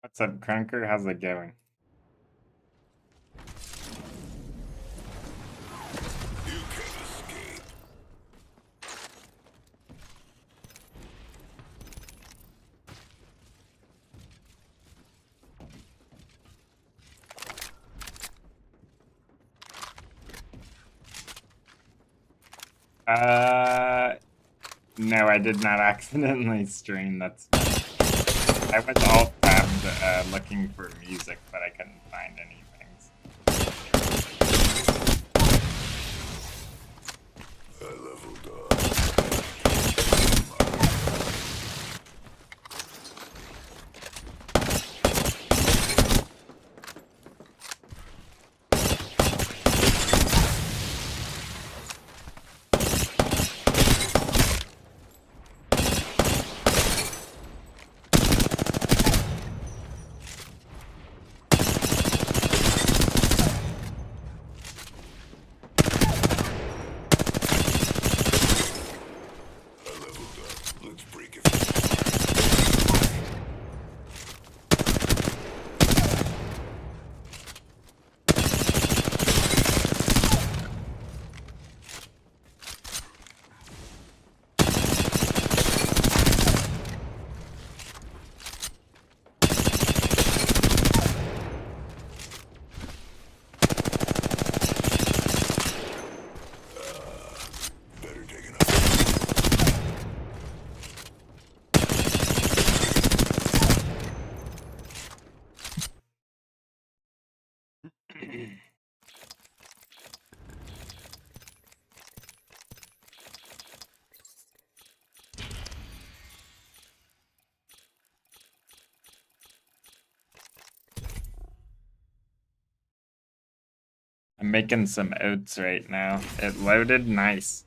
What's up, Crunker? How's it going? You can't escape. No, I did not accidentally stream. That's I was alt-tabbed looking for music, but I couldn't find anything. I leveled up. Let's break it. Better take it up. I'm making some oats right now. It loaded nice.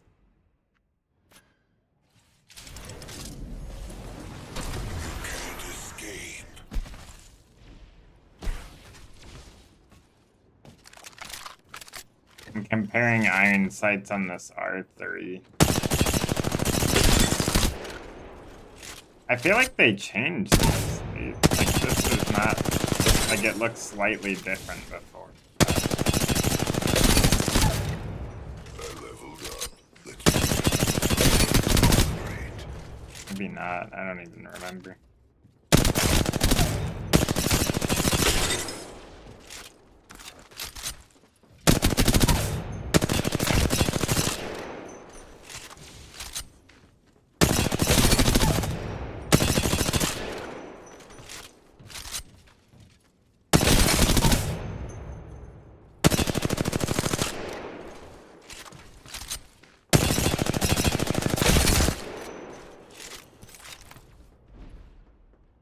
Can't escape. I'm comparing iron sights on this R3. I feel like they changed this. Like, this is not... Like, it looks slightly different before. I leveled up. Let's great. Maybe not. I don't even remember.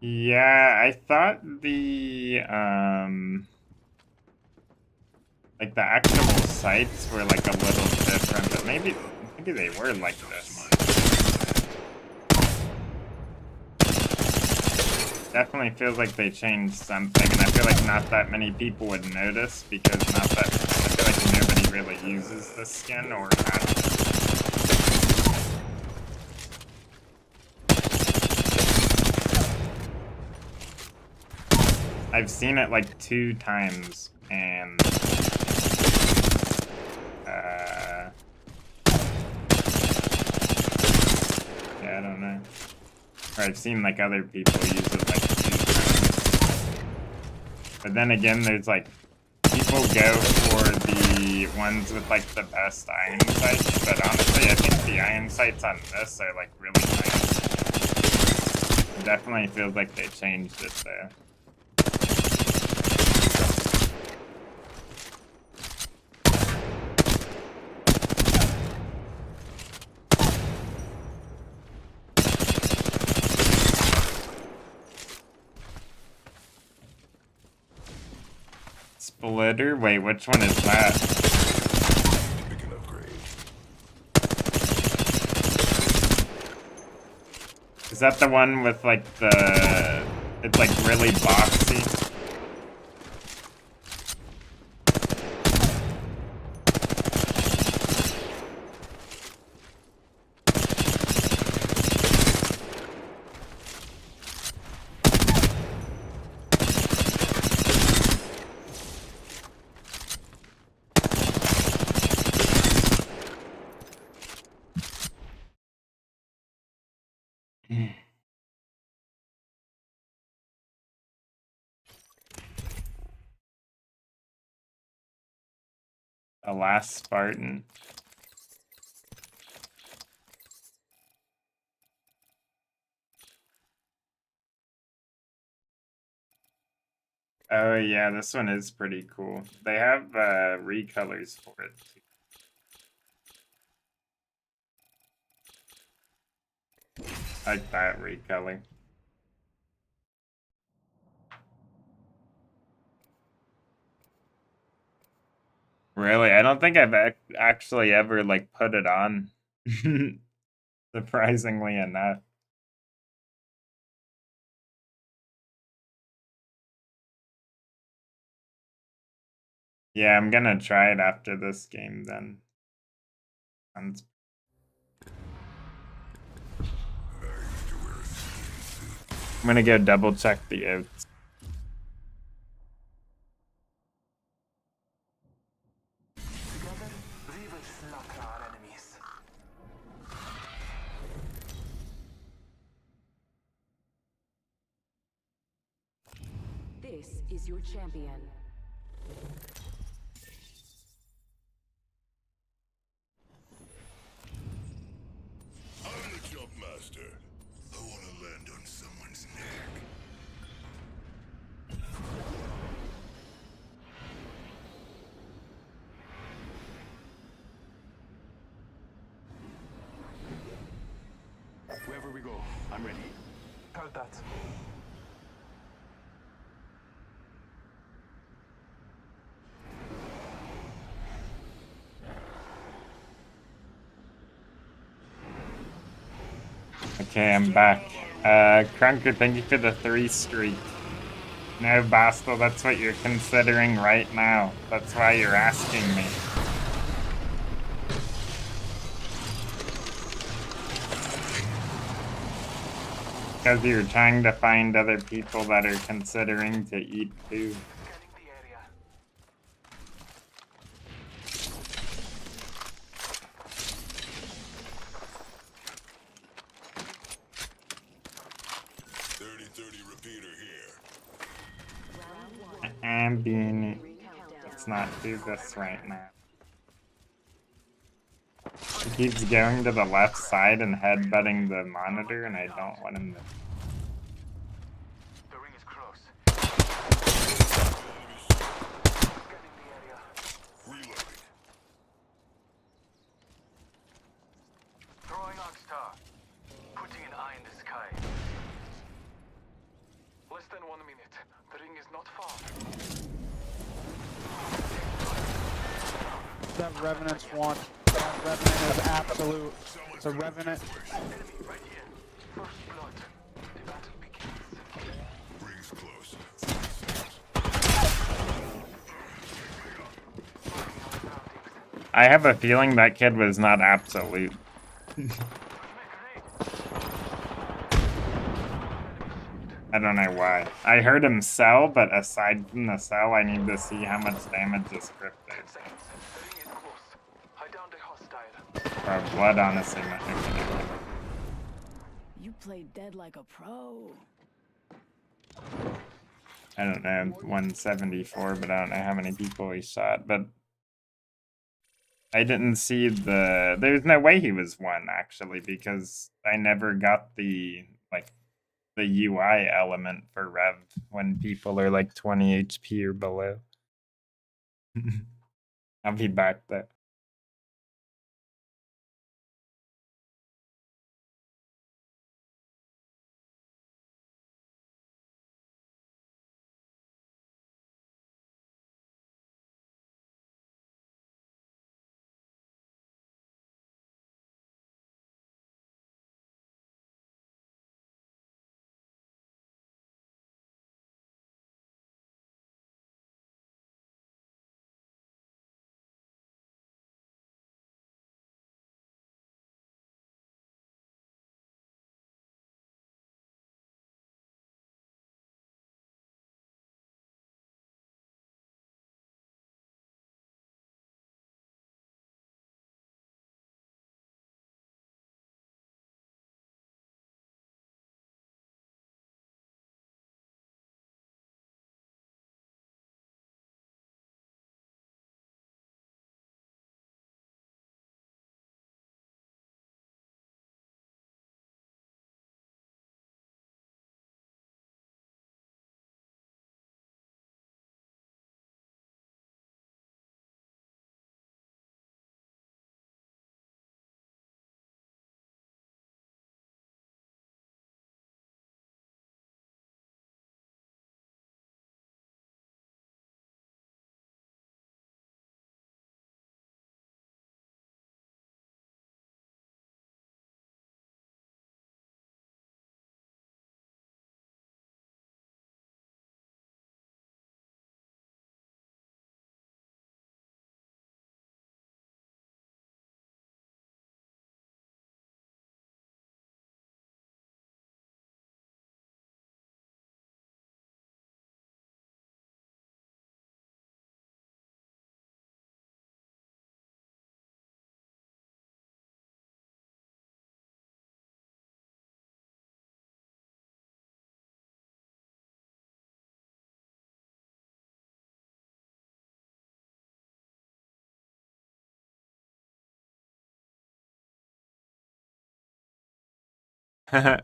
Yeah, I thought like the actual sights were like a little different, but maybe they were like this. Definitely feels like they changed something, and I feel like not that many people would notice because I feel like nobody really uses the skin or not. I've seen it like 2 times, and yeah, I don't know. Or I've seen like other people use it like 2 times. But then again, there's like people go for the ones with like the best iron sights, but honestly, I think the iron sights on this are like really nice. It definitely feels like they changed it though. Splitter? Wait, which one is that? Pick an upgrade. Is that the one with like the... It's like really boxy? A last Spartan. Oh yeah, this one is pretty cool. They have recolors for it too. I like that recolor. Really, I don't think I've actually ever like put it on. Surprisingly enough. Yeah, I'm gonna try it after this game then. Sounds- I'm gonna go double check the oats. Together, we will slaughter our enemies. This is your champion. I'm the jump master. I want to land on someone's neck. Wherever we go, I'm ready. Heard that. Okay, I'm back. Crunker, thank you for the 3 streak. No, Bastel, that's what you're considering right now. That's why you're asking me. Because you're trying to find other people that are considering to eat too. Scanning the area. Repeater here. Round 1. I'm being... Ring countdown. Let's not do this right now. He keeps going to the left side and headbutting the monitor, and I don't want him to... The ring is close. Scanning the area. Reloading. Throwing Arc Star. Putting an eye in the sky. Less than 1 minute. The ring is not far. That Revenant's one. That Revenant is absolute. The Revenant. Enemy right here. First blood. The battle begins. Rings close. I have a feeling that kid was not absolute. I don't know why. I heard him sell, but aside from the sell, I need to see how much damage this crypt 10 is. seconds. The ring is close. Hide down the hostile. Or blood, honestly. You played dead like a pro. I don't know, 174, but I don't know how many people he shot. But I didn't see the... There's no way he was 1, actually, because I never got the, like, the UI element for Rev when people are like 20 HP or below. I'll be back though.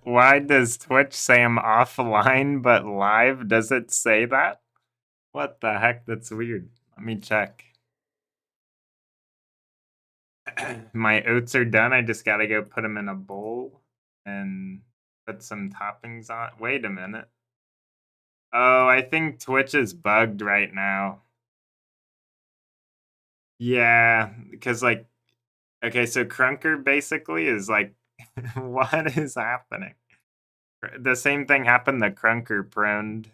Why does Twitch say I'm offline but live? Does it say that? What the heck? That's weird. Let me check. My oats are done. I just gotta go put them in a bowl and put some toppings on. Wait a minute. Oh, I think Twitch is bugged right now. Yeah, because like, okay, so Crunker basically is like, what is happening? The same thing happened to Crunker pruned.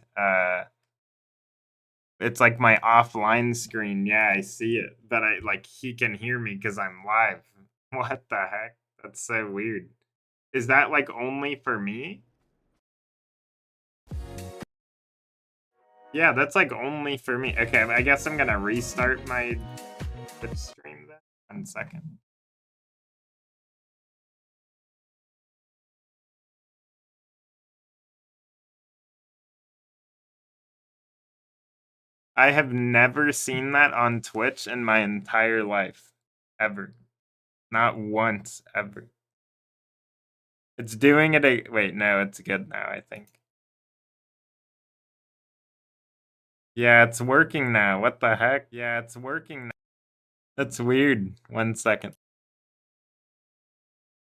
It's like my offline screen. Yeah, I see it, but I like he can hear me because I'm live. What the heck? That's so weird. Is that like only for me? Yeah, that's like only for me. Okay, I guess I'm gonna restart my Twitch stream then. 1 second. I have never seen that on Twitch in my entire life. Ever. Not once, ever. It's doing it. Wait, no, it's good now, I think. Yeah, it's working now. What the heck? Yeah, it's working now. That's weird. 1 second.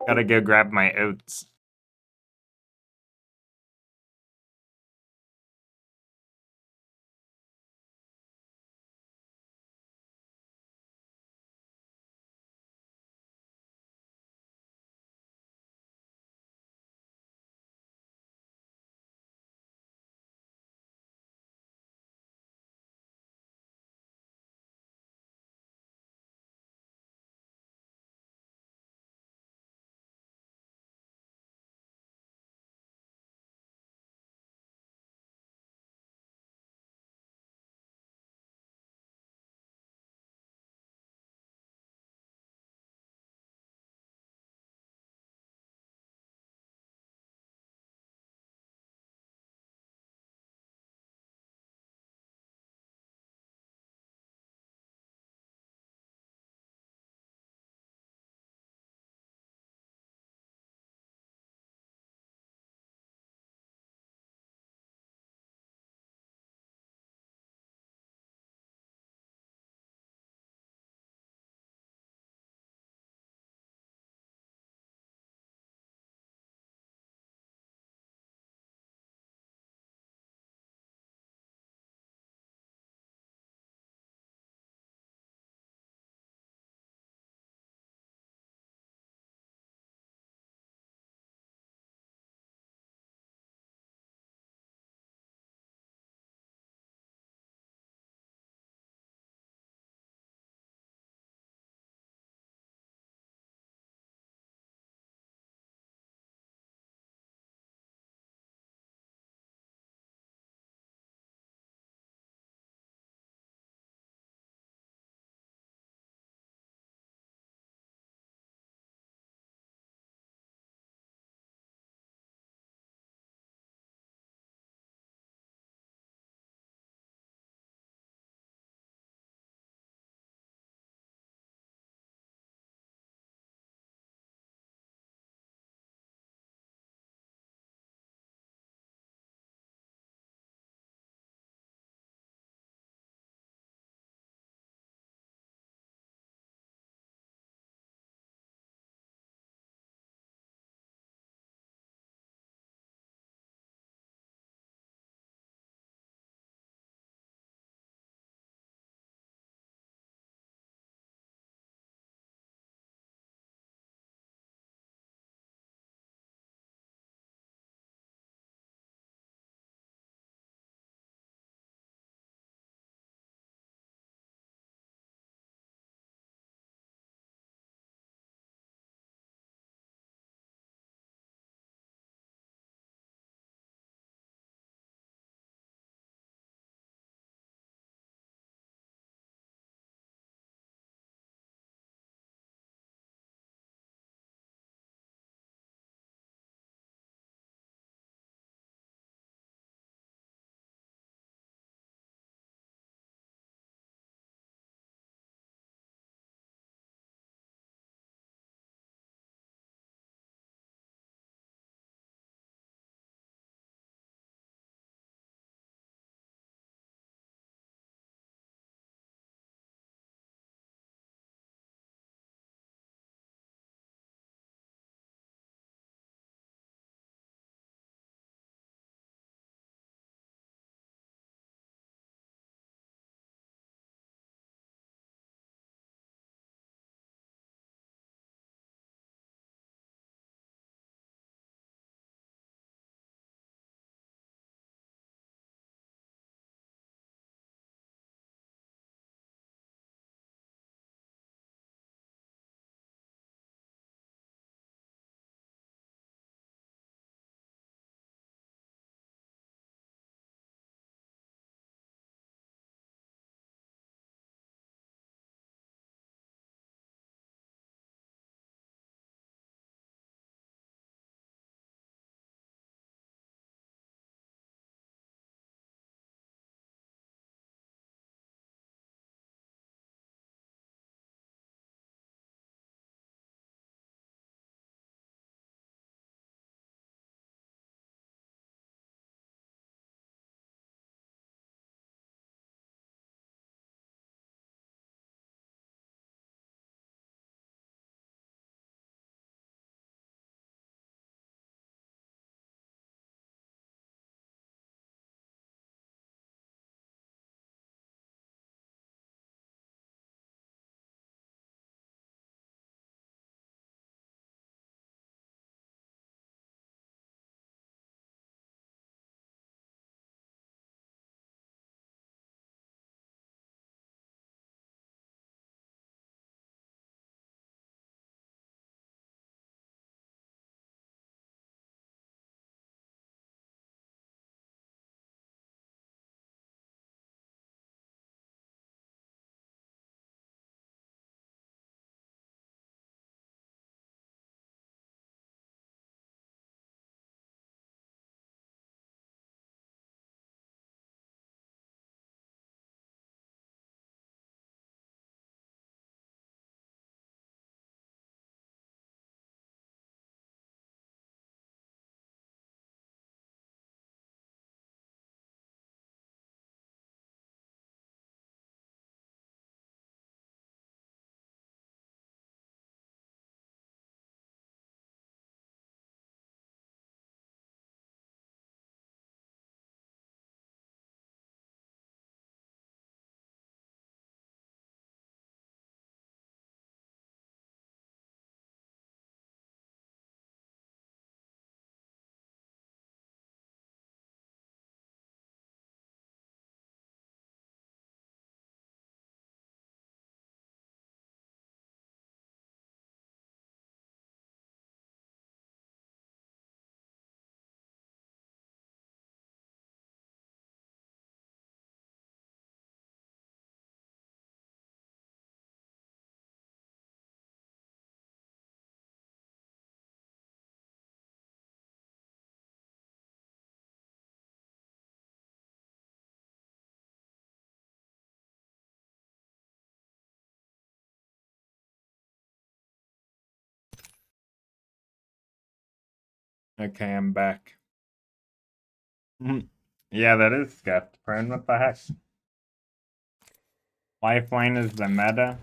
Gotta go grab my oats. Okay, I'm back. Yeah, that is scuffed. Prone, what the heck? Lifeline is the meta.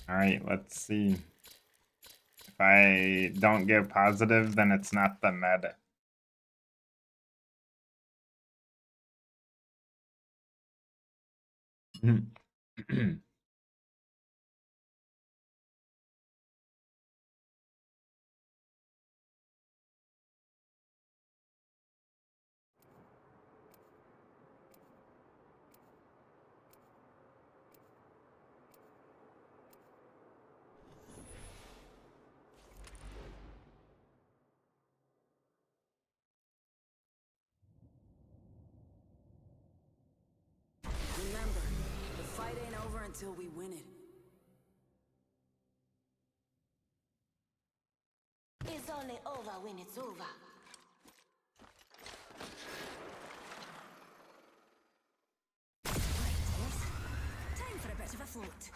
Alright, let's see. If I don't go positive, then it's not the meta. Remember, the fight ain't over until we win it. It's only over when it's over. Right, yes. Time for a bit of a float.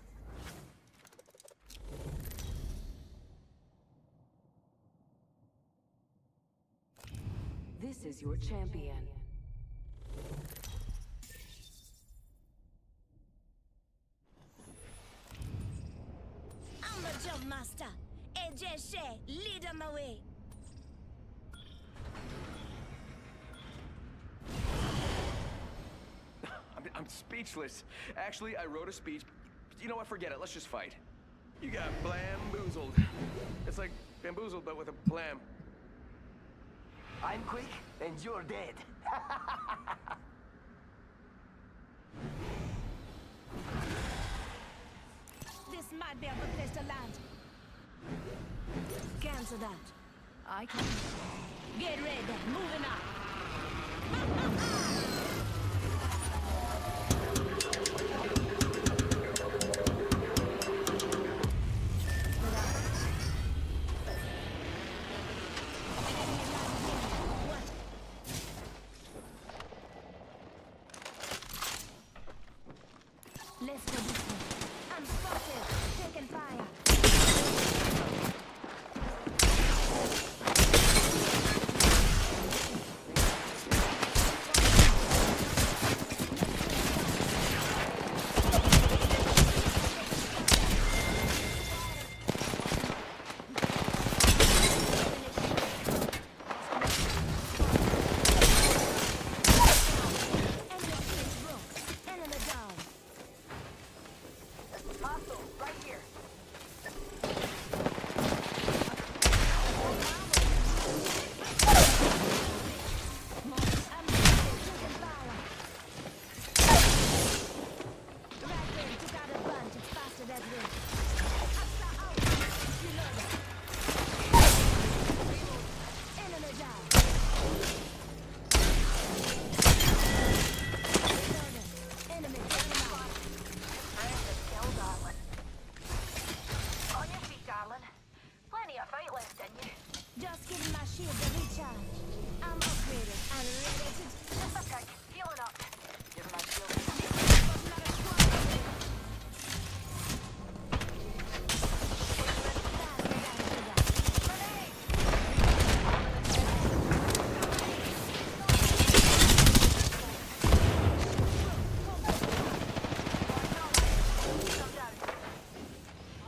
This is your champion. I'm the jump master. AJ Shea, lead them away. I'm speechless. Actually, I wrote a speech. You know what? Forget it. Let's just fight. You got bamboozled. It's like bamboozled, but with a blam. I'm quick, and you're dead. This might be a good place to land. Cancel that. I can. Get ready. Moving up. Let's go this way. I'm spotted. Taking fire. Enemy down. Hostile, right here. I'm taking fire. Right there, took out a bunch. It's faster that way. Hostile out. Reloading. Enemy down. Reloading. Enemy taken out. Friend is still darling. On your feet, darling. Plenty of fight left in you. Just giving my shield a recharge. I'm upgraded and ready to... Just a tick. Healing up. Give my shield. But not a squad.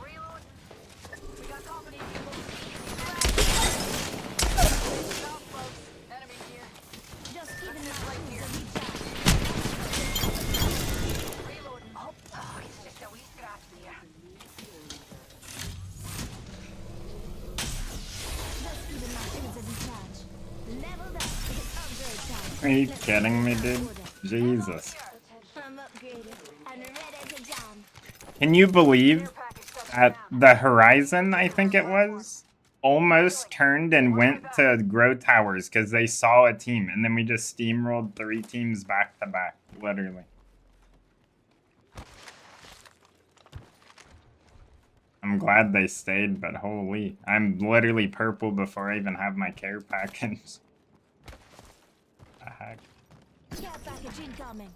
Reload. We got company, people. Stop, folks. Enemy here. Just giving my shield a recharge. Reloading. Oh, it's just a wee scratch there. Just giving my shield a recharge. Leveled up. It's upgrade time. Are you kidding me, dude? Jesus. I'm upgraded and ready to jam. Can you believe at the Horizon, I think it was, almost turned and went to grow towers because they saw a team, and then we just steamrolled 3 teams back to back, literally. I'm glad they stayed, but holy, I'm literally purple before I even have my care package. The heck? Care package incoming.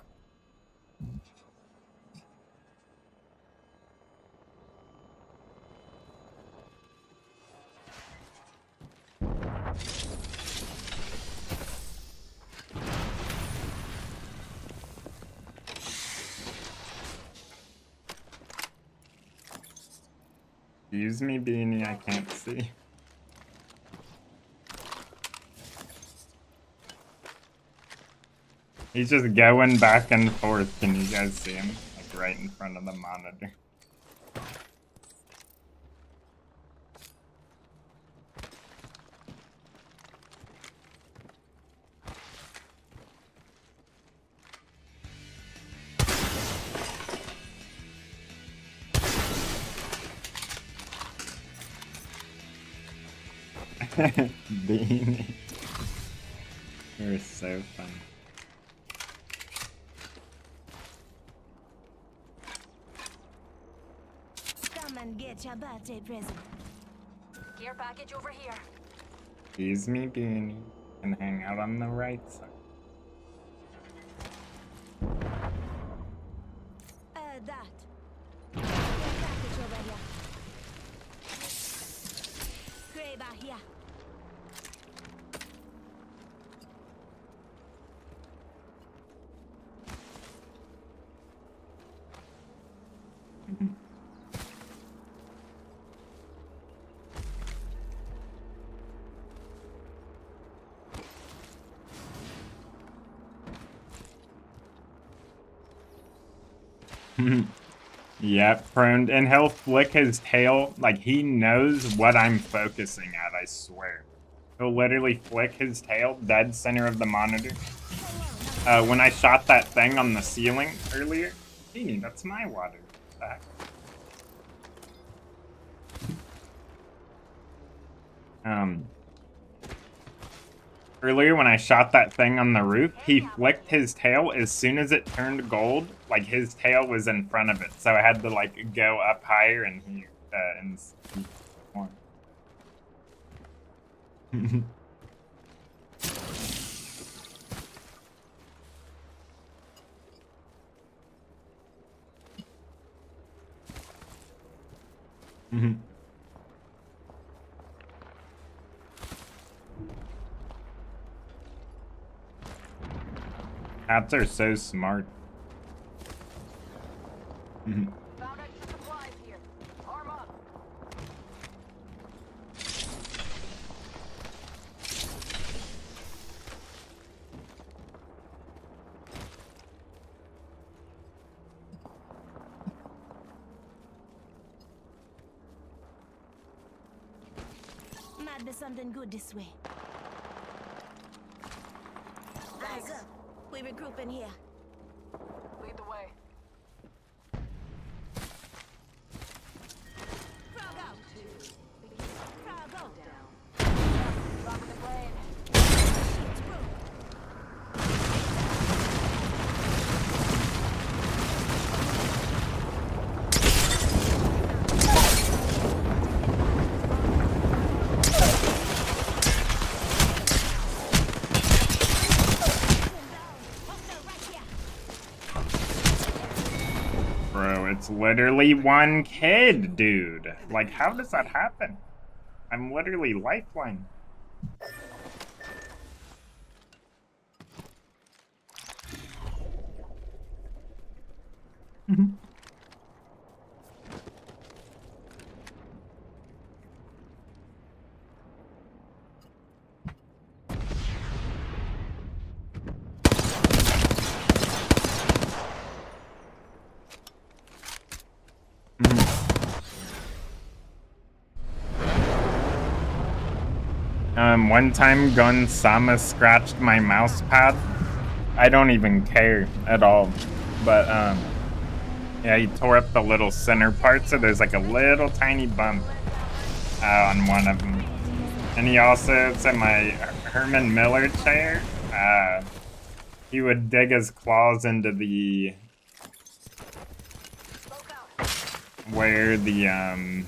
Excuse me, Beanie, I can't see. He's just going back and forth. Can you guys see him? Like right in front of the monitor. Beanie. You're so funny. Come and get your birthday present. Care package over here. Excuse me, Beanie. And hang out on the right side. That. Your package over here. Graber here. Yep, prone, and he'll flick his tail, like he knows what I'm focusing at, I swear. He'll literally flick his tail dead center of the monitor. When I shot that thing on the ceiling earlier, hey, that's my water. What the heck? Earlier when I shot that thing on the roof, he flicked his tail as soon as it turned gold. Like his tail was in front of it, so I had to like go up higher and he more. Cats are so smart. Found extra supplies here. Arm up. Might be something good this way. Rise up. We regroup in here. Lead the way. Frog out. Frog out. Dropping the blade. Sheets broke. Bro, it's literally one kid, dude. Like, how does that happen? I'm literally lifeline. One time Gun-sama scratched my mouse pad. I don't even care at all. But, yeah, he tore up the little center part, so there's like a little tiny bump on one of them. And he also, it's in my Herman Miller chair, he would dig his claws into the, where the,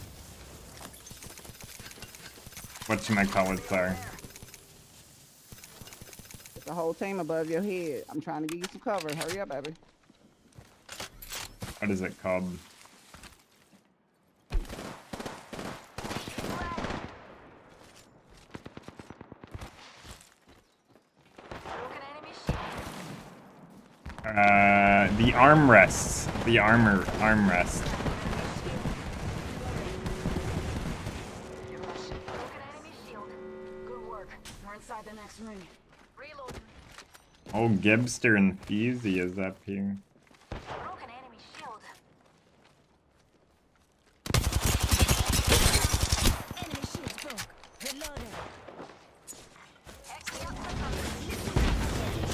whatchamacallits are. There's a whole team above your head. I'm trying to give you some cover. Hurry up, baby. What is it called? Broken enemy shield. The armrests. The armrest. Old Gibster and Fusey is up here. Broken enemy shield. Enemy shield broke. Reloading. Hex me up for cover.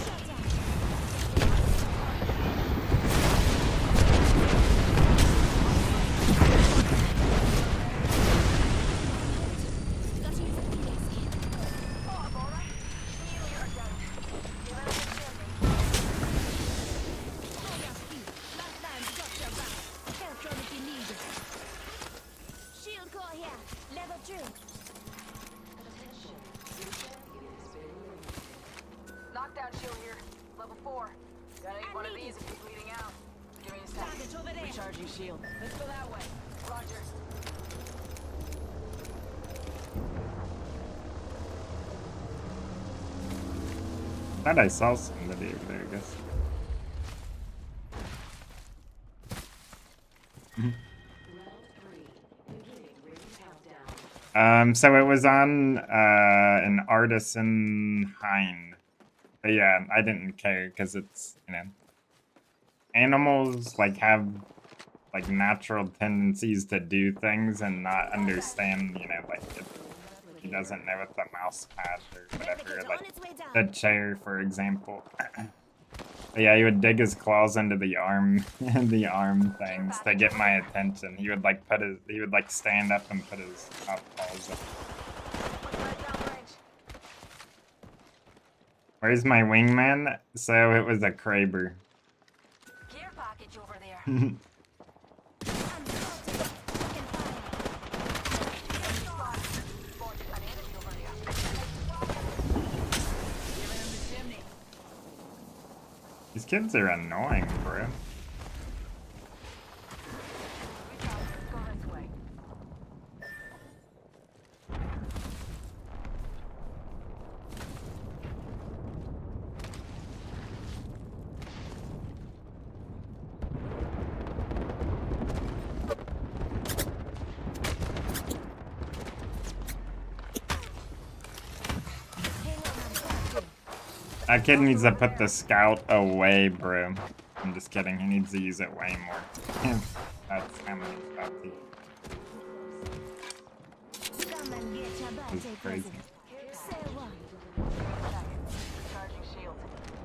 Shut down. Got to use a PAC. Oh, I'm alright. Nearly are down. Give it a chimney. Hold your feet. Last line, got your back. Help from if you need it. Shield core here. Level 2. Knockdown shield here. Level 4. Gotta need I one of need these if he's bleeding out. Give me a sec. Target over there. Recharging shield. Let's go that way. Roger. Thought I saw somebody over there, I guess. So it was on an Artisan Hind. But yeah, I didn't care because it's, you know, animals like have like natural tendencies to do things and not understand, you know, like he doesn't know what the mouse pad or whatever, Replicator like on its way the down. chair, for example. But yeah, he would dig his claws into the arm, the arm things to get my attention. He would like he would like stand up and put his top paws up. Looks like downrange. Where's my wingman? So it was a Kraber. Gear package over there. I'm spotted. Taking fire. Spotted an enemy over there. Giving him the chimney. These kids are annoying, bro. Let's go this way. Hang on, I'm spotted. That kid needs to put the scout away, bro. I'm just kidding. He needs to use it way more. That's how many scouts he Come and get your It's birthday crazy. present. Say what? Recharging shield.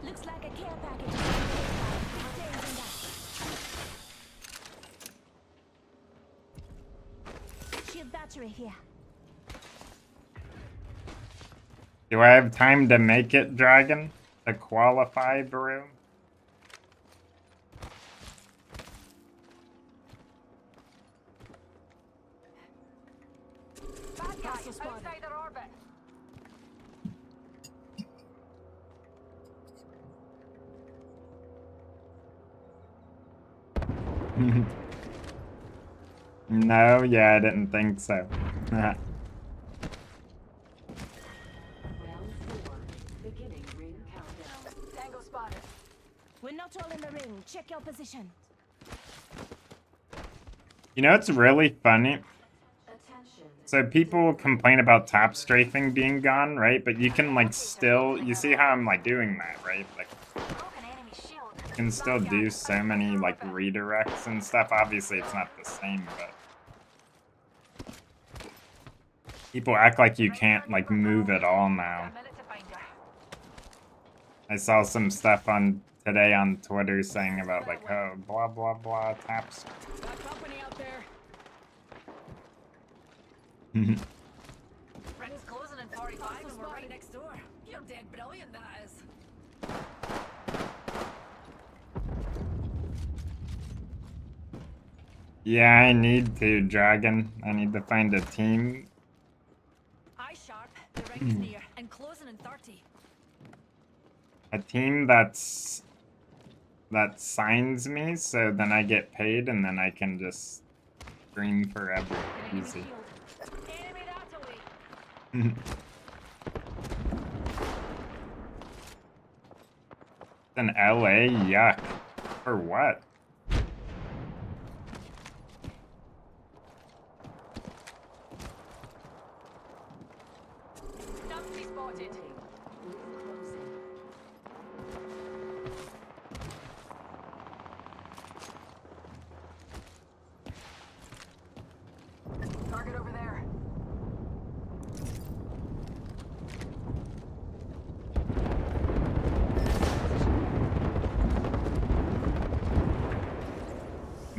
Looks like a care package. Big things in that. Shield battery here. Do I have time to make it, Dragon? To qualify, bro? Bad guy Hostile spotted. outside their orbit. No, yeah, I didn't think so. Tango spotted. We're not all in the ring. Check your position. You know, it's really funny. So people complain about top strafing being gone, right? But you can like still, you see how I'm like doing that, right? Like Broken enemy shield. you can still do so many like redirects and stuff. Obviously it's not the same, but people act like you can't like move at all now. A minute to find her. I saw some stuff on today on Twitter saying about like, oh, blah blah blah taps. Got company out there. Friends closing in 45 and we're right next door. You're dead brilliant, that is. Yeah, I need to, Dragon. I need to find a team. Eye sharp. The ring's near and closing in 30. A team that signs me, so then I get paid, and then I can just stream forever. Enemy Easy. shield. Enemy that away. In LA, yuck. For what? Numpty spotted.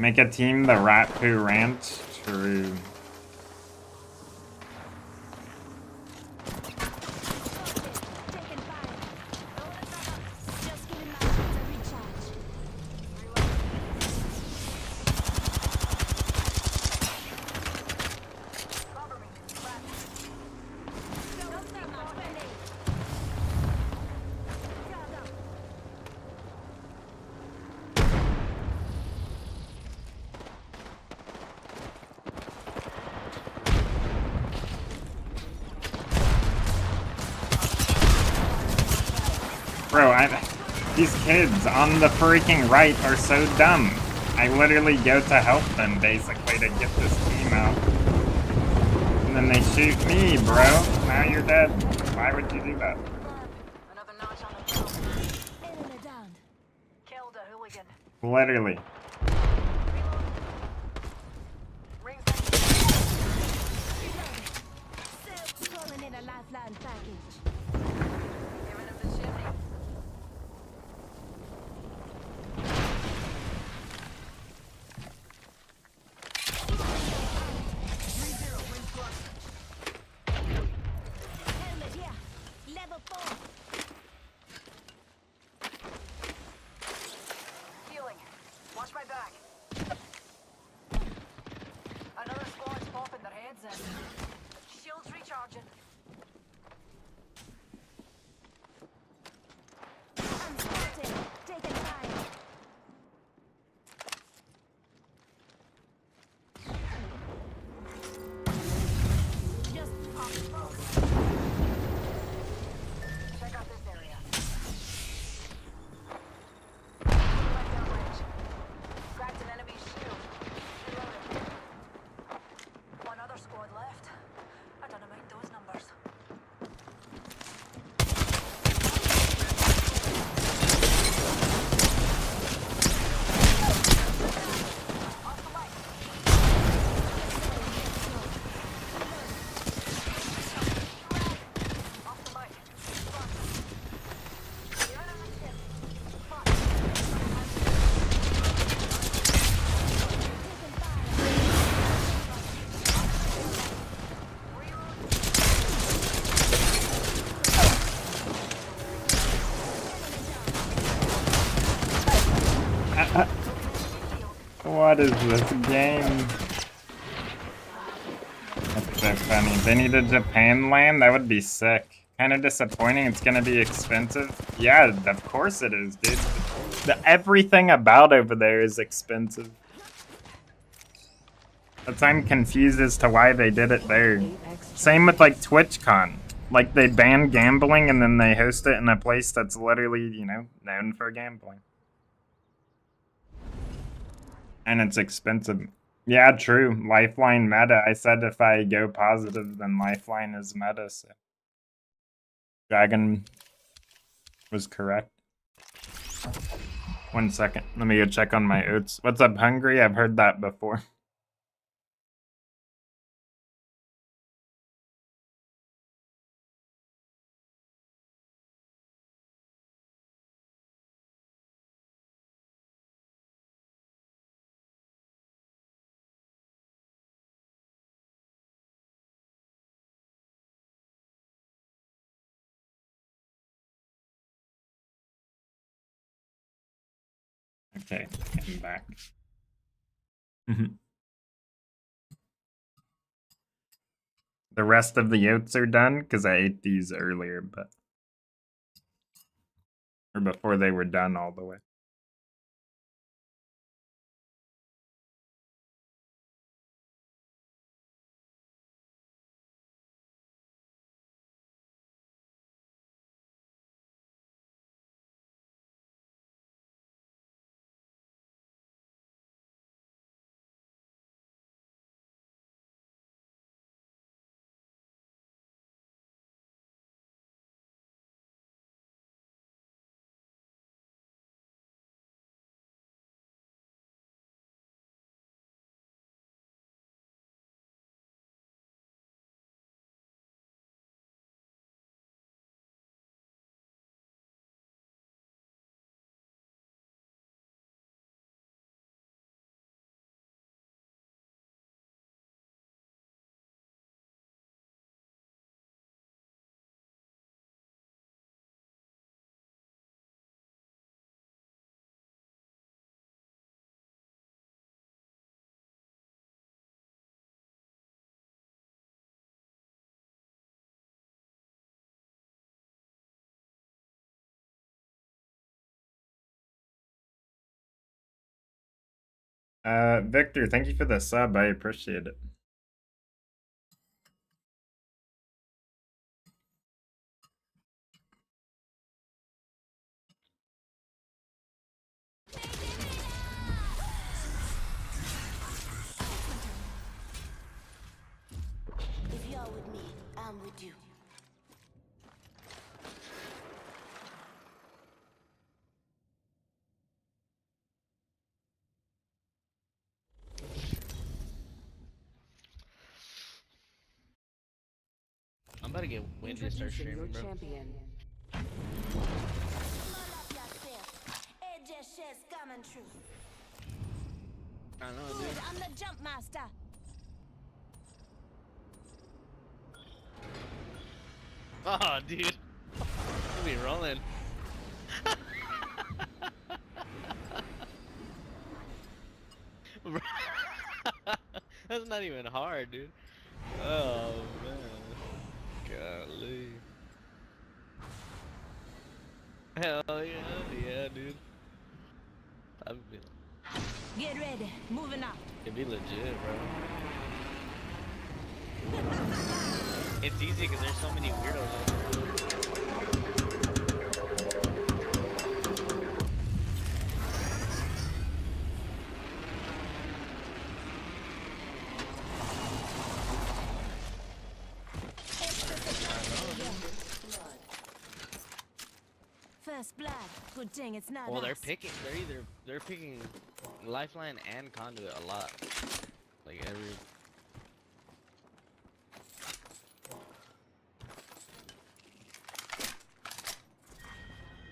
Make a team, the Rat Poo Ranch. True. Taking fire. Just giving my shields a recharge. Cover me. No thermite ready. Frog up. Bro, these kids on the freaking right are so dumb. I literally go to help them, basically, to get this team out. And then they shoot me, bro. Now you're dead. Why would you do that? Another notch on the belt. Enemy downed. Killed a hooligan. Literally. Rings Calling in a lifeline package. giving him the chimney. Helmet here. Level 4. Healing. Watch my back. Another squad's popping their heads in. Shields recharging. I'm spotted. Taking fire. Just pop smoke. Check out this area. Right down range. Cracked an enemy's shield. Reloaded. One other squad left. I don't know about those numbers. Off the mic. Off the mic. You're in my ship. Fuck. What is this game? That's so funny. They need a Japan land? That would be sick. Kind of disappointing. It's gonna be expensive. Yeah, of course it is, dude. Everything about over there is expensive. That's why I'm confused as to why they did it there. Same with like TwitchCon. Like they ban gambling and then they host it in a place that's literally, you know, known for gambling. And it's expensive. Yeah, true. Lifeline meta. I said if I go positive, then Lifeline is meta, so. Dragon was correct. 1 second. Let me go check on my oats. What's up, Hungry? I've heard that before. Okay, I'm back. The rest of the oats are done because I ate these earlier, but or before they were done all the way. Victor, thank you for the sub. I appreciate it. If you're with me, I'm with you. I'm about to get windy to start Introducing your streaming, bro. champion. Small up yourself. AJ shares coming true. I know, Good, dude. I'm the jump master. Oh, dude. We'll be rolling. That's not even hard, dude. Oh, man. Golly. Hell yeah, yeah, dude. That'd be, Get ready, moving out. it'd be legit, bro. It's easy because there's so many weirdos out there. First blood. Good thing it's not Well, they're us. picking. They're picking lifeline and conduit a lot. Like every.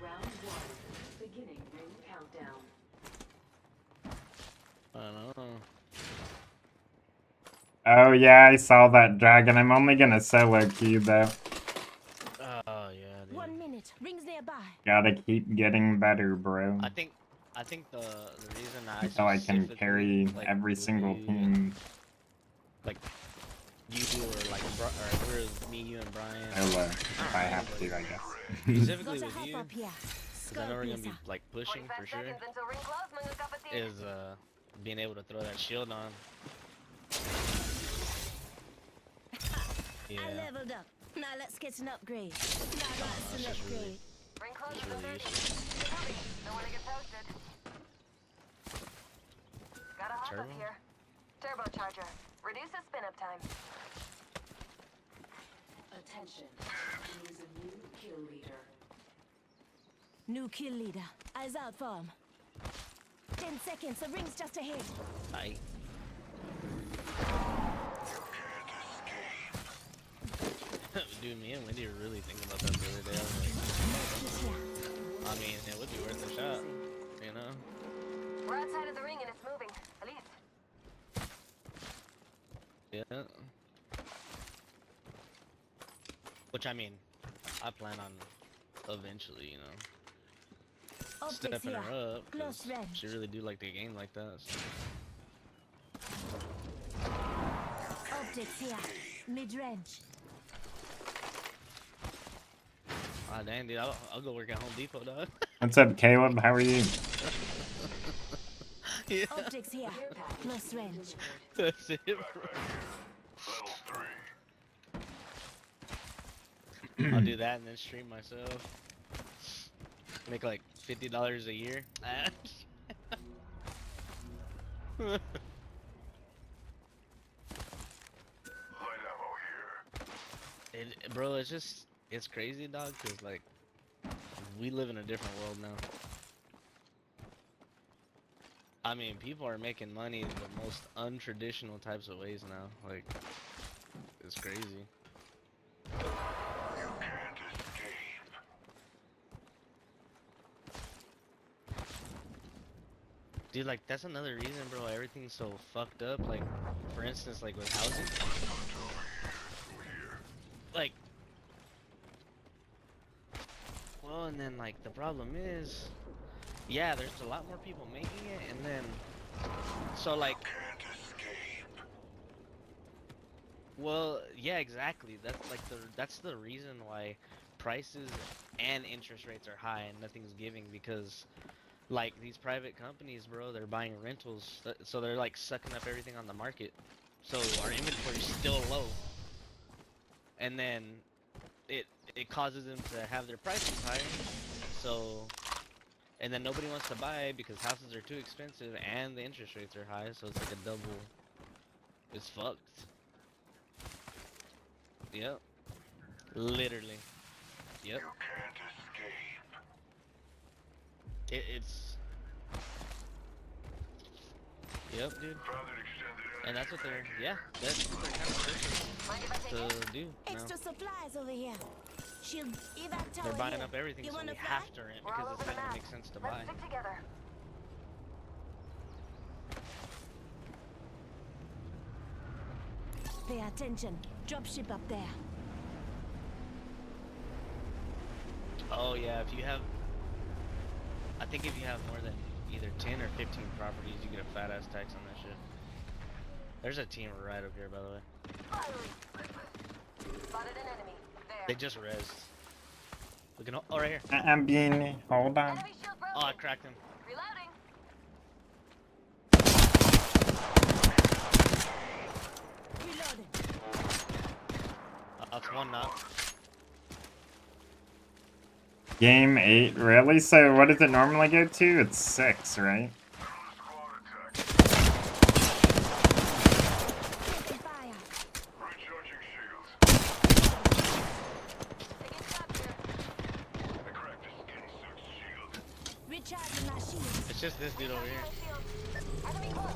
Round 1. Beginning ring countdown. I don't know. Oh yeah, I saw that dragon. I'm only gonna solo queue though. Oh yeah, dude. 1 minute. Rings nearby. Gotta keep getting better, bro. I think the reason I So I can specifically, carry like, every single really, team like you or like or if it was me, you and Brian. solo if I have to, I guess. Specifically Gotta with hop you, up here. because I know we're gonna be Piercer. like pushing for sure. until ring close, make a cup of tea. Is being able to throw that shield on. Yeah. I leveled up. Now let's get an upgrade. Now that's an that's just upgrade. really- Ring close It's is really 30. useful. Get moving. Don't want to get toasted. Gotta hop Turbo? up here. Turbocharger. Reduces spin up time. Attention. Choose a new kill leader. New kill leader. Eyes out for him. 10 seconds. The ring's just ahead. Aye. Dude, me and Wendy were really thinking about that the other day. I was He's here. like, I mean, it would be worth a shot, you know? We're outside of the ring and it's moving. At least. Yeah. Which I mean, I plan on eventually, you know, Optics stepping here. her up. 'Cause Close range. she really do like the game like that. So. Optics here. Mid range. Ah, dang, dude, I'll go work at Home Depot, dog. What's up, Caleb? How are you? Yeah, Optics here. Close range. that's it, bro. Level 3. I'll do that and then stream myself. Make like $50 a year. Light ammo here. Bro, it's crazy, dog, cause like, we live in a different world now. I mean, people are making money the most untraditional types of ways now. Like, it's crazy. You can't escape. Dude, like, that's another reason, bro, everything's so fucked up. Like, for instance, like with housing. Like, well, and then, like, the problem is, yeah, there's a lot more people making it, and then, so, like, Can't escape. well, yeah, exactly. That's, like, that's the reason why prices and interest rates are high and nothing's giving, because Like these private companies, bro, they're buying rentals, so they're like sucking up everything on the market. So our inventory's still low, and then it causes them to have their prices higher. So, and then nobody wants to buy because houses are too expensive and the interest rates are high. So it's like a double. It's fucked. Yep. Literally. Yep. You can't escape. It's. Yep, dude. Found an extended And that's what they're. Yeah, that's what they're kind of pushing to do now. Extra supplies over here. Shield evac tower They're buying here. up everything, You so we wanna have fly? to rent We're all because over it's the gonna map. make sense to Let's buy. stick together. Pay attention. Dropship up there. Oh yeah, if you have, I think if you have more than either 10 or 15 properties, you get a fat ass tax on that shit. There's a team right up here, by the way. Spotted an enemy. There. They just rezzed. Looking, oh, right here. I'm being. Hold on. Enemy shield broken. Oh, I cracked him. Reloading. Reloading. That's one knock. Game 8, really? So what does it normally go to? It's 6, right? Taking fire. recharging shields. Taking shots here. I cracked a skin-sucked shield. Recharging my shields. It's just this dude over here. Shield. Enemy close.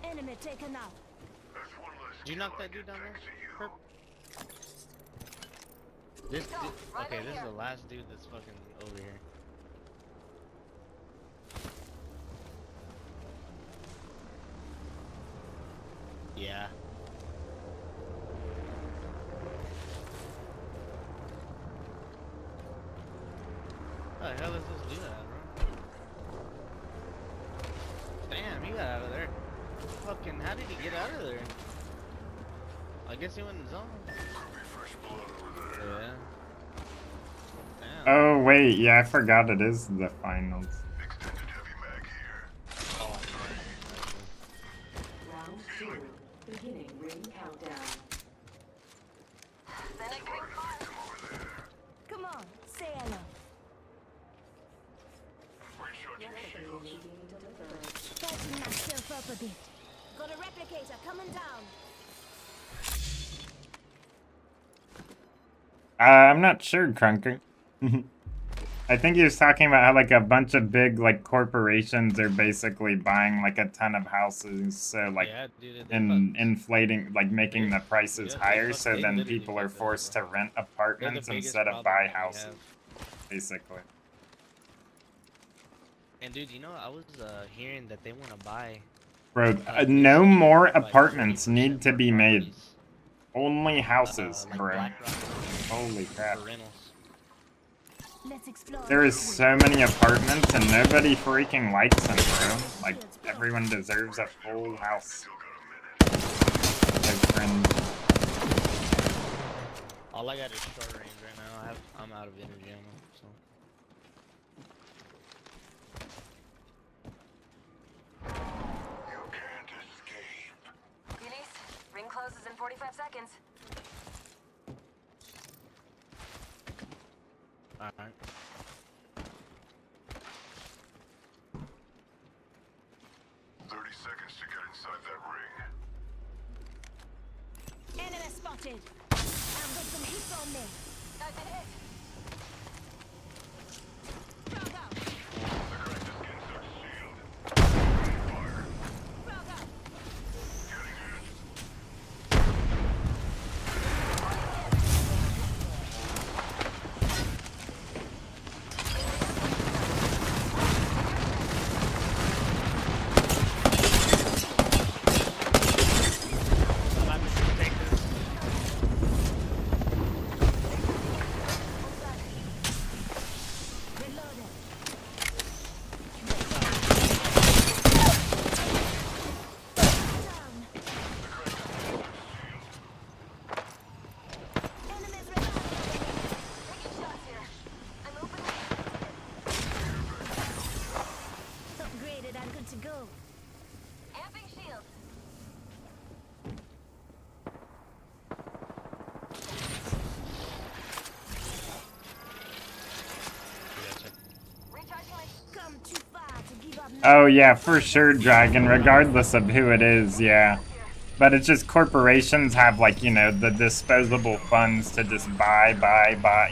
Enemy taken out. That's one less. Did you knock that dude down there? Thanks to you. Perp. This dude, okay, this is the last dude that's fucking over here. Yeah. How the hell does this do that, bro? Damn, he got out of there. Fucking, how did he get out of there? I guess he went in zone. Fresh blood over there. Yeah. Damn. Oh, wait. Yeah, I forgot it is the finals. Extended heavy mag here. Oh, Round 2. Beginning ring countdown. Then it came fire. Come on, say hello. Recharging shields. Leading to the third. Patching myself up a bit. Got a replicator coming down. I'm not sure, Crunker. I think he was talking about how like a bunch of big like corporations are basically buying like a ton of houses, so like yeah, dude, inflating, like making the prices Yeah, they higher, fuck- so they then literally people are fucked that forced up, to rent They're the apartments biggest instead of problem buy that we houses, have. basically. And dude, you know, I was hearing that they want to buy. Bro, like, no these more like, apartments 30% need to for be made. properties, Only houses, like bro. Black Rock Holy crap. for rentals. Let's explore. There is so many apartments and nobody freaking likes them, bro. Like, everyone deserves a full house. Like, friend. All I got is short range right now. I'm out of energy ammo, so. You can't escape. Eunice, ring closes in 45 seconds. Alright. Seconds to get inside that ring. Enemy spotted. I've got some heat on me. I've been hit. Frog out. I cracked the skin-sucked shield. Fire. Frog out. Getting hit. I'm about to take this. Oh yeah, for sure, Dragon, regardless of who it is, yeah. But it's just corporations have, like, you know, the disposable funds to just buy,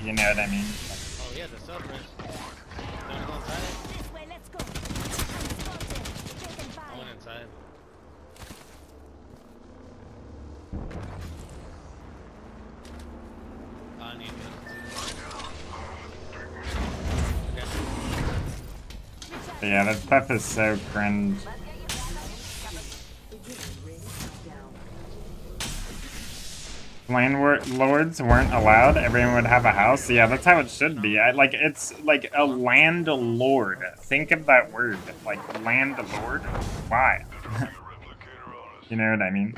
you know what I mean? Oh yeah, the sub-res. Don't go inside. This way, let's go. Unspotted. Taken I fire. went inside. I need But yeah, that stuff is so cringe. Landlords weren't allowed. Everyone would have a house. Yeah, that's how it should be. Like, it's like a landlord. Think of that word. Like, landlord. Why? You know what I mean?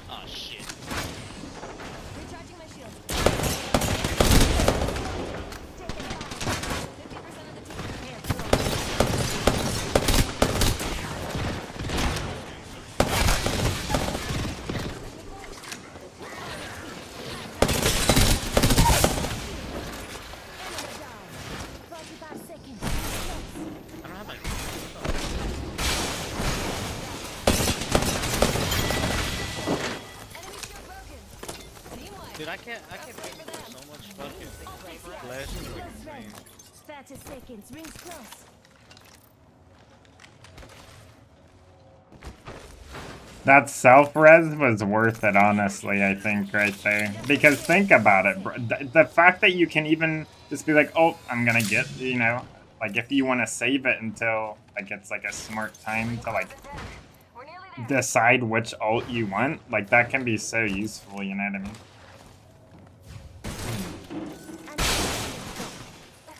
Oh shit. Recharging my shield. Taken fire. 50% of the team prepared to roll. Enemy down. 45 seconds. Close. I don't have my. Enemy shield broken. Team wide. Dude, I can't pay for so much fucking flesh. Close range. 30 seconds. Rings close. That self-res was worth it, honestly, I think, right there. Because think about it, bro. The fact that you can even just be like, oh, I'm gonna get, you know, like if you want to save it until, like, it's like a smart time to, like, We're nearly there. decide which ult you want, like, that can be so useful, you know what I mean?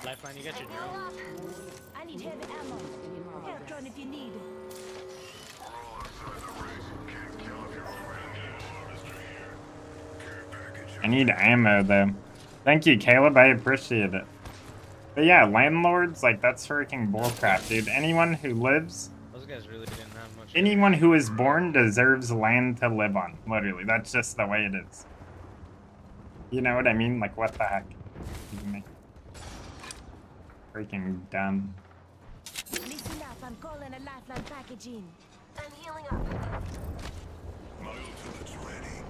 Lifeline, you got your drone. I need heavy ammo. Help drone if you need. I need ammo, though. Thank you, Caleb, I appreciate it. But yeah, landlords, like, that's freaking bullcrap, dude. Anyone who lives, Those guys really didn't have much. anyone who is born deserves land to live on, literally. That's just the way it is. You know what I mean? Like, what the heck? Freaking dumb. Listen up, I'm calling a lifeline package in. I'm healing up. My ultimate's ready.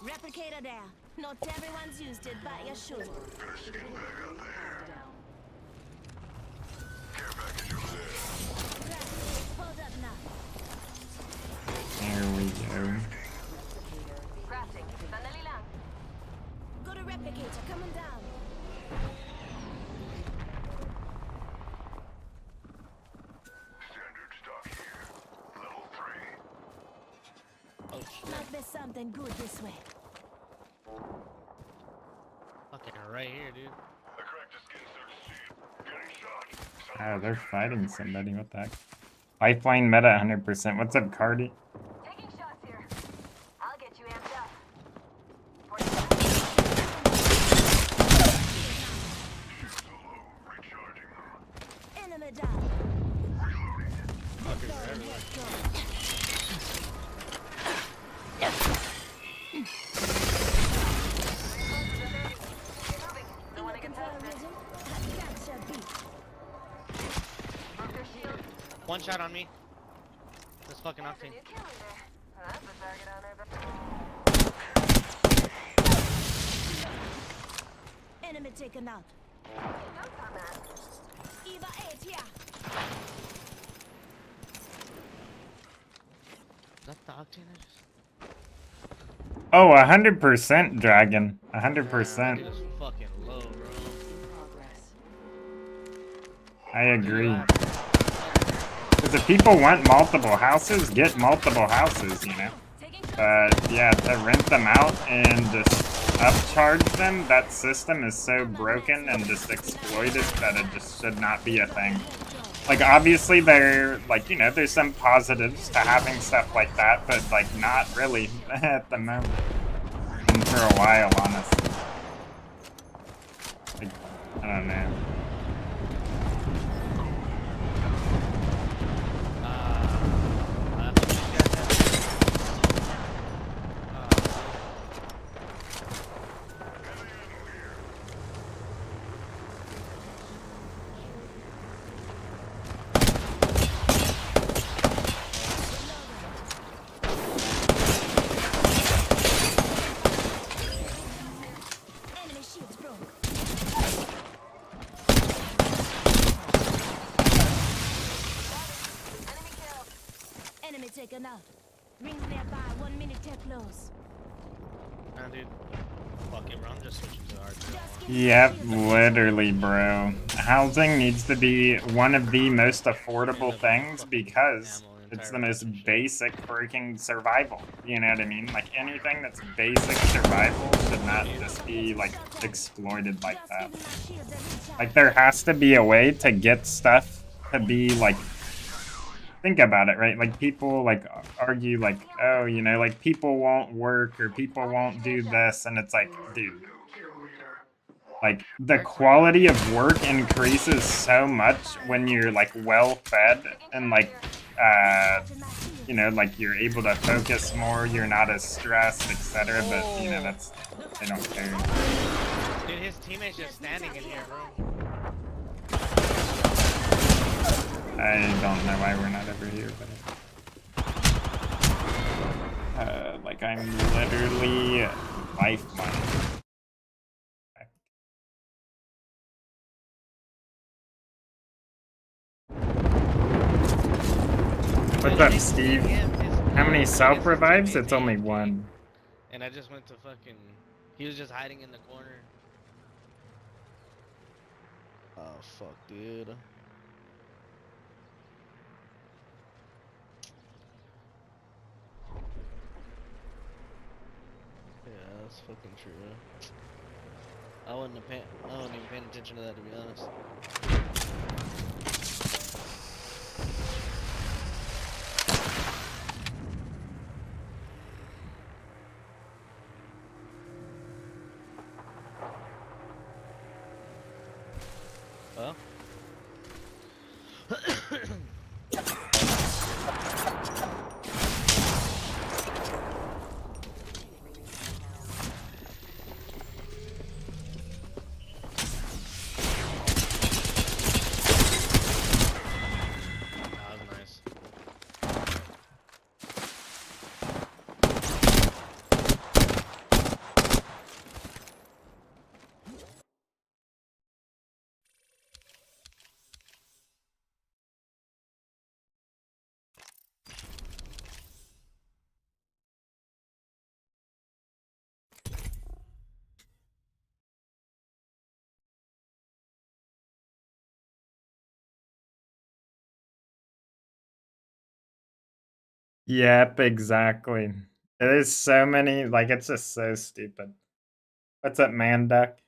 Replicator there. Not everyone's used it, but you should. Hold up now. There we go. Crafting. Sandali lang. Go to replicator, coming down. Standard stock here. Level 3. Oh shit. Might be something good this way. Fucking right here, dude. I cracked a skin search sheet. Getting shot. Oh, they're fighting somebody. What the heck? Lifeline meta 100%. What's up, Cardi? Taking shots here. I'll get you amped up. Recharging them. Enemy down. Fuckers are everywhere. Looking for a rhythm? Gotcha beat. Broke their shield. One shot on me. This fucking That's a octane. new killing there. That's a target on our back. Enemy taken out. Notes on that. Eva 8 here. Is that the octane I just... Oh, 100%, Dragon. Dude, 100%. it's fucking low, bro. I agree. Because if people want multiple houses, get multiple houses, you know? But yeah, to rent them out and just upcharge them, that system is so broken and just exploited that it just should not be a thing. Like, obviously, there, like, you know, there's some positives to having stuff like that, but, like, not really at the moment. And for a while, honestly. Like, I don't know. taken out. Rings nearby, 1 minute till close. Nah, dude. Fuck it, bro. I'm just switching to the hard. Yep, literally, bro. Housing needs to be one of the most affordable things because it's the most basic freaking survival. You know what I mean? Like anything that's basic survival should not just be like exploited like that. Like there has to be a way to get stuff to be like, think about it, right? Like people like argue like, oh, you know, like people won't work or people won't do this, and it's like, dude, like the quality of work increases so much when you're like well fed and like you know, like you're able to focus more, you're not as stressed, etc. But you know, that's, they don't care. Dude, his teammate's just standing in here, bro. I don't know why we're not over here, but like I'm literally lifeline. What's up, Steve? How many self revives? It's only one. And I just went to fucking. He was just hiding in the corner. Oh fuck, dude. Yeah, that's fucking true. I wasn't even paying attention to that, to be honest. Well. Yep, exactly. There's so many, like it's just so stupid. What's up, man duck?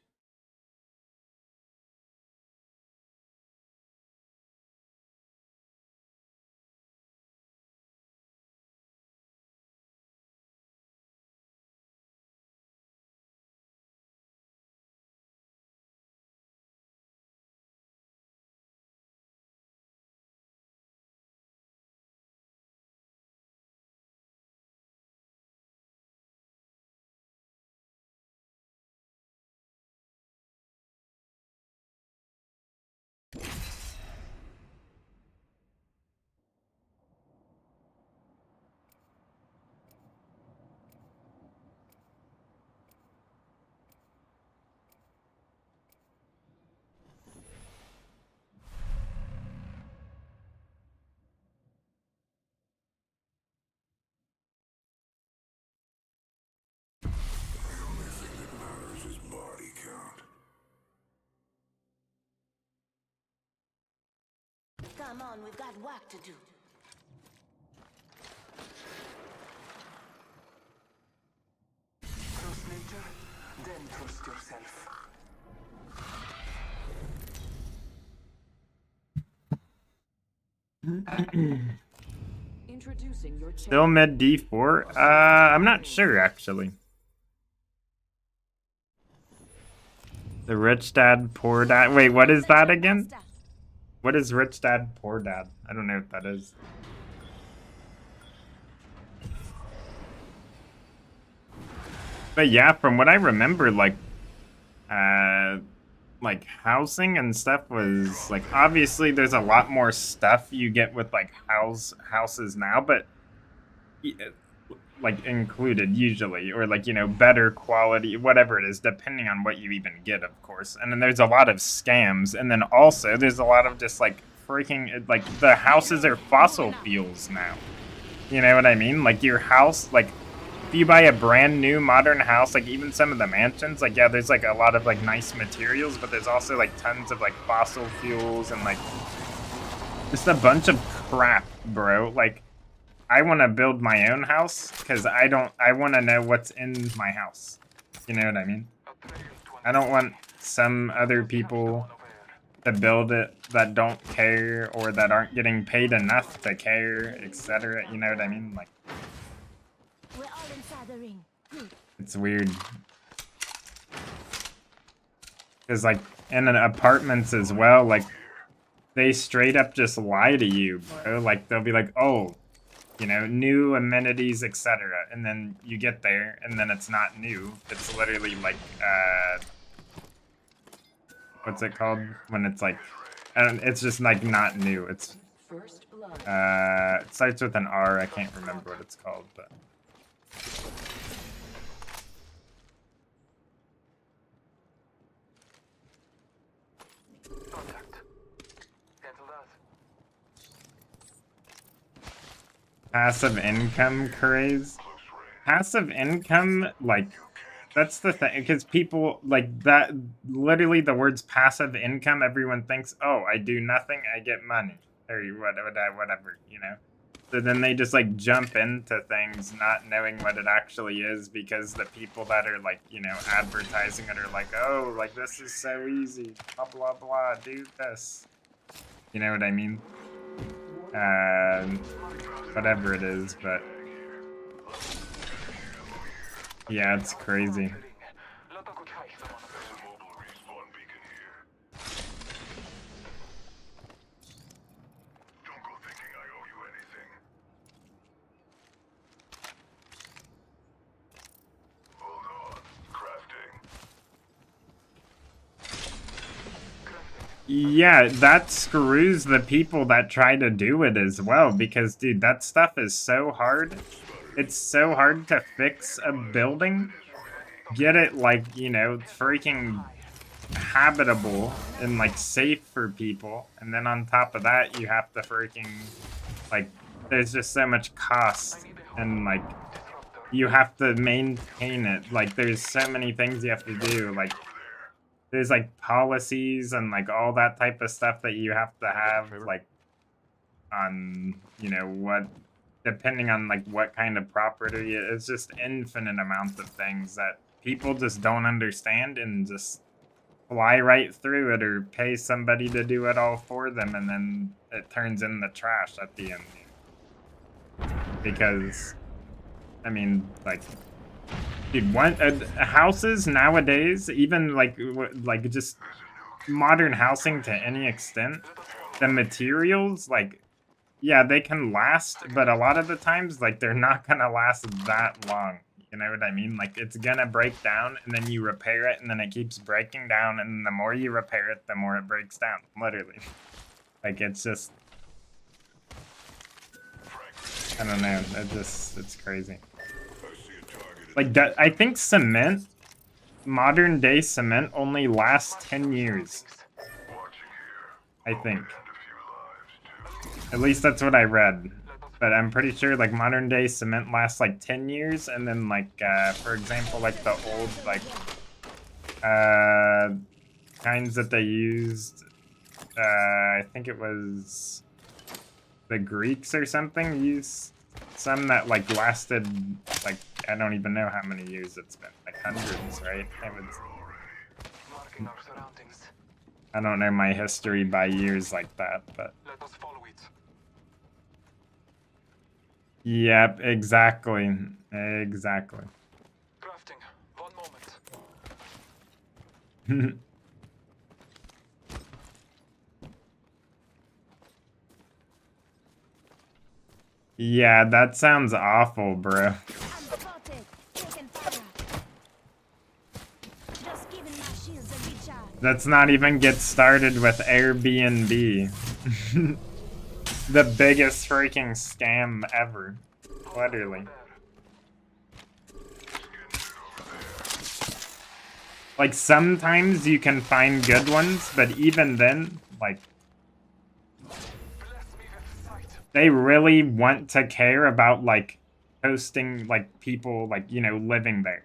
Come on, we've got work to do. Trust nature, then trust yourself. Introducing your Still mid D4? I'm not sure actually. The rich dad, poor dad. Wait, what is that again? What is rich dad, poor dad? I don't know what that is. But yeah, from what I remember, like housing and stuff was like, obviously there's a lot more stuff you get with like houses now, but like included usually, or like, you know, better quality, whatever it is, depending on what you even get, of course. And then there's a lot of scams, and then also there's a lot of just like freaking, like the houses are fossil fuels now. You know what I mean? Like your house, like if you buy a brand new modern house, like even some of the mansions, like yeah, there's like a lot of like nice materials, but there's also like tons of like fossil fuels and like just a bunch of crap, bro. Like I want to build my own house because I want to know what's in my house. You know what I mean? I don't want some other people to build it that don't care or that aren't getting paid enough to care, etc. You know what I mean? Like, We're all inside the ring. Good. it's weird. Because, like, in an apartments as well, like, they straight up just lie to you, bro. Like, they'll be like, oh, you know, new amenities, etc. And then you get there, and then it's not new. It's literally like, what's it called? When it's like, it's just like not new. It's, First blood. it starts with an R. I can't remember what it's called, but. Passive income craze. Passive income, like, that's the thing, because people, like, that, literally the words passive income, everyone thinks, oh, I do nothing, I get money, or whatever, you know? So then they just, like, jump into things not knowing what it actually is, because the people that are, like, you know, advertising it are like, oh, like, this is so easy, blah, blah, blah, do this. You know what I mean? Whatever it is, but yeah, it's crazy. Yeah, that screws the people that try to do it as well, because, dude, that stuff is so hard. It's so hard to fix a building, get it, like, you know, freaking habitable and, like, safe for people, and then on top of that, you have to freaking, like, there's just so much cost, and, like, you have to maintain it. Like, there's so many things you have to do, like, there's like policies and like all that type of stuff that you have to have, like on, you know, what, depending on like what kind of property. It's just infinite amounts of things that people just don't understand and just fly right through it or pay somebody to do it all for them, and then it turns in the trash at the end. Because, I mean, like, dude, houses nowadays, even like just modern housing to any extent, the materials, like, yeah, they can last, but a lot of the times, like, they're not gonna last that long. You know what I mean? Like, it's gonna break down, and then you repair it, and then it keeps breaking down, and the more you repair it, the more it breaks down. Literally. Like, it's just, I don't know. It's crazy. Like, I think cement, modern day cement, only lasts 10 years. I think. At least that's what I read. But I'm pretty sure, like, modern day cement lasts, like, 10 years. And then, like, for example, like, the old, like, kinds that they used, I think it was the Greeks or something, used some that, like, lasted, like, I don't even know how many years it's been. Like, hundreds, right? It was, I don't know my history by years like that, but... Yep, exactly. Exactly. Crafting. 1 moment. Yeah, that sounds awful, bro. Let's not even get started with Airbnb. The biggest freaking scam ever. Literally. Like, sometimes you can find good ones, but even then, like... they really want to care about like hosting like people like, you know, living there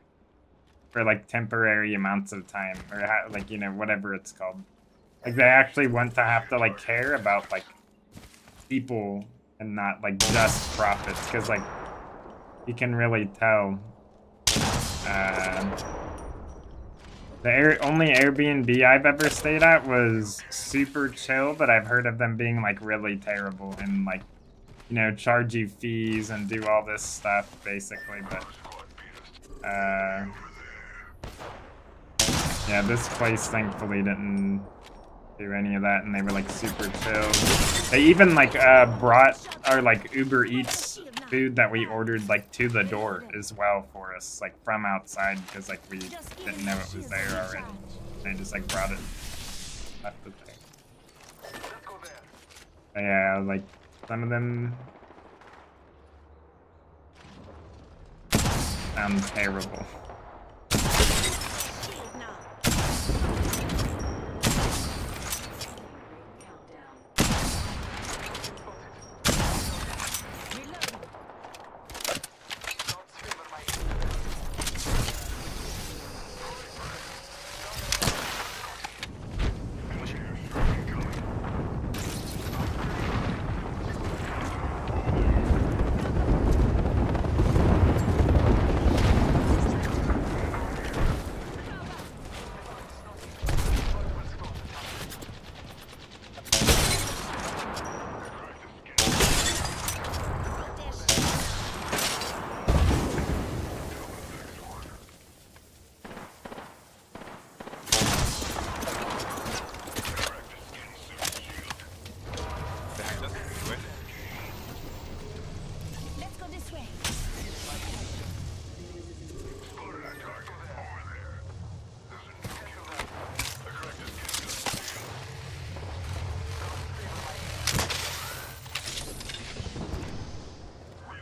for like temporary amounts of time, or like, you know, whatever it's called. Like they actually want to have to like care about like people and not like just profits, because like you can really tell. The only Airbnb I've ever stayed at was super chill, but I've heard of them being like really terrible and like, you know, charge you fees and do all this stuff basically. But yeah, this place thankfully didn't do any of that, and they were like super chill. They even like brought our like Uber Eats food that we ordered like to the door as well for us, like from outside, because like we didn't know it was there already. They just like brought it, left it there. But yeah, like some of them sound terrible.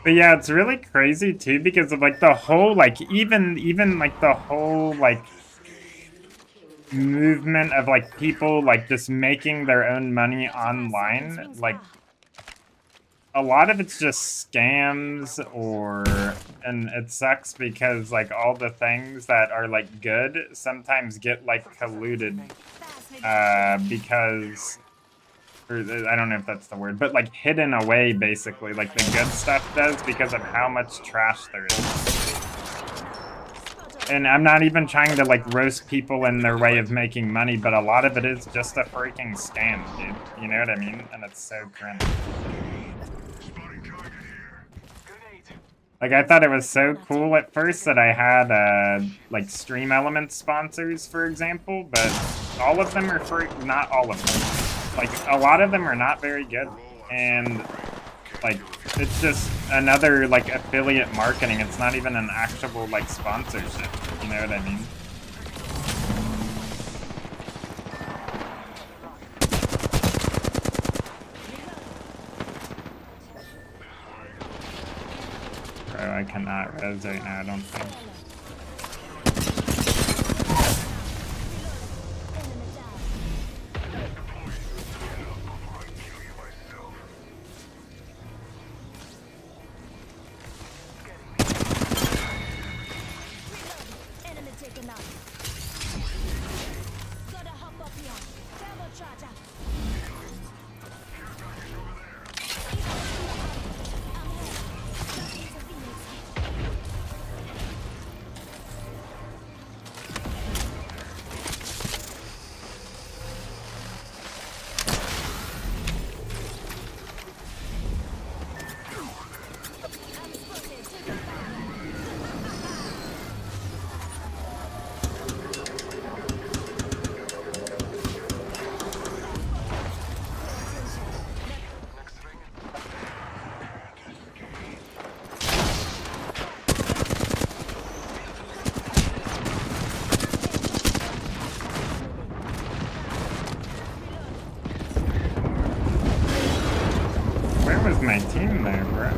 But yeah, it's really crazy too, because of like the whole like even like the whole like movement of like people like just making their own money online. Like a lot of it's just scams, and it sucks because like all the things that are like good sometimes get like colluded because, or I don't know if that's the word, but like hidden away basically, like the good stuff does, because of how much trash there is. And I'm not even trying to like roast people in their way of making money, but a lot of it is just a freaking scam, dude. You know what I mean? And it's so cringe. Like I thought it was so cool at first that I had like Stream Elements sponsors, for example, but all of them are free. Not all of them. Like a lot of them are not very good, and like it's just another like affiliate marketing. It's not even an actual like sponsorship. You know what I mean? Bro, I cannot res right now, I don't think. My team there, bro.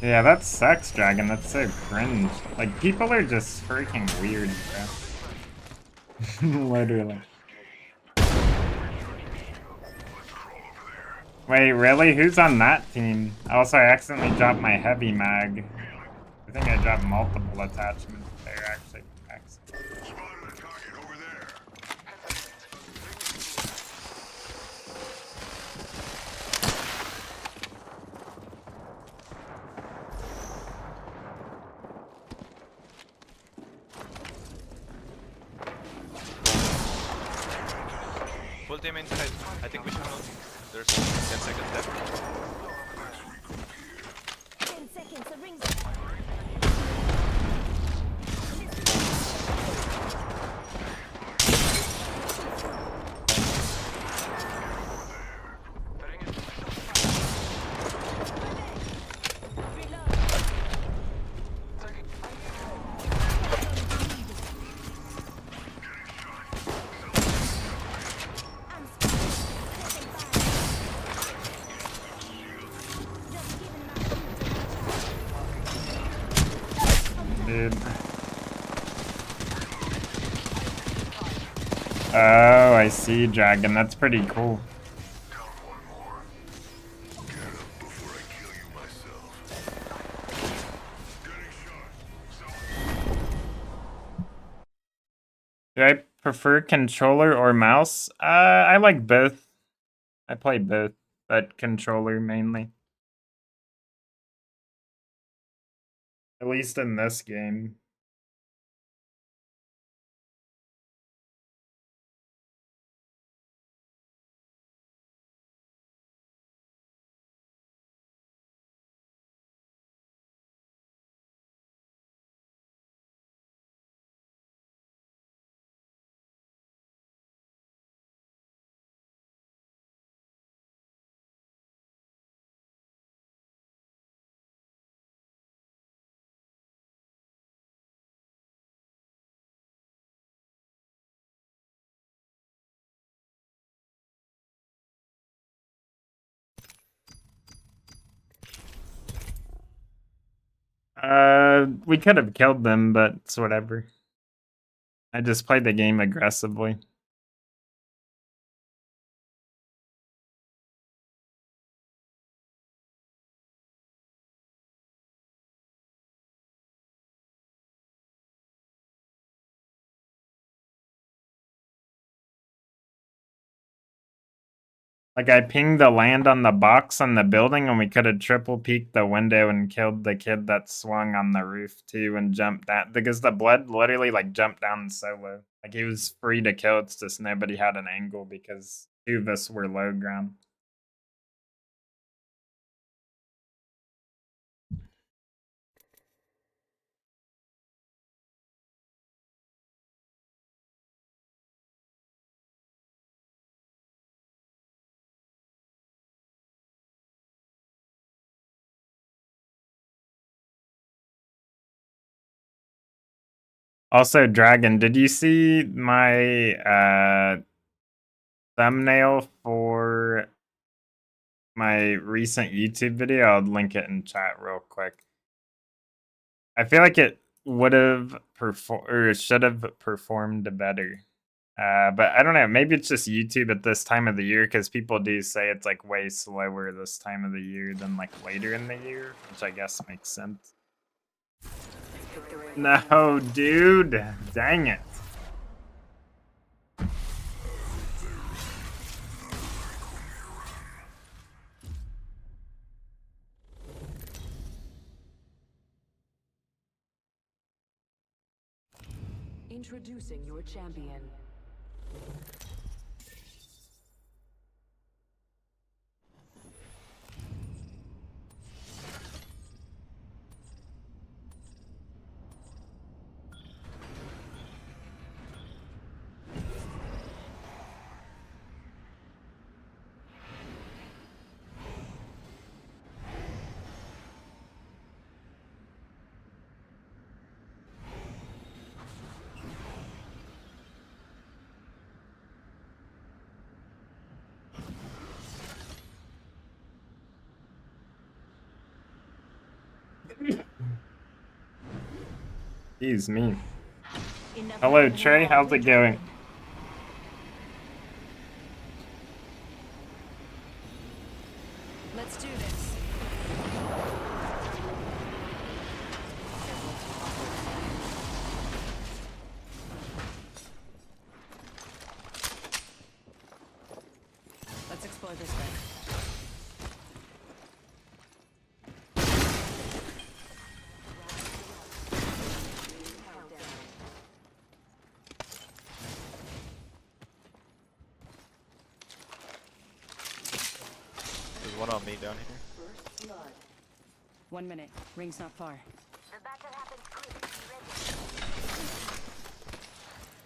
Yeah, that sucks, Dragon. That's so cringe. Like, people are just freaking weird, bro. Literally. Wait, really? Who's on that team? Also, I accidentally dropped my heavy mag. I think I dropped multiple attachments there, actually. Spotted a target over there. Full team inside. I think we should move. There's 10 seconds left. 10 seconds, the rings. Dude. Oh, I see, Dragon. That's pretty cool. Count one more. Get up before I kill you myself. Getting shot. Do I prefer controller or mouse? I like both. I play both, but controller mainly. At least in this game. We could have killed them, but it's whatever. I just played the game aggressively. Like, I pinged the land on the box on the building, and we could have triple peeked the window and killed the kid that swung on the roof, too, and jumped down. Because the blood literally, like, jumped down solo. Like, he was free to kill, it's just nobody had an angle because two of us were low ground. Also, Dragon, did you see my thumbnail for my recent YouTube video? I'll link it in chat real quick. I feel like it would have performed or should have performed better. But I don't know. Maybe it's just YouTube at this time of the year because people do say it's like way slower this time of the year than like later in the year, which I guess makes sense. No, dude. Dang it. Introducing your champion. Excuse me. Hello, Trey. How's it going? Let's do this. Let's explore this way. There's one on me down here. 1 minute. Ring's not far. The battle happens quick. Be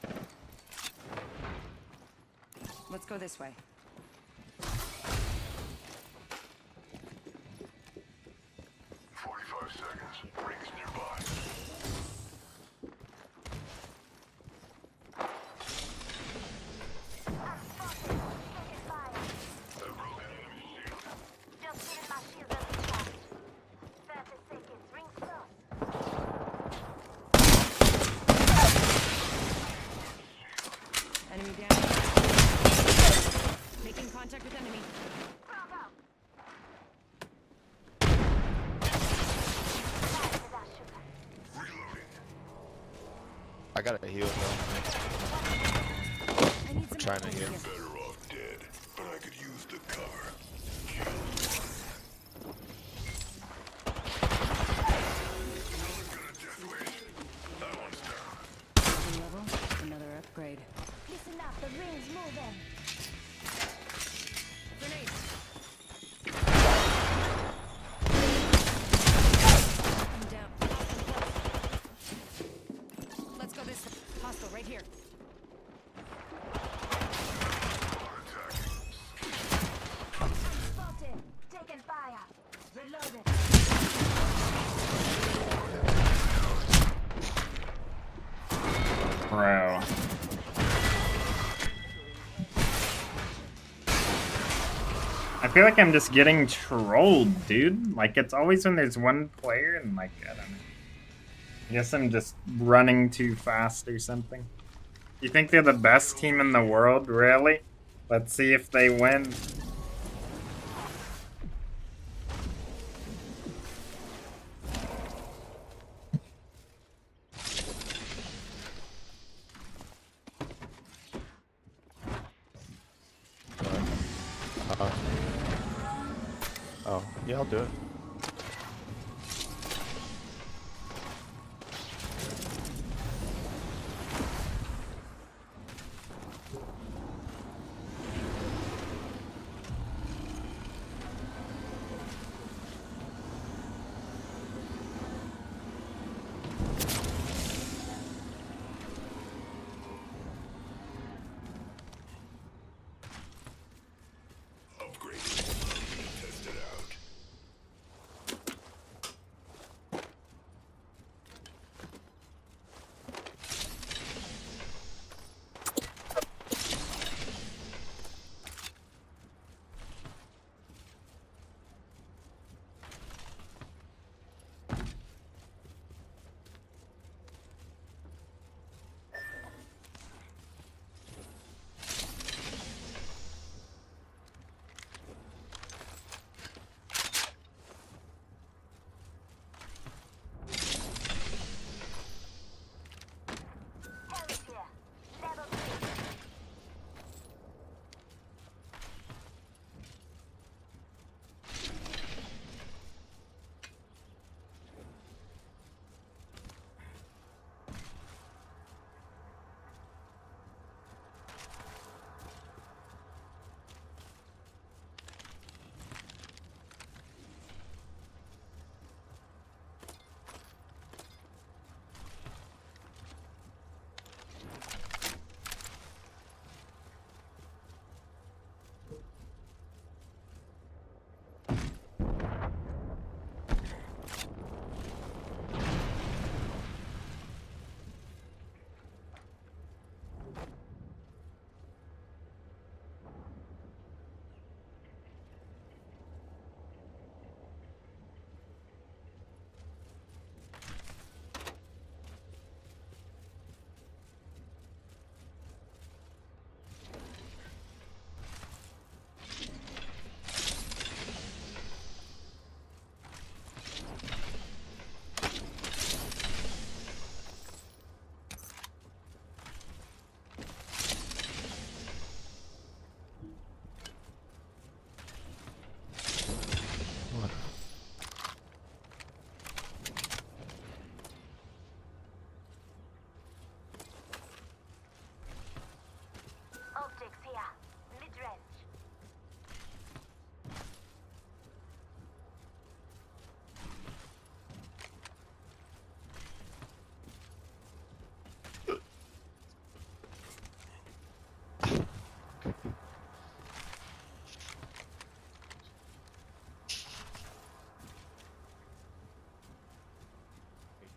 ready. Let's go this way. 45 seconds. Rings nearby. Taking fire. Just giving my shield a recharge. 30 seconds. Ring close. Enemy down. Making contact with enemy. Bravo. I got a heal though. I need some trying to heal. Better off dead, but I could use the car. level. Another upgrade. Listen up, the ring's moving. Grenade. I'm down. Let's go this way. Hostile right here. Spotted. Taking fire. Reloaded. Bro. I feel like I'm just getting trolled, dude. Like, it's always when there's one player and, like, I don't know. I guess I'm just running too fast or something. You think they're the best team in the world? Really? Let's see if they win. Oh, yeah, I'll do it. Upgrade. Test it out.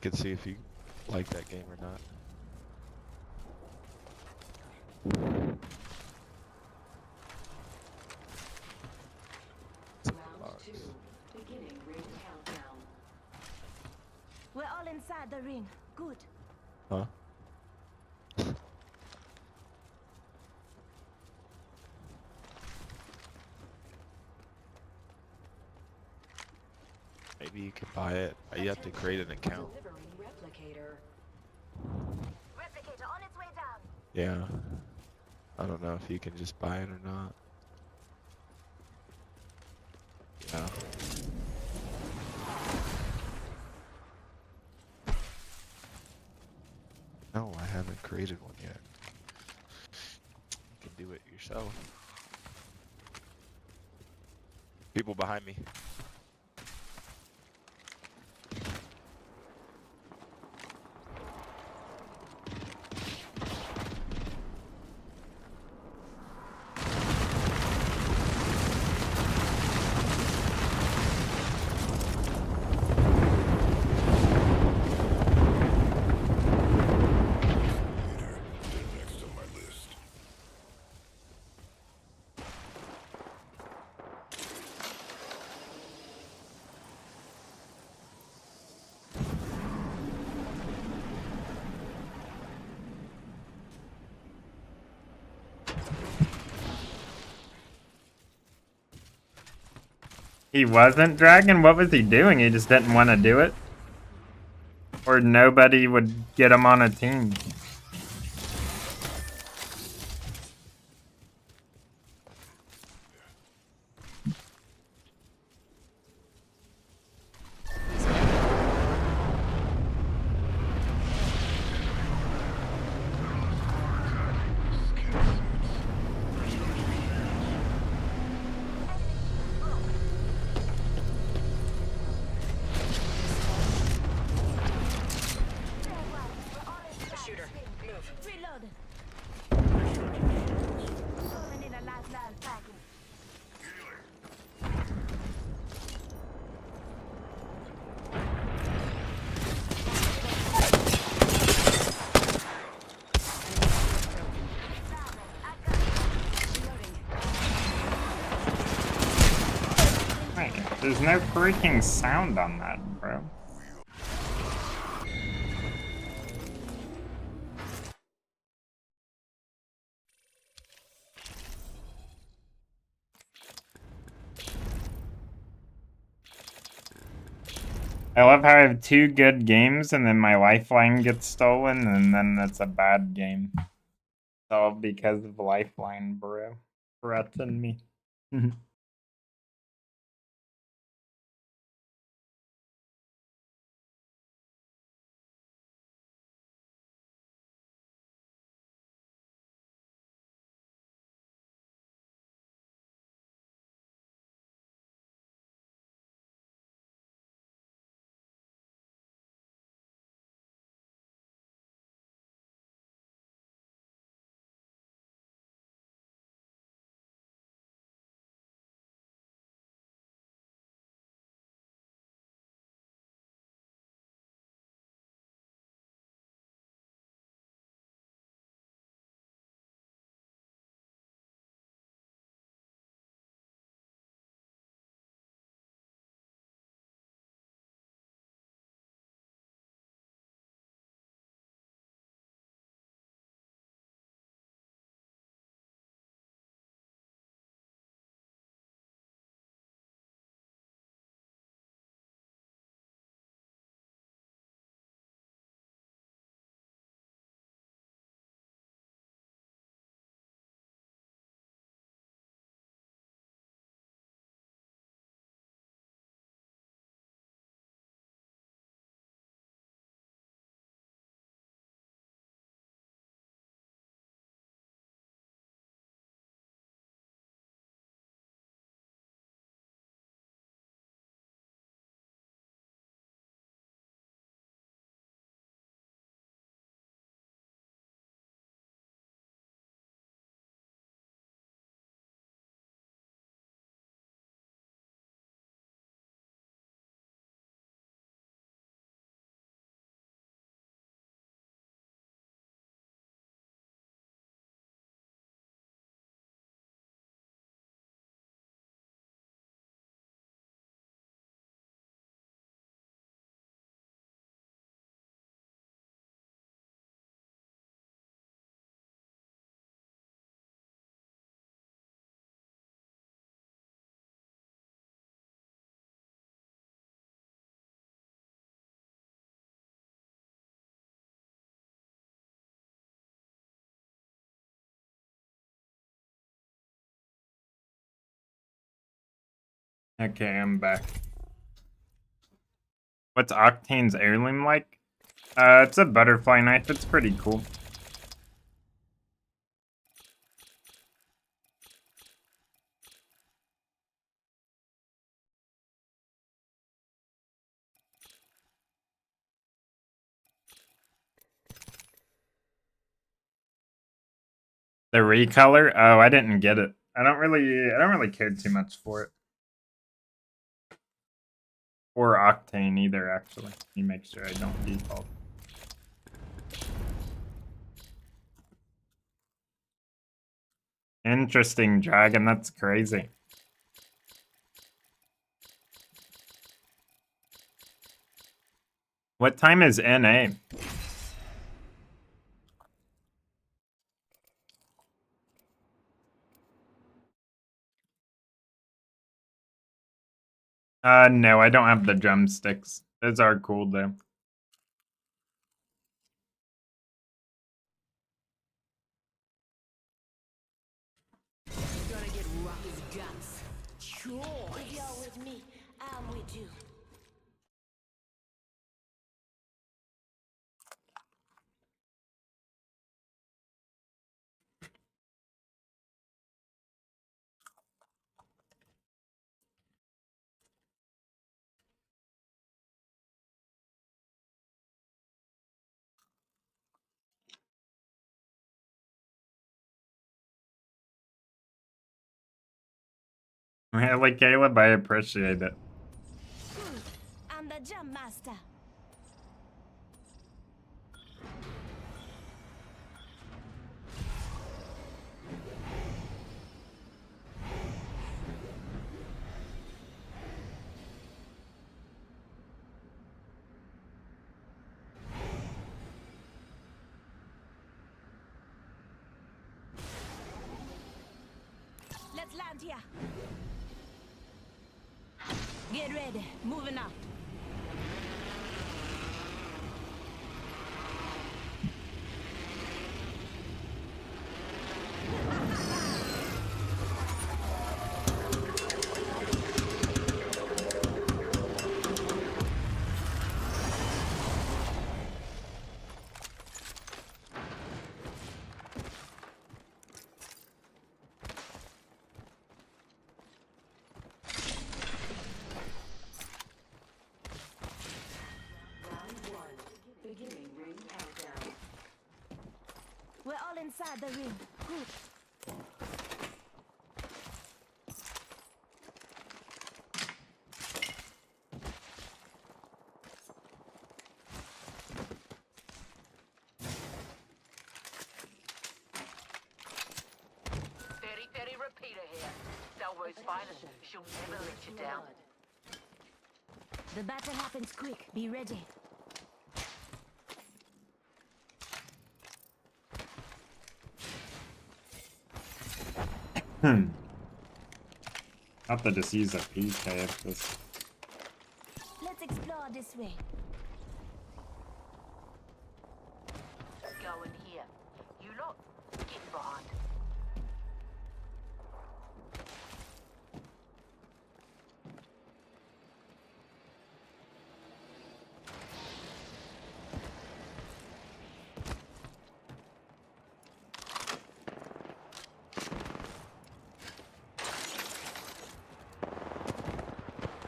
check and see if you like that game or not. We're all inside the ring. Good. Huh? Maybe you could buy it. You have to create an account. Replicator on its way down. Yeah. I don't know if you can just buy it or not. Yeah. No, I haven't created one yet. You can do it yourself. People behind me. They're next on my list. He wasn't dragging? What was he doing? He just didn't want to do it? Or nobody would get him on a team? Shooter, move. Reload. Only need a lifeline package. Wait, there's no freaking sound on that, bro. I love how I have 2 good games and then my lifeline gets stolen and then it's a bad game. It's all because of lifeline, bro. Threaten me. Okay, I'm back. What's Octane's heirloom like? It's a butterfly knife. It's pretty cool. The recolor? Oh, I didn't get it. I don't really care too much for it. Or Octane either, actually. Let me make sure I don't default. Interesting, Dragon. That's crazy. What time is NA? No, I don't have the drumsticks. Those are cool, though. Gonna get Rocky's guts. Sure. If you're with me, I'm with you. Like Caleb, I appreciate it. I'm the jump master. Let's land here. Get ready. Moving out. We're all inside the ring. Good. Very repeater here. Delro's finest. She'll never let you down. The battle happens quick. Be ready. Have to just use a PK if this. Let's explore this way. Go in here. You lot, get behind.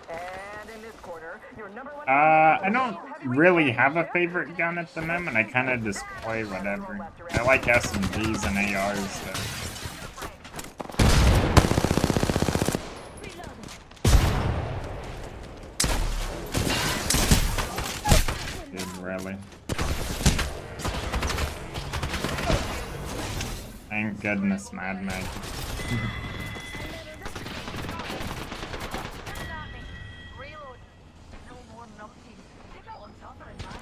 And in this corner, your number one. I don't really have a favorite gun at the moment. I kind of just play whatever. I like SMGs and ARs, so. Dude, really. Thank goodness, Mad Mag. Reload. No more numpties. Take out on suffering, man.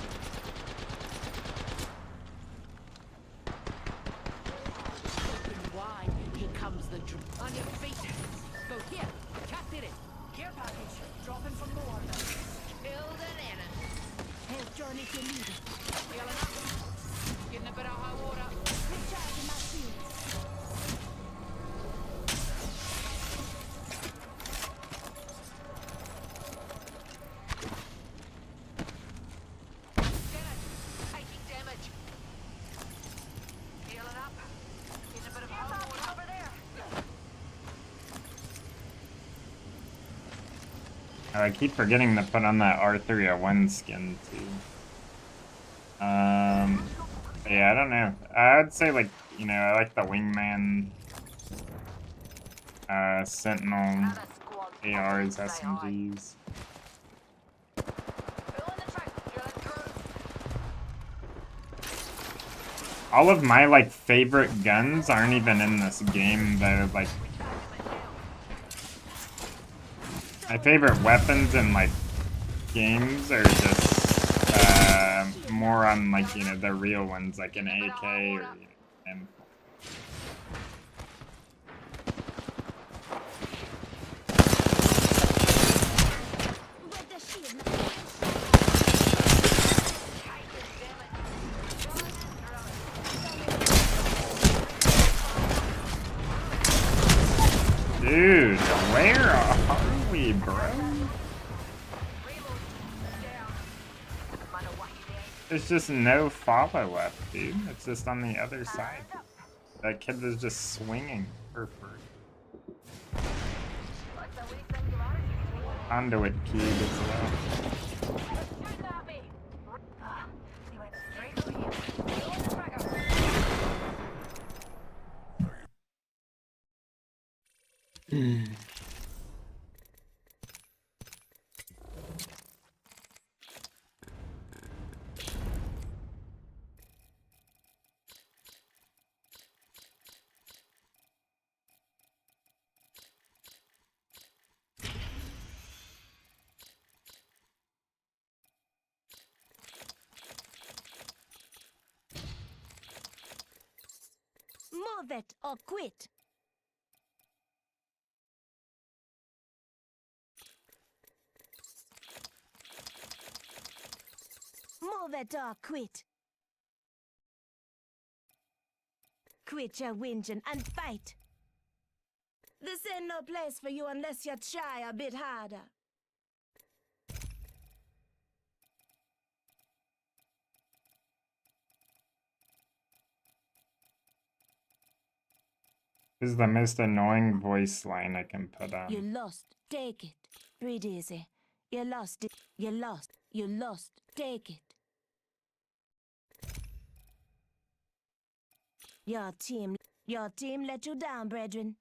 Open wide. Here comes the on your feet. Go here. Cat did it. Care package. Dropping from the water. Killed an enemy. Help Johnny to lead. Healing up. Getting a bit of high water. Recharging my shields. Oh, I keep forgetting to put on that R301 skin too. Yeah, I don't know. I'd say like, you know, I like the wingman, sentinel, ARs, SMGs. All of my like favorite guns aren't even in this game though. Like my favorite weapons in like games are just more on like, you know, the real ones like an AK or, you know, M4. Dude, where are we, bro? There's just no follow-up, dude. It's just on the other side. That kid was just swinging for free. Conduit keyed as well. Move it or quit. Move it or quit. Quit your whinging and fight. This ain't no place for you unless you try a bit harder. This is the most annoying voice line I can put on. You lost, take it. Breathe easy. You lost it. You lost. You lost, take it. Your team let you down, brethren.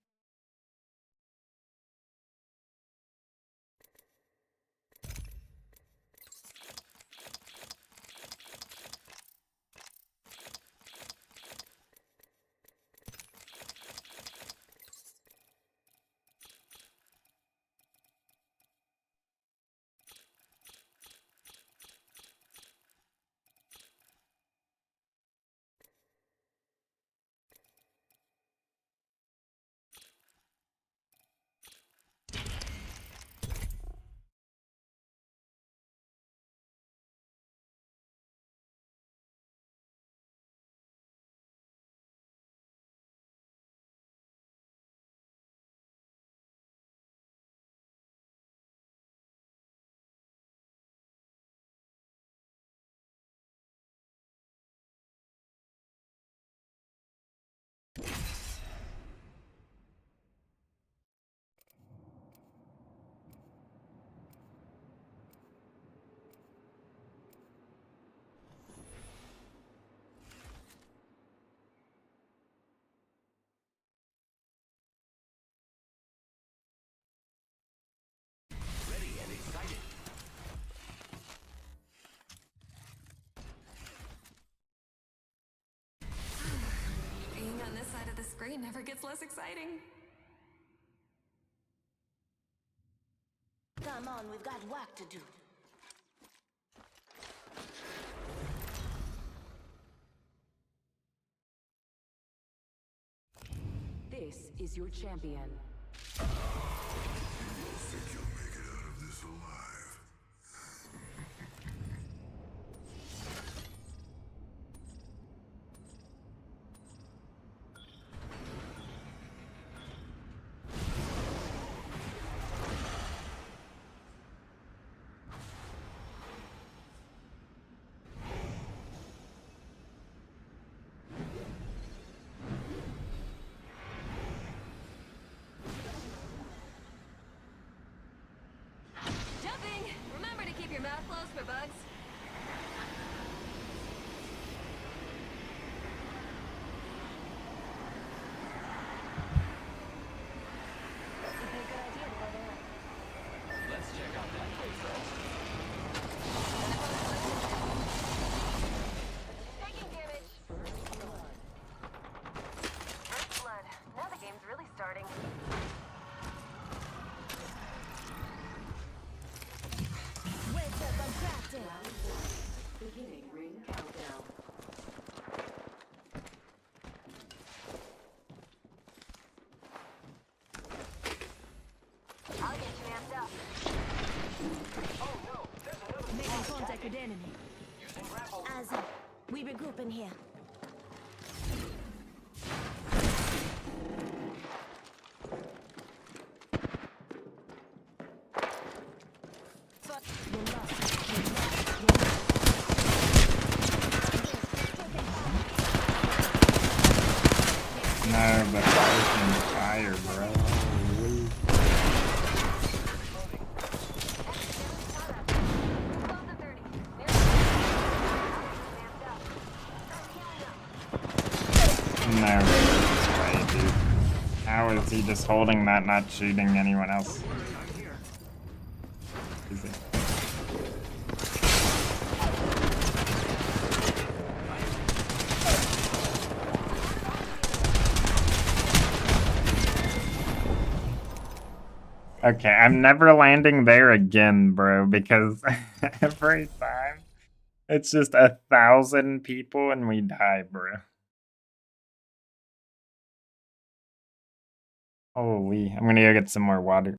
Being on this side of the screen never gets less exciting. Come on, we've got work to do. This is your champion. Think you'll make it out of this alive? for bugs. Let's check out that place, though. Taking damage. First blood. Now the game's really starting. Wake up and practice. Beginning ring countdown. I'll get you amped up. Making contact with enemy. Azza, we regroup in here. Fuck, you're lost. You're lost. You're lost. No, but freaking fire, bro. Holy. Close the 30. Near amped up. No way, dude. How is he just holding that, not shooting anyone else? Is it? Okay, I'm never landing there again, bro, because every time it's just 1,000 people and we die, bro. Holy, I'm gonna go get some more water.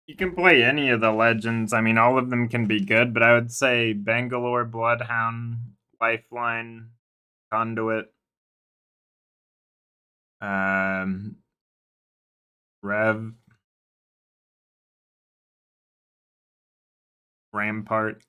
You can play any of the legends. I mean, all of them can be good, but I would say Bangalore, Bloodhound, Lifeline, Conduit, Rev, Rampart.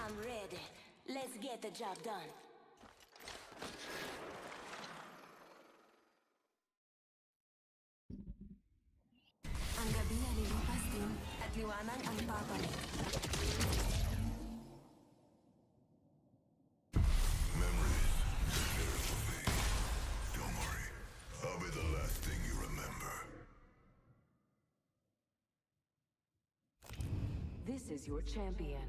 I'm ready. Let's get the job done. Ang gabi ay lilipas din at liwanag ang babalik. Memories. Don't worry. I'll be the last thing you remember. This is your champion.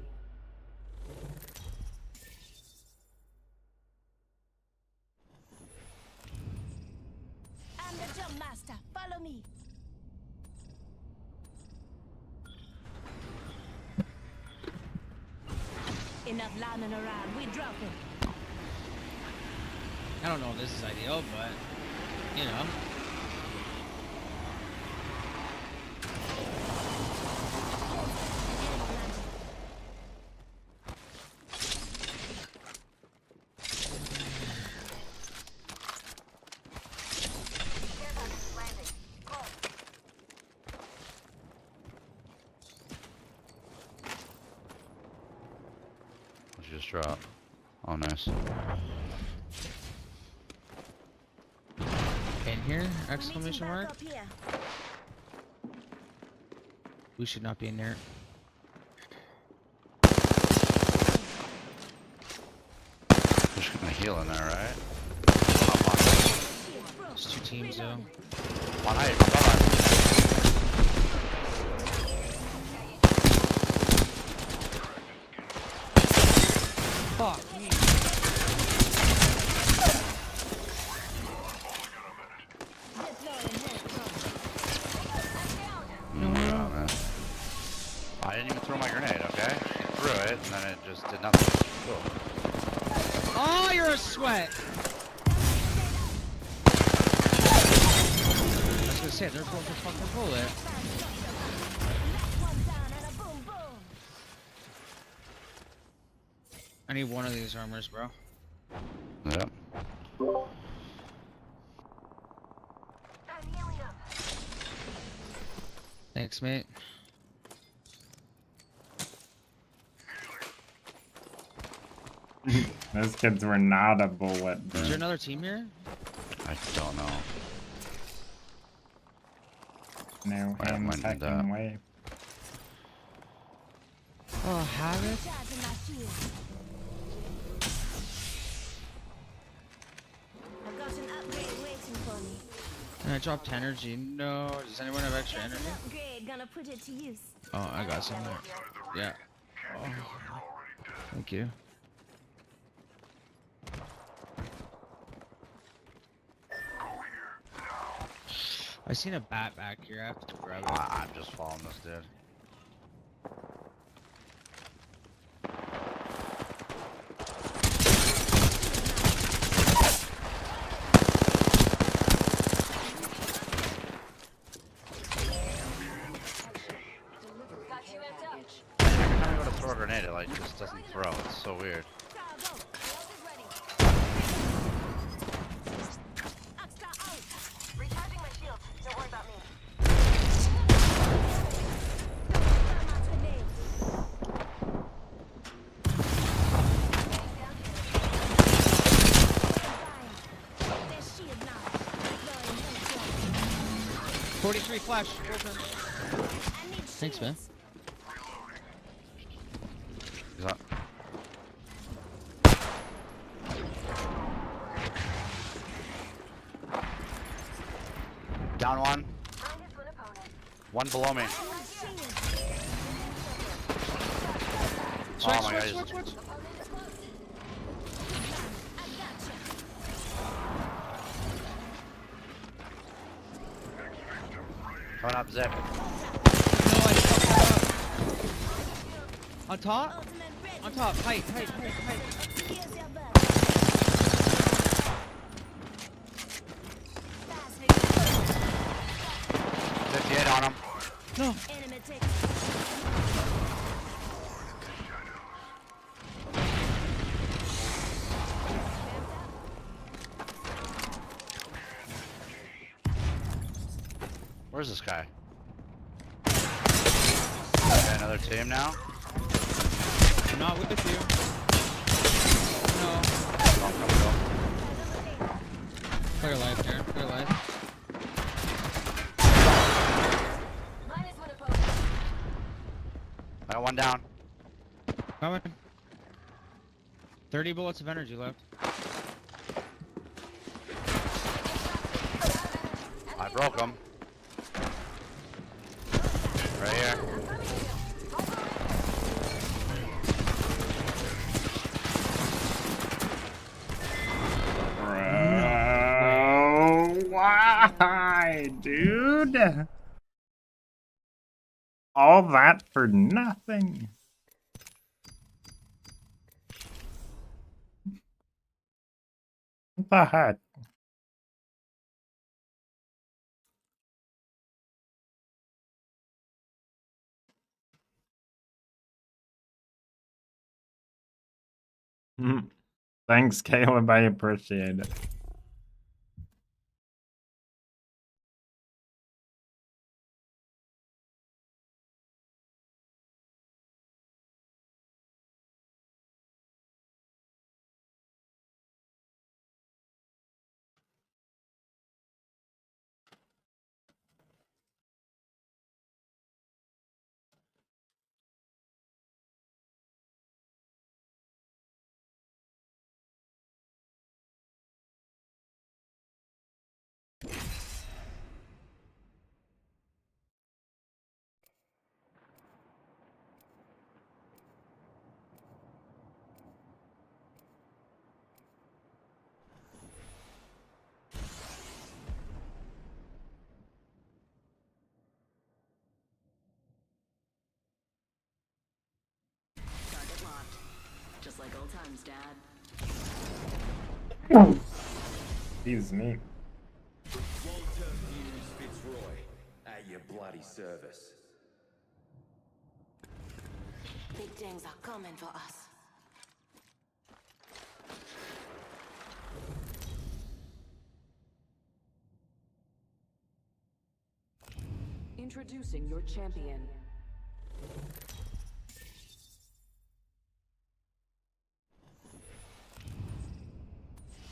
I'm the jump master. Follow me. Enough lying around. We dropping. I don't know if this is ideal, but you know. Just drop. Oh, nice. In here? Exclamation mark. We should not be in there. Just gonna heal in there, right? There's two teams though. One height, one height. Fuck me. No, man. I didn't even throw my grenade, okay? I threw it, and then it just did nothing. Cool. Oh, you're a sweat. I was gonna say, they're going for fucking bullet. I need one of these armors, bro. Yep. Thanks, mate. Those kids were not a bullet. Is there another team here? I don't know. No, I I'm might need second that. wave. Oh, have it? I've got an upgrade waiting for me. And I dropped energy. No. Does anyone have extra energy? Upgrade, gonna put it to use. Oh, I got some there. Yeah. Oh. Thank you. I seen a bat back here. I have to grab it. I'm just following this dude. Every time I go to throw a grenade, it like just doesn't throw. It's so weird. Recharging my shield. Don't worry about me. There's shield now. Deploying health 43 flash. I need Thanks, man. Is that? Down one. One below me. Oh my god. Coming up, Zip. No, I fucked up. On top? On top. Height. $58 on him. No. Where's this guy? Okay, another team now. I'm not with you. No. Come. Clear life there. Clear life. I got one down. Coming. 30 bullets of energy left. I broke him. Right here. Bro, why, dude? All that for nothing. What the heck? Thanks, Caleb. I appreciate it. Target locked. Just like old times, Dad. Excuse me. Walter Hughes Fitzroy, at your bloody service. Big things are coming for us. Introducing your champion.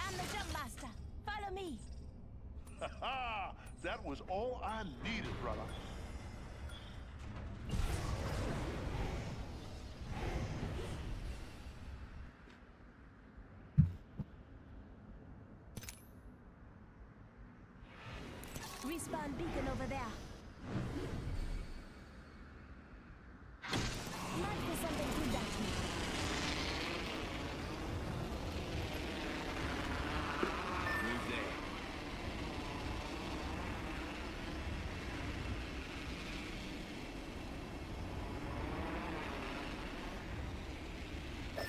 I'm the jump master. Follow me. Ha! That was all I needed, brother. Respawn beacon over there. Might be something good at me. Move there.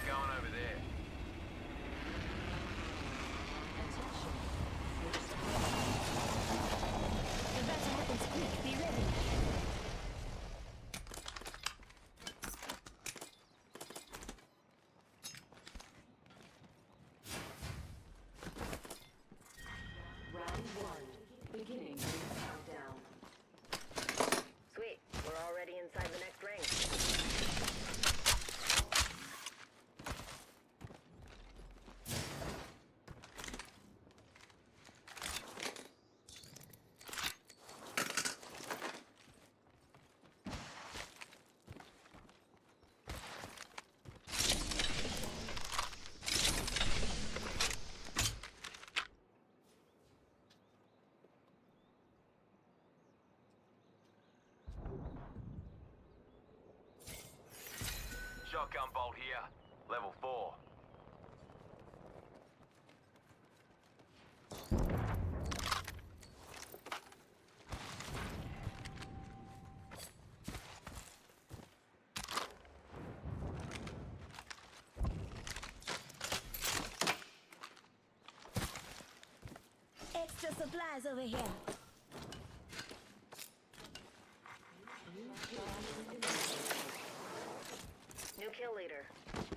Going over there. The better happens quick. bolt here. Level 4. Extra supplies over here. New kill leader.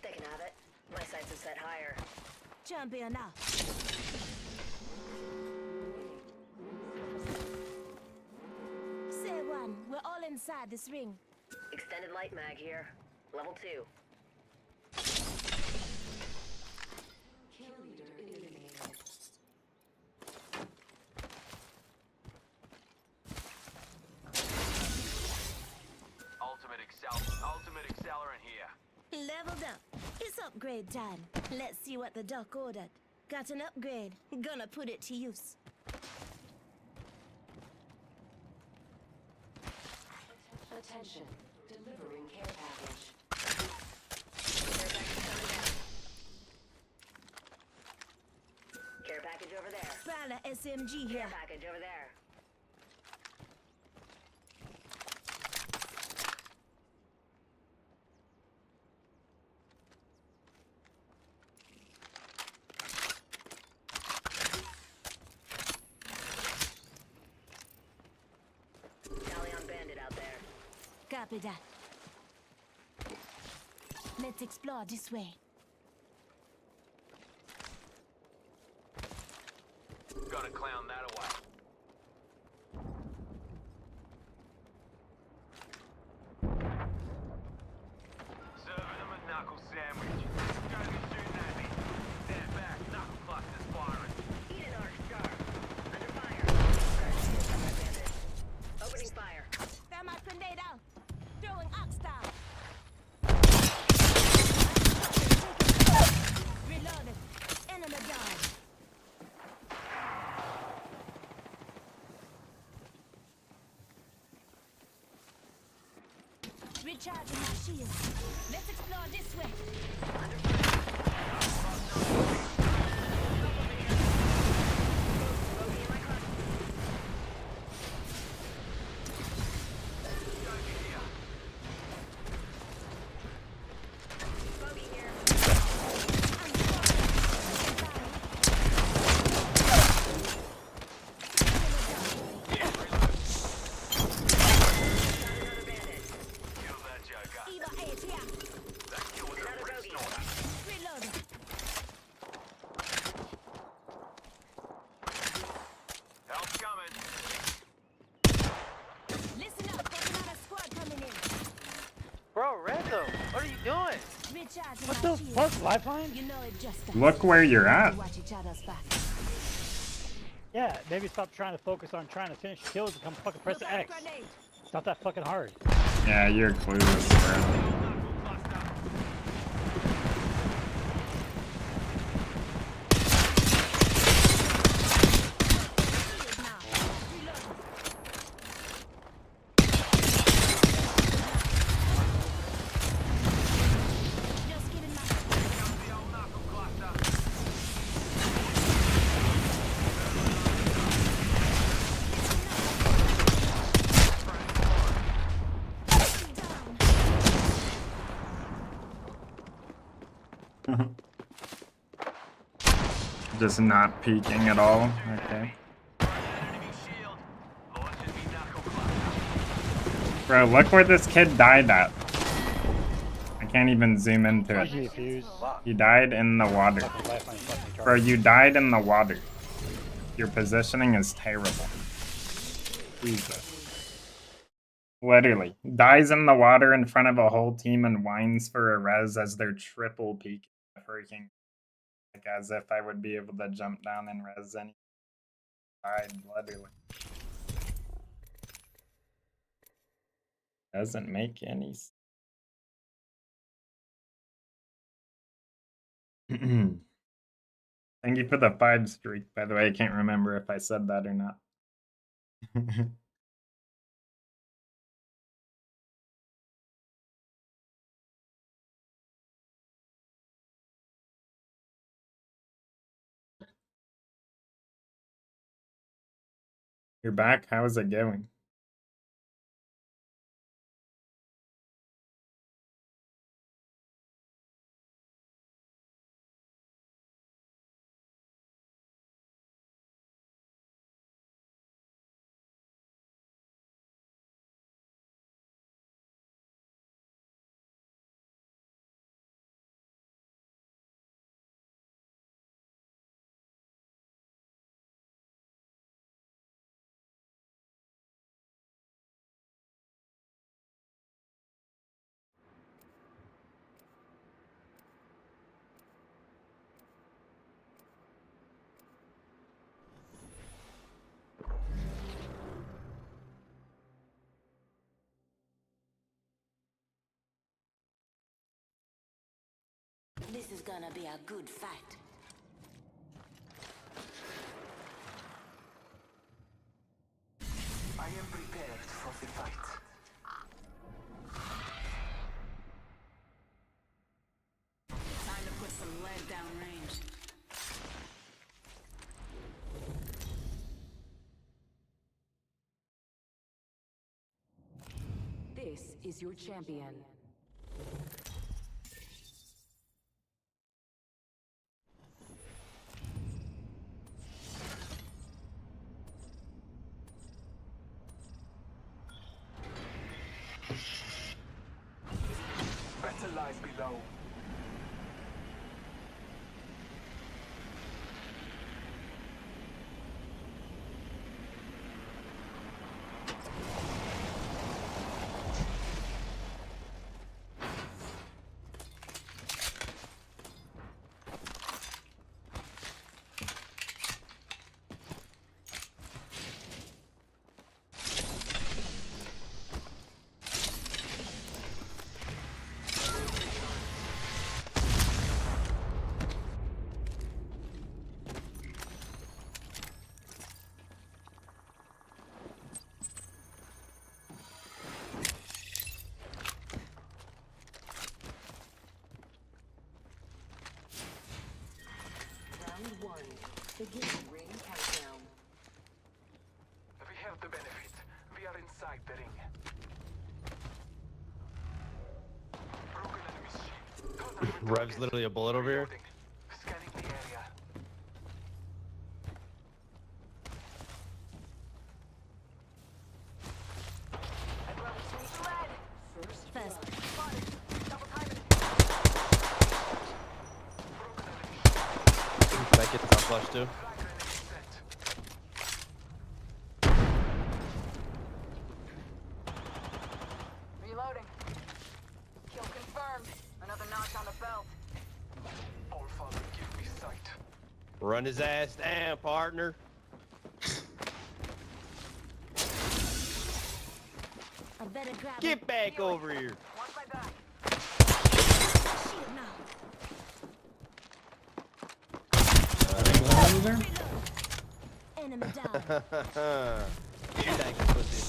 They can have it. My sights are set higher. Champion now. Say one, we're all inside this ring. Extended light mag here. Level 2. Kill leader eliminated. Ultimate accelerant here. Leveled up. It's upgrade time. Let's see what the doc ordered. Got an upgrade. Gonna put it to use. Attention. Delivering care package. Care package over there. Prowler SMG here. Care package over there. Copy that. Let's explore this way. Gotta clown that away. Serving them a knuckle sandwich. Gotta be shooting at me. Stand back, knuckle clusters firing. Eat an arc star. Under fire. Opening fire. Thermite grenade out. Throwing ox down. Reloaded. Enemy down. Recharging my shield. Let's explore this way. Bro, Random, what are you doing? What the fuck, Lifeline? You know it just Look where you're at. watch each other's back. Yeah, maybe stop trying to focus on trying to finish kills and come fucking press X. It's not that fucking hard. Yeah, you're clueless, bro. Just not peeking at all. Okay. Bro, look where this kid died at. I can't even zoom into it. He died in the water. Bro, you died in the water. Your positioning is terrible. Jesus. Literally. Dies in the water in front of a whole team and whines for a res as they're triple peeking the freaking. Like as if I would be able to jump down and res any. Died literally. Doesn't make any sense. Thank you for the 5 streak, by the way. I can't remember if I said that or not. You're back? How is it going? This is gonna be a good fight. I am prepared for the fight. Time to put some lead downrange. This is your champion. Better lies below. Begin ring countdown. We have the benefit. We are inside the ring. Broken enemy shield. Rev's literally a bullet over here. Scanning the area. First. Can I get the top flash too? Reloading. Kill confirmed. Another notch on the belt. All father, give me sight. Run his ass down, partner. I better grab Get back over here. Watch my back. Shield now. Enemy down. Thank you, pussy.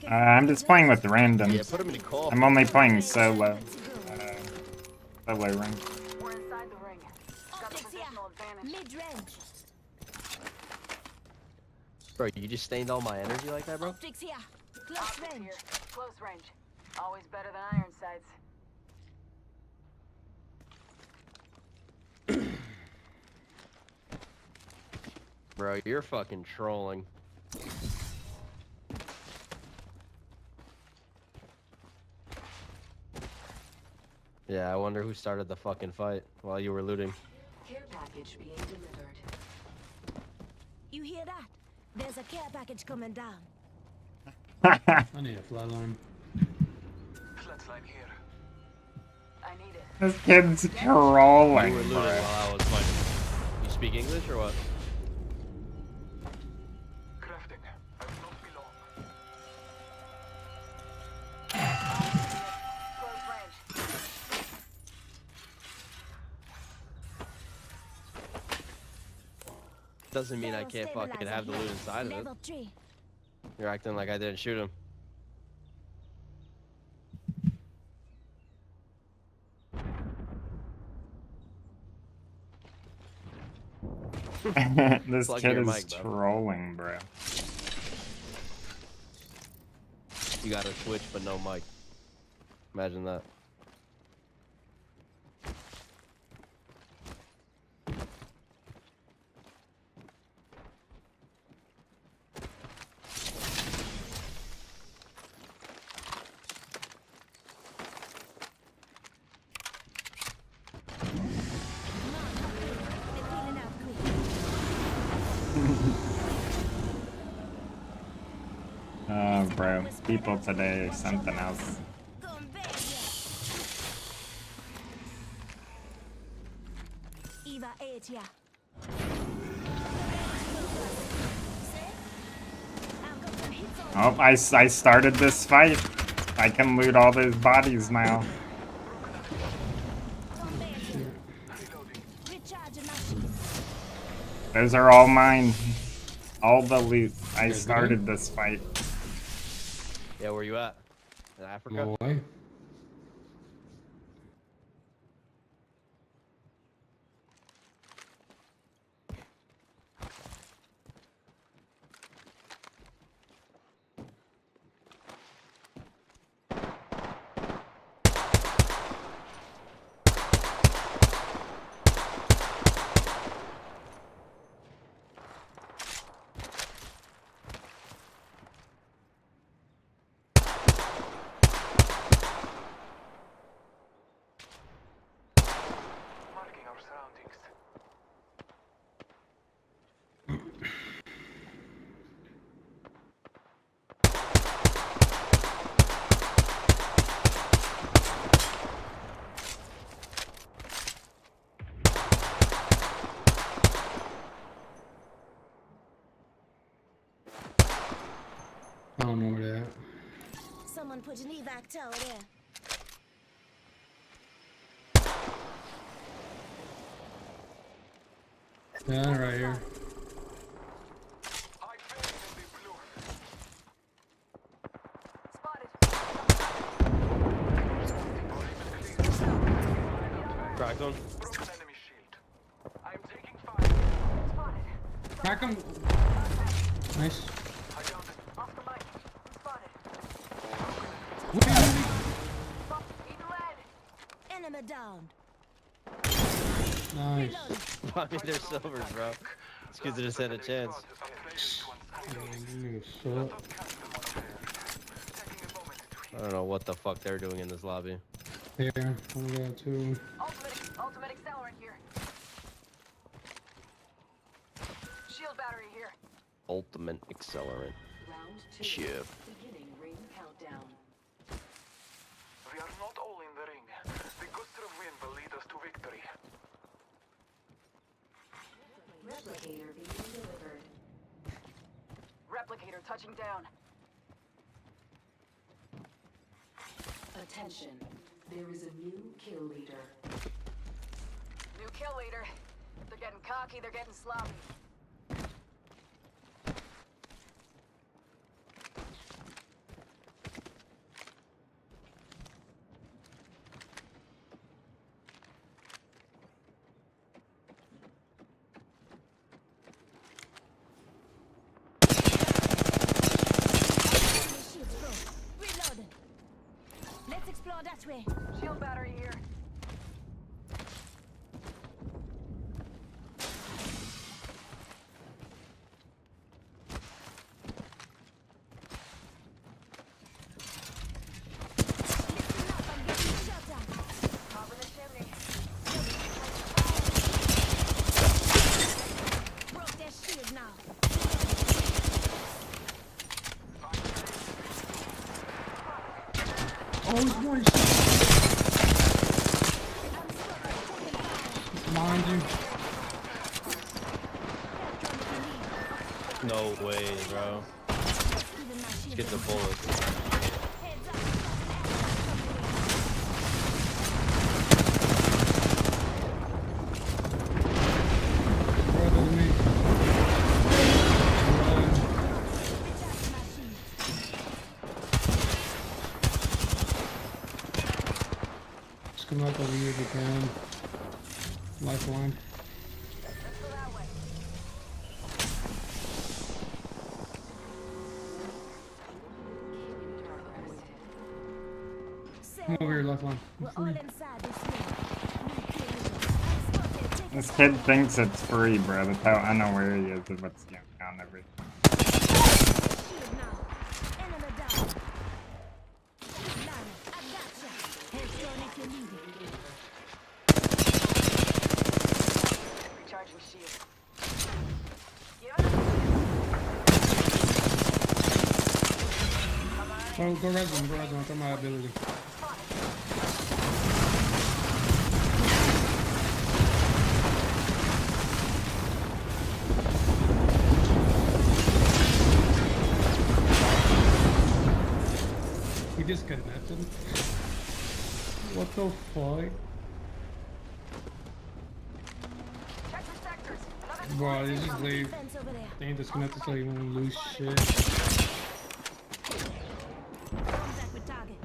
I'm just playing with randoms. Yeah, put him in the call. I'm only playing solo. Solo ring. We're inside the ring. Got a positional advantage. Mid-range. Bro, you just stained all my energy like that, bro? Optics here. Close Optics range. here. Close range. Always better than iron sights. Bro, you're fucking trolling. Yeah, I wonder who started the fucking fight while you were looting. Care package being delivered. You hear that? There's a care package coming down. I need a flatline. Flatline here. I need it. This kid's You crawling, were looting bro. while I was fighting. You speak English or what? Crafting. I will not be long. Close range. Doesn't mean I can't fucking have the loot inside of it. Level 3. You're acting like I didn't shoot him. This Plug kid your is mic, bro. trolling, bro. You got a Twitch but no mic. Imagine that. Oh, bro. People today are something else. Oh, I started this fight. I can loot all those bodies now. Those are all mine. All the loot. I started this fight. Yeah, where you at? In Africa? Boy. I don't know where they're at. Someone put an evac tower there. Yeah, right here. Crack one. Crack him. Nice. Enemy down. Nice. I mean, they're silvers, bro. It's because they just had a chance. I don't know what the fuck they're doing in this lobby. Here, I'm gonna go to. Ultimate accelerant here. Shield battery here. Ultimate accelerant. Chip. Beginning ring countdown. We are not all in the ring. The gust of wind will lead us to victory. Replicator being delivered. Replicator touching down. Attention. There is a new kill leader. New kill leader. They're getting cocky, they're getting sloppy. Reload. Let's explore that way. Shield battery here. Top of the chimney. Broke their shield now. Oh, he's one shot. Mind you. No way, bro. Let's get the bullets. Brother to me. Just come up over here if you can. Lifeline. Let's go that way. Come over here, left line. We're all inside this room. This kid thinks it's free, bro. That's how unaware he is of what's going on every. Shield now. Enemy down. Lana, I gotcha. Headstone if you need it. Recharging shield. Go res him, I'll throw my ability. We disconnected. What the fuck? Bro, they just leave. They ain't disconnected so you won't lose shit. Contact with target.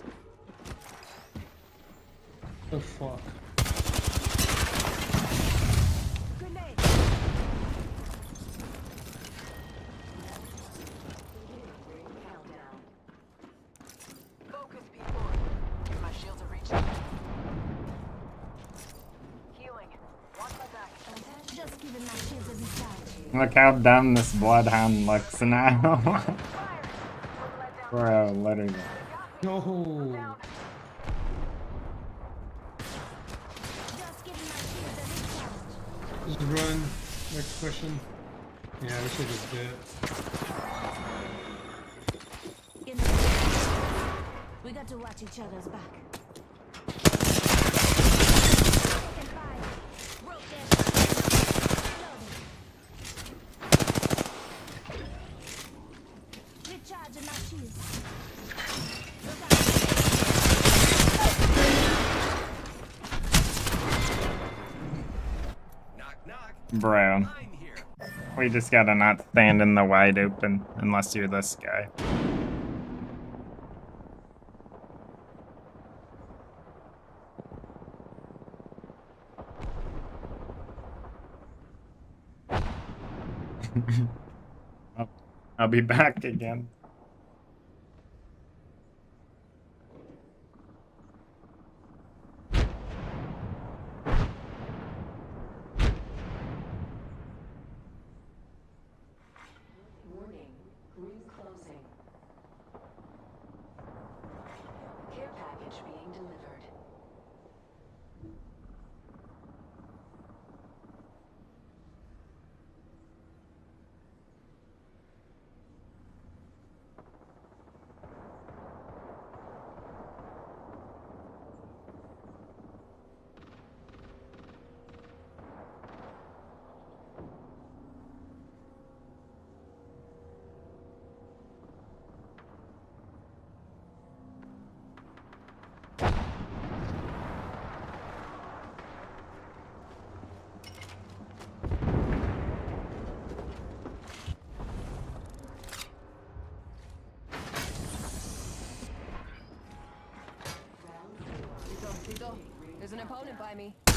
The fuck? Grenade. Focus, people. My shields are reaching. Healing. Watch my back. Just giving my shields a recharge. Look how dumb this bloodhound looks now. Bro, literally. No. Just giving my shields a recharge. Just run. Next question. Yeah, we should just did. In the we got to watch each other's back. Taking fire. Broke their recharging my shields. Bro. We just gotta not stand in the wide open unless you're this guy. I'll be back again. Warning, room closing. Care package being delivered. There's an opponent by me. I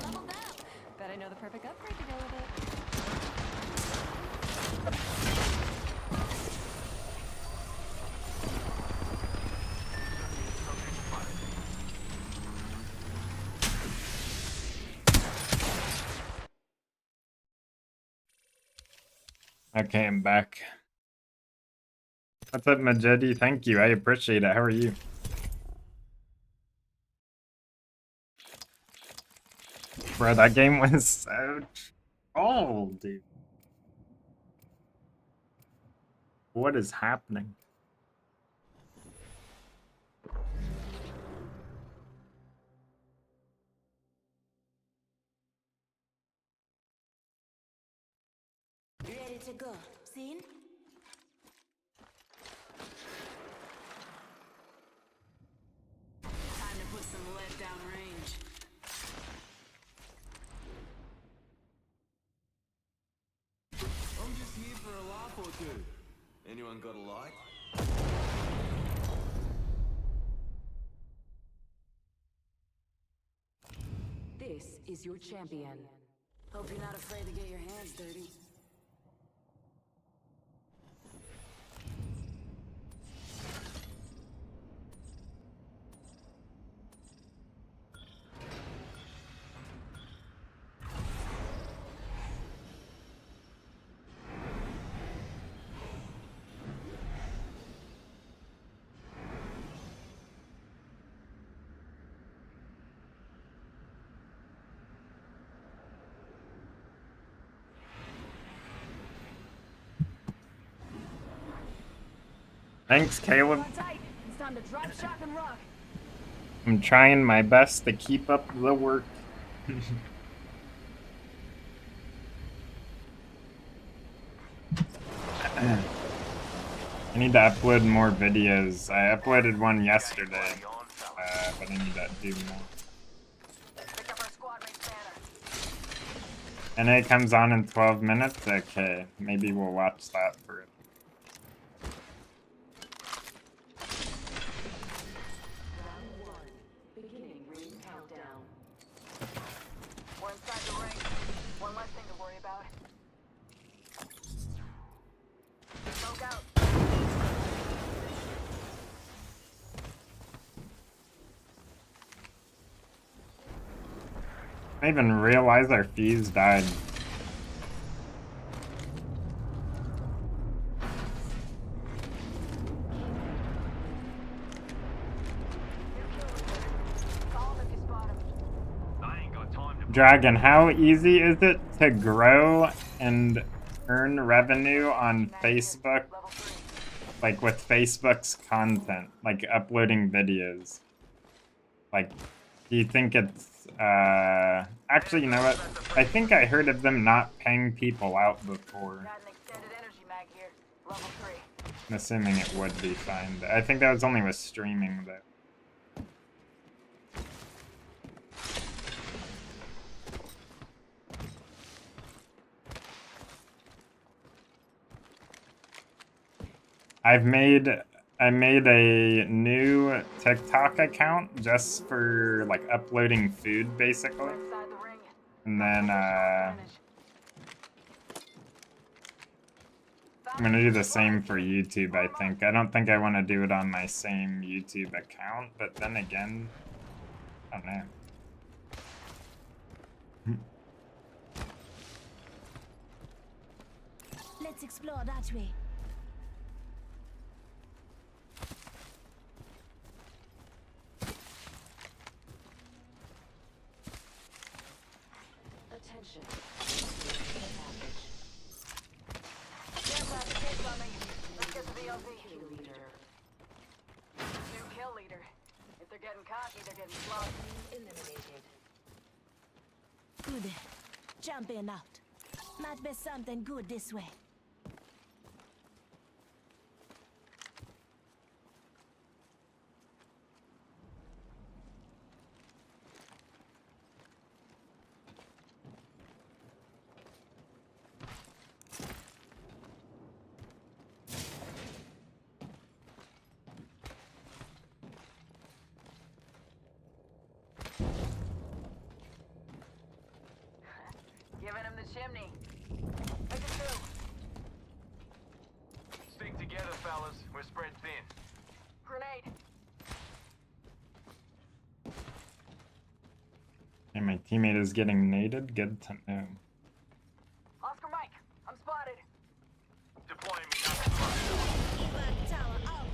leveled up. Bet I know the perfect upgrade to go with it. Okay, I'm back. What's up, Majedi? Thank you. I appreciate it. How are you? Bro, that game was so old, dude. What is happening? Ready to go. Seen? Time to put some lead down range. I'm just here for a laugh or two. Anyone got a light? This is your champion. Hope you're not afraid to get your hands dirty. Thanks, Caleb. Hold on tight. It's time to drop, shock, and rock. I'm trying my best to keep up the work. I need to upload more videos. I uploaded one yesterday, but I need to do more. And it comes on in 12 minutes? Okay, maybe we'll watch that for it. We're inside the ring. One less thing to worry about. Smoke out. I didn't even realize our fuse died. Dragon, how easy is it to grow and earn revenue on Facebook? Like with Facebook's content, like uploading videos. Like, do you think it's, actually, you know what? I think I heard of them not paying people out before. I'm assuming it would be fine. I think that was only with streaming, though. I made a new TikTok account just for like uploading food basically. And then I'm gonna do the same for YouTube, I think. I don't think I want to do it on my same YouTube account, but then again, I don't know. Let's explore that way. Attention. Stand by, the gate's on me. Let's get to the LZ. Kill leader. New kill leader. If they're getting cocky, they're getting slaughtered. Eliminated. Good. Jumping out. Might be something good this way. Giving him the chimney. Look at two. Stick together, fellas. We're spread thin. Grenade. And my teammate is getting naded. Good to know. Oscar Mike, I'm spotted. Deploying me now. Evac tower out.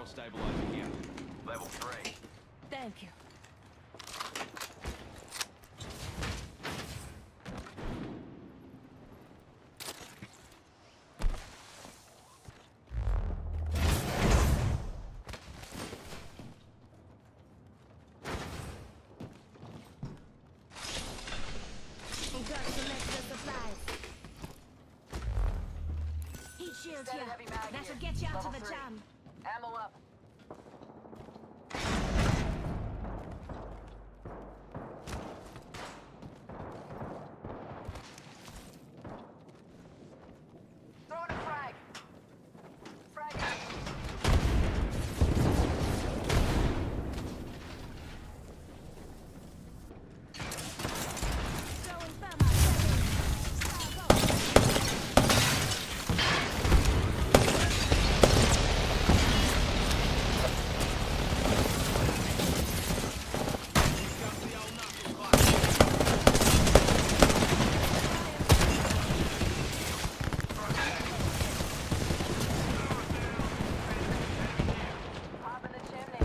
Spiral stabilizer here. Level 3. Thank you. Got some extra supplies. Heat shield Set a here. heavy mag That'll here. get you out of Level a 3. jam. Ammo up. Throwing a frag. Frag out. Throwing thermite. Pop in the chimney.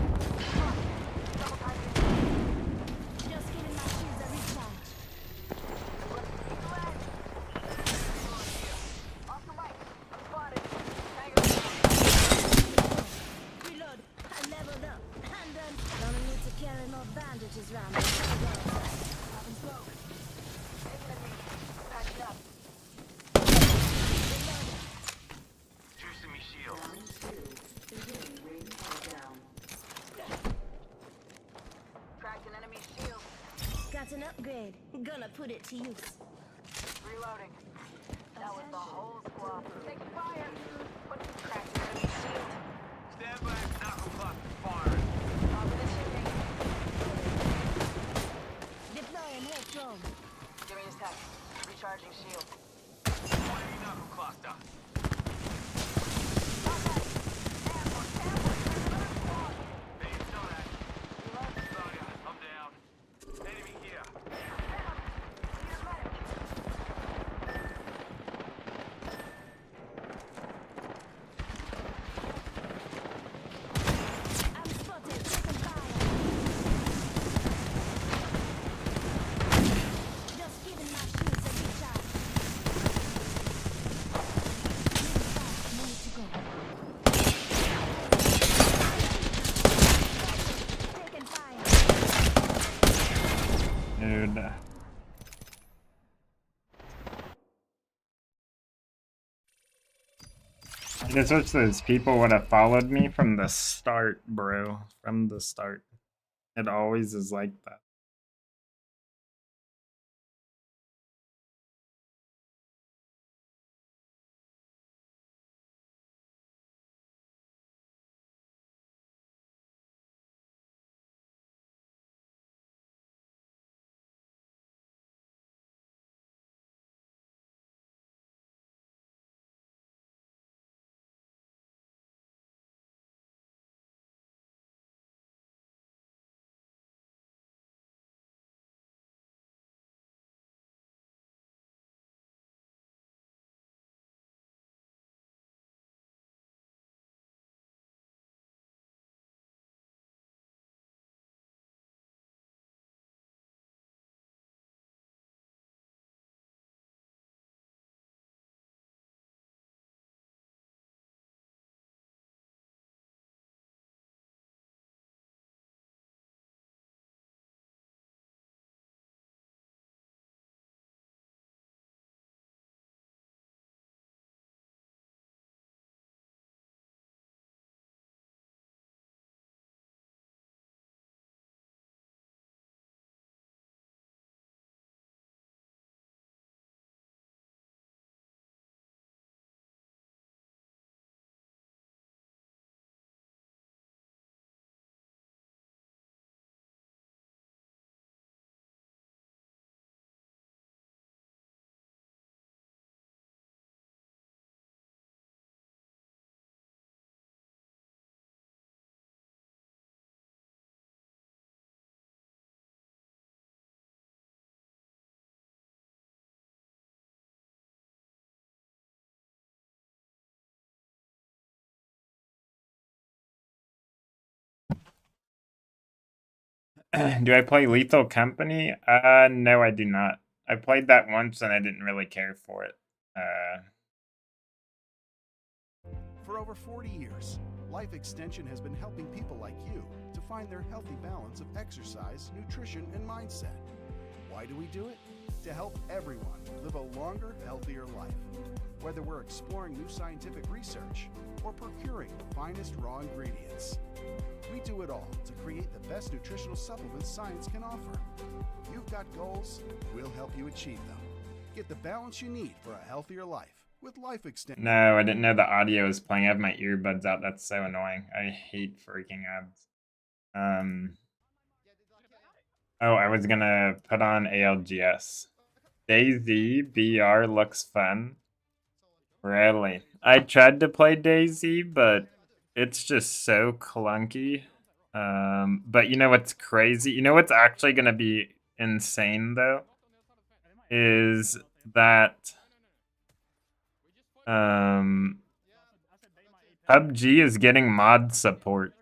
Double time it. Just giving my shields a recharge. Off the mic. Spotted. Tango. Reload. I leveled up. And then don't need to carry more bandages round me. Pop and smoke. Taking a knee. Patching up. Juicing me shield. Cracked an enemy shield. Got an upgrade. Gonna put it to use. Reloading. That was the whole squad. Taking fire. Cracked an enemy shield. Stand back, knuckle cluster firing. Top of the chimney. Deploying head drone. Give me a sec. Recharging shield. Enemy knuckle cluster. Being shot at. Saga, I'm down. Enemy here. I'm spotted. Taking fire. Just giving my shields a recharge. Need to go. Taking fire. Dude. I just wish those people would have followed me from the start, bro. From the start. It always is like that. Do I play Lethal Company? No, I do not. I played that once and I didn't really care for it. For over 40 years, Life Extension has been helping people like you to find their healthy balance of exercise, nutrition, and mindset. Why do we do it? To help everyone live a longer, healthier life. Whether we're exploring new scientific research or procuring the finest raw ingredients. We do it all to create the best nutritional supplements science can offer. You've got goals, we'll help you achieve them. Get the balance you need for a healthier life with Life Extension. No, I didn't know the audio was playing. I have my earbuds out. That's so annoying. I hate freaking ads. Oh, I was gonna put on ALGS. DayZ BR looks fun. Really? I tried to play DayZ, but it's just so clunky. But you know what's crazy? You know what's actually gonna be insane though? Is that PUBG is getting mod support,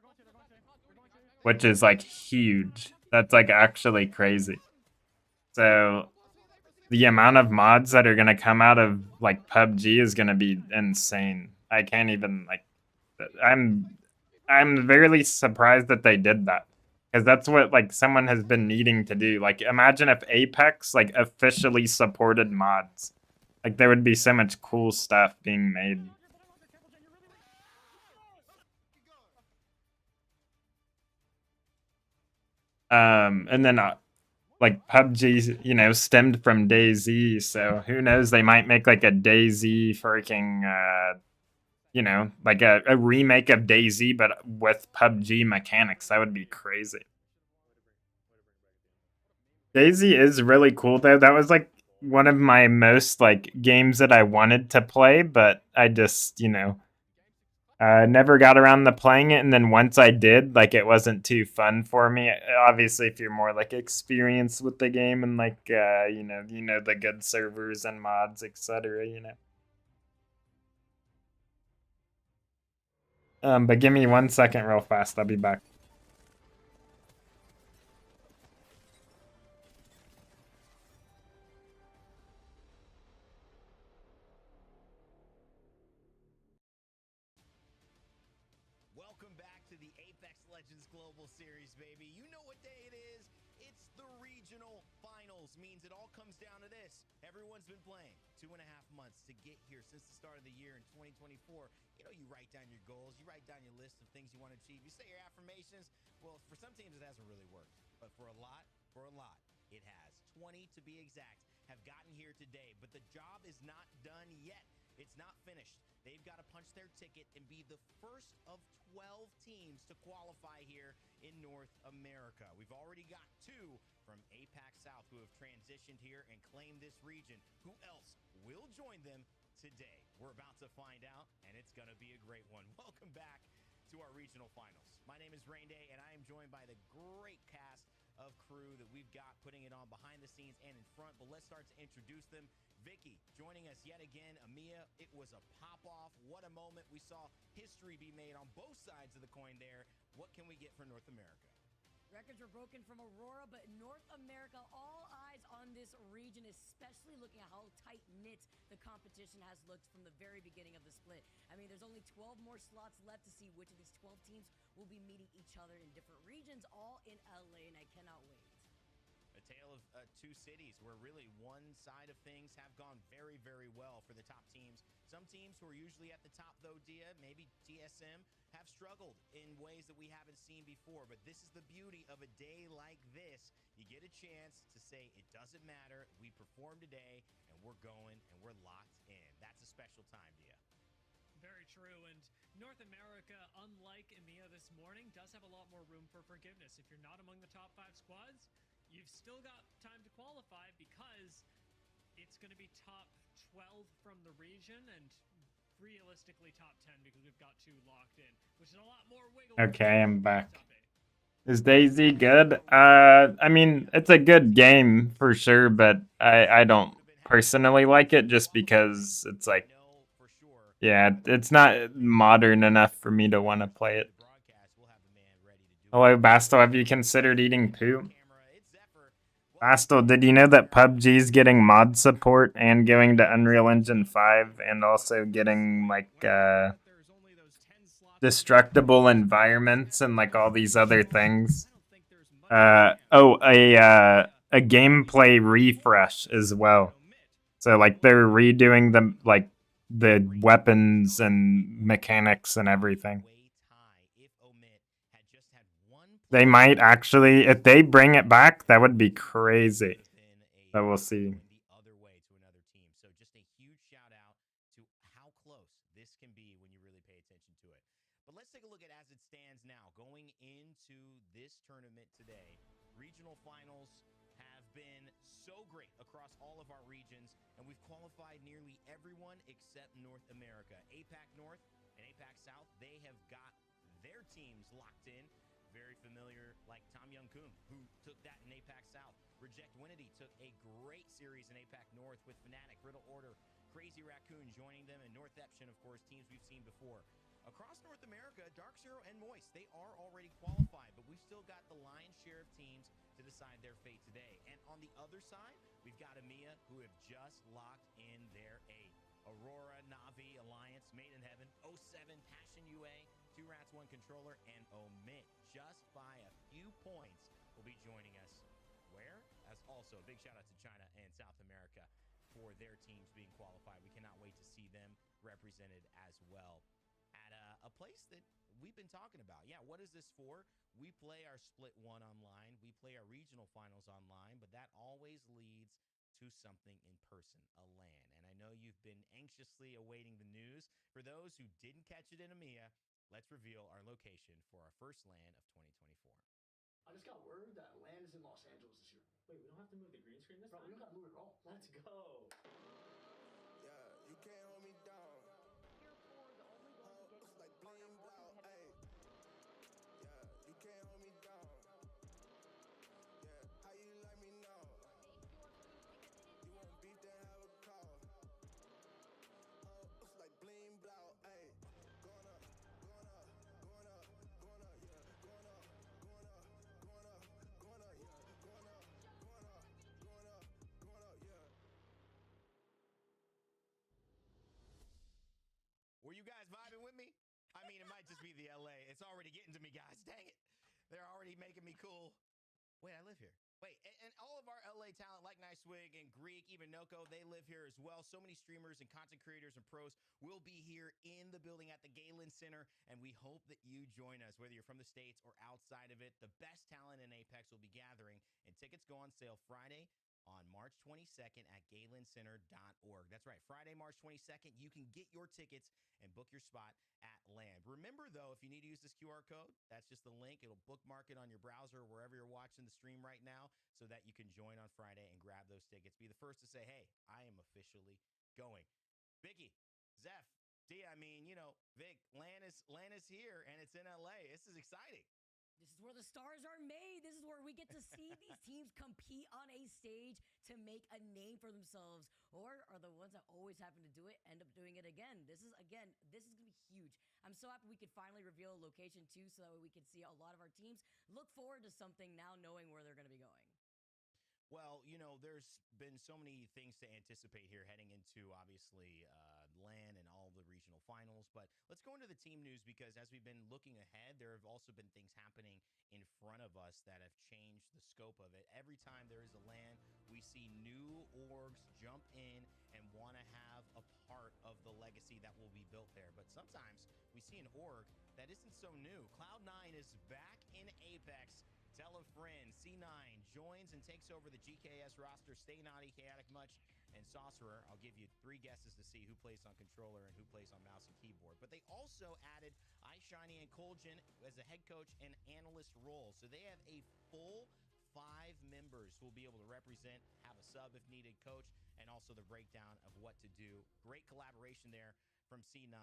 which is like huge. That's like actually crazy. So the amount of mods that are gonna come out of like PUBG is gonna be insane. I can't even like. I'm very surprised that they did that, because that's what like someone has been needing to do. Like imagine if Apex like officially supported mods. Like there would be so much cool stuff being made. And then like PUBG, you know, stemmed from DayZ, so who knows, they might make like a DayZ freaking you know, like a remake of DayZ but with PUBG mechanics. That would be crazy. DayZ is really cool though. That was like one of my most like games that I wanted to play, but I just, you know, never got around to playing it, and then once I did, like it wasn't too fun for me. Obviously, if you're more like experienced with the game and like you know the good servers and mods, etc. You know. But give me 1 second, real fast. I'll be back. Welcome back to the Apex Legends Global Series, baby. You know what day it is. It's the regional finals. Means it all comes down to this. Everyone's been playing 2.5 months to get here since the start of the year in 2024. You know, you write down your goals, you write down your list of things you want to achieve, you say your affirmations. Well, for some teams it hasn't really worked, but for a lot, it has. 20 to be exact have gotten here today, but the job is not done yet. It's not finished. They've got to punch their ticket and be the first of 12 teams to qualify here in North America. We've already got 2 from APAC South who have transitioned here and claimed this region. Who else will join them today? We're about to find out, and it's going to be a great one. Welcome back to our regional finals. My name is Freindly, and I am joined by the great cast of crew that we've got putting it on behind the scenes and in front. But let's start to introduce them. Vicky joining us yet again. Amia, it was a pop-off. What a moment. We saw history be made on both sides of the coin there. What can we get for North America? Records were broken from Aurora, but North America, all eyes on this region, especially looking at how tight-knit the competition has looked from the very beginning of the split. I mean, there's only 12 more slots left to see which of these 12 teams will be meeting each other in different regions, all in LA, and I cannot wait. A tale of 2 cities where really one side of things have gone very, very well for the top teams. Some teams who are usually at the top, though, Dia, maybe TSM, have struggled in ways that we haven't seen before. But this is the beauty of a day like this. You get a chance to say, it doesn't matter, we performed today, and we're going, and we're locked in. That's a special time, Dia. Very true, and North America, unlike EMEA this morning, does have a lot more room for forgiveness. If you're not among the top 5 squads, you've still got time to qualify, because it's going to be top 12 from the region and realistically top 10, because we've got 2 locked in, which is a lot more wiggle. Okay, I'm back. Is DayZ good? I mean, it's a good game for sure, but I don't personally like it just because it's like, yeah, it's not modern enough for me to want to play it. Hello, Bastel. Have you considered eating poo? Bastel, did you know that PUBG's getting mod support and going to Unreal Engine 5 and also getting like destructible environments and like all these other things? A gameplay refresh as well. So like they're redoing the weapons and mechanics and everything. They might actually, if they bring it back, that would be crazy. But we'll see. But let's take a look at as it stands now. Going into this tournament today, regional finals have been so great across all of our regions, and we've qualified nearly everyone except North America. APAC North and APAC South, they have got their teams locked in. Very familiar, like Tom Young-kun, who took that in APAC South. Reject Winity took a great series in APAC North with Fnatic, Riddle Order, Crazy Raccoon joining them, and Northeption, of course, teams we've seen before. Across North America, Dark Zero and Moist, they are already qualified, but we've still got the lion's share of teams to decide their fate today. And on the other side, we've got EMEA, who have just locked in their 8. Aurora, Navi, Alliance, Made in Heaven, 07, Passion UA, 2 Rats, 1 Controller, and Omit, just by a few points, will be joining us. Where? As also a big shout out to China and South America for their teams being qualified. We cannot wait to see them represented as well at a place that we've been talking about. Yeah, what is this for? We play our Split 1 online. We play our regional finals online, but that always leads to something in person, a LAN. And I know you've been anxiously awaiting the news. For those who didn't catch it in EMEA, let's reveal our location for our first LAN of 2024. I just got word that LAN is in Los Angeles this year. Wait, we don't have to move the green screen this time? Bro, we don't gotta move it at all. Let's go. Yeah, you can't hold me down. Here for the only one to get Like Parker bling more blow, competitive. yeah, you can't hold me down. Yeah, how you like me now? You want beef, then have a call. Looks like bling blow, ayy. Going up, going up, going up, going up, yeah. Going up, going up, going up, going up, yeah. Going up, going up, going up, going up, yeah. Were you guys vibing with me? I mean, it might just be the LA. It's already getting to me, guys. Dang it. They're already making me cool. Wait, I live here. Wait, and all of our LA talent like Nicewig and Greek, even Noko, they live here as well. So many streamers and content creators and pros will be here in the building at the Galen Center, and we hope that you join us, whether you're from the States or outside of it. The best talent in Apex will be gathering, and tickets go on sale Friday on March 22nd at galencenter.org. That's right, Friday, March 22nd. You can get your tickets and book your spot at LAN. Remember, though, if you need to use this QR code, that's just the link. It'll bookmark it on your browser or wherever you're watching the stream right now so that you can join on Friday and grab those tickets. Be the first to say, hey, I am officially going. Biggie, Zeph, D, I mean, you know, Vic, LAN is here, and it's in LA. This is exciting. This is where the stars are made. This is where we get to see these teams compete on a stage to make a name for themselves, or are the ones that always happen to do it end up doing it again. This is going to be huge. I'm so happy we could finally reveal a location too, so that we could see a lot of our teams look forward to something now, knowing where they're going to be going. Well, you know, there's been so many things to anticipate here heading into, obviously, LAN and all the regional finals. But let's go into the team news because as we've been looking ahead, there have also been things happening in front of us that have changed the scope of it. Every time there is a LAN, we see new orgs jump in and want to have a part of the legacy that will be built there. But sometimes we see an org that isn't so new. Cloud9 is back in Apex. Tell a friend. C9 joins and takes over the GKS roster. Stay Naughty, Chaotic Much, and Sorcerer. I'll give you 3 guesses to see who plays on controller and who plays on mouse and keyboard. But they also added iShiny and Colgin as a head coach and analyst role. So they have a full 5 members who will be able to represent, have a sub if needed coach, and also the breakdown of what to do. Great collaboration there from C9.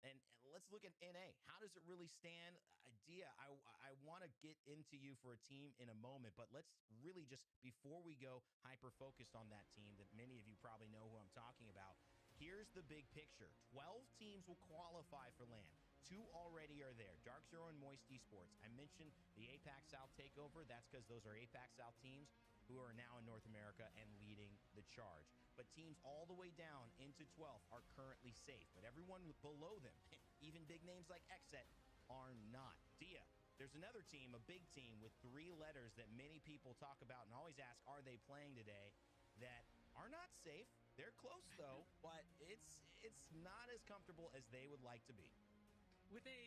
And let's look at NA. How does it really stand? Idea, I want to get into you for a team in a moment, but let's really just, before we go hyper-focused on that team that many of you probably know who I'm talking about, here's the big picture. 12 teams will qualify for LAN. 2 already are there. Dark Zero and Moist Esports. I mentioned the APAC South takeover. That's because those are APAC South teams who are now in North America and leading the charge. But teams all the way down into 12th are currently safe. But everyone below them, even big names like Exet, are not. Dia, there's another team, a big team with 3 letters that many people talk about and always ask, are they playing today, that are not safe. They're close though, but it's not as comfortable as they would like to be. With a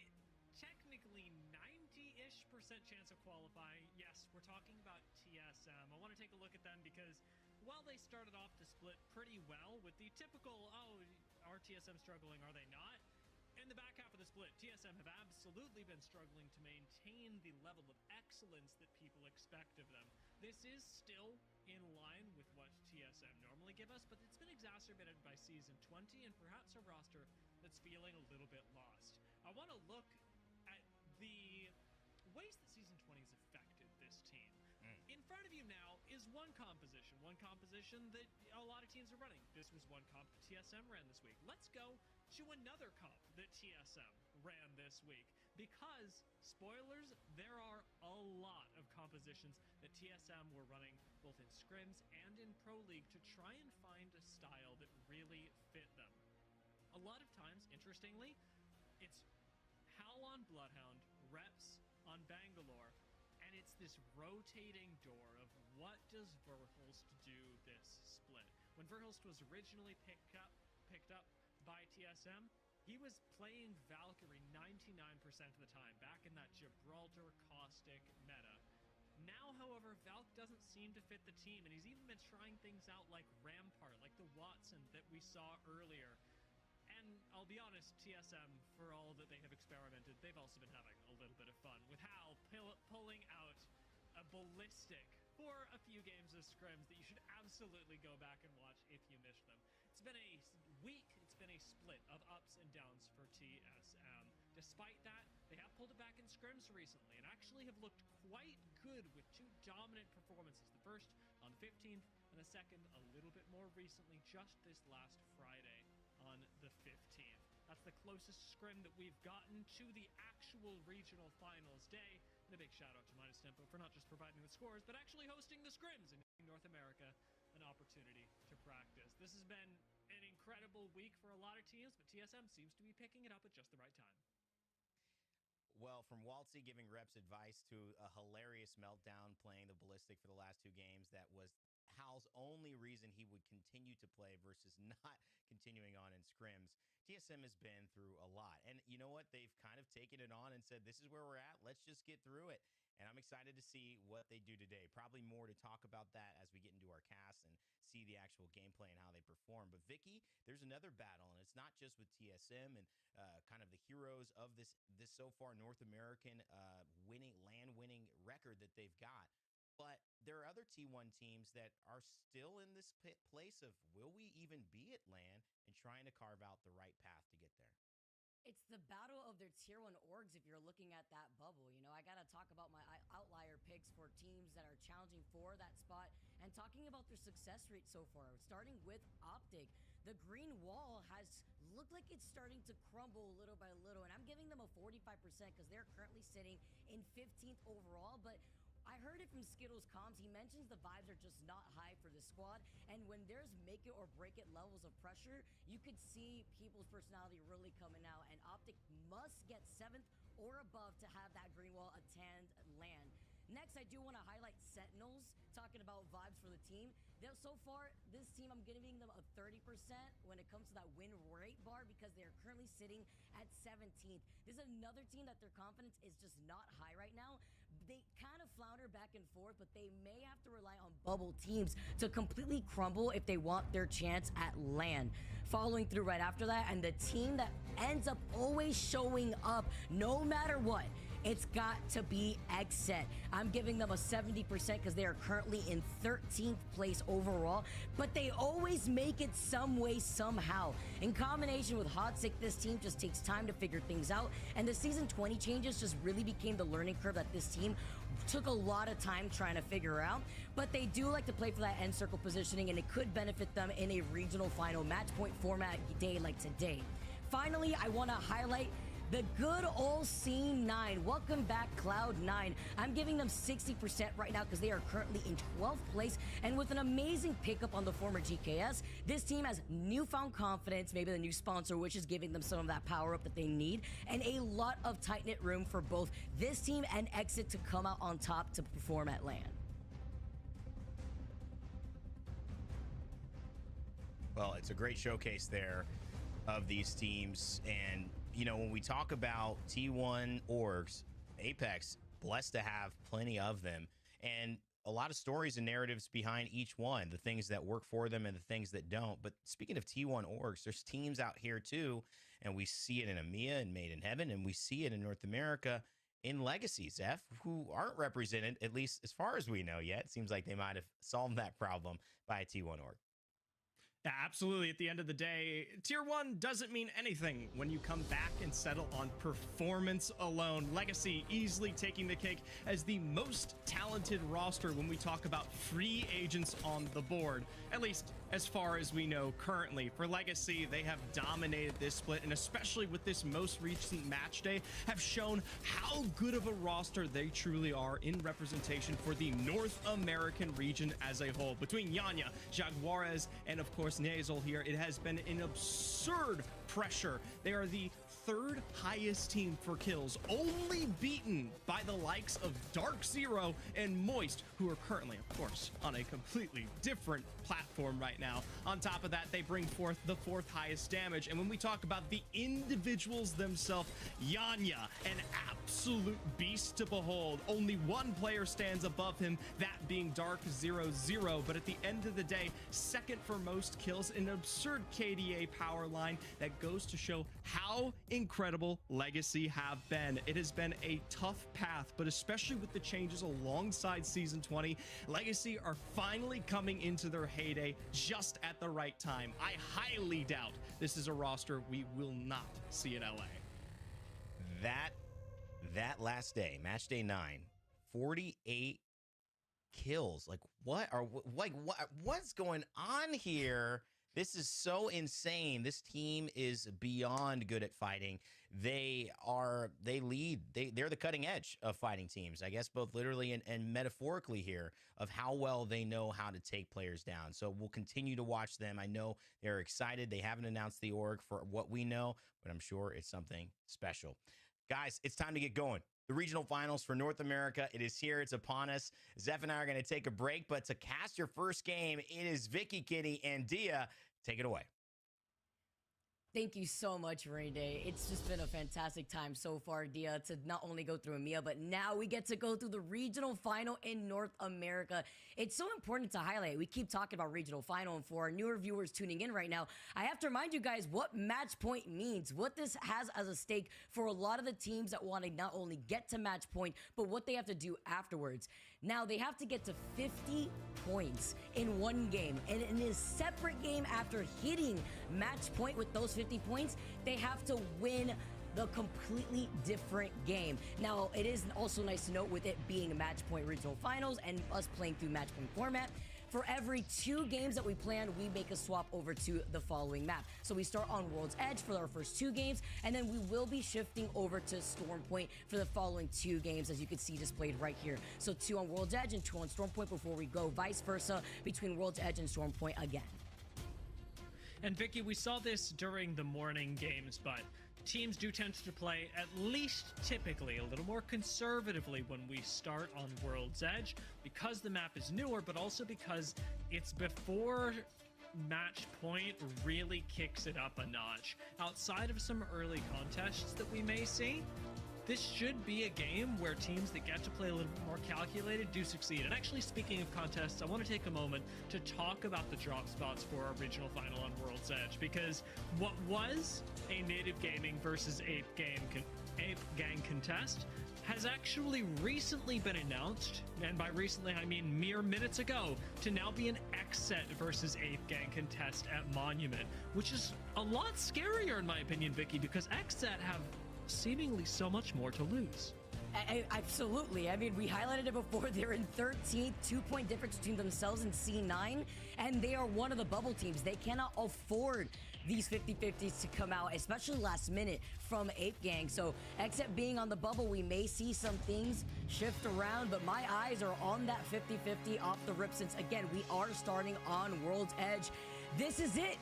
technically 90-ish% chance of qualifying, yes, we're talking about TSM. I want to take a look at them because while they started off the split pretty well with the typical, oh, are TSM struggling, are they not? In the back half of the split, TSM have absolutely been struggling to maintain the level of excellence that people expect of them. This is still in line with what TSM normally give us, but it's been exacerbated by Season 20 and perhaps a roster that's feeling a little bit lost. I want to look at the ways that Season 20 has affected this team. In front of you now is one composition that a lot of teams are running. This was one comp that TSM ran this week. Let's go to another comp that TSM ran this week. Because, spoilers, there are a lot of compositions that TSM were running both in scrims and in Pro League to try and find a style that really fit them. A lot of times, interestingly, it's Howl on Bloodhound, reps on Bangalore, and it's this rotating door of what does Verhulst do this split. When Verhulst was originally picked up by TSM, he was playing Valkyrie 99% of the time, back in that Gibraltar caustic meta. Now, however, Valk doesn't seem to fit the team, and he's even been trying things out like Rampart, like the Watson that we saw earlier. And I'll be honest, TSM, for all that they have experimented, they've also been having a little bit of fun with Hal pulling out a ballistic for a few games of scrims that you should absolutely go back and watch if you missed them. It's been a week, it's been a split of ups and downs for TSM. Despite that, they have pulled it back in scrims recently and actually have looked quite good with 2 dominant performances. The first on the 15th and the second a little bit more recently, just this last Friday on the 15th. That's the closest scrim that we've gotten to the actual regional finals day. And a big shout out to Minus Tempo for not just providing the scores, but actually hosting the scrims and giving North America an opportunity to practice. This has been an incredible week for a lot of teams, but TSM seems to be picking it up at just the right time. Well, from Waltzy giving reps advice to a hilarious meltdown playing the ballistic for the last 2 games that was Hal's only reason he would continue to play versus not continuing on in scrims. TSM has been through a lot. And you know what? They've kind of taken it on and said, this is where we're at. Let's just get through it. And I'm excited to see what they do today. Probably more to talk about that as we get into our cast and see the actual gameplay and how they perform. But Vicky, there's another battle, and it's not just with TSM and kind of the heroes of this so far North American winning record that they've got. But there are other T1 teams that are still in this place of, will we even be at LAN, and trying to carve out the right path to get there. It's the battle of their tier 1 orgs if you're looking at that bubble. You know, I gotta talk about my outlier picks for teams that are challenging for that spot and talking about their success rate so far. Starting with Optic, the green wall has looked like it's starting to crumble little by little, and I'm giving them a 45% because they're currently sitting in 15th overall, but I heard it from Skittles Comms. He mentions the vibes are just not high for the squad, and when there's make it or break it levels of pressure, you could see people's personality really coming out, and Optic must get 7th or above to have that green wall attend LAN. Next, I do want to highlight Sentinels, talking about vibes for the team. So far, this team, I'm giving them a 30% when it comes to that win rate bar because they are currently sitting at 17th. This is another team that their confidence is just not high right now. They kind of flounder back and forth, but they may have to rely on bubble teams to completely crumble if they want their chance at LAN. Following through right after that, and the team that ends up always showing up no matter what, it's got to be Exet. I'm giving them a 70% because they are currently in 13th place overall, but they always make it some way, somehow. In combination with Hot Sick, this team just takes time to figure things out, and the Season 20 changes just really became the learning curve that this team took a lot of time trying to figure out, but they do like to play for that end circle positioning, and it could benefit them in a regional final match point format day like today. Finally, I want to highlight The good old C9. Welcome back, Cloud9. I'm giving them 60% right now because they are currently in 12th place. And with an amazing pickup on the former GKS, this team has newfound confidence, maybe the new sponsor, which is giving them some of that power up that they need, and a lot of tight-knit room for both this team and Exit to come out on top to perform at LAN. Well, it's a great showcase there of these teams. And, you know, when we talk about T1 orgs, Apex, blessed to have plenty of them. And a lot of stories and narratives behind each one, the things that work for them and the things that don't. But speaking of T1 orgs, there's teams out here too, and we see it in EMEA and Made in Heaven, and we see it in North America in Legacy, Zeph, who aren't represented, at least as far as we know yet. It seems like they might have solved that problem by a T1 org. Yeah, absolutely. At the end of the day, Tier 1 doesn't mean anything when you come back and settle on performance alone. Legacy easily taking the cake as the most talented roster when we talk about free agents on the board, at least as far as we know currently. For Legacy, they have dominated this split, and especially with this most recent match day, have shown how good of a roster they truly are in representation for the North American region as a whole. Between Yanya, Jaguarez, and of course Nasal here, it has been an absurd pressure. They are the third highest team for kills, only beaten by the likes of Dark Zero and Moist, who are currently, of course, on a completely different platform right now. On top of that, they bring forth the fourth highest damage. And when we talk about the individuals themselves, Yanya, an absolute beast to behold. Only one player stands above him, that being Dark 00. But at the end of the day, second for most kills, an absurd KDA power line that goes to show how incredible Legacy have been. It has been a tough path, but especially with the changes alongside Season 20, Legacy are finally coming into their heyday just at the right time. I highly doubt this is a roster we will not see in LA. That last day, match day 9, 48 kills. Like what's going on here? This is so insane. This team is beyond good at fighting. They lead. They're the cutting edge of fighting teams, I guess, both literally and metaphorically here, of how well they know how to take players down. So we'll continue to watch them. I know they're excited. They haven't announced the org for what we know, but I'm sure it's something special. Guys, it's time to get going. The regional finals for North America, it is here. It's upon us. Zeph and I are going to take a break, but to cast your first game, it is Vicky, Kitty, and Dia. Take it away. Thank you so much, Freindly. It's just been a fantastic time so far, Dia, to not only go through EMEA, but now we get to go through the regional final in North America. It's so important to highlight. We keep talking about regional final, and for our newer viewers tuning in right now, I have to remind you guys what match point means, what this has as a stake for a lot of the teams that want to not only get to match point, but what they have to do afterwards. Now, they have to get to 50 points in one game, and in a separate game after hitting match point with those 50 points, they have to win the completely different game. Now, it is also nice to note, with it being a match point regional finals and us playing through match point format, for every 2 games that we plan, we make a swap over to the following map. So we start on World's Edge for our first 2 games, and then we will be shifting over to Storm Point for the following 2 games, as you can see displayed right here. So 2 on World's Edge and 2 on Storm Point before we go vice versa between World's Edge and Storm Point again. And Vicky, we saw this during the morning games, but teams do tend to play, at least typically, a little more conservatively when we start on World's Edge, because the map is newer, but also because it's before match point really kicks it up a notch. Outside of some early contests that we may see, this should be a game where teams that get to play a little bit more calculated do succeed. And actually, speaking of contests, I want to take a moment to talk about the drop spots for our regional final on World's Edge, because what was a Native Gaming versus Ape Gang contest has actually recently been announced, and by recently I mean mere minutes ago, to now be an XSET versus Ape Gang contest at Monument, which is a lot scarier in my opinion, Vicky, because XSET have seemingly so much more to lose. Absolutely. I mean, we highlighted it before. They're in 13th, 2-point difference between themselves and C9, and they are one of the bubble teams. They cannot afford these 50-50s to come out, especially last minute from Ape Gang. So except being on the bubble, we may see some things shift around, but my eyes are on that 50-50 off the rip, since again, we are starting on World's Edge. This is it.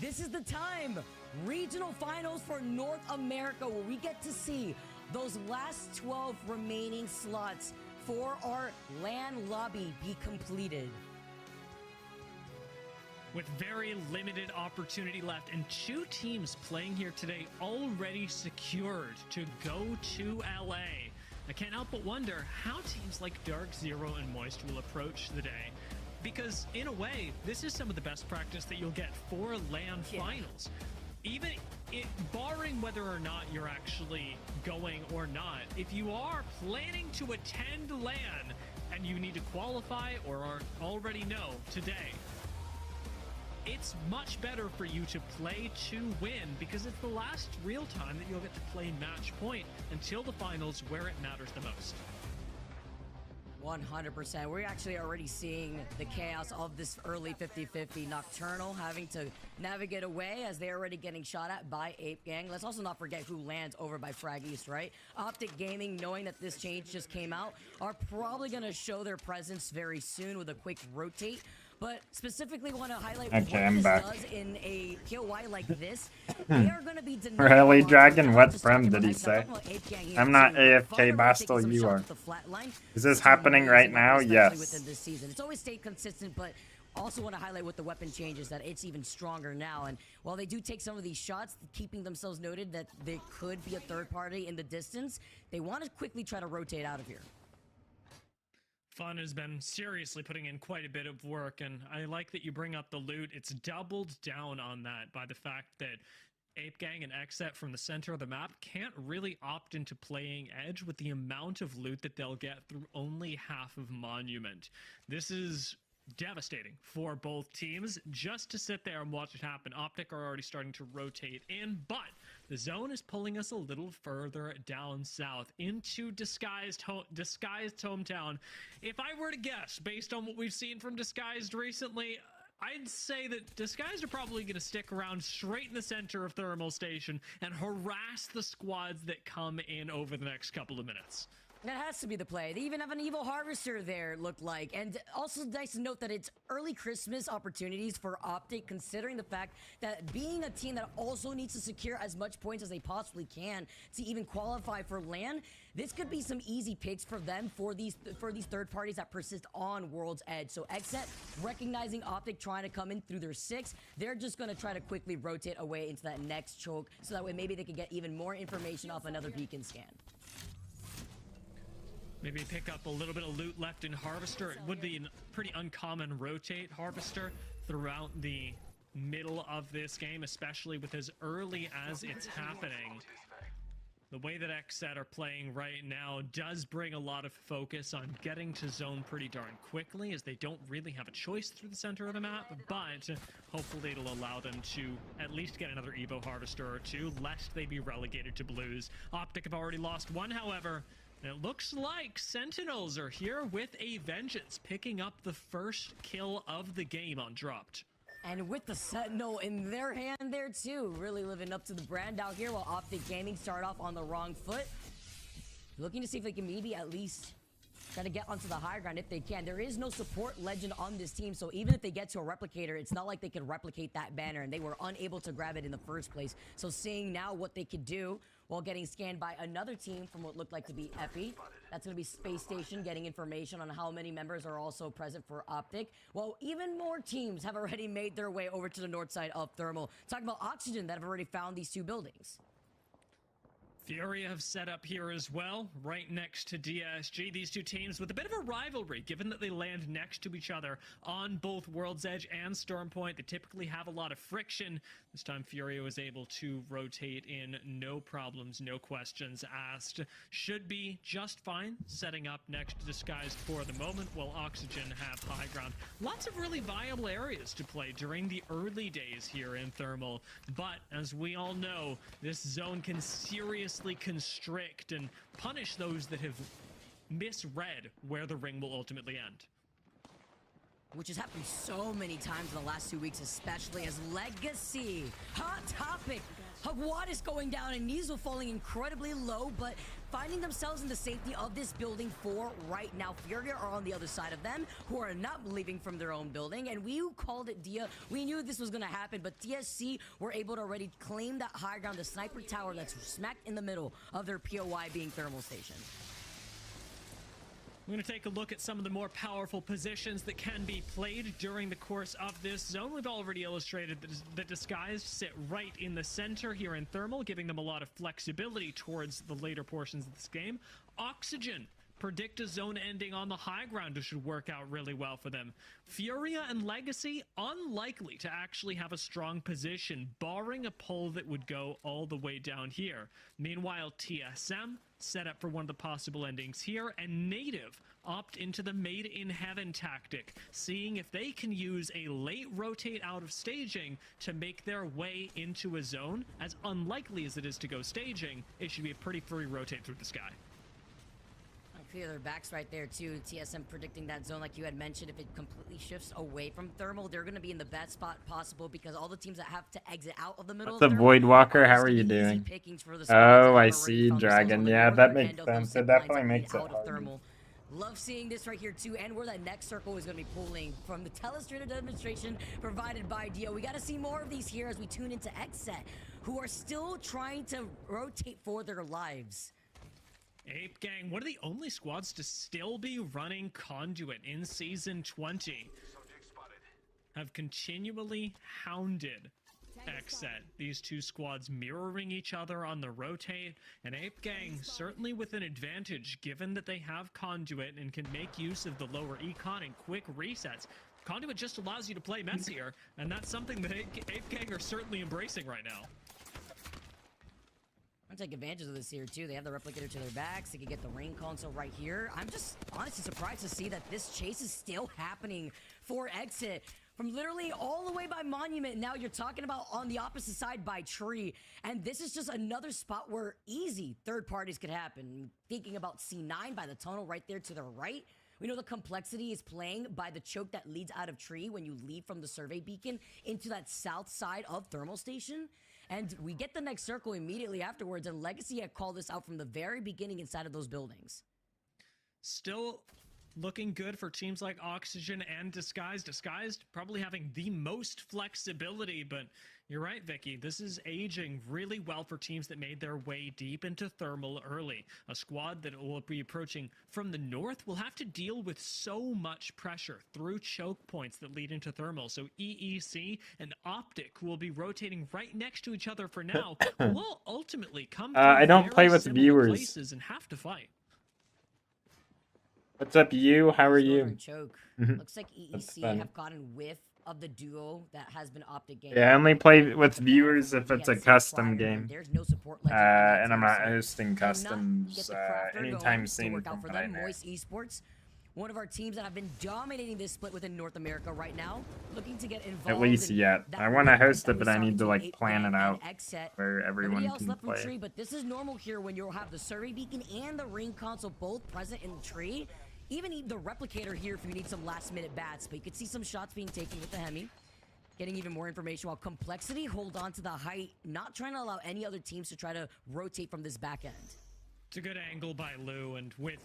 This is the time. Regional finals for North America, where we get to see those last 12 remaining slots for our LAN lobby be completed. With very limited opportunity left, and 2 teams playing here today already secured to go to LA. I can't help but wonder how teams like Dark Zero and Moist will approach the day. Because in a way, this is some of the best practice that you'll get for LAN finals. Even barring whether or not you're actually going or not, if you are planning to attend LAN and you need to qualify or already know today, it's much better for you to play to win, because it's the last real time that you'll get to play match point until the finals, where it matters the most. 100%. We're actually already seeing the chaos of this early 50-50. Nocturnal having to navigate away as they're already getting shot at by Ape Gang. Let's also not forget who lands over by Frag East, right? Optic Gaming, knowing that this change just came out, are probably going to show their presence very soon with a quick rotate. But specifically want to highlight what this does in a KOI like this. They are going to be denying Rally Dragon, what from did he say? I'm not AFK, Bastel, you are. Is this happening right now? Yes. Within this season. It's always stayed consistent, but also want to highlight with the weapon changes that it's even stronger now. And while they do take some of these shots, keeping themselves noted that they could be a third party in the distance, they want to quickly try to rotate out of here. Fun has been seriously putting in quite a bit of work, and I like that you bring up the loot. It's doubled down on that by the fact that Ape Gang and Xset from the center of the map can't really opt into playing Edge with the amount of loot that they'll get through only half of Monument. This is devastating for both teams just to sit there and watch it happen. Optic are already starting to rotate in, but the zone is pulling us a little further down south into Disguised hometown. If I were to guess, based on what we've seen from Disguised recently, I'd say that Disguised are probably going to stick around straight in the center of Thermal Station and harass the squads that come in over the next couple of minutes. That has to be the play. They even have an Evo Harvester there, looked like. And also nice to note that it's early Christmas opportunities for Optic, considering the fact that being a team that also needs to secure as much points as they possibly can to even qualify for LAN, this could be some easy picks for them for these third parties that persist on World's Edge. So Xset, recognizing Optic trying to come in through their 6, they're just going to try to quickly rotate away into that next choke, so that way maybe they can get even more information off another beacon scan. Maybe pick up a little bit of loot left in Harvester. It would be a pretty uncommon rotate Harvester throughout the middle of this game, especially with as early as it's happening. The way that Xset are playing right now does bring a lot of focus on getting to zone pretty darn quickly, as they don't really have a choice through the center of the map, but hopefully it'll allow them to at least get another Evo Harvester or two, lest they be relegated to blues. Optic have already lost one, however. And it looks like Sentinels are here with a vengeance, picking up the first kill of the game on Dropped. And with the Sentinel in their hand there too, really living up to the brand out here, while Optic Gaming start off on the wrong foot. Looking to see if they can maybe at least try to get onto the high ground if they can. There is no support legend on this team, so even if they get to a replicator, it's not like they could replicate that banner, and they were unable to grab it in the first place. So seeing now what they could do while getting scanned by another team from what looked like to be Epi. That's going to be Space Station getting information on how many members are also present for Optic. Well, even more teams have already made their way over to the north side of Thermal. Talking about Oxygen that have already found these 2 buildings. Fury have set up here as well, right next to DSG. These 2 teams with a bit of a rivalry, given that they land next to each other on both World's Edge and Stormpoint. They typically have a lot of friction. This time Fury was able to rotate in, no problems, no questions asked. Should be just fine, setting up next to Disguised for the moment, while Oxygen have high ground. Lots of really viable areas to play during the early days here in Thermal, but as we all know, this zone can seriously constrict and punish those that have misread where the ring will ultimately end. which has happened so many times in the last 2 weeks, especially as Legacy, hot topic of what is going down, and Nizo falling incredibly low, but finding themselves in the safety of this building for right now. Furia are on the other side of them, who are not leaving from their own building, and we who called it Dia, we knew this was gonna happen, but TSC were able to already claim that high ground, the sniper tower that's smack in the middle of their POI being thermal station. We're going to take a look at some of the more powerful positions that can be played during the course of this zone. We've already illustrated that the Disguised sit right in the center here in Thermal, giving them a lot of flexibility towards the later portions of this game. Oxygen predict a zone ending on the high ground, which should work out really well for them. Furia and Legacy, unlikely to actually have a strong position, barring a pull that would go all the way down here. Meanwhile, TSM set up for one of the possible endings here, and Native opt into the Made in Heaven tactic, seeing if they can use a late rotate out of staging to make their way into a zone. As unlikely as it is to go staging, it should be a pretty free rotate through the sky. Clear their backs right there too. TSM predicting that zone, like you had mentioned, if it completely shifts away from Thermal, they're going to be in the best spot possible, because all the teams that have to exit out of the middle What's up, of Thermal Void Walker? are How just are you easy doing? pickings for the squads that Oh, have I already see, found themselves on Dragon. the Yeah, that northern makes end of those sense. It zip lines definitely that lead makes it out of hard. Thermal. Love seeing this right here too, and where that next circle is going to be pulling from the telestrator demonstration provided by Dio. We got to see more of these here as we tune into XSET, who are still trying to rotate for their lives. Ape Gang, one of the only squads to still be running Conduit in Season 20, have continually hounded XSET. These two squads mirroring each other on the rotate, and Ape Gang certainly with an advantage given that they have Conduit and can make use of the lower econ and quick resets. Conduit just allows you to play messier, and that's something that Ape Gang are certainly embracing right now. I'm gonna take advantage of this here too. They have the replicator to their backs. They can get the ring console right here. I'm just honestly surprised to see that this chase is still happening for Exit. From literally all the way by Monument, now you're talking about on the opposite side by Tree. And this is just another spot where easy third parties could happen. Thinking about C9 by the tunnel right there to the right. We know the complexity is playing by the choke that leads out of Tree when you leave from the survey beacon into that south side of Thermal Station. And we get the next circle immediately afterwards, and Legacy had called this out from the very beginning inside of those buildings. Still looking good for teams like Oxygen and Disguised. Disguised probably having the most flexibility, but you're right, Vicky. This is aging really well for teams that made their way deep into Thermal early. A squad that will be approaching from the north will have to deal with so much pressure through choke points that lead into Thermal. So EEC and Optic, who will be rotating right next to each other for now, will ultimately come from I don't play very with similar viewers. places and have to fight. What's up, you? How are you? Choke. Mhm. Looks like That's EEC fun. have gotten whiff of the duo that has been Optic game. Yeah, I only play with viewers if it's a Yes, custom Fire, game. There's no support legend on that And I'm team, not so hosting cannot get customs the crafter going anytime to soon work from out for what I them. know. Moist Esports, one of our teams that have been dominating this split within North America right now, looking to get involved. At least in yet. that I want to movement host that it, we but I saw need to between like plan it Ape out and Xset. where everyone Nobody else can left from play. Tree, but this is normal here when you'll have the survey beacon and the ring console both present in the tree. Even need the replicator here if you need some last minute bats, but you could see some shots being taken with the Hemi. Getting even more information while Complexity hold on to the height, not trying to allow any other teams to try to rotate from this back end. It's a good angle by Lou, and with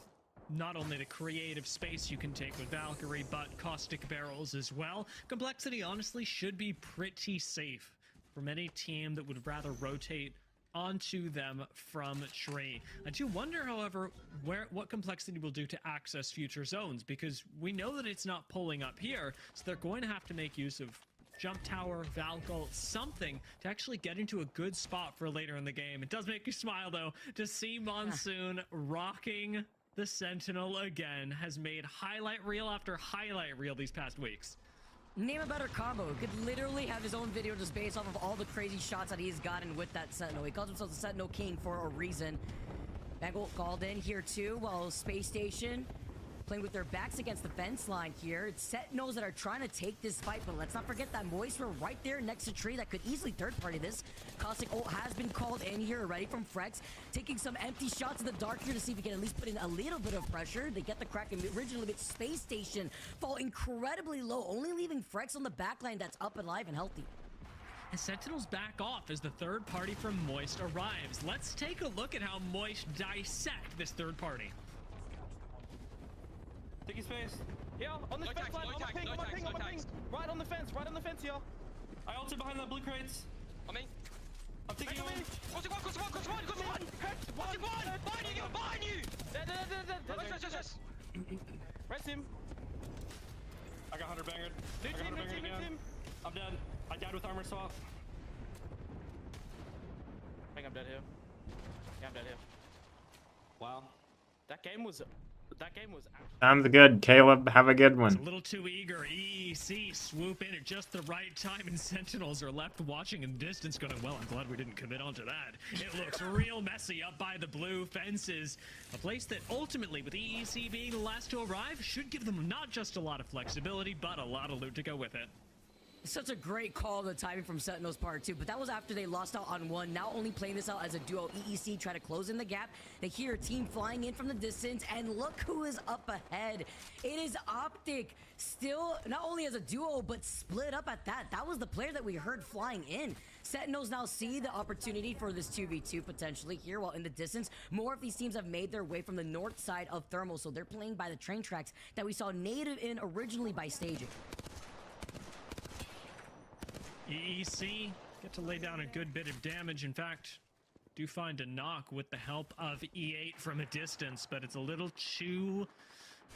not only the creative space you can take with Valkyrie, but caustic barrels as well, Complexity honestly should be pretty safe from any team that would rather rotate onto them from Tree. I do wonder, however, what Complexity will do to access future zones, because we know that it's not pulling up here, so they're going to have to make use of jump tower, Valkyrie, something to actually get into a good spot for later in the game. It does make me smile, though, to see Monsoon rocking the Sentinel again. Has made highlight reel after highlight reel these past weeks. Name a better combo. Could literally have his own video just based off of all the crazy shots that he's gotten with that Sentinel. He calls himself the Sentinel King for a reason. Bengal called in here too, while Space Station playing with their backs against the fence line here. It's Sentinels that are trying to take this fight, but let's not forget that Moist were right there next to Tree that could easily third party this. Caustic ult has been called in here already from Frex, taking some empty shots in the dark here to see if he can at least put in a little bit of pressure. They get the crack and originally with Space Station fall incredibly low, only leaving Frex on the backline that's up and alive and healthy. And Sentinels back off as the third party from Moist arrives. Let's take a look at how Moist dissect this third party. Taking space. Yeah, on the fence line, on my ping, on my ping, on my ping. Right on the fence, yeah. I ulted behind the blue crates. On me. I'm taking you. Crossing one. Behind you. Yes. Rest him. I got 100 bangered. New team. I'm dead. I died with armor swap. I think I'm dead here. Yeah, I'm dead here. Wow. That game was actually... Sounds good, Caleb. Have a good one. It's a little too eager. EEC swoop in at just the right time, and Sentinels are left watching in the distance going, well, I'm glad we didn't commit onto that. It looks real messy up by the blue fences. A place that ultimately, with EEC being the last to arrive, should give them not just a lot of flexibility, but a lot of loot to go with it. Such a great call, the timing from Sentinels part 2, but that was after they lost out on one. Now only playing this out as a duo. EEC try to close in the gap. They hear a team flying in from the distance, and look who is up ahead. It is Optic, still not only as a duo, but split up at that. That was the player that we heard flying in. Sentinels now see the opportunity for this 2v2 potentially here, while in the distance, more of these teams have made their way from the north side of Thermal, so they're playing by the train tracks that we saw native in originally by staging. EEC get to lay down a good bit of damage. In fact, do find a knock with the help of E8 from a distance, but it's a little too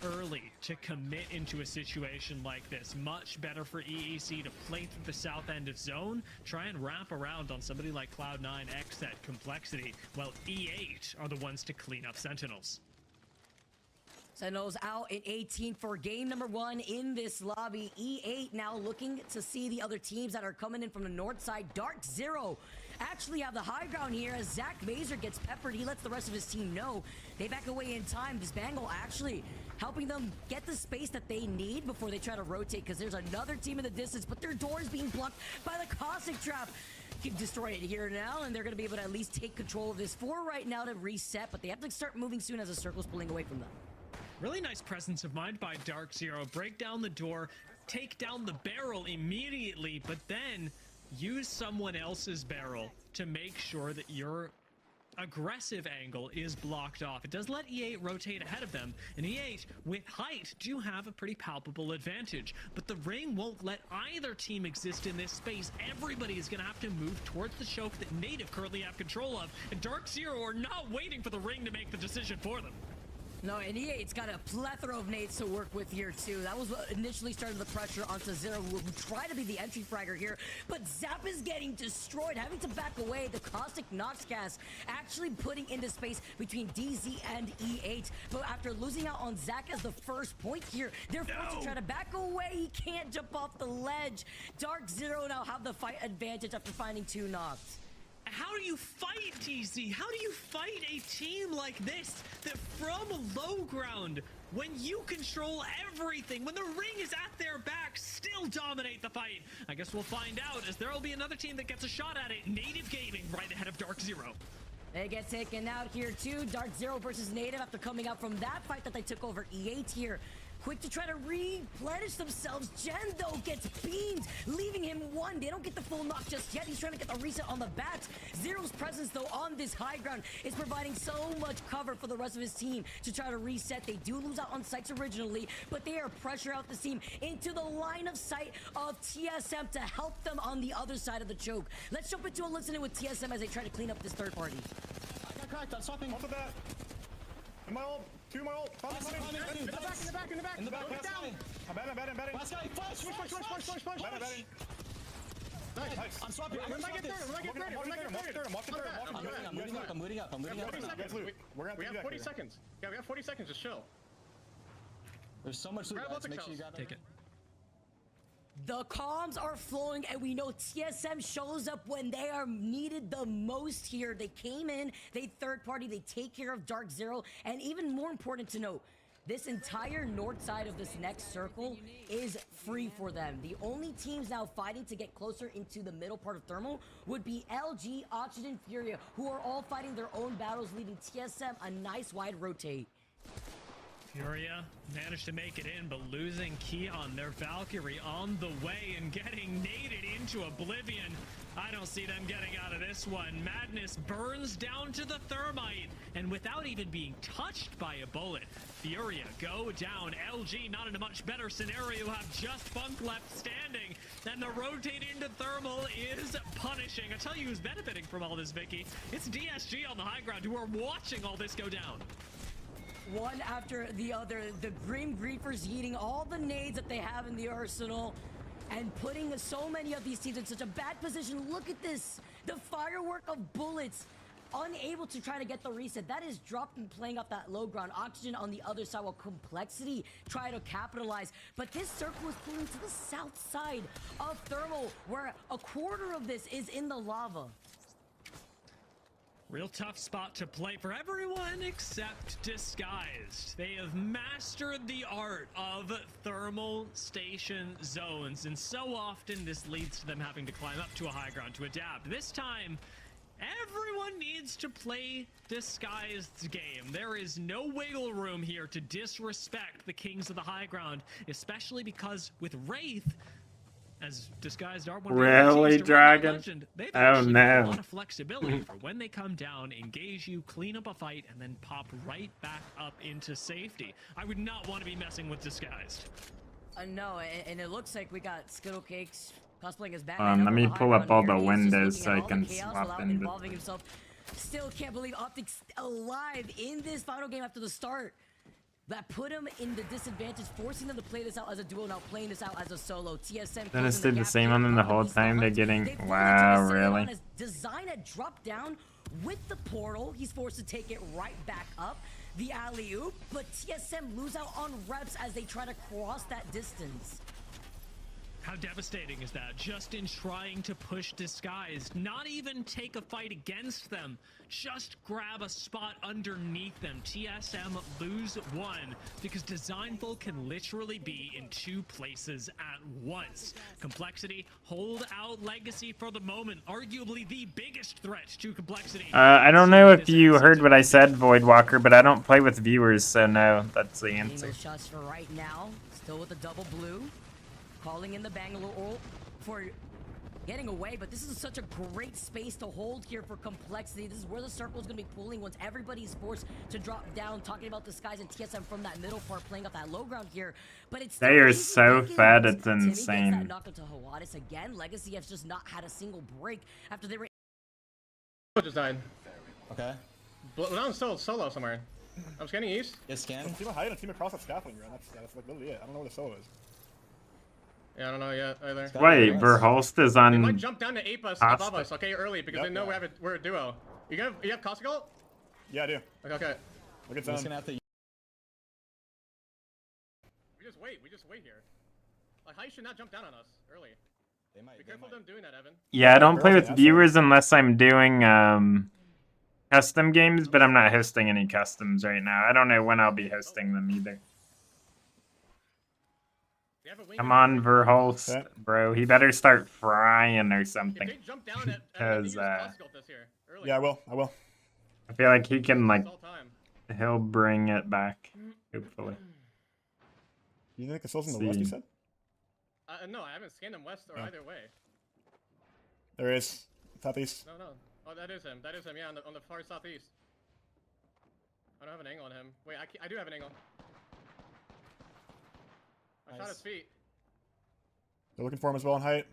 early to commit into a situation like this. Much better for EEC to play through the south end of zone, try and wrap around on somebody like Cloud9, Xset, Complexity, while E8 are the ones to clean up Sentinels. Sentinels out in 18 for game number 1 in this lobby. E8 now looking to see the other teams that are coming in from the north side. Dark Zero actually have the high ground here as Zach Mazer gets peppered. He lets the rest of his team know. They back away in time. This Bangle actually helping them get the space that they need before they try to rotate, because there's another team in the distance, but their door is being blocked by the Caustic Trap. Destroy it here now, and they're going to be able to at least take control of this for right now to reset, but they have to start moving soon as the circle's pulling away from them. Really nice presence of mind by Dark Zero. Break down the door, take down the barrel immediately, but then use someone else's barrel to make sure that your aggressive angle is blocked off. It does let E8 rotate ahead of them, and E8, with height, do have a pretty palpable advantage. But the ring won't let either team exist in this space. Everybody is going to have to move towards the choke that Native currently have control of, and Dark Zero are not waiting for the ring to make the decision for them. No, and E8's got a plethora of nades to work with here, too. That was what initially started the pressure onto Zero, who tried to be the entry fragger here, but Zap is getting destroyed, having to back away. The Caustic Nox gas actually putting into space between DZ and E8, but after losing out on Zach as the first point here, they're forced to try to back away. He can't jump off the ledge. Dark Zero now have the fight advantage after finding 2 knocks. How do you fight, TC? How do you fight a team like this that from low ground, when you control everything, when the ring is at their back, still dominate the fight? I guess we'll find out, as there will be another team that gets a shot at it. Native Gaming right ahead of Dark Zero. They get taken out here too. Dark Zero versus Native after coming out from that fight that they took over E8 here. Quick to try to replenish themselves. Jen, though, gets beamed, leaving him 1. They don't get the full knock just yet. He's trying to get the reset on the bats. Zero's presence, though, on this high ground is providing so much cover for the rest of his team to try to reset. They do lose out on sights originally, but they are pressure out the team into the line of sight of TSM to help them on the other side of the choke. Let's jump into a listen-in with TSM as they try to clean up this third party. I got cracked. I'm stopping. Off the bat. In my ult. 2 my ult. In the back. I'm betting. Last guy. Push. Nice. I'm swapping. I'm moving up. We have 40 seconds. Yeah, we have 40 seconds. Just chill. There's so much loot. Make sure you got Take it. The comms are flowing, and we know TSM shows up when they are needed the most here. They came in, they third party, they take care of Dark Zero, and even more important to note, This entire north side of this next circle is free for them. The only teams now fighting to get closer into the middle part of Thermal would be LG, Oxygen, Furia, who are all fighting their own battles, leaving TSM a nice wide rotate. Furia managed to make it in, but losing Keon, their Valkyrie, on the way and getting naded into oblivion. I don't see them getting out of this one. Madness burns down to the thermite, and without even being touched by a bullet, Furia go down. LG not in a much better scenario, have just Funk left standing, and the rotate into thermal is punishing. I tell you who's benefiting from all this, Vicky. It's DSG on the high ground who are watching all this go down. One after the other, the Grim Griefers eating all the nades that they have in the arsenal and putting so many of these teams in such a bad position. Look at this, the firework of bullets, unable to try to get the reset. That is dropped and playing up that low ground. Oxygen on the other side while Complexity try to capitalize. But this circle is pulling to the south side of Thermal, where a quarter of this is in the lava. Real tough spot to play for everyone except Disguised. They have mastered the art of thermal station zones, and so often this leads to them having to climb up to a high ground to adapt. This time, everyone needs to play Disguised's game. There is no wiggle room here to disrespect the kings of the high ground, especially because with Wraith, as Disguised are one of Really, Dragon? they've Oh actually got a no. lot of flexibility for when they come down, engage you, clean up a fight, and then pop right back up into safety. I would not want to be messing with Disguised. No, and it looks like we got Skittle Cakes cosplaying as Batman. Let me pull up all the He's just windows looking so at I all can the chaos swap without in. involving himself. Still can't believe Optics alive in this final game after the start. That put him in the disadvantage, forcing them to play this out as a duo, now playing this out as a solo. TSM Dennis did the same on them the whole time. They're getting, wow, really? Design had dropped down with the portal. He's forced to take it right back up. The alley-oop, but TSM lose out on reps as they try to cross that distance. How devastating is that? Just in trying to push Disguised, not even take a fight against them, just grab a spot underneath them. TSM lose one because Designful can literally be in two places at once. Complexity hold out Legacy for the moment, arguably the biggest threat to Complexity. I don't know if you heard what I said, Voidwalker, but I don't play with viewers, so no, that's the answer. Shots for right now, still with the double blue. Calling in the Bangalore ult for getting away, but this is such a great space to hold here for Complexity. This is where the circle is going to be pulling once everybody's forced to drop down. Talking about Disguise and TSM from that middle part, playing up that low ground here, but it's They are so fed, it's insane. That knocked into Hawadis again. Legacy has just not had a single break after they were. Just died. Okay. Now I'm still solo somewhere. I'm scanning east. Yeah, scan. Team hide and team across that scaffolding ground. That's like literally it. I don't know where the solo is. Yeah, I don't know yet either. Wait, Verholst is on. They might jump down to 8 us Costa. above us, okay, early, because they know we're a duo. You have Costigal? Yeah, I do. Okay. Look at Just gonna have to. We just wait here. Like, Heist should not jump down on us early. They might. Be careful of them doing that, Evan. Yeah, I don't play with viewers unless I'm doing custom games, but I'm not hosting any customs right now. I don't know when I'll be hosting them either. Come on, Verholst, bro. He better start frying or something. Because, yeah, I will. I feel like he can, like, he'll bring it back, hopefully. You think the soul's in the west, you said? No, I haven't scanned him west or either way. There is. Southeast. No. Oh, that is him, yeah, on the far southeast. I don't have an angle on him. Wait, I do have an angle. I shot his feet. They're looking for him as well in height.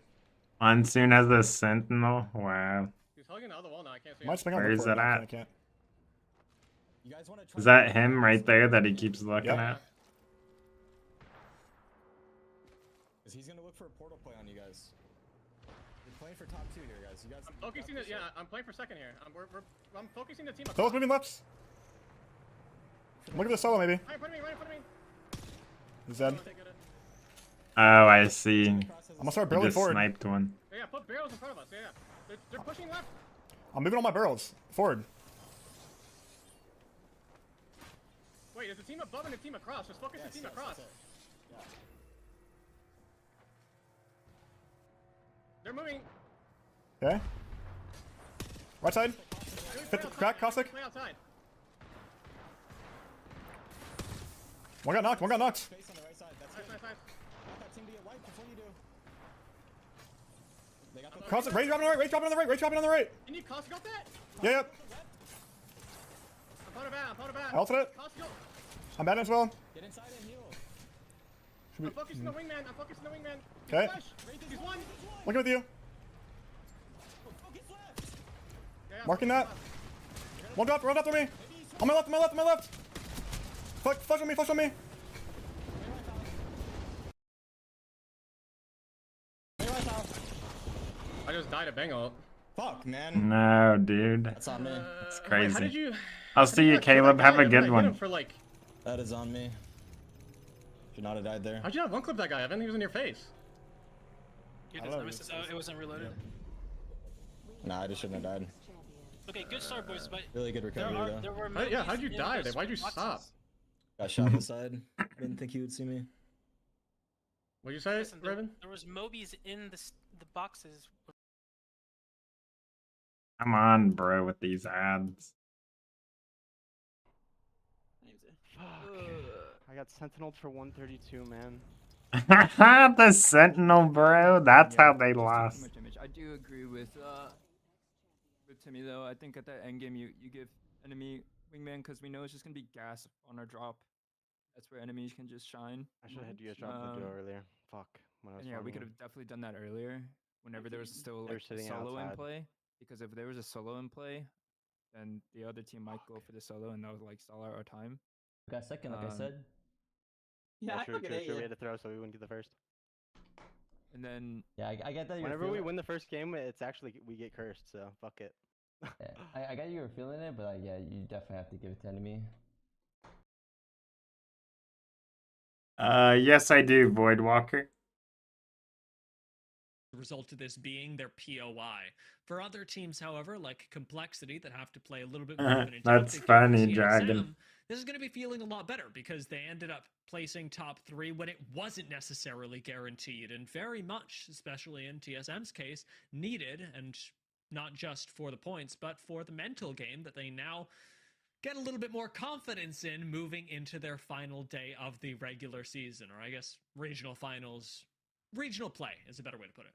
Monsoon has a sentinel. Wow. He's hugging the other wall now. I can't see him. Where is it at? I can't. You guys want to try Is that him right there that he keeps looking at? Because he's gonna look for a portal play on you guys. You're playing for top 2 here, guys. You guys. I'm focusing it. Yeah, I'm playing for second here. I'm focusing the team. Solo's moving left. I'm looking for the solo maybe. Right in front of me. Zed. Oh, I see. I'm gonna start barreling just forward. Sniped one. Yeah, put barrels in front of us. Yeah. They're pushing left. I'm moving all my barrels forward. Wait, there's a team above and a team across. Just focus the team across. Yeah. They're moving. Okay. Right side. Hit the crack, caustic. Play outside. One got knocked, one got knocked. Space on the right side. That's Nice, good. nice, nice. Want that team to get wiped before you do. They got the Caustic, rage dropping on the right, rage dropping on the right, rage dropping on the right. You need Costa got that? Yeah, yep. I'm on a bat, I'm on a bat. I ulted it. Costa go. I'm bad as well. Get inside and heal. Should I'm be... focusing the wingman, I'm focusing the wingman. Okay. He's one. Looking with you. Focus left. Yeah, Marking that. One drop to me. On my left, on my left, on my left. Flush on me, flush on me. I just died at Bengal. Fuck, man. No, dude. That's on me. It's crazy. Wait, how did you... I'll see you, Caleb. Have a good one. For like... That is on me. Should not have died there. How'd you not one clip that guy, Evan? He was in your face. It wasn't reloaded. Nah, I just shouldn't have died. Okay, good start, boys. But Really good recovery, there were Yeah, how'd you movies die in there? those Why'd you boxes. stop? Got shot in the side. Didn't think he would see me. What'd you say, Listen, Raven? there was Mobies in the boxes. Come on, bro, with these ads. I got sentineled for 132, man. The Sentinel, bro. That's how they lost. Much image. I do agree with Timmy though. I think at that end game you give enemy wingman because we know it's just gonna be gas on our drop. That's where enemies can just shine. I should have had you guys drop the duo earlier. Fuck. When I was And yeah, we farming could him. have definitely done that earlier. Whenever there was still They were like a sitting solo in outside. play, because if there was a solo in play, then the other team might go for the solo, and that would like stall out our time. Got second, like I said. Yeah, I true, fucking true, hate true. We you. had to throw so we wouldn't get the first. And then Yeah, I get that you're Whenever we feeling- win the first game, it's actually we get cursed. So fuck it. Yeah, I got you were feeling it, but like, yeah, you definitely have to give it to enemy. Yes, I do, Voidwalker. The result of this being their POI. For other teams, however, like Complexity, that have to play a little bit more of an That's intensive funny, game, Dragon. this is going to be feeling a lot better because they ended up placing top 3 when it wasn't necessarily guaranteed, and very much, especially in TSM's case, needed, and not just for the points, but for the mental game that they now get a little bit more confidence in moving into their final day of the regular season, or I guess regional finals. Regional play is a better way to put it.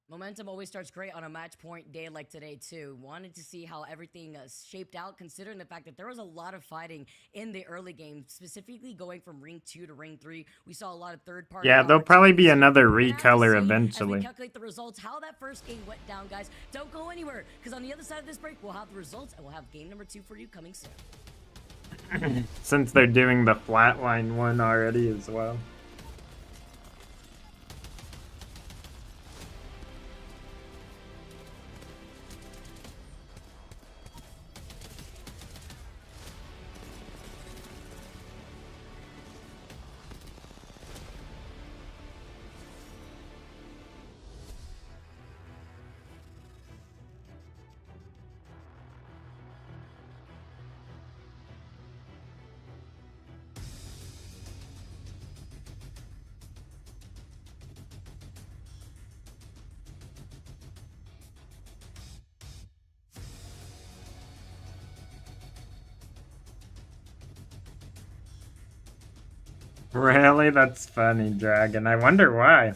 Momentum always starts great on a match point day like today too. Wanted to see how everything shaped out, considering the fact that there was a lot of fighting in the early game, specifically going from ring 2 to ring 3. We saw a lot of third party. Yeah, there'll probably be another We're gonna have to recolor see As we eventually. calculate the results, how that first game went down, guys. Don't go anywhere, because on the other side of this break, we'll have the results and we'll have game number 2 for you coming soon. Since they're doing the flatline one already as well. Really? That's funny, Dragon. I wonder why.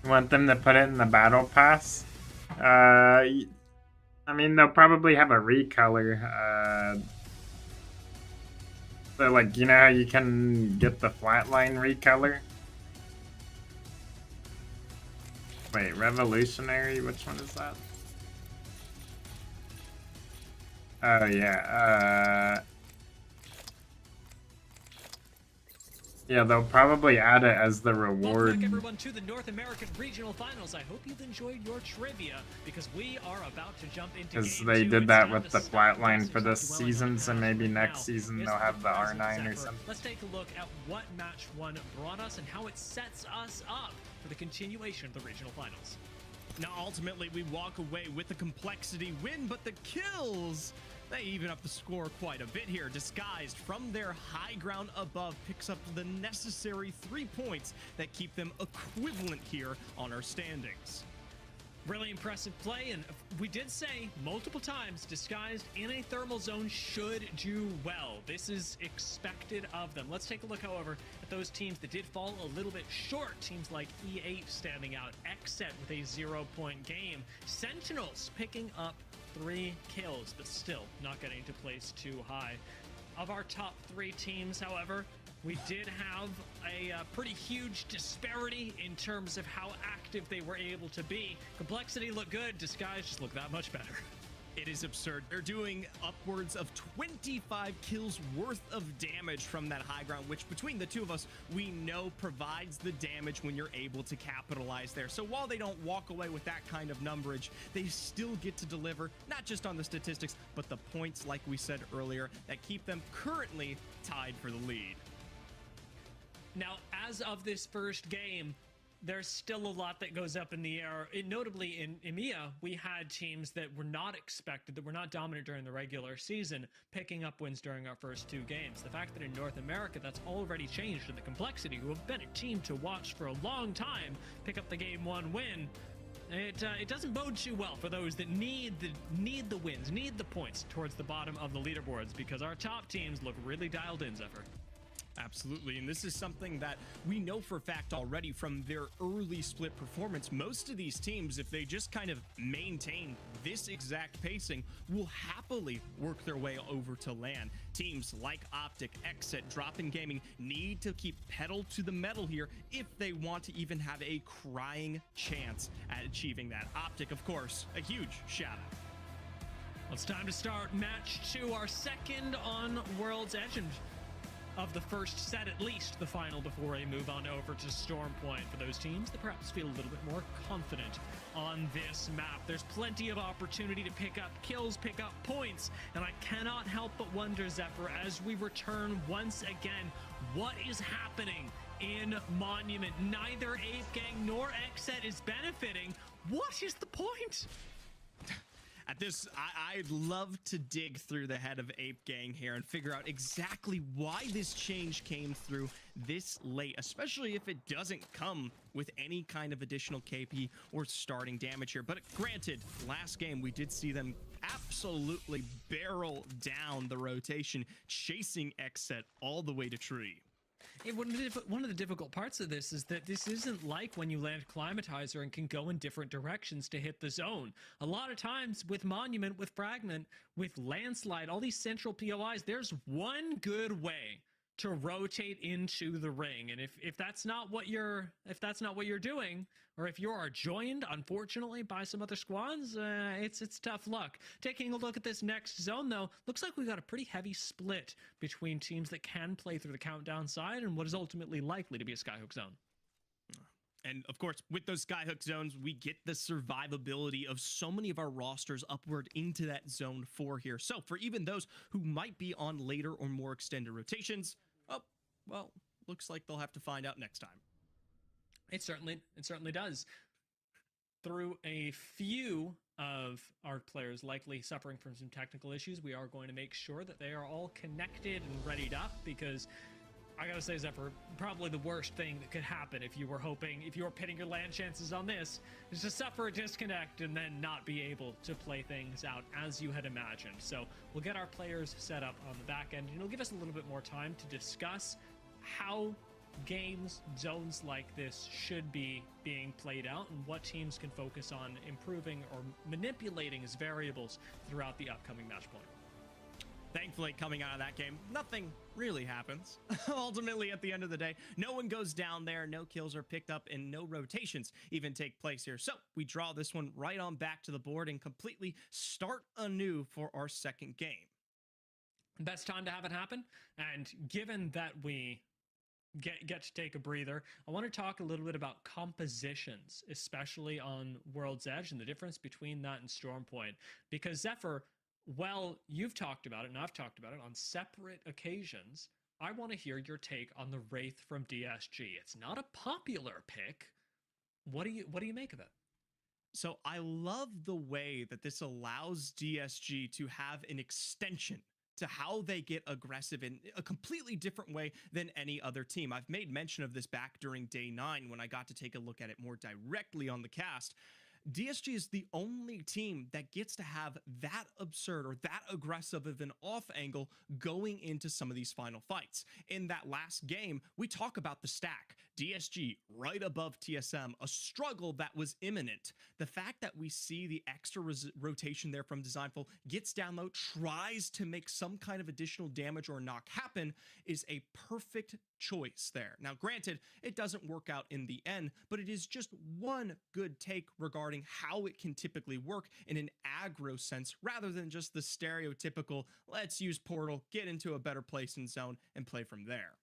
You want them to put it in the battle pass? I mean, they'll probably have a recolor. So, like, you know how you can get the flatline recolor? Wait, revolutionary? Which one is that? Oh yeah. Yeah, they'll probably add it as the Welcome reward. back, everyone, to the North American Regional Finals. I hope you've enjoyed your trivia, because we are about to jump into Because game they 2. did It's that time with to the stop flatline guessing, for this stop dwelling on season, the so past. maybe Right next now season is they'll have the present, R9 or Zephyr. something. Let's take a look at what match 1 brought us and how it sets us up for the continuation of the Regional Finals. Now, ultimately, we walk away with a complexity win, but the kills, they even up the score quite a bit here. Disguised from their high ground above picks up the necessary 3 points that keep them equivalent here on our standings. Really impressive play, and we did say multiple times, Disguised in a thermal zone should do well. This is expected of them. Let's take a look, however, at those teams that did fall a little bit short. Teams like E8 standing out, Xset with a 0-point game, Sentinels picking up 3 kills, but still not getting to place too high. Of our top 3 teams, however, we did have a pretty huge disparity in terms of how active they were able to be. Complexity looked good, Disguise just looked that much better. It is absurd. They're doing upwards of 25 kills worth of damage from that high ground, which between the two of us, we know provides the damage when you're able to capitalize there. So while they don't walk away with that kind of numberage, they still get to deliver, not just on the statistics, but the points, like we said earlier, that keep them currently tied for the lead. Now, as of this first game, there's still a lot that goes up in the air. Notably, in EMEA, we had teams that were not expected, that were not dominant during the regular season, picking up wins during our first 2 games. The fact that in North America, that's already changed, and the Complexity, who have been a team to watch for a long time, pick up the game 1 win. It doesn't bode too well for those that need the wins, need the points towards the bottom of the leaderboards, because our top teams look really dialed in, Zephyr. Absolutely, and this is something that we know for a fact already from their early split performance. Most of these teams, if they just kind of maintain this exact pacing, will happily work their way over to LAN. Teams like Optic, Xset, Drop-In Gaming need to keep pedal to the metal here if they want to even have a crying chance at achieving that. Optic, of course, a huge shout out. Well, it's time to start match 2, our second on World's Edge, and of the first set, at least the final, before we move on over to Storm Point for those teams that perhaps feel a little bit more confident on this map. There's plenty of opportunity to pick up kills, pick up points, and I cannot help but wonder, Zephyr, as we return once again, what is happening in Monument? Neither Ape Gang nor Xset is benefiting. What is the point? At this, I'd love to dig through the head of Ape Gang here and figure out exactly why this change came through this late, especially if it doesn't come with any kind of additional KP or starting damage here. But granted, last game we did see them absolutely barrel down the rotation, chasing Xset all the way to tree. One of the difficult parts of this is that this isn't like when you land Climatizer and can go in different directions to hit the zone. A lot of times with Monument, with Fragment, with Landslide, all these central POIs, there's one good way to rotate into the ring. And if that's not what you're doing, or if you are joined, unfortunately, by some other squads, it's tough luck. Taking a look at this next zone, though, looks like we've got a pretty heavy split between teams that can play through the countdown side and what is ultimately likely to be a Skyhook zone. And of course, with those Skyhook zones, we get the survivability of so many of our rosters upward into that zone 4 here. So for even those who might be on later or more extended rotations, oh, well, looks like they'll have to find out next time. It certainly does. Through a few of our players likely suffering from some technical issues, we are going to make sure that they are all connected and readied up, because I gotta say, Zephyr, probably the worst thing that could happen if you were pitting your land chances on this, is to suffer a disconnect and then not be able to play things out as you had imagined. So we'll get our players set up on the back end, and it'll give us a little bit more time to discuss how games, zones like this should be being played out, and what teams can focus on improving or manipulating as variables throughout the upcoming match point. Thankfully, coming out of that game, nothing really happens. Ultimately, at the end of the day, no one goes down there, no kills are picked up, and no rotations even take place here. So we draw this one right on back to the board and completely start anew for our second game. Best time to have it happen. And given that we get to take a breather, I want to talk a little bit about compositions, especially on World's Edge, and the difference between that and Stormpoint. Because Zephyr, well, you've talked about it and I've talked about it on separate occasions. I want to hear your take on the Wraith from DSG. It's not a popular pick. What do you make of it? So I love the way that this allows DSG to have an extension to how they get aggressive in a completely different way than any other team. I've made mention of this back during day 9 when I got to take a look at it more directly on the cast. DSG is the only team that gets to have that absurd or that aggressive of an off angle going into some of these final fights. In that last game, we talk about the stack. DSG right above TSM, a struggle that was imminent. The fact that we see the extra rotation there from Designful, gets down low, tries to make some kind of additional damage or knock happen, is a perfect choice there. Now, granted, it doesn't work out in the end, but it is just one good take regarding how it can typically work in an aggro sense rather than just the stereotypical, let's use Portal, get into a better place in zone, and play from there.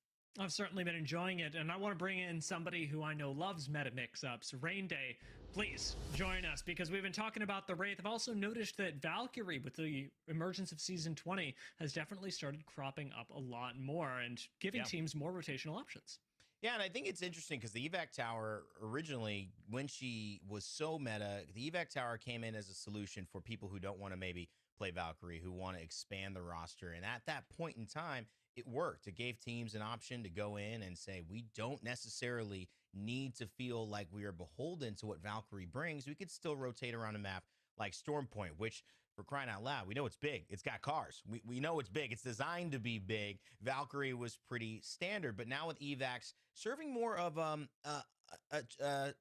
I've certainly been enjoying it, and I want to bring in somebody who I know loves meta mix-ups. Rain Day, please join us, because we've been talking about the Wraith. I've also noticed that Valkyrie, with the emergence of Season 20, has definitely started cropping up a lot more and giving teams more rotational options. Yeah, and I think it's interesting because the evac tower originally, when she was so meta, the evac tower came in as a solution for people who don't want to maybe play Valkyrie, who want to expand the roster. And at that point in time, it worked. It gave teams an option to go in and say, we don't necessarily need to feel like we are beholden to what Valkyrie brings. We could still rotate around a map like Stormpoint, which, for crying out loud, we know it's big. It's got cars. We know it's big. It's designed to be big. Valkyrie was pretty standard, but now with evacs serving more of a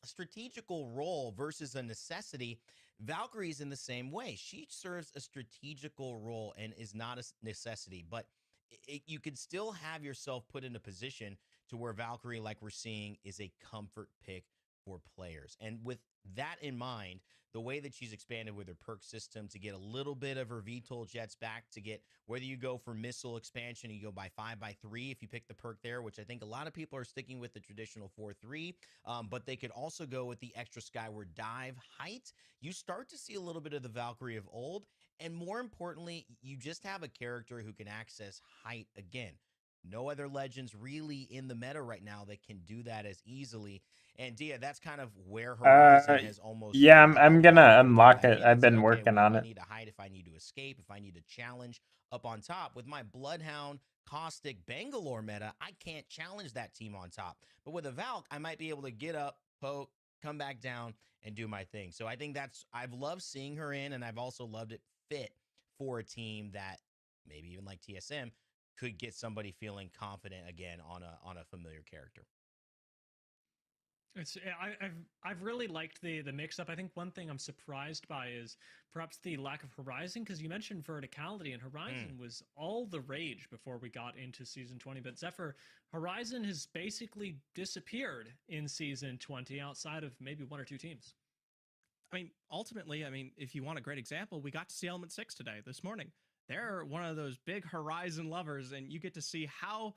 strategical role versus a necessity, Valkyrie's in the same way. She serves a strategical role and is not a necessity, but you could still have yourself put in a position to where Valkyrie, like we're seeing, is a comfort pick for players. And with that in mind, the way that she's expanded with her perk system to get a little bit of her VTOL jets back, to get, whether you go for missile expansion, you go by 5x3 if you pick the perk there, which I think a lot of people are sticking with the traditional 4-3, but they could also go with the extra skyward dive height. You start to see a little bit of the Valkyrie of old, and more importantly, you just have a character who can access height again. No other legends really in the meta right now that can do that as easily. And Dia, that's kind of where Horizon has almost... Yeah, I'm gonna unlock it. I've been working on it. If I need to hide, if I need to escape, if I need to challenge up on top. With my Bloodhound, Caustic, Bangalore meta, I can't challenge that team on top. But with a Valk, I might be able to get up, poke, come back down, and do my thing. So I think that's... I've loved seeing her in, and I've also loved it fit for a team that, maybe even like TSM, could get somebody feeling confident again on a familiar character. It's I've really liked the mix up. I think one thing I'm surprised by is perhaps the lack of Horizon, because you mentioned verticality, and Horizon was all the rage before we got into Season 20. But Zephyr, Horizon has basically disappeared in Season 20 outside of maybe 1 or 2 teams. I mean, ultimately, if you want a great example, we got to see Element 6 today, this morning. They're one of those big Horizon lovers, and you get to see how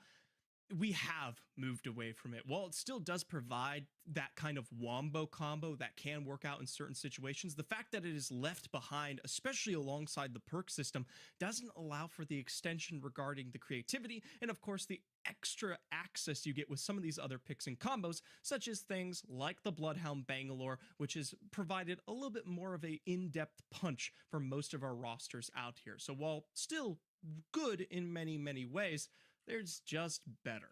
we have moved away from it. While it still does provide that kind of wombo combo that can work out in certain situations, the fact that it is left behind, especially alongside the perk system, doesn't allow for the extension regarding the creativity and, of course, the extra access you get with some of these other picks and combos, such as things like the Bloodhound Bangalore, which has provided a little bit more of a in-depth punch for most of our rosters out here. So while still good in many, many ways, there's just better.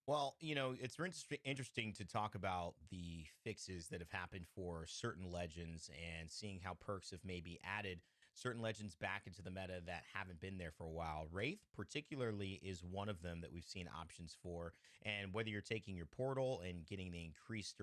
Well, you know, it's interesting to talk about the fixes that have happened for certain legends and seeing how perks have maybe added certain legends back into the meta that haven't been there for a while. Wraith particularly is one of them that we've seen options for. And whether you're taking your portal and getting the increased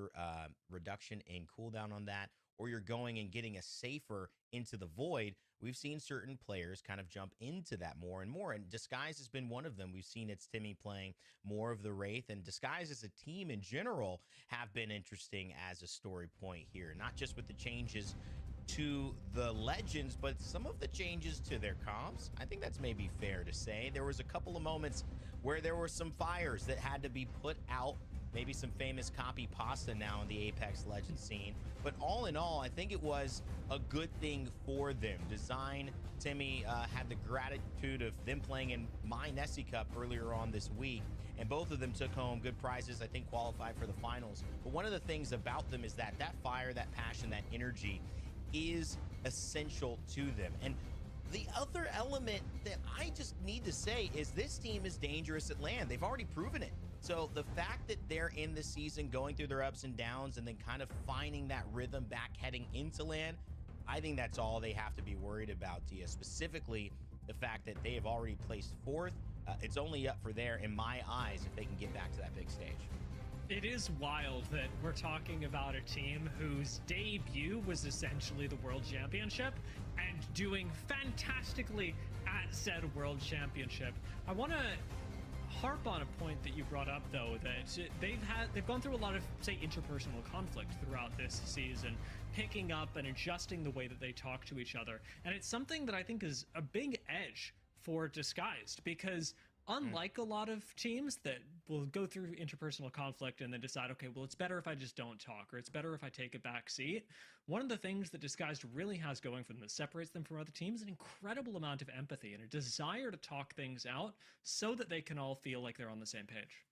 reduction in cooldown on that, or you're going and getting a safer into the void, we've seen certain players kind of jump into that more and more. And Disguise has been one of them. We've seen it's Timmy playing more of the Wraith, and Disguise as a team in general have been interesting as a story point here, not just with the changes to the Legends, but some of the changes to their comps. I think that's maybe fair to say. There was a couple of moments where there were some fires that had to be put out, maybe some famous copy pasta now in the Apex Legends scene. But all in all, I think it was a good thing for them. Design, Timmy had the gratitude of them playing in my Nessie Cup earlier on this week, and both of them took home good prizes, I think qualified for the finals. But one of the things about them is that fire, that passion, that energy is essential to them. And the other element that I just need to say is this team is dangerous at LAN. They've already proven it. So the fact that they're in the season, going through their ups and downs, and then kind of finding that rhythm back heading into LAN, I think that's all they have to be worried about, Tia. Specifically, the fact that they have already placed fourth. It's only up for there, in my eyes, if they can get back to that big stage. It is wild that we're talking about a team whose debut was essentially the World Championship and doing fantastically at said World Championship. I want to harp on a point that you brought up, though, that they've gone through a lot of, say, interpersonal conflict throughout this season, picking up and adjusting the way that they talk to each other. And it's something that I think is a big edge for Disguised, because unlike a lot of teams that will go through interpersonal conflict and then decide, okay, well, it's better if I just don't talk, or it's better if I take a back seat. One of the things that Disguised really has going for them that separates them from other teams is an incredible amount of empathy and a desire to talk things out so that they can all feel like they're on the same page.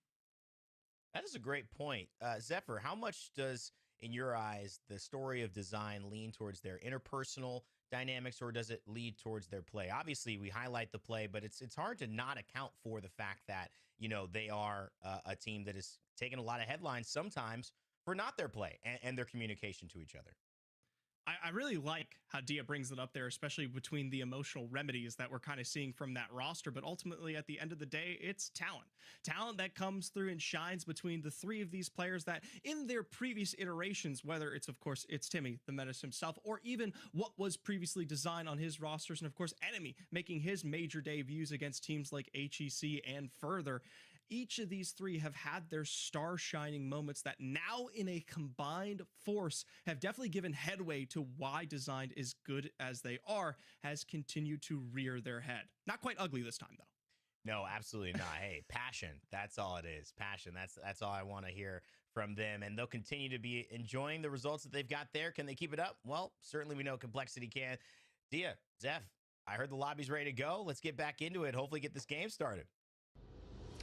That is a great point. Zephyr, how much does, in your eyes, the story of Design lean towards their interpersonal dynamics, or does it lead towards their play? Obviously, we highlight the play, but it's hard to not account for the fact that, you know, they are a team that is taking a lot of headlines sometimes for not their play and their communication to each other. I really like how Dia brings it up there, especially between the emotional remedies that we're kind of seeing from that roster. But ultimately, at the end of the day, it's talent. Talent that comes through and shines between the three of these players that in their previous iterations, whether it's, of course, it's Timmy, the Menace himself, or even what was previously designed on his rosters, and of course, Enemy making his major debuts against teams like HEC and further. Each of these three have had their star shining moments that now in a combined force have definitely given headway to why Designed is good as they are, has continued to rear their head. Not quite ugly this time, though. No, absolutely not. Hey, passion. That's all it is. Passion. That's all I want to hear from them. And they'll continue to be enjoying the results that they've got there. Can they keep it up? Well, certainly we know Complexity can. Dia, Zeph, I heard the lobby's ready to go. Let's get back into it. Hopefully get this game started.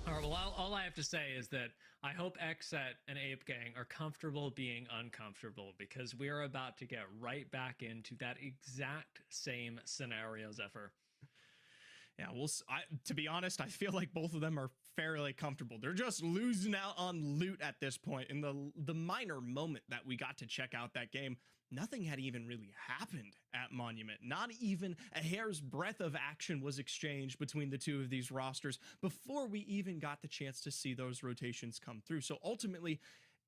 All right, well, all I have to say is that I hope Xset and Ape Gang are comfortable being uncomfortable, because we are about to get right back into that exact same scenario, Zephyr. Yeah, to be honest, I feel like both of them are fairly comfortable. They're just losing out on loot at this point. In the minor moment that we got to check out that game, nothing had even really happened at Monument. Not even a hair's breadth of action was exchanged between the two of these rosters before we even got the chance to see those rotations come through. So ultimately,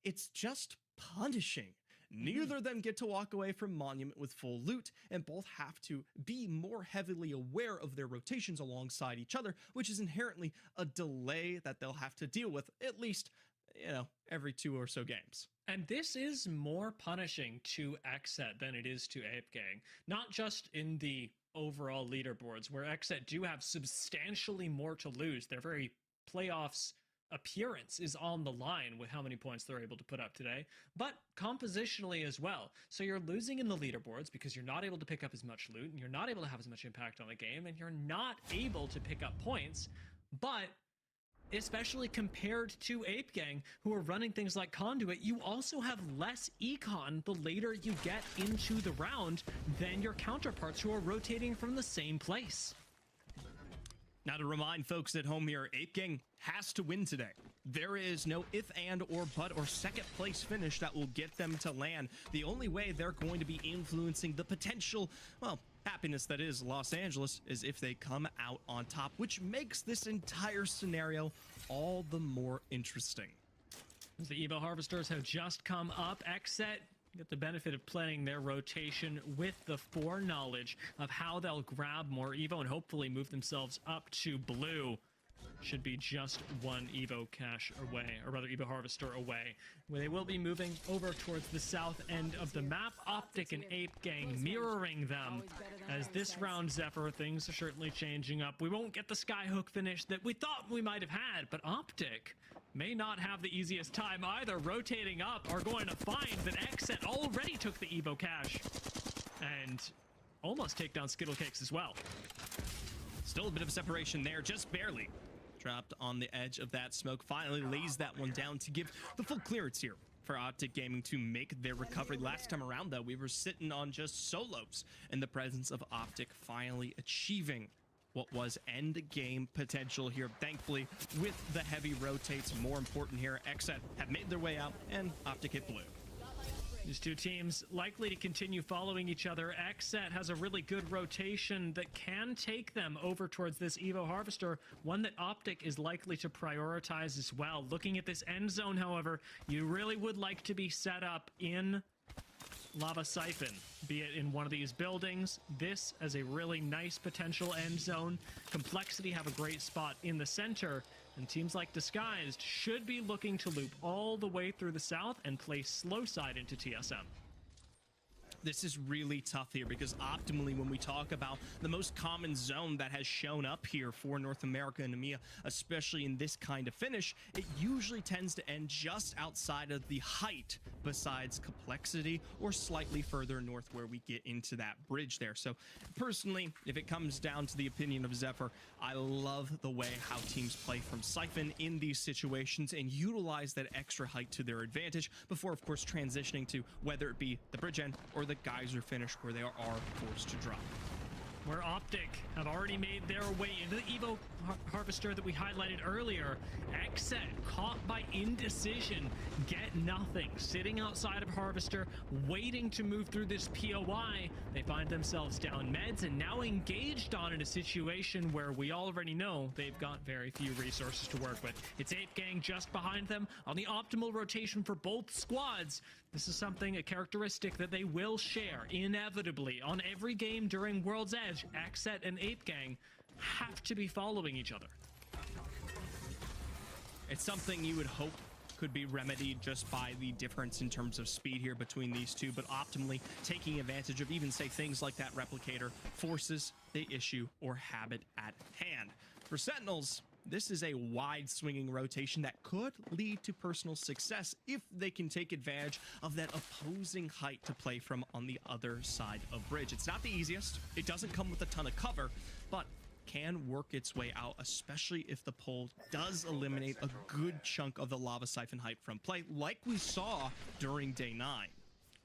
it's just punishing. Neither of them get to walk away from Monument with full loot, and both have to be more heavily aware of their rotations alongside each other, which is inherently a delay that they'll have to deal with, at least, you know, every 2 or so games. And this is more punishing to Xset than it is to Ape Gang. Not just in the overall leaderboards, where Xset do have substantially more to lose. Their very playoffs appearance is on the line with how many points they're able to put up today, but compositionally as well. So you're losing in the leaderboards because you're not able to pick up as much loot, and you're not able to have as much impact on the game, and you're not able to pick up points, but especially compared to Ape Gang, who are running things like Conduit, you also have less econ the later you get into the round than your counterparts who are rotating from the same place. Now, to remind folks at home here, Ape Gang has to win today. There is no if, and, or but, or second place finish that will get them to LAN. The only way they're going to be influencing the potential, well, happiness that is Los Angeles is if they come out on top, which makes this entire scenario all the more interesting. The Evo Harvesters have just come up. Xset get the benefit of playing their rotation with the foreknowledge of how they'll grab more Evo and hopefully move themselves up to blue. Should be just one Evo cache away, or rather Evo Harvester away. Where they will be moving over towards the south end of the map. Optic and Ape Gang mirroring them. As this round, Zephyr, things are certainly changing up. We won't get the Skyhook finish that we thought we might have had, but Optic may not have the easiest time either. Rotating up are going to find that Xset already took the Evo cache. And almost take down Skittlecakes as well. Still a bit of separation there, just barely. Trapped on the edge of that smoke, finally lays that one down to give the full clearance here for Optic Gaming to make their recovery. Last time around, though, we were sitting on just solos in the presence of Optic finally achieving what was end game potential here. Thankfully, with the heavy rotates, more important here, Xset have made their way out, and Optic hit blue. These two teams likely to continue following each other. Xset has a really good rotation that can take them over towards this Evo Harvester, one that Optic is likely to prioritize as well. Looking at this end zone, however, you really would like to be set up in Lava Siphon, be it in one of these buildings. This as a really nice potential end zone. Complexity have a great spot in the center, and teams like Disguised should be looking to loop all the way through the south and play slow side into TSM. This is really tough here because optimally, when we talk about the most common zone that has shown up here for North America and EMEA, especially in this kind of finish, it usually tends to end just outside of the height besides Complexity or slightly further north where we get into that bridge there. So personally, if it comes down to the opinion of Zephyr, I love the way how teams play from Siphon in these situations and utilize that extra height to their advantage before, of course, transitioning to whether it be the bridge end or the geyser finish where they are forced to drop. Where Optic have already made their way into the Evo Harvester that we highlighted earlier. Xset caught by indecision, get nothing, sitting outside of Harvester, waiting to move through this POI. They find themselves down meds and now engaged on in a situation where we already know they've got very few resources to work with. It's Ape Gang just behind them on the optimal rotation for both squads. This is something, a characteristic that they will share inevitably on every game during World's Edge. Xset and Ape Gang have to be following each other. It's something you would hope could be remedied just by the difference in terms of speed here between these two, but optimally taking advantage of even, say, things like that replicator forces the issue or habit at hand. For Sentinels, this is a wide swinging rotation that could lead to personal success if they can take advantage of that opposing height to play from on the other side of bridge. It's not the easiest. It doesn't come with a ton of cover, but can work its way out, especially if the pull does eliminate a good chunk of the Lava Siphon height from play, like we saw during day 9.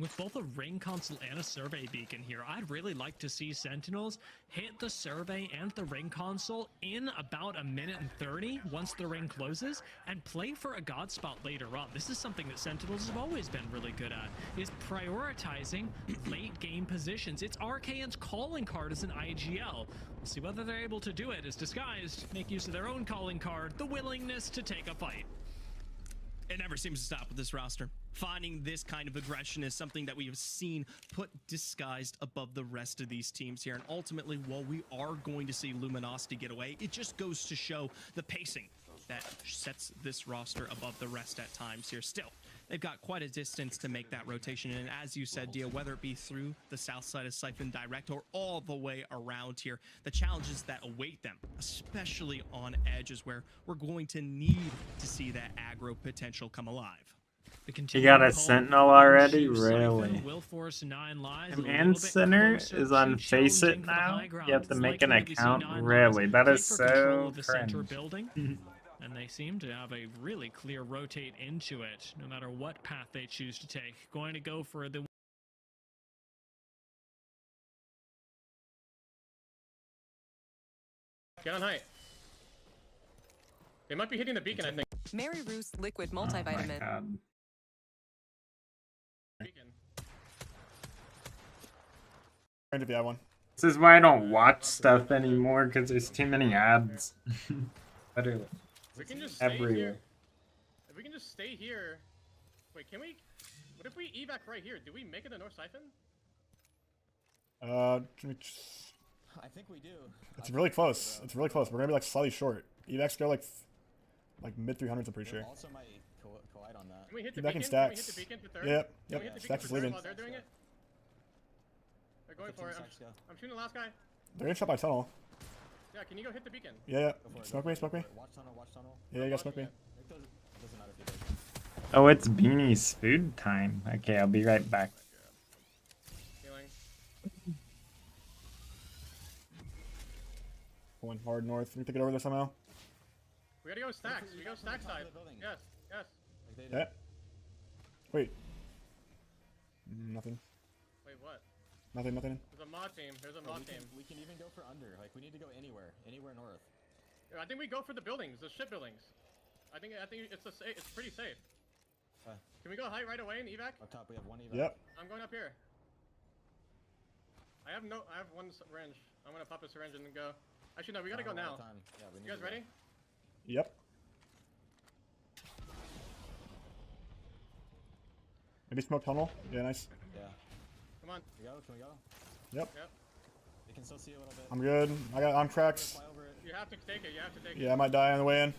With both a ring console and a survey beacon here, I'd really like to see Sentinels hit the survey and the ring console in about 1:30 once the ring closes and play for a god spot later on. This is something that Sentinels have always been really good at, is prioritizing late game positions. It's RKN's calling card as an IGL. We'll see whether they're able to do it as Disguised make use of their own calling card, the willingness to take a fight. It never seems to stop with this roster. Finding this kind of aggression is something that we have seen put Disguised above the rest of these teams here. And ultimately, while we are going to see Luminosity get away, it just goes to show the pacing that sets this roster above the rest at times here. Still, they've got quite a distance to make that rotation. And as you said, Dia, whether it be through the south side of Siphon direct or all the way around here, the challenges that await them, especially on edge, is where we're going to need to see that aggro potential come alive. You got a Sentinel already? Really? Will force 9 lives. Command Center is on Face It now? You have to make an account? Really? That is so cringe. And they seem to have a really clear rotate into it, no matter what path they choose to take. Going to go for the... Get on height. They might be hitting the beacon, I think. Mary Ruth's liquid multivitamin. Oh If you have one. This is why I don't watch stuff anymore, because there's too many ads. Literally. We can just stay everywhere. here. If we can just stay here. Wait, can we? What if we evac right here? Do we make it a north siphon? I think we do. It's really close. It's really close. We're gonna be like slightly short. Evacs go like mid 300s. I'm pretty sure. Also might collide on that. Can we hit the Evac beacon? and Can we hit stacks. the beacon for third? Yep. Can we hit the Stacks beacon is for third leaving. while they're doing it? They're going for it. I'm shooting the last guy. They're gonna shot by tunnel. Yeah, can you go hit the beacon? Yeah. Smoke me. Smoke me. Watch tunnel. Watch tunnel. Yeah, you guys smoke me. It doesn't matter if he does. Oh, it's Beanie's food time. Okay, I'll be right back. Healing. Going hard north. We need to get over there somehow. We gotta go stacks. We go stack side. Yes. Yes. Yeah. Wait. Nothing. Wait, what? Nothing. There's a mod team. There's a mod team. We can even go for under. Like we need to go anywhere north. I think we go for the buildings, the ship buildings. I think it's pretty safe. Can we go height right away in evac? Up top, we have one evac. Yep. I'm going up here. I have one syringe. I'm gonna pop a syringe and then go. Actually, no, we gotta go now. Yeah, You guys ready? Yep. Maybe smoke tunnel. Yeah, nice. Yeah. Come on. Can we go? Yep. They can still see a little bit. I'm good. I'm cracked. You have to take it. You have to take it. Yeah, I might die on the way in.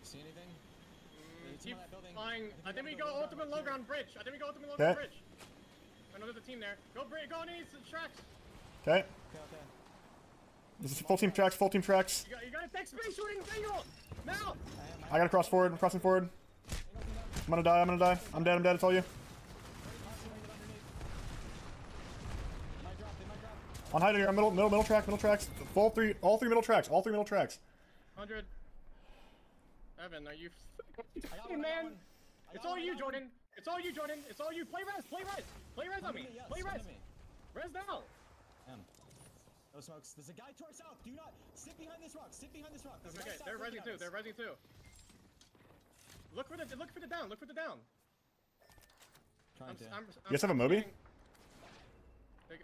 See anything? Keep flying. I think we go ultimate low ground bridge. Okay. Bridge. I know there's a team there. Go on these tracks. Okay. This is full team tracks. Full team tracks. You gotta take space shooting. Bingo. Now. I gotta cross forward. I'm crossing forward. I'm gonna die. I'm dead. It's all you. On height here. Middle tracks. All three middle tracks. 100. Evan, are you man? It's all you, Jordan. It's all you. Play res on me. Play res. Res now. No smokes. There's a guy to our south. Do not sit behind this rock. Okay, they're resing too. Look for the down. You guys have a Moby?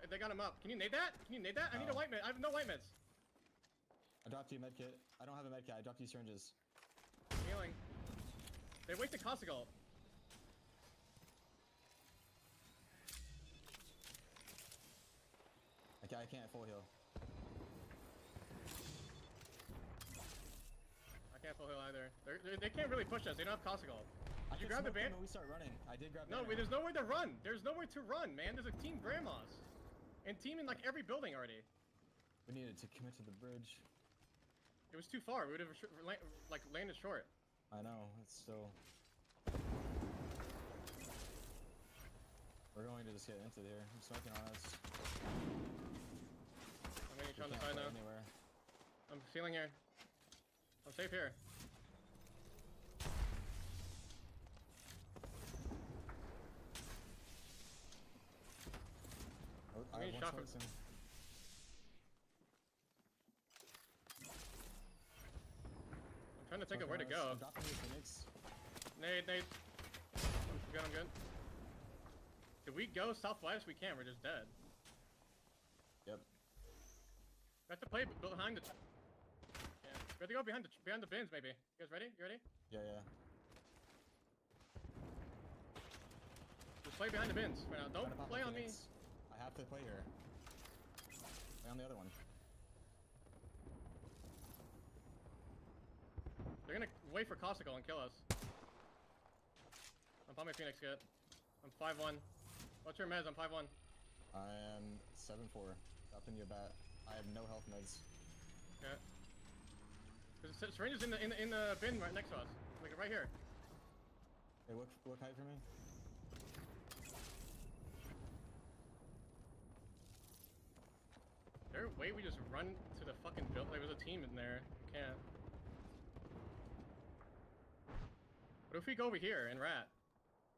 They got him up. Can you nade that? I need a white med. I have no white meds. I dropped you a med kit. I don't have a med kit. I dropped you syringes. Healing. They wasted Costigal. I can't full heal. I can't full heal either. They can't really push us. They don't have Costigal. Did you grab the band? We start running. I did grab. No, there's nowhere to run. There's nowhere to run, man. There's a team grandmas, and team in like every building already. We needed to commit to the bridge. It was too far. We would have landed short. I know. It's still. We're going to just get into there. I'm smoking on us. I'm getting shot on the side now. Anywhere. I'm feeling here. I'm safe here. I'm getting shot from. I'm trying to think of where to go. Nade. I'm good. Did we go southwest? We can't. We're just dead. Yep. We have to play behind the. Yeah. We have to go behind the bins, maybe. You guys ready? You ready? Yeah. Just play behind the bins right now. Don't play on me. I have to play here. Play on the other one. They're gonna wait for Costigal and kill us. I'm popping my Phoenix kit. I'm 5-1. What's your meds? I'm 5-1. I am 7-4. Dropping you a bat. I have no health meds. Okay. There's syringes in the bin right next to us. Like right here. Hey, look height for me. Is there a way we just run to the fucking building? There was a team in there. Can't. What if we go over here and rat?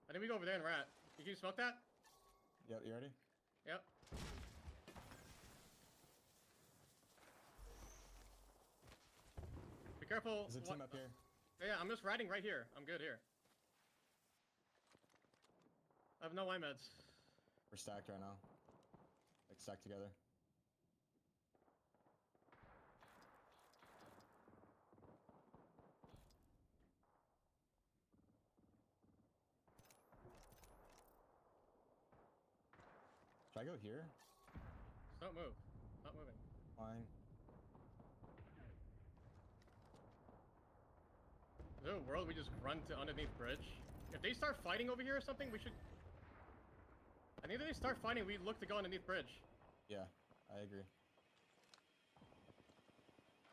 I think we go over there and rat. Can you smoke that? Yep, you ready? Yep. Be careful. There's a team up here. Yeah, I'm just riding right here. I'm good here. I have no Y meds. We're stacked right now. Like stacked together. go here? Don't move. Not moving. Fine. Is there a world we just run to underneath bridge? If they start fighting over here or something, we should... I think if they start fighting, we look to go underneath bridge. Yeah, I agree.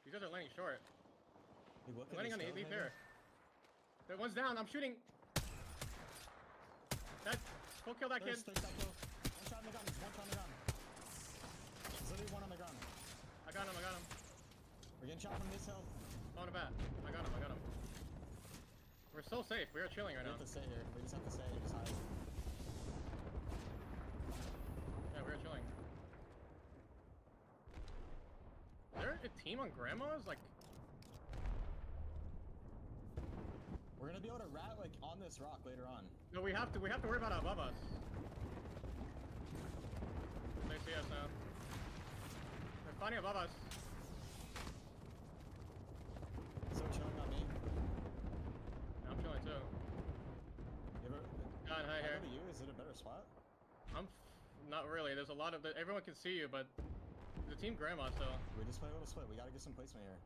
These guys are landing short. Hey, what Landing on the elite there. That one's down. I'm shooting. That. Go kill that kid. That kill. One shot on the gun. One shot on the ground. There's literally one on the ground. I got him. I got him. We're getting shot from this hill. On the bat. I got him. I got him. We're so safe. We are chilling right now. We have to stay here. We just have to stay. Just hide. Yeah, we're chilling. Is there a team on Grandma's? Like. We're gonna be able to rat like on this rock later on. No, we have to worry about above us. They see us now. They're fighting above us. So chilling on me. I'm chilling too. God, hi here. To you, is it a better spot? Not really. There's a lot of everyone can see you, but the team Grandma, so We just play a little split. We gotta get some placement here.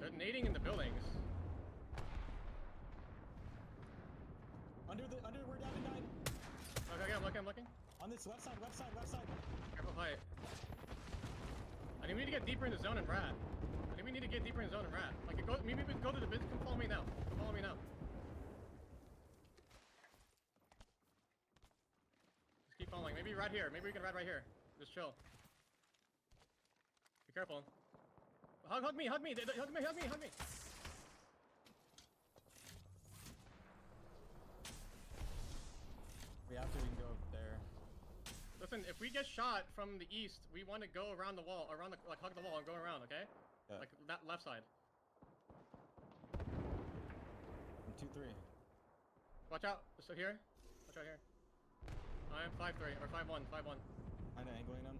they're nading in the buildings. Under, we're down to 9. Okay, I'm looking. On this left side. Careful height. I think we need to get deeper in the zone and rat. Like, maybe we go to the bridge. Come follow me now. Just keep following. Maybe right here. Maybe we can rat right here. Just chill. Be careful. Hug me. Hug me. We have to. We can go there. Listen, if we get shot from the east, we want to go around the wall, like hug the wall and go around, okay? Yeah. Like that left side. 2-3. Watch out. So here. Watch out here. I am 5-3 or 5-1. 5-1. Kinda angling them.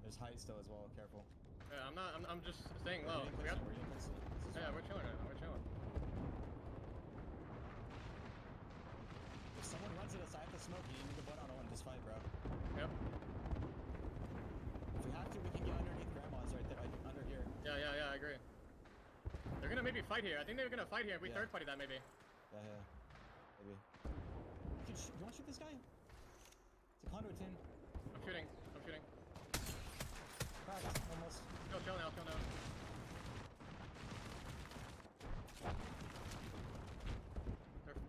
There's height still as well. Careful. Yeah, I'm just staying low. We're getting closer. Yeah, we're chilling right now. We're chilling. If someone runs at us, I have to smoke. You need to butt on one. Just fight, bro. Yep. If we have to, we can get underneath Grandma's right there, like under here. Yeah, I agree. They're gonna maybe fight here. I think they're gonna fight here. We third party that maybe. Yeah. Maybe. You wanna shoot this guy? It's a conduit team. I'm shooting. Cracked, almost. Chill now.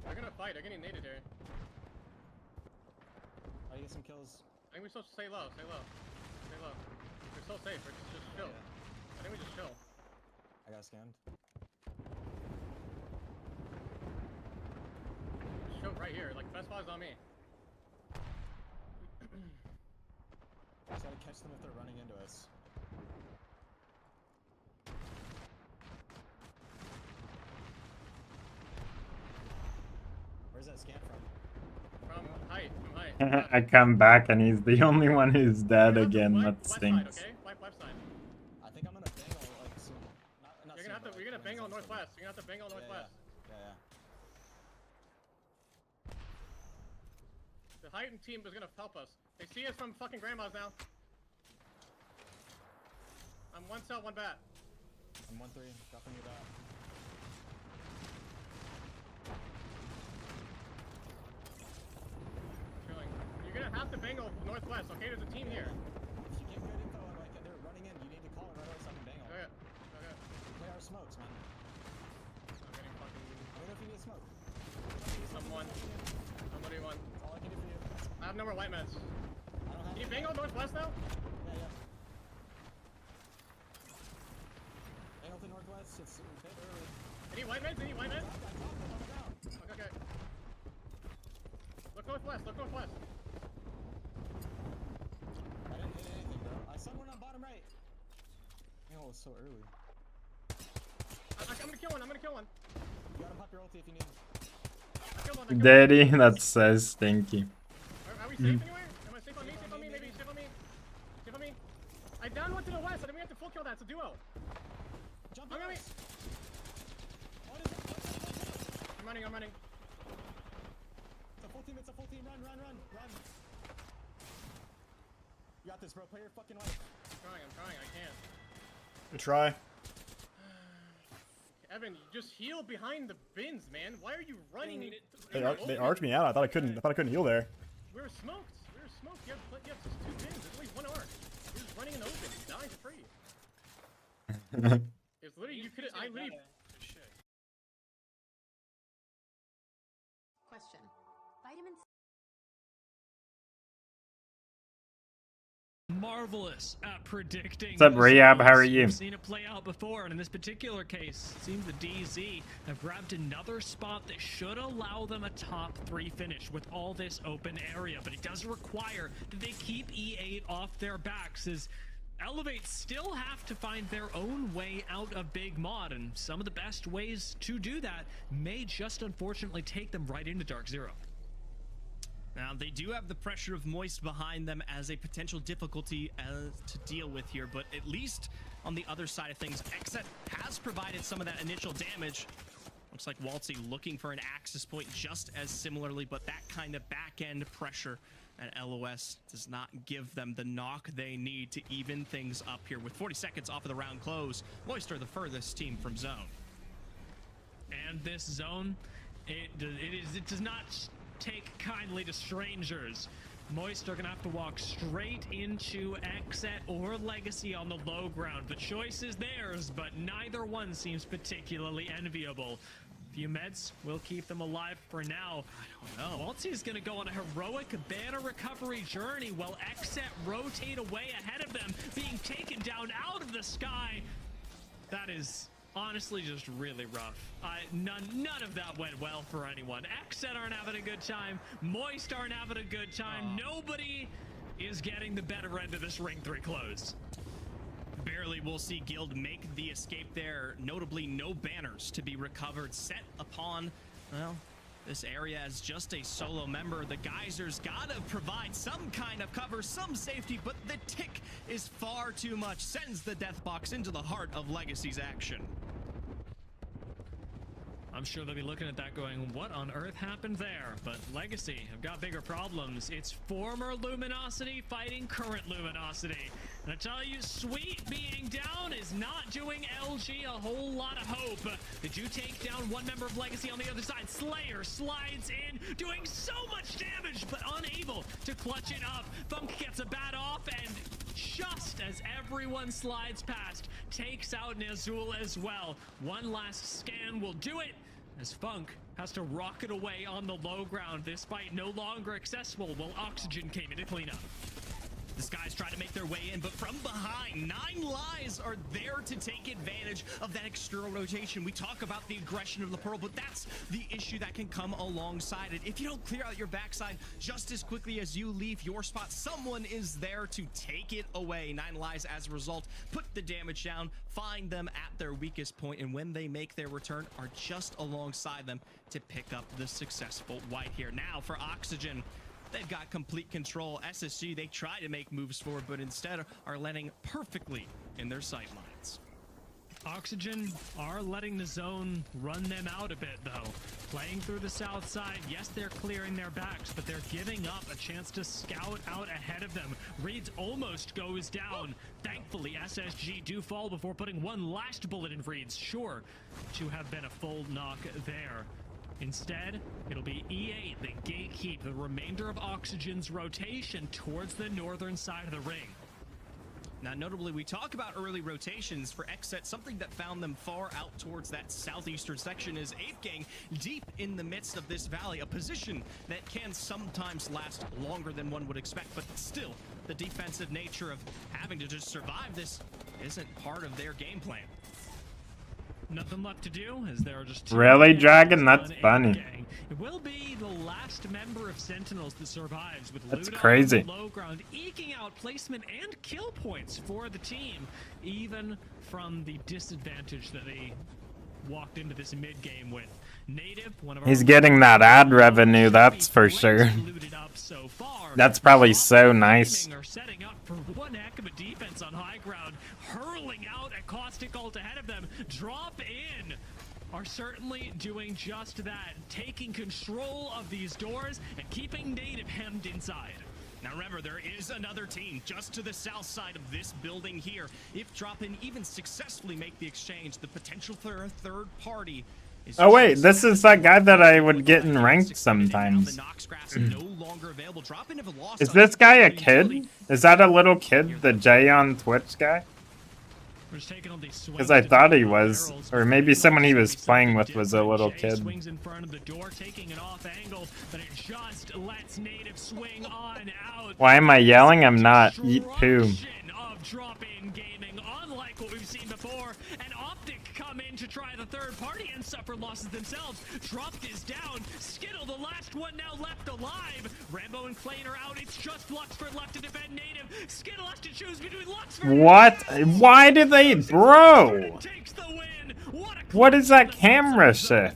They're gonna fight. They're getting naded here. I get some kills. I think we're supposed to stay low. We're so safe. We're just chill. Yeah. I think we just chill. I got scanned. Just chill right here. Like best spot is on me. Just gotta catch them if they're running into us. Where's that scan from? From height. I come back and he's the only one who's dead again. That stinks. Okay? Left side. I think I'm gonna bangle like soon. Not You're gonna bang on northwest. You're gonna have to bang on northwest. Yeah. The height team is gonna help us. They see us from fucking Grandma's now. I'm 1 cell, 1 bat. I'm 1-3, dropping you that. Chilling. You're gonna have to bangle northwest, okay? There's a team here. If you get good info on like they're running in, you need to call it right away so I can bangle. Okay. Play our smokes, man. I'm getting fucking... I don't know if you need a smoke. Someone. Somebody won. That's all I can do for you. I have no more white meds. I don't have Can you bangle northwest now? Yeah. Bangle to northwest, it's a bit early. Any white meds? I dropped them on the ground. Okay. Look northwest. I didn't hit anything, bro. I saw one on bottom right. Bangle was so early. I'm gonna kill one. You gotta pop your ulti if you need. I killed one. Daddy, that says stinky. Are we safe anywhere? Am I safe on me? Safe on me? Maybe safe on me. I downed one to the west. I think we have to full kill that. It's a duo. Jump I'm on running. us. I'm running. It's a a full team. It's a full team. Run. You got this, bro. Play your fucking life. I'm trying. I can't. Good try. Evan, just heal behind the bins, man. Why are you running? They arced me out. I thought I couldn't heal there. We were smoked. You have just 2 bins. There's only 1 arc. You're just running in the open. He dies free. It's literally you could. I literally. Question. Vitamin C. Marvelous at predicting. What's up, Rehab? How are you? We've seen it play out before, and in this particular case, it seems the DZ have grabbed another spot that should allow them a top 3 finish with all this open area, but it does require that they keep E8 off their backs, as Elevate still have to find their own way out of Big Mod, and some of the best ways to do that may just unfortunately take them right into Dark Zero. Now, they do have the pressure of Moist behind them as a potential difficulty to deal with here, but at least on the other side of things, Exet has provided some of that initial damage. Looks like Waltzy looking for an access point just as similarly, but that kind of back-end pressure at LOS does not give them the knock they need to even things up here. With 40 seconds off of the round close, Moist are the furthest team from zone. And this zone, it does not take kindly to strangers. Moist are gonna have to walk straight into Exet or Legacy on the low ground. The choice is theirs, but neither one seems particularly enviable. Few meds will keep them alive for now. I don't know. Waltzy is gonna go on a heroic banner recovery journey while Exet rotate away ahead of them, being taken down out of the sky. That is honestly just really rough. None of that went well for anyone. Exet aren't having a good time. Moist aren't having a good time. Nobody is getting the better end of this Ring 3 close. Barely will see Guild make the escape there. Notably, no banners to be recovered. Set upon, well, this area as just a solo member. The Geysers gotta provide some kind of cover, some safety, but the tick is far too much. Sends the death box into the heart of Legacy's action. I'm sure they'll be looking at that going, what on earth happened there? But Legacy have got bigger problems. It's former Luminosity fighting current Luminosity. And I tell you, Sweet being down is not doing LG a whole lot of hope. They do take down one member of Legacy on the other side. Slayer slides in, doing so much damage, but unable to clutch it up. Funk gets a bat off, and just as everyone slides past, takes out Nazul as well. One last scan will do it, as Funk has to rocket away on the low ground. This fight no longer accessible while Oxygen came in to clean up. The Skies try to make their way in, but from behind, 9 Lives are there to take advantage of that external rotation. We talk about the aggression of the Pearl, but that's the issue that can come alongside it. If you don't clear out your backside just as quickly as you leave your spot, someone is there to take it away. 9 Lives, as a result, put the damage down, find them at their weakest point, and when they make their return, are just alongside them to pick up the successful wipe here. Now for Oxygen, they've got complete control. SSG, they try to make moves forward, but instead are landing perfectly in their sight lines. Oxygen are letting the zone run them out a bit, though. Playing through the south side, yes, they're clearing their backs, but they're giving up a chance to scout out ahead of them. Reeds almost goes down. Thankfully, SSG do fall before putting one last bullet in Reeds. Sure to have been a full knock there. Instead, it'll be E8 that gatekeep the remainder of Oxygen's rotation towards the northern side of the ring. Now, notably, we talk about early rotations for Exet. Something that found them far out towards that southeastern section is Ape Gang deep in the midst of this valley, a position that can sometimes last longer than one would expect, but still, the defensive nature of having to just survive this isn't part of their game plan. Nothing left to do, as there are just really, Dragon? That's funny. It will be the last member of Sentinels that survives, with That's Luda crazy. on the low ground, eking out placement and kill points for the team, even from the disadvantage that they walked into this mid game with. Native, one of He's getting that ad revenue, that's for sure. So far. That's probably so nice. Are setting up for one heck of a defense on high ground, hurling out a caustic ult ahead of them. Drop in. are certainly doing just that, taking control of these doors and keeping Native hemmed inside. Now remember, there is another team just to the south side of this building here. If Drop-In even successfully make the exchange, the potential for a third party is... Oh wait, this is that guy that I would get in ranked sometimes. Is this guy a kid? Is that a little kid, the Jay on Twitch guy? Because I thought he was, or maybe someone he was playing with was a little kid. Swings in front of the door, taking an off angle, but it just lets Native swing on out. Why am I yelling? I'm not. Eat poo. Of Drop-In Gaming, unlike what we've seen before, and Optic come in to try the third party and suffer losses themselves. Dropped is down. Skittle, the last one now left alive. Rambo and Klein are out. It's just Luxford left to defend Native. Skittle has to choose between Luxford. What? Why did they, bro? What is that camera shift?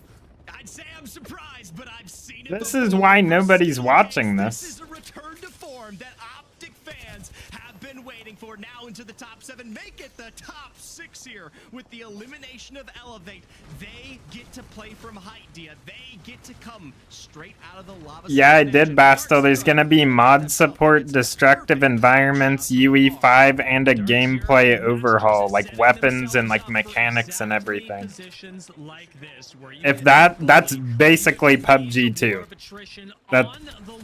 I'd say I'm surprised, but I've seen it. This is why nobody's watching This this. is a return to form that Optic fans have been waiting for. Now into the top 7, make it the top 6 here with the elimination of Elevate. They get to play from height, Dia. They get to come straight out of the lava. Yeah, I did, Basto. There's gonna be mod support, destructive environments, UE5, and a gameplay overhaul, like weapons and like mechanics and everything. If that's basically PUBG 2. That,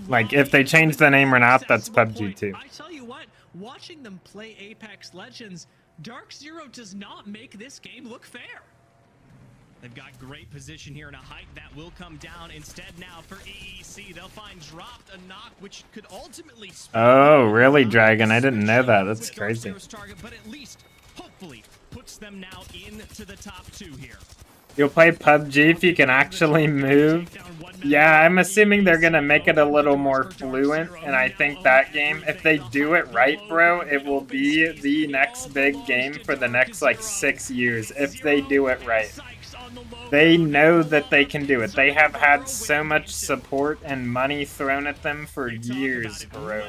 like, if they change the name or not, that's PUBG 2. I tell you what, watching them play Apex Legends, Dark Zero does not make this game look fair. They've got great position here in a height that will come down. Instead now for EEC, they'll find Dropped, a knock which could ultimately... Oh, really, Dragon? I didn't know that. That's crazy. Target, but at least, hopefully, puts them now into the top 2 here. You'll play PUBG if you can actually move. Yeah, I'm assuming they're gonna make it a little more fluent, and I think that game, if they do it right, bro, it will be the next big game for the next, like, 6 years, if they do it right. They know that they can do it. They have had so much support and money thrown at them for years, bro.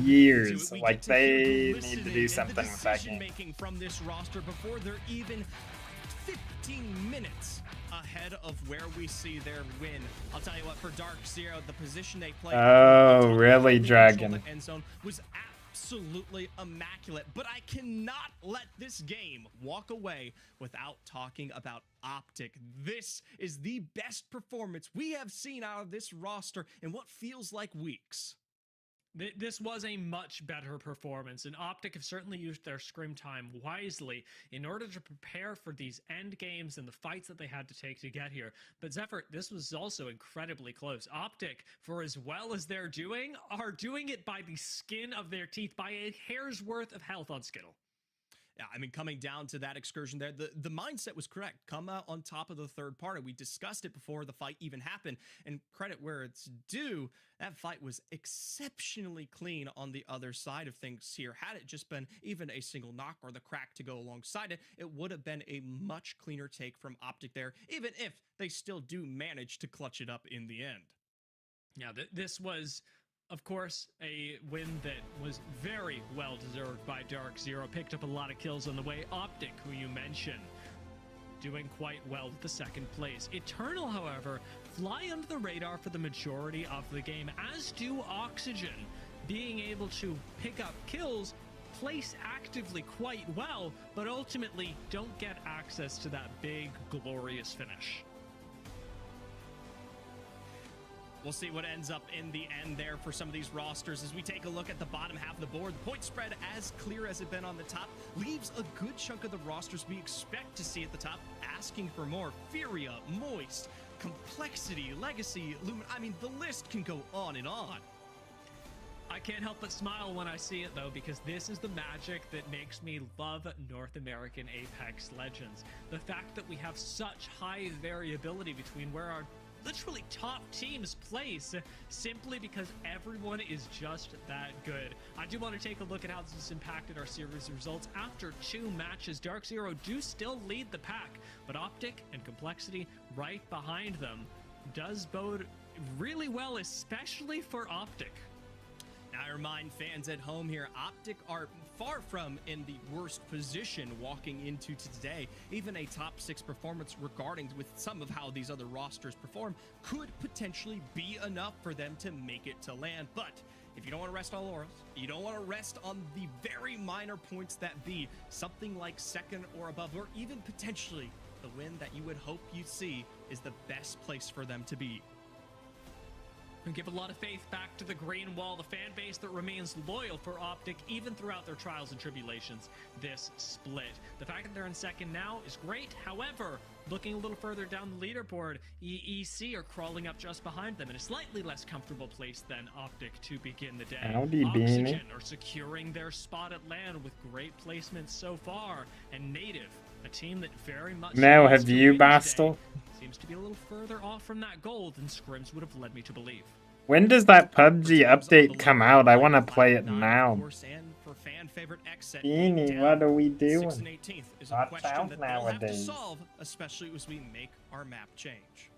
Years. Like, they need to do something with that game. From this roster before they're even 15 minutes ahead of where we see their win. I'll tell you what, for Dark Zero, the position they played... Oh, really, Dragon? ...end zone was absolutely immaculate, but I cannot let this game walk away without talking about Optic. This is the best performance we have seen out of this roster in what feels like weeks. This was a much better performance, and Optic have certainly used their scrim time wisely in order to prepare for these end games and the fights that they had to take to get here. But Zephyr, this was also incredibly close. Optic, for as well as they're doing, are doing it by the skin of their teeth, by a hair's worth of health on Skittle. Yeah, I mean, coming down to that excursion there, the mindset was correct. Come out on top of the third party. We discussed it before the fight even happened, and credit where it's due, that fight was exceptionally clean on the other side of things here. Had it just been even a single knock or the crack to go alongside it, it would have been a much cleaner take from Optic there, even if they still do manage to clutch it up in the end. Now, this was... of course, a win that was very well deserved by Dark Zero. Picked up a lot of kills on the way. Optic, who you mentioned, doing quite well with the second place. Eternal, however, fly under the radar for the majority of the game, as do Oxygen, being able to pick up kills, place actively quite well, but ultimately don't get access to that big, glorious finish. We'll see what ends up in the end there for some of these rosters as we take a look at the bottom half of the board. The point spread, as clear as it's been on the top, leaves a good chunk of the rosters we expect to see at the top asking for more. Furia, Moist, Complexity, Legacy, Lumen. I mean, the list can go on and on. I can't help but smile when I see it, though, because this is the magic that makes me love North American Apex Legends. The fact that we have such high variability between where our literally top teams place, simply because everyone is just that good. I do want to take a look at how this impacted our series results. After 2 matches, Dark Zero do still lead the pack, but Optic and Complexity right behind them does bode really well, especially for Optic. I remind fans at home here, Optic are far from in the worst position walking into today. Even a top 6 performance regarding with some of how these other rosters perform could potentially be enough for them to make it to land. But if you don't want to rest on laurels, you don't want to rest on the very minor points that be, something like second or above, or even potentially the win that you would hope you'd see is the best place for them to be. We give a lot of faith back to the Green Wall, the fan base that remains loyal for Optic even throughout their trials and tribulations this split. The fact that they're in second now is great. However, looking a little further down the leaderboard, EEC are crawling up just behind them in a slightly less comfortable place than Optic to begin the day. Howdy, Oxygen Beanie. are securing their spot at land with great placements so far, and Native, a team that very much Now needs have to you, win today, Bastel? seems to be a little further off from that goal than scrims would have led me to believe. When does that PUBG update come out? I want to play it now. For fan favorite X Beanie, what are we 6th and doing? 18th is a Watch question out that they'll have to nowadays. solve, especially as we make our map change.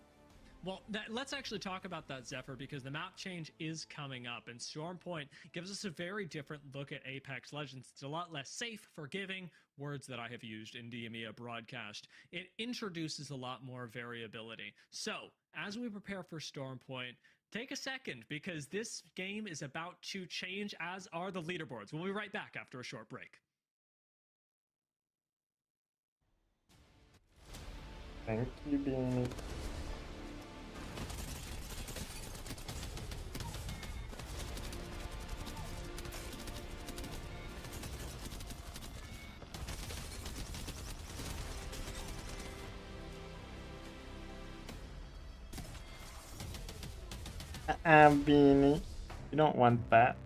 Well, let's actually talk about that, Zephyr, because the map change is coming up, and Storm Point gives us a very different look at Apex Legends. It's a lot less safe, forgiving, words that I have used in DMEA broadcast. It introduces a lot more variability. So, as we prepare for Storm Point, take a second, because this game is about to change, as are the leaderboards. We'll be right back after a short break. Thank you, Beanie. Beanie. You don't want that.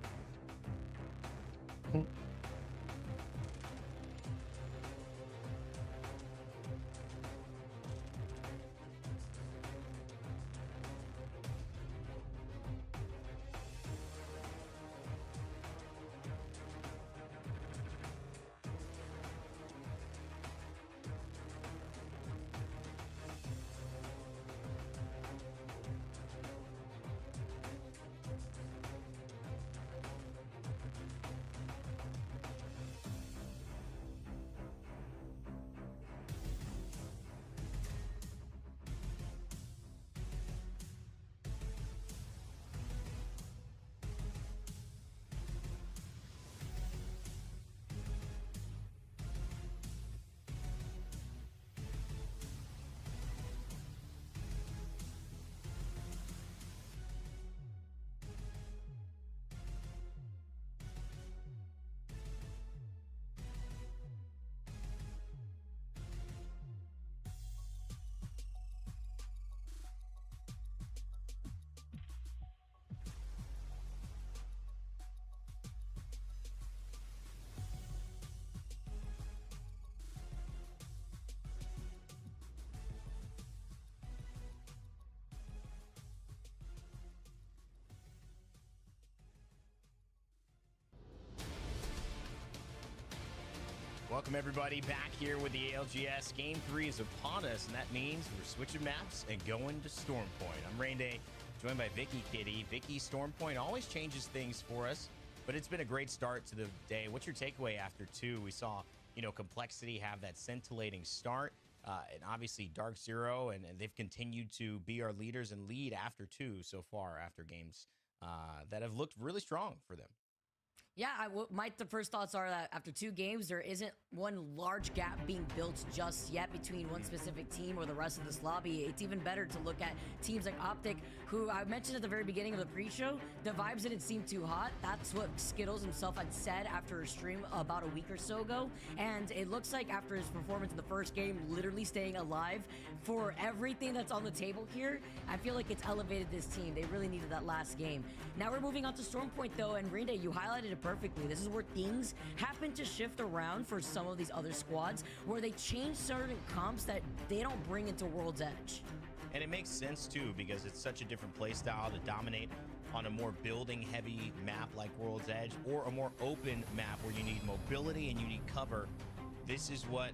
Welcome everybody back here with the ALGS. Game 3 is upon us, and that means we're switching maps and going to Storm Point. I'm Rainday, joined by Vicky Kitty. Vicky, Storm Point always changes things for us, but it's been a great start to the day. What's your takeaway after 2? We saw, Complexity have that scintillating start, and obviously Dark Zero, and they've continued to be our leaders and lead after 2 so far, after games that have looked really strong for them. Yeah, the first thoughts are that after 2 games, there isn't one large gap being built just yet between one specific team or the rest of this lobby. It's even better to look at teams like Optic, who I mentioned at the very beginning of the pre-show, the vibes didn't seem too hot. That's what Skittles himself had said after a stream about a week or so ago. And it looks like after his performance in the first game, literally staying alive for everything that's on the table here, I feel like it's elevated this team. They really needed that last game. Now we're moving on to Storm Point though, and Rainday, you highlighted it perfectly. This is where things happen to shift around for some of these other squads, where they change certain comps that they don't bring into World's Edge. And it makes sense too, because it's such a different play style to dominate on a more building heavy map like World's Edge, or a more open map where you need mobility and you need cover. This is what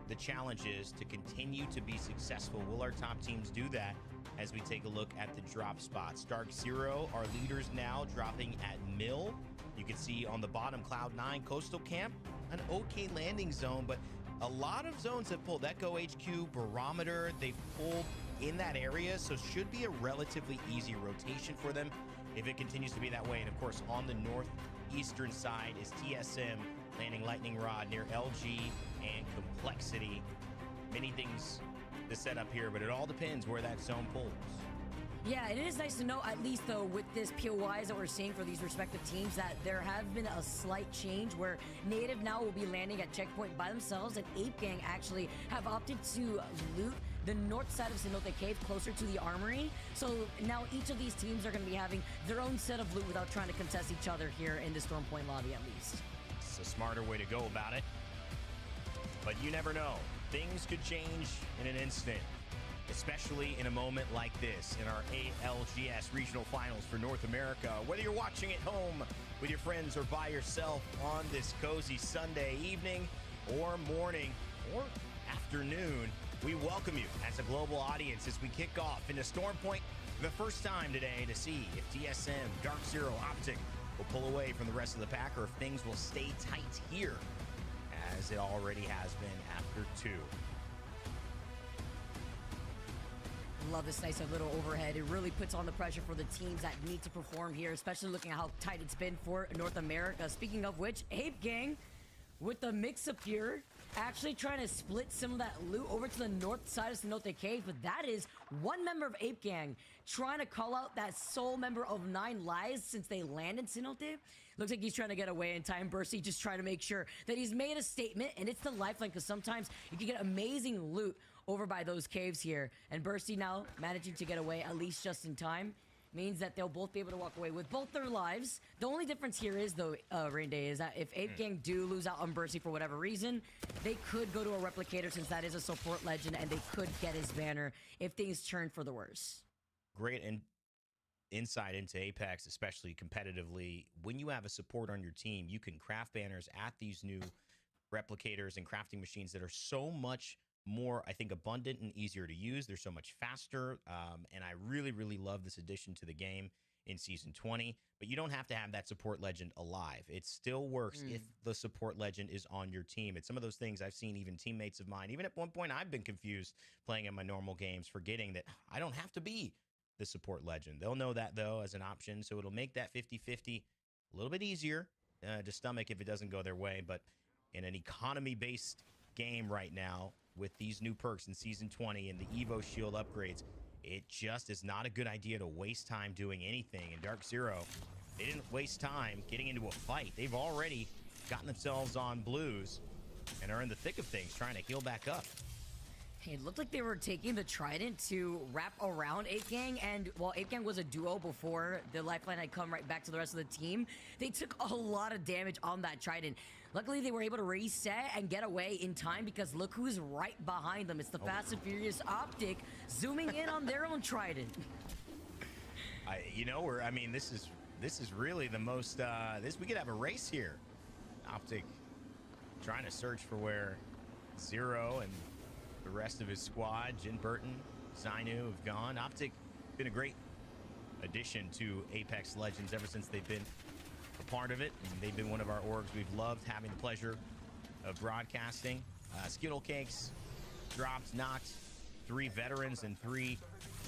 the challenge is, to continue to be successful. Will our top teams do that? as we take a look at the drop spots. Dark Zero, our leaders now dropping at Mill. You can see on the bottom, Cloud9, Coastal Camp, an okay landing zone, but a lot of zones have pulled. Echo HQ, Barometer, they've pulled in that area, so should be a relatively easy rotation for them if it continues to be that way. And of course, on the northeastern side is TSM landing Lightning Rod near LG and Complexity. Many things to set up here, but it all depends where that zone pulls. Yeah, it is nice to know, at least though, with this POIs that we're seeing for these respective teams, that there have been a slight change where Native now will be landing at checkpoint by themselves, and Ape Gang actually have opted to loot the north side of Cenote Cave closer to the armory. So now each of these teams are going to be having their own set of loot without trying to contest each other here in the Storm Point lobby, at least. It's a smarter way to go about it. But you never know. Things could change in an instant, especially in a moment like this in our ALGS Regional Finals for North America. Whether you're watching at home with your friends or by yourself on this cozy Sunday evening or morning or afternoon, we welcome you as a global audience as we kick off into Storm Point for the first time today to see if TSM, Dark Zero, Optic will pull away from the rest of the pack or if things will stay tight here as it already has been after 2. Love this nice little overhead. It really puts on the pressure for the teams that need to perform here, especially looking at how tight it's been for North America. Speaking of which, Ape Gang with the mix-up here, actually trying to split some of that loot over to the north side of Cenote Cave, but that is one member of Ape Gang trying to call out that sole member of 9 Lives since they land in Cenote. Looks like he's trying to get away in time. Bursty just trying to make sure that he's made a statement, and it's the lifeline, because sometimes you can get amazing loot over by those caves here. And Bursty now managing to get away at least just in time means that they'll both be able to walk away with both their lives. The only difference here is, though, Rain Day, is that if Ape Gang do lose out on Bursty for whatever reason, they could go to a replicator since that is a support legend, and they could get his banner if things turn for the worse. Great insight into Apex, especially competitively. When you have a support on your team, you can craft banners at these new replicators and crafting machines that are so much more, I think, abundant and easier to use. They're so much faster, and I really, really love this addition to the game in Season 20. But you don't have to have that support legend alive. It still works if the support legend is on your team. It's some of those things I've seen even teammates of mine. Even at one point, I've been confused playing in my normal games, forgetting that I don't have to be the support legend. They'll know that, though, as an option, so it'll make that 50-50 a little bit easier to stomach if it doesn't go their way. But in an economy-based game right now, with these new perks in Season 20 and the Evo Shield upgrades, it just is not a good idea to waste time doing anything. And Dark Zero, they didn't waste time getting into a fight. They've already gotten themselves on blues and are in the thick of things, trying to heal back up. It looked like they were taking the Trident to wrap around Ape Gang, and while Ape Gang was a duo before the lifeline had come right back to the rest of the team, they took a lot of damage on that Trident. Luckily, they were able to reset and get away in time, because look who's right behind them. It's the Fast and Furious Optic zooming in on their own Trident. This is really the most, we could have a race here. Optic trying to search for where Zero and the rest of his squad, Jin Burton, Zainu, have gone. Optic been a great addition to Apex Legends ever since they've been a part of it. And they've been one of our orgs we've loved having the pleasure of broadcasting. Skittle Cakes dropped, knocked 3 veterans and 3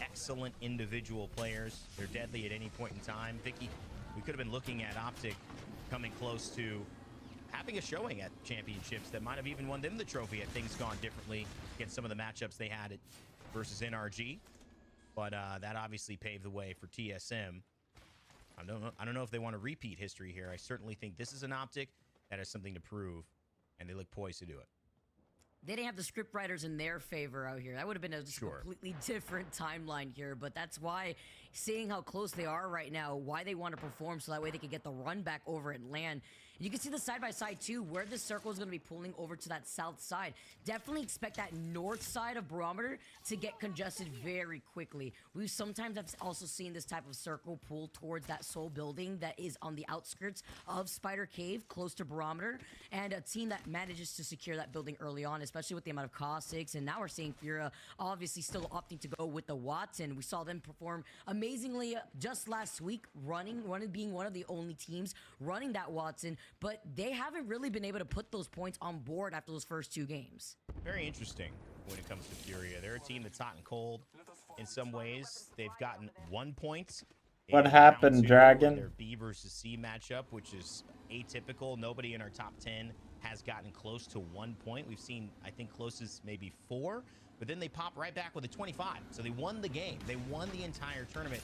excellent individual players. They're deadly at any point in time. Vicky, we could have been looking at Optic coming close to having a showing at championships that might have even won them the trophy had things gone differently against some of the matchups they had versus NRG. But that obviously paved the way for TSM. I don't know if they want to repeat history here. I certainly think this is an Optic that has something to prove, and they look poised to do it. They didn't have the script writers in their favor out here. That would have been a completely different timeline here, but that's why seeing how close they are right now, why they want to perform so that way they can get the run back over and land. You can see the side-by-side too, where the circle is going to be pulling over to that south side. Definitely expect that north side of Barometer to get congested very quickly. We sometimes have also seen this type of circle pull towards that Soul building that is on the outskirts of Spider Cave, close to Barometer, and a team that manages to secure that building early on, especially with the amount of caustics. And now we're seeing Fura obviously still opting to go with the Watson. We saw them perform amazingly just last week, being one of the only teams running that Watson, but they haven't really been able to put those points on board after those first 2 games. Very interesting when it comes to Furia. They're a team that's hot and cold in some ways. They've gotten 1 point. What happened, Dragon? Their B versus C matchup, which is atypical. Nobody in our top 10 has gotten close to 1 point. We've seen, I think, closest maybe 4, but then they pop right back with a 25. So they won the game. They won the entire tournament.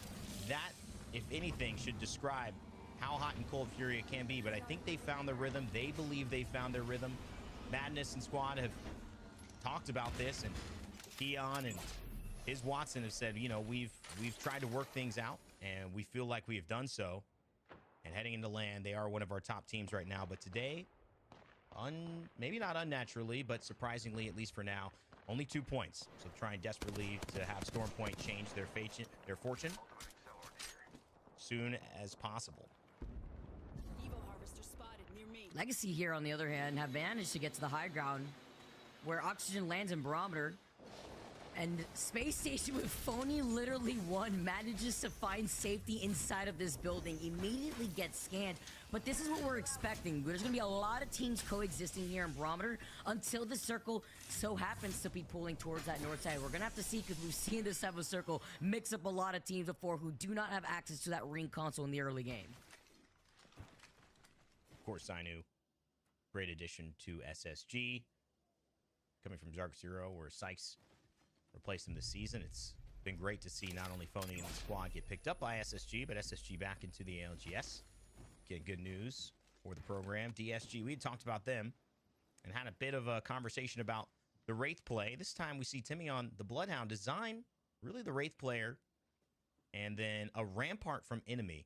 That, if anything, should describe how hot and cold Furia can be, but I think they found their rhythm. They believe they found their rhythm. Madness and Squad have talked about this, and Keon and his Watson have said, you know, we've tried to work things out, and we feel like we have done so. And heading into LAN, they are one of our top teams right now. But today, maybe not unnaturally, but surprisingly, at least for now, only 2 points. So trying desperately to have Storm Point change their fortune soon as possible. Legacy here, on the other hand, have managed to get to the high ground where Oxygen lands in Barometer. And Space Station with Phony literally manages to find safety inside of this building, immediately gets scanned. But this is what we're expecting. There's going to be a lot of teams coexisting here in Barometer until the circle so happens to be pulling towards that north side. We're going to have to see, because we've seen this type of circle mix up a lot of teams before who do not have access to that ring console in the early game. Of course, Sainu, great addition to SSG. Coming from Zark Zero, where Sykes replaced him this season. It's been great to see not only Phony and the squad get picked up by SSG, but SSG back into the ALGS. Get good news for the program. DSG, we had talked about them and had a bit of a conversation about the Wraith play. This time we see Timmy on the Bloodhound design, really the Wraith player, and then a Rampart from Enemy.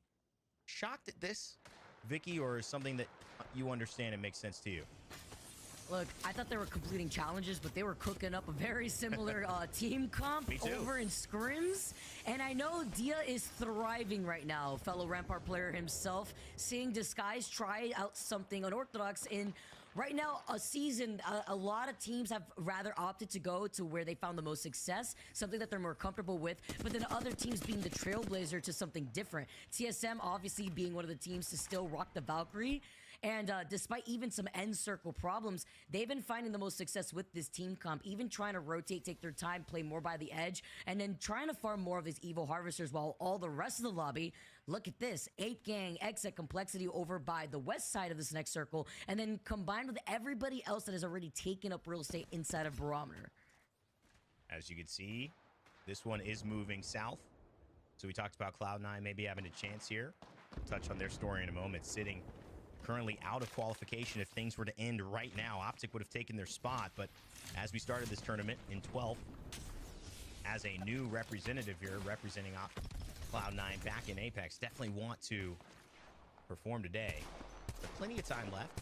Shocked at this, Vicky, or is something that you understand and makes sense to you? Look, I thought they were completing challenges, but they were cooking up a very similar team comp over in scrims. And I know Dia is thriving right now, fellow Rampart player himself, seeing Disguise try out something unorthodox in right now a season. A lot of teams have rather opted to go to where they found the most success, something that they're more comfortable with, but then other teams being the trailblazer to something different. TSM obviously being one of the teams to still rock the Valkyrie. And despite even some end circle problems, they've been finding the most success with this team comp, even trying to rotate, take their time, play more by the edge, and then trying to farm more of these Evil Harvesters while all the rest of the lobby, look at this, Ape Gang, Exit Complexity over by the west side of this next circle, and then combined with everybody else that has already taken up real estate inside of Barometer. As you can see, this one is moving south. So we talked about Cloud9 maybe having a chance here. We'll touch on their story in a moment, sitting currently out of qualification. If things were to end right now, Optic would have taken their spot, but as we started this tournament in 12th, as a new representative here representing Cloud9 back in Apex, definitely want to perform today, but plenty of time left.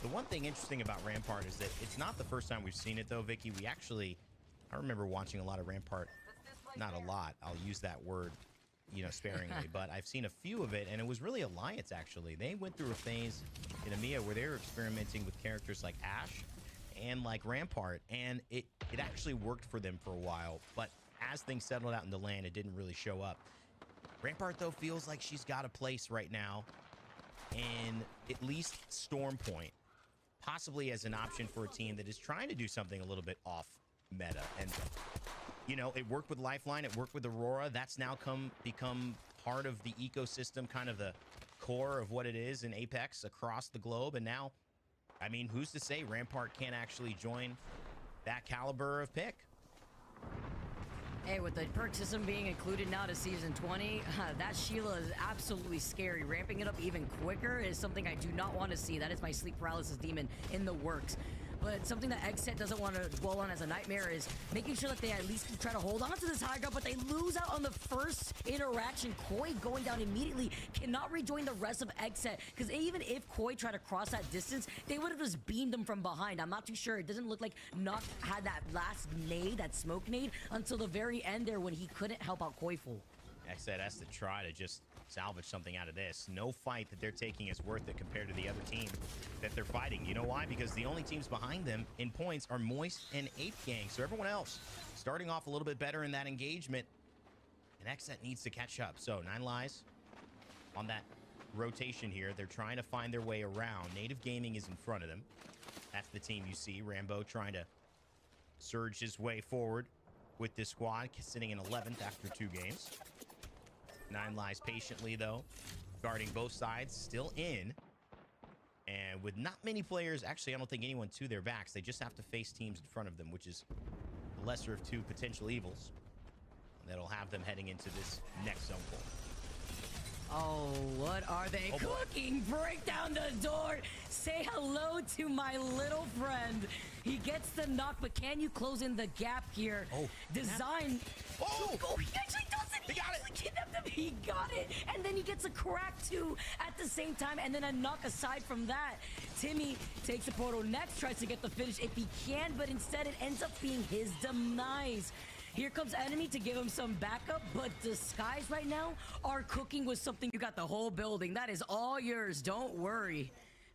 The one thing interesting about Rampart is that it's not the first time we've seen it though, Vicky. I remember watching a lot of Rampart, not a lot, I'll use that word, you know, sparingly, but I've seen a few of it, and it was really Alliance, actually. They went through a phase in EMEA where they were experimenting with characters like Ashe and like Rampart, and it actually worked for them for a while, but as things settled out in the LAN, it didn't really show up. Rampart, though, feels like she's got a place right now in at least Storm Point, possibly as an option for a team that is trying to do something a little bit off meta. And you know, it worked with Lifeline, it worked with Aurora. That's now become part of the ecosystem, kind of the core of what it is in Apex across the globe. And now, I mean, who's to say Rampart can't actually join that caliber of pick? Hey, with the perk system being included now to Season 20, that Sheila is absolutely scary. Ramping it up even quicker is something I do not want to see. That is my sleep paralysis demon in the works. But something that Exet doesn't want to dwell on as a nightmare is making sure that they at least can try to hold on to this high ground, but they lose out on the first interaction. Koi going down immediately, cannot rejoin the rest of Exet, because even if Koi tried to cross that distance, they would have just beamed them from behind. I'm not too sure. It doesn't look like Nock had that last nade, that smoke nade, until the very end there when he couldn't help out Koi full. Exet has to try to just salvage something out of this. No fight that they're taking is worth it compared to the other team that they're fighting. You know why? Because the only teams behind them in points are Moist and Ape Gang. So everyone else starting off a little bit better in that engagement. And Exet needs to catch up. So 9 Lives on that rotation here. They're trying to find their way around. Native Gaming is in front of them. That's the team you see. Rambo trying to surge his way forward with this squad, sitting in 11th after 2 games. 9 Lives patiently, though, guarding both sides, still in. And with not many players, actually, I don't think anyone to their backs. They just have to face teams in front of them, which is the lesser of 2 potential evils. That'll have them heading into this next zone pull. Oh, what are they cooking? Break down the door. Say hello to my little friend. He gets the knock, but can you close in the gap here? Design. Oh, he actually does it. He actually kidnapped him. He got it. And then he gets a crack too at the same time. And then a knock aside from that. Timmy takes the portal next, tries to get the finish if he can, but instead it ends up being his demise. Here comes Enemy to give him some backup, but Disguise right now are cooking with something. You got the whole building. That is all yours. Don't worry.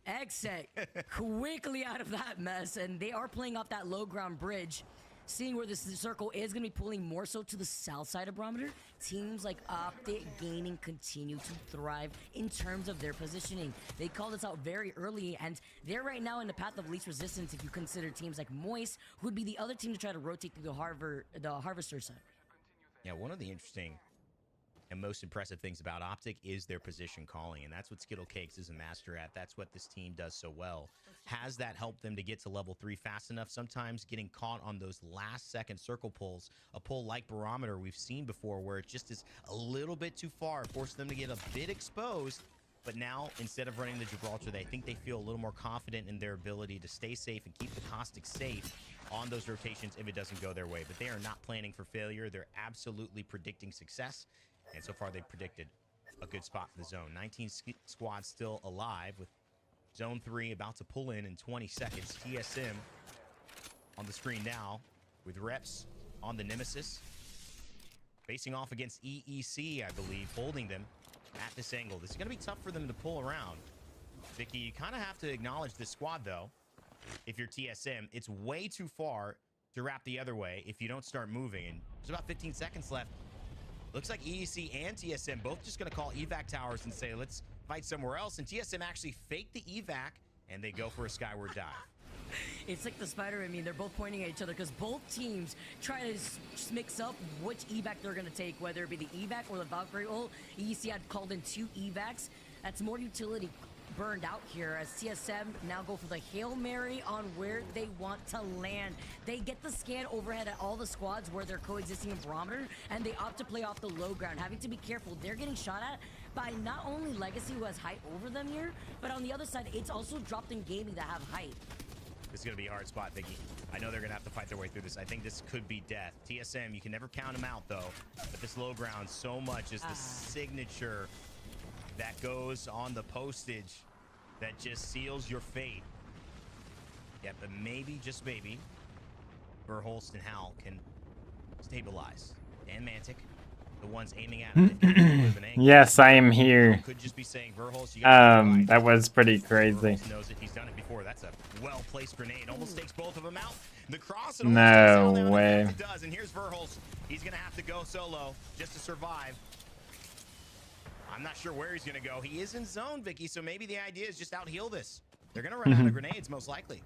Exit quickly out of that mess, and they are playing off that low ground bridge. Seeing where this circle is going to be pulling more so to the south side of Barometer, teams like Optic Gaming continue to thrive in terms of their positioning. They called this out very early, and they're right now in the path of least resistance if you consider teams like Moist, who would be the other team to try to rotate through the Harvester side. Yeah, one of the interesting and most impressive things about Optic is their position calling, and that's what Skittle Cakes is a master at. That's what this team does so well. Has that helped them to get to level 3 fast enough? Sometimes getting caught on those last second circle pulls, a pull like Barometer we've seen before where it just is a little bit too far, forced them to get a bit exposed. But now, instead of running the Gibraltar, they think they feel a little more confident in their ability to stay safe and keep the Caustic safe on those rotations if it doesn't go their way. But they are not planning for failure. They're absolutely predicting success. And so far, they've predicted a good spot for the zone. 19 squads still alive with Zone 3 about to pull in 20 seconds. TSM on the screen now with reps on the Nemesis. Facing off against EEC, I believe, holding them at this angle. This is going to be tough for them to pull around. Vicky, you kind of have to acknowledge this squad, though. If you're TSM, it's way too far to wrap the other way if you don't start moving. And there's about 15 seconds left. Looks like EEC and TSM both just going to call evac towers and say, let's fight somewhere else. And TSM actually fake the evac, and they go for a skyward dive. It's like the spider. I mean, they're both pointing at each other because both teams try to just mix up which evac they're going to take, whether it be the evac or the Valkyrie ult. EEC had called in 2 evacs. That's more utility burned out here as TSM now go for the Hail Mary on where they want to land. They get the scan overhead at all the squads where they're coexisting in Barometer, and they opt to play off the low ground, having to be careful. They're getting shot at by not only Legacy, who has height over them here, but on the other side, it's also dropped in Gaming that have height. This is going to be a hard spot, Vicky. I know they're going to have to fight their way through this. I think this could be death. TSM, you can never count them out, though. But this low ground so much is the signature that goes on the postage that just seals your fate. Yeah, but maybe, just maybe, Verholst and Hal can stabilize. Dan Mantic, the ones aiming at him. Yes, I am here. Could just be saying, Verholst, you got that was pretty crazy. Verholst knows it. He's done it before. That's a well-placed grenade. Almost takes both of them out. The cross. No way. It does. And here's Verholst. He's gonna have to go solo just to survive. I'm not sure where he's going to go. He is in zone, Vicky, so maybe the idea is just out-heal this. They're going to run out of grenades, most likely.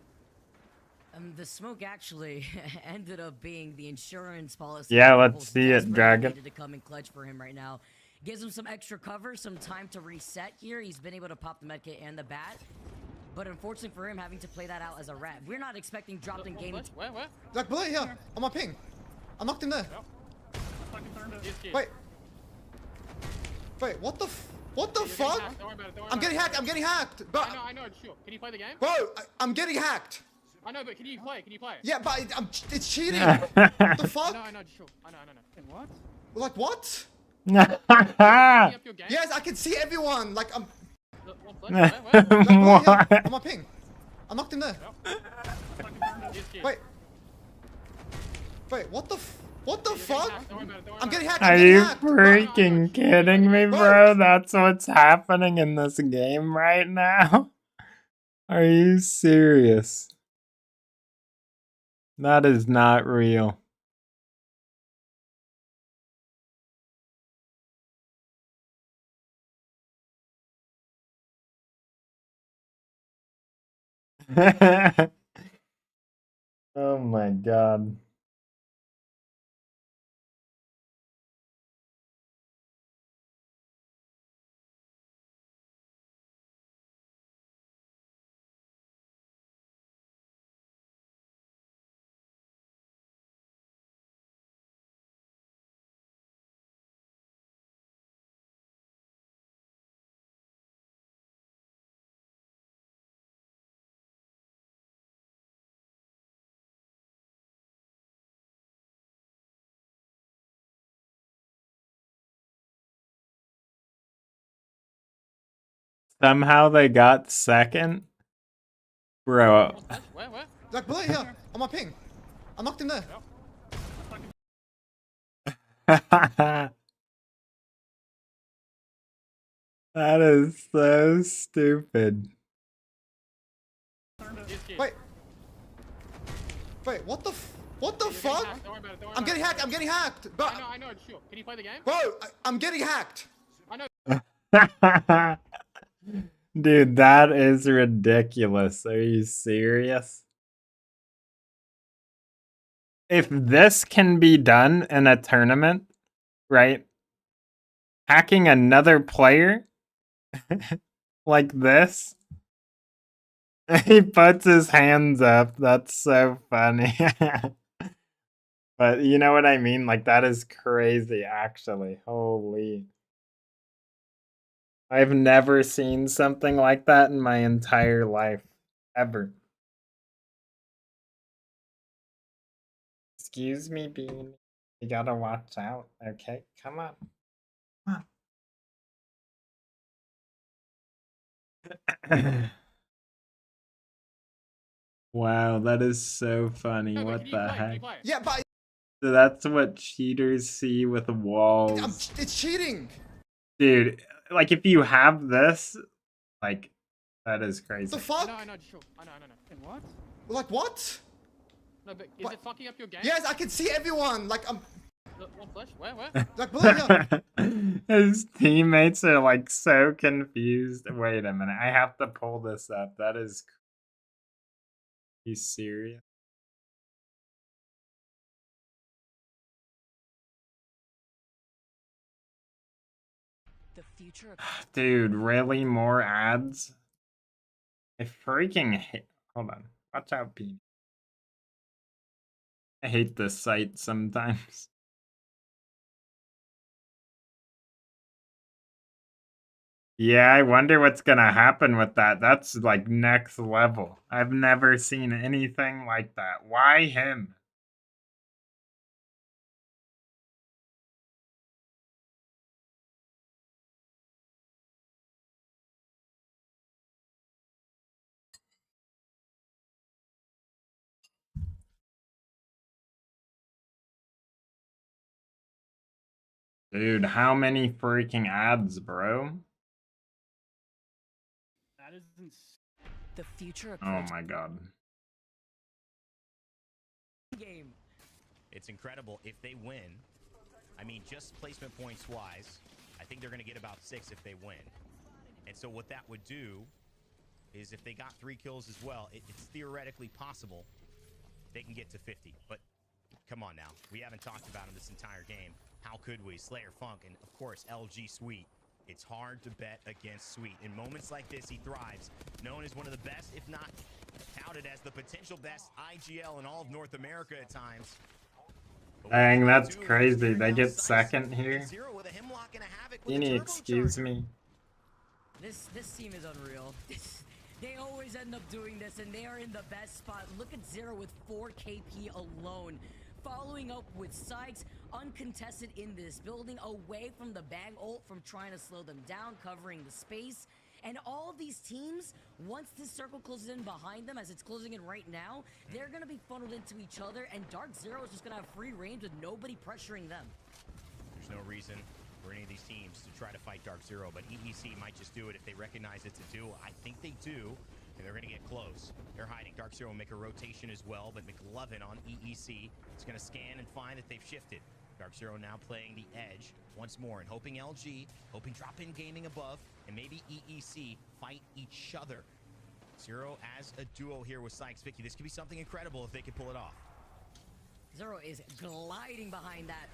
The smoke actually ended up being the insurance policy. Yeah, let's see it, Dragon. To come in clutch for him right now. Gives him some extra cover, some time to reset here. He's been able to pop the medkit and the bat. But unfortunately for him, having to play that out as a rat. We're not expecting dropped in game. Where? Zach, bullet here, on my ping. I knocked him there. Wait, what the fuck? I'm getting hacked. But I know. It's you. Can you play the game? Bro, I'm getting hacked. I know, but can you play? Can you play? Yeah, but it's cheating. What the fuck? I know, sure. I know. And what? Like what? Up your game? Yes, I can see everyone. Like I'm. Where? Like, What? here, on my ping. I knocked him there. Wait. Wait, what the fuck? I'm getting hacked. Are you freaking kidding me, bro? That's what's happening in this game right now? Are you serious? That is not real. Oh my god. Somehow they got second? Bro. Where? Like below here, on my ping. I knocked him there. That is so stupid. Wait. Wait, what the fuck? I'm getting hacked. I'm getting hacked. Bro, I know, sure. Can you play the game? bro, I'm getting hacked. I know. Dude, that is ridiculous. Are you serious? If this can be done in a tournament, right? Hacking another player like this? He puts his hands up. That's so funny. But you know what I mean? Like, that is crazy, actually. Holy. I've never seen something like that in my entire life. Ever. Excuse me, Bean. You gotta watch out, okay? Come on. Come on. Wow, that is so funny. No, what the heck? Yeah, but So that's what cheaters see with walls. it's cheating. Dude, like if you have this, like, that is crazy. The fuck? I know, sure. I know. And what? Like what? No, but is it fucking up your game? Yes, I can see everyone. Like I'm. One flash? Where? Like below here. His teammates are like so confused. Wait a minute, I have to pull this up. That is. You serious? The future of Dude, really more ads? I freaking hate. Hold on. Watch out, Pete. I hate this site sometimes. Yeah, I wonder what's gonna happen with that. That's like next level. I've never seen anything like that. Why him? Dude, how many freaking ads, bro? That isn't. the future of Oh my god. game. It's incredible if they win. I mean, just placement points wise, I think they're going to get about 6 if they win. And so what that would do is if they got 3 kills as well, it's theoretically possible they can get to 50. But come on now. We haven't talked about him this entire game. How could we? Slayer Funk and, of course, LG Sweet. It's hard to bet against Sweet. In moments like this, he thrives. Known as one of the best, if not touted as the potential best IGL in all of North America at times. Dang, that's crazy. They get second here. Any excuse me? This team is unreal. They always end up doing this, and they are in the best spot. Look at Zero with 4 KP alone. Following up with Sykes, uncontested in this building, away from the bang ult from trying to slow them down, covering the space. And all these teams, once this circle closes in behind them, as it's closing in right now, they're going to be funneled into each other, and Dark Zero is just going to have free range with nobody pressuring them. There's no reason for any of these teams to try to fight Dark Zero, but EEC might just do it if they recognize it's a duo. I think they do, and they're going to get close. They're hiding. Dark Zero will make a rotation as well, but McLovin on EEC is going to scan and find that they've shifted. Dark Zero now playing the edge once more and hoping LG, hoping drop-in gaming above, and maybe EEC fight each other. Zero as a duo here with Sykes. Vicky, this could be something incredible if they can pull it off. Zero is gliding behind that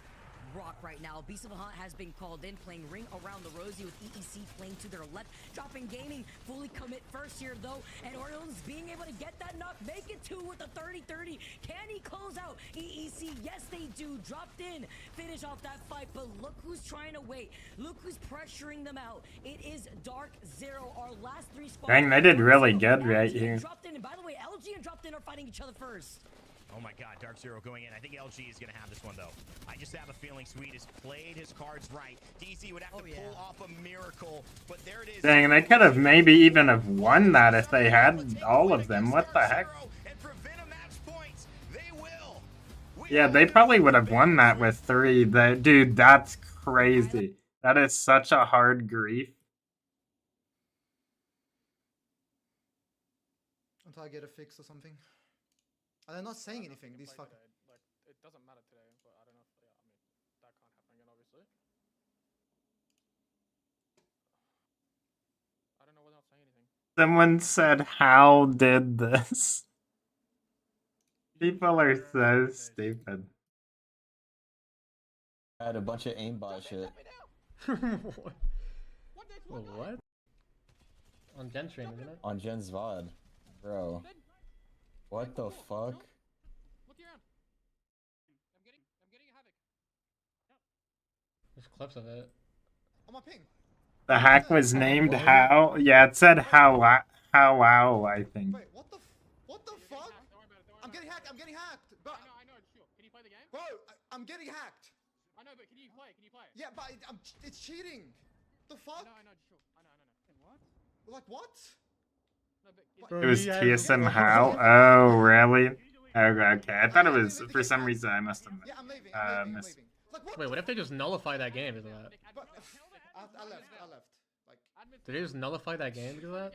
rock right now. Beast of the Hunt has been called in, playing ring around the Rosie with EEC playing to their left. Dropping gaming, fully commit first here though, and Orioles being able to get that knock, make it 2 with a 30-30. Can he close out EEC? Yes, they do. Dropped in, finish off that fight, but look who's trying to wait. Look who's pressuring them out. It is Dark Zero, our last 3 squads. Dang, they did really good right here. Dropped in, and by the way, LG and Dropped in are fighting each other first. Oh my god, Dark Zero going in. I think LG is going to have this one, though. I just have a feeling Sweet has played his cards right. DZ would have to pull off a miracle, but there it is. Dang, they could have maybe even have won that if they had all of them. What the heck? Yeah, they probably would have won that with 3. Dude, that's crazy. That is such a hard grief. Until I get a fix or something. And they're not saying anything. These fucking. Like, it doesn't matter today, but I don't know if, yeah, I mean, that can't happen again, obviously. I don't know why they're not saying anything. Someone said, how did this? People are so stupid. I had a bunch of aimbot shit. What? On Gen Train, isn't it? On Gen's VOD. Bro. What the fuck? Look around. I'm getting a havoc. There's clips of it. On my ping. The hack was named How. Yeah, it said How I think. Wait, what the fuck? I'm getting hacked. I'm getting hacked. But I know. Sure. Can you play the game? Bro, I'm getting hacked. I know, but can you play? Yeah, but it's cheating. The fuck? I know. Sure. I know. What? Like what? It was TSM How? Oh, really? Okay. I thought it was, for some reason, I must have missed. Wait, what if they just nullify that game because of that? I left. Like, did they just nullify that game because of that?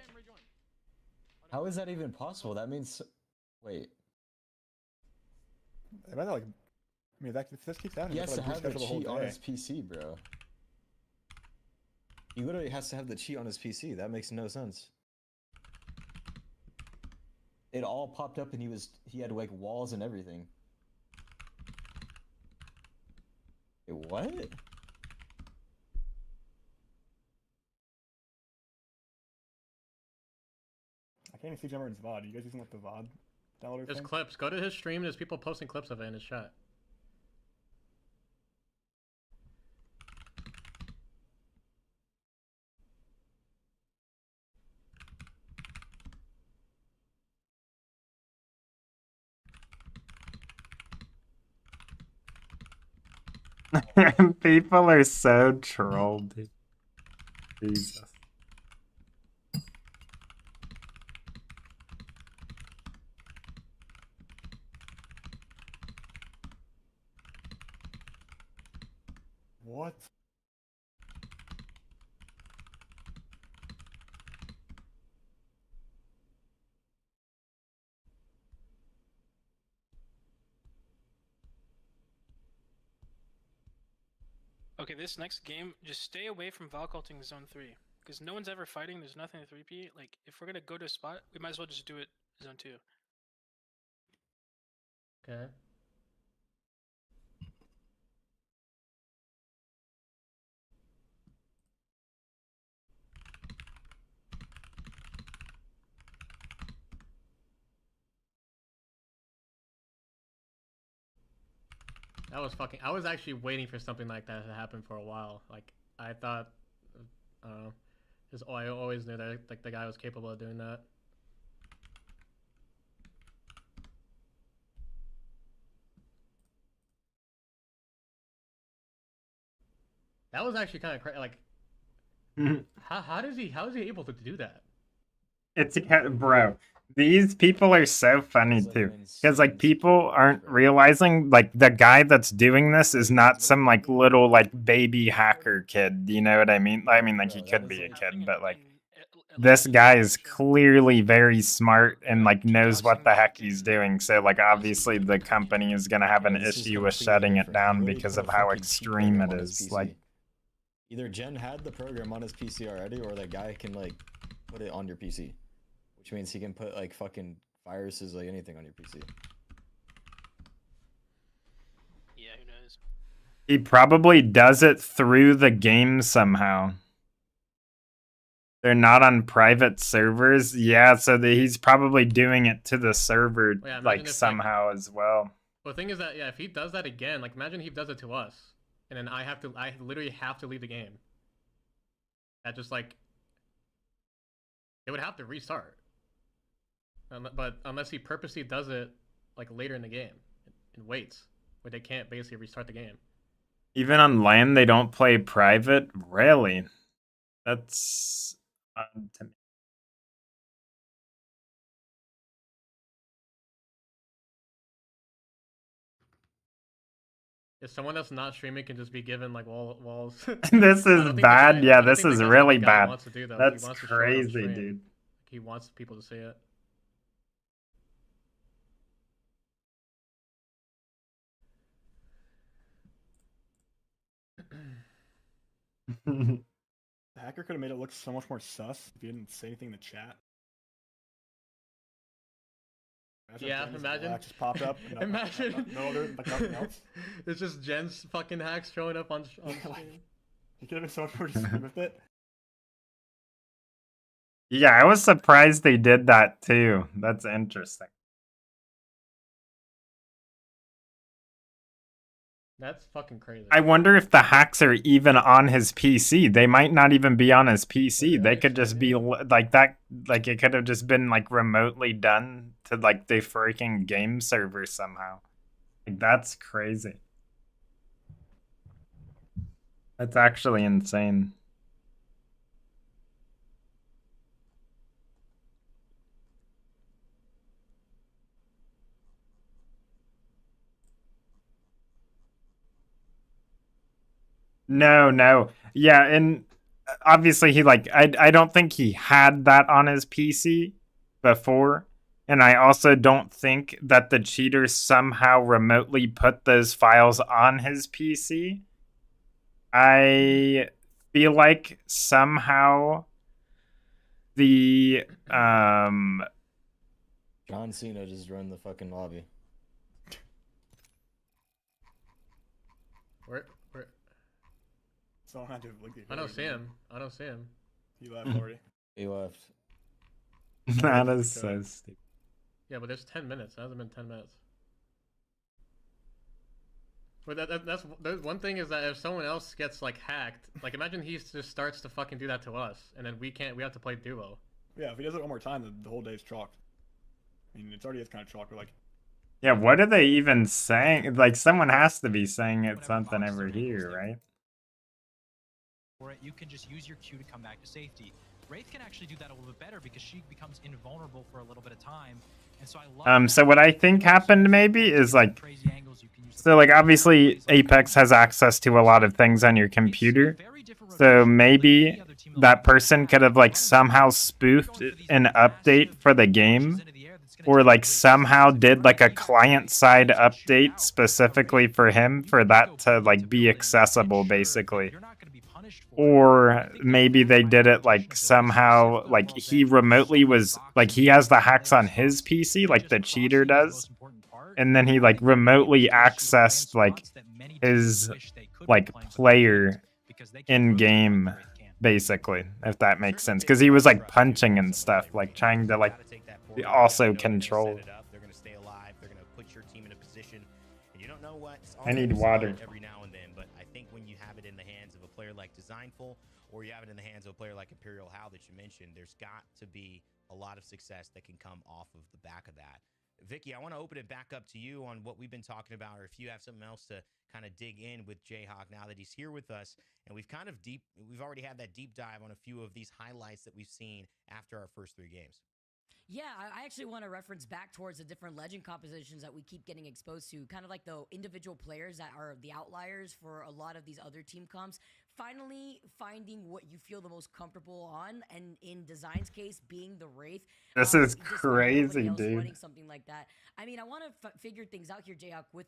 How is that even possible? That means... Wait. Like, I mean, if this keeps happening, he has to have the cheat on day. his PC, bro. He literally has to have the cheat on his PC. That makes no sense. It all popped up and he had like walls and everything. Wait, what? I can't even see Jemmer's VOD. You guys using like the VOD downloader There's thing? clips. Go to his stream. There's people posting clips of it in his chat. People are so trolled. Jesus. What? Okay, this next game, just stay away from Valculting Zone 3. Because no one's ever fighting, there's nothing to 3P. Like, if we're gonna go to a spot, we might as well just do it Zone 2. Okay. That was fucking... I was actually waiting for something like that to happen for a while. Like, I thought... I don't know. I always knew that like the guy was capable of doing that. That was actually kind of crazy. Like, how is he able to do that? It's bro. These people are so funny too, because like people aren't realizing like the guy that's doing this is not some like little like baby hacker kid. You know what I mean? I mean like he could be a kid, but like this guy is clearly very smart and like knows what the heck he's doing. So like obviously the company is gonna have an issue with shutting it down because of how extreme it is. Like either Jen had the program on his PC already, or that guy can like put it on your PC, which means he can put like fucking viruses, like anything on your PC. Yeah, who knows? he probably does it through the game somehow. They're not on private servers. Yeah, so he's probably doing it to the server like somehow as well. Well, the thing is that if he does that again, like imagine he does it to us, and then I literally have to leave the game. That just like it would have to restart. But unless he purposely does it like later in the game and waits, where they can't basically restart the game. Even on LAN, they don't play private. Really, that's odd to me. If someone that's not streaming can just be given like walls. This is bad. Yeah, this is really bad. That's crazy, dude. He wants people to see it. The hacker could have made it look so much more sus if he didn't say anything in the chat. Imagine. Just popped up. Imagine. No other, like nothing else. It's just Jen's fucking hacks showing up on screen. He could have been so much more discreet with it. Yeah, I was surprised they did that too. That's interesting. That's fucking crazy. I wonder if the hacks are even on his PC. They might not even be on his PC. They could just be like that. Like it could have just been like remotely done to like the freaking game server somehow. Like that's crazy. That's actually insane. No. Yeah, and obviously he like I don't think he had that on his PC before. And I also don't think that the cheater somehow remotely put those files on his PC. I feel like somehow the John Cena just run the fucking lobby. Where? So I don't see him. He left already. He left. That is so stupid. Yeah, but there's 10 minutes. It hasn't been 10 minutes. But that's one thing is that if someone else gets like hacked, like imagine he just starts to fucking do that to us, and then we have to play duo. Yeah, if he does it one more time, the whole day's chalked. I mean, it's already kind of chalked. But like, yeah, what are they even saying? Like, someone has to be saying it's something over here, right? For it, you can just use your Q to come back to safety. Wraith can actually do that a little bit better because she becomes invulnerable for a little bit of time. And so I love so what I think happened maybe is like, so like obviously Apex has access to a lot of things on your computer. So maybe that person could have like somehow spoofed an update for the game, or like somehow did like a client side update specifically for him for that to like be accessible basically. Or maybe they did it like somehow like he remotely was like he has the hacks on his PC like the cheater does, and then he like remotely accessed like his like player in game basically, if that makes sense, because he was like punching and stuff, like trying to like also control. They're gonna stay alive. They're gonna put your team in a position, and you don't know what. I need water. Every now and then, but I think when you have it in the hands of a player like Designful, or you have it in the hands of a player like Imperial Hal that you mentioned, there's got to be a lot of success that can come off of the back of that. Vicky, I want to open it back up to you on what we've been talking about, or if you have something else to kind of dig in with Jayhawk now that he's here with us. And we've already had that deep dive on a few of these highlights that we've seen after our first 3 games. Yeah, I actually want to reference back towards the different legend compositions that we keep getting exposed to, kind of like the individual players that are the outliers for a lot of these other team comps. Finally finding what you feel the most comfortable on, and in Design's case, being the Wraith. This is despite crazy, everybody else dude. running something like that. I mean, I want to figure things out here, Jayhawk, with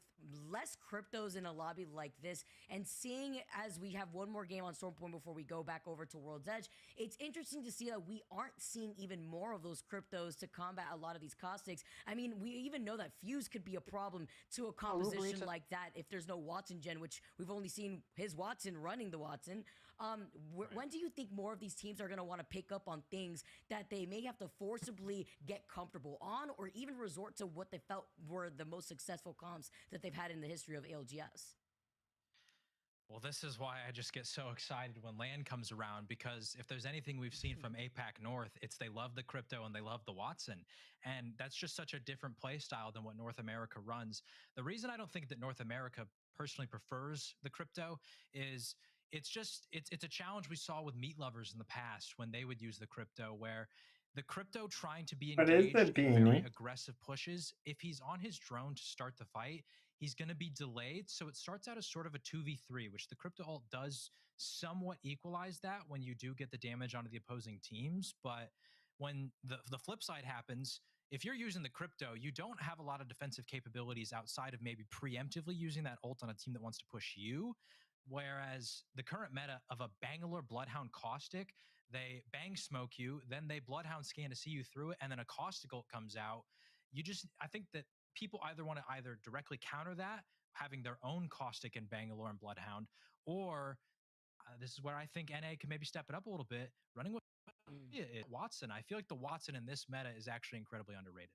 less cryptos in a lobby like this, and seeing as we have one more game on Stormpoint before we go back over to World's Edge, it's interesting to see that we aren't seeing even more of those cryptos to combat a lot of these caustics. I mean, we even know that Fuse could be a problem to a composition like that if there's no Watson gen, which we've only seen his Watson running the Watson. When do you think more of these teams are going to want to pick up on things that they may have to forcibly get comfortable on, or even resort to what they felt were the most successful comps that they've had in the history of ALGS? Well, this is why I just get so excited when LAN comes around, because if there's anything we've seen from APAC North, it's they love the crypto and they love the Watson. And that's just such a different play style than what North America runs. The reason I don't think that North America personally prefers the crypto is it's a challenge we saw with meat lovers in the past when they would use the crypto, where the crypto trying to be What is engaged it, in very Beanie? aggressive pushes, if he's on his drone to start the fight, he's going to be delayed. So it starts out as sort of a 2v3, which the crypto ult does somewhat equalize that when you do get the damage onto the opposing teams. But when the flip side happens, if you're using the crypto, you don't have a lot of defensive capabilities outside of maybe preemptively using that ult on a team that wants to push you. Whereas the current meta of a Bangalore Bloodhound Caustic, they bang smoke you, then they Bloodhound scan to see you through it, and then a Caustic ult comes out. I think that people either want to either directly counter that, having their own Caustic in Bangalore and Bloodhound, or this is where I think NA can maybe step it up a little bit, running with Watson. I feel like the Watson in this meta is actually incredibly underrated.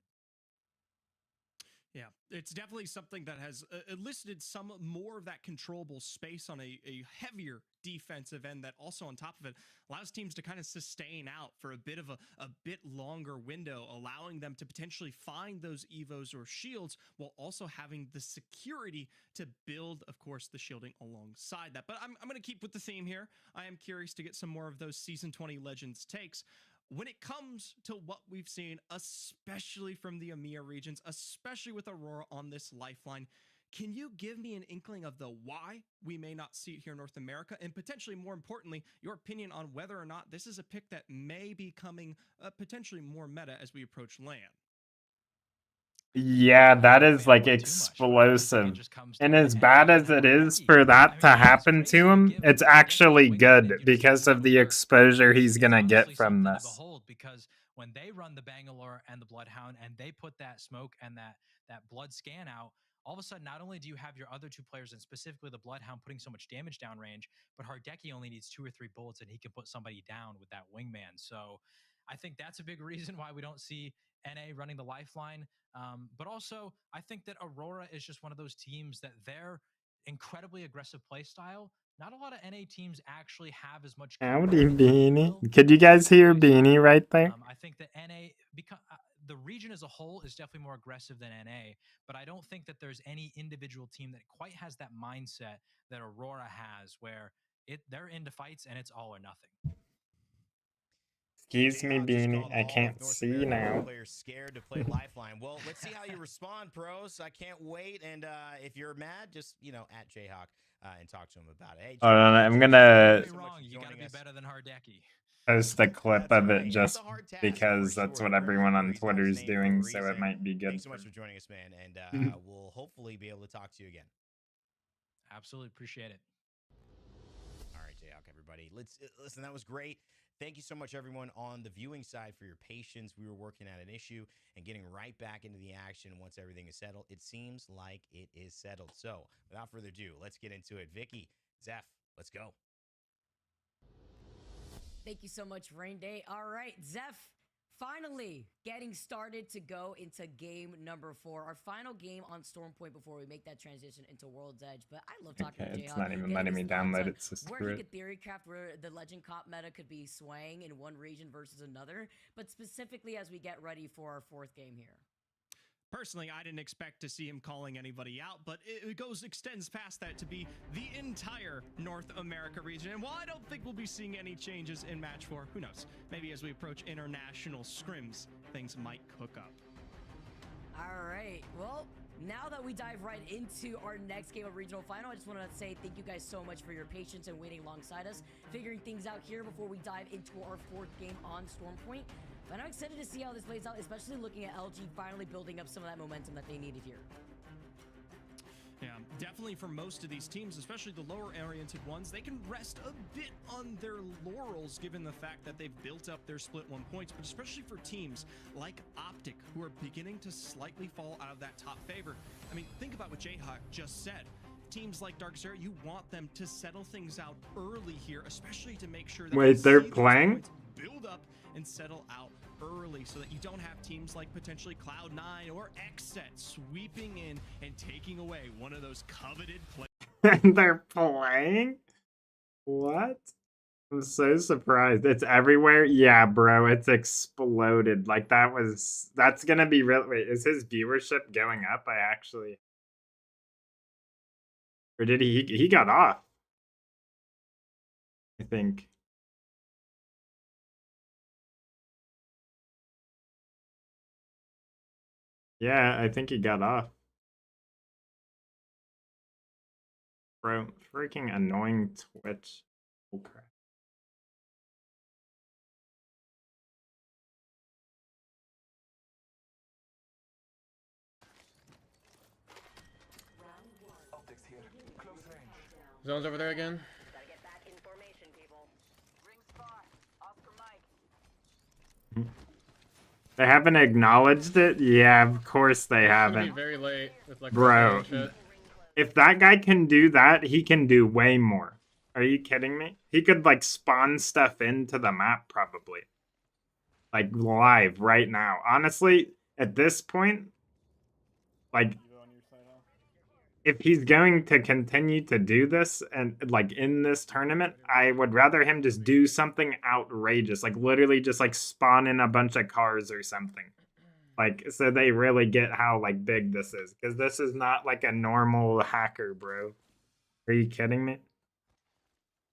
Yeah, it's definitely something that has elicited some more of that controllable space on a heavier defensive end that also on top of it allows teams to kind of sustain out for a bit of a bit longer window, allowing them to potentially find those evos or shields while also having the security to build, of course, the shielding alongside that. But I'm going to keep with the theme here. I am curious to get some more of those Season 20 Legends takes. When it comes to what we've seen, especially from the EMEA regions, especially with Aurora on this lifeline, can you give me an inkling of the why we may not see it here in North America? And potentially, more importantly, your opinion on whether or not this is a pick that may be coming potentially more meta as we approach LAN? Yeah, that is like explosive. And as bad as it is for that to happen to him, it's actually good because of the exposure he's going to get from this. Behold, because when they run the Bangalore and the Bloodhound and they put that smoke and that blood scan out, all of a sudden, not only do you have your other 2 players, and specifically the Bloodhound, putting so much damage downrange, but Hardeki only needs 2 or 3 bullets and he can put somebody down with that wingman. So I think that's a big reason why we don't see NA running the lifeline. But also, I think that Aurora is just one of those teams that their incredibly aggressive play style, not a lot of NA teams actually have as much. Howdy, Beanie. Could you guys hear Beanie right there? I think that NA, because the region as a whole is definitely more aggressive than NA, but I don't think that there's any individual team that quite has that mindset that Aurora has, where they're into fights and it's all or nothing. Excuse me, Beanie. I can't see now. Players scared to play Lifeline. Well, let's see how you respond, pros. I can't wait. And if you're mad, just at Jayhawk and talk to him about it. Hey, Hold on, I'm gonna You gotta be better than Hardeki. post a clip of it just because that's what everyone on Twitter is doing, so it might be good. Thanks so much for joining us, man, and we'll hopefully be able to talk to you again. Absolutely appreciate it. All right, Jayhawk, everybody. Listen, that was great. Thank you so much, everyone, on the viewing side for your patience. We were working at an issue and getting right back into the action once everything is settled. It seems like it is settled. So, without further ado, let's get into it. Vicky, Zeph, let's go. Thank you so much, Rain Day. All right, Zeph, finally getting started to go into game number 4, our final game on Stormpoint before we make that transition into World's Edge. But I love talking to Jayhawk. It's not even letting me download it. It's just where he could theory craft where the legend comp meta could be swaying in one region versus another, but specifically as we get ready for our 4th game here. Personally, I didn't expect to see him calling anybody out, but it extends past that to be the entire North America region. And while I don't think we'll be seeing any changes in match 4, who knows? Maybe as we approach international scrims, things might cook up. All right. Well, now that we dive right into our next game of regional final, I just want to say thank you guys so much for your patience and waiting alongside us, figuring things out here before we dive into our 4th game on Stormpoint. But I'm excited to see how this plays out, especially looking at LG finally building up some of that momentum that they needed here. Yeah, definitely for most of these teams, especially the lower-oriented ones, they can rest a bit on their laurels given the fact that they've built up their split 1 points, but especially for teams like Optic, who are beginning to slightly fall out of that top favor. I mean, think about what Jayhawk just said. Teams like Darkzera, you want them to settle things out early here, especially to make sure that Wait, they're playing? Build up and settle out early so that you don't have teams like potentially Cloud9 or XSET sweeping in and taking away one of those coveted players. They're playing? What? I'm so surprised. It's everywhere? Yeah, bro, it's exploded. Like, that's gonna be real. Wait, is his viewership going up? Or did he got off? I think. Yeah, I think he got off. Bro, freaking annoying Twitch. Oh, crap. Zone's over there again. They haven't acknowledged it? Yeah, of course they It's gonna haven't. be very late with like Bro, shit. if that guy can do that, he can do way more. Are you kidding me? He could like spawn stuff into the map probably. Like live right now. Honestly, at this point, like if he's going to continue to do this and like in this tournament, I would rather him just do something outrageous, like literally just like spawn in a bunch of cars or something. Like, so they really get how like big this is, because this is not like a normal hacker, bro. Are you kidding me?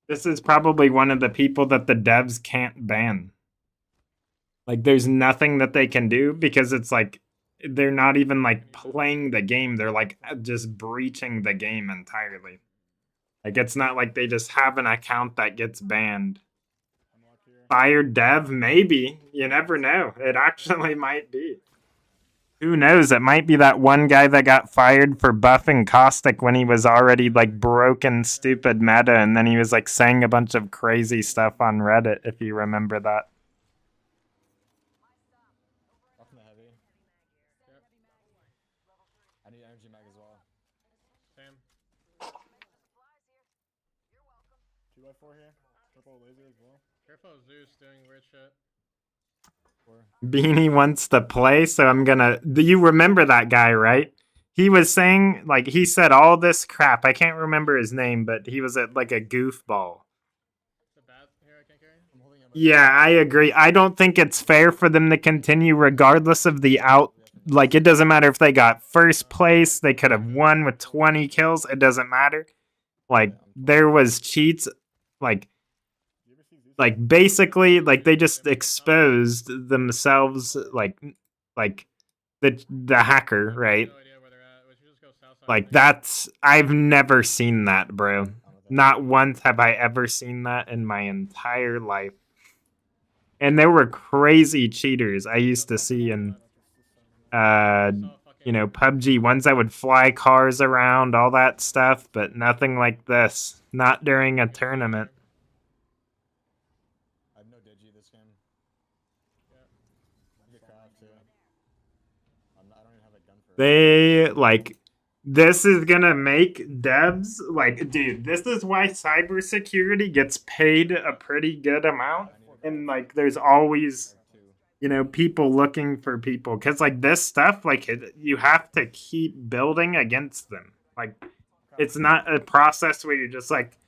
This is probably one of the people that the devs can't ban. Like, there's nothing that they can do because it's like they're not even like playing the game. They're like just breaching the game entirely. Like, it's not like they just have an account that gets banned. Fired dev? Maybe. You never know. It actually might be. Who knows? It might be that one guy that got fired for buffing Caustic when he was already like broken stupid meta, and then he was like saying a bunch of crazy stuff on Reddit, if you remember that. I need energy mag as well. Sam. 2x4 here. Purple laser as well. Careful of Zeus doing weird shit. Beanie wants to play, so I'm gonna... You remember that guy, right? He was saying, like, he said all this crap. I can't remember his name, but he was like a goofball. Yeah, I agree. I don't think it's fair for them to continue regardless of the out... Like, it doesn't matter if they got first place. They could have won with 20 kills. It doesn't matter. Like, there was cheats. Like basically, like, they just exposed themselves, like the hacker, right? Like, that's... I've never seen that, bro. Not once have I ever seen that in my entire life. And there were crazy cheaters I used to see in, you know, PUBG. Ones that would fly cars around, all that stuff, but nothing like this. Not during a tournament. I have no digi this game. I get craft too. I don't even have a gun for it. They, like... This is gonna make devs, like, dude, this is why cybersecurity gets paid a pretty good amount. And, like, there's always, you know, people looking for people. Because, like, this stuff, like, you have to keep building against them. Like, it's not a process where you're just like,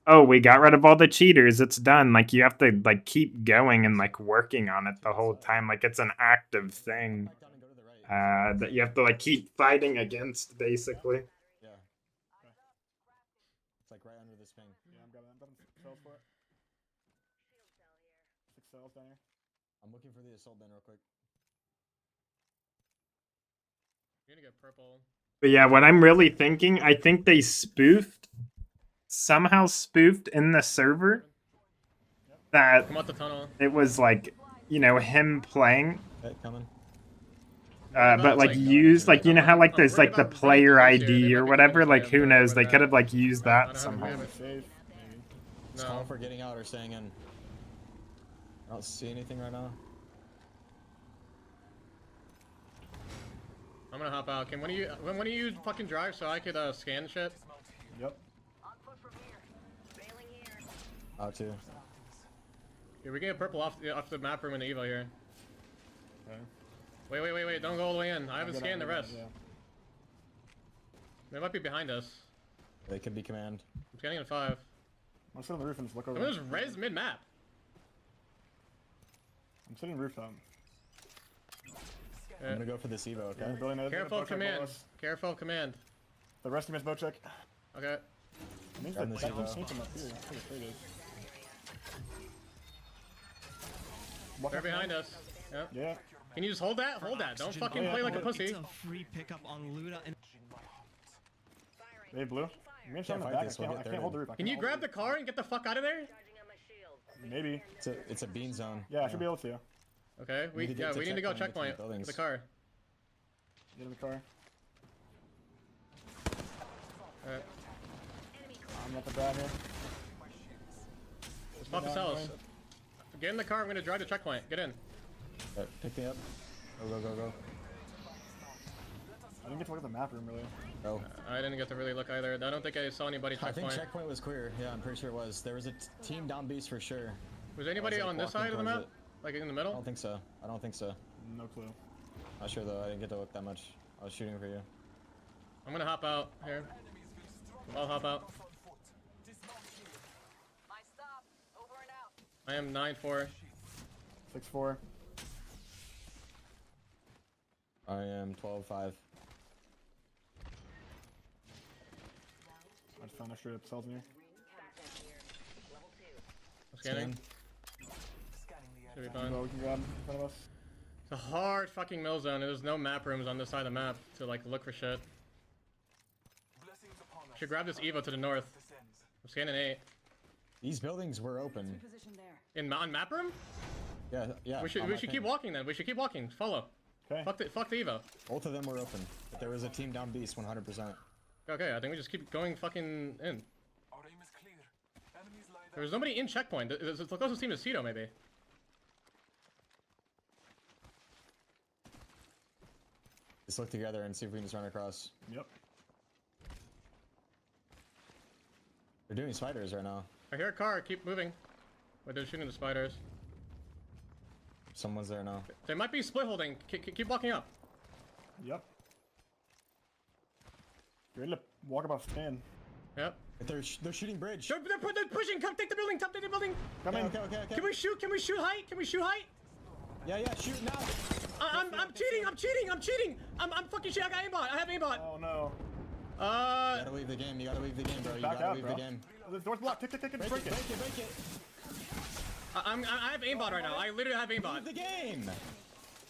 oh, we got rid of all the cheaters, it's done. Like, you have to, like, keep going and, like, working on it the whole time. Like, it's an active thing. that you have to like keep fighting against, basically. Yeah. It's like right under this ping. Yeah, I'm grabbing cells for it. 6 cells down here. I'm looking for the assault bin real quick. You're gonna get purple. But yeah, what I'm really thinking, I think they somehow spoofed in the server that Come out the tunnel. it was like, you know, him playing. Okay, coming. But like used, like, you know how like there's like the player ID or whatever, like who knows, they could have like used that somehow. Just call for getting out or staying in. I don't see anything right now. I'm gonna hop out. Can one of you fucking drive so I could scan shit? Yep. Out too. Yeah, we get purple off the map room in the Evo here. Okay. Wait, don't go all the way in. I haven't scanned the rest. Yeah. They might be behind us. They could be command. I'm scanning in 5. I'm sitting on the roof and just look over. There's res mid-map. I'm sitting rooftop. I'm gonna go for this Evo, okay? Careful of command. Careful of command. The rest of his boat check. Okay. I mean, Grab this Evo. They're behind us. Yep. Yeah. Can you just hold that? Hold that. Don't fucking play like a pussy. It's a free pickup on Luda and Hey, blue. I'm gonna shot in the back. I can't hold the roof. Can you grab the car and get the fuck out of there? Maybe. It's a bean zone. Yeah, I should be able to. Okay, we need to go checkpoint. Get the car. Get in the car. Alright. I'm at the bat here. Let's pop the cells. Get in the car, I'm gonna drive to checkpoint. Get in. Right, pick me up. Go. I didn't get to look at the map room really. Go. I didn't get to really look either. I don't think I saw anybody checkpoint. I think checkpoint was clear. Yeah, I'm pretty sure it was. There was a team down beast for sure. Was anybody on this side of the map? Like in the middle? I don't think so. No clue. Not sure though. I didn't get to look that much. I was shooting for you. I'm gonna hop out here. I'll hop out. I am 9-4. 6-4. I am 12-5. I just found extra cells in here. I'm scanning. Should be fine. We can grab in front of us. It's a hard fucking mill zone, and there's no map rooms on this side of the map to like look for shit. Should grab this Evo to the north. I'm scanning 8. These buildings were open. On map room? Yeah. We should keep walking then. We should keep walking. Follow. Okay. Fuck the Evo. Both of them were open, but there was a team down beast 100%. Okay, I think we just keep going fucking in. There was nobody in checkpoint. The closest team is Cedo, maybe. Let's look together and see if we can just run across. Yep. They're doing spiders right now. I hear a car. Keep moving. Wait, they're shooting the spiders. Someone's there now. They might be split holding. Keep walking up. Yep. You're ready to walk about stand. Yep. They're shooting bridge. They're pushing. Come take the building. Come take the building. Come in. Okay. Can we shoot? Can we shoot height? Can we shoot height? Yeah, shoot now. I'm cheating. I'm fucking shit. I got aimbot. I have aimbot. Oh no. You gotta leave the game, bro. You gotta leave the game. The door's blocked. Tick, break it. Break it. I have aimbot right now. I literally have aimbot. Leave the game.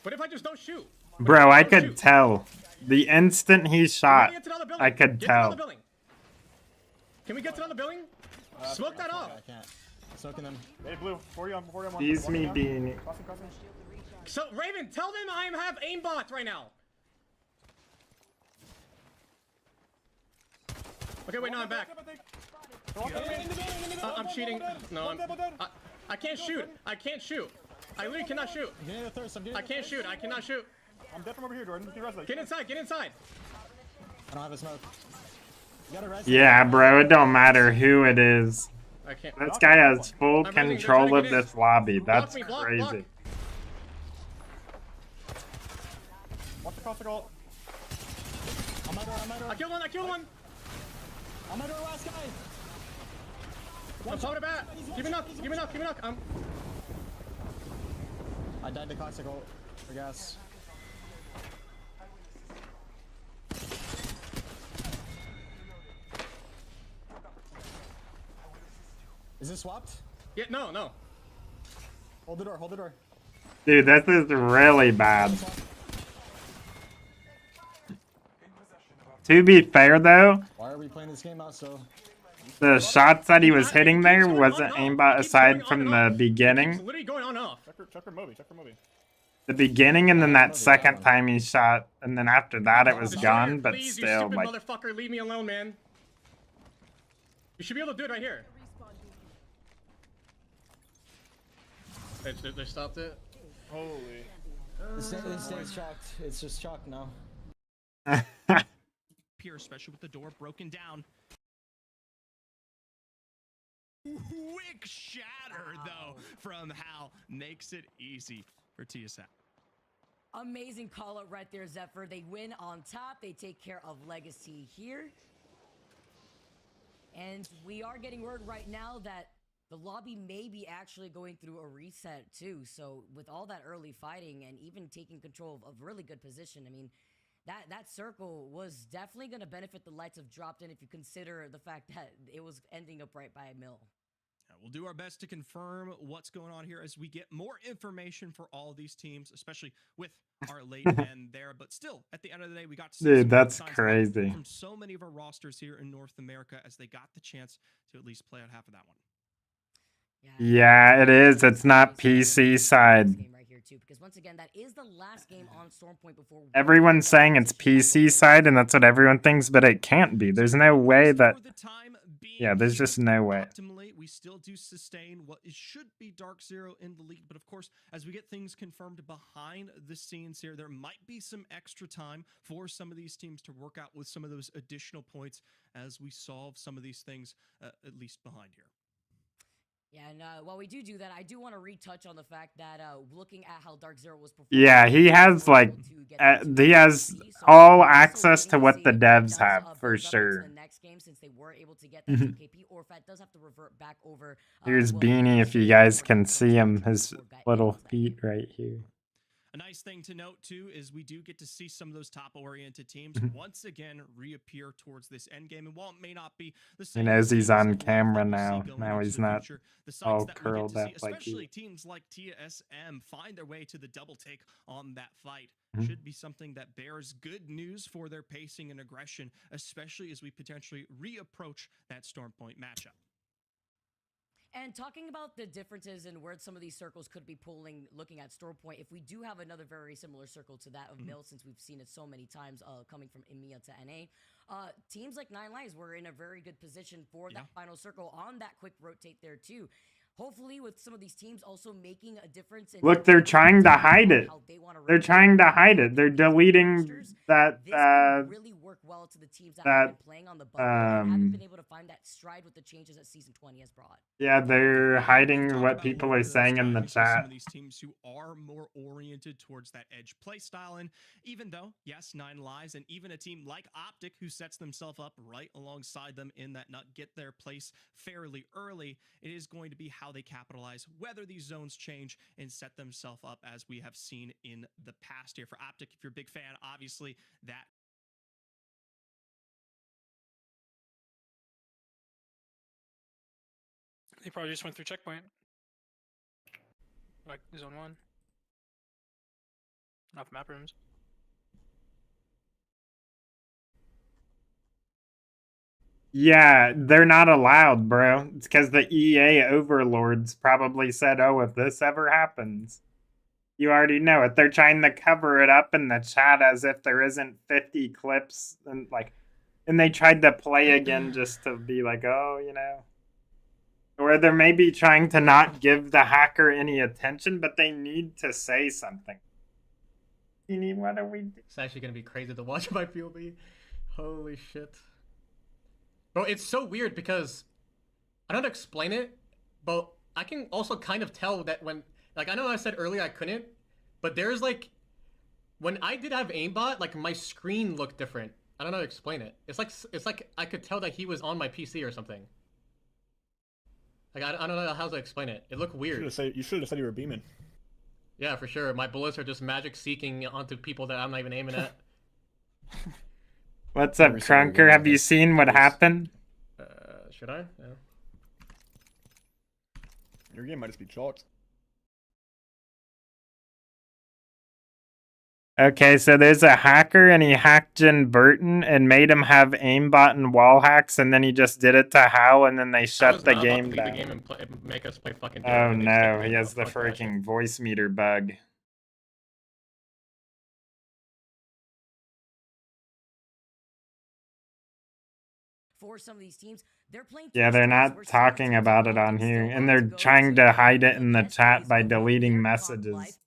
But if I just don't shoot? Bro, I could tell. The instant he shot, I could tell. Can we get to another building? Smoke that off. I can't. Smoking them. Hey, blue. 40 on 1. Excuse me being... Crossing. So, Raven, tell them I have aimbot right now. Okay, wait, no, I'm back. I'm cheating. No, I can't shoot. I literally cannot shoot. I can't shoot. I cannot shoot. I'm dead from over here, Jordan. Get inside. I don't have a smoke. Yeah, bro, it don't matter who it is. I can't. This guy has full control of this lobby. That's crazy. Watch the caustic ult. I killed one. I'm under the last guy. I'm throwing it back. Give me knock. I died to caustic ult for gas. Is it swapped? Yeah, no. Hold the door, hold the door. Dude, this is really bad. To be fair though, Why are we playing this game out so? the shots that he was hitting there wasn't aimbot aside from the beginning. Literally going on and off. Check her Moby. The beginning and then that second time he shot, and then after that it was gone, but Please, still, you stupid like... motherfucker, leave me alone, man. You should be able to do it right here. They stopped it? Holy. This thing's shocked. It's just shocked now. Here, especially with the door broken down. Quick shatter, though, from Hal makes it easy for TSM. Amazing call out right there, Zephyr. They win on top. They take care of Legacy here. And we are getting word right now that the lobby may be actually going through a reset too. So with all that early fighting and even taking control of really good position, I mean, that circle was definitely going to benefit the lights have dropped in if you consider the fact that it was ending up right by a mill. We'll do our best to confirm what's going on here as we get more information for all of these teams, especially with our late end there. But still, at the end of the day, we got to see Dude, some that's signs crazy. from so many of our rosters here in North America as they got the chance to at least play out half of that one. Yeah, it is. It's not PC side. Because once again, that is the last game on Stormpoint before Everyone's saying it's PC side, and that's what everyone thinks, but it can't be. There's no way that... Yeah, there's just no way. Optimally, we still do sustain what it should be Dark Zero in the league, but of course, as we get things confirmed behind the scenes here, there might be some extra time for some of these teams to work out with some of those additional points as we solve some of these things, at least behind here. Yeah, and while we do that, I do want to retouch on the fact that looking at how Dark Zero was performing. Yeah, he has, like, he has all access to what the devs have, for sure. The next game, since they were able to get that 2KP, or if that does have to revert back over. Here's Beanie, if you guys can see him, his little feet right here. A nice thing to note, too, is we do get to see some of those top-oriented teams once again reappear towards this endgame. And while it may not be the same... He knows he's on camera now. Now he's not all curled up like especially he... teams like TSM find their way to the double take on that fight. Should be something that bears good news for their pacing and aggression, especially as we potentially reapproach that Stormpoint matchup. And talking about the differences in where some of these circles could be pulling, looking at Stormpoint, if we do have another very similar circle to that of Mill, since we've seen it so many times coming from EMEA to NA, teams like Nine Lives were in a very good position for that final circle on that quick rotate there too. Hopefully, with some of these teams also making a difference. Look, they're trying to hide it. They're trying to hide it. They're deleting that, really work well to the teams that have been playing on the bubble and haven't been able to find that stride with the changes that Season 20 has brought. Yeah, they're hiding what people are saying in the chat. Some of these teams who are more oriented towards that edge play style, and even though, yes, Nine Lives, and even a team like Optic who sets themselves up right alongside them in that nut, get their place fairly early, it is going to be how they capitalize, whether these zones change and set themselves up as we have seen in the past here. For Optic, if you're a big fan, obviously that they probably just went through checkpoint. Like zone 1. Off map rooms. Yeah, they're not allowed, bro. It's because the EA overlords probably said, oh, if this ever happens, you already know it. They're trying to cover it up in the chat as if there isn't 50 clips. And they tried to play again just to be like, oh, you know. Or they're maybe trying to not give the hacker any attention, but they need to say something. What do we do? It's actually going to be crazy to watch my POV. Holy shit. Bro, it's so weird because I don't know how to explain it, but I can also kind of tell that when, like, I know I said earlier I couldn't, but there's like, when I did have aimbot, like my screen looked different. I don't know how to explain it. It's like I could tell that he was on my PC or something. Like, I don't know how to explain it. It looked weird. You should have said you were beaming. Yeah, for sure. My bullets are just magic seeking onto people that I'm not even aiming at. What's up, Crunker? Have you seen what happened? Should I? Yeah. Your game might just be chalked. Okay, so there's a hacker and he hacked Jin Burton and made him have aimbot and wall hacks, and then he just did it to Hal, and then they shut the game down. Make us play fucking Oh no, he has the freaking voice meter bug. For some of these teams, they're playing. Yeah, they're not talking about it on here, and they're trying to hide it in the chat by deleting messages.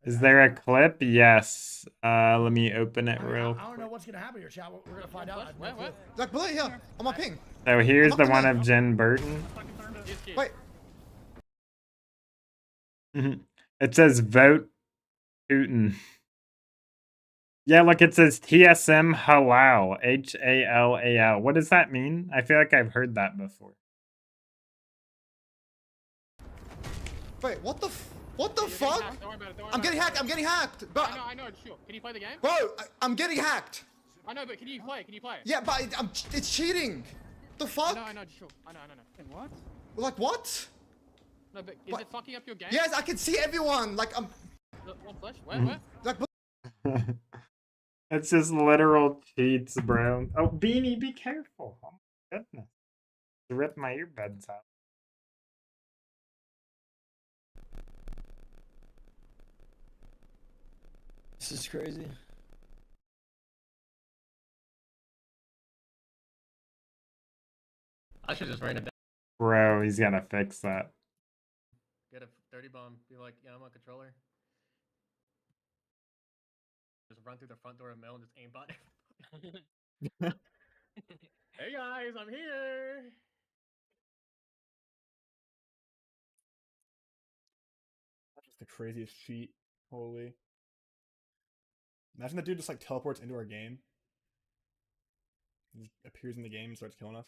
Is there a clip? Yes. Let me open it real. I don't know what's gonna happen here, chat. We're gonna find out. Like bullet here on my ping. So here's the one of Jin Burton. Wait. It says vote Putin. Yeah, look, it says TSM Halal. HALAL. What does that mean? I feel like I've heard that before. Wait, what the fuck? I'm getting hacked. I'm getting hacked. Bro, I know. It's true. Can you play the game? Bro, I'm getting hacked. I know, but can you play? Can you play? Yeah, but it's cheating. The fuck? I know. It's true. I know. What? Like what? No, but is it fucking up your game? Yes, I can see everyone. Like I'm. One flash. Where? Like. It's just literal cheats, bro. Oh, Beanie, be careful. Oh my goodness. You ripped my earbuds out. This is crazy. I should just rain it down. Bro, he's gonna fix that. Get a 30 bomb. Be like, yeah, I'm on controller. Just run through the front door of Mill and just aimbot. Hey guys, I'm here. That's just the craziest cheat. Holy. Imagine that dude just like teleports into our game. He just appears in the game and starts killing us.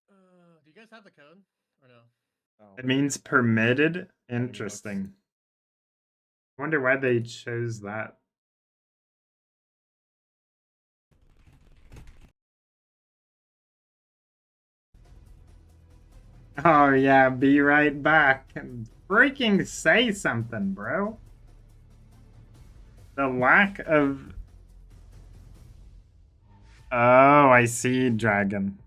Do you guys have the code or no? Oh. It means permitted? Interesting. I wonder why they chose that. Oh yeah, be right back. Freaking say something, bro. The lack of... Oh, I see, Dragon.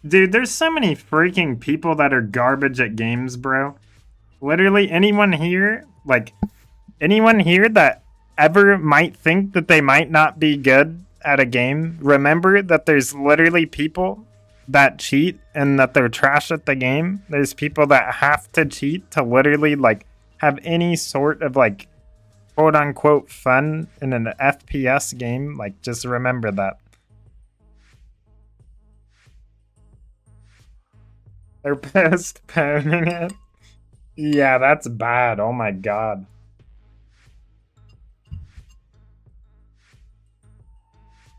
Dude, there's so many freaking people that are garbage at games, bro. Literally anyone here, like, anyone here that ever might think that they might not be good at a game, remember that there's literally people that cheat and that they're trash at the game. There's people that have to cheat to literally, like, have any sort of, like, quote-unquote fun in an FPS game. Like, just remember that. They're postponing it? Yeah, that's bad. Oh my god.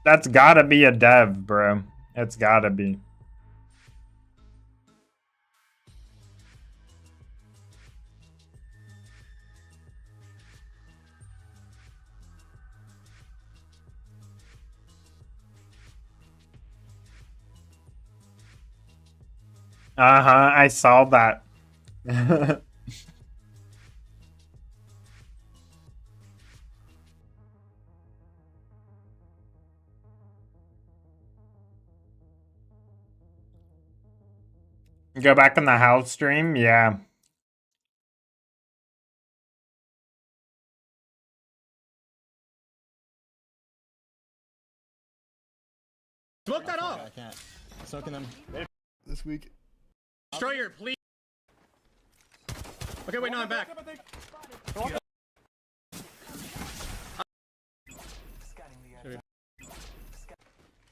That's gotta be a dev, bro. It's gotta be. Uh-huh, I saw that. Go back in the house stream? Yeah. Smoke that off. I can't. Soaking them. This week. Destroyer, please. Okay, wait, no, I'm back.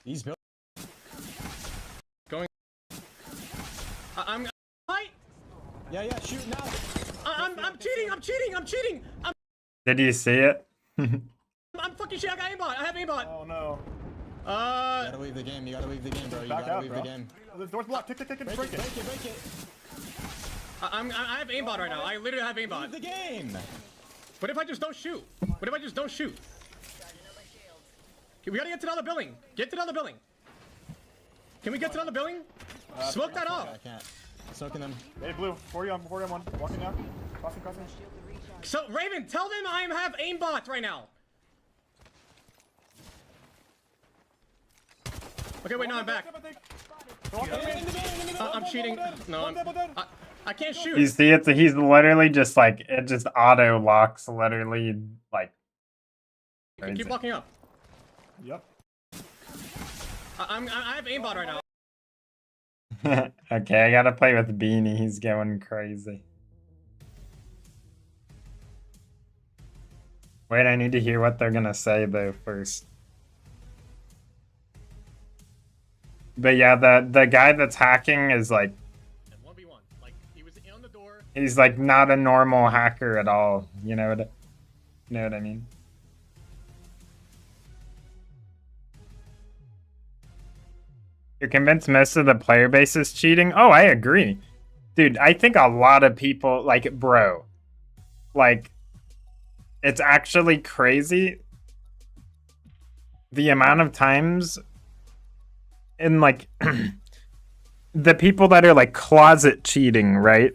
He's built. Going. I'm. Hi. Yeah, shoot now. I'm cheating. Did you see it? I'm fucking shit. I got aimbot. I have aimbot. Oh no. You gotta leave the game, bro. You Back gotta out, leave bro. the game. The door's blocked. Tick, break it. Break it. I have aimbot right now. I literally have aimbot. Leave the game. What if I just don't shoot? Okay, we gotta get to the other building. Can we get to the other building? Smoke that off. I can't. Soaking them. Hey, blue. 40 on 1. Walking now. Crossing. So, Raven, tell them I have aimbot right now. Okay, wait, no, I'm back. I'm cheating. No, I can't shoot. You see it? He's literally just like, it just auto locks literally like. Keep blocking up. Yep. I have aimbot right now. Okay, I gotta play with Beanie. He's going crazy. Wait, I need to hear what they're gonna say though first. But yeah, the guy that's hacking is like 1v1. Like, he was on the door. He's like not a normal hacker at all. You know what I mean? You're convinced most of the player base is cheating? Oh, I agree. Dude, I think a lot of people, like, bro, like, it's actually crazy the amount of times in, like, the people that are, like, closet cheating, right?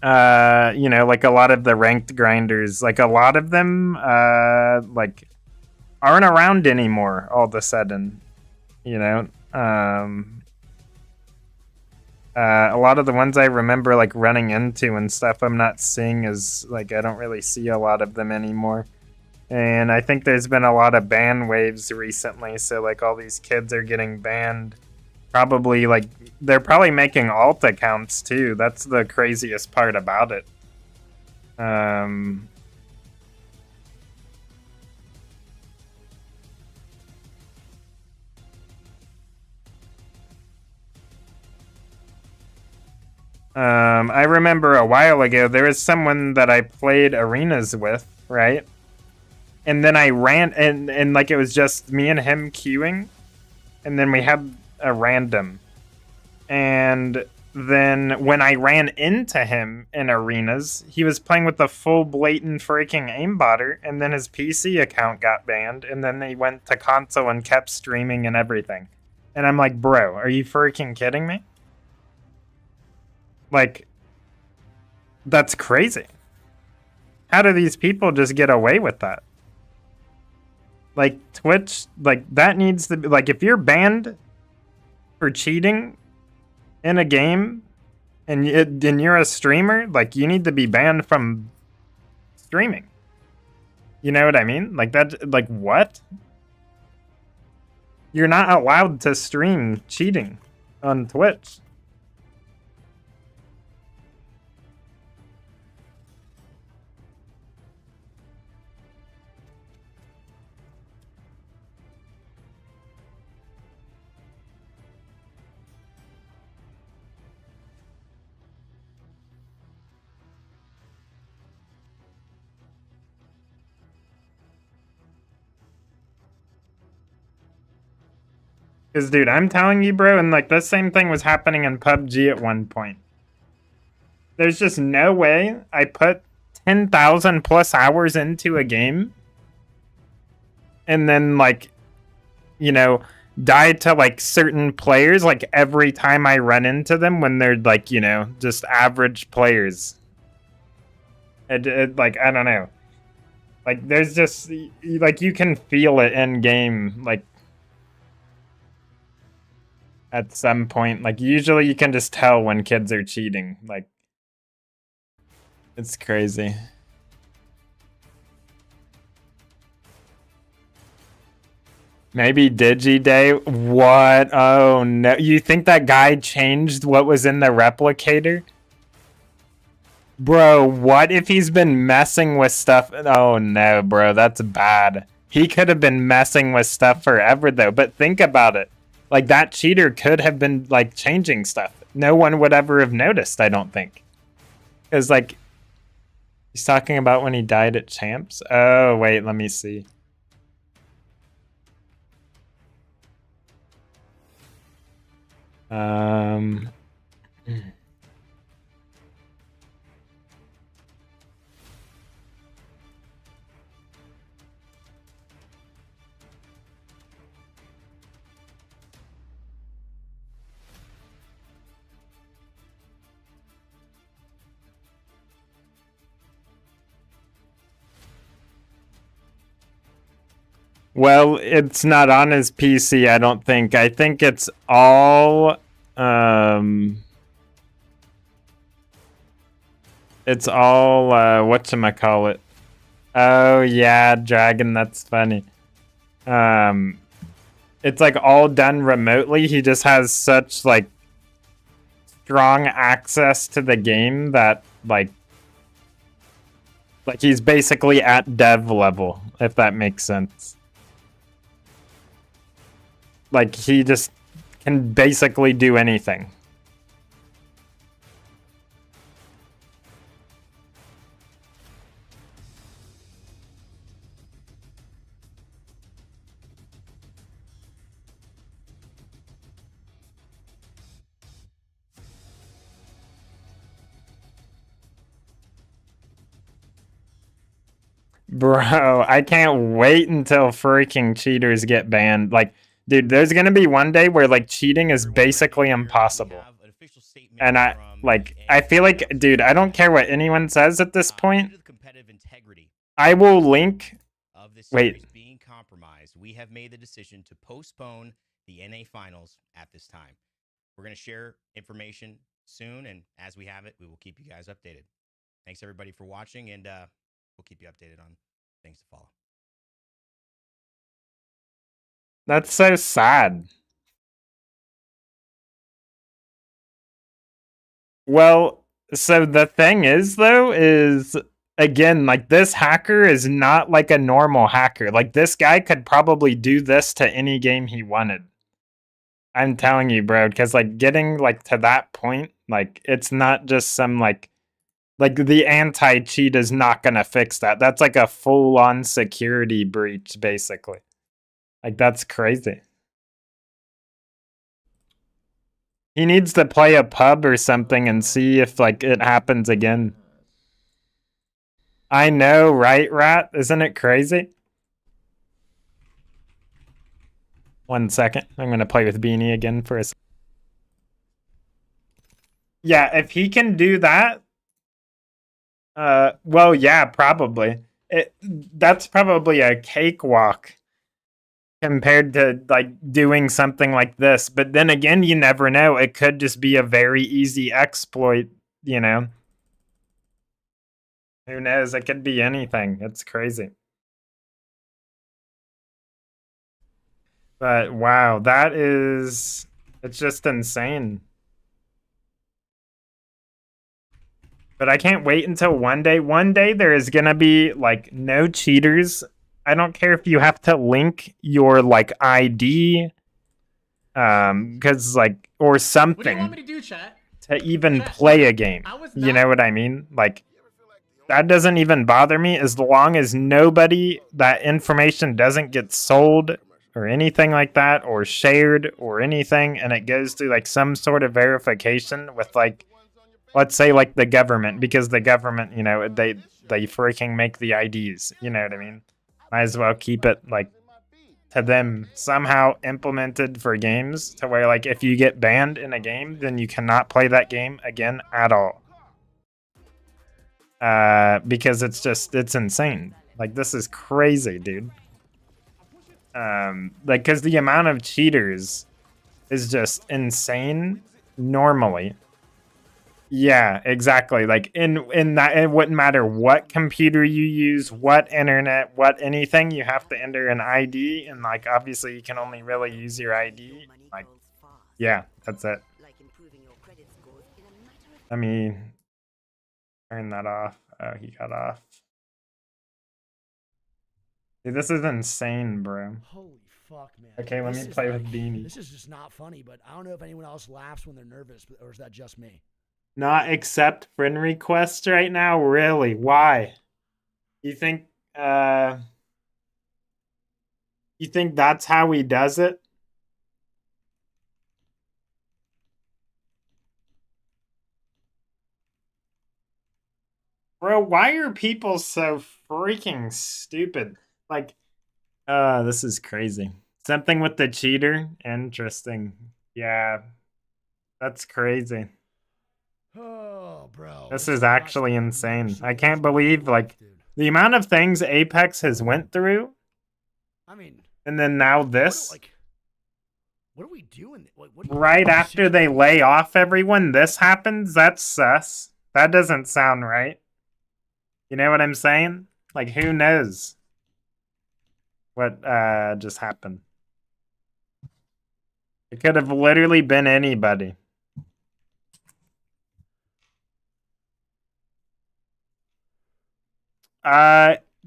You know, like, a lot of the ranked grinders, like, a lot of them, like, aren't around anymore all of a sudden, you know? A lot of the ones I remember like running into and stuff I'm not seeing is like I don't really see a lot of them anymore. And I think there's been a lot of ban waves recently, so like all these kids are getting banned. Probably like they're probably making alt accounts too. That's the craziest part about it. I remember a while ago, there was someone that I played arenas with, right? And then I ran, and like it was just me and him queuing, and then we had a random. And then when I ran into him in arenas, he was playing with a full blatant freaking aimbotter, and then his PC account got banned, and then he went to console and kept streaming and everything. And I'm like, bro, are you freaking kidding me? Like, that's crazy. How do these people just get away with that? Like, Twitch, like, that needs to be, like, if you're banned for cheating in a game and you're a streamer, like, you need to be banned from streaming. You know what I mean? Like, that, like, what? You're not allowed to stream cheating on Twitch. Because, dude, I'm telling you, bro, and, like, the same thing was happening in PUBG at one point. There's just no way I put 10,000 plus hours into a game and then, like, you know, die to, like, certain players, like, every time I run into them when they're, like, you know, just average players. Like, I don't know. Like, there's just, like, you can feel it in game, like, at some point. Like, usually you can just tell when kids are cheating. Like, it's crazy. Maybe Digiday? What? Oh no. You think that guy changed what was in the replicator? Bro, what if he's been messing with stuff? Oh no, bro, that's bad. He could have been messing with stuff forever though, but think about it. Like that cheater could have been like changing stuff. No one would ever have noticed, I don't think. Because like, he's talking about when he died at Champs? Oh, wait, let me see. Well, it's not on his PC, I don't think. I think it's all it's all whatchamacallit. Oh yeah, Dragon, that's funny. It's like all done remotely. He just has such like strong access to the game that like he's basically at dev level, if that makes sense. Like he just can basically do anything. Bro, I can't wait until freaking cheaters get banned. Like, dude, there's gonna be one day where like cheating is basically impossible. And I feel like, dude, I don't care what anyone says at this point. I will link. Wait. Being compromised, we have made the decision to postpone the NA finals at this time. We're gonna share information soon, and as we have it, we will keep you guys updated. Thanks everybody for watching, and we'll keep you updated on things to follow. That's so sad. Well, so the thing is, though, is again, like this hacker is not like a normal hacker. Like this guy could probably do this to any game he wanted. I'm telling you, bro, because like getting like to that point, like it's not just some like the anti-cheat is not gonna fix that. That's like a full-on security breach, basically. Like that's crazy. He needs to play a pub or something and see if like it happens again. I know, right, Rat? Isn't it crazy? 1 second. I'm gonna play with Beanie again for a second. Yeah, if he can do that, well, yeah, probably. That's probably a cakewalk compared to like doing something like this. But then again, you never know. It could just be a very easy exploit, you know? Who knows? It could be anything. It's crazy. But wow, it's just insane. But I can't wait until one day there is gonna be like no cheaters. I don't care if you have to link your like ID, because like or something. What do you want me to do, chat? To even play a game. You know what I mean? Like that doesn't even bother me as long as that information doesn't get sold or anything like that or shared or anything, and it goes through like some sort of verification with like, let's say like the government, because the government, you know, they freaking make the IDs, you know what I mean? Might as well keep it like to them somehow implemented for games to where like if you get banned in a game, then you cannot play that game again at all. Because it's insane. Like this is crazy, dude. Like because the amount of cheaters is just insane normally. Yeah, exactly. Like in that, it wouldn't matter what computer you use, what internet, what anything. You have to enter an ID, and like obviously you can only really use your ID. Like, yeah, that's it. Let me turn that off. Oh, he got off. Dude, this is insane, bro. Holy fuck, man. Okay, let This me is play like- with Beanie. This is just not funny, but I don't know if anyone else laughs when they're nervous, or is that just me? Not accept friend requests right now? Really? Why? You think that's how he does it? Bro, why are people so freaking stupid? Like, this is crazy. Something with the cheater? Interesting. Yeah. That's crazy. Oh, bro. This is actually insane. I can't believe, like, the amount of things Apex has went through. I mean, and then now this. what are we doing? What do you Right after they lay off everyone, this happens? That's sus. That doesn't sound right. You know what I'm saying? Like, who knows what just happened? It could have literally been anybody.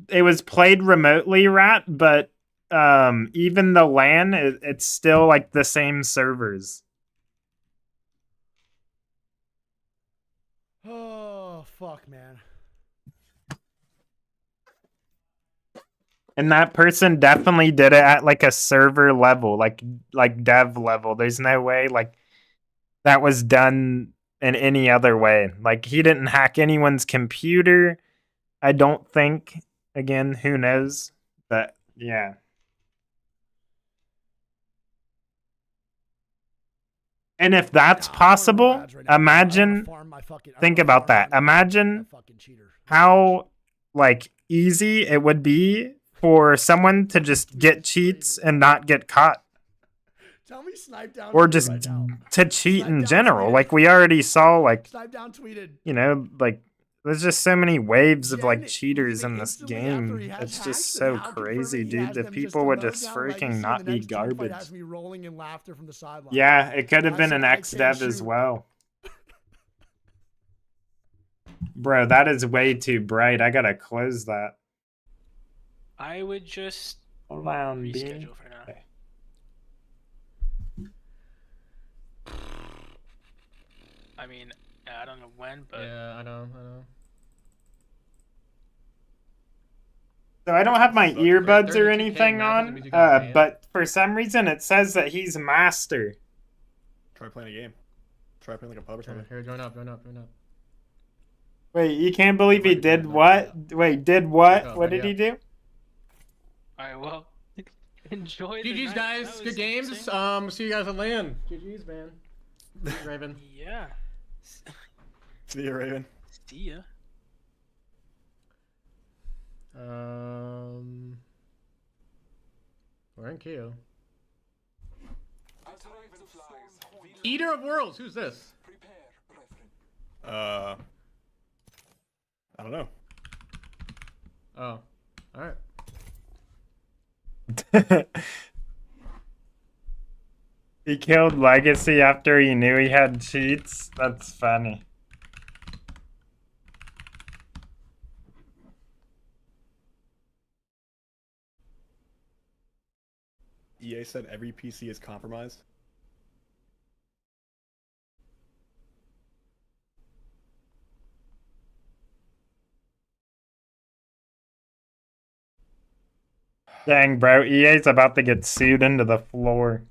It was played remotely, Rat, but even the LAN, it's still like the same servers. Oh, fuck, man. And that person definitely did it at like a server level, like dev level. There's no way like that was done in any other way. Like he didn't hack anyone's computer. I don't think. Again, who knows? But yeah. And if that's possible, imagine, think about that. Imagine how like easy it would be for someone to just get cheats and not get caught. Tell me snipe down Or tweeted just right now. to cheat Snipe in down general. tweeted. Like we already saw, like, Snipe down tweeted. you know, like there's just so many waves of like Jen cheaters in this instantly after he game. has It's hacks just and so how confirming crazy, he dude. has The them people to would mow just down freaking Legacy, not and the be next team fight garbage. has me rolling in laughter from the sideline. Yeah, it could have I been said an I X can't dev as shoot. well. Bro, that is way too bright. I gotta close that. I would just Hold on, reschedule Bean. for now. Okay. I mean, I don't know when, but Yeah, I know. So I don't have my earbuds or 32K anything matches, that on, means you gotta pay it. but for some reason it says that he's master. Try playing a game. Try playing like a pub or something. Here, join up. Wait, you can't believe he did what? Wait, did what? What did he do? alright, well, enjoy the GG's night. guys, That good was games. interesting. See you guys on LAN. GG's, man. Raven. Yeah. See you, Raven. See ya. We're in queue. Eater of Worlds, who's this? I don't know. Oh, alright. He killed Legacy after he knew he had cheats? That's funny. EA said every PC is compromised. Dang, bro, EA's about to get sued into the floor.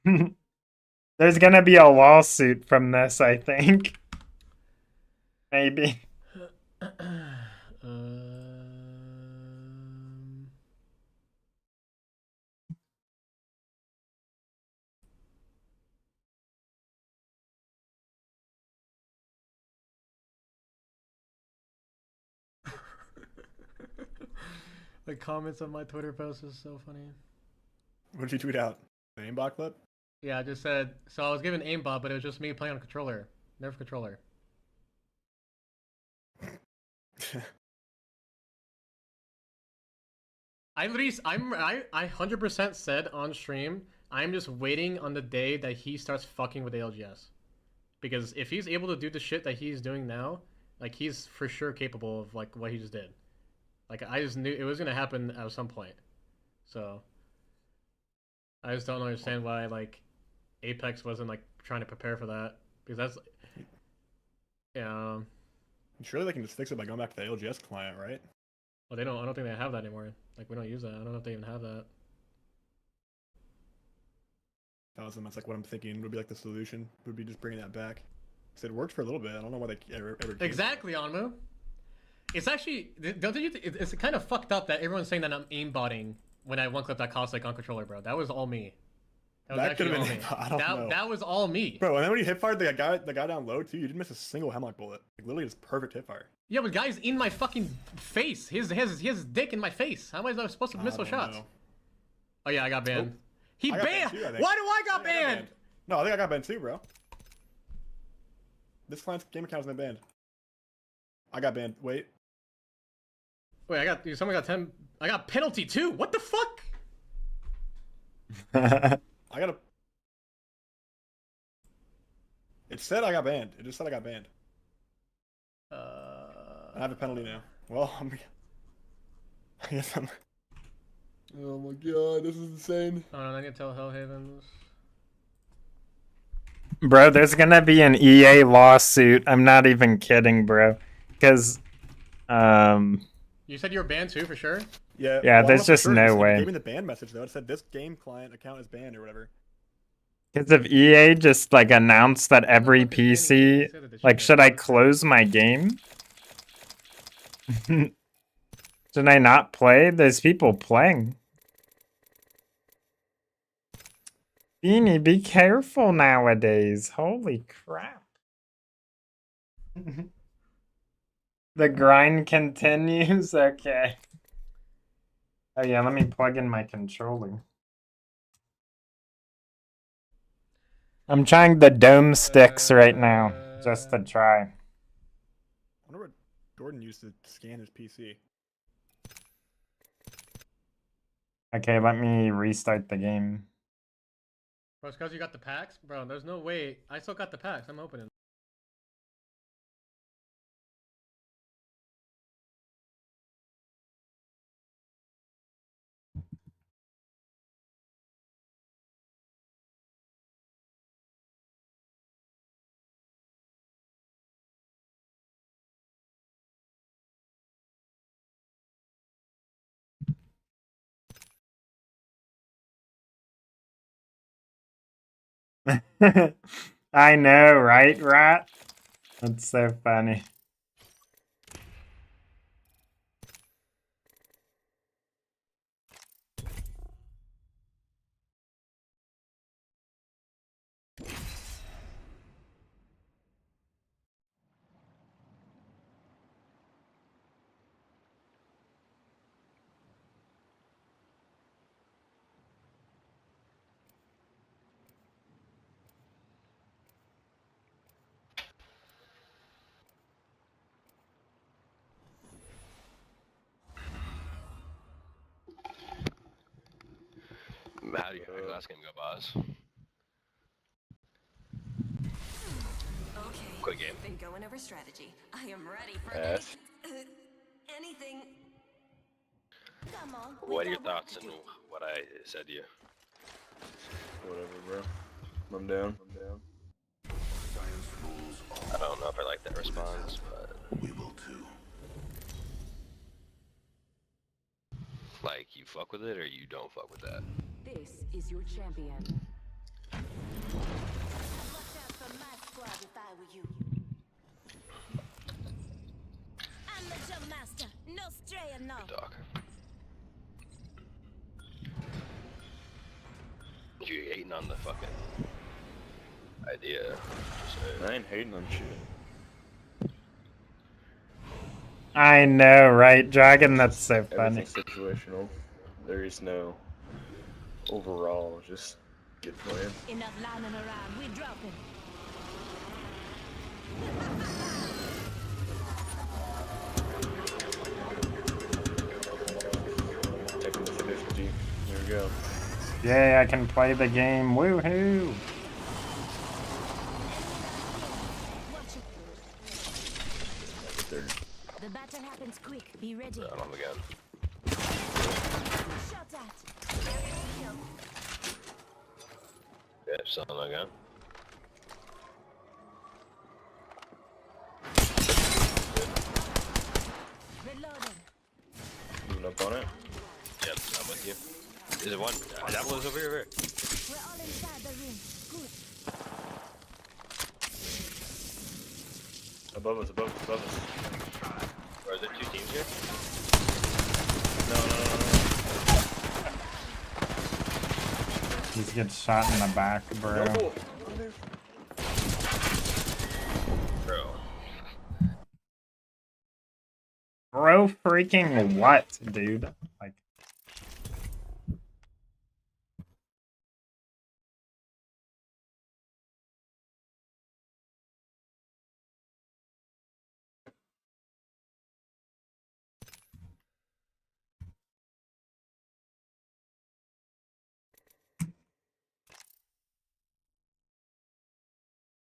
There's gonna be a lawsuit from this, I think. Maybe. The comments on my Twitter post is so funny. What did you tweet out? The aimbot clip? Yeah, I just said, so I was given aimbot, but it was just me playing on a controller. Nerf controller. I 100% said on stream, I'm just waiting on the day that he starts fucking with ALGS. Because if he's able to do the shit that he's doing now, like, he's for sure capable of, like, what he just did. Like, I just knew it was gonna happen at some point. So, I just don't understand why, like, Apex wasn't, like, trying to prepare for that. Because that's... Yeah. Surely they can just fix it by going back to the ALGS client, right? Well, they don't. I don't think they have that anymore. Like, we don't use that. I don't know if they even have that. That's like what I'm thinking would be like the solution. Would be just bringing that back. So it worked for a little bit. I don't know why they ever Exactly, Onmu. It's actually, don't you? It's kind of fucked up that everyone's saying that I'm aimbotting when I one clip that cosmic on controller, bro. That was all me. That could have been. I don't know. That was all me, bro. And then when you hip fired the guy down low too, you didn't miss a single hemlock bullet. Like literally, just perfect hip fire. Yeah, but guy's in my fucking face. His dick in my face. How am I supposed to miss those shots? Know. Oh yeah, I got banned. Oh, He banned. Why do I got banned? No, I think I got banned too, bro. This client's game account has been banned. I got banned. Wait. Someone got 10. I got penalty too. What the fuck? I got a. It said I got banned. It just said I got banned. I have a penalty now. Well, I guess I'm. Oh my god, this is insane. Oh no, I need to tell Hellhavens. Bro, there's gonna be an EA lawsuit. I'm not even kidding, bro. Because, You said you were banned too, for sure? Yeah. Yeah, there's just no way. It gave me the ban message though. It said this game client account is banned or whatever. Because if EA just like announced that every PC, like, should I close my game? Should I not play? There's people playing. Beanie, be careful nowadays. Holy crap. The grind continues? Okay. Oh yeah, let me plug in my controller. I'm trying the dome sticks right now, just to try. I wonder what Jordan used to scan his PC. Okay, let me restart the game. Bro, it's because you got the packs? Bro, there's no way. I still got the packs. I'm opening. I know, right, Rat? That's so funny. How do you think that's gonna go, boss? Okay. Quick game. Been going over strategy. I am ready for Yes. anything. Come on. What are your thoughts on what I said to you? Whatever, bro. I'm down. I don't know if I like that response, but we will too. Like, you fuck with it or you don't fuck with that. This is your champion. I'm the jump master. No stray enough. Doc. You hating on the fucking idea. I ain't hating on shit. I know, right, Dragon? That's so funny. Everything's situational. There is no overall, just get playing. Enough lining around. We dropping. Taking the finish, G. There we go. Yay, I can play the game. Woohoo! The battle happens quick. Be ready. Not on the gun. Shot at. Yeah, still on the gun. Reloading. Moving up on it. Yep, I'm with you. Is it one? Apple is over here. We're all inside the room. Good. Above us, above us, above us. Or is there two teams here? No. Just get shot in the back, bro. No. Bro freaking what, dude? Like,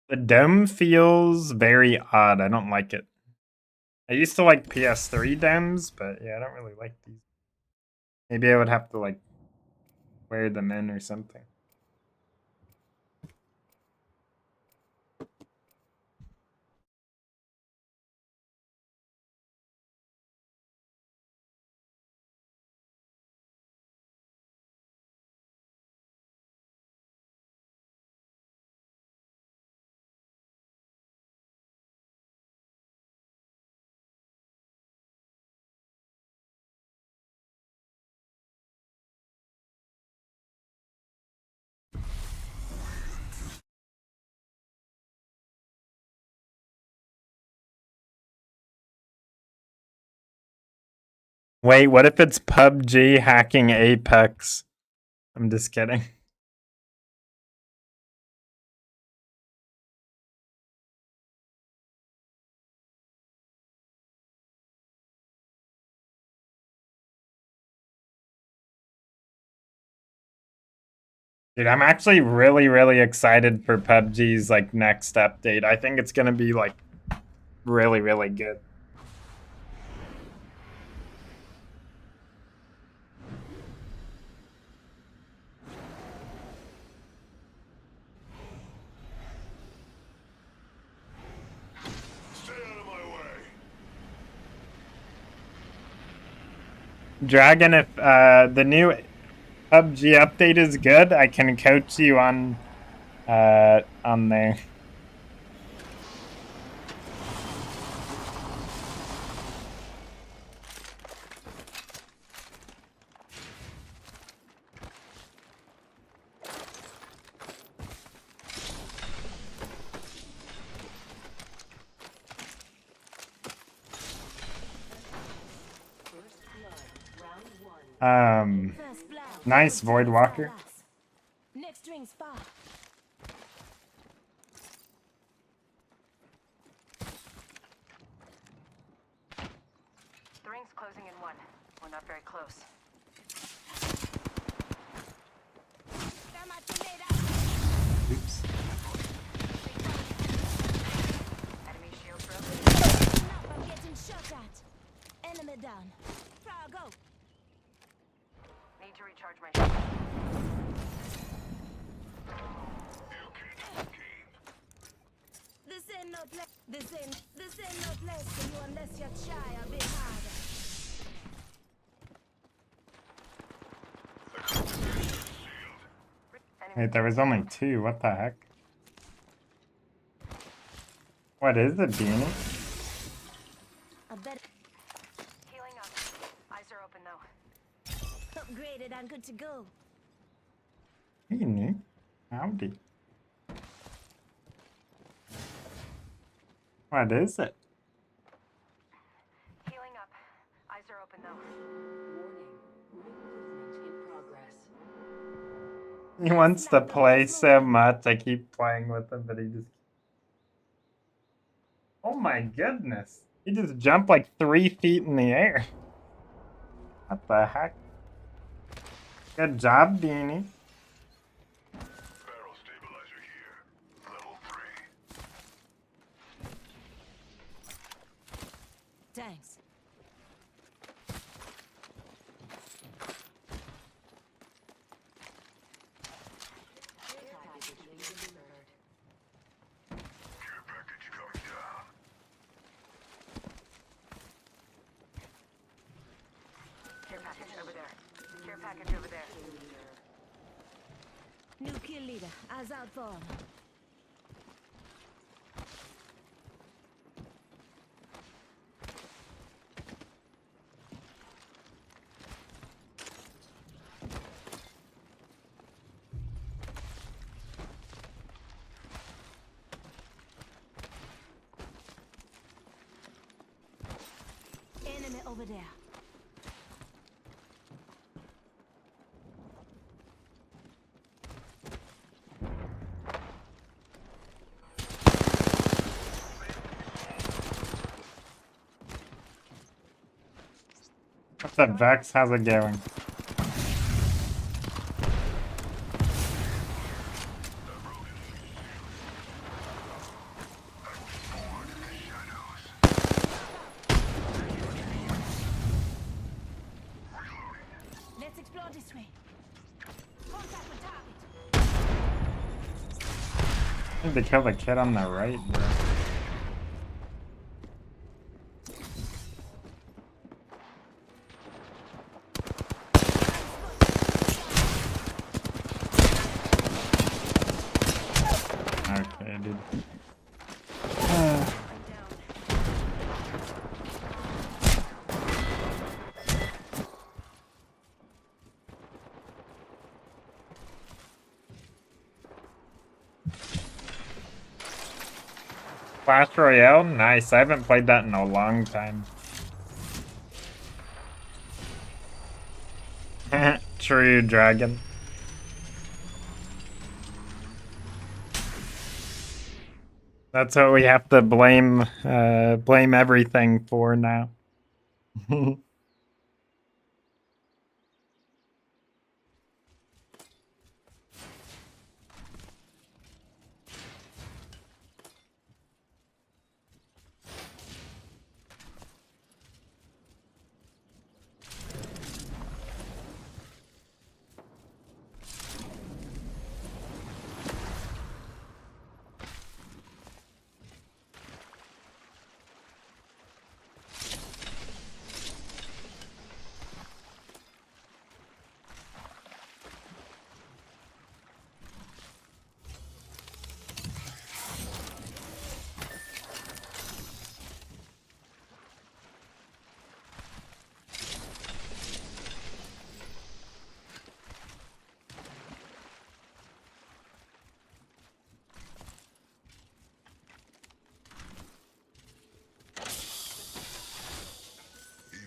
the dome feels very odd. I don't like it. I used to like PS3 domes, but yeah, I don't really like these. Maybe I would have to like wear them in or something. Wait, what if it's PUBG hacking Apex? I'm just kidding. Dude, I'm actually really excited for PUBG's like next update. I think it's gonna be like really good. Dragon, if the new PUBG update is good, I can coach you on there. Nice Void Walker. Next ring's far. The ring's closing in one. We're not very close. Oops. Enemy shield broken. I'm getting shot at. Enemy down. Go. Need to recharge my shield. This ain't no place. This ain't no place for you unless you try a bit harder. Wait, there was only two. What the heck? What is it, Beanie? Healing up. Eyes are open though. Upgraded and good to go. Beanie? Howdy. What is it? Healing up. Eyes are open though. He wants to play so much. I keep playing with him, but he just... my goodness. He just jumped like 3 feet in the air. What the heck? Good job, Beanie. Thanks. Care package over there. Care package over there. New kill leader. Eyes out for him. Enemy over there. What's up, Vex? How's it going? Let's explore this way. Contact with target. I need to kill the kid on the right, bro. Okay, dude. Clash Royale? Nice. I haven't played that in a long time. True, Dragon. That's what we have to blame everything for now.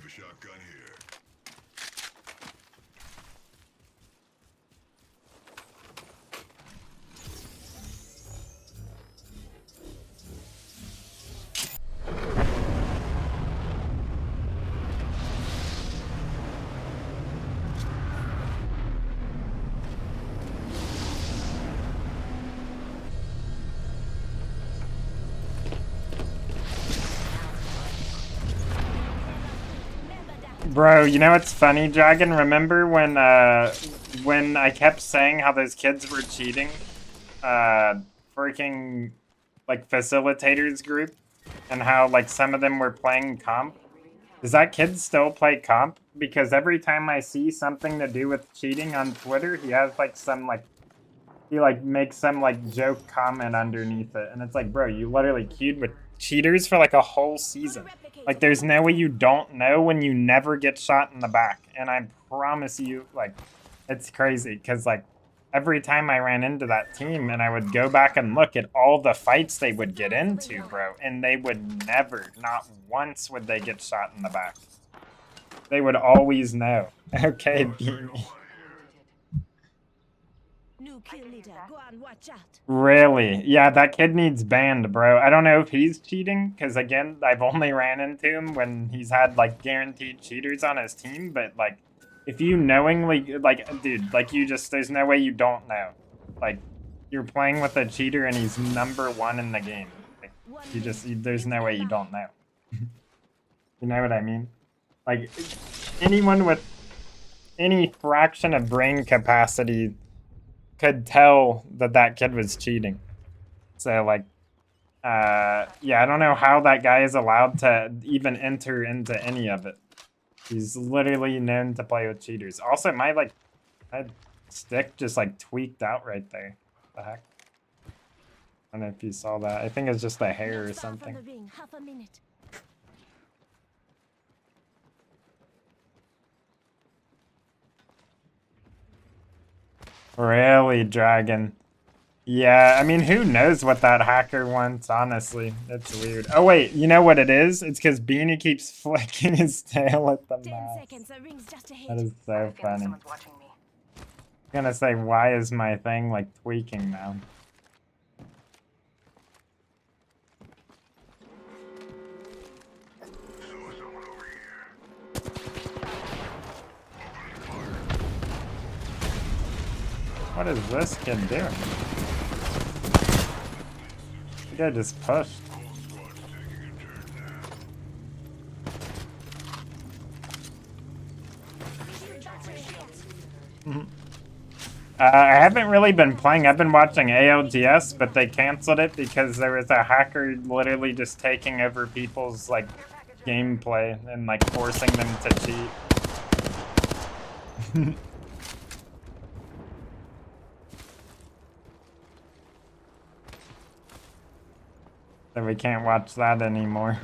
Shotgun here. Bro, you know what's funny, Dragon? Remember when I kept saying how those kids were cheating? Freaking, like, facilitators group? And how, like, some of them were playing comp? Does that kid still play comp? Because every time I see something to do with cheating on Twitter, he has, like, some, like, he, like, makes some, like, joke comment underneath it. And it's like, bro, you literally queued with cheaters for, like, a whole season. Like, there's no way you don't know when you never get shot in the back. And I promise you, like, it's crazy. Because, like, every time I ran into that team and I would go back and look at all the fights they would get into, bro. And they would never, not once would they get shot in the back. They would always know. Okay, Beanie. New kill leader. Go on, watch out. Really? Yeah, that kid needs banned, bro. I don't know if he's cheating, because again, I've only ran into him when he's had, like, guaranteed cheaters on his team, but, like, if you knowingly, like, dude, like, you just, there's no way you don't know. Like, you're playing with a cheater and he's #1 in the game. Like, there's no way you don't know. You know what I mean? Like, anyone with any fraction of brain capacity could tell that that kid was cheating. So, like, yeah, I don't know how that guy is allowed to even enter into any of it. He's literally known to play with cheaters. Also, my stick just, like, tweaked out right there. What the heck? I don't know if you saw that. I think it's just the hair or something. Half a minute. Really, Dragon? Yeah, I mean, who knows what that hacker wants, honestly. It's weird. Oh, wait, you know what it is? It's because Beanie keeps flicking his tail at the 10 mouse. seconds. The ring's just ahead. That is so funny. I'm gonna say, why is my thing, like, tweaking now? What is this kid doing? The guy just pushed. I haven't really been playing. I've been watching ALGS, but they canceled it because there was a hacker literally just taking over people's, like, gameplay and, like, forcing them to cheat. So we can't watch that anymore.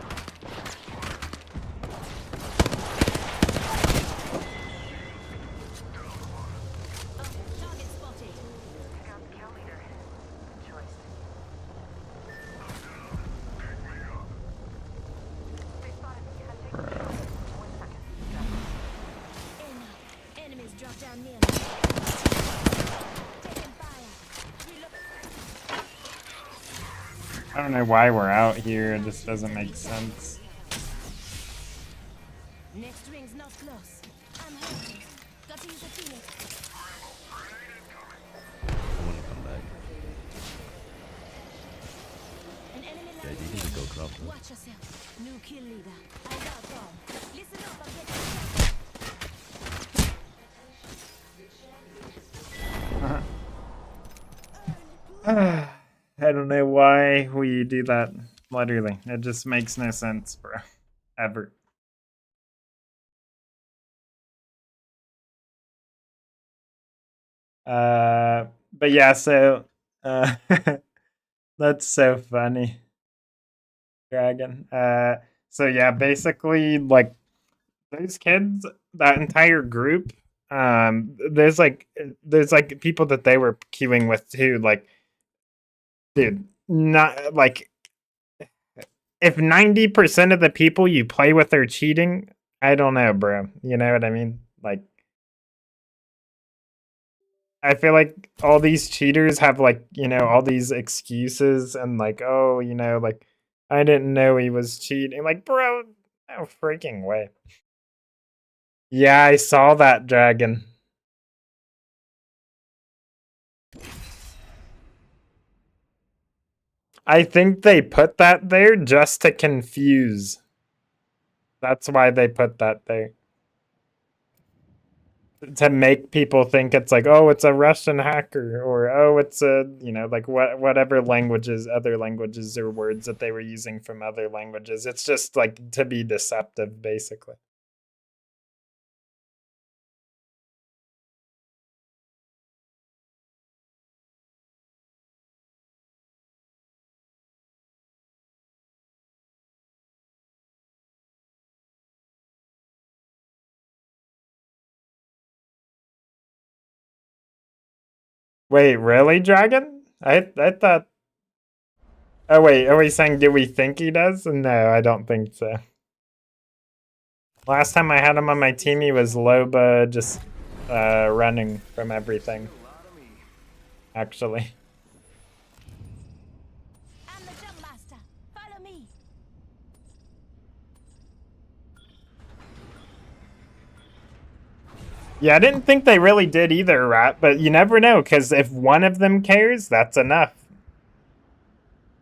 Enemies drop down near. I don't know why we're out here. It just doesn't make sense. Next ring's not close. I'm home. Got to use a teammate. I want to come back. An enemy Yeah, you can just go crop them. Watch yourself. New kill leader. I got bomb. Listen up, I'm getting I don't know why we do that. Literally, it just makes no sense, bro. Ever. But yeah, so that's so funny, Dragon. So yeah, basically, like, those kids, that entire group, there's like people that they were queuing with too, like, dude, not like, if 90% of the people you play with are cheating, I don't know, bro. You know what I mean? Like, I feel like all these cheaters have, like, you know, all these excuses and, like, oh, you know, like, I didn't know he was cheating. Like, bro, no freaking way. Yeah, I saw that, Dragon. I think they put that there just to confuse. That's why they put that there. To make people think it's like, oh, it's a Russian hacker, or oh, it's a, you know, like whatever languages, other languages or words that they were using from other languages. It's just like to be deceptive, basically. Wait, really, Dragon? I thought. Oh wait, are we saying, do we think he does? No, I don't think so. Last time I had him on my team, he was Loba, just running from everything. actually. I'm the jump master. Follow me. Yeah, I didn't think they really did either, Rat, but you never know, because if one of them cares, that's enough.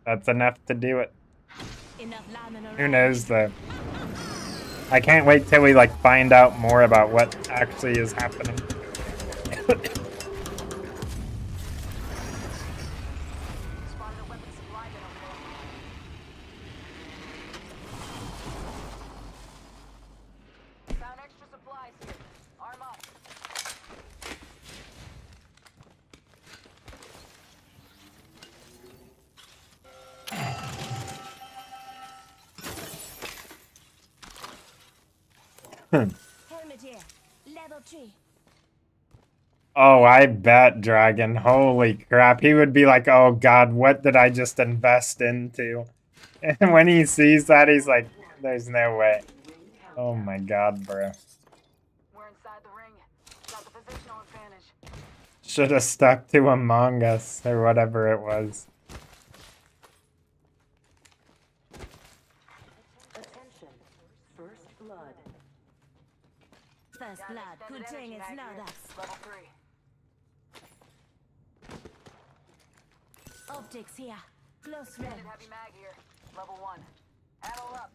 That's enough to do it. Who knows, though? I can't wait till we, like, find out more about what actually is happening. Found extra supplies here. Arm up. Helmet here. Level 3. Oh, I bet, Dragon. Holy crap. He would be like, oh god, what did I just invest into? And when he sees that, he's like, there's no way. Oh my god, bro. We're inside the ring. Got the positional advantage. Should have stuck to Among Us, or whatever it was. Attention. First blood. First blood. Good thing it's not us. Level 3. Optics here. Close range. Extended heavy mag here. Level 1. Ammo up.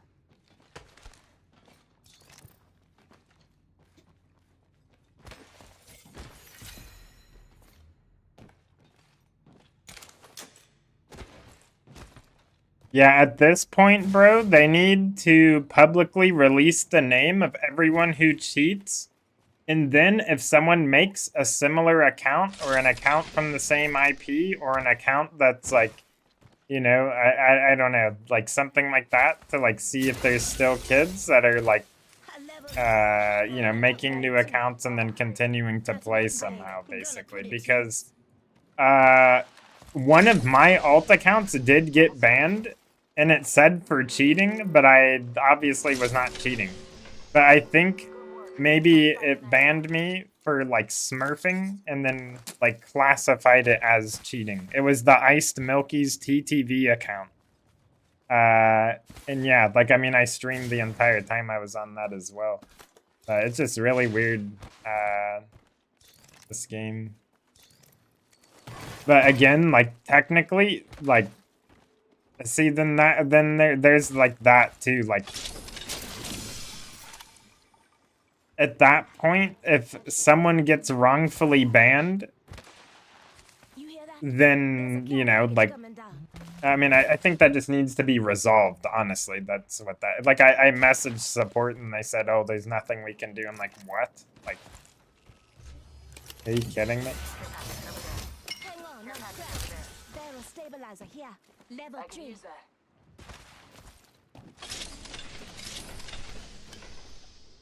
Yeah, at this point, bro, they need to publicly release the name of everyone who cheats. And then if someone makes a similar account or an account from the same IP or an account that's like, you know, I don't know, like something like that to like see if there's still kids that are like, you know, making new accounts and then continuing to play somehow, basically. Because one of my alt accounts did get banned and it said for cheating, but I obviously was not cheating. But I think maybe it banned me for like smurfing and then like classified it as cheating. It was the Iced Milky's TTV account. And yeah, like, I mean, I streamed the entire time I was on that as well. It's just really weird, this game. But again, like, technically, like, see, then there's like that too, like, at that point, if someone gets wrongfully banned, then, you know, like, I mean, I think that just needs to be resolved, honestly. That's what that, like, I messaged support and they said, oh, there's nothing we can do. I'm like, what? Like, are you kidding me? Hang on, no crap. Barrel stabilizer here. Level 3. Use that.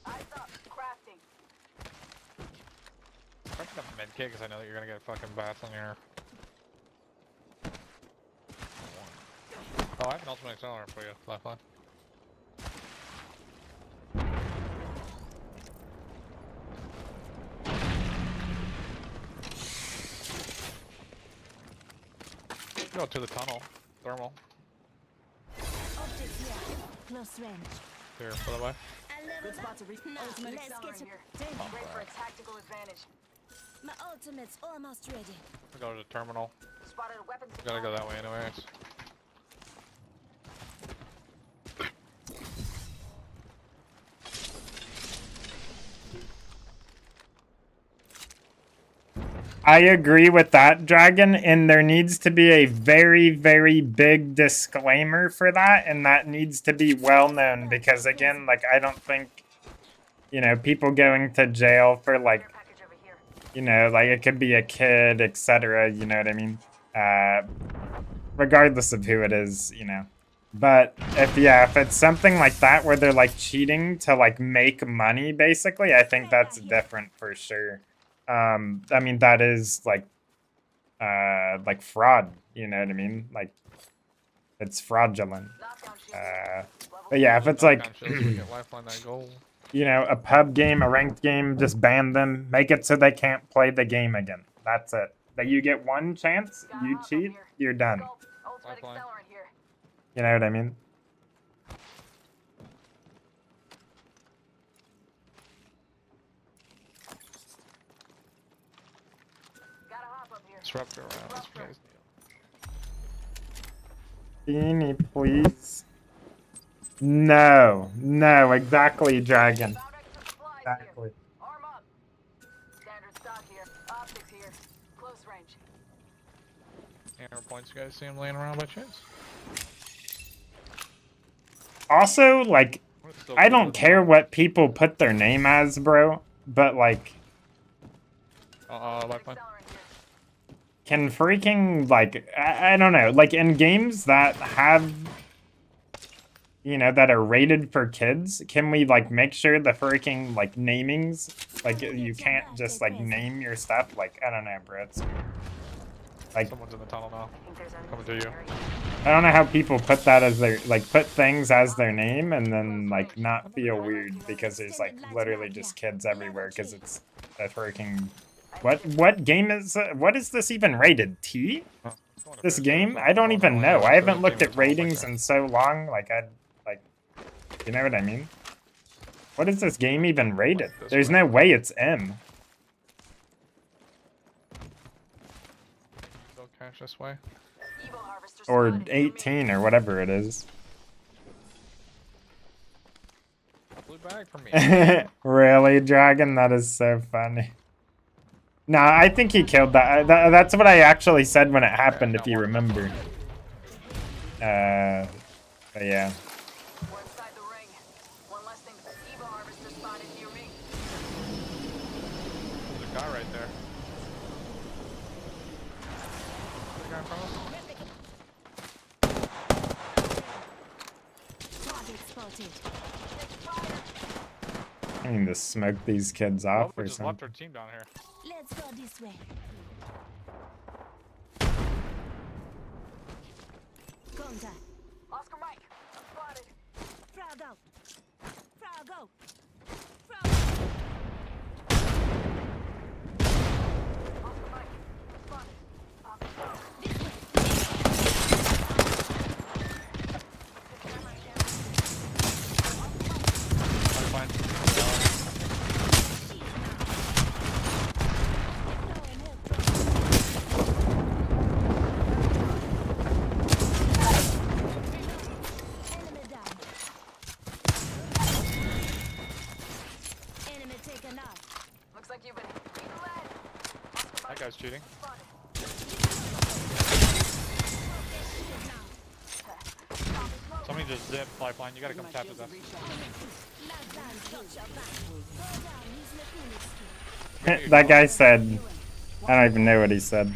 Eyes up. Crafting. I'm picking up a med kit because I know that you're gonna get fucking bats on your. Oh, I have an ultimate accelerator for you, Lifeline. Go to the tunnel. Thermal. Optics here. Close range. Here, by the way. Good spot to reach. Ultimate let's accelerator get here. to Great for a tactical advantage. my ultimate's almost ready. We go to the terminal. Spotted a weapons. We gotta go that way anyways. I agree with that, Dragon, and there needs to be a very, very big disclaimer for that, and that needs to be well known because, again, like, I don't think, you know, people going to jail for, like, you know, like, it could be a kid, etc., you know what I mean? Regardless of who it is, you know. But if it's something like that where they're, like, cheating to, like, make money, basically, I think that's different for sure. I mean, that is like fraud, you know what I mean? Like, it's fraudulent. But yeah, if it's like, you know, a pub game, a ranked game, just ban them, make it so they can't play the game again. That's it. that you get one chance, you cheat, you're done. You know what I mean? Disruptor around. That's what you guys need. Beanie, please. No, no, exactly, Dragon. Exactly. Hammer points, you guys see him laying around by chance? Also, like, I don't care what people put their name as, bro, but like, lifeline. can freaking, like, I don't know, like in games that have, you know, that are rated for kids, can we like make sure the freaking like namings, like you can't just like name your stuff, like, I don't know, bro, it's like, Someone's in the tunnel now. Coming to you. I don't know how people put that as their, like, put things as their name and then like not feel weird because there's like literally just kids everywhere because it's a freaking, what game is, what is this even rated? T? This game? I don't even know. I haven't looked at ratings in so long, like you know what I mean? What is this game even rated? There's no way it's M. Go cash this way. Or 18 or whatever it is. Blue bag for me. Really, Dragon? That is so funny. No, I think he killed that. That's what I actually said when it happened, if you remember. But yeah. There's a guy right there. There's a guy in front of us. I need to smoke these kids off We or just left our something. team down here. Let's go this way. Contact. Oscar Mike, I'm spotted. Frog out. Frog out. Oscar Mike, spotted. Enemy down. Enemy taken out. Looks like you've been led. That guy's cheating. Somebody just zipped lifeline. You gotta come tap his ass. That guy said, I don't even know what he said.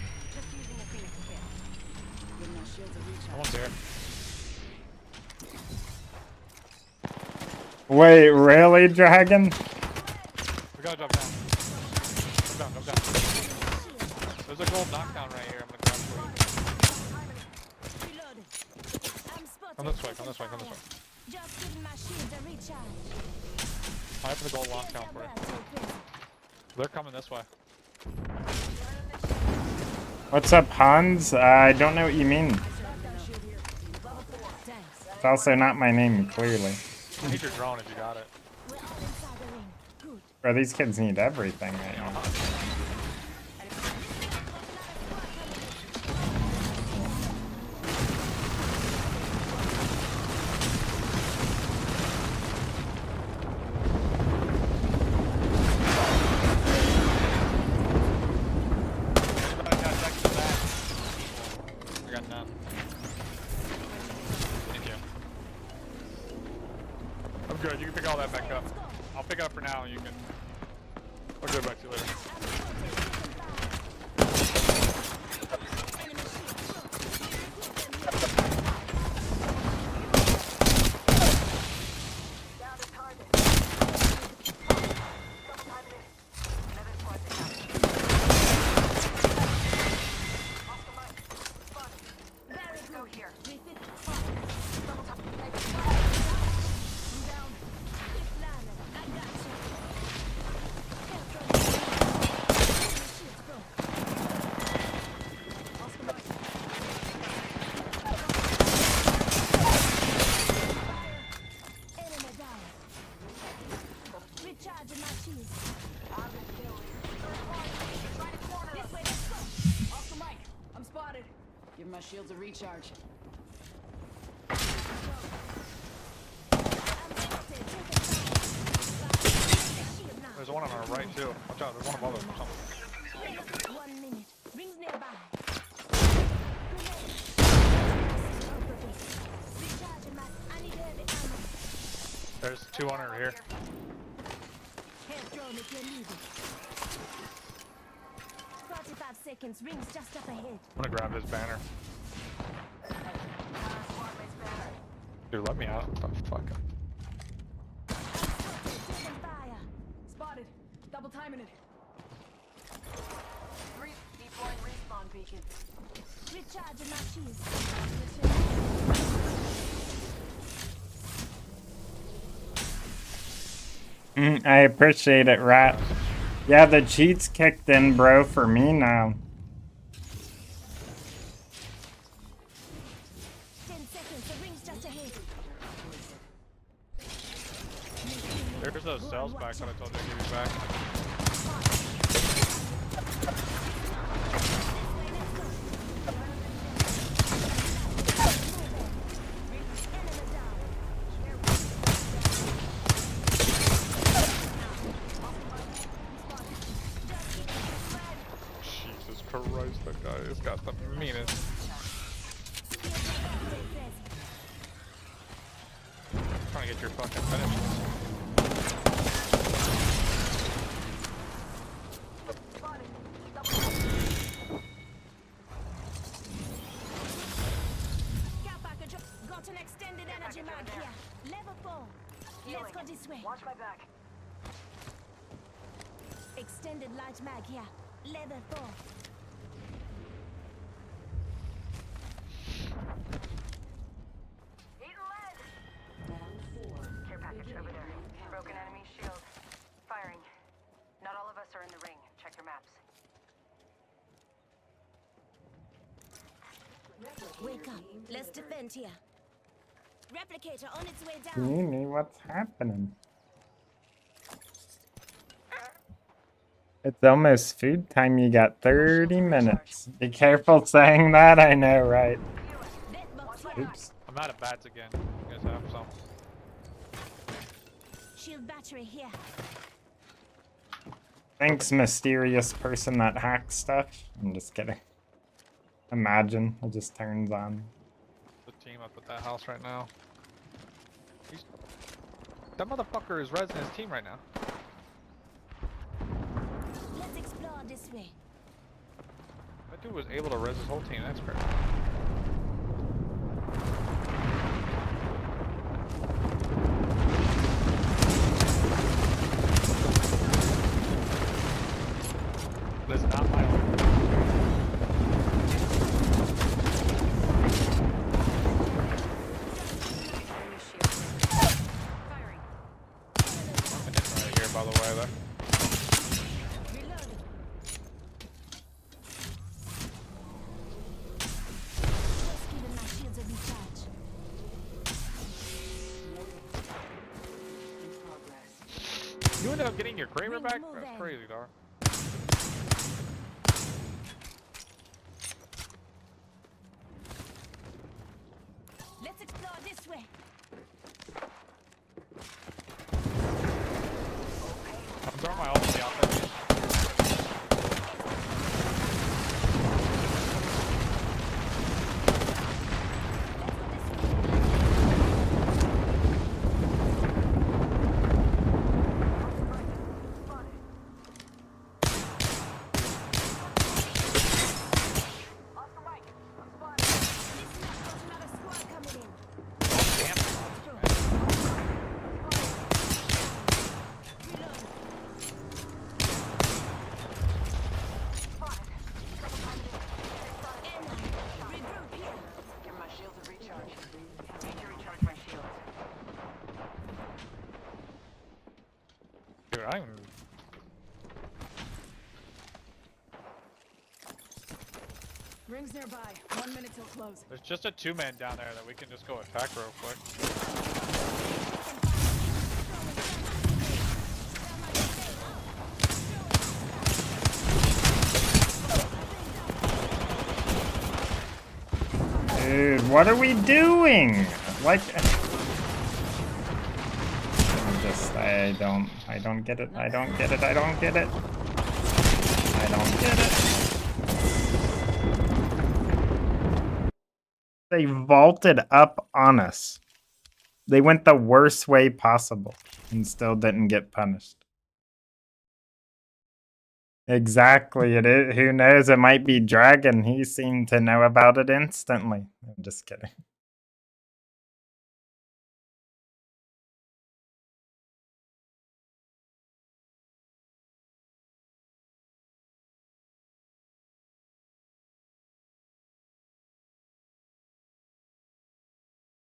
Someone's here. Wait, really, Dragon? We gotta jump down. Jump down, jump down. There's a gold knockdown right here. I'm gonna grab for you. Come this way, come this way, come this way. Just give my shield a recharge. I have the gold lockdown for you. They're coming this way. What's up, Hans? I don't know what you mean. It's also not my name, clearly. I need your drone if you got it. Bro, these kids need everything right now. I got none. Thank you. I'm good. You can pick all that back up. I'll pick it up for now and you can... I'll go back to you later. Give my shields a recharge. There's one on our right too. Watch out, there's one above us or something. 1 minute. Rings nearby. Recharging my. I need heavy ammo. There's 200 here. Head drone if you're needed. 45 seconds. Rings just up ahead. I'm gonna grab this banner. Dude, let me out. What the fuck? Taking fire. Spotted. Double timing it. Deploying respawn beacon. Recharging my shields. I appreciate it, Rat. Yeah, the cheats kicked in, bro, for me now. 10 seconds. The ring's just ahead. There's those cells back that I told you to give you back. Jesus Christ, that guy has got the meanest. Trying to get your fucking finish. Got an extended energy mag here. Level 4. Let's go this way. Watch my back. Extended light mag here. Level 4. Eating lead. Care package over there. Broken enemy shield. Firing. Not all of us are in the ring. Check your maps. Wake up. Let's defend here. Replicator on its way down. Mimi, what's happening? It's almost food time. You got 30 minutes. Be careful saying that. I know, right? Oops. I'm out of bats again. You guys have some. Shield battery here. Thanks, mysterious person that hacks stuff. I'm just kidding. Imagine it just turns on. The team up at that house right now. That motherfucker is resin his team right now. Let's explore this way. That dude was able to res his whole team. That's crazy. That's not my own. Right here, by the way, there. You ended up getting your Kramer back? That's crazy, dog. Let's explore this way. I'm throwing my ult in the offense. Dude, I'm... Rings nearby. 1 minute till close. There's just a two-man down there that we can just go attack real quick. Dude, what are we doing? Like, I don't get it. I don't get it. I don't get it. I don't get it. They vaulted up on us. They went the worst way possible and still didn't get punished. Exactly. It is. Who knows? It might be Dragon. He seemed to know about it instantly. I'm just kidding.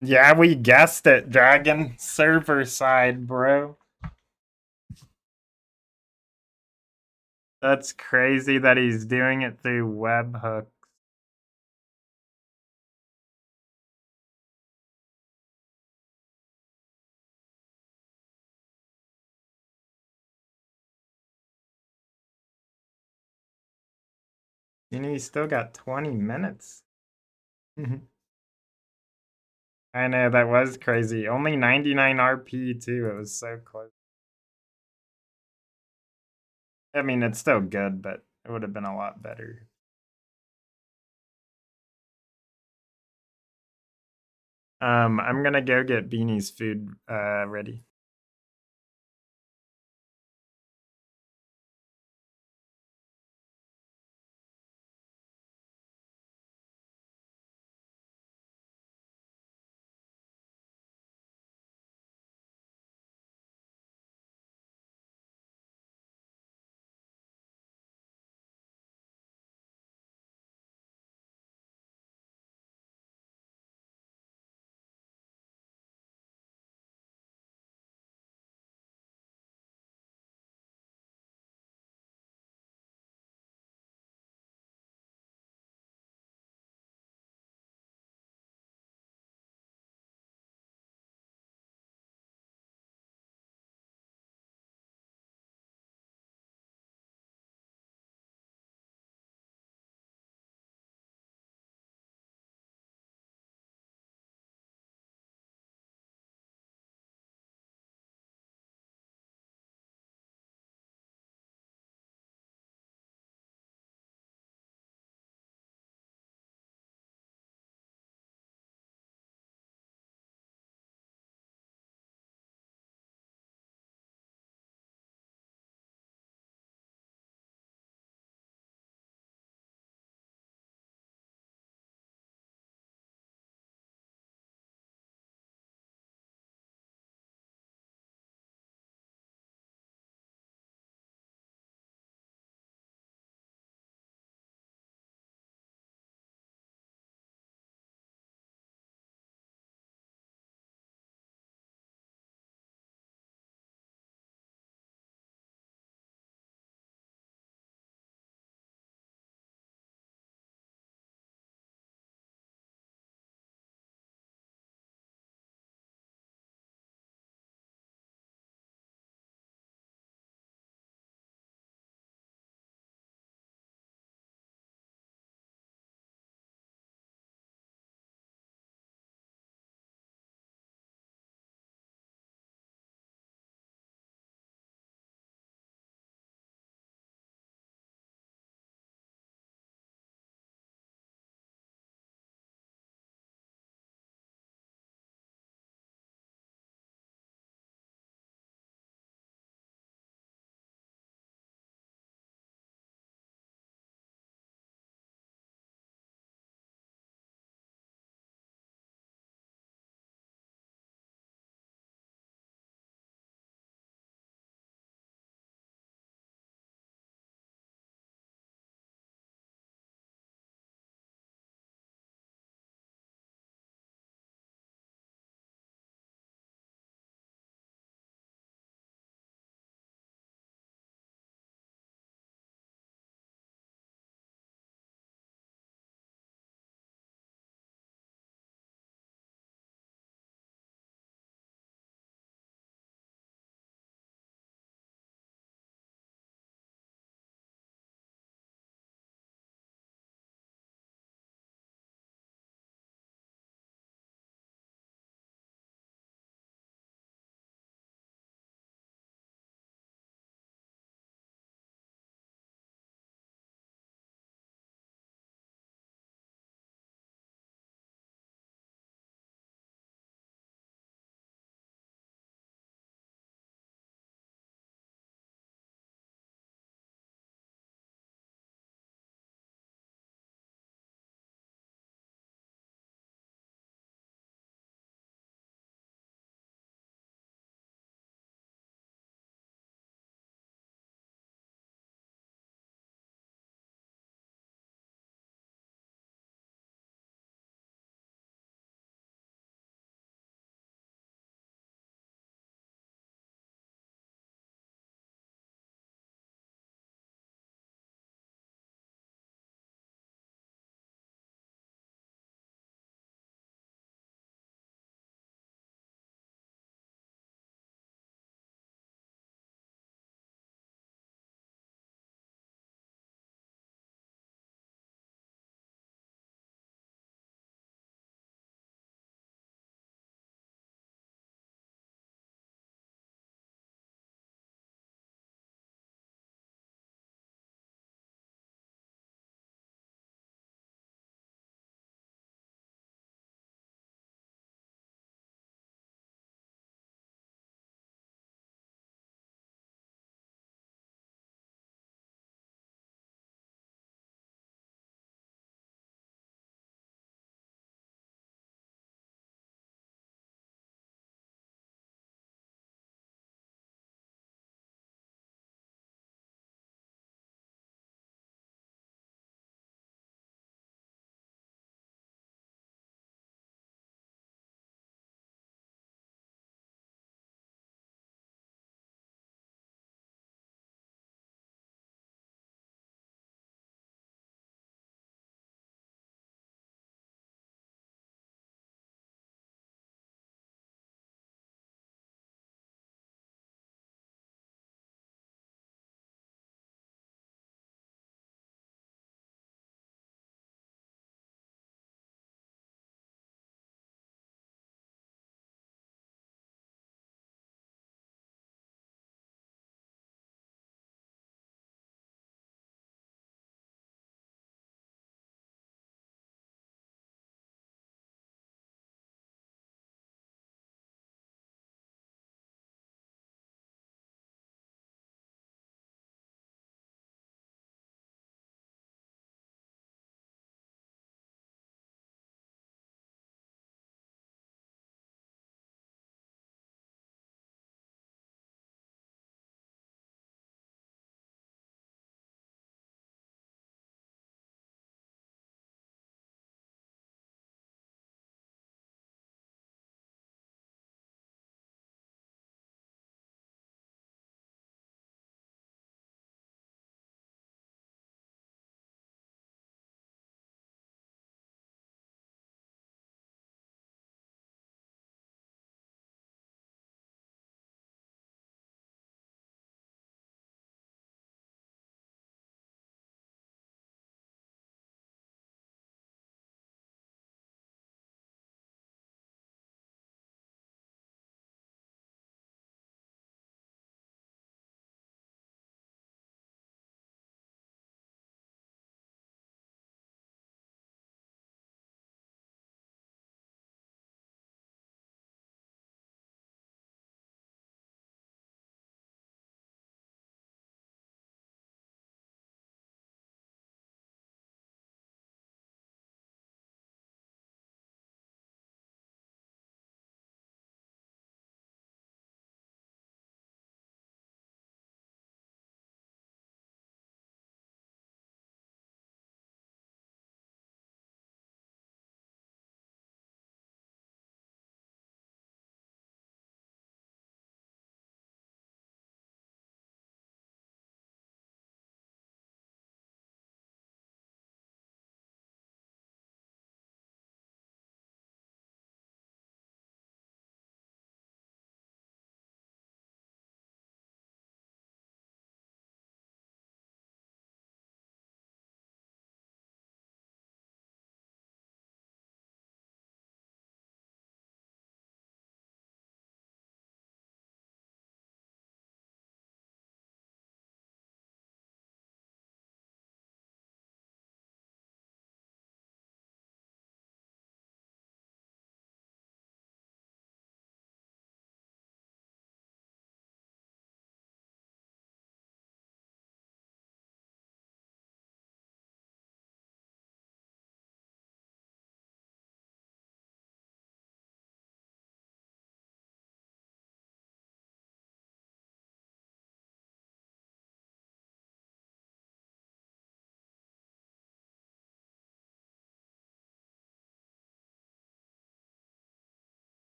Yeah, we guessed it, Dragon. Server side, bro. That's crazy that he's doing it through webhooks. You know, he's still got 20 minutes. I know, that was crazy. Only 99 RP, too. It was so close. I mean, it's still good, but it would have been a lot better. I'm gonna go get Beanie's food ready.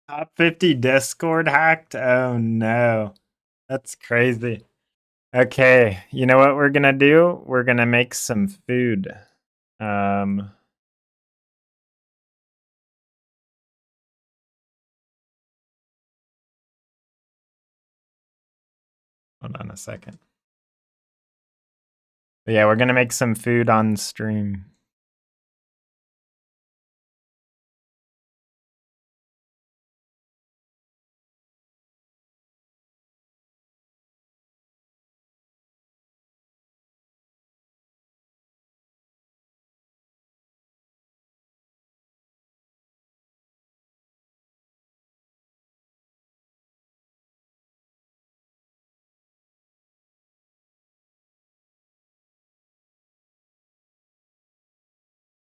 Top 50 Discord hacked? Oh no. That's crazy. Okay, you know what we're gonna do? We're gonna make some food. Um Hold on a second. But yeah, we're gonna make some food on stream.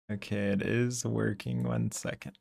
Okay, it is working. 1 second.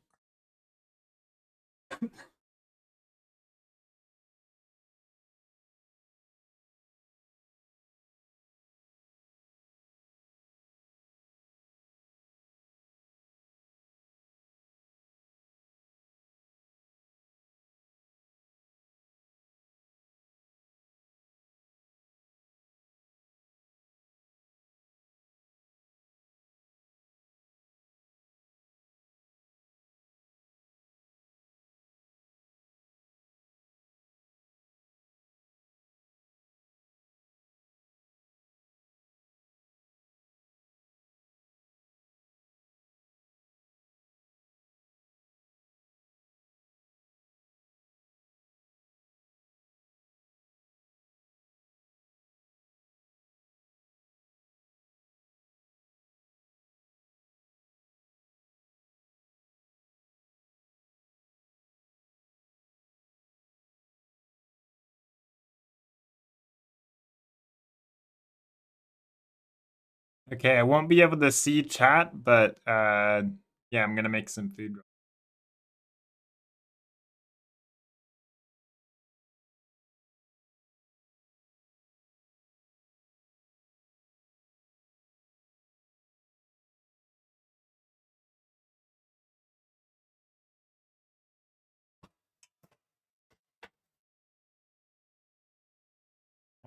Okay, I won't be able to see chat, but yeah, I'm gonna make some food.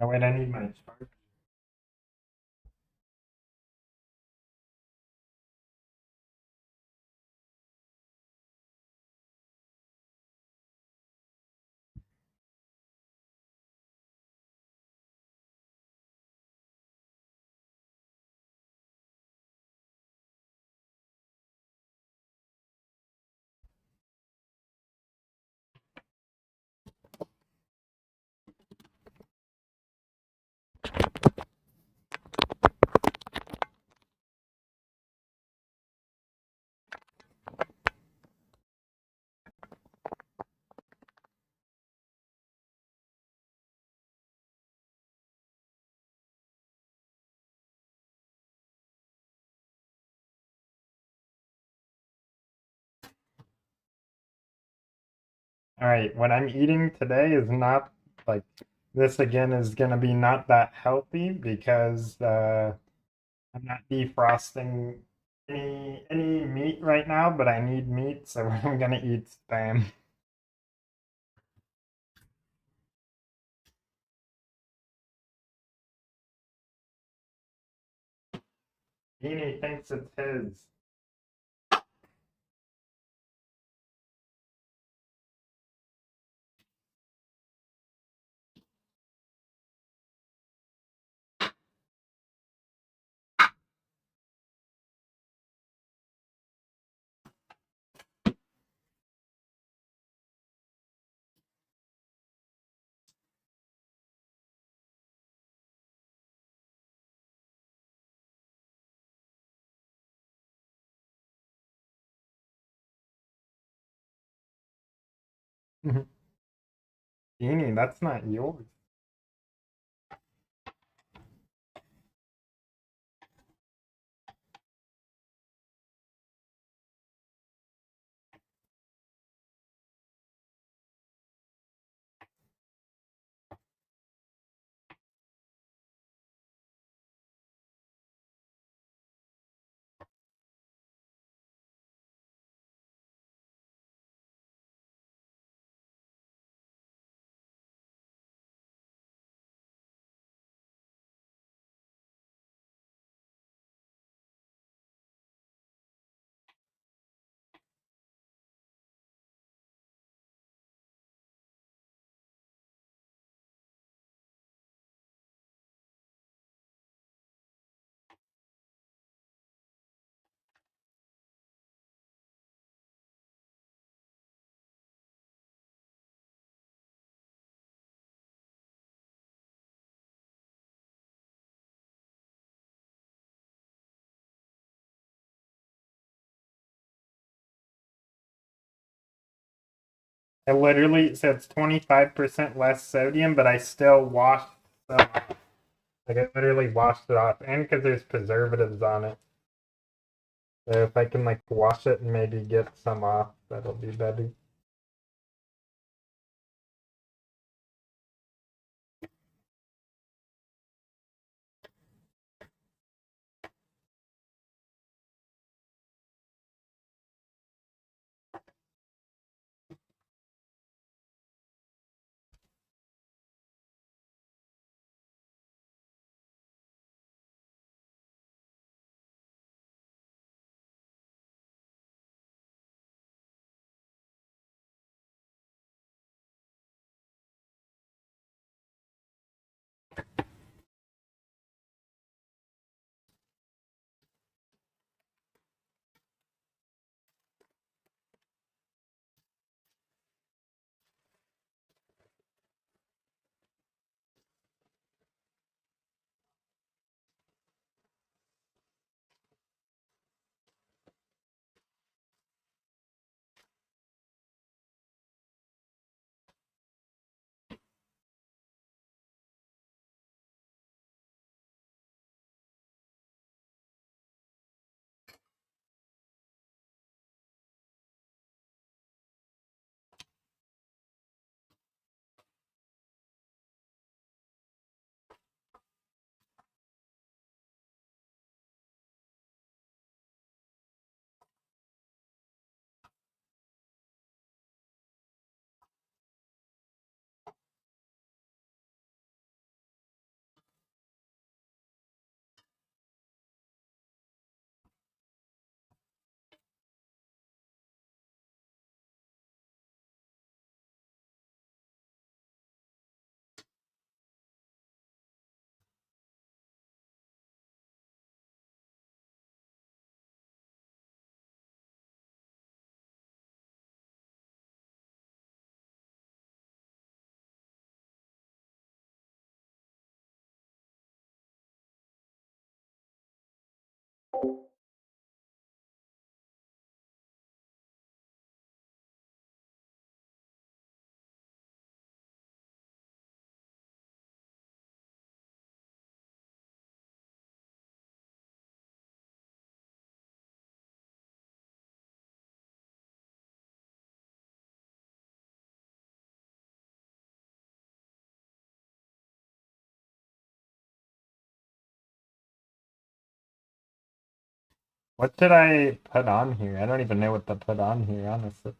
Oh wait, I need my charger. All right, what I'm eating today is not like this again is gonna be not that healthy because I'm not defrosting any meat right now, but I need meat, so I'm gonna eat spam. Beanie thinks it's his. Beanie, that's not yours. It literally says 25% less sodium, but I still washed some off. Like I literally washed it off, and because there's preservatives on it. So if I can like wash it and maybe get some off, that'll be better. What should I put on here? I don't even know what to put on here, honestly.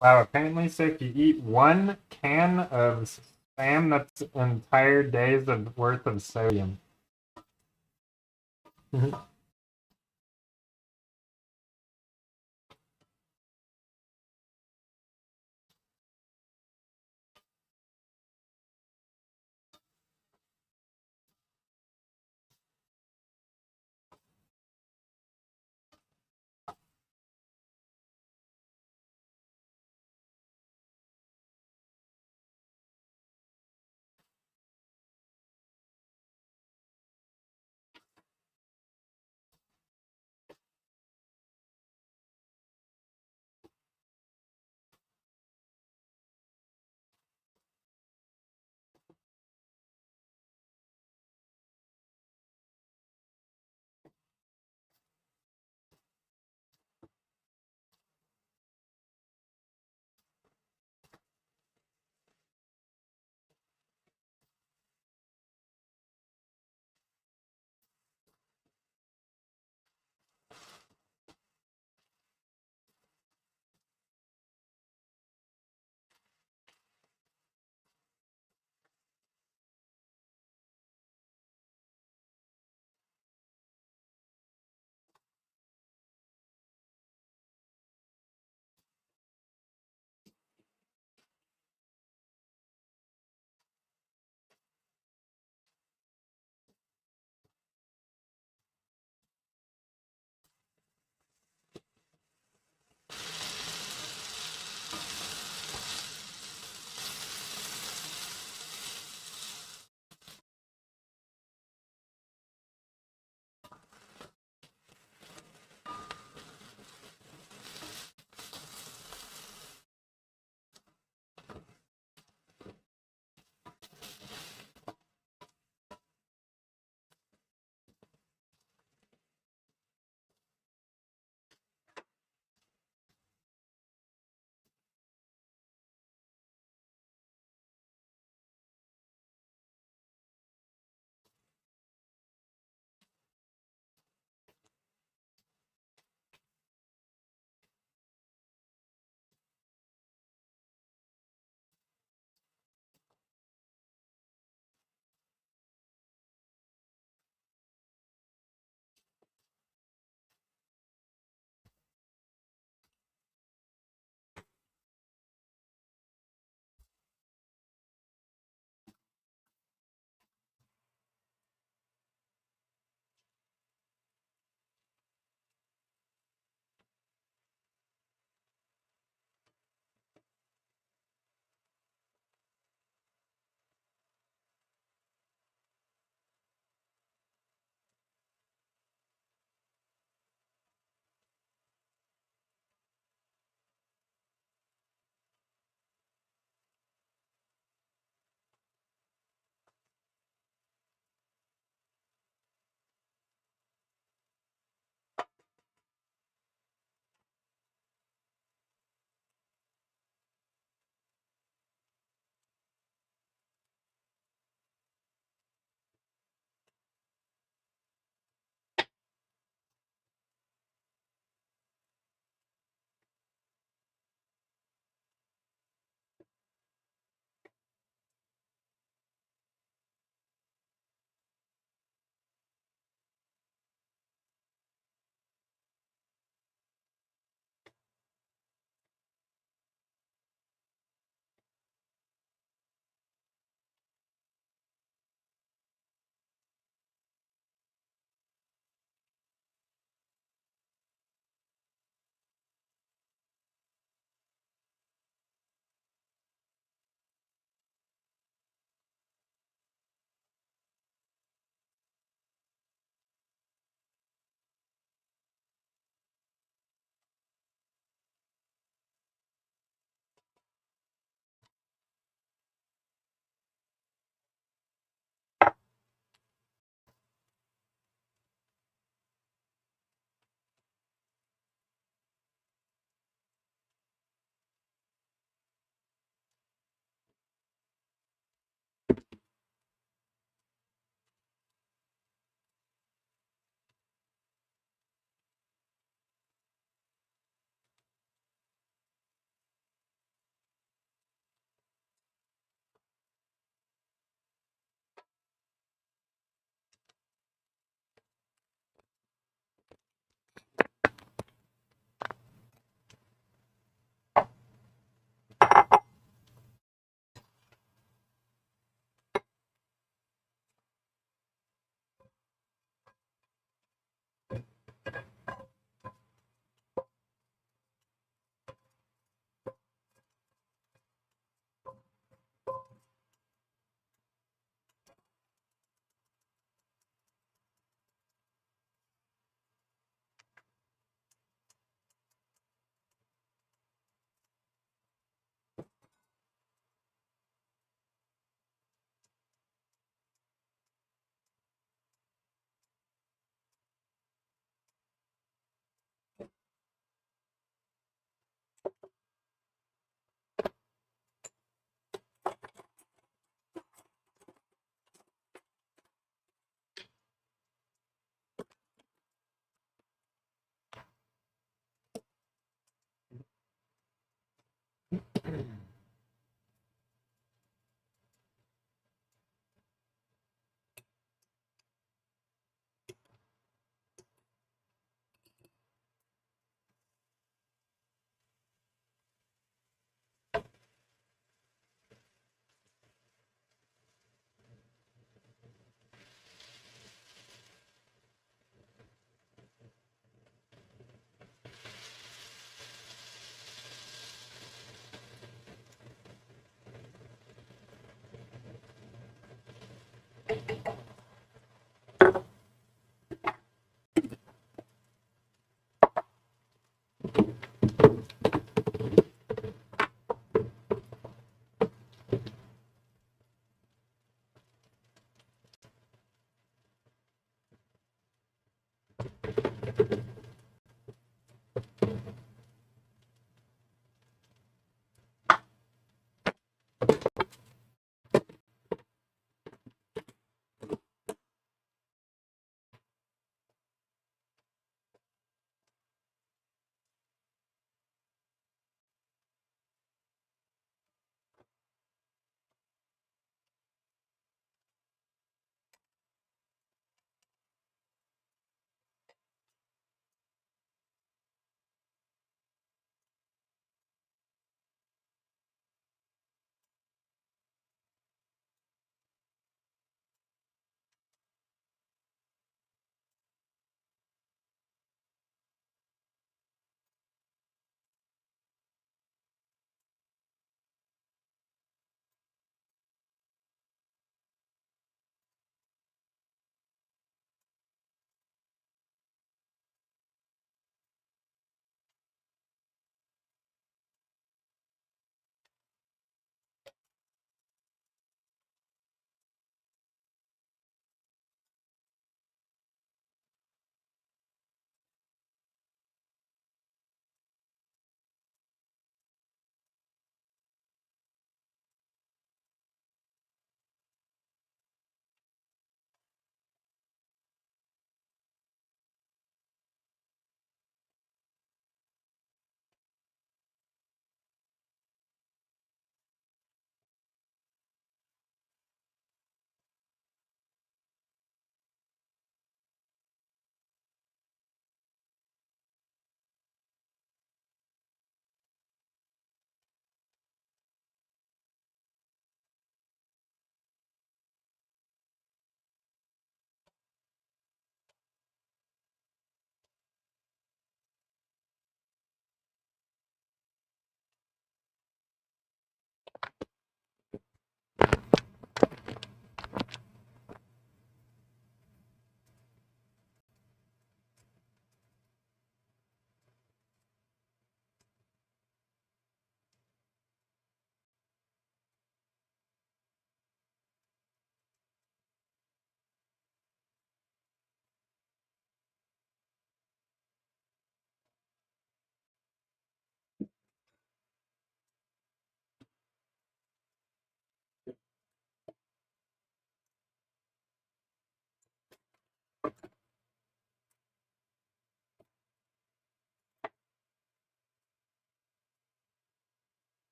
Wow, apparently so if you eat 1 can of spam, that's entire days of worth of sodium.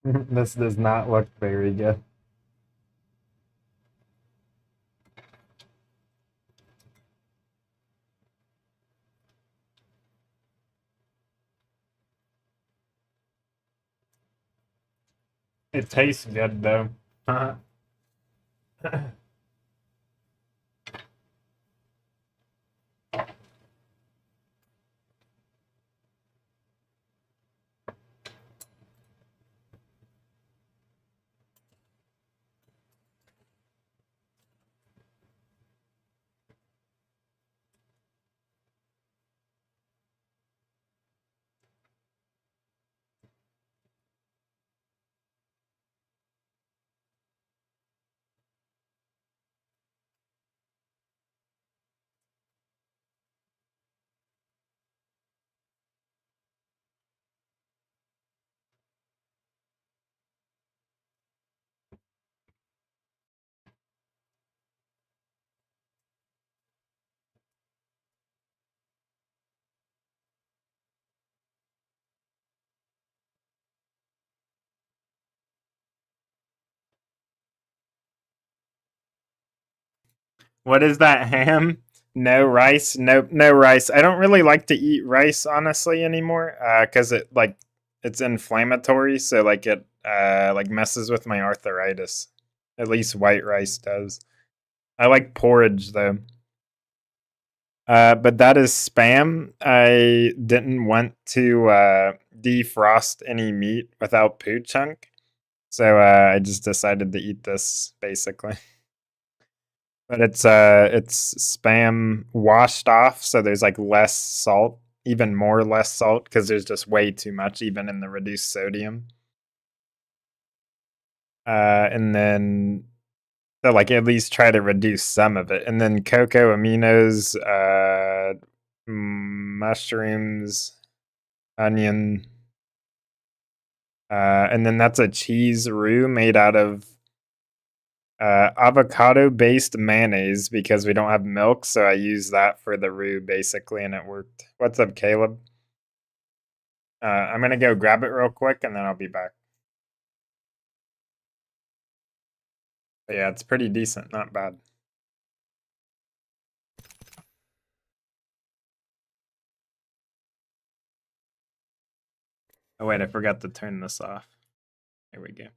This does not look very good. It tastes good though. What is that ham? No rice. No rice. I don't really like to eat rice honestly anymore cuz it's inflammatory, so like it like messes with my arthritis. At least white rice does. I like porridge though. But that is spam. I didn't want to defrost any meat without poo chunk. So I just decided to eat this basically. But it's spam washed off, so there's like less salt, even more less salt because there's just way too much even in the reduced sodium. And then so like at least try to reduce some of it. And then cocoa aminos, mushrooms, onion, and then that's a cheese roux made out of avocado based mayonnaise because we don't have milk, so I use that for the roux basically, and it worked. What's up, Caleb? I'm gonna go grab it real quick and then I'll be back. But yeah, it's pretty decent, not bad. Oh wait, I forgot to turn this off. Here we go.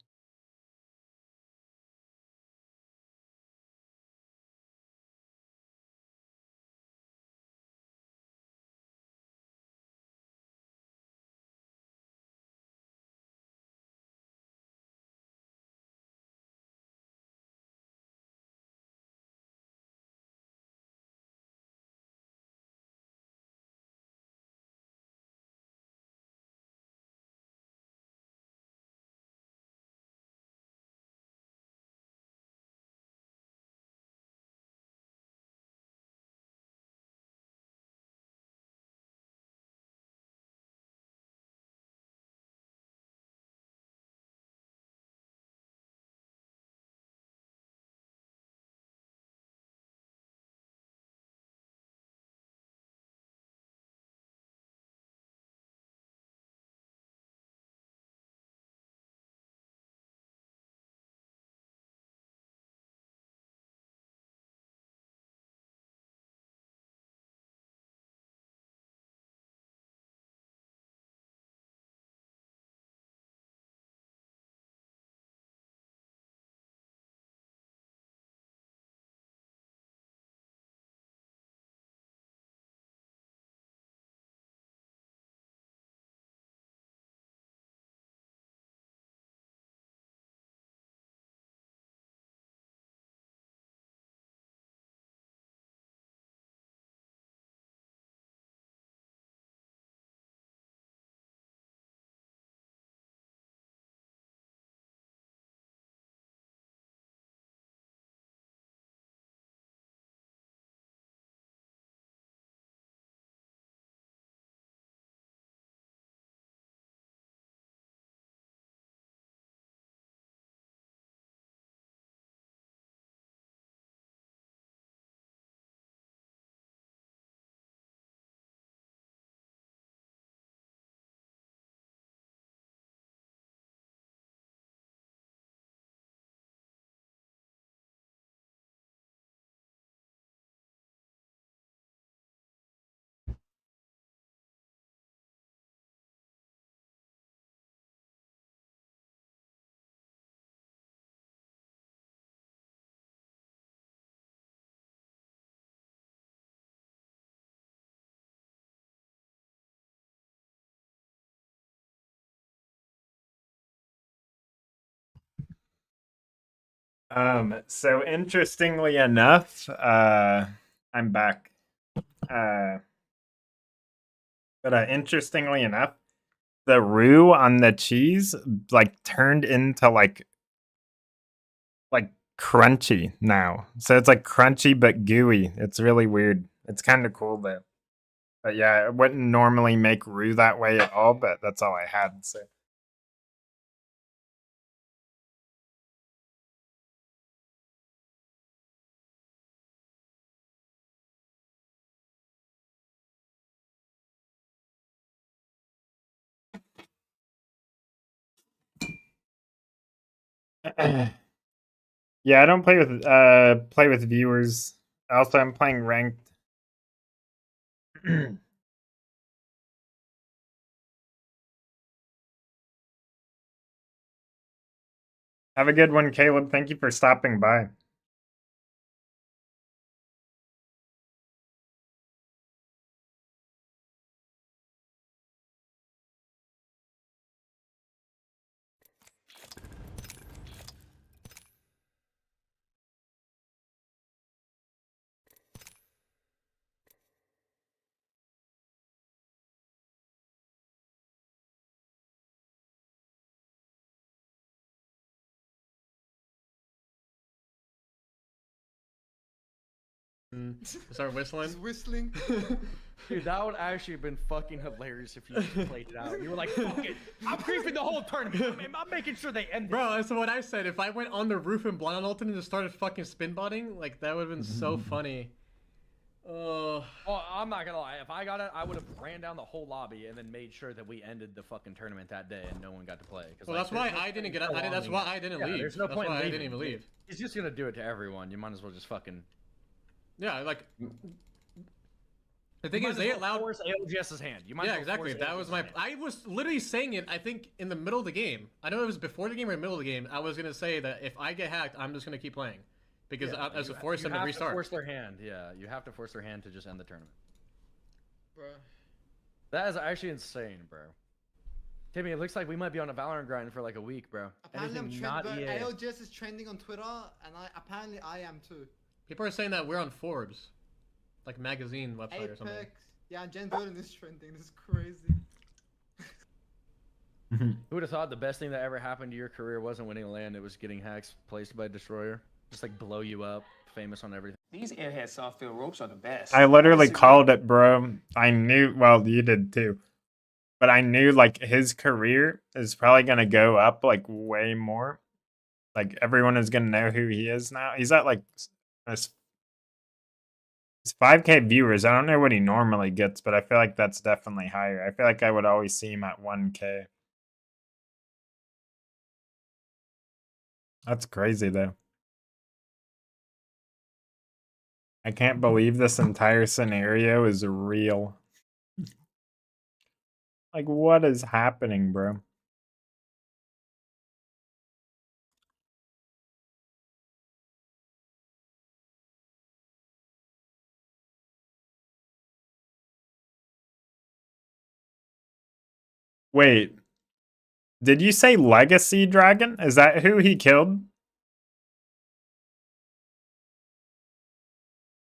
So interestingly enough, I'm back. But interestingly enough, the roux on the cheese like turned into like crunchy now. So it's like crunchy but gooey. It's really weird. It's kind of cool though. But yeah, I wouldn't normally make roux that way at all, but that's all I had. So yeah, I don't play with viewers. Also, I'm playing ranked. Have a good one, Caleb. Thank you for stopping by. Start whistling. Just whistling. Dude, that would actually have been fucking hilarious if you just played it out. You were like, fuck it, I'm creeping the whole tournament. I'm making sure they end it. Bro, that's what I said. If I went on the roof and blind ulted and just started fucking spin botting, like that would have been so funny. Oh, I'm not gonna lie. If I got it, I would have ran down the whole lobby and then made sure that we ended the fucking tournament that day and no one got to play. Well, that's why I didn't get. That's why I didn't leave. There's no point. That's why I didn't even leave. He's just gonna do it to everyone. You might as well just fucking. Yeah, like. The thing is, they allowed force ALGS's hand. You might. Yeah, exactly. That was my. I was literally saying it. I think in the middle of the game. I know it was before the game or middle of the game. I was gonna say that if I get hacked, I'm just gonna keep playing, because as a force them to restart. To force their hand. Yeah, you have to force their hand to just end the tournament. Bro. That is actually insane, bro. Timmy, it looks like we might be on a Valorant grind for like a week, bro. Apparently Anything I'm not EA. ALGS is trending on Twitter, and apparently I am too. People are saying that we're on Forbes, like magazine website or something. Yeah, Jen Golden is trending. This is crazy. Who would have thought the best thing that ever happened to your career wasn't winning land? It was getting hacks placed by Destroyer. Just like blow you up, famous on everything. These airhead soft field ropes are the best. I literally called it, bro. I knew. Well, you did too. But I knew like his career is probably gonna go up like way more. Like everyone is gonna know who he is now. He's at like it's 5K viewers. I don't know what he normally gets, but I feel like that's definitely higher. I feel like I would always see him at 1K. That's crazy though. I can't believe this entire scenario is real. Like, what is happening, bro? Wait. Did you say Legacy Dragon? Is that who he killed?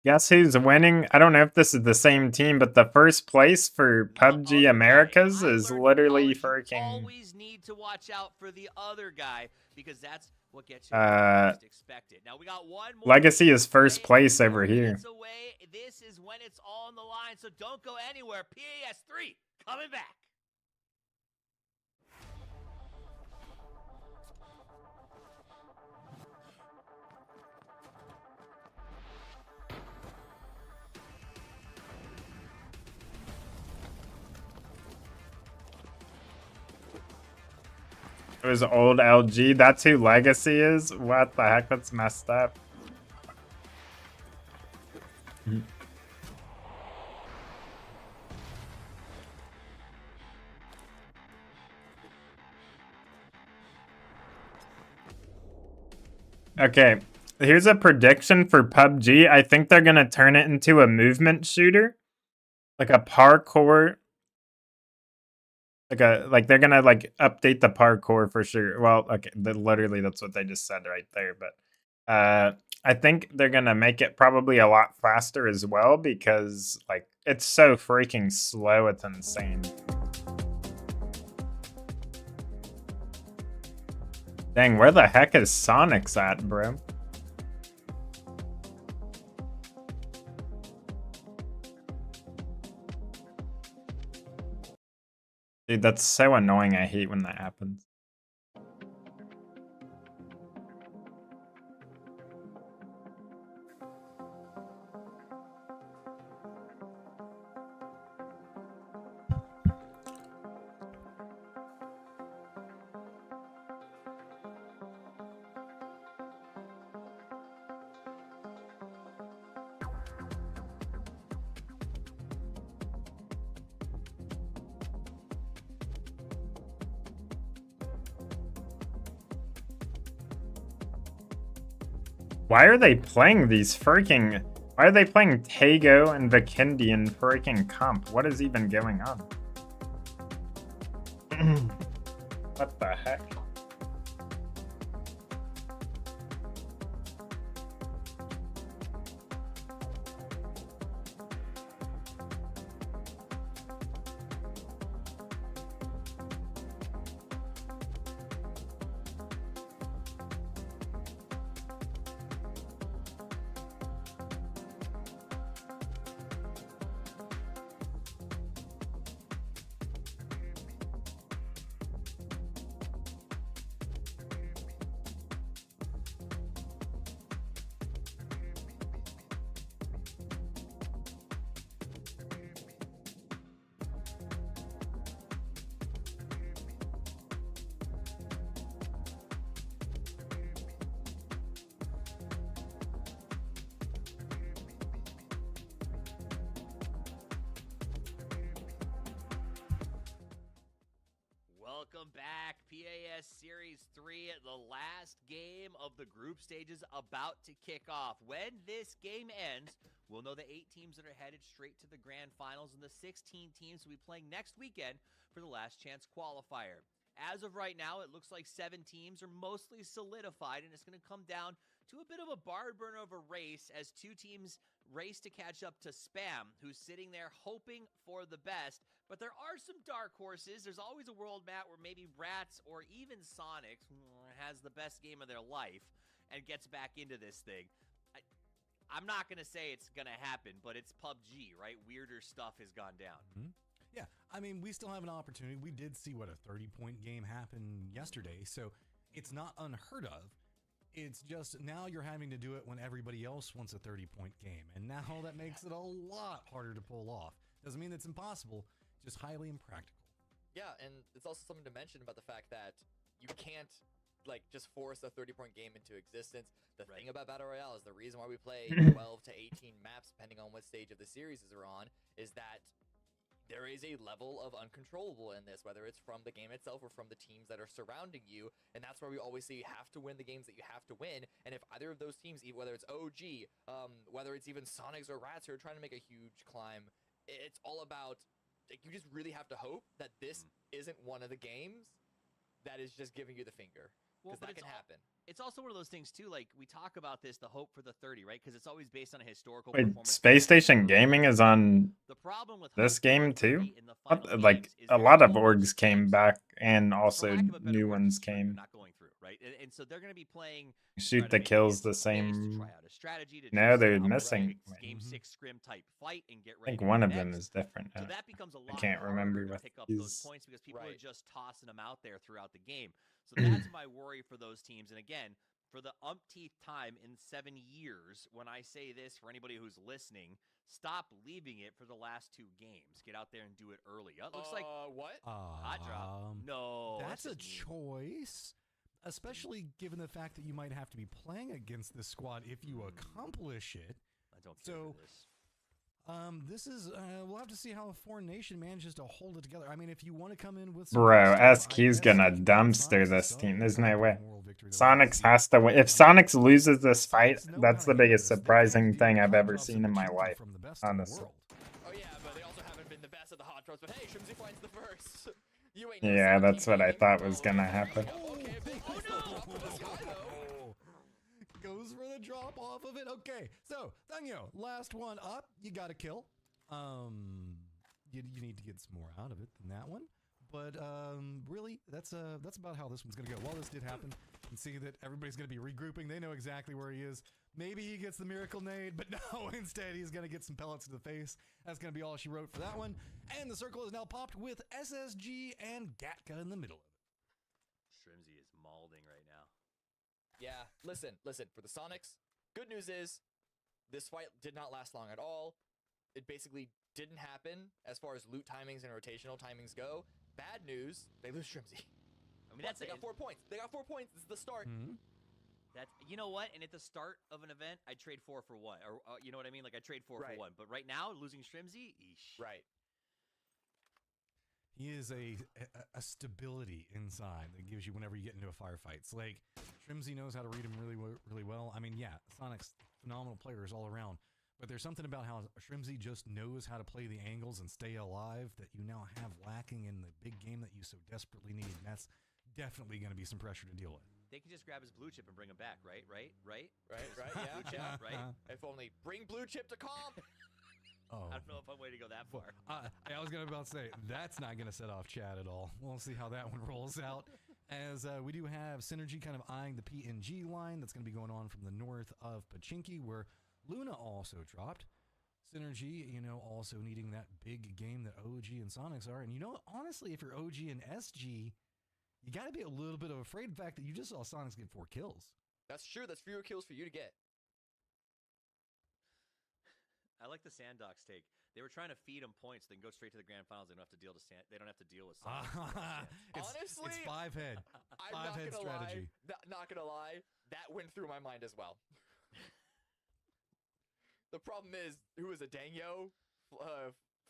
Guess who's winning? I don't know if this is the same team, but the first place for PUBG Americas is literally freaking. Always need to watch out for the other guy because that's what gets you most expected. Now we got one more. Legacy is first place over here. Away. This is when it's all on the line, so don't go anywhere. PAS 3 coming back. It was old LG. That's who Legacy is? What the heck? That's messed up. Okay, here's a prediction for PUBG. I think they're gonna turn it into a movement shooter. Like a parkour. Like they're gonna like update the parkour for sure. Well, okay, literally that's what they just said right there. But I think they're gonna make it probably a lot faster as well because like it's so freaking slow, it's insane. Dang, where the heck is Sonic's at, bro? Dude, that's so annoying. I hate when that happens. Why are they playing these freaking... Why are they playing Tago and Vikindian freaking comp? What is even going on? What the heck? Welcome back. PAS Series 3, the last game of the group stages about to kick off. When this game ends, we'll know the 8 teams that are headed straight to the grand finals and the 16 teams will be playing next weekend for the last chance qualifier. As of right now, it looks like 7 teams are mostly solidified, and it's going to come down to a bit of a barn burner of a race as 2 teams race to catch up to Spam, who's sitting there hoping for the best. But there are some dark horses. There's always a world, Matt, where maybe Rats or even Sonic has the best game of their life and gets back into this thing. I'm not going to say it's going to happen, but it's PUBG, right? Weirder stuff has gone down. Mm-hmm. Yeah, I mean, we still have an opportunity. We did see, what, a 30-point game happen yesterday, so it's not unheard of. It's just now you're having to do it when everybody else wants a 30-point game, and now that makes it a lot harder to pull off. Doesn't mean it's impossible, just highly impractical. Yeah, and it's also something to mention about the fact that you can't like just force a 30-point game into existence. The thing about Battle Royale is the reason why we play 12 to 18 maps, depending on what stage of the series we're on, is that there is a level of uncontrollable in this, whether it's from the game itself or from the teams that are surrounding you, and that's why we always say you have to win the games that you have to win. And if either of those teams, whether it's OG, whether it's even Sonics or Rats who are trying to make a huge climb, it's all about, like, you just really have to hope that this isn't one of the games that is just giving you the finger, because that can happen. It's also one of those things too, like we talk about this, the hope for the 30, right? Because it's always based on a historical Wait, performance. Space Station Gaming is on this game too? Like, a lot of orgs came back, and also new ones came. Not going through, right? And so they're going to be playing Shoot the kills the same. No, they're missing. Game 6 scrim type fight and get I ready. think one of them is different. So that becomes a lot I can't remember what pick up those these. points because people are just tossing them out there throughout the game. So that's my worry for those teams. And again, for the umpteenth time in 7 years, when I say this for anybody who's listening, stop leaving it for the last 2 games. Get out there and do it early. It looks like what? Hot drop. No, That's a choice, especially given the fact that you might have to be playing against this squad if you accomplish it. I don't care this. This is we'll have to see how a foreign nation manages to hold it together. I mean, if you want to come in with Bro, SQ's gonna dumpster this team. There's no way. Sonics has to win. If Sonics loses this fight, that's the biggest surprising thing I've ever seen in my life, honestly. Oh yeah, but they also haven't been the best at the hot drops. But hey, Shimzy finds the first. You ain't Yeah, that's what I thought was gonna happen. Goes for the drop off of it. Okay, so Daniel, last one up. You got to kill. You need to get some more out of it than that one. But really, that's about how this one's gonna go. While this did happen, you can see that everybody's gonna be regrouping. They know exactly where he is. Maybe he gets the miracle nade, but no, instead he's gonna get some pellets to the face. That's gonna be all she wrote for that one. And the circle is now popped with SSG and Gatka in the middle of it. Shrimsy is mauling right now. Yeah, listen. For the Sonics, good news is this fight did not last long at all. It basically didn't happen as far as loot timings and rotational timings go. Bad news, they lose Shrimsy. I mean, They got 4 points. They got 4 points. This is the start. That's, you know what? And at the start of an event, I trade 4 for 1, or you know what I mean? Like I trade 4 for 1. But right now, losing Shrimsy, eesh. Right. He is a stability inside that gives you whenever you get into a firefight. It's like Shrimsy knows how to read him really well. I mean, yeah, Sonic's phenomenal players all around. But there's something about how Shrimsy just knows how to play the angles and stay alive that you now have lacking in the big game that you so desperately need. And that's definitely going to be some pressure to deal with. They can just grab his blue chip and bring him back, right? Yeah, Blue chip, right? If only bring blue chip to comp. Oh. I don't know if I'm waiting to go that far. I was going to about to say, that's not going to set off Chad at all. We'll see how that one rolls out. As we do have Synergy kind of eyeing the PNG line that's going to be going on from the north of Pachinki, where Luna also dropped. Synergy, also needing that big game that OG and Sonics are. And honestly, if you're OG and SG, you got to be a little bit afraid of the fact that you just saw Sonics get 4 kills. That's true. That's fewer kills for you to get. I like the Sandox take. They were trying to feed him points, then go straight to the grand finals. They don't have to deal with Sonics. Honestly, it's 5-head. I'm not gonna strategy. Not gonna lie, that went through my mind as well. The problem is, who was a Dangyo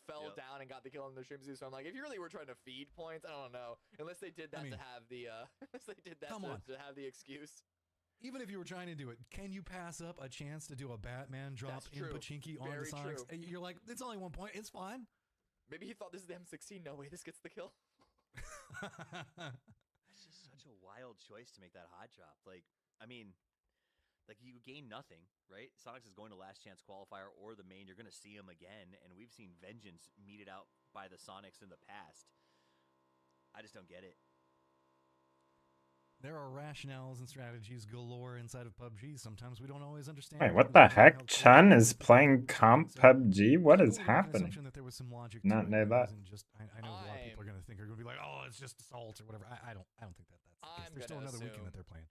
fell down and got the kill on the Shrimsy. So I'm like, if you really were trying to feed points, I don't know. Unless they did that to have the to have the excuse. Even if you were trying to do it, can you pass up a chance to do a Batman drop in Pachinki on the Sonics? True. You're like, it's only 1 point. It's fine. Maybe he thought this is the M16. No way, this gets the kill. That's just such a wild choice to make that hot drop. Like, I mean, like you gain nothing, right? Sonics is going to last chance qualifier or the main. You're going to see him again, and we've seen Vengeance meted out by the Sonics in the past. I just don't get it. There are rationales and strategies galore inside of PUBG. Sometimes we don't always understand. Wait, what the heck? Chun is playing comp PUBG? What is happening? That there was some logic Not know that. I know a lot of people are going to think, are going to be like, oh, it's just assault or whatever. I don't think that's the case. There's still another weekend that they're playing.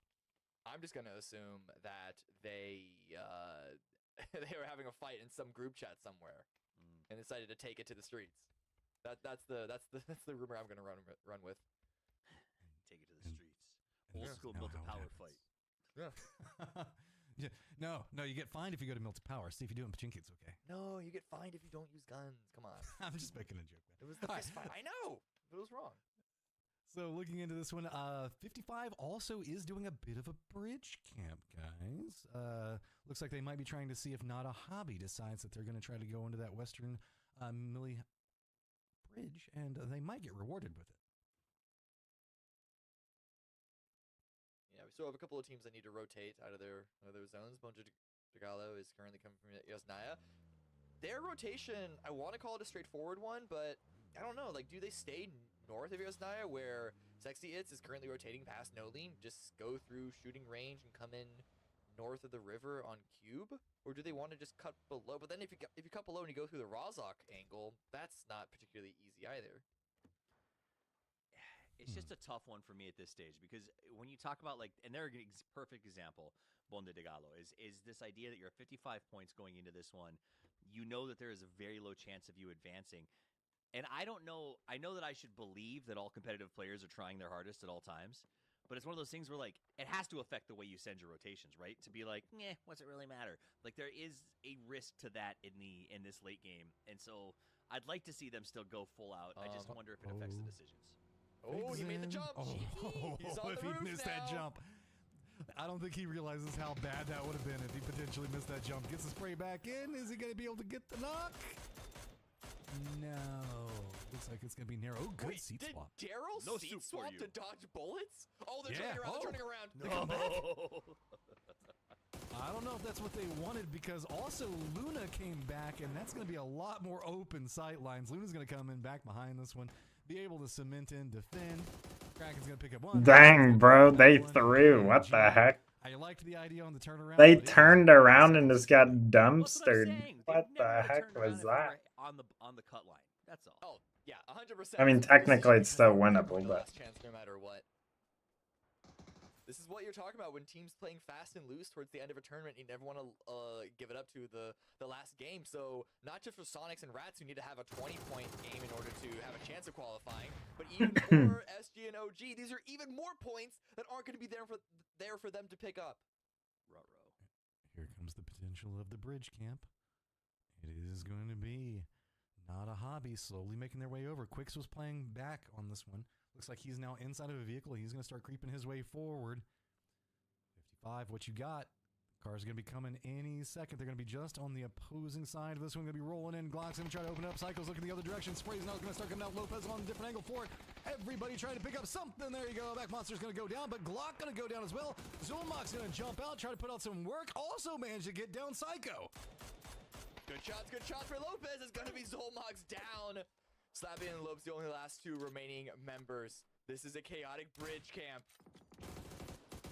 I'm just going to assume that they were having a fight in some group chat somewhere and decided to take it to the streets. That's the rumor I'm going to run with. Take it to the streets. Old school Milton Power fight. Yeah. No, you get fined if you go to Milton Power. See, if you do it in Pachinki, it's okay. No, you get fined if you don't use guns. Come on. I'm just making a joke, man. It was the fist fight. I know. It was wrong. So looking into this one, 55 also is doing a bit of a bridge camp, guys. Looks like they might be trying to see if Not a Hobby decides that they're going to try to go into that western Millie bridge, and they might get rewarded with it. Yeah, we still have a couple of teams that need to rotate out of their zones. Bonja Degalo is currently coming from Yasnaya. Their rotation, I want to call it a straightforward one, but I don't know. Like, do they stay north of Yasnaya, where Sexy It's is currently rotating past Nolene, just go through shooting range and come in north of the river on Cube? Or do they want to just cut below? But then if you cut below and you go through the Razak angle, that's not particularly easy either. It's just a tough one for me at this stage, because when you talk about, like, and they're a perfect example, Bonde de Galo, is this idea that you're 55 points going into this one. You know that there is a very low chance of you advancing. And I don't know, I know that I should believe that all competitive players are trying their hardest at all times, but it's one of those things where, like, it has to affect the way you send your rotations, right? To be like, what's it really matter? Like, there is a risk to that in this late game. And so I'd like to see them still go full out. I just wonder if it affects the decisions. Oh, he made the jump. He's on if the he roof missed now. that jump. I don't think he realizes how bad that would have been if he potentially missed that jump. Gets the spray back in. Is he going to be able to get the knock? No. Looks like it's going to be narrow. Oh, good seat swap. Did Daryl seat swap to dodge bullets? Oh, they're turning around. They're turning around. No. I don't know if that's what they wanted because also Luna came back, and that's going to be a lot more open sight lines. Luna's going to come in back behind this one, be able to cement in, defend. Kraken's going to pick up one. Dang, bro, they threw. What the heck? I liked the idea on the turnaround. They turned around and just got dumpstered. What the Never heck turned around was if they that? were on the cut line. That's all. Oh, yeah, 100%. I mean, technically it's still winnable, but Last chance no matter what. This is what you're talking about when teams playing fast and loose towards the end of a tournament. You never want to give it up to the last game. So not just for Sonics and Rats who need to have a 20-point game in order to have a chance of qualifying, but even for SG and OG, these are even more points that aren't going to be there for them to pick up. Ruh-roh. Here comes the potential of the bridge camp. It is going to be not a hobby, slowly making their way over. Quicks was playing back on this one. Looks like he's now inside of a vehicle. He's going to start creeping his way forward. 55, what you got? Car's going to be coming any second. They're going to be just on the opposing side of this one. Going to be rolling in. Glock's going to try to open up. Psycho's looking the other direction. Spray's now going to start coming out. Lopez on a different angle for it. Everybody trying to pick up something. There you go. Back Monster's going to go down, but Glock going to go down as well. Zulmak's going to jump out, try to put out some work. Also managed to get down Psycho. Good shots for Lopez. It's going to be Zulmak's down. Slabby and Lopes, the only last two remaining members. This is a chaotic bridge camp.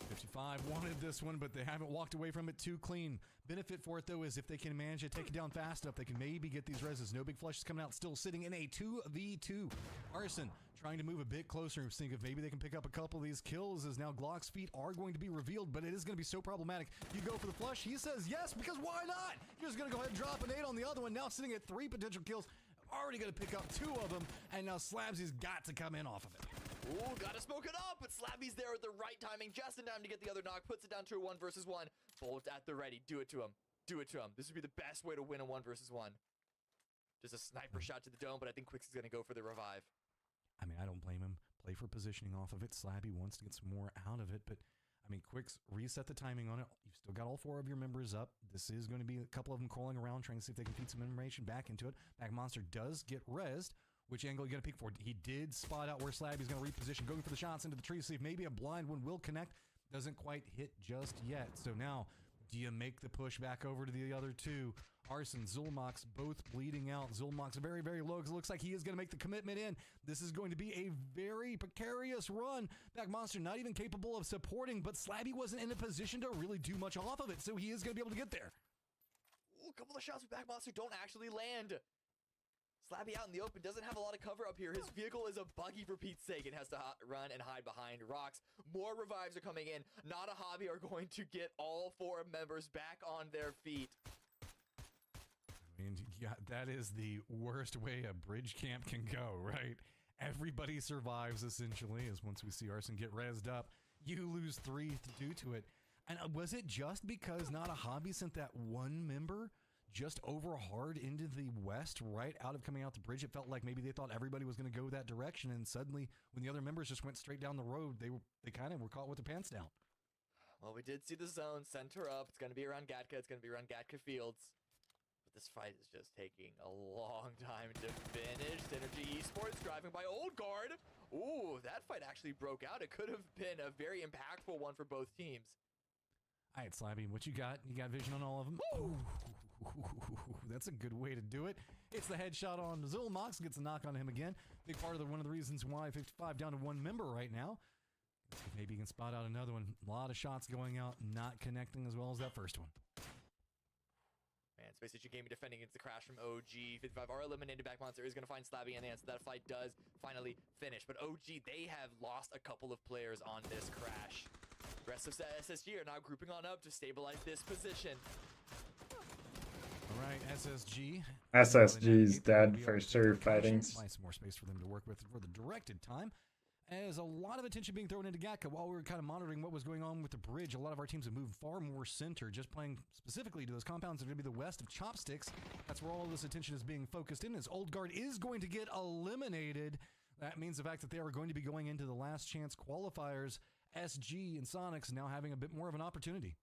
55 wanted this one, but they haven't walked away from it too clean. Benefit for it, though, is if they can manage to take it down fast enough, they can maybe get these reses. No big flushes coming out, still sitting in a 2v2. Arson trying to move a bit closer and think if maybe they can pick up a couple of these kills, as now Glock's feet are going to be revealed, but it is going to be so problematic. You go for the flush, he says yes, because why not? You're just going to go ahead and drop an 8 on the other one, now sitting at 3 potential kills. Already going to pick up 2 of them, and now Slabsy's got to come in off of it. Ooh, gotta smoke it up, but Slabby's there at the right timing, just in time to get the other knock, puts it down to a 1 versus 1. Bolt at the ready, do it to him. Do it to him. This would be the best way to win a 1 versus 1. Just a sniper shot to the dome, but I think Quicks is gonna go for the revive. I mean, I don't blame him. Play for positioning off of it. Slabby wants to get some more out of it, but I mean, Quicks reset the timing on it. You've still got all 4 of your members up. This is going to be a couple of them crawling around, trying to see if they can feed some information back into it. Back Monster does get rezzed. Which angle are you going to peek for? He did spot out where Slabby's going to reposition, going for the shots into the tree, see if maybe a blind one will connect. Doesn't quite hit just yet. So now, do you make the push back over to the other 2? Arson, Zulmox, both bleeding out. Zulmox very, very low because it looks like he is going to make the commitment in. This is going to be a very precarious run. Back Monster not even capable of supporting, but Slabby wasn't in a position to really do much off of it, so he is going to be able to get there. Ooh, a couple of shots with Back Monster don't actually land. Slabby out in the open, doesn't have a lot of cover up here. His vehicle is a buggy for Pete's sake and has to run and hide behind rocks. More revives are coming in. Not a hobby are going to get all 4 members back on their feet. I mean, yeah, that is the worst way a bridge camp can go, right? Everybody survives, essentially, as once we see Arson get rezzed up, you lose 3 due to it. And was it just because Not a Hobby sent that 1 member just over hard into the west right out of coming out the bridge? It felt like maybe they thought everybody was going to go that direction, and suddenly when the other members just went straight down the road, they kind of were caught with their pants down. Well, we did see the zone center up. It's going to be around Gatka. It's going to be around Gatka Fields. But this fight is just taking a long time to finish. Synergy Esports driving by Old Guard. Ooh, that fight actually broke out. It could have been a very impactful one for both teams. All right, Slabby, what you got? You got vision on all of them? Ooh. That's a good way to do it. It's the headshot on Zulmox, gets a knock on him again. Big part of one of the reasons why 55 down to 1 member right now. Maybe you can spot out another one. A lot of shots going out, not connecting as well as that first one. Man, Space Station Gaming defending against the crash from OG. 55 are eliminated. Back Monster is going to find Slabby and the answer. That fight does finally finish. But OG, they have lost a couple of players on this crash. The rest of SSG are now grouping on up to stabilize this position. All right, SSG. SSG's dead for sure, fighting. Find some more space for them to work with for the directed time. As a lot of attention being thrown into Gatka while we were kind of monitoring what was going on with the bridge, a lot of our teams have moved far more center, just playing specifically to those compounds that are going to be the west of Chopsticks. That's where all of this attention is being focused in, as Old Guard is going to get eliminated. That means the fact that they are going to be going into the last chance qualifiers. SG and Sonics now having a bit more of an opportunity.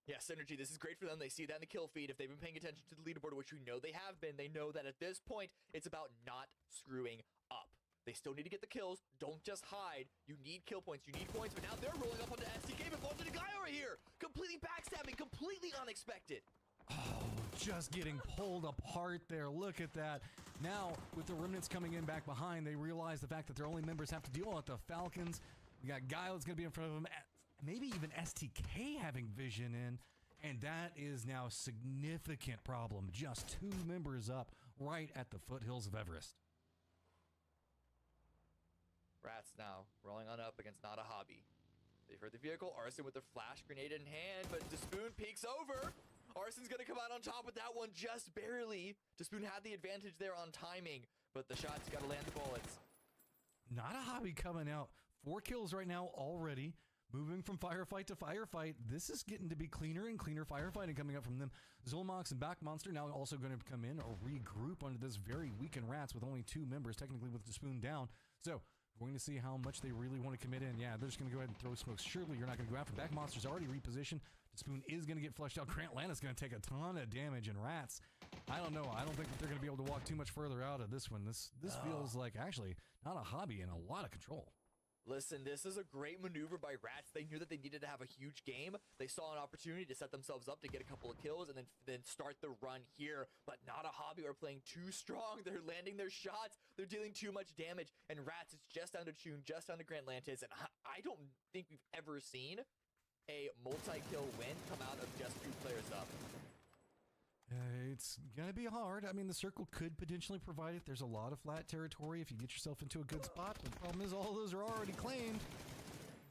Yeah, Synergy, this is great for them. They see that in the kill feed. If they've been paying attention to the leaderboard, which we know they have been, they know that at this point, it's about not screwing up. They still need to get the kills. Don't just hide. You need kill points. You need points. But now they're rolling up onto STK. But onto the guy over here. Completely backstabbing. Completely unexpected. Oh, just getting pulled apart there. Look at that. Now, with the Remnants coming in back behind, they realize the fact that their only members have to deal with the Falcons. We got Guile that's going to be in front of them. Maybe even STK having vision in. And that is now a significant problem. Just 2 members up right at the foothills of Everest. Rats now rolling on up against Not a Hobby. They've heard the vehicle. Arson with their flash grenade in hand, but Despoon peeks over. Arson's gonna come out on top with that one just barely. Despoon had the advantage there on timing, but the shot's gotta land the bullets. Not a Hobby coming out. 4 kills right now already. Moving from firefight to firefight. This is getting to be cleaner and cleaner firefighting coming up from them. Zolmox and Back Monster now also going to come in or regroup under this very weakened Rats with only 2 members, technically with Despoon down. So, we're going to see how much they really want to commit in. Yeah, they're just going to go ahead and throw smokes. Surely you're not going to go after. Back Monster's already repositioned. Despoon is going to get flushed out. Grant Lannis going to take a ton of damage, and Rats, I don't know. I don't think that they're going to be able to walk too much further out of this one. This feels like actually Not a Hobby in a lot of control. Listen, this is a great maneuver by Rats. They knew that they needed to have a huge game. They saw an opportunity to set themselves up to get a couple of kills and then start the run here. But Not a Hobby are playing too strong. They're landing their shots. They're dealing too much damage. And Rats, it's just down to Chun, just down to Grant Lantis. And I don't think we've ever seen a multi-kill win come out of just 2 players up. It's going to be hard. I mean, the circle could potentially provide it. There's a lot of flat territory if you get yourself into a good spot. But the problem is all those are already claimed.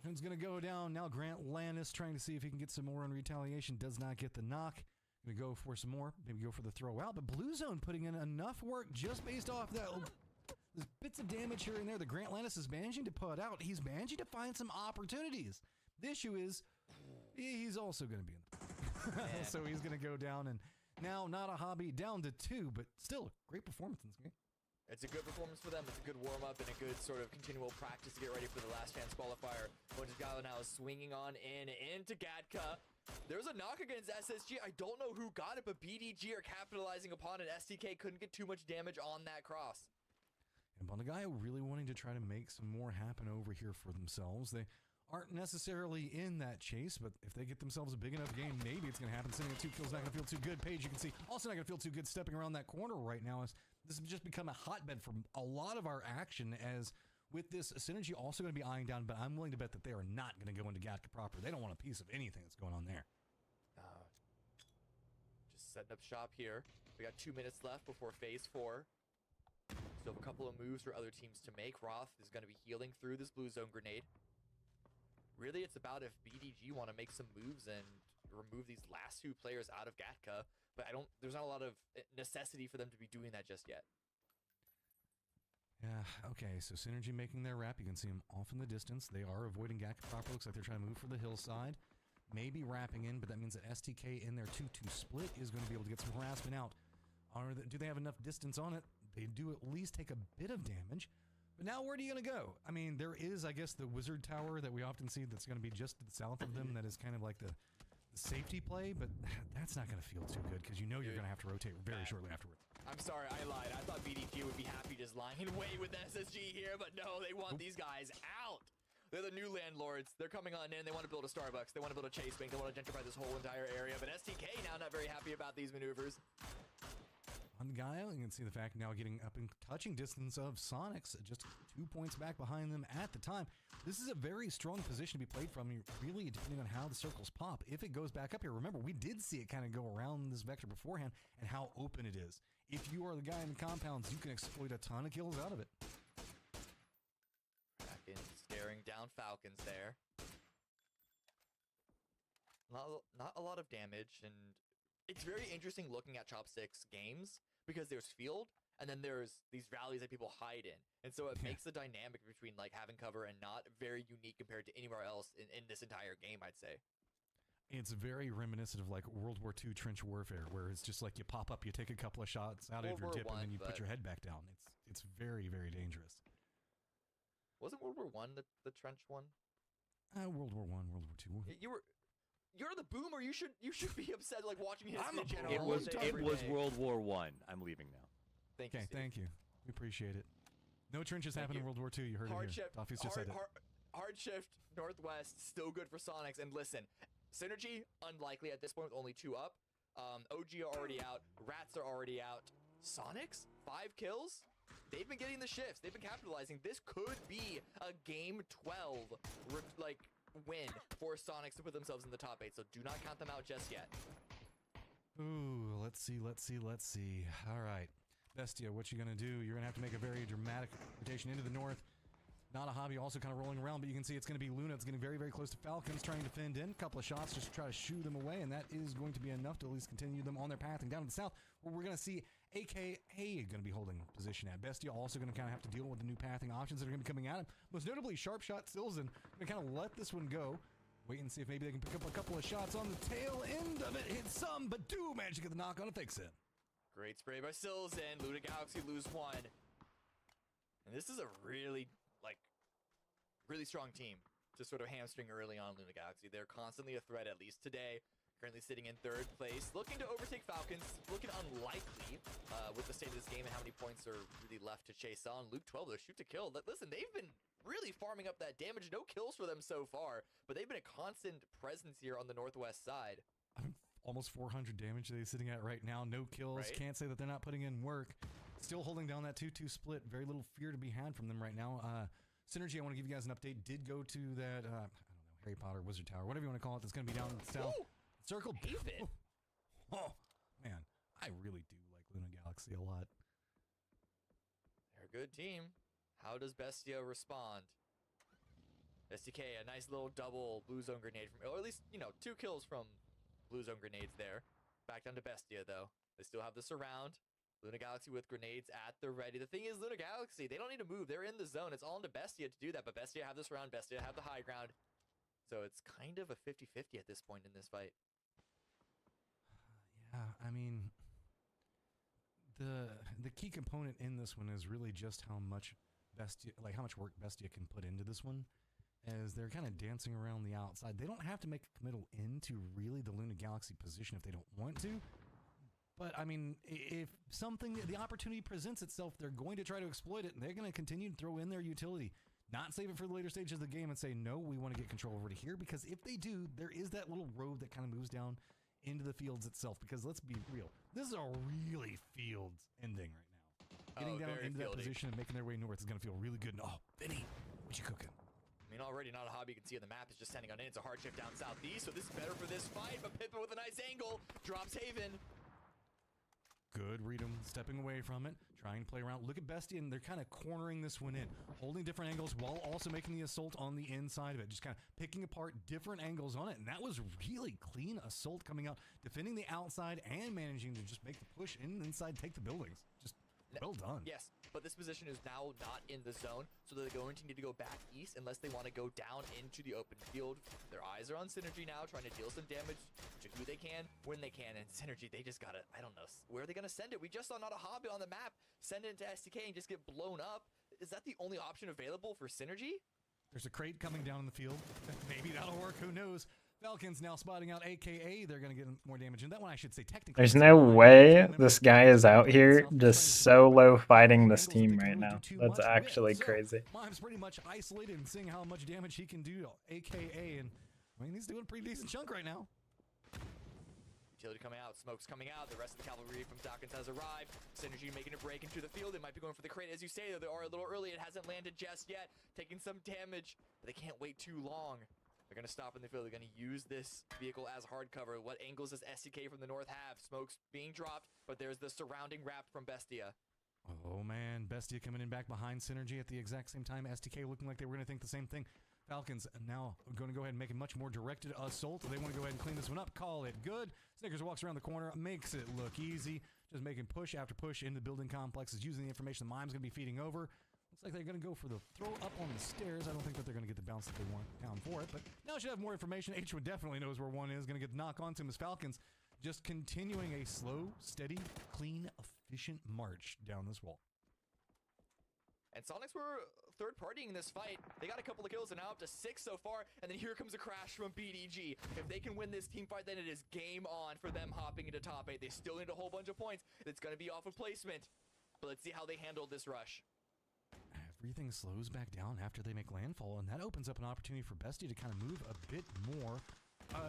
Who's going to go down? Now Grant Lannis trying to see if he can get some more on retaliation. Does not get the knock. Going to go for some more. Maybe go for the throw out. But Blue Zone putting in enough work just based off that. There's bits of damage here and there that Grant Lannis is managing to put out. He's managing to find some opportunities. The issue is he's also going to be in the so he's going to go down and now Not a Hobby down to 2, but still great performance in this game. It's a good performance for them. It's a good warm-up and a good sort of continual practice to get ready for the last chance qualifier. Gala now is swinging on into Gatka. There's a knock against SSG. I don't know who got it, but BDG are capitalizing upon it. STK couldn't get too much damage on that cross. And Bonagayo really wanting to try to make some more happen over here for themselves. They aren't necessarily in that chase, but if they get themselves a big enough game, maybe it's going to happen. Sitting at 2 kills, not going to feel too good. Paige, you can see, also not going to feel too good stepping around that corner right now. As this has just become a hotbed for a lot of our action, as with this Synergy also going to be eyeing down, but I'm willing to bet that they are not going to go into Gatka proper. They don't want a piece of anything that's going on there. Just setting up shop here. We got 2 minutes left before phase 4. Still have a couple of moves for other teams to make. Roth is going to be healing through this Blue Zone grenade. Really, it's about if BDG want to make some moves and remove these last 2 players out of Gatka, but there's not a lot of necessity for them to be doing that just yet. Yeah, okay, so Synergy making their wrap. You can see them off in the distance. They are avoiding Gatka proper. Looks like they're trying to move for the hillside. Maybe wrapping in, but that means that STK in their 2-2 split is going to be able to get some harassment out. Do they have enough distance on it? They do at least take a bit of damage. But now where are you going to go? I mean, there is, I guess, the Wizard Tower that we often see that's going to be just to the south of them that is kind of like the safety play, but that's not going to feel too good because you know you're going to have to rotate very shortly afterwards. I'm sorry, I lied. I thought BDG would be happy just lying in wait with SSG here, but no, they want these guys out. They're the new landlords. They're coming on in. They want to build a Starbucks. They want to build a Chase Bank. They want to gentrify this whole entire area, but STK now not very happy about these maneuvers. On Guile, you can see the fact now getting up in touching distance of Sonics, just 2 points back behind them at the time. This is a very strong position to be played from, really depending on how the circles pop. If it goes back up here, remember, we did see it kind of go around this vector beforehand and how open it is. If you are the guy in the compounds, you can exploit a ton of kills out of it. Kraken staring down Falcons there. Not a lot of damage, and it's very interesting looking at Chopstick's games because there's field and then there's these valleys that people hide in, and so it makes the dynamic between like having cover and not very unique compared to anywhere else in this entire game, I'd say. It's very reminiscent of like World War II trench warfare, where it's just like you pop up, you take a couple of shots out of your dip, and then you put your head back down. It's very, very dangerous. Wasn't World War I the trench one? World War I, World War II. You're the boomer. You should be upset like watching his. It was World War I. I'm leaving now. Thank you. We appreciate it. No trenches happen in World War II. You heard Hard it here. shift, Toffee's just said it. hard shift Northwest, still good for Sonics. And listen, Synergy, unlikely at this point with only 2 up. OG are already out. Rats are already out. Sonics, 5 kills. They've been getting the shifts. They've been capitalizing. This could be a game 12 win for Sonics to put themselves in the top 8. So do not count them out just yet. Ooh, let's see. All right. Bestia, what you gonna do? You're gonna have to make a very dramatic rotation into the north. Not a hobby, also kind of rolling around, but you can see it's going to be Luna. It's getting very, very close to Falcons, trying to fend in. A couple of shots just to try to shoo them away, and that is going to be enough to at least continue them on their path. And down to the south, where we're going to see AKA going to be holding position at. Bestia also going to kind of have to deal with the new pathing options that are going to be coming at him. Most notably, Sharp Shot Silzen going to kind of let this one go. Wait and see if maybe they can pick up a couple of shots on the tail end of it. Hit some, but do manage to get the knock on to fix it. Great spray by Silzen. Luna Galaxy lose 1. And this is a really strong team to sort of hamstring early on Luna Galaxy. They're constantly a threat, at least today. Currently sitting in 3rd place, looking to overtake Falcons, looking unlikely with the state of this game and how many points are really left to chase on. Luke 12, though, shoot to kill. Listen, they've been really farming up that damage. No kills for them so far, but they've been a constant presence here on the northwest side. Almost 400 damage they're sitting at right now. No kills. Right? Can't say that they're not putting in work. Still holding down that 2-2 split. Very little fear to be had from them right now. Synergy, I want to give you guys an update. Did go to that, I don't know, Harry Potter Wizard Tower, whatever you want to call it. That's going to be down in the south. Circle. Haven. Oh, man. I really do like Luna Galaxy a lot. They're a good team. How does Bestia respond? SDK, a nice little double blue zone grenade from, or at least, 2 kills from blue zone grenades there. Back down to Bestia, though. They still have the surround. Luna Galaxy with grenades at the ready. The thing is, Luna Galaxy, they don't need to move. They're in the zone. It's all into Bestia to do that, but Bestia have this round. Bestia have the high ground. So it's kind of a 50-50 at this point in this fight. Yeah, I mean, the key component in this one is really just how much Bestia, how much work Bestia can put into this one, as they're kind of dancing around the outside. They don't have to make a committal into really the Luna Galaxy position if they don't want to. But, I mean, if the opportunity presents itself, they're going to try to exploit it, and they're going to continue to throw in their utility. Not save it for the later stages of the game and say, no, we want to get control over to here, because if they do, there is that little road that kind of moves down into the fields itself, because let's be real, this is a really fields ending right now. Getting down into that position and making their way north is going to feel really good. Oh, Vinny, what you cooking? I mean, already not a hobby you can see on the map is just sending on in. It's a hard shift down southeast, so this is better for this fight, but Pippa with a nice angle drops Haven. Good, read him, stepping away from it, trying to play around. Look at Bestia, and they're kind of cornering this one in, holding different angles while also making the assault on the inside of it, just kind of picking apart different angles on it, and that was really clean assault coming out, defending the outside and managing to just make the push inside, take the buildings. Just well done. Yes, but this position is now not in the zone, so they're going to need to go back east unless they want to go down into the open field. Their eyes are on Synergy now, trying to deal some damage to who they can, when they can, and Synergy, they just gotta, I don't know, where are they gonna send it? We just saw Not a Hobby on the map send it into SDK and just get blown up. Is that the only option available for Synergy? There's a crate coming down in the field. Maybe that'll work, who knows? Falcons now spotting out AKA. They're going to get more damage. And that one, I should say, technically... There's no way this guy is out here just solo fighting this team right now. That's actually crazy. Mime's pretty much isolated and seeing how much damage he can do to AKA. And, I mean, he's doing a pretty decent chunk right now. Utility coming out, smoke's coming out. The rest of the cavalry from Dawkins has arrived. Synergy making a break into the field. They might be going for the crate. As you say, though, they are a little early. It hasn't landed just yet. Taking some damage, but they can't wait too long. They're going to stop in the field. They're going to use this vehicle as hard cover. What angles does SCK from the north have? Smoke's being dropped, but there's the surrounding wrap from Bestia. Oh, man. Bestia coming in back behind Synergy at the exact same time. STK looking like they were going to think the same thing. Falcons now going to go ahead and make a much more directed assault. They want to go ahead and clean this one up. Call it good. Snickers walks around the corner, makes it look easy. Just making push after push into the building complexes, using the information the Mime's going to be feeding over. Looks like they're going to go for the throw up on the stairs. I don't think that they're going to get the bounce that they want down for it, but now should have more information. H1 definitely knows where one is. Going to get the knock onto him as Falcons just continuing a slow, steady, clean, efficient march down this wall. And Sonics were third-partying this fight. They got a couple of kills and now up to 6 so far, and then here comes a crash from BDG. If they can win this team fight, then it is game on for them hopping into top 8. They still need a whole bunch of points. It's going to be off of placement, but let's see how they handle this rush. everything slows back down after they make landfall, and that opens up an opportunity for Bestie to kind of move a bit more.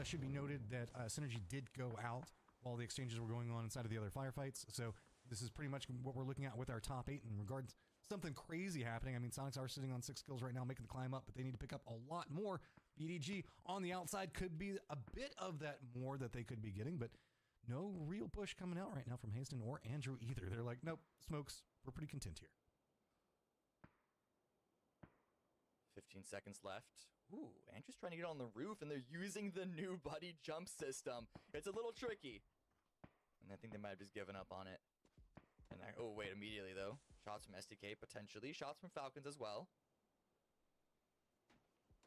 Should be noted that Synergy did go out while the exchanges were going on inside of the other firefights, so this is pretty much what we're looking at with our top 8 in regards to something crazy happening. I mean, Sonics are sitting on 6 kills right now, making the climb up, but they need to pick up a lot more. BDG on the outside could be a bit of that more that they could be getting, but no real push coming out right now from Hasten or Andrew either. They're like, nope, smokes, we're pretty content here. 15 seconds left. Ooh, Andrew's trying to get on the roof, and they're using the new buddy jump system. It's a little tricky. And I think they might have just given up on it. And oh, wait, immediately, though. Shots from SDK, potentially. Shots from Falcons as well.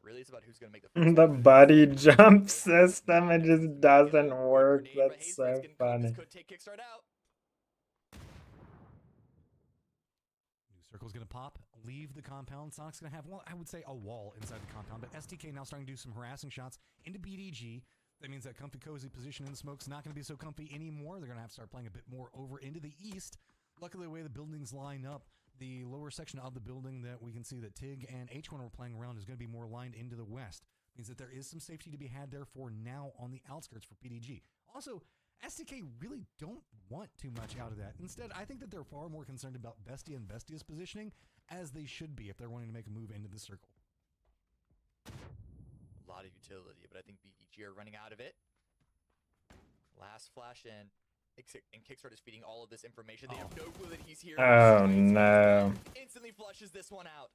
Really, it's about who's going to make the first The buddy jump system, it just doesn't work. That's so funny. Could take Kickstart out. New circle's going to pop, leave the compound. Sonic's going to have, well, I would say a wall inside the compound, but STK now starting to do some harassing shots into BDG. That means that comfy, cozy position in the smoke's not going to be so comfy anymore. They're going to have to start playing a bit more over into the east. Luckily, the way the buildings line up, the lower section of the building that we can see that TIG and H1 are playing around is going to be more lined into the west. Means that there is some safety to be had there for now on the outskirts for PDG. Also, STK really don't want too much out of that. Instead, I think that they're far more concerned about Bestia and Bestia's positioning, as they should be if they're wanting to make a move into the circle. A lot of utility, but I think BDG are running out of it. Last flash in. And Kickstart is feeding all of this information. They have no clue that he's here. Oh no. Instantly flushes this one out.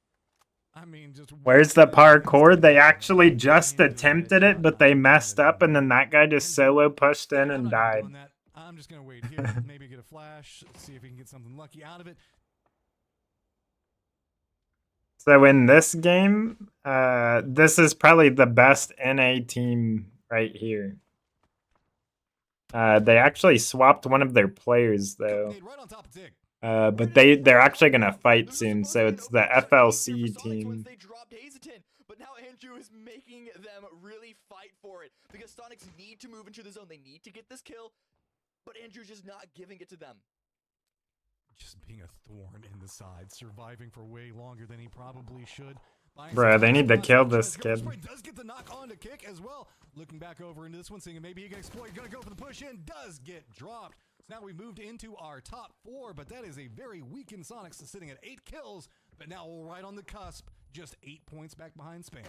I mean, just where's the parkour? They actually just attempted it, but they messed up, and then that guy just solo pushed in and died. I'm just gonna wait here, maybe get a flash, see if we can get something lucky out of it. So in this game, this is probably the best NA team right here. They actually swapped one of their players though. But they're actually gonna fight soon, so it's the FLC team. They dropped Hazelton, but now Andrew is making them really fight for it because Sonics need to move into the zone. They need to get this kill, but Andrew's just not giving it to them. Just being a thorn in the side, surviving for way longer than he probably should. Bruh, they need to kill this kid. Does get the knock on to Kick as well. Looking back over into this one, seeing maybe he can exploit. Gonna go for the push in. Does get dropped. So now we moved into our top 4, but that is a very weakened Sonics sitting at 8 kills. But now right on the cusp, just 8 points back behind Span.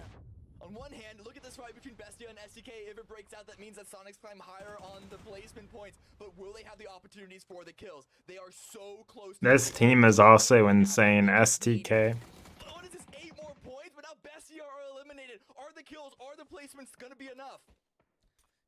On one hand, look at this fight between Bestia and SDK. If it breaks out, that means that Sonics climb higher on the placement points. But will they have the opportunities for the kills? They are so close. This team is also insane. STK. What is this? 8 more points, but now Bestia are eliminated. Are the kills, are the placements gonna be enough?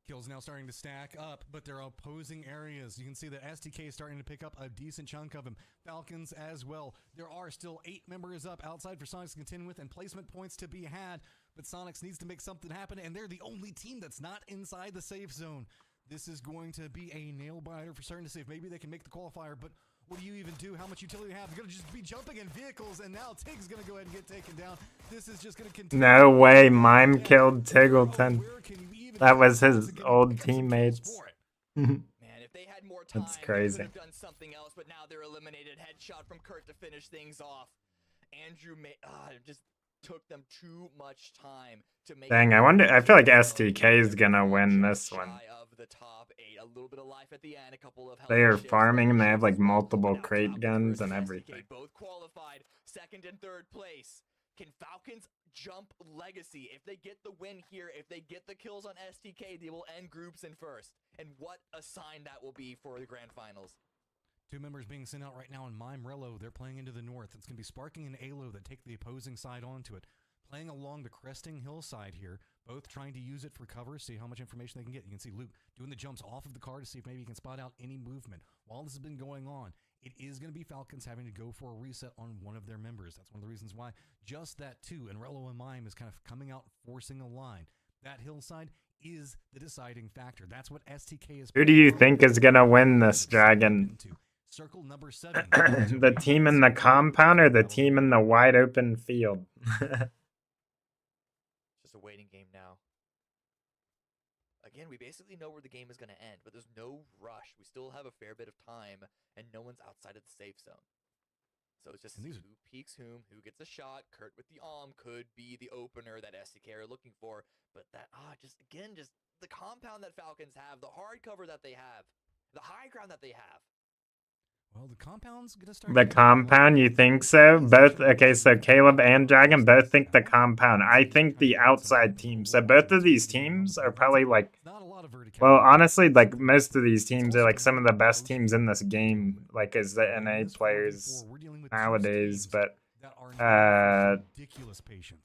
Kills now starting to stack up, but they're opposing areas. You can see that STK is starting to pick up a decent chunk of them. Falcons as well. There are still 8 members up outside for Sonics to contend with and placement points to be had, but Sonics needs to make something happen, and they're the only team that's not inside the safe zone. This is going to be a nail-biter for starting to see if maybe they can make the qualifier, but what do you even do? How much utility do you have? You're going to just be jumping in vehicles, and now Tig's going to go ahead and get taken down. This is just going to continue. No way, Mime killed Tiggleton. That was his old teammates. Man, if they had more time, that's crazy. They could have done something else, but now they're eliminated. Headshot from Kurt to finish things off. Andrew just took them too much time to make. Dang, I feel like STK is gonna win this one. Of the top 8, a little bit of life at the end, a couple of they are farming and they have like multiple crate guns and everything. Both qualified, 2nd and 3rd place. Can Falcons jump Legacy? If they get the win here, if they get the kills on STK, they will end groups in 1st. And what a sign that will be for the grand finals. 2 members being sent out right now in Mimerello. They're playing into the north. It's going to be Sparking and Alo that take the opposing side onto it. Playing along the cresting hillside here, both trying to use it for cover, see how much information they can get. You can see Luke doing the jumps off of the car to see if maybe he can spot out any movement. While this has been going on, it is going to be Falcons having to go for a reset on one of their members. That's one of the reasons why just that 2 and Rello and Mime is kind of coming out forcing a line. That hillside is the deciding factor. That's what STK is. Who do you think is going to win this, Dragon? Circle number 7. The team in the compound or the team in the wide open field? Just a waiting game now. Again, we basically know where the game is going to end, but there's no rush. We still have a fair bit of time, and no one's outside of the safe zone. So it's just who peeks who gets a shot. Kurt with the could be the opener that SDK are looking for. But that, just the compound that Falcons have, the hard cover that they have, the high ground that they have. Well, the compound's gonna start. The compound, you think so? Both, okay, so Caleb and Dragon both think the compound. I think the outside team. So both of these teams are probably like, well, honestly, like most of these teams are like some of the best teams in this game, like as the NA players nowadays. But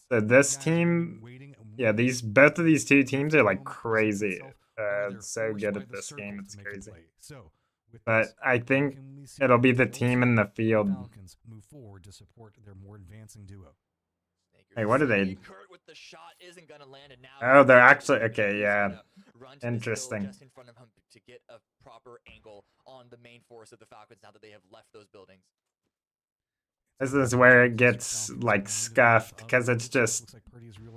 so this team, yeah, both of these two teams are like crazy. So good at this game, it's crazy. But I think it'll be the team in the field. Falcons move forward to support their more advancing duo. Hey, what are they? Kurt with the shot isn't gonna land, and now Oh, they're actually okay. Yeah, interesting. just in front of him to get a proper angle on the main force of the Falcons now that they have left those buildings. This is where it gets like scuffed because it's just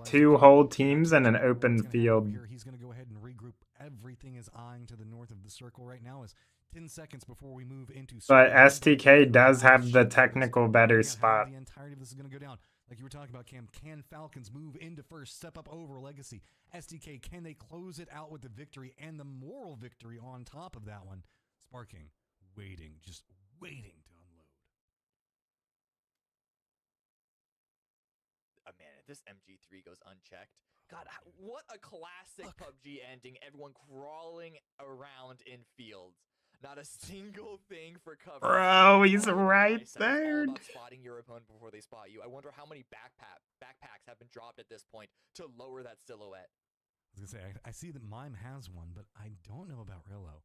two whole teams in an open field. He's gonna go ahead and regroup. Everything is eyeing to the north of the circle right now. Is 10 seconds before we move into. But STK does have the technical better spot. The entirety of this is going to go down. Like you were talking about, Cam. Can Falcons move into first, step up over Legacy? STK, can they close it out with the victory and the moral victory on top of that one? Sparking, waiting, just waiting to unload. Man, if this MG3 goes unchecked, God, what a classic PUBG ending. Everyone crawling around in fields. Not a single thing for cover. Bro, he's right there. It's all about spotting your opponent before they spot you. I wonder how many backpacks have been dropped at this point to lower that silhouette. I was gonna say, I see that Mime has one, but I don't know about Rillo.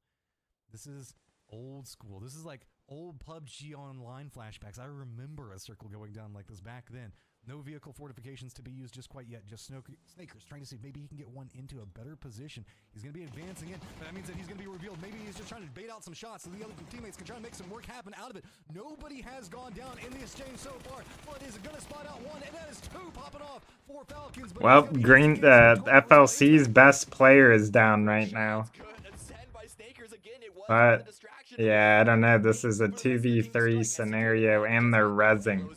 This is old school. This is like old PUBG Online flashbacks. I remember a circle going down like this back then. No vehicle fortifications to be used just quite yet. Just Snakers trying to see if maybe he can get one into a better position. He's going to be advancing in, but that means that he's going to be revealed. Maybe he's just trying to bait out some shots so the other teammates can try to make some work happen out of it. Nobody has gone down in the exchange so far. Flood is going to spot out one, and that is two popping off for Falcons. Well, FLC's best player is down right now. But yeah, I don't know. This is a 2v3 scenario, and they're rezzing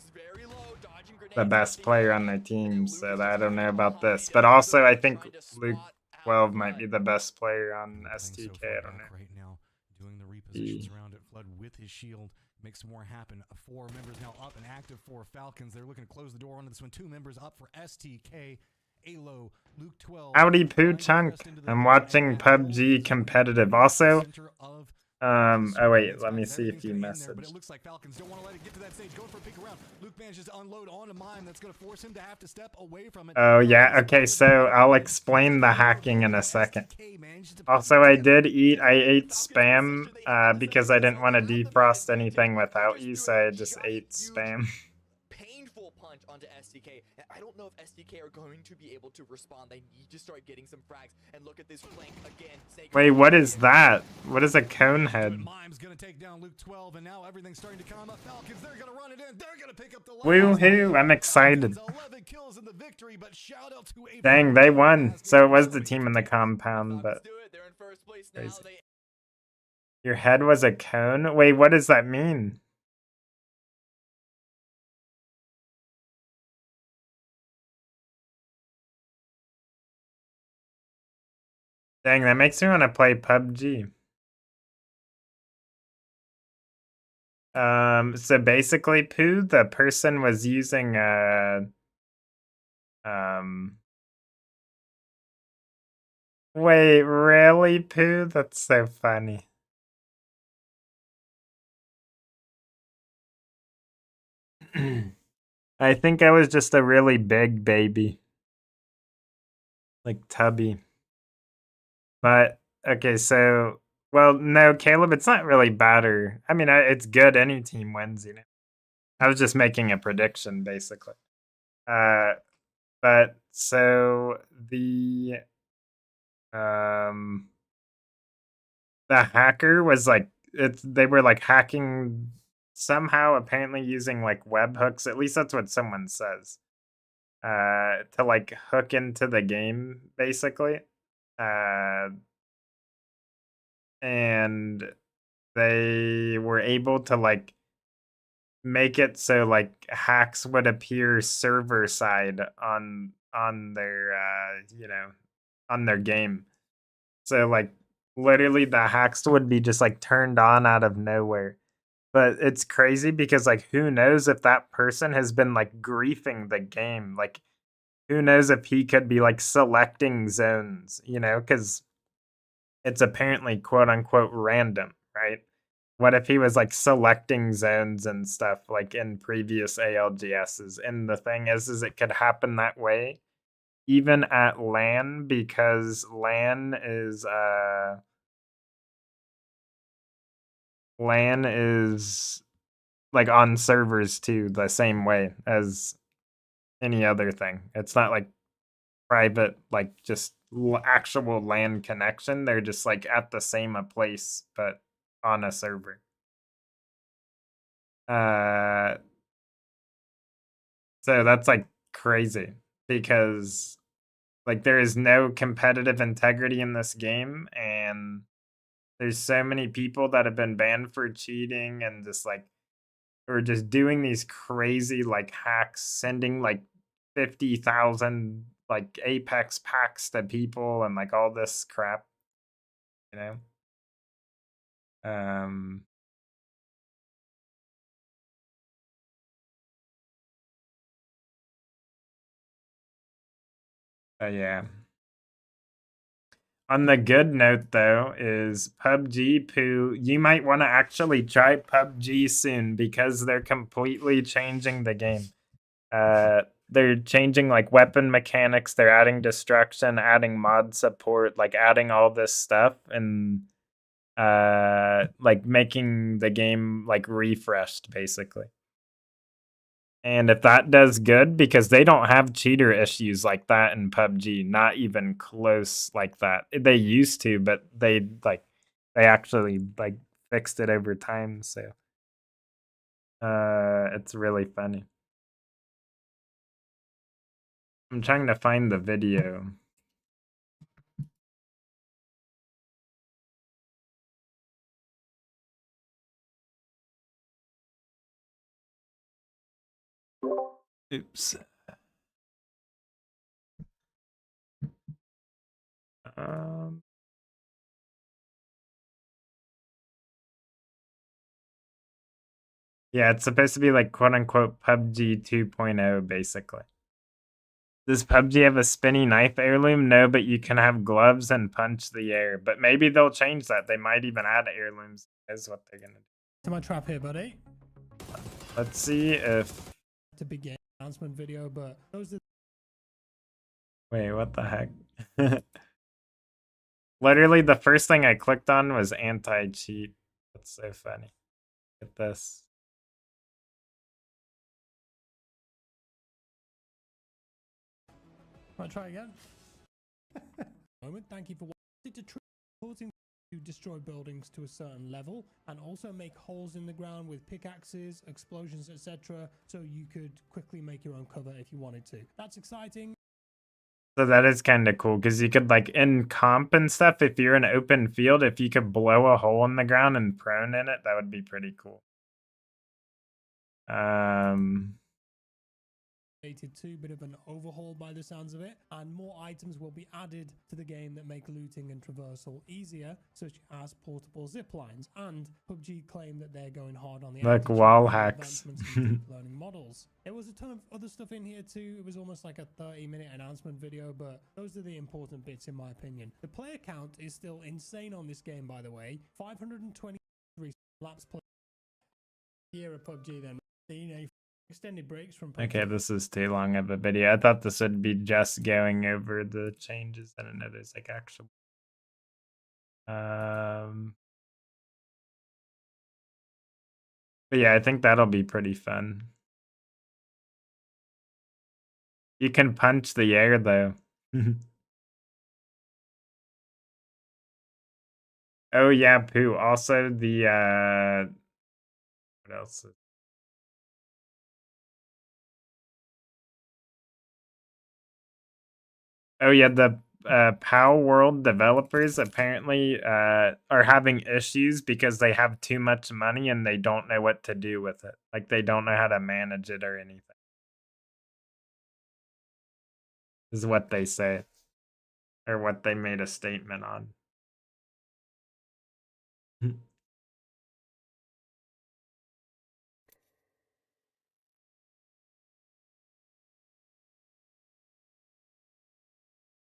the best player on their team, so I don't know about this. But also, I think Luke 12 might be the best player on STK. I don't know. Right now, doing the repositions around it. Flood with his shield makes some more happen. 4 members now up and active for Falcons. They're looking to close the door onto this one. 2 members up for STK. Alo, Luke 12. Howdy, Poo Chunk. I'm watching PUBG competitive. Also, oh wait, let me see if you messaged. But it looks like Falcons don't want to let it get to that stage. Going for a peek around. Luke manages to unload on a mime that's going to force him to have to step away from it. Oh yeah, okay, so I'll explain the hacking in a second. Also, I ate spam because I didn't want to defrost anything without you, so I just ate spam. Painful punch onto SDK. I don't know if SDK are going to be able to respond. They need to start getting some frags. And look at this flank again. Wait, what is that? What is a cone head? Mime's gonna take down Luke 12, and now everything's starting to come up. Falcons, they're gonna run it in. They're gonna pick up the woohoo! I'm excited. 11 kills in the victory, but shout out to Dang, they won. So it was the team in the compound, but crazy. Your head was a cone? Wait, what does that mean? Dang, that makes me want to play PUBG. So basically, Pooh, the person was using wait, really, Pooh? That's so funny. I think I was just a really big baby. Like Tubby. But, okay, so, well, no, Caleb, it's not really bad or, I mean, it's good. Any team wins, you know. I was just making a prediction, basically. But, so, the hacker was, like, they were, like, hacking somehow, apparently using, like, webhooks. At least that's what someone says. To, like, hook into the game, basically. And they were able to like make it so like hacks would appear server side on their on their game. So like literally the hacks would be just like turned on out of nowhere. But it's crazy because like who knows if that person has been like griefing the game. Like who knows if he could be like selecting zones, cuz it's apparently quote unquote random, right? What if he was like selecting zones and stuff like in previous ALGSs? And the thing is it could happen that way even at LAN because LAN is like on servers too the same way as any other thing. It's not like private like just actual LAN connection. They're just like at the same place but on a server. So that's like crazy because like there is no competitive integrity in this game and there's so many people that have been banned for cheating and just like or just doing these crazy like hacks, sending like 50,000 like Apex packs to people and like all this crap, you know? But yeah. On the good note though is PUBG Poo, you might want to actually try PUBG soon because they're completely changing the game. They're changing like weapon mechanics, they're adding destruction, adding mod support, like adding all this stuff and like making the game like refreshed basically. And if that does good, because they don't have cheater issues like that in PUBG, not even close like that. They used to, but they actually like fixed it over time, so it's really funny. I'm trying to find the video. Oops. Yeah, it's supposed to be like quote unquote PUBG 2.0 basically. Does PUBG have a spinny knife heirloom? No, but you can have gloves and punch the air. But maybe they'll change that. They might even add heirlooms. Is what they're gonna do. To my trap here, buddy. Let's see if. To begin announcement video, but those are. Wait, what the heck? Literally, the first thing I clicked on was anti-cheat. That's so funny. Look at this. I'll try again. Moment. Thank you for watching. To destroy buildings to a certain level and also make holes in the ground with pickaxes, explosions, etc. so you could quickly make your own cover if you wanted to. That's exciting. So that is kind of cool because you could like in comp and stuff, if you're in an open field, if you could blow a hole in the ground and prone in it, that would be pretty cool. To bit of an overhaul by the sounds of it, and more items will be added to the game that make looting and traversal easier, such as portable zip lines. And PUBG claim that they're going hard on the like wall hacks. Learning models. There was a ton of other stuff in here too. It was almost like a 30-minute announcement video, but those are the important bits in my opinion. The player count is still insane on this game, by the way. 523 laps played. Year of PUBG then. Extended breaks from PUBG. Okay, this is too long of a video. I thought this would be just going over the changes. I don't know there's like actual but yeah, I think that'll be pretty fun. You can punch the air though. Oh yeah, Pooh. Also the what else? Oh yeah, POW World developers apparently are having issues because they have too much money and they don't know what to do with it. Like they don't know how to manage it or anything. Is what they say. Or what they made a statement on.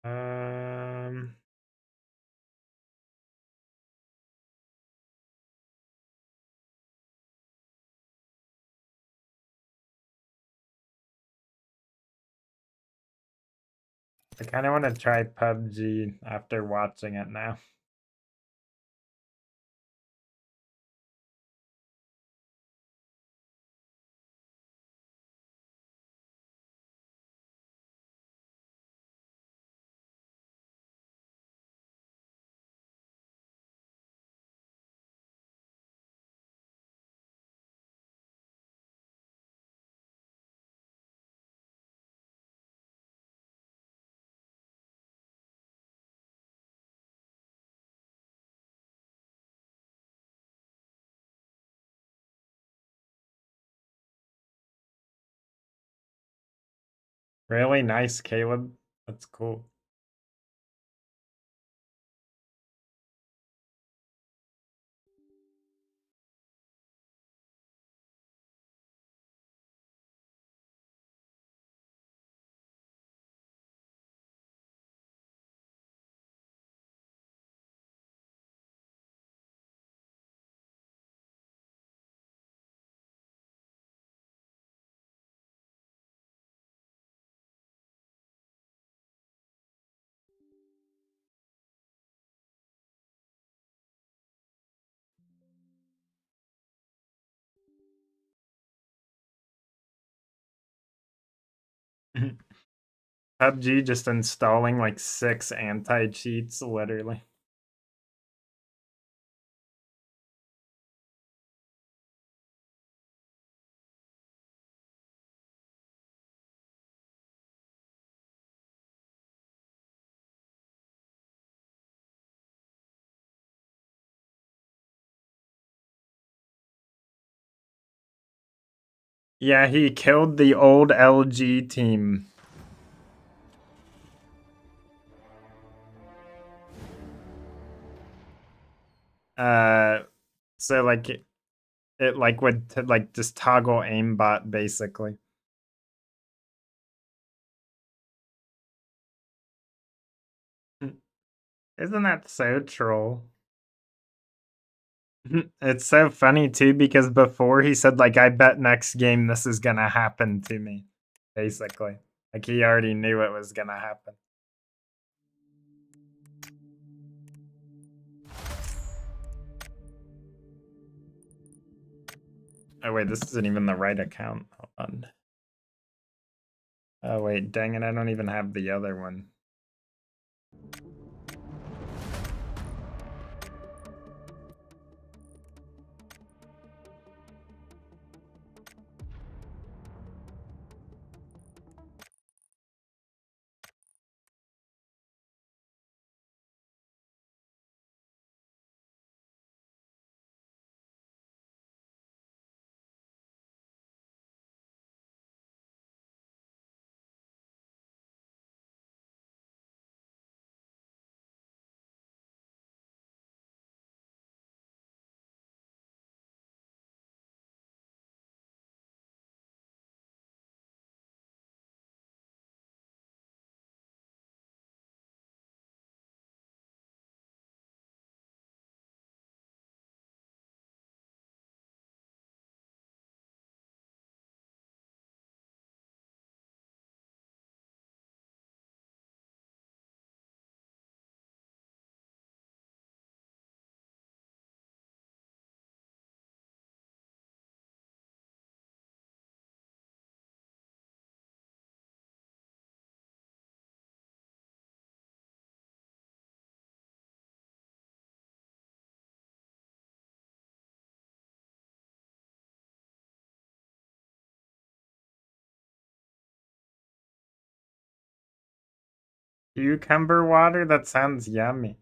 Um I kind of want to try PUBG after watching it now. Really nice, Caleb. That's cool. PUBG just installing like 6 anti-cheats, literally. Yeah, he killed the old LG team. So like it like would like just toggle aimbot basically. Isn't that so troll? It's so funny too because before he said like I bet next game this is gonna happen to me. Basically. Like he already knew it was gonna happen. Oh wait, this isn't even the right account. Hold on. Oh wait, dang it, I don't even have the other one. Cucumber water? That sounds yummy.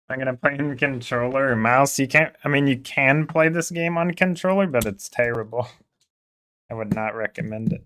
I'm gonna play in controller or mouse. You can't. I mean, you can play this game on controller, but it's terrible. I would not recommend it.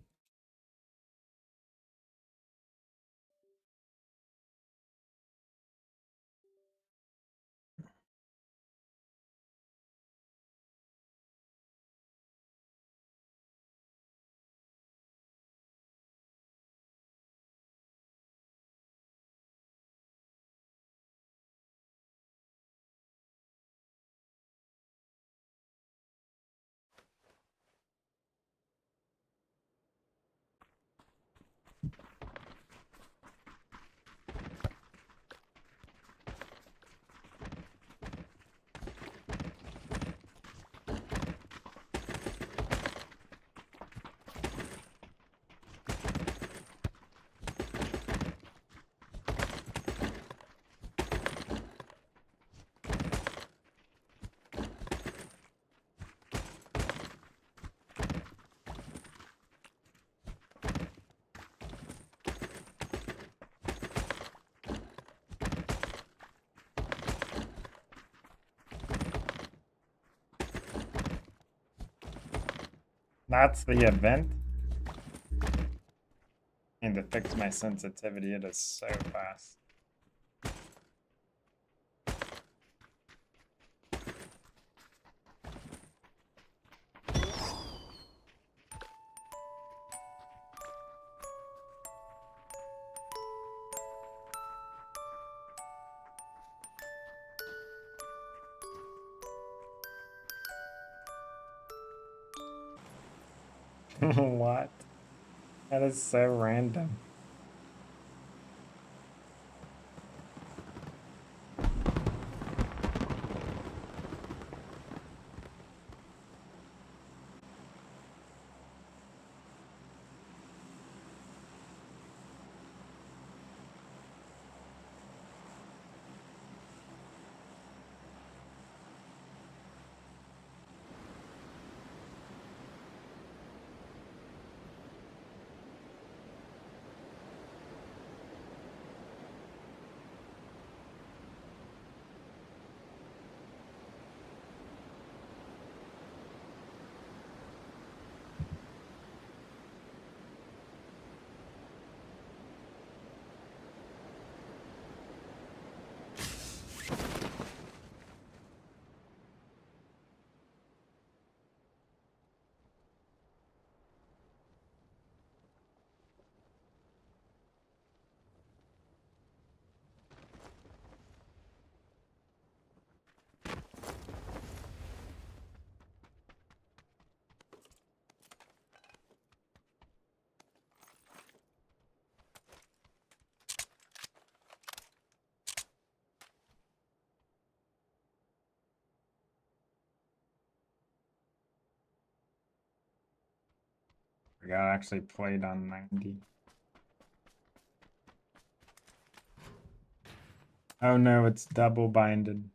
That's the event. I need to fix my sensitivity. It is so fast. What? That is so random. Forgot I actually played on 90. Oh no, it's double binded.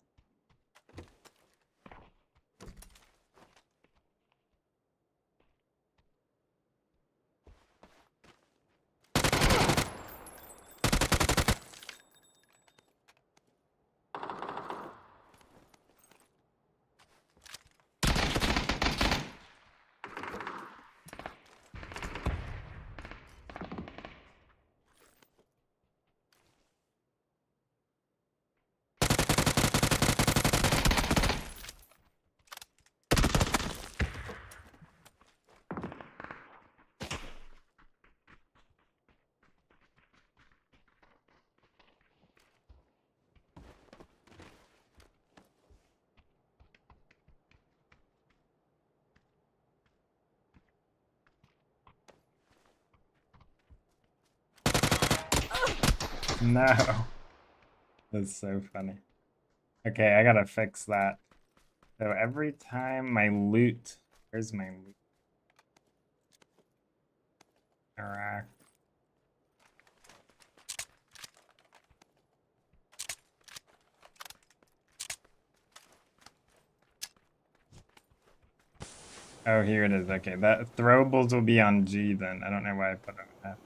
No. That's so funny. Okay, I gotta fix that. So every time my loot... Where's my loot? Iraq. Oh, here it is. Okay, that throwables will be on G then. I don't know why I put it on F.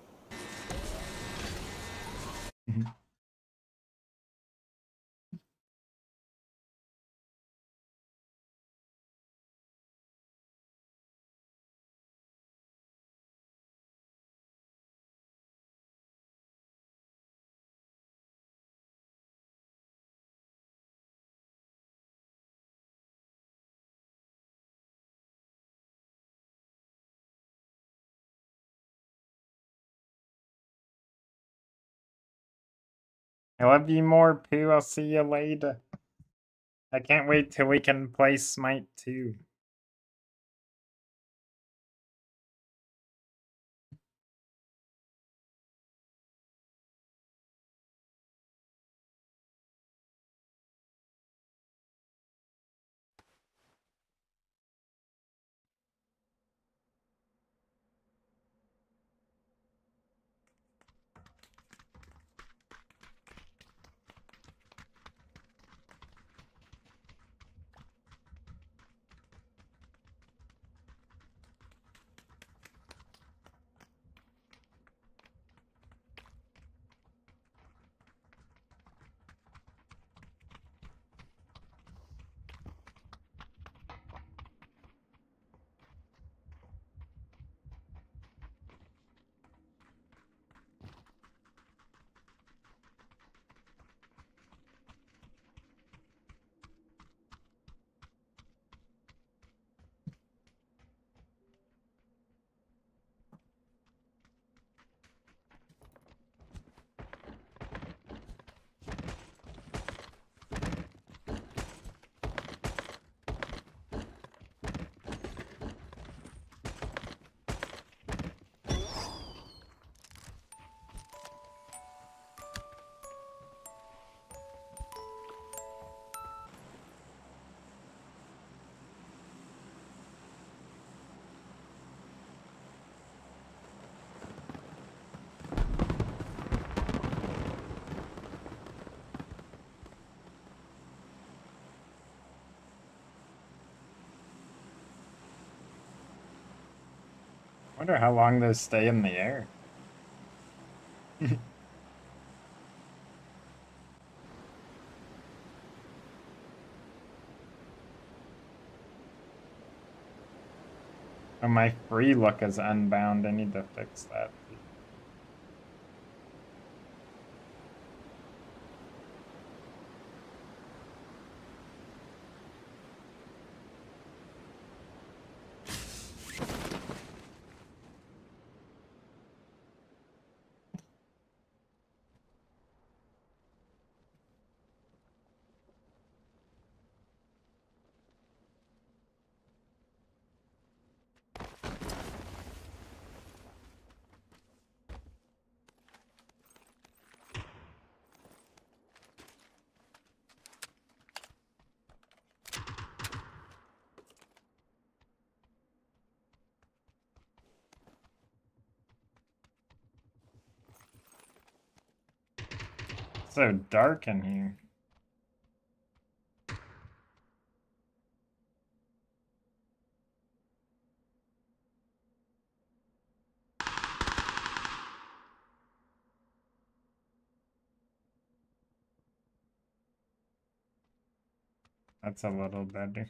I love you more, Pooh. I'll see you later. I can't wait till we can play Smite 2. Wonder how long those stay in the air. Oh, my free look is unbound. I need to fix that. so dark in here. That's a little better.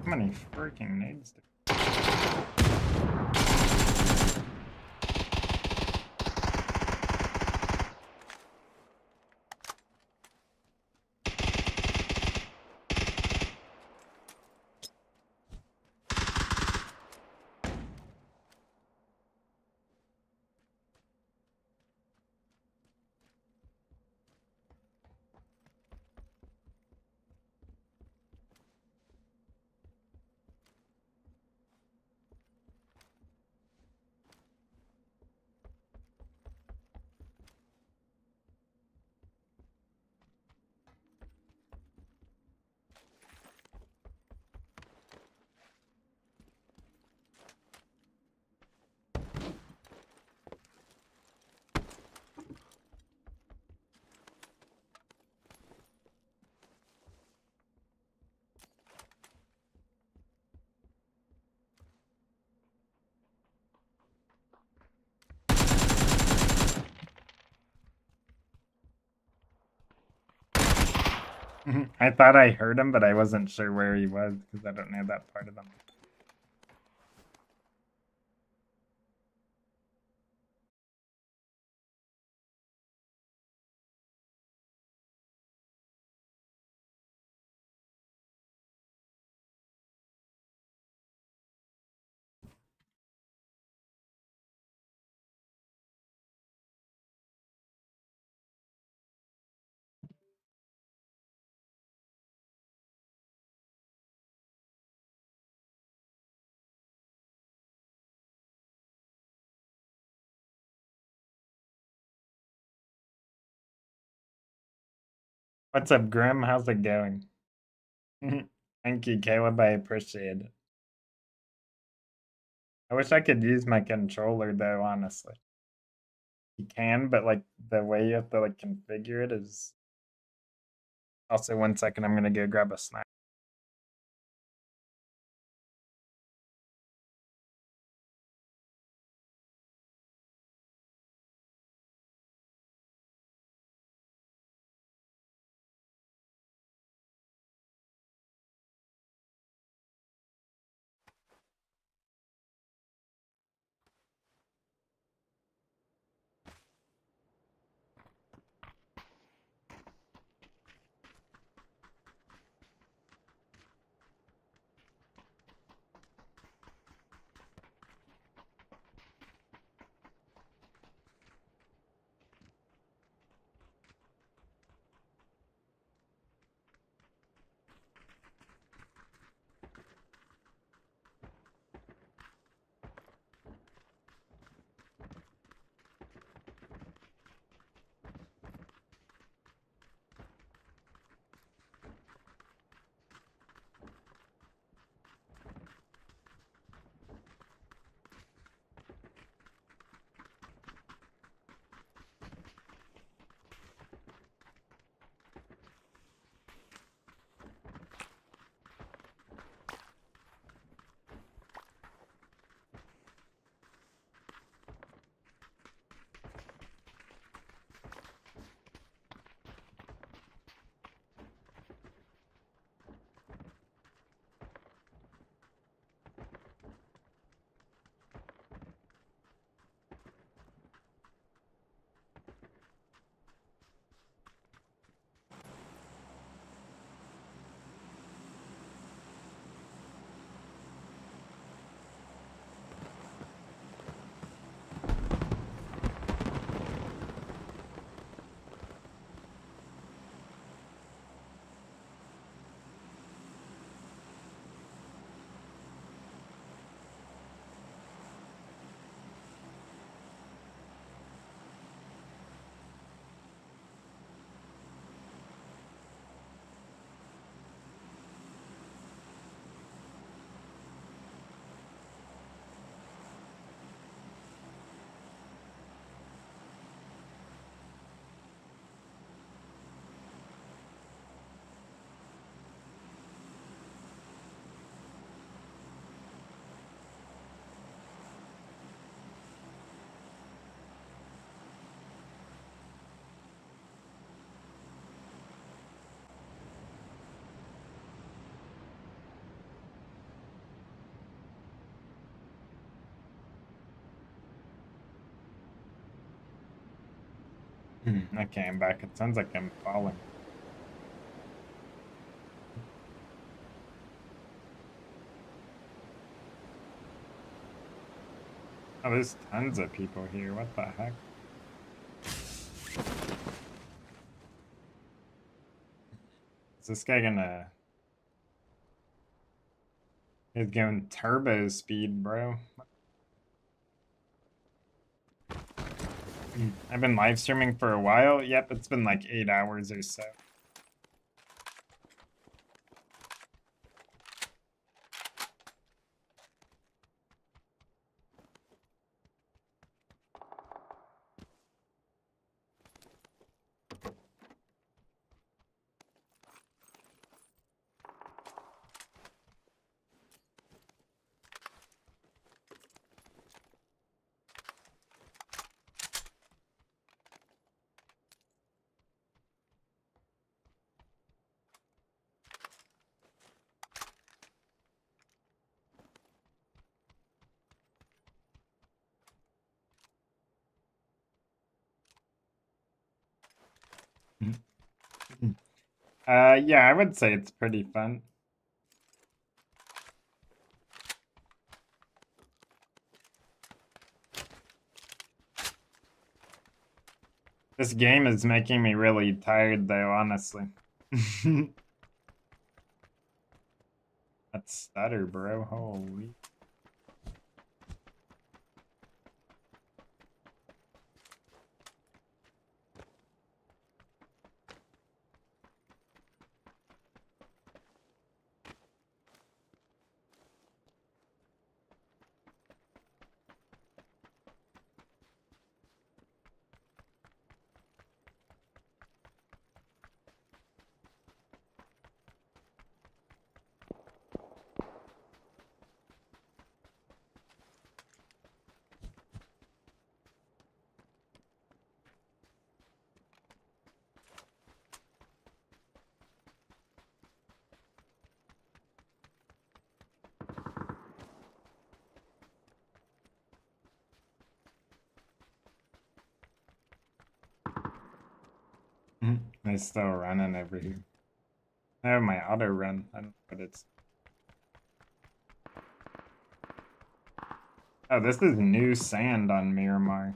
How many freaking nades? I thought I heard him, but I wasn't sure where he was because I don't know that part of them. What's up, Grim? How's it going? Thank you, Caleb. I appreciate it. I wish I could use my controller though, honestly. You can, but like the way you have to like configure it is. Also, 1 second, I'm gonna go grab a snack. Okay, I'm back. It sounds like I'm falling. Oh, there's tons of people here. What the heck? Is this guy gonna... He's going turbo speed, bro. I've been live streaming for a while. Yep, it's been like 8 hours or so. Yeah, I would say it's pretty fun. This game is making me really tired, though, honestly. That stutter, bro. Holy. They're still running over here. I have my auto run. I don't know what it's. Oh, this is new sand on Miramar.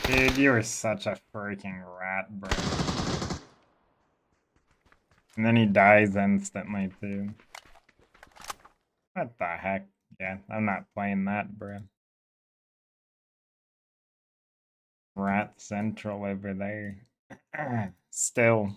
Dude, you are such a freaking rat, bro. And then he dies instantly, too. What the heck? Yeah, I'm not playing that, bro. Rat Central over there. Still.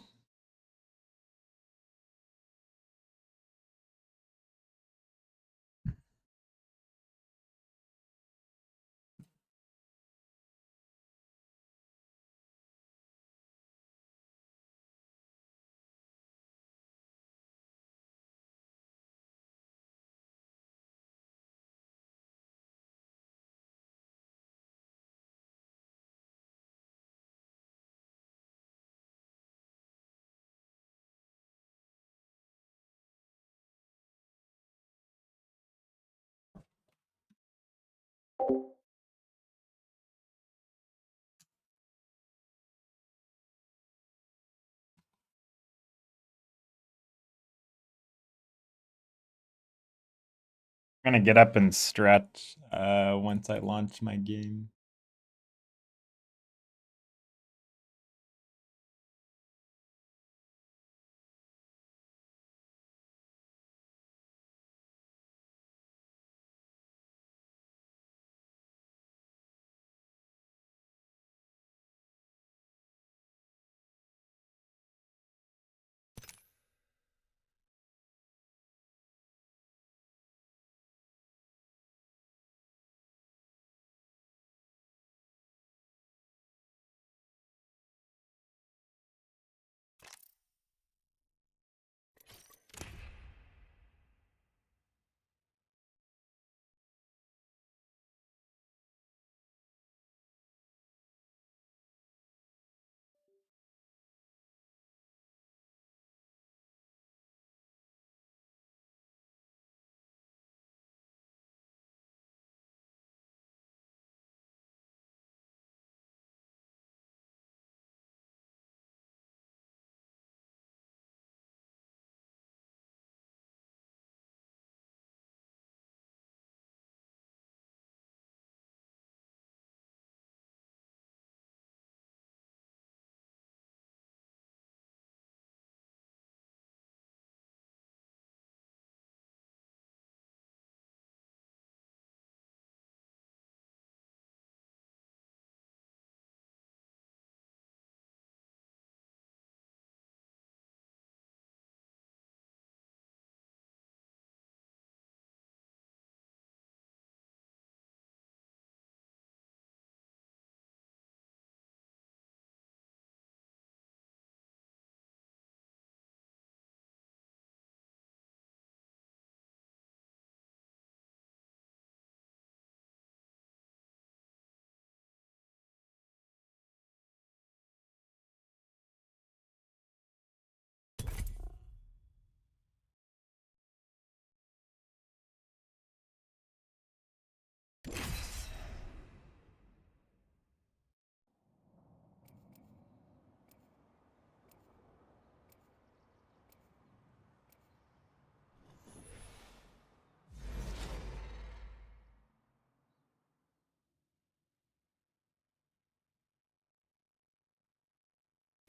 gonna get up and stretch once I launch my game.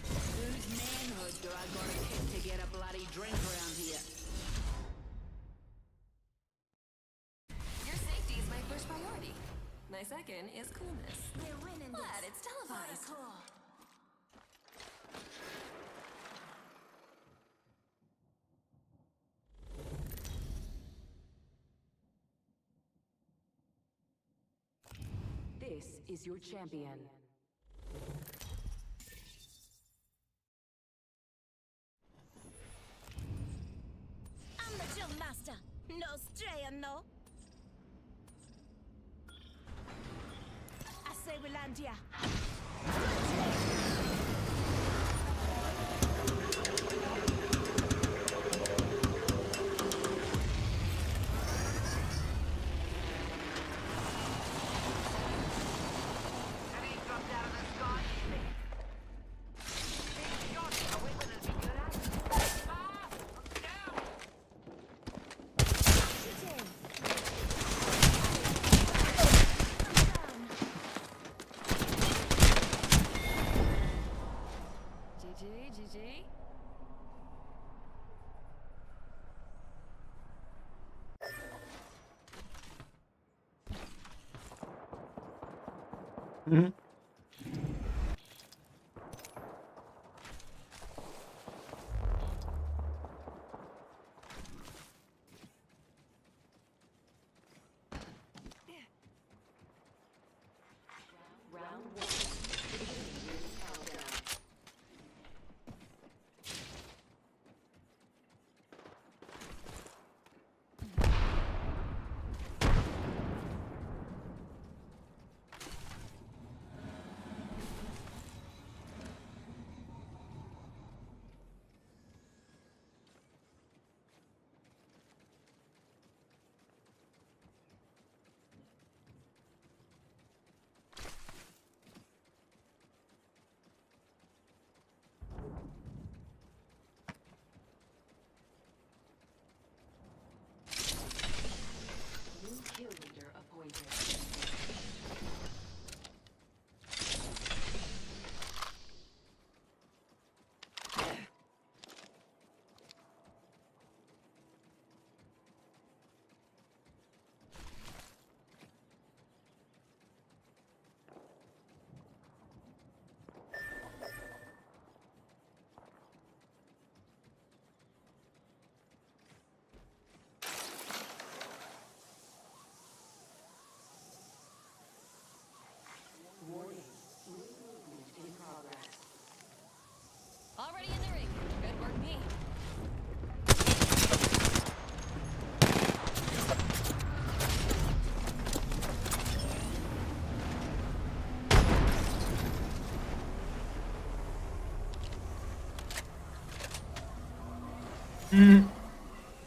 Whose manhood do I gotta kick to get a bloody drink around here? Your safety is my first priority. My second is coolness. We're winning But this. it's televised. Hardcore. This is your champion. I'm the jump master. No straying, no. I say we land here. GG. Mm-hmm. Round one. Countdown. Already in the ring. Good work, me.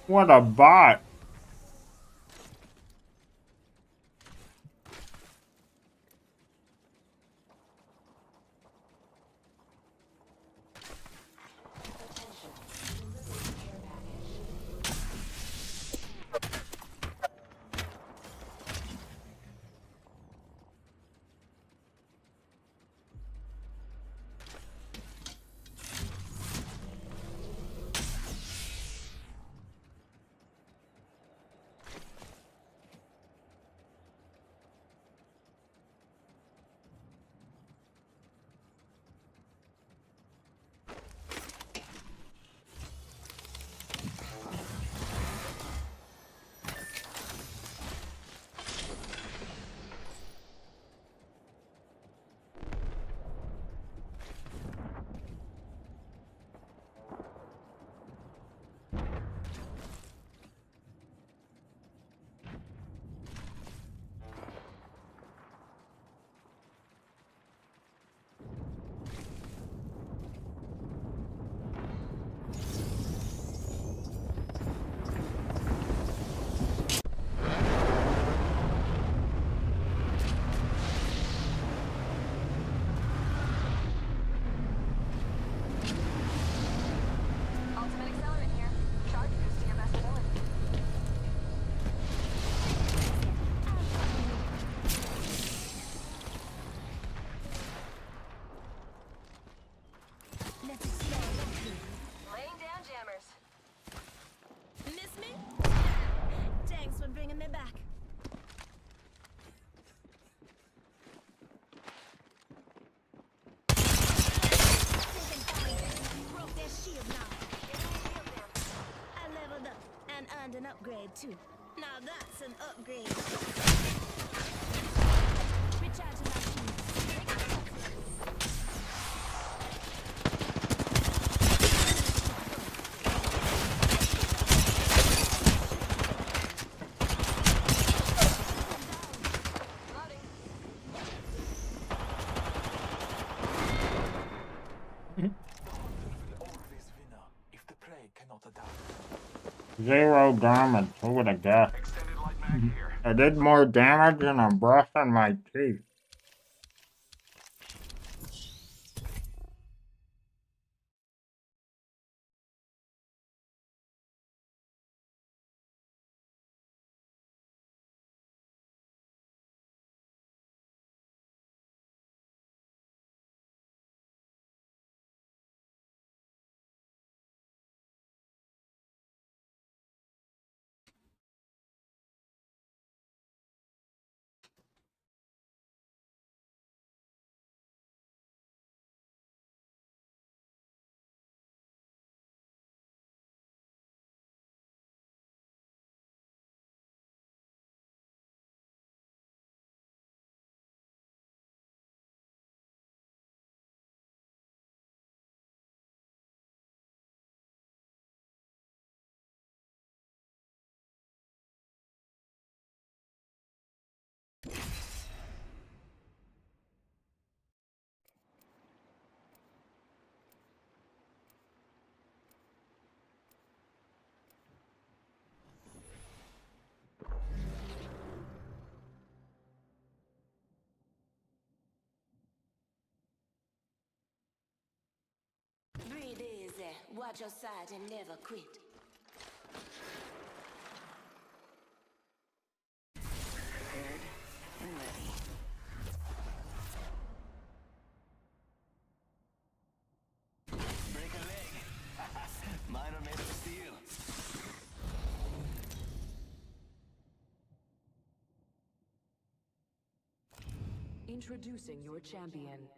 What a bot. Ultimate accelerant here. Charge boost to your best ability. Let it slide. Laying down jammers. Miss me? Thanks for bringing me back. Broke their shield now. I leveled up and earned an upgrade too. Now that's an upgrade. Recharging my shield. Zero damage. Who would have guessed? I did more damage than a brush on my teeth. Breathe easy. Watch your side and never quit. Prepared and ready. Break a leg. Mine are made of steel. Introducing your champion.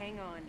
hang on.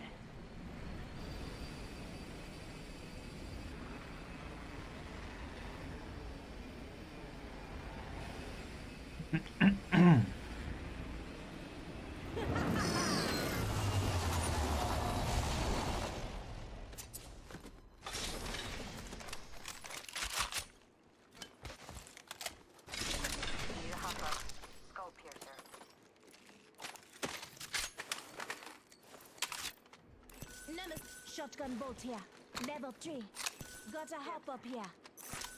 Shotgun bolt here. Level 3. Gotta hop up here.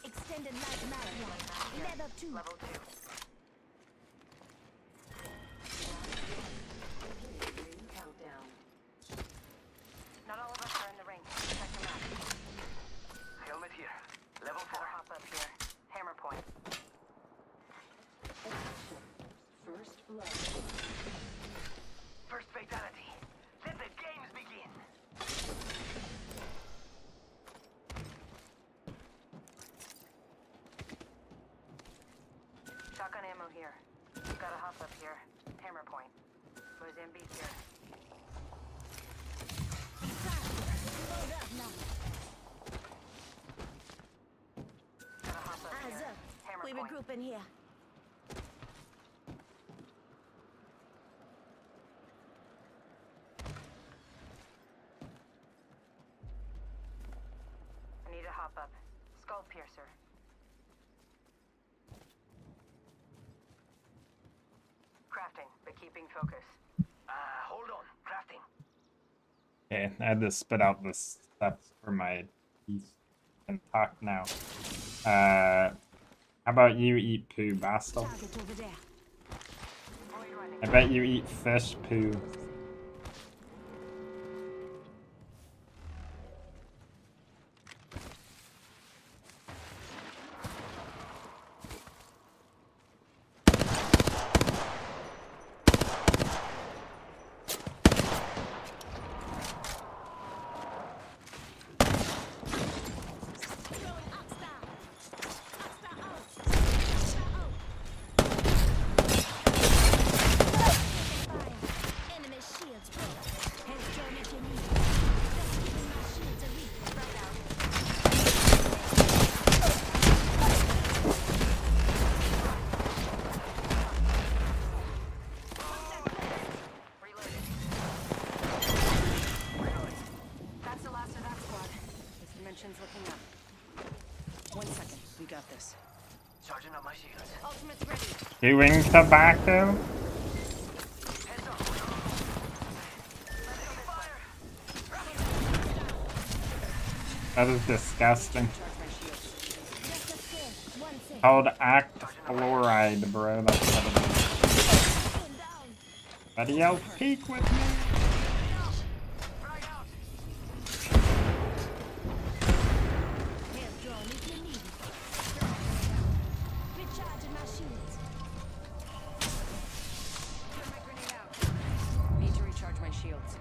Extended light mag here. Level 2. Level 2. Countdown. Not all of us are in the ring. Check them out. Helmet here. Level 4. Gotta hop up here. Hammer point. First blood. First fatality. Let the games begin. Shotgun ammo here. Gotta hop up here. Hammer point. Mozambique here. Load up now. Gotta hop up Eyes here. up. Hammer We point. regroup in here. I need to hop up. Skull piercer. Crafting, but keeping focus. Hold on. Crafting. Okay, I had to spit out the stuff for my piece and talk now. How about you eat poo, Bastel? Target over there. I bet you eat fish poo. Enemy shields broke. Head thrown at your knee. Just giving my shields a leap. Right out. That's the last of that squad. This dimension's looking up. 1 second. We got this. Charging up my shields. Ultimate's ready. Chewing tobacco? That is disgusting. Called act fluoride, bro. That's what it is. Buddy else peek with me. Head drawn if you need it. Recharging my shields. Turn my grenade out. Need to recharge my shields.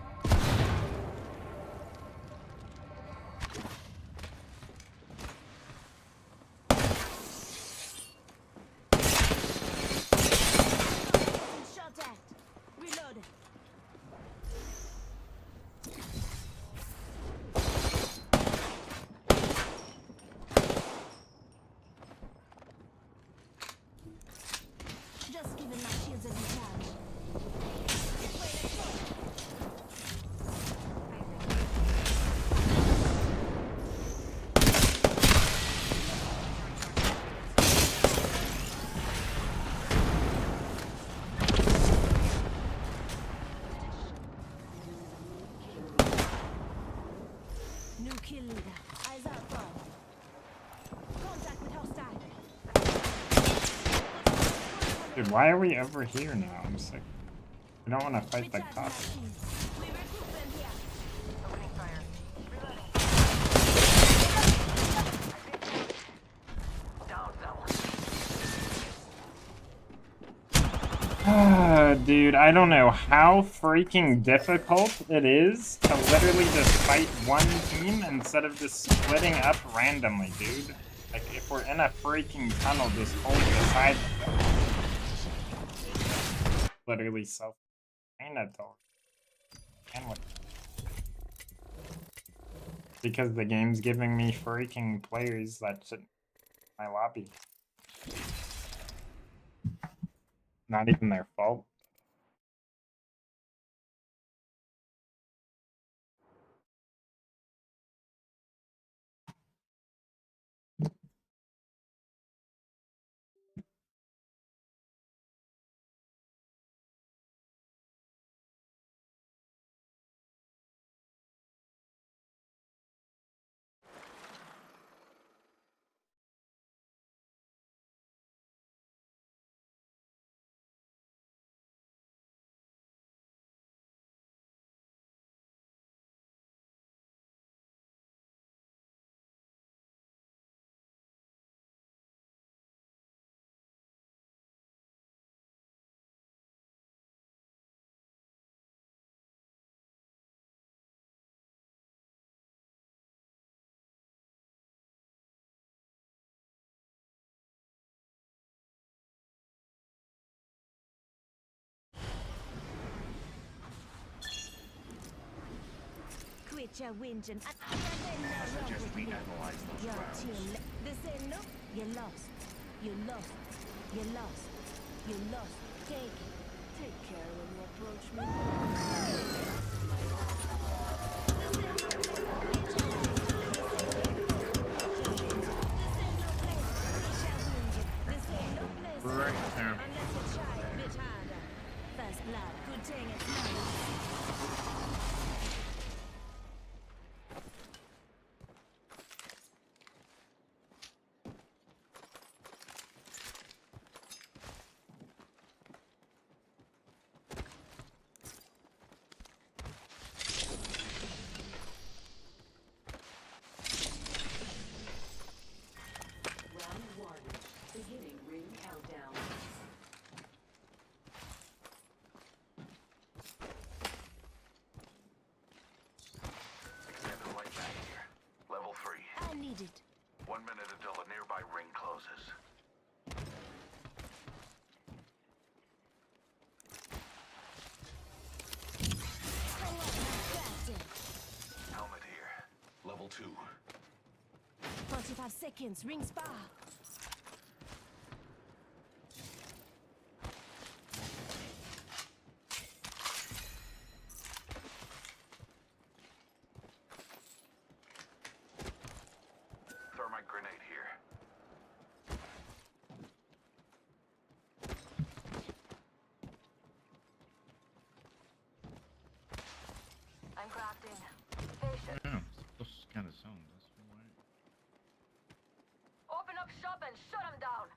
Shot at. Reload. Just giving my shields a recharge. New kill leader. Eyes out for. Contact with hostile. Dude, why are we over here now? I'm sick. We don't want to fight the Recharging my cops. shields. We regroup them here. Opening fire. Dude, I don't know how freaking difficult it is to literally just fight one team instead of just splitting up randomly, dude. Like, if we're in a freaking tunnel, just hold beside them. Literally self-explanatory. And what? Because the game's giving me freaking players that should my lobby. Not even their fault. Quit your whinging. I suggest we analyze those rounds. This ain't no. You lost. You lost. You lost. You lost. Take care when you approach me. Right there. Unless you try a bit harder. First blood. Good thing it's nice. Extended light back here. Level 3. I need it. 1 minute until the nearby ring closes. Helmet here. Level 2. 45 seconds. Ring spa. Thermite grenade here. I'm crafting. Patient. Yeah, those kind of sound. That's why. Open up shop and shut them down.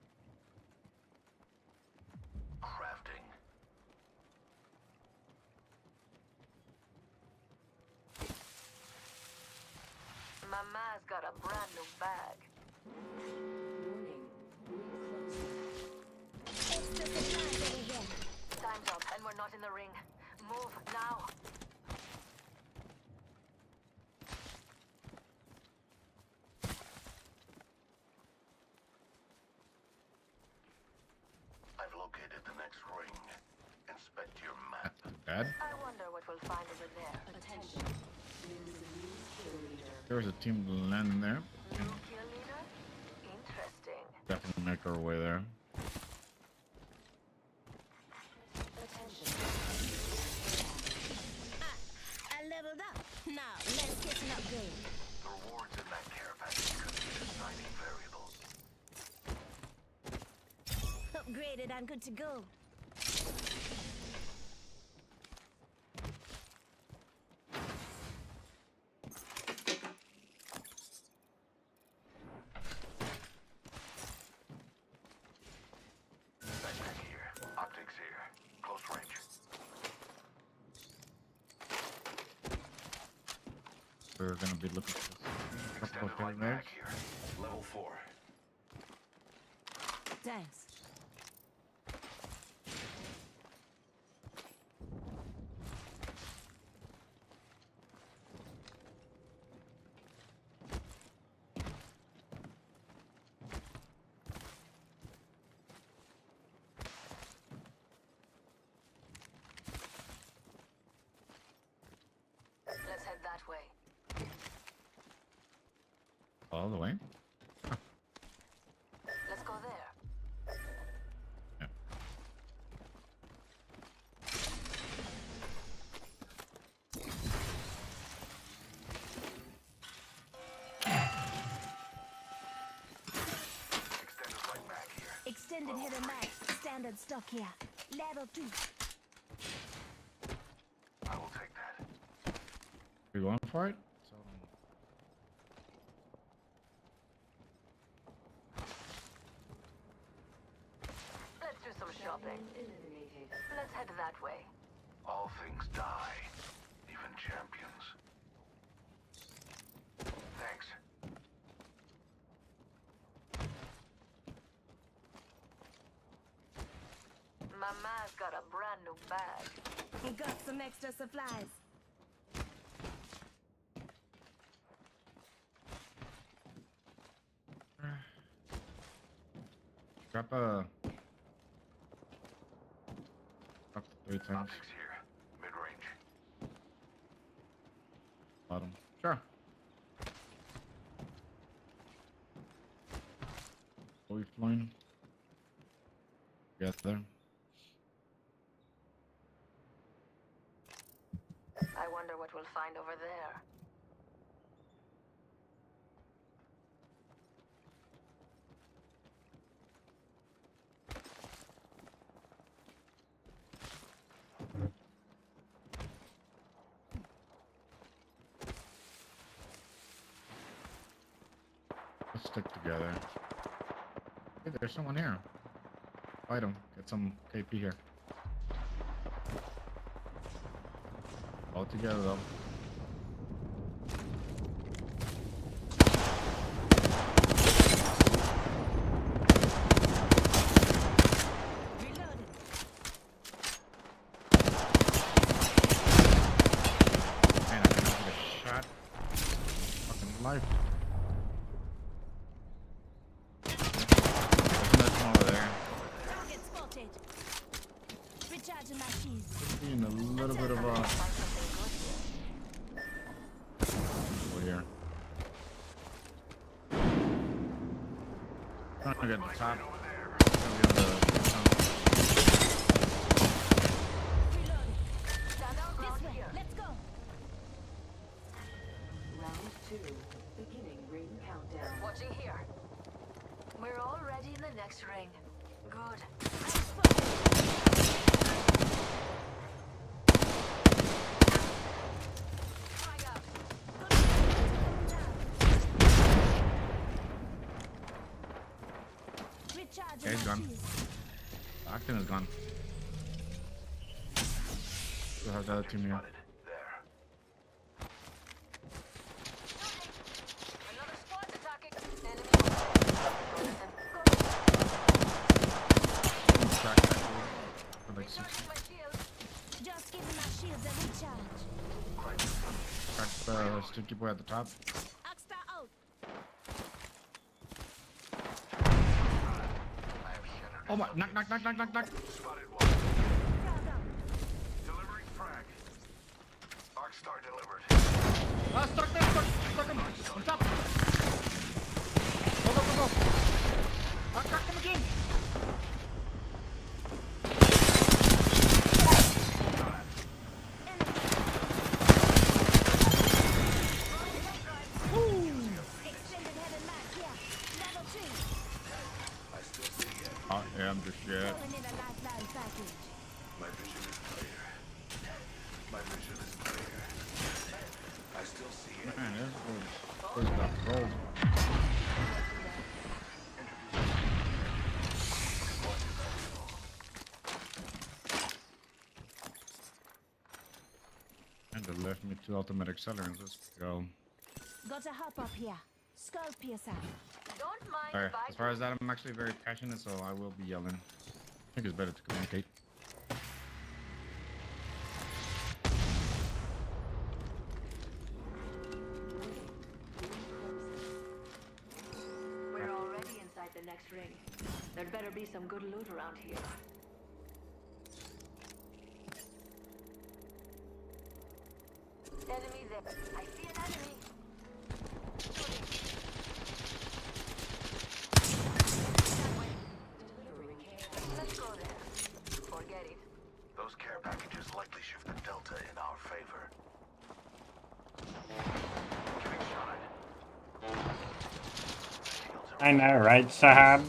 Crafting. Mama's got a brand new bag. Extra supplies over here. Time's up and we're not in the ring. Move now. I've located the next ring. Inspect your map. Bad. I wonder what we'll find over there. Attention. There's a team landing there. New kill leader? Interesting. Definitely make our way there. Attention. I leveled up. Now, let's get an upgrade. The rewards in that care package could be deciding variables. Upgraded and good to go. Backpack here. Optics here. Close range. We're gonna be looking for this. Couple Extended of light grenades. back here. Level 4. Thanks. Let's head that way. all the way. Let's go there. Yeah. Extended header max. Standard stock here. Level 2. I will take that. We going for it? So, Let's do some shopping. Let's head that way. All things die, even champions. Thanks. My man's got a brand new bag. He got some extra supplies. drop a. Drop 3 times. Optics here. Mid-range. Bottom. Sure. Are we flying? Together. I wonder what we'll find over there. Let's stick together. Hey, there's someone here. Fight him. Get some KP here. All together though. Man, I cannot get a shot. Fucking life. There's nothing over there. Target spotted. Recharging my shields. Being a little bit of a over here. Trying to get the top. This way. Let's go. Round 2. Beginning ring countdown. Watching here. We're already in the next ring. Good. Flag out. Recharging Okay, he's my gone. shields. Octon is gone. Still have the other team here. Another squad's attacking. Enemy. Crack that dude for like 60. Recharging my shields. Just giving my shields a recharge. Crack the stinky boy at the top. Oxstar out. Oh my! Knock! Knock! Knock! Knock! Knock! Knock! Delivering frag. Arcstar delivered. Ah, stuck there! Stuck him! On top! Go! Go! Go! Go! Ah, crack him again! Extended header max here. Level 2. I still see it. I am the shit. Throwing in a lifeline package. My vision is clear. My vision is clear. I still see it. Man, this was the gold. And they left me 2 ultimate accelerants. Let's go. Gotta hop up here. Skull piercer. Don't mind Alright, if I as far as that, I'm actually very passionate, so I will be yelling. I think it's better to communicate. We're already inside the next ring. There'd better be some good loot around here. Enemy there. I see an enemy. go there. Forget it. Those care packages likely shift the delta in our favor. Giving shot. I know, right, Shahab?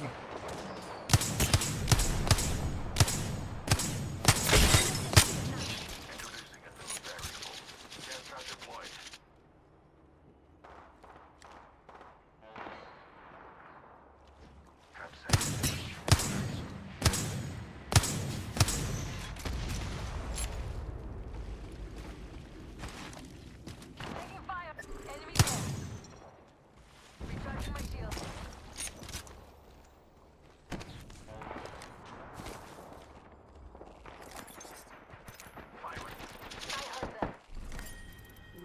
Introducing a new variable. Gas trap deployed. Trap set. Taking fire. Enemy there. Recharging my shield. I heard them. I'm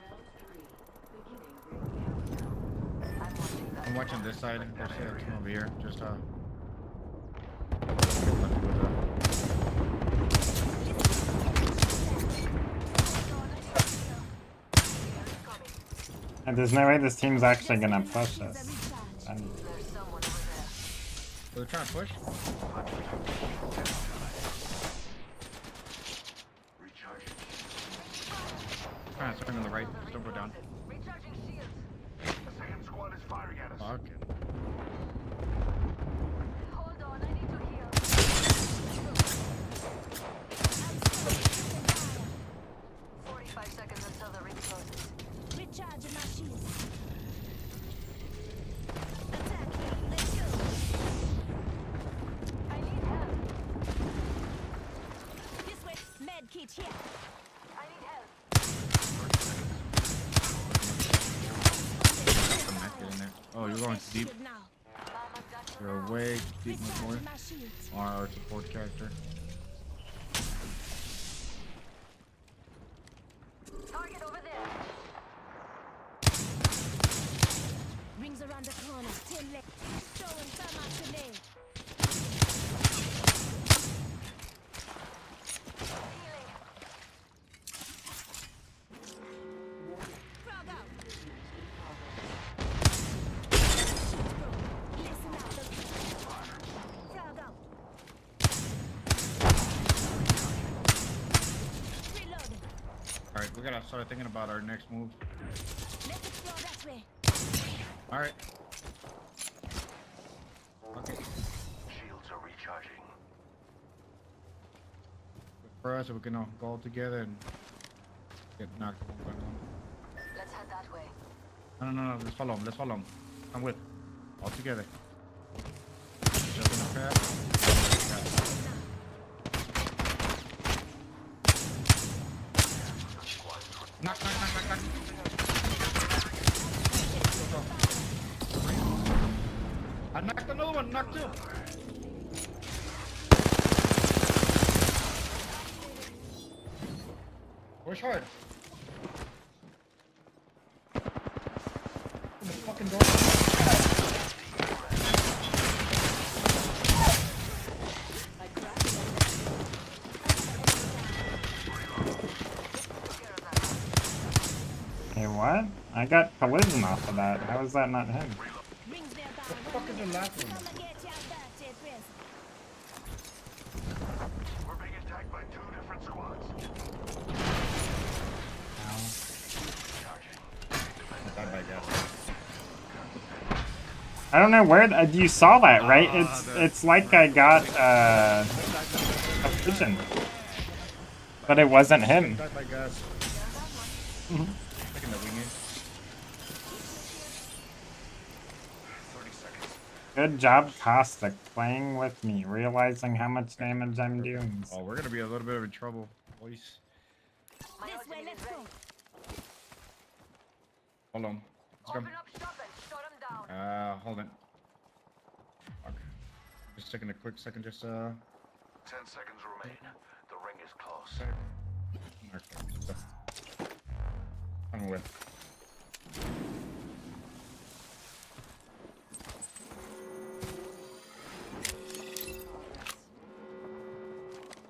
watching them. I'm watching this side. There's a team over here. Just And there's no way this team's actually gonna push us. They're trying to push. Trying to swing on the right. Just don't go down. Recharging shields. The second squad is firing at us. Fuck. Hold on, I need to heal. 45 seconds until the ring closes. Recharging my shields. Attack. Let's go. I need help. This way. Med kit here. I need help. Connected in there. Oh, you're going deep. You're way deep in the north. Our support character. Target over there. Rings around the corner. 10 left. Throwing some out to me. Frog out. Listen out. Frog out. Reloading. Alright, we gotta start thinking about our next move. Let's explore that way. Alright. Okay. Shields are recharging. For us, we can all go all together and get knocked one by one. Let's head that way. No. Let's follow him. Let's follow him. I'm with. All together. Jump in the trap. Knock. I knocked another one. Knocked two. Push hard. Open the fucking door. Hey, what? I got collision off of that. How is that not him? Rings there What the fuck is the last one? Come and get your birthday present. We're being attacked by two different squads. Bye bye, guys. I don't know where you saw that, right? It's like I got a vision, but it wasn't him. Bye bye, guys. Taking the wing in. 30 seconds. Good job, Caustic, playing with me, realizing how much damage I'm doing. Oh, we're gonna be a little bit of in trouble, boys. This way, let's go. Hold on. Let's go. Open up shop and shut them down. Hold it. Fuck. Just taking a quick second, just 10 seconds remain. The ring is close. Okay. I'm with.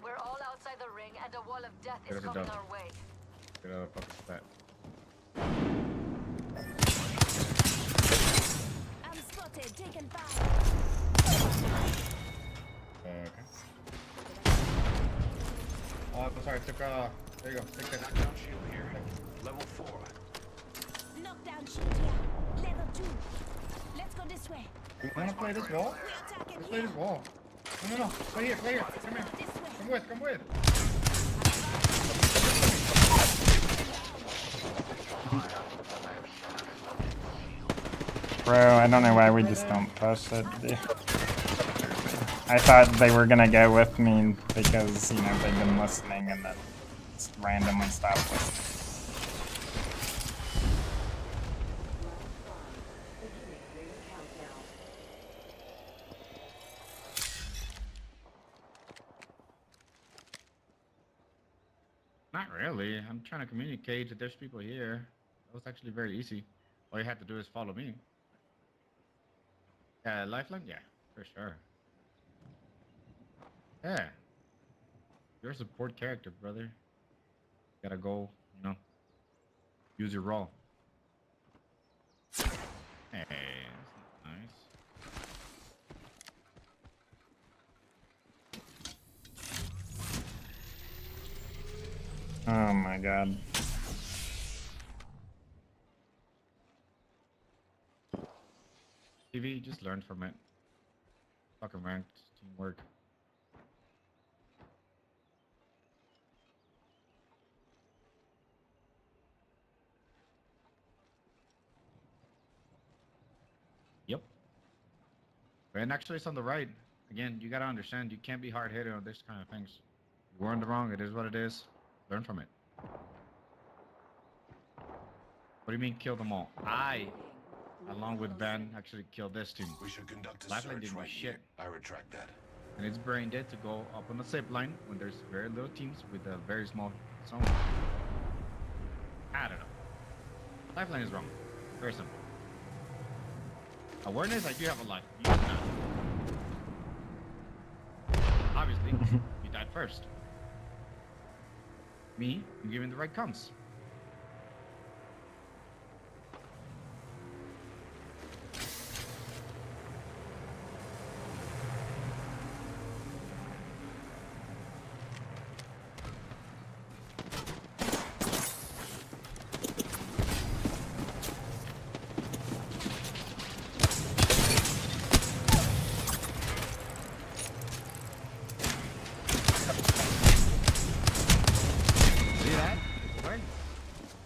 We're all outside the ring and a wall of death Get is it coming done. our way. Get out of fucking that. I'm spotted. Taking fire. Okay. sorry. Took there you go. Take that. Knockdown shield here. Level 4. Knockdown shield here. Level 2. Let's go this way. You wanna play this wall? Let's play this wall. No. Play here. Come here. Come with. Bro, I don't know why we just don't push it, dude. I thought they were gonna go with me because, you know, they've been listening and then just randomly stopped listening. Not really. I'm trying to communicate that there's people here. That was actually very easy. All you had to do is follow me. Yeah, lifeline? Yeah, for sure. Yeah. You're a support character, brother. Gotta go, you know, use your role. Hey, that's nice. Oh my god. TV, just learn from it. Fucking ranked teamwork. Yep. And actually, it's on the right. Again, you gotta understand, you can't be hard-headed on this kind of things. You weren't wrong. It is what it is. Learn from it. What do you mean, kill them all? I, along with Ben, actually killed this team. We should conduct a Lifeline search didn't do right shit. here. I retract that. And it's brain dead to go up on the zip line when there's very little teams with a very small zone. I don't know. Lifeline is wrong. Very simple. Awareness, I do have a life. You do not. Obviously, you died first. Me, I'm giving the right comms.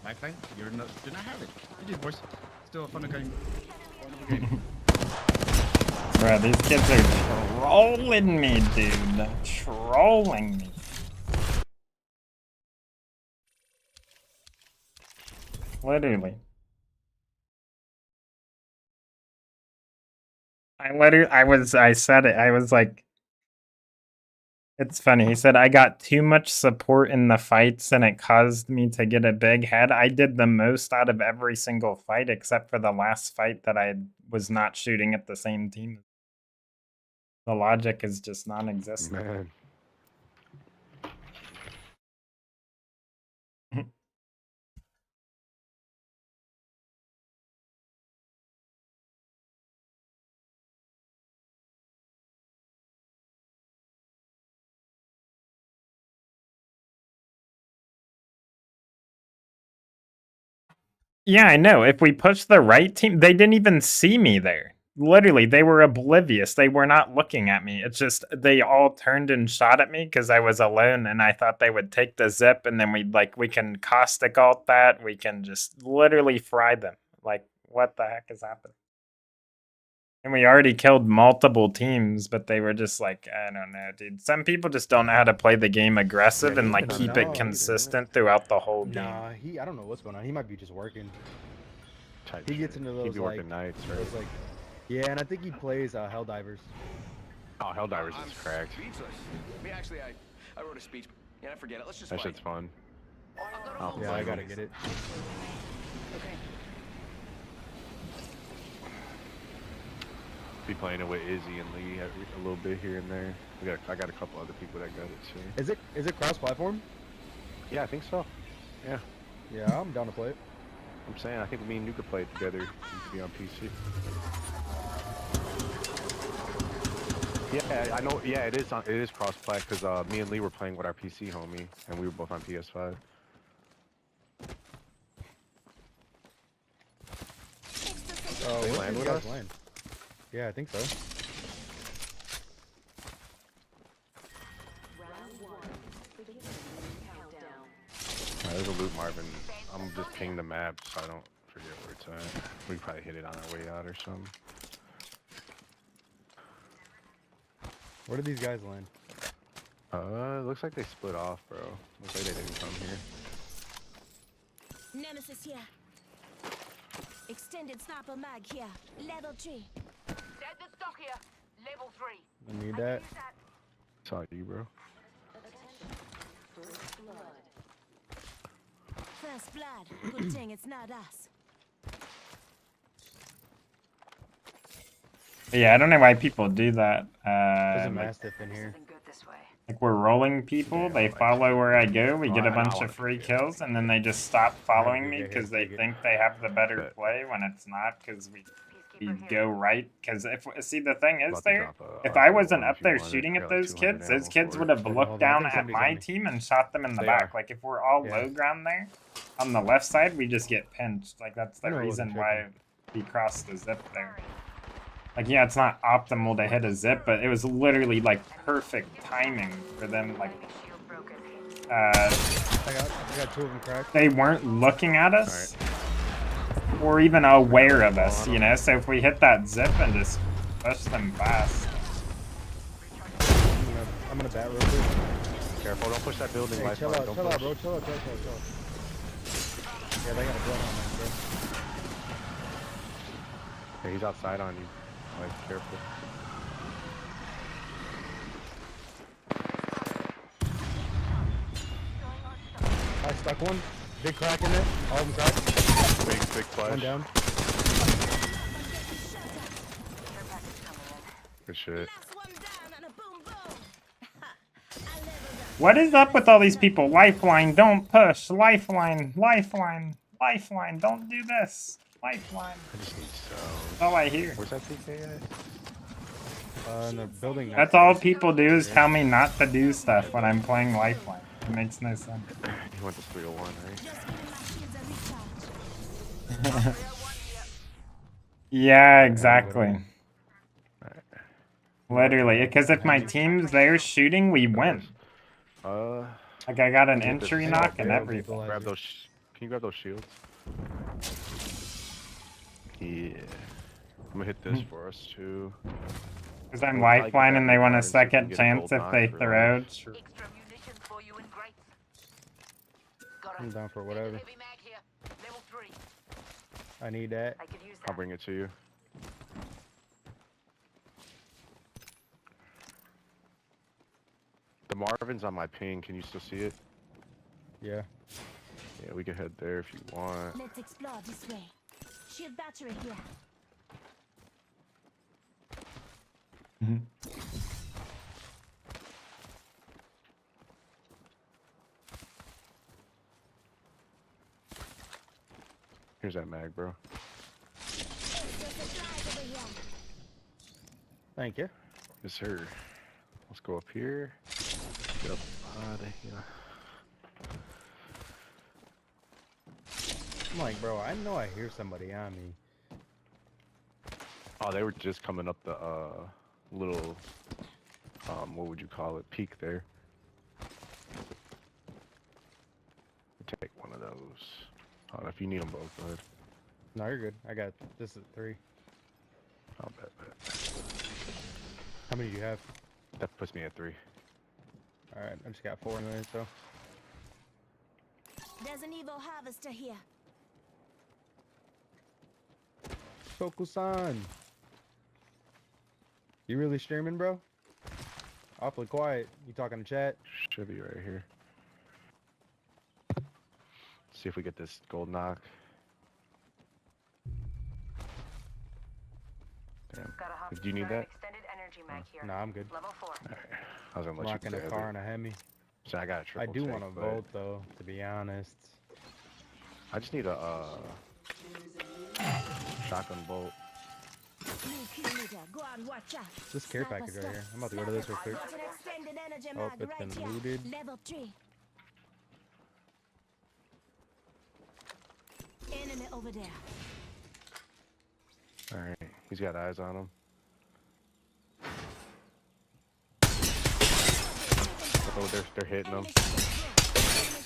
Lifeline, do not have it. GG, boys. Still a fun game. Bro, these kids are trolling me, dude. Trolling me. Literally. I said it. I was like, it's funny. He said, I got too much support in the fights and it caused me to get a big head. I did the most out of every single fight except for the last fight that I was not shooting at the same team. The logic is just non-existent. Man. Yeah, I know. If we push the right team, they didn't even see me there. Literally, they were oblivious. They were not looking at me. It's just they all turned and shot at me because I was alone, and I thought they would take the zip, and then we can caustic alt that. We can just literally fry them. Like, what the heck is happening? And we already killed multiple teams, but they were just like, I don't know, dude. Some people just don't know how to play the game aggressive and like keep it consistent throughout the whole game. Nah, I don't know what's going on. He might be just working. He gets into those working nights, right? those, yeah, and I think he plays Helldivers. Oh, Helldivers is cracked. Speechless. Me actually, I wrote a speech. Yeah, forget it. Let's just That fight. shit's fun. Oh, Yeah, I gotta get it. Okay. Be playing it with Izzy and Lee a little bit here and there. I got a couple other people that got it too. Is it cross-platform? Yeah, I think so. Yeah. Yeah, I'm down to play it. I'm saying, I think me and you could play it together. You could be on PC. Yeah, I know. Yeah, it is. It is cross-plat because me and Lee were playing with our PC homie, and we were both on PS5. Oh, They where land did with you guys us? land? Yeah, I think so. There's a loot Marvin. I'm just ping the map so I don't forget where it's at. We probably hit it on our way out or something. Where did these guys land? It looks like they split off, bro. Looks like they didn't come here. Nemesis here. Extended sniper mag here. Level 3. Dead the stock here. Level 3. I need that. Saw you, bro. First blood. Good thing it's not us. Yeah, I don't know why people do that. There's a Like, Mastiff in here. like we're rolling people, they follow where I go, we get a bunch of free kills, and then they just stop following me because they think they have the better play when it's not, because we go right. Because see, the thing is there, if I wasn't up there shooting at those kids would have looked down at my team and shot them in the back. Like if we're all low ground there, on the left side, we just get pinched. Like that's the reason why we crossed the zip there. Like, yeah, it's not optimal to hit a zip, but it was literally, like, perfect timing for them, like, I got 2 of them cracked. they weren't looking at us, or even aware of us, you know, so if we hit that zip and just push them fast. I'm gonna bat real quick. Careful, don't push that building. Hey, chill out, bro. Chill out. Yeah, they got a blood on them, bro. Yeah, he's outside on you. Like, careful. I stuck one. Big crack in it. All of them cracked. Big flash. One down. Good shit. What is up with all these people? Lifeline, don't push. Lifeline, lifeline, lifeline, don't do this. Lifeline. I just need sound. That's all I hear. Where's that TK at? In the building. That's all people do is tell me not to do stuff when I'm playing Lifeline. It makes no sense. You want this 301, right? Yeah, exactly. Literally, because if my team's there shooting, we win. Like I got an entry knock and everything. Grab those. Can you grab those shields? Yeah. I'm gonna hit this for us too. Because I'm Lifeline and they want a second chance if they throw. I'm down for whatever. I need that. I'll bring it to you. The Marvin's on my ping. Can you still see it? Yeah. Yeah, we can head there if you want. Let's explore this way. Shield battery here. Here's that mag, bro. Thank you. Yes, sir. Let's go up here. Get up out of here. I'm like, bro, I know I hear somebody on me. Oh, they were just coming up the little what would you call it? Peak there. Take one of those. If you need them both, go ahead. No, you're good. I got this at 3. I'll bet. How many do you have? That puts me at 3. Alright, I just got 4 in there, so. There's an evil harvester here. SHOKKUSAN. You really streaming, bro? Awfully quiet. You talking to chat? Should be right here. See if we get this gold knock. Damn. Do you need that? Nah, I'm good. Alright. I was gonna let Rocking you a grab car it. and a Hemi. So I got a I triple do take, want to but vote though, to be honest. I just need a shotgun bolt. This care package right here. I'm about to go to this real quick. Oh, it's been looted. Level 3. Enemy over there. Alright, he's got eyes on him. Oh, they're hitting him. Enemy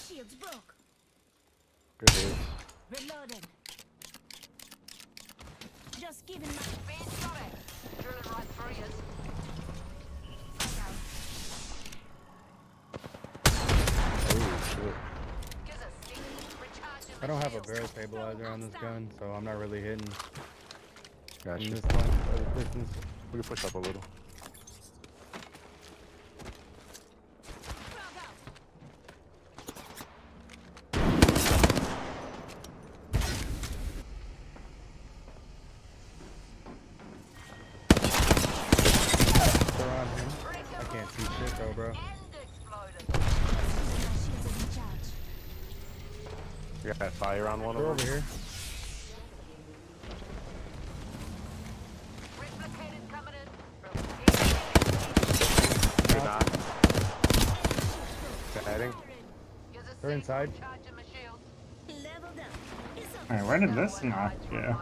shields broke. Good hits. Reloading. Just giving my face got it. Drilling right through you. Oh, shit. I don't have a barrel stabilizer on this gun, so I'm not really hitting. Gotcha. This one, at a distance. We can push up a little. They're on him. I can't see shit though, bro. You got that fire on one They're of over them? here. They're not. They're heading. They're inside. Alright, where did this knock go?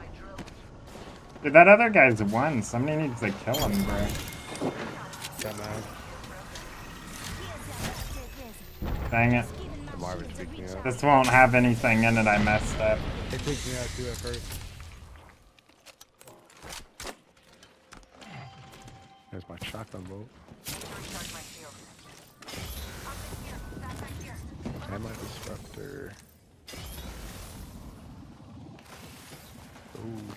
Dude, that other guy's won. Somebody needs to kill him, bro. Got mad. Dang it. Marvin freaked me out. This won't have anything in it. I messed up. It freaked me out too at first. There's my shotgun bolt. And my disruptor. Ooh.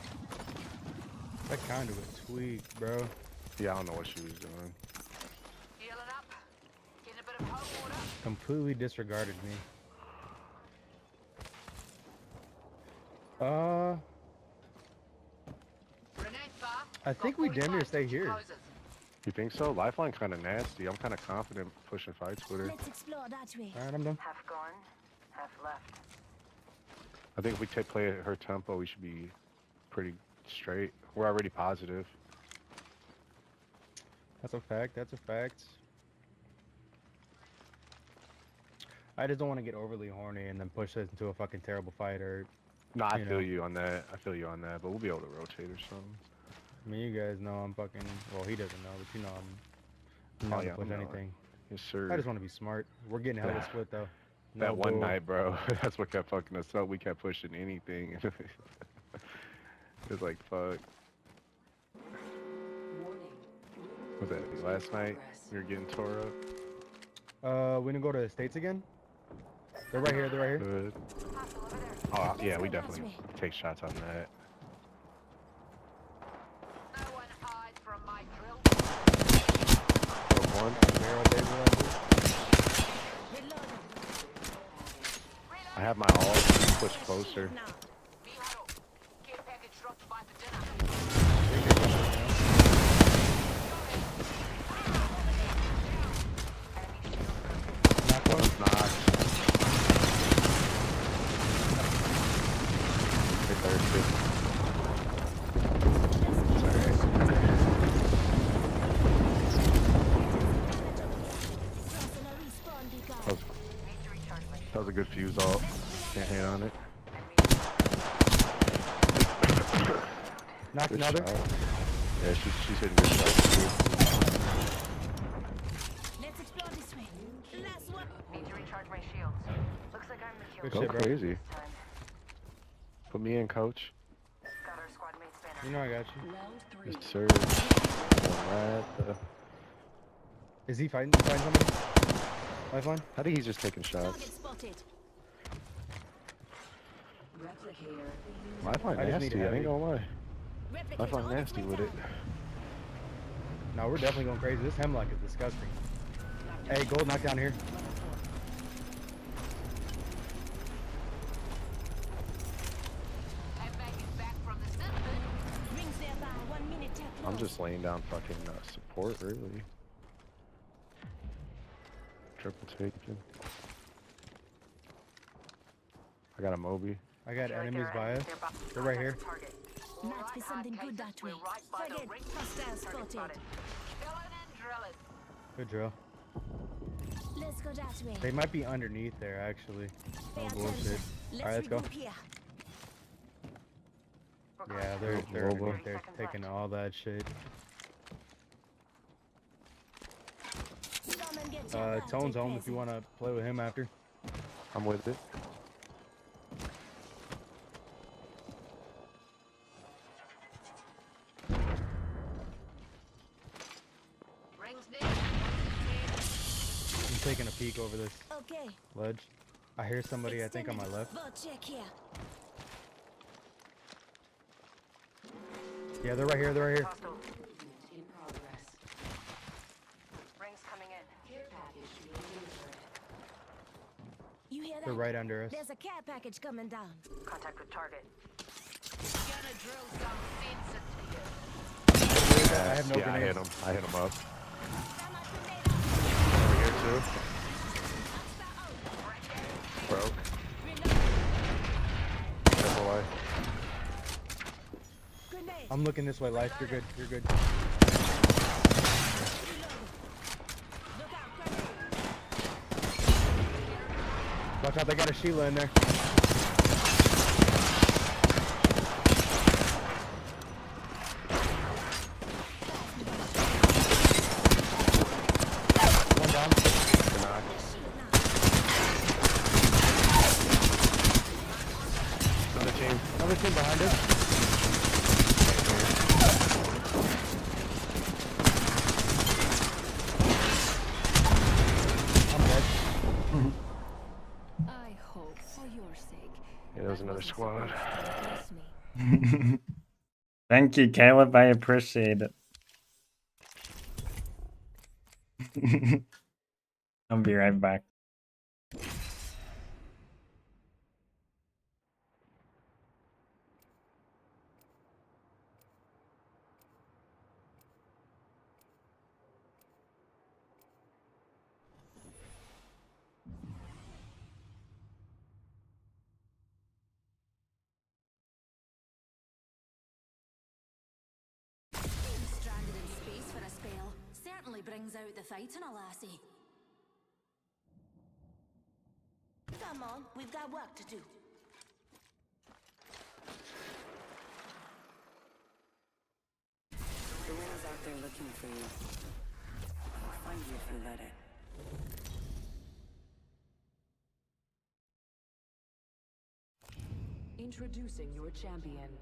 That conduit was tweaked, bro. Yeah, I don't know what she was doing. Completely disregarded me. I think we damn near stay here. You think so? Lifeline kind of nasty. I'm kind of confident pushing fights with her. Let's explore that way. Alright, I'm done. Half gone, half left. I think if we play at her tempo, we should be pretty straight. We're already positive. That's a fact. That's a fact. I just don't want to get overly horny and then push this into a fucking terrible fight or. No, I feel you on that. I feel you on that. But we'll be able to rotate or something. I mean, you guys know I'm fucking. Well, he doesn't know, but you know I'm not gonna push anything. Yes, sir. I just want to be smart. We're getting hella split though. That No one bull. night, bro. That's what kept fucking us up. We kept pushing anything. It was like, fuck. Was that last night? We were getting tore up. We gonna go to the States again? They're right here. They're right here. Good. Oh, yeah, we definitely take shots on that. One. I have my all push closer. One's knocked. They're thirsty. That was a good fuse ult. Can't hang on it. Knock Good another. shot. Yeah, she's hitting good shots too. Let's explore this way. Last one. Need to recharge my shields. Looks like I'm the Good killer. shit, Go bro. crazy. Put me in, coach. Got our squad mates banner. You know I got you. Yes, sir. Alright, Is he fighting somebody? Lifeline? I think he's just taking shots. Spotted. Lifeline I just need nasty, I ain't heavy. gonna lie. Lifeline nasty with it. No, we're definitely going crazy. This hemlock is disgusting. Hey, gold knock down here. Rings there by 1 minute. I'm just laying down fucking support, really. Triple taken. I got a Moby. I got enemies by us. They're right here. Might be something good that way. Forget hostile spotted. Good drill. Let's go that way. They might be underneath there, actually. No bullshit. Alright, let's go. regroup here. Yeah, they're underneath there taking all that shit. Tone's home if you want to play with him after. I'm with it. I'm taking a peek over this Okay. ledge. I hear somebody, I think, on my left. Vault check here. Yeah, they're right here, they're right here. In progress. Rings coming in. Care package being delivered. You hear that? They're right under us. There's a care package coming down. Contact with target. Gonna drill some sense into you. I have no Yeah, grenades. I hit him up. Over here too. Broke. Careful, life. I'm looking this way, Life. You're good, you're good. Watch out, they got a Sheila in there. One down. Another team. Another team behind us. I hope, for your sake. Yeah, there's another squad. Thank you, Caleb. I appreciate it. I'll be right back. Being stranded in space for a spell certainly brings out the fight in a lassie. Come on, we've got work to do. The wind's out there looking for you. I'll find you if you let it. Introducing your champion.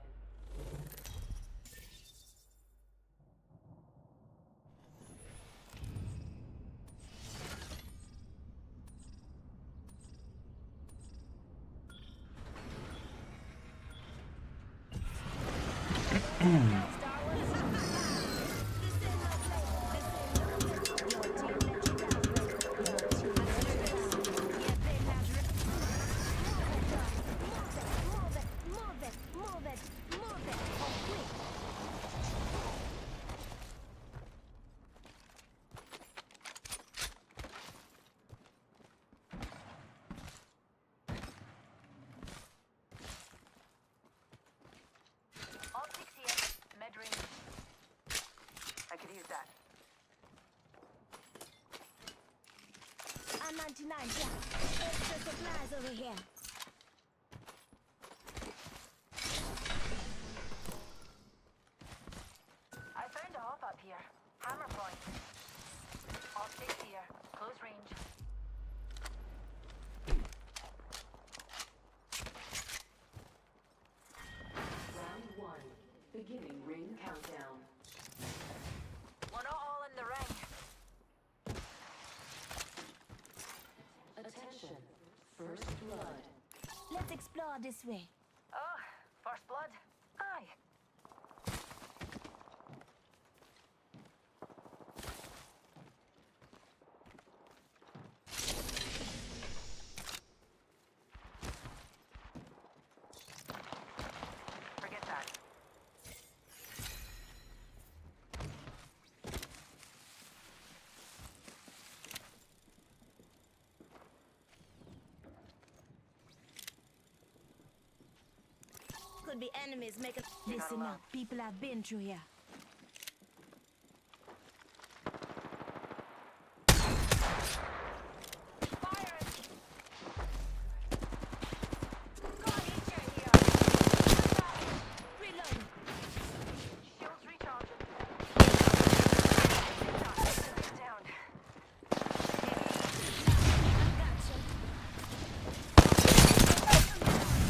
Optics here. Med ring. I could use that. I'm 99 down. Extra supplies over here. I found a hop up here. Hammer point. Optics here. Close range. Round one. Beginning ring countdown. We're not all in the ring. Attention. First blood. Let's explore this way. Oh, first blood. Aye. Forget that. could be enemies making. Listen up, people have been through here.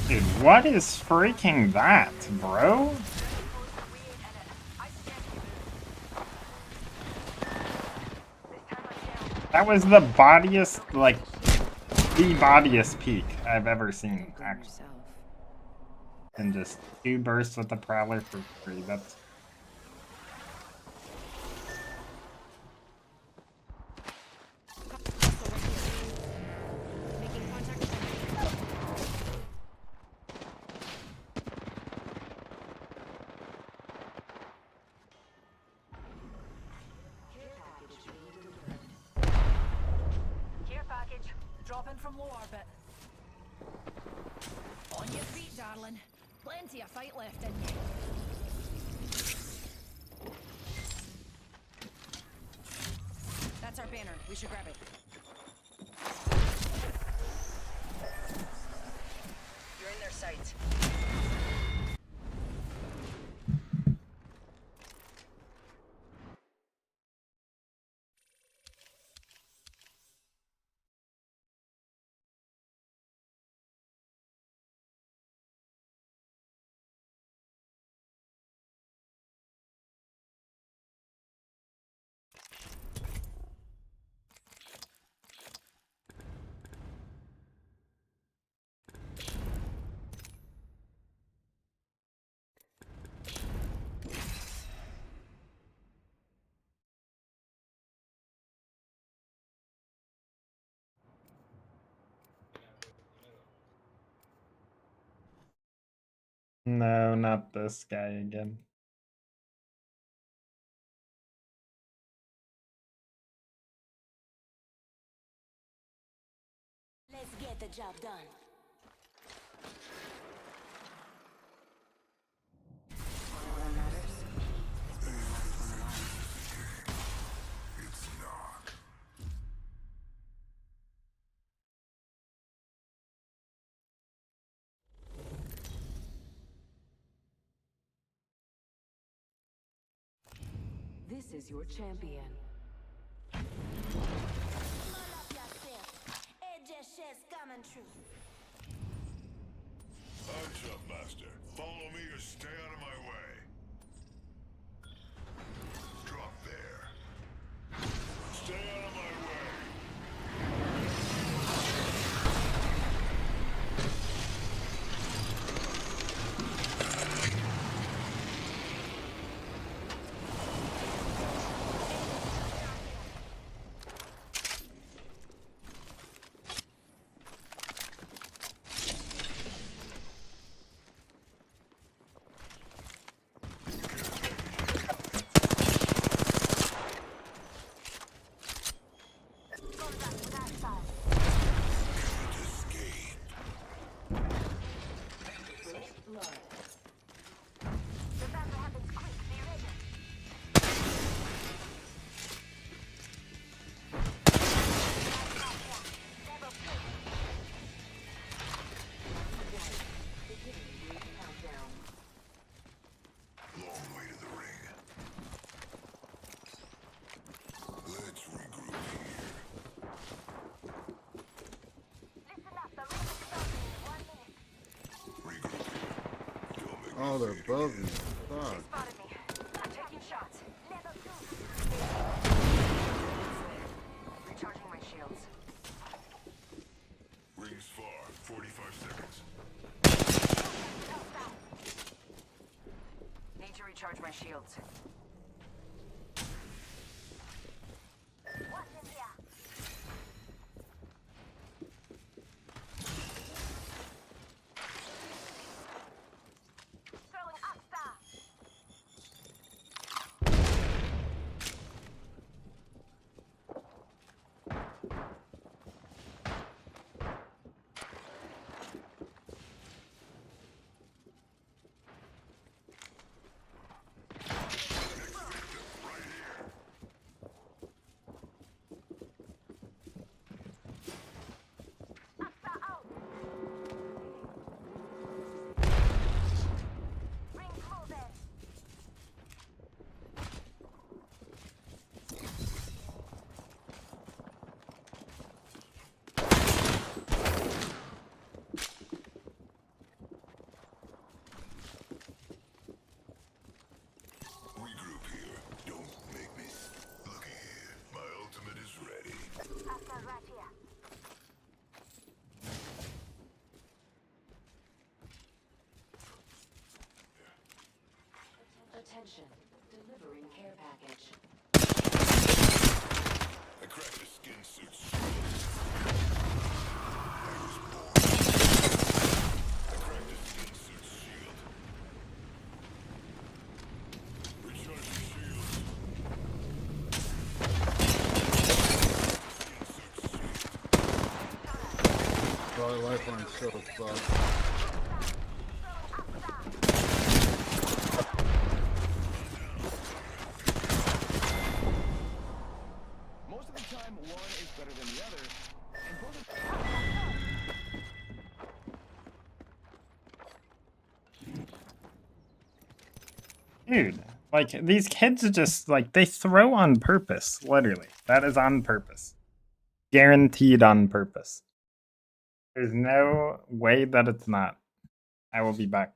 Dude, what is freaking that, bro? That was the bodiest, like, the bodiest peak I've ever seen, actually. And just 2 bursts with the Prowler for free. That's... Care package. Dropping from low orbit. On your feet, darling. Plenty of fight left in you. That's our banner. We should grab it. You're in their sights. No, not this guy again. Let's get the job done. What matters is being the last one alive. It's not. This is your champion. Coming true. I'm Tough Master. Follow me or stay out of my way. Drop there. Stay out of my way. Oh, they're above me. Fuck. I'm taking shots. Level 2. Recharging my shields. Rings far. 45 seconds. Need to recharge my shields. What's in here? Throwing Oxstar. Attention, delivering care package. I cracked the skin suit's shield. Recharge the shield. Probably lifeline still fucked. Most of the time, one is better than the other, and both Dude, like these kids are just like they throw on purpose, literally. That is on purpose. Guaranteed on purpose. There's no way that it's not. I will be back.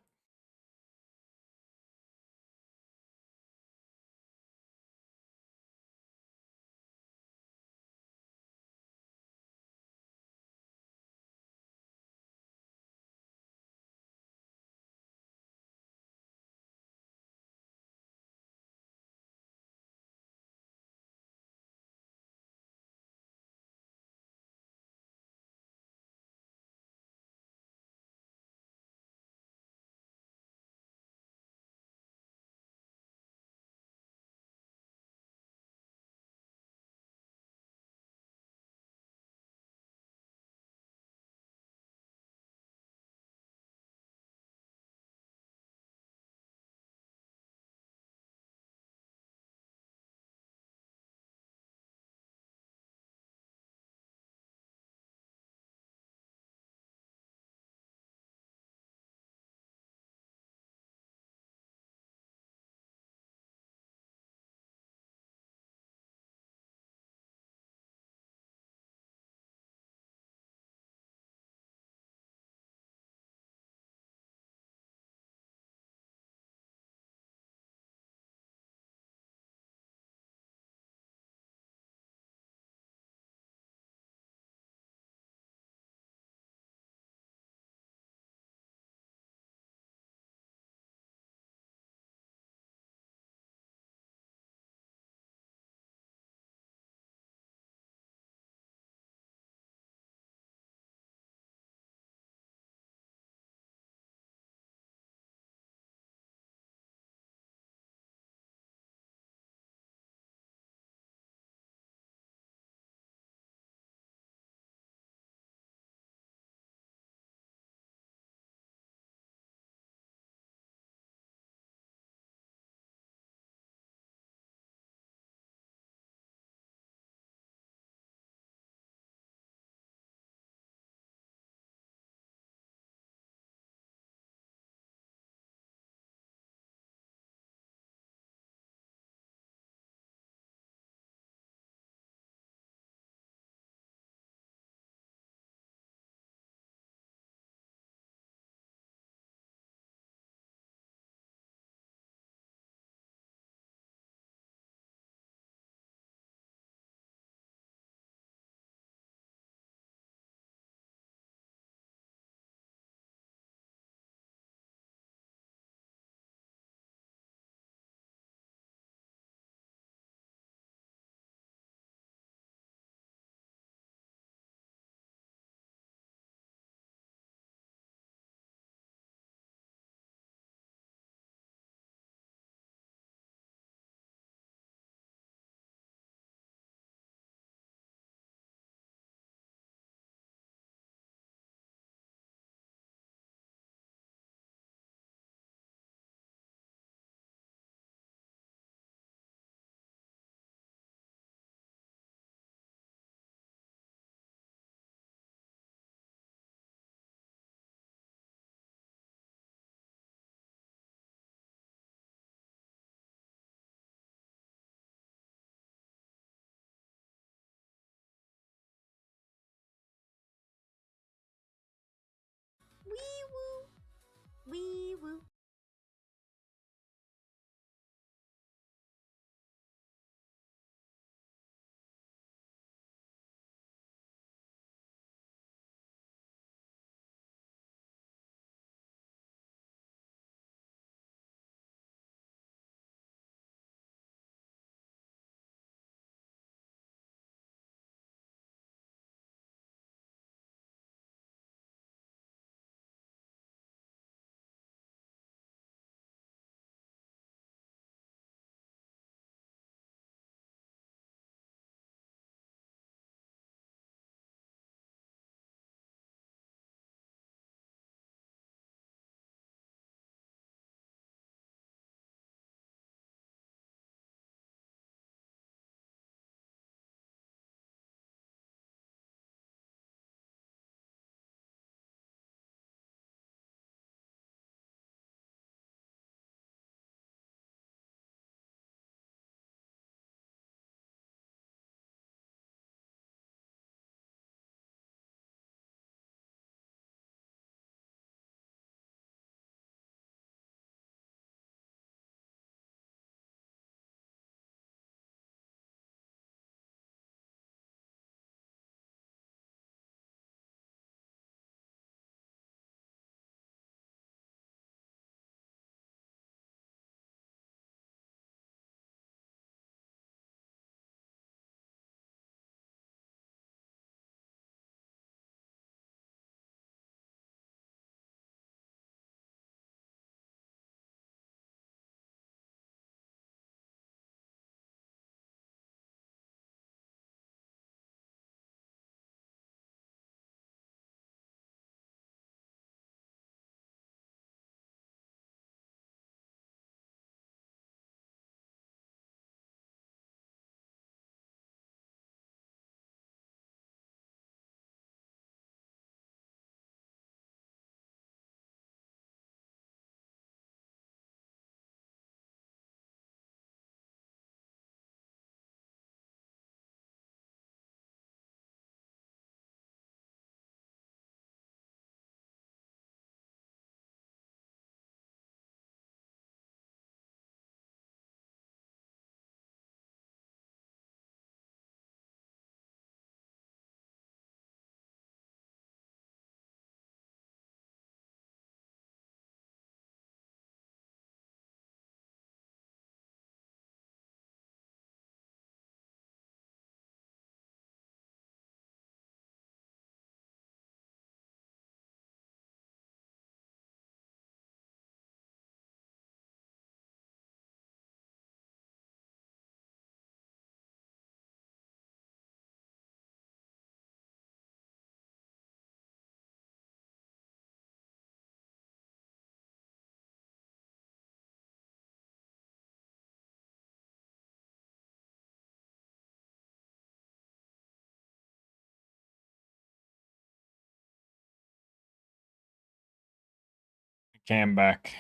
Okay, I'm back.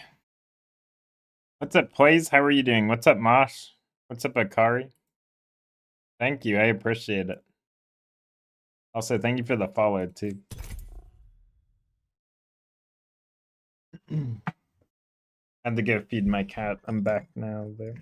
What's up, Plays? How are you doing? What's up, Mosh? What's up, Akari? Thank you, I appreciate it. Also, thank you for the follow, too. Had to go feed my cat. I'm back now, though.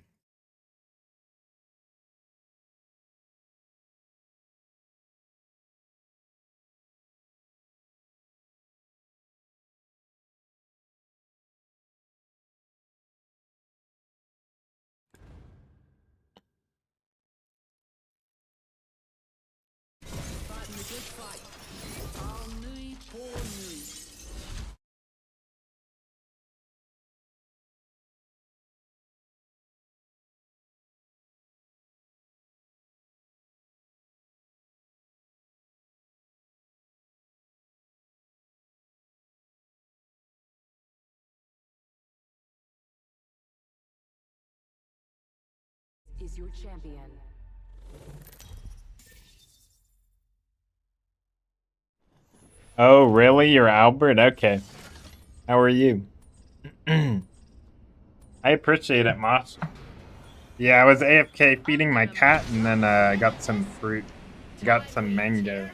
Fighting the good fight. All nuit pour nuit. Is your champion. Oh, really? You're Albert? Okay. How are you? I appreciate it, Mosh. Yeah, I was AFK feeding my cat, and then I got some fruit. Got some mango.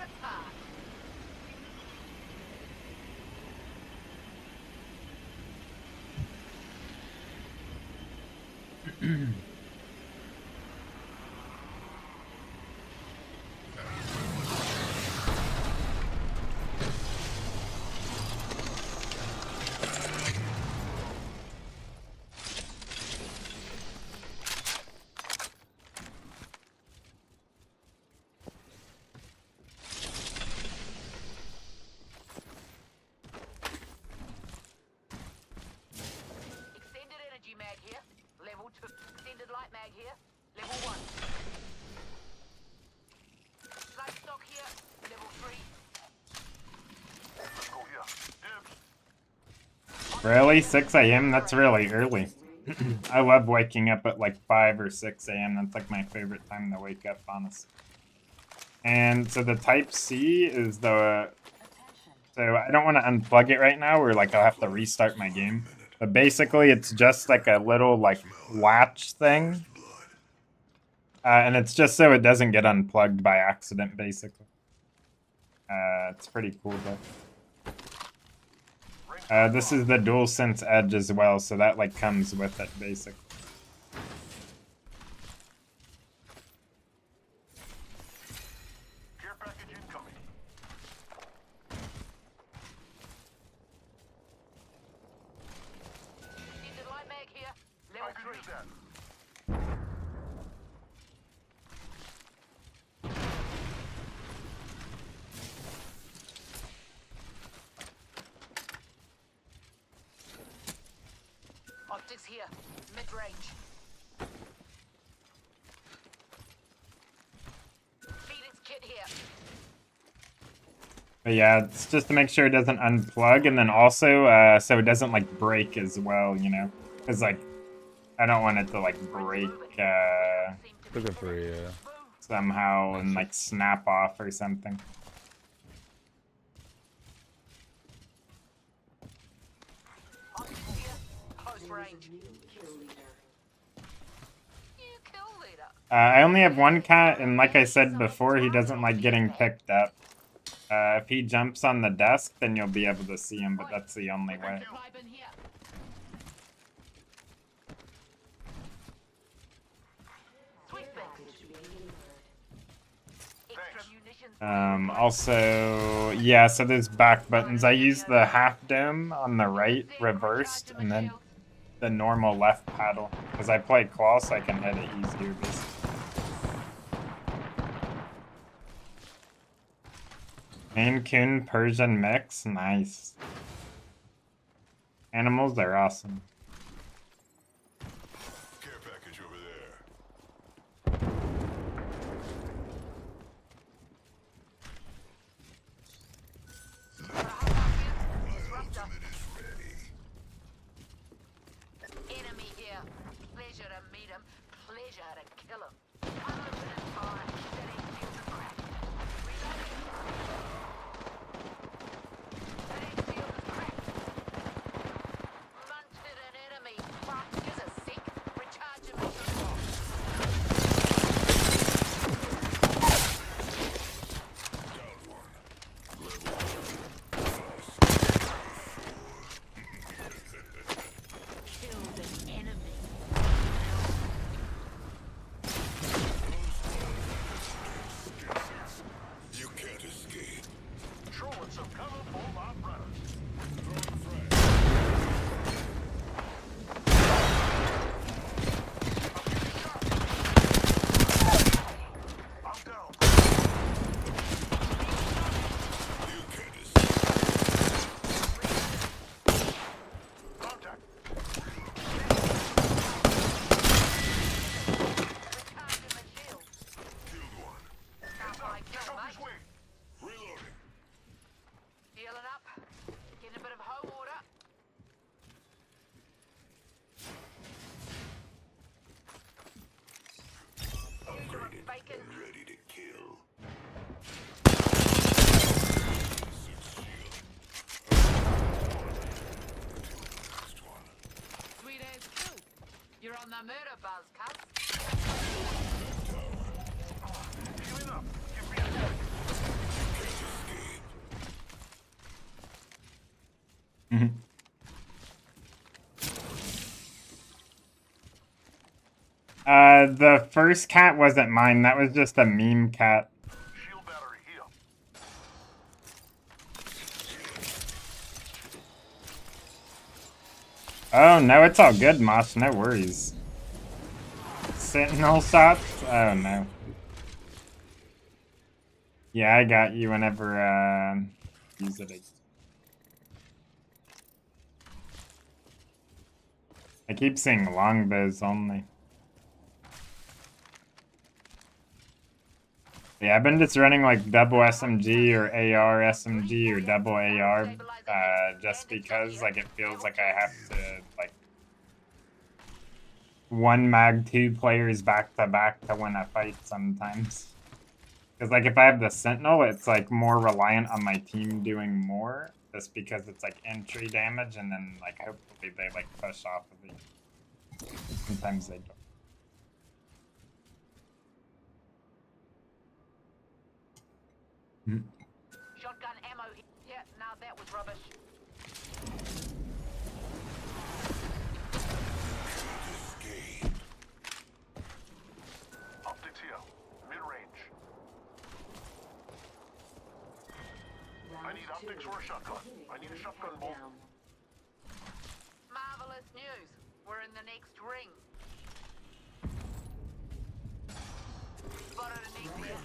Extended energy mag here. Level 2. Extended light mag here. Level 1. Light stock here. Level 3. Really? 6 a.m.? That's really early. I love waking up at like 5 or 6 a.m. That's like my favorite time to wake up, honestly. And so the Type C is the... So I don't want to unplug it right now, or like I'll have to restart my game. But basically it's just like a little like latch thing. And it's just so it doesn't get unplugged by accident, basically. It's pretty cool though. This is the DualSense Edge as well, so that like comes with it, basically. Care package incoming. Extended light mag here. Level 3. Optics here. Mid-range. Phoenix kit here. But yeah, it's just to make sure it doesn't unplug, and then also so it doesn't like break as well, you know? Because like, I don't want it to like break Looking for you. Somehow and like snap off or something. Close range. I only have one cat, and like I said before, he doesn't like getting picked up. If he jumps on the desk, then you'll be able to see him, but that's the only way. Also, yeah, so there's back buttons. I use the half dome on the right, reversed, and then the normal left paddle. Because I play claw, so I can hit it easier, basically. Maine Coon Persian mix, nice. Animals are awesome. Care package over there. Enemy here. Pleasure to meet him. Pleasure to kill him. murder buzz, cuz. The first cat wasn't mine. That was just a meme cat. Oh, no, it's all good, Mosh. No worries. Sentinel shots? Oh, no. Yeah, I got you whenever, use it again. I keep seeing longbows only. Yeah, I've been just running like double SMG or AR SMG or double AR, just because like it feels like I have to like one mag 2 players back to back to win a fight sometimes. Because like if I have the Sentinel, it's like more reliant on my team doing more, just because it's like entry damage, and then like hopefully they like push off of it. Sometimes they don't. Shotgun ammo. Yeah, no, that was rubbish. Optics here. Mid-range. I need optics for a shotgun. I need a shotgun bolt. Marvelous news. We're in the next ring. Spotted an EPS.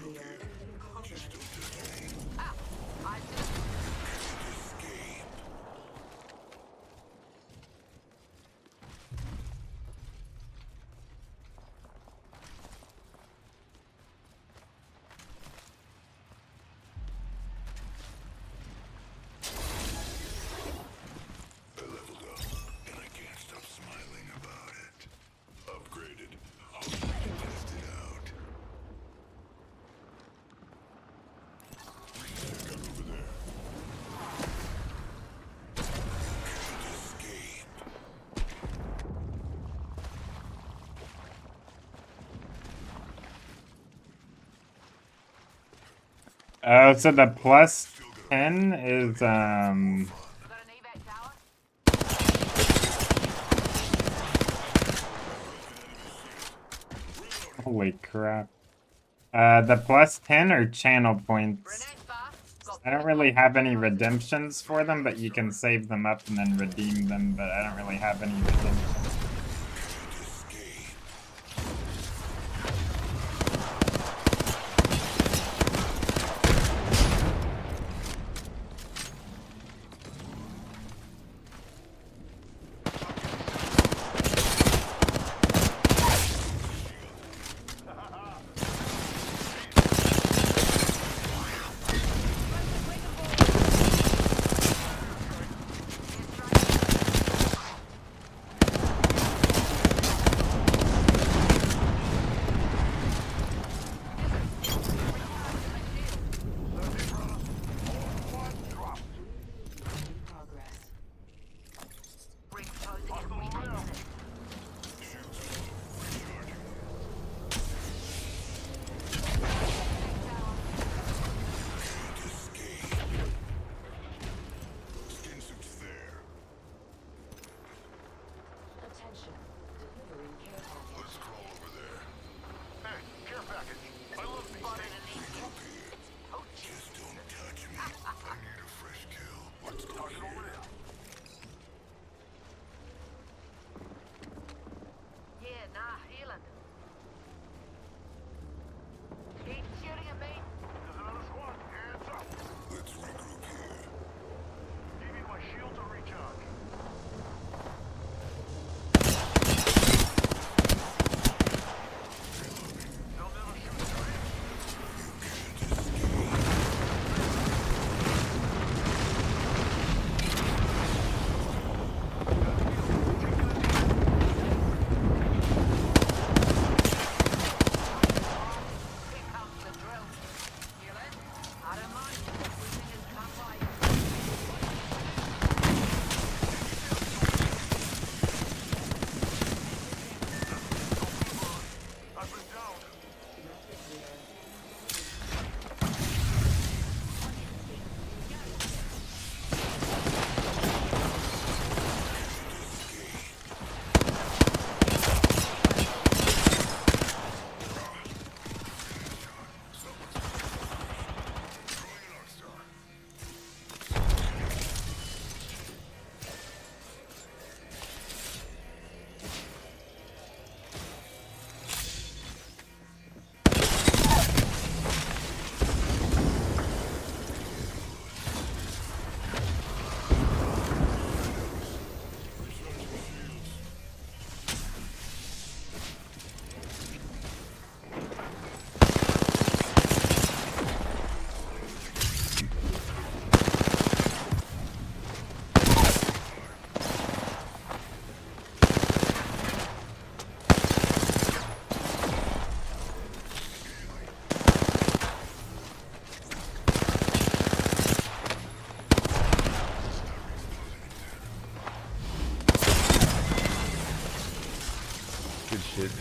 Ah, I did. I leveled up, and I can't stop smiling about it. Upgraded. I'll test it out. Gun over there. Can't escape. Oh, so the plus 10 is, holy crap. The plus 10 are channel points. I don't really have any redemptions for them, but you can save them up and then redeem them, but I don't really have any redemptions.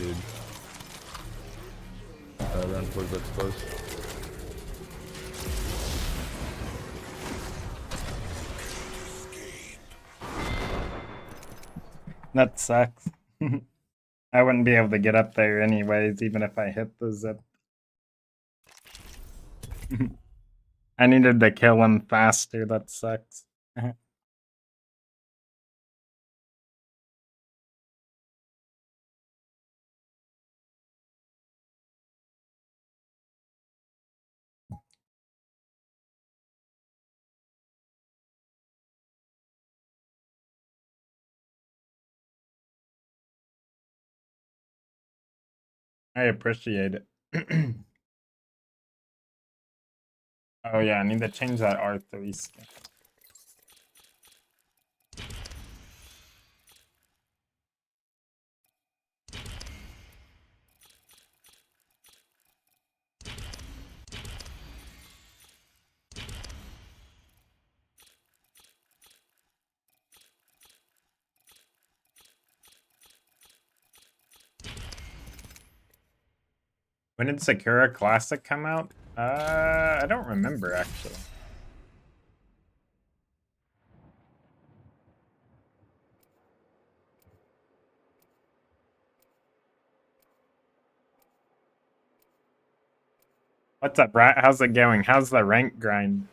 dude. Run towards that close. That sucks. I wouldn't be able to get up there anyways, even if I hit the zip. I needed to kill him faster, that sucks. I appreciate it. Oh yeah, I need to change that R3 skin. When did Sakura Classic come out? I don't remember actually. What's up, Brat? How's it going? How's the rank grind?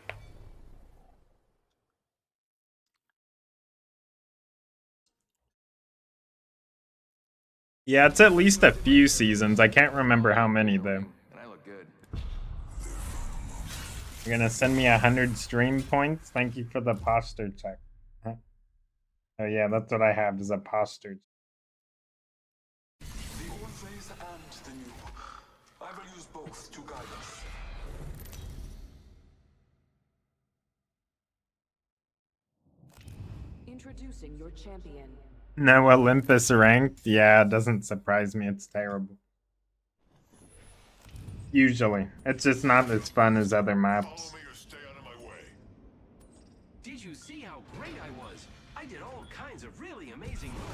Yeah, it's at least a few seasons. I can't remember how many though. And I look good. You're gonna send me 100 stream points? Thank you for the posture check. Huh? Oh yeah, that's what I have is a posture. The old ways and the new. I will use both to guide us. Introducing your champion. No Olympus ranked? Yeah, it doesn't surprise me. It's terrible. Usually. It's just not as fun as other maps. Did you see how great I was? I did all kinds of really amazing moves.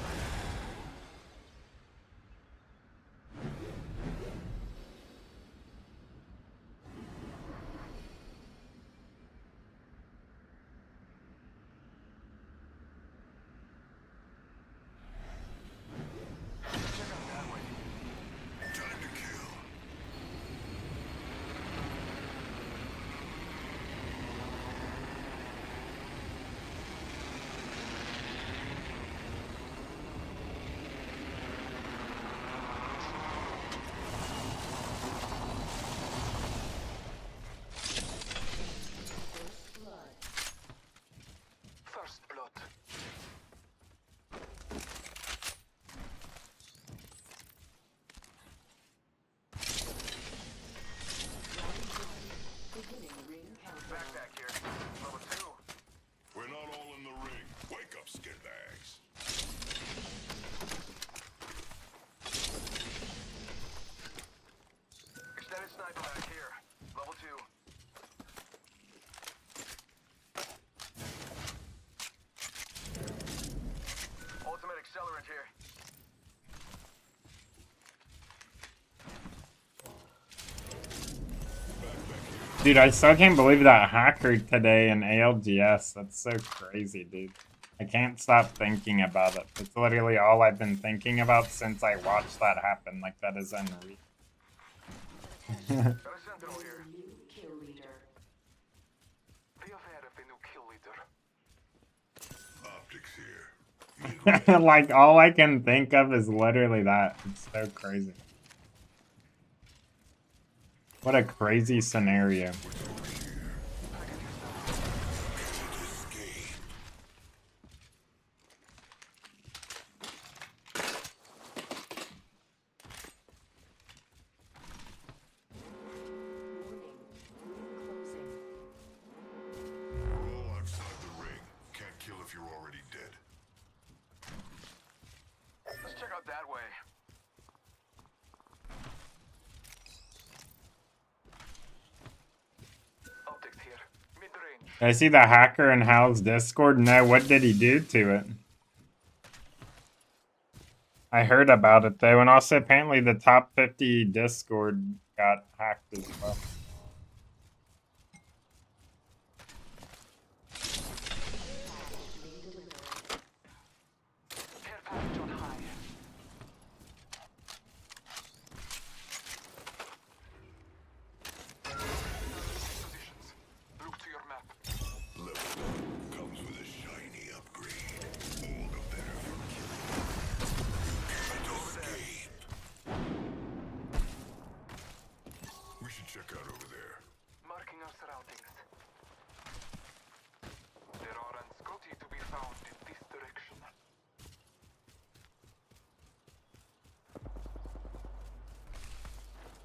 First blood. Backpack here. Level 2. We're not all in the ring. Wake up, skinbags. Extended sniper back here. Level 2. Ultimate accelerant here. Dude, I still can't believe that hacker today in ALGS. That's so crazy, dude. I can't stop thinking about it. It's literally all I've been thinking about since I watched that happen. Like, that is unreal. Got a sentinel here. Kill leader. Be aware of the new kill leader. Optics here. Like, all I can think of is literally that. It's so crazy. What a crazy scenario. We're all outside the ring. Can't kill if you're already dead. Let's check out that way. Optics here. Mid-range. I see the hacker in Hal's Discord. No, what did he do to it? I heard about it though, and also apparently the top 50 Discord got hacked as well. We should check out over there. Marking our surroundings. There are Anscoti to be found in this direction.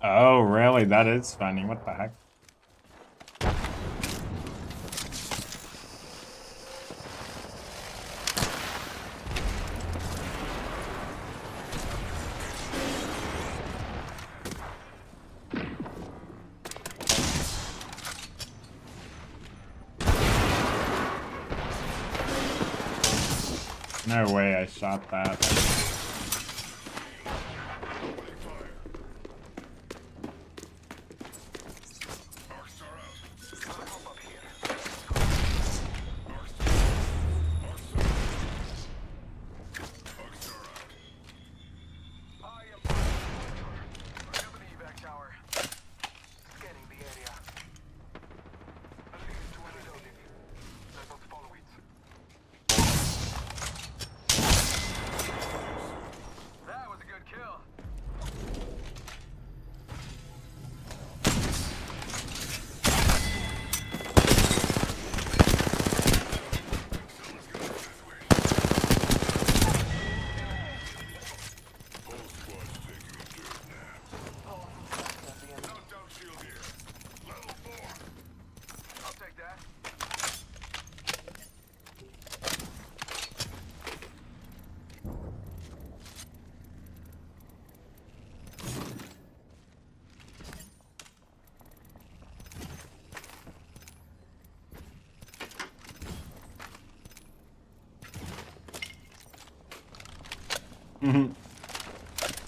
Oh, really? That is funny. What the heck? No way I shot that.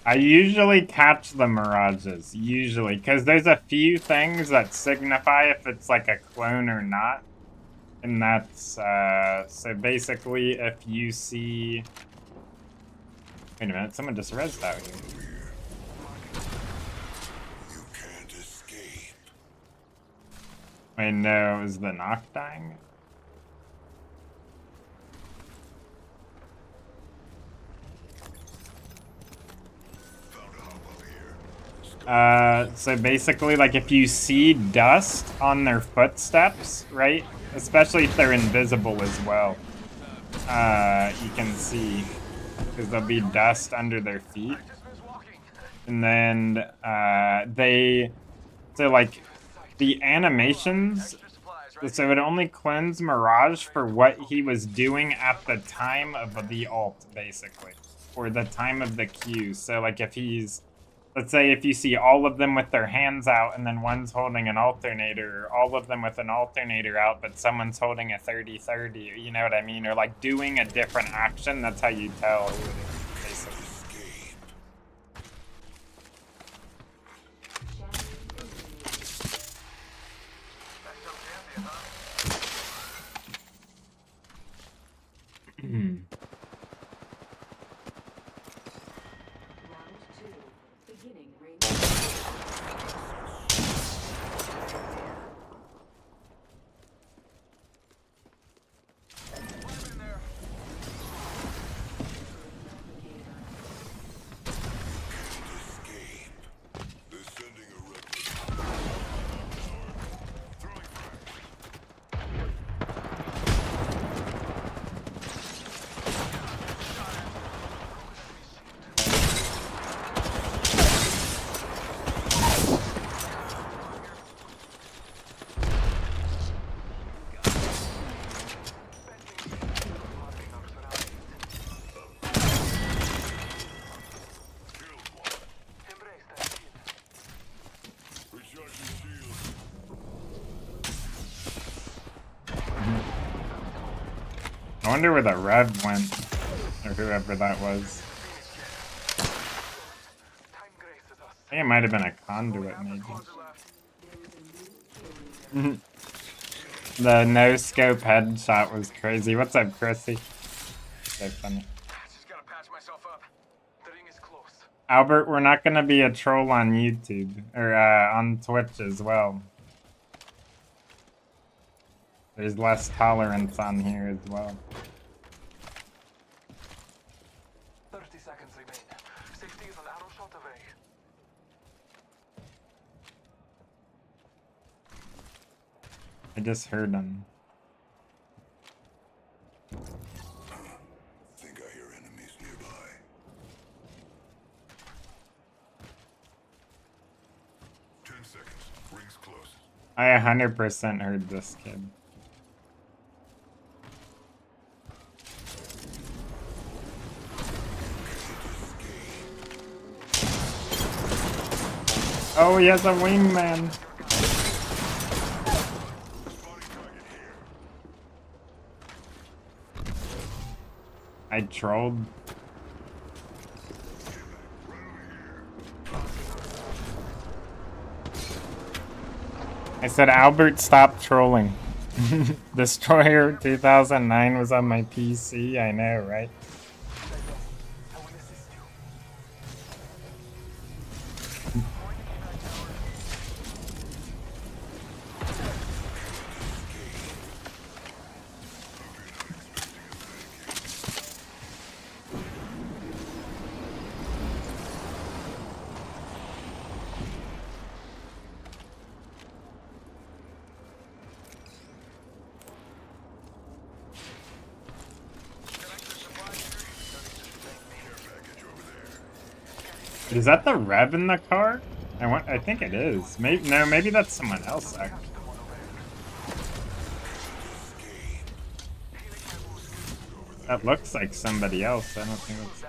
I usually catch the mirages, usually, because there's a few things that signify if it's like a clone or not. And that's, so basically if you see... Wait a minute, someone just rezzed out here. Wait, no, it was the knock dying? So basically, like, if you see dust on their footsteps, right? Especially if they're invisible as well, you can see, because there'll be dust under their feet. And then, so like, the animations, so it only cleanse Mirage for what he was doing at the time of the ult, basically. Or the time of the Q. So, like, if he's... Let's say if you see all of them with their hands out and then one's holding an alternator, or all of them with an alternator out, but someone's holding a 30-30, you know what I mean? Or like doing a different action, that's how you tell, basically. I wonder where the Rev went, or whoever that was. think it might have been a conduit, maybe. The no scope headshot was crazy. What's up, Chrissy? So funny. Albert, we're not gonna be a troll on YouTube or on Twitch as well. There's less tolerance on here as well. 30 seconds remain. Safety is an arrow shot away. I just heard him. Think I hear enemies nearby. Rings close. I 100% heard this kid. Oh, he has a wingman. I trolled. I said, Albert, stop trolling. Destroyer 2009 was on my PC. I know, right? Is that the Rev in the car? I think it is. Maybe no, maybe that's someone else actually. That looks like somebody else. I don't think it's.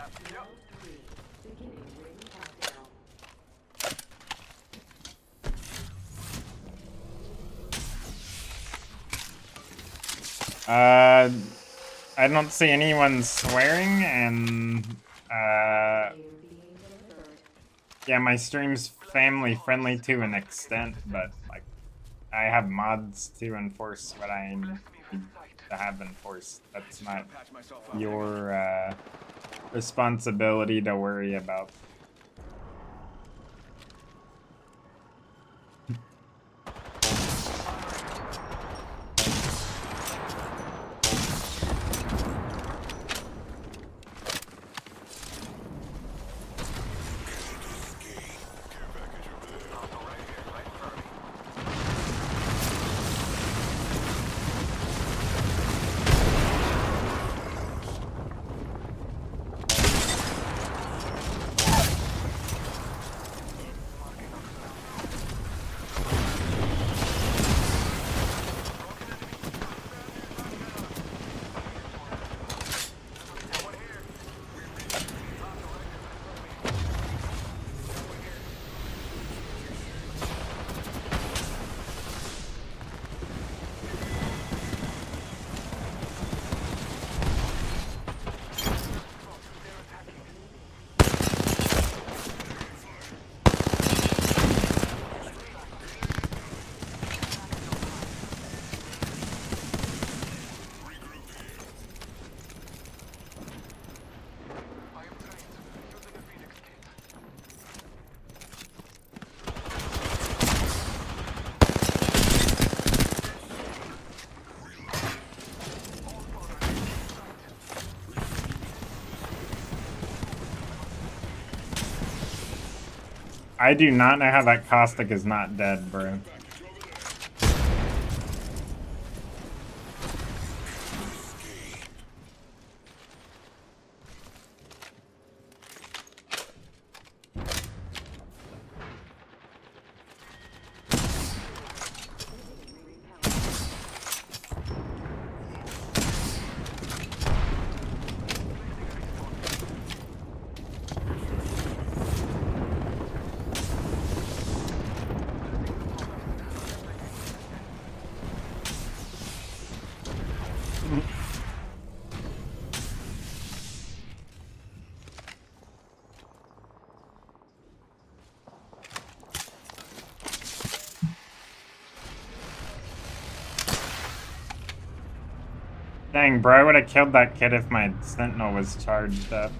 I don't see anyone swearing, and yeah, my stream's family friendly to an extent, but like I have mods to enforce what I need to have enforced. That's not your responsibility to worry about. I do not know how that caustic is not dead, bro. Dang, bro, I would have killed that kid if my sentinel was charged up.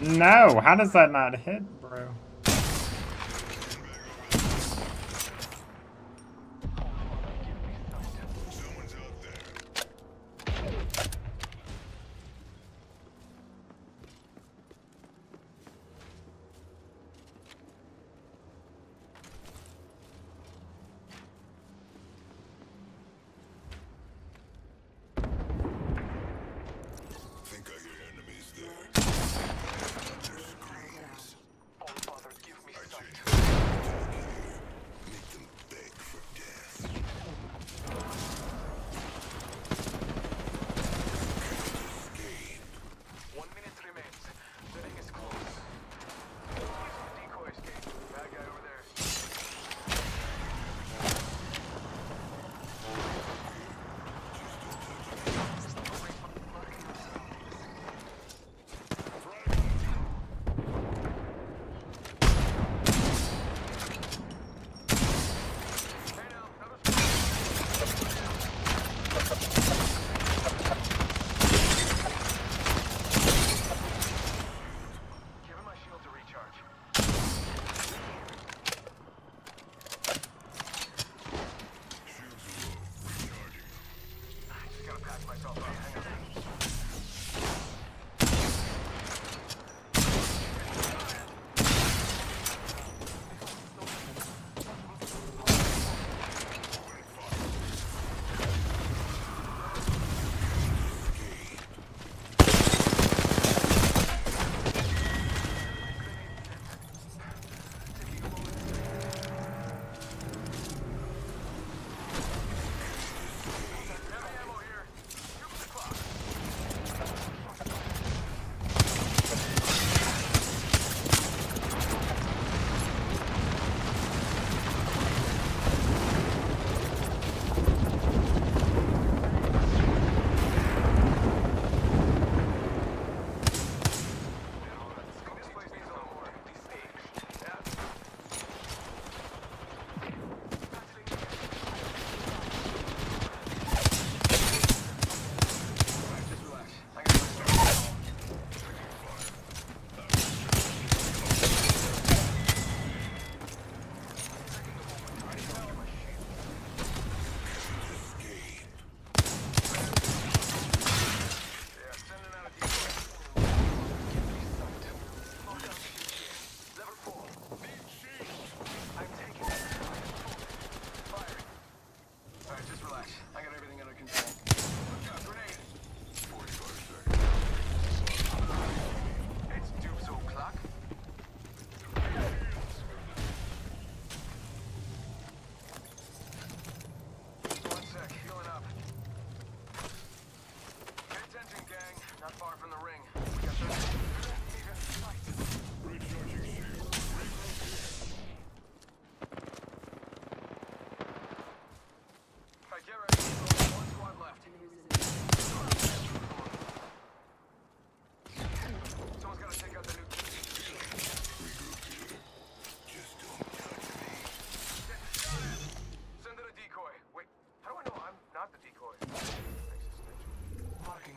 No, how does that not hit, bro?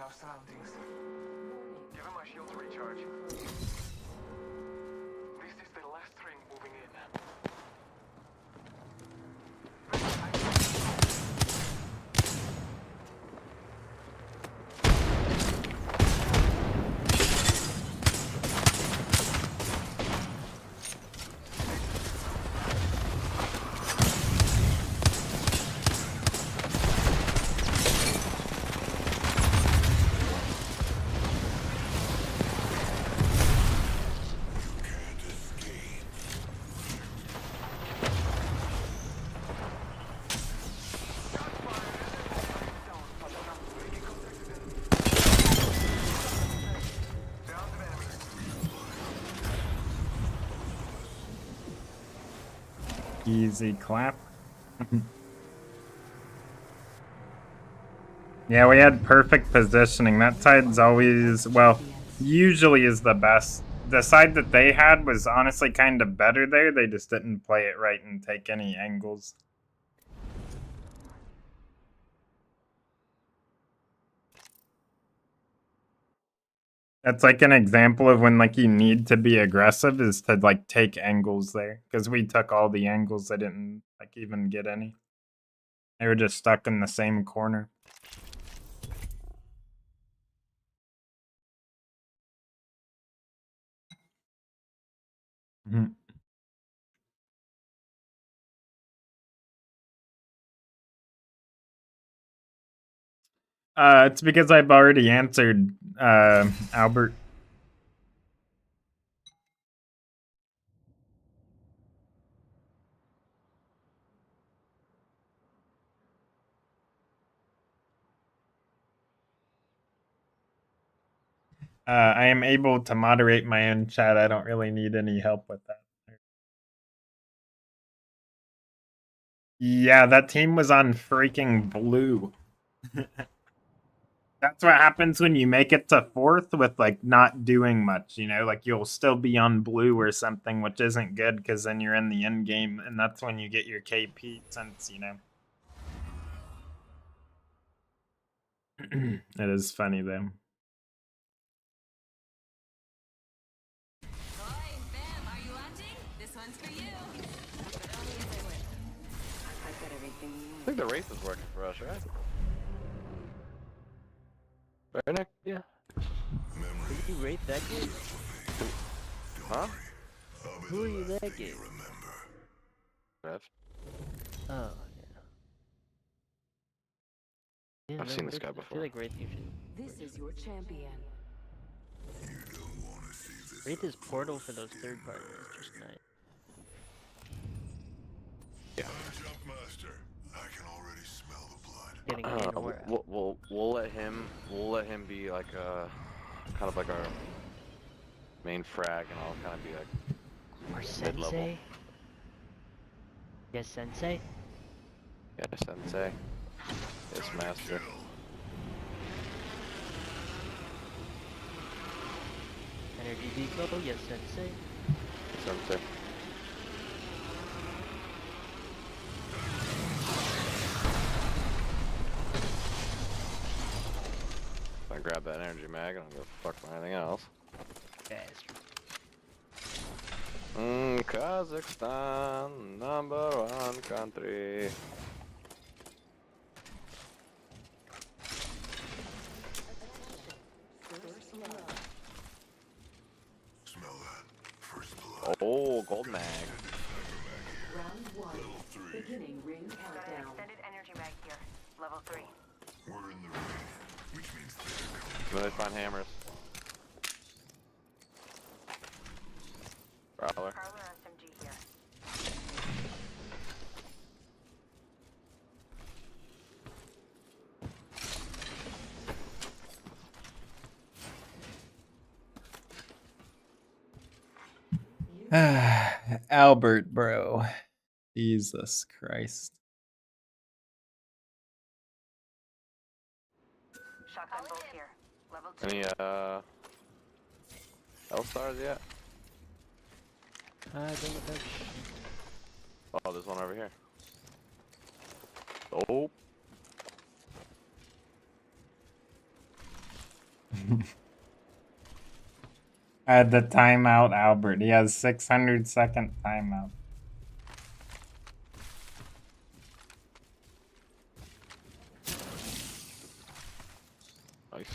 our surroundings. Give him my shield to recharge. This is the last ring moving in. Easy clap. Yeah, we had perfect positioning. That side's always, well, usually is the best. The side that they had was honestly kind of better there. They just didn't play it right and take any angles. That's like an example of when like you need to be aggressive is to like take angles there. Because we took all the angles, they didn't like even get any. They were just stuck in the same corner. Mhm. It's because I've already answered, Albert. I am able to moderate my own chat. I don't really need any help with that. Yeah, that team was on freaking blue. That's what happens when you make it to fourth with like not doing much, you know, like you'll still be on blue or something, which isn't good because then you're in the end game and that's when you get your KP since, you know. It is funny though. This one's for you. I've got everything you I think the race is working for us, right? Bernick? Yeah. Did you rate that game? Huh? Who are you that game? Rev. Oh, yeah. I've seen this guy I before. feel like Wraith you should. This is your champion. Wraith is portal for those third parties. Just nice. Yeah. Getting in or out. We'll let him be like kind of like our main frag, and I'll kind of be like Or mid-level. Sensei? Yes, Sensei? Yeah, Sensei. Yes, Master. Energy Depot? Yes, Sensei? Sensei. If I grab that energy mag, I don't give a fuck for anything else. Yeah, it's true. Kazakhstan, #1 country. Oh, gold mag. Round 1. Beginning ring countdown. Extended energy mag here. Level 3. We're in the ring, which means Where they find hammers? Prowler. Prowler SMG here. Albert, bro. Jesus Christ. Shotgun bolt here. Level 2. Any L-stars yet? Don't look up. Oh, there's one over here. Oh. The timeout, Albert. He has 600-second timeout. Nice.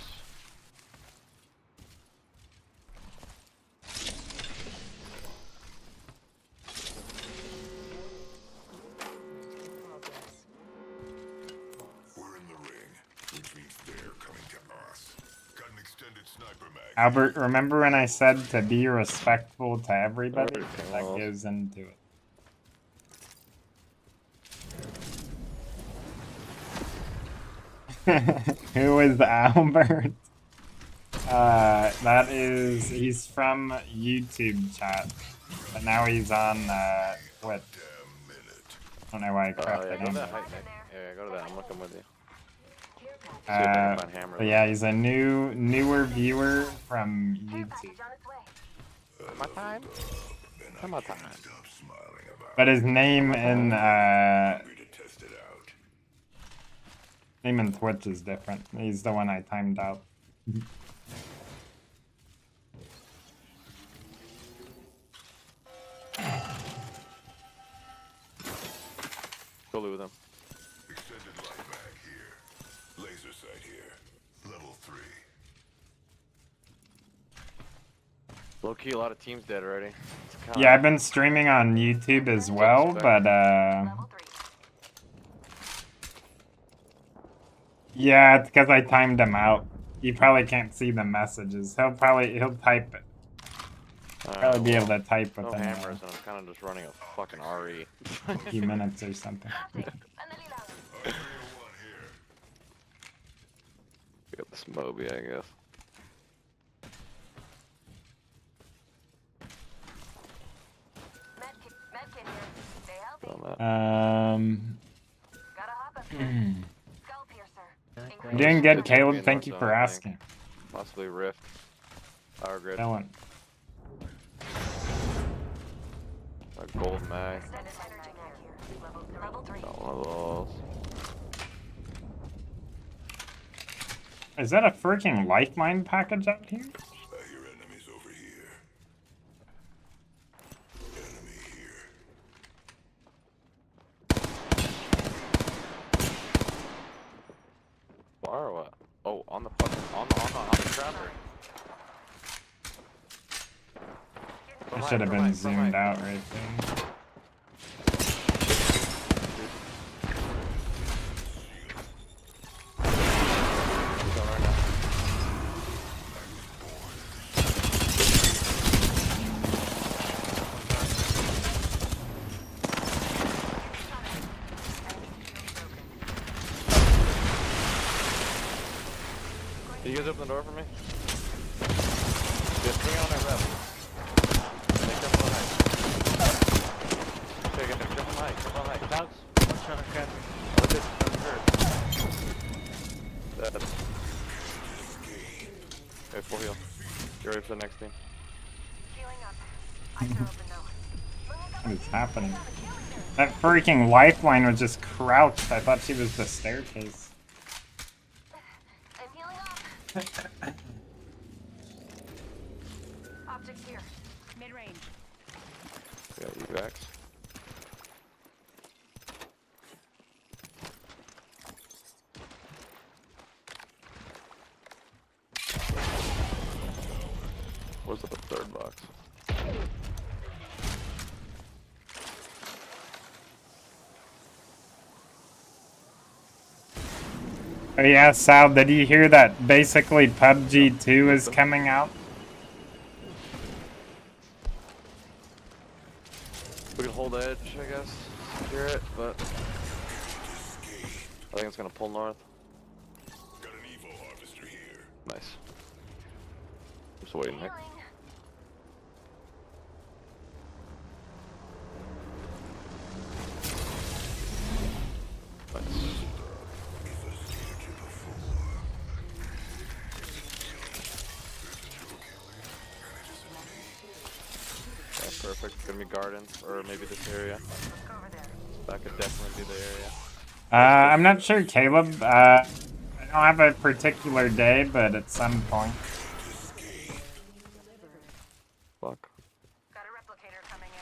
We're in the ring, which means they're coming to us. Got an extended sniper mag. Albert, remember when I said to be respectful to everybody? Okay, That well. goes into it. Who is Albert? That is, he's from YouTube chat, but now he's on Twitch. I don't know why I crapped Yeah, that go to name. that height, Nick. Yeah, go to that. I'm looking with you. See if I can find Hammer. But yeah, he's a newer viewer from YouTube. My time? My time. But his name in Twitch is different. He's the one I timed out. Go loot with him. Extended light mag here. Laser sight here. Level 3. Low key, a lot of teams dead already. Yeah, I've been streaming on YouTube as well, but yeah, it's because I timed him out. You probably can't see the messages. He'll type it. Probably be able to type no within hammers, and I'm kind of just running a fucking RE. a few minutes or something. We got this Moby, I guess. I'm doing good, Caleb. Thank you for asking. Possibly Rift. Power Grid. Excellent. A gold mag. Got one of those. Is that a freaking lifeline package out here? I hear enemies over here. Enemy here. Bar or what? Oh, on the fucking on the grounder. I should have been zoomed out right there. Can you guys open the door for me? Just hang on that rep. Make up on height. Okay, jump on height. Jump on height. Dogs. One shot on Catherine. Oh, this doesn't hurt. Dead. Okay, full heal. Get ready for the next team. What is happening? That freaking lifeline was just crouched. I thought she was the staircase. Optics here. Mid-range. Got UX. Where's the third box? Oh yeah, Sal, did you hear that basically PUBG 2 is coming out? We can hold edge, I guess. Secure it, but I think it's gonna pull north. Got an Evo harvester here. Nice. Just waiting, Nick. Nice. Yeah, perfect. Gonna be garden, or maybe this area. That could definitely be the area. I'm not sure, Caleb. I don't have a particular day, but at some point. Fuck. Got a replicator coming in.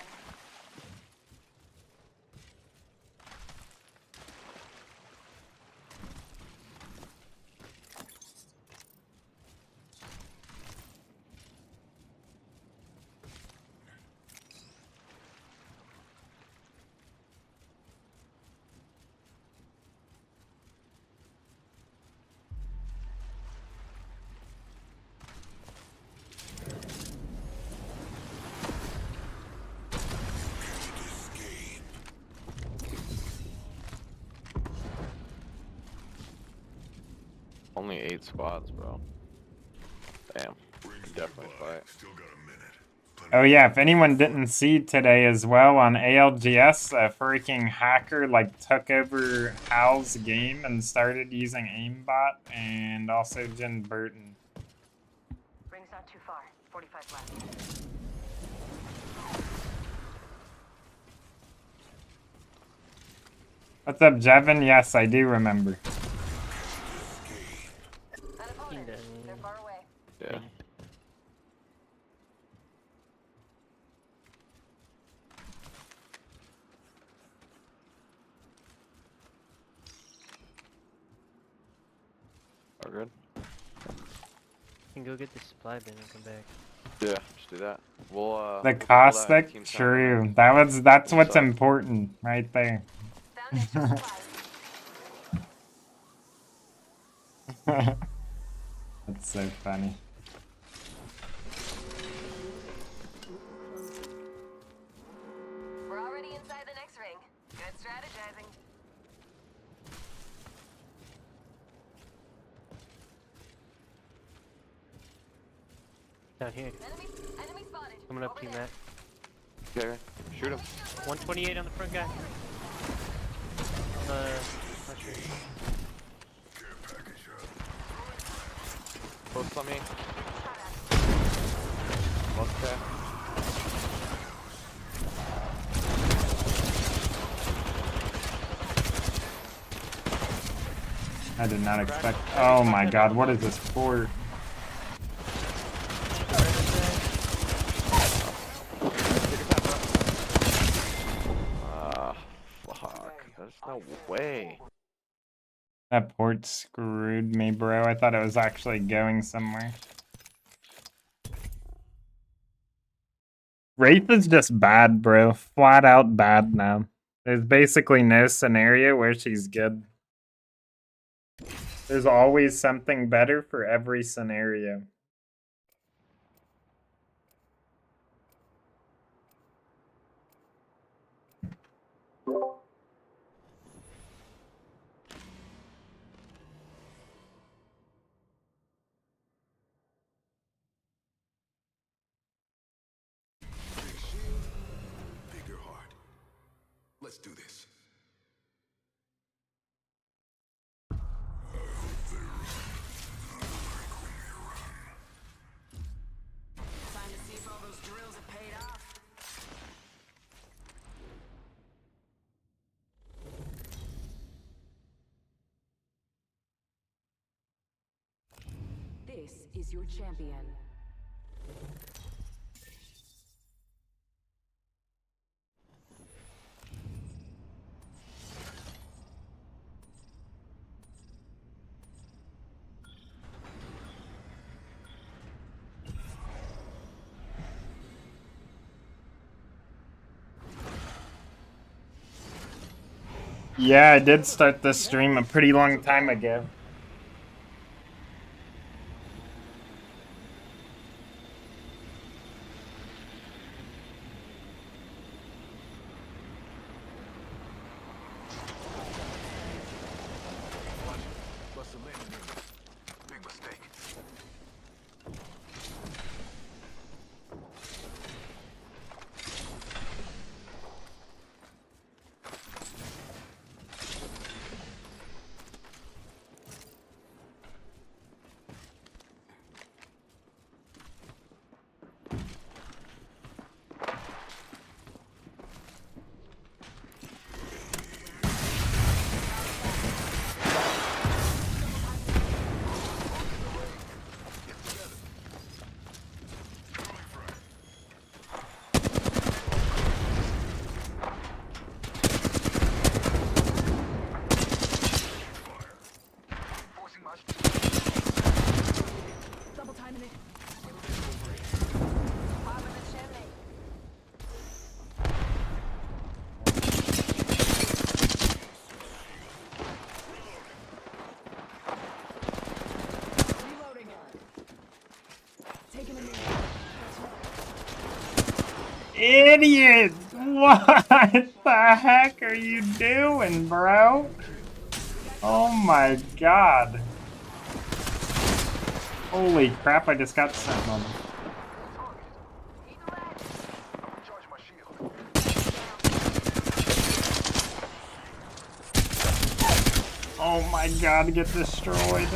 Only 8 squads, bro. Damn. Definitely fight. Oh yeah, if anyone didn't see today as well on ALGS, a freaking hacker like took over Hal's game and started using aimbot, and also Jen Burton. Ring's not too far. 45 left. What's up, Jevin? Yes, I do remember. They're far away. Yeah. All good? You can go get the supply bin and come back. Yeah, just do that. We'll, The caustic, true. That's what's important right there. That's so funny. We're already inside the next ring. Good strategizing. Down here. Enemy spotted. Coming up to you, Matt. Okay, shoot him. 128 on the front guy. On the pressure. Close on me. Okay. I did not expect. Oh my god, what is this for? Fuck. There's no way. That port screwed me, bro. I thought it was actually going somewhere. Wraith is just bad, bro. Flat out bad now. There's basically no scenario where she's good. There's always something better for every scenario. Bigger heart. Let's do this. Time to see if all those drills have paid off. This is your champion. Yeah, I did start this stream a pretty long time ago. Bust a landing gear. Big mistake. Idiot! What the heck are you doing, bro? Oh my god. Holy crap, I just got sent on. Oh my god, get destroyed.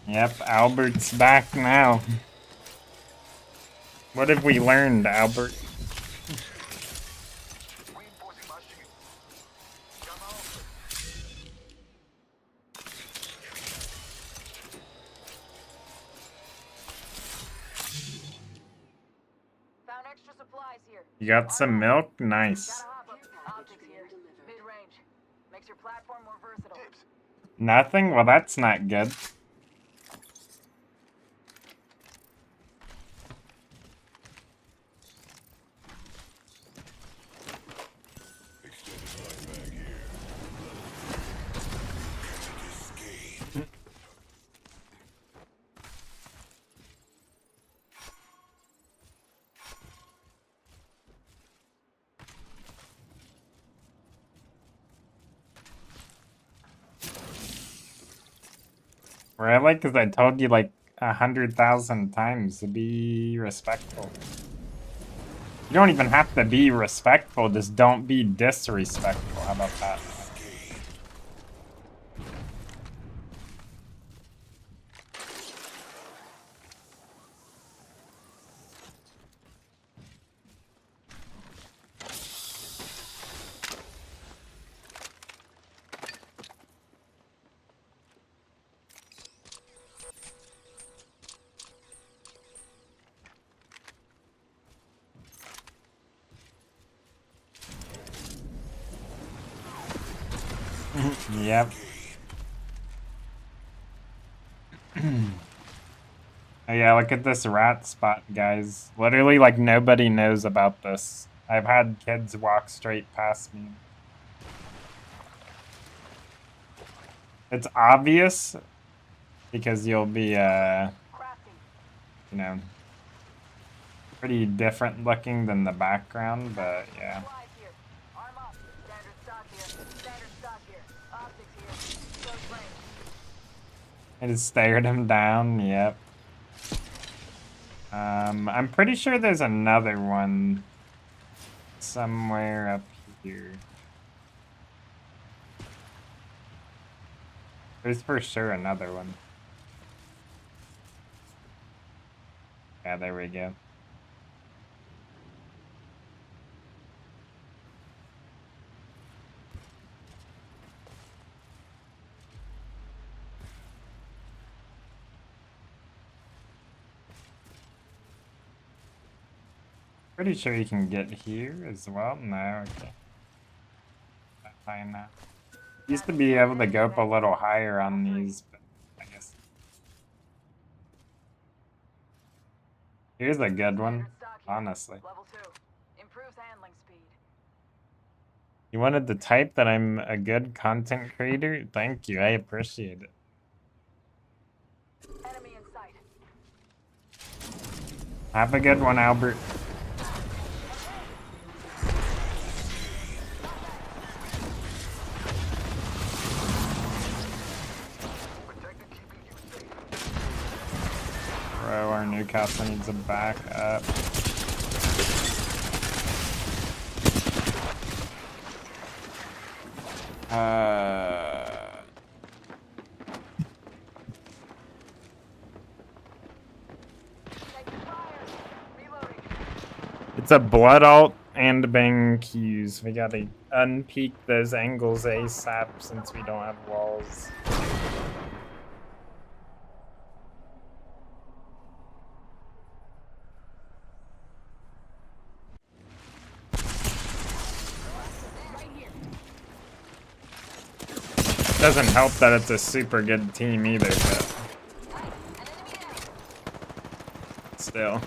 Yep, Albert's back now. What have we learned, Albert? Found extra supplies here. You got some milk? Nice. Optics here. Mid-range. Makes your platform more versatile. Nothing? Well, that's not good. Really? Because I told you like 100,000 times to be respectful. You don't even have to be respectful, just don't be disrespectful. How about that? Yep. Oh yeah, look at this rat spot, guys. Literally, like, nobody knows about this. I've had kids walk straight past me. It's obvious because you'll be, you know, pretty different looking than the background, but yeah. I just stared him down, yep. I'm pretty sure there's another one somewhere up here. There's for sure another one. Yeah, there we go. Pretty sure you can get here as well. No, okay. That's fine now. Used to be able to go up a little higher on these, but I guess. Here's a good one, honestly. You wanted to type that I'm a good content creator? Thank you, I appreciate it. Have a good one, Albert. Bro, our Newcastle needs a backup. It's a blood alt and bang Qs. We gotta unpeak those angles ASAP since we don't have walls. Doesn't help that it's a super good team either, but still.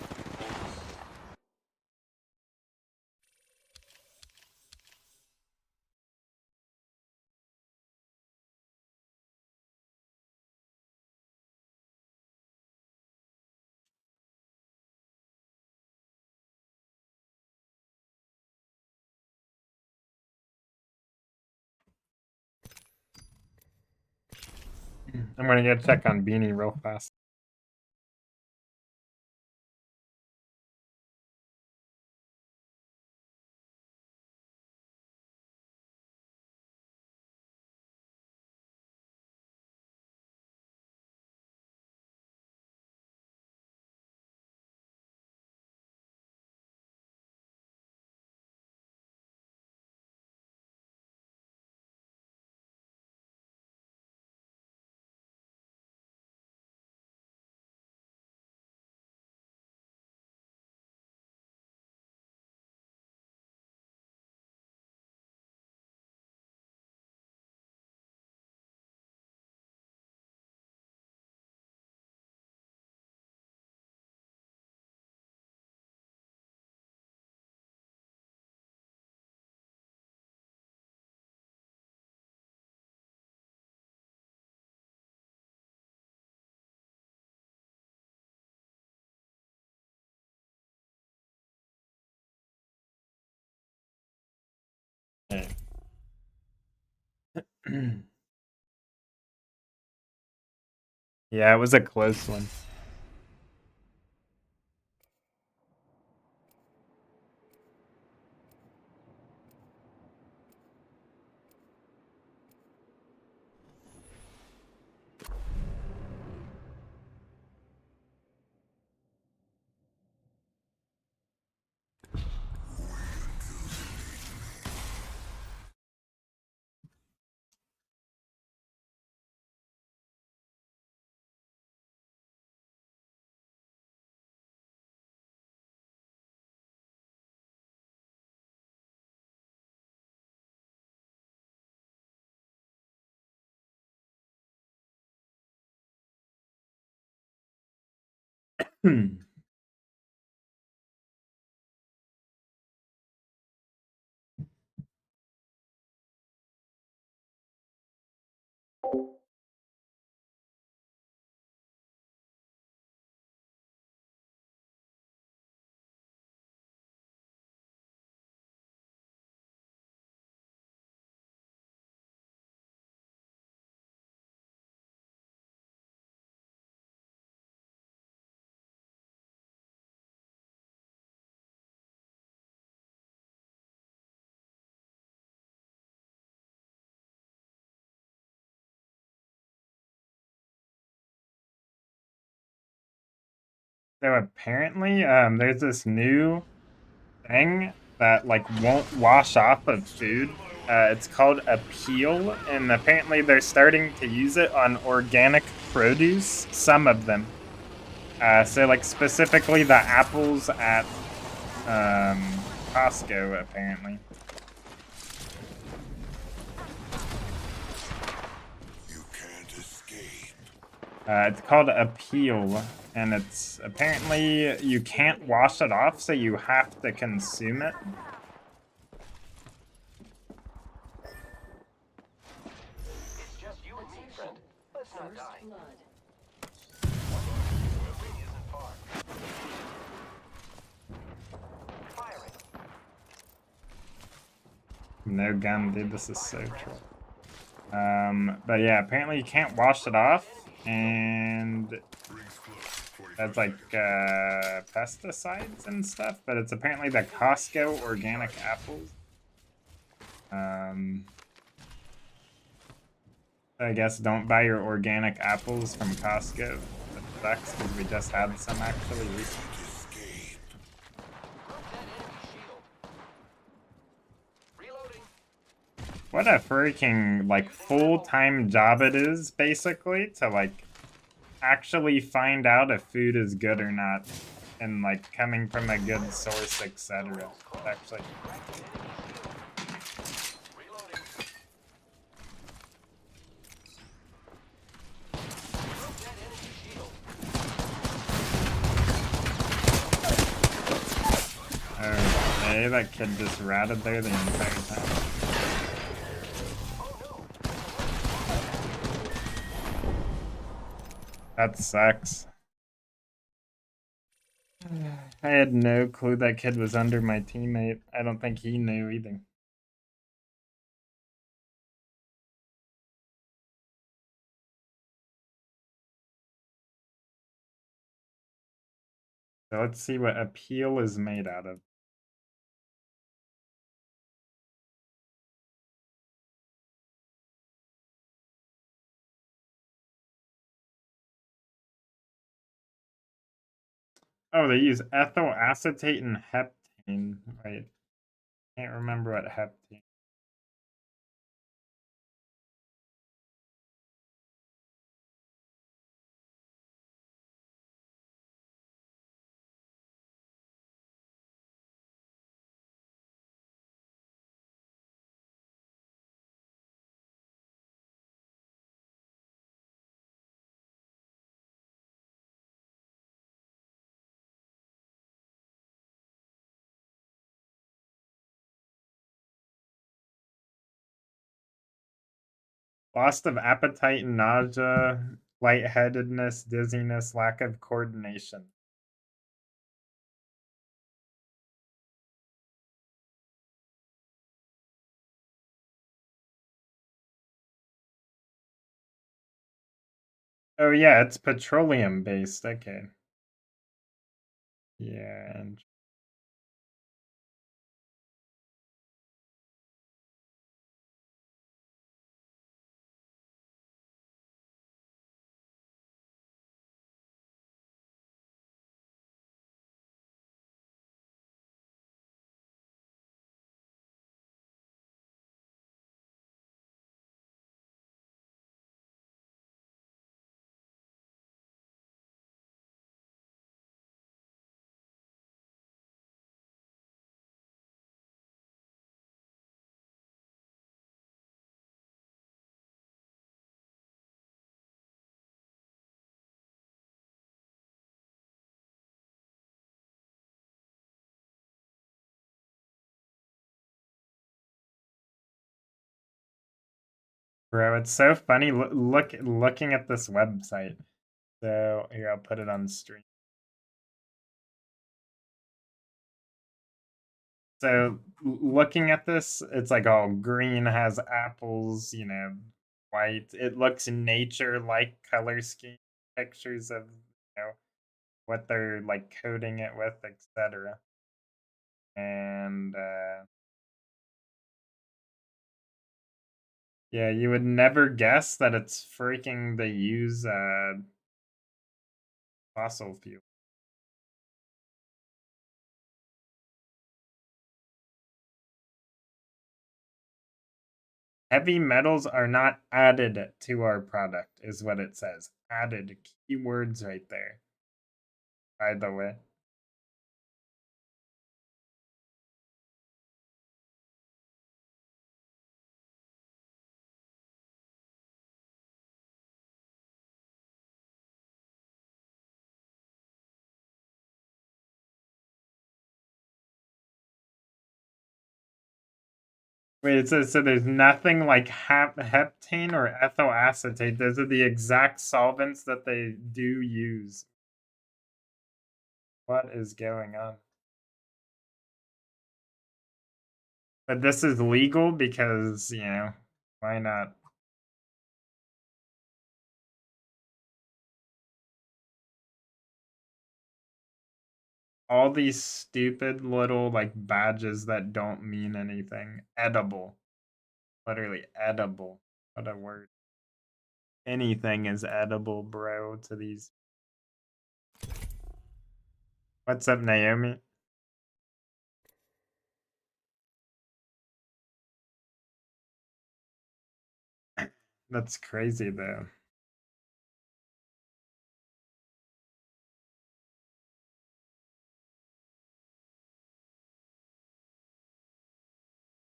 I'm gonna go check on Beanie real fast. Yeah, it was a close one. So apparently, there's this new thing that like won't wash off of food. It's called a peel, and apparently they're starting to use it on organic produce. Some of them. So like specifically the apples at Costco, apparently. It's called a peel, and it's apparently you can't wash it off, so you have to consume it. It's just you and me, friend. Let's not die. No gun, dude. This is so troll. But yeah, apparently you can't wash it off, and that's like pesticides and stuff. But it's apparently the Costco organic apples. I guess don't buy your organic apples from Costco. That sucks because we just had some actually recently. What a freaking, like, full-time job it is, basically, to, like, actually find out if food is good or not, and, like, coming from a good source, etc. Actually. Okay, that kid just ratted there the entire time. That sucks. I had no clue that kid was under my teammate. I don't think he knew either. So let's see what appeal is made out of. Oh, they use ethyl acetate and heptane. Wait, can't remember what heptane. Loss of appetite and nausea, lightheadedness, dizziness, lack of coordination. Oh yeah, it's petroleum based. Okay. Yeah, and bro, it's so funny looking at this website. So here, I'll put it on stream. So looking at this, it's like all green, has apples, you know, white. It looks nature-like color scheme, pictures of, you know, what they're like coating it with, etc. And yeah, you would never guess that it's freaking they use fossil fuel. Heavy metals are not added to our product, is what it says. Added, keywords right there. By the way. Wait, so there's nothing like heptane or ethyl acetate. Those are the exact solvents that they do use. What is going on? But this is legal because, you know, why not? All these stupid little like badges that don't mean anything. Edible. Literally edible. What a word. Anything is edible, bro, to these. What's up, Naomi? That's crazy, though.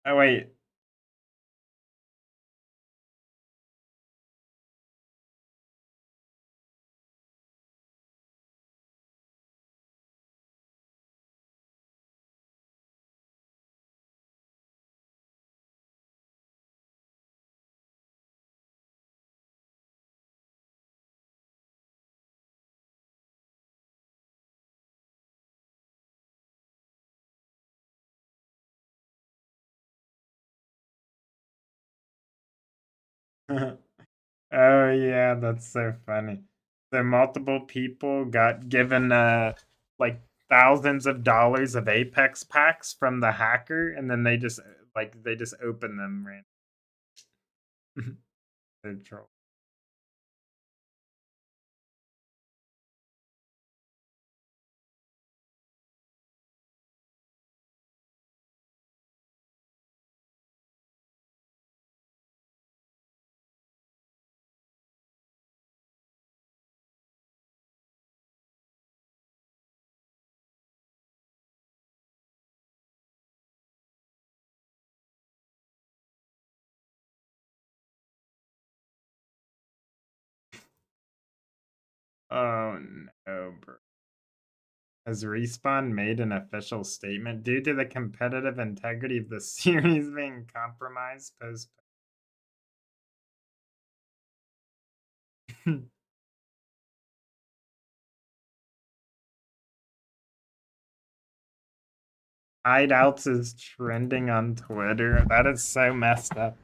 Oh, wait. Oh yeah, that's so funny. So multiple people got given like thousands of dollars of Apex packs from the hacker, and then they just open them random. They're troll. Oh no, bro. Has Respawn made an official statement due to the competitive integrity of the series being compromised post? Hideouts is trending on Twitter. That is so messed up.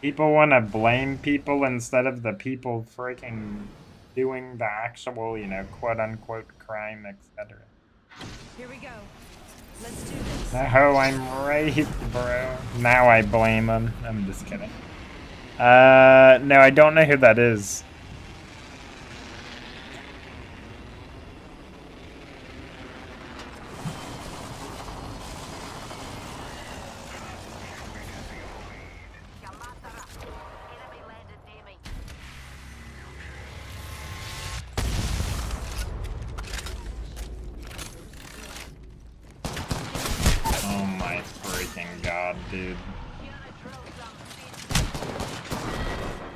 People want to blame people instead of the people freaking doing the actual, quote unquote crime, etc. Here we go. Let's do this. No, I'm raped, bro. Now I blame him. I'm just kidding. No, I don't know who that is. Oh my freaking god, dude.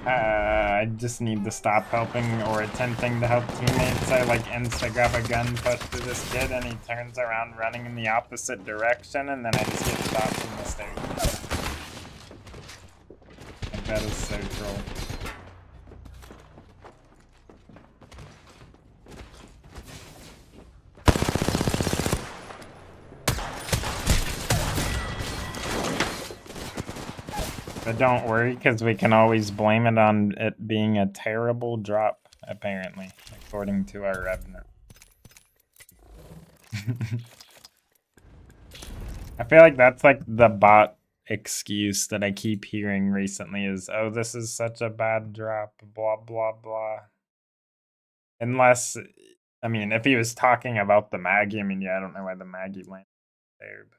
I just need to stop helping or attempting to help teammates. I like insta-grab a gun, push to this kid, and he turns around running in the opposite direction, and then I just get shot from the stairs. Like, that is so troll. But don't worry, because we can always blame it on it being a terrible drop, apparently, according to our revenant. I feel like that's like the bot excuse that I keep hearing recently is, oh, this is such a bad drop, blah, blah, blah. Unless, I mean, if he was talking about the Maggie, I mean, yeah, I don't know why the Maggie landed there, but.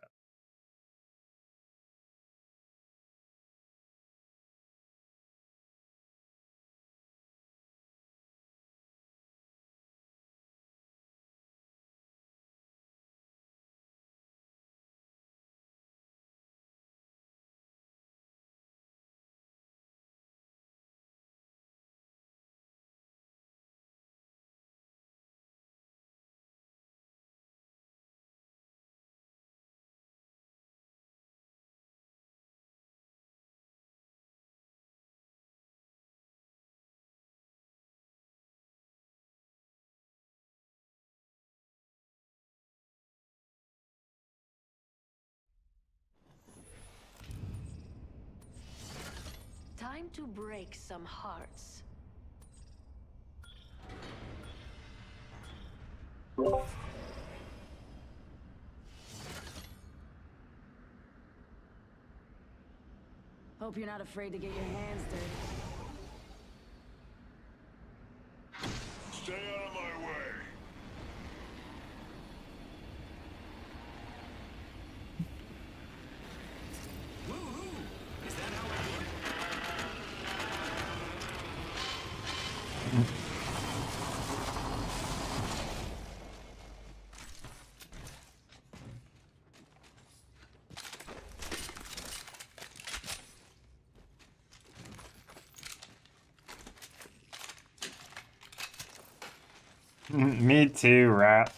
Time to break some hearts. Hope you're not afraid to get your hands dirty. Stay out of my way. Woohoo! Is that how I do it? Me too, rat.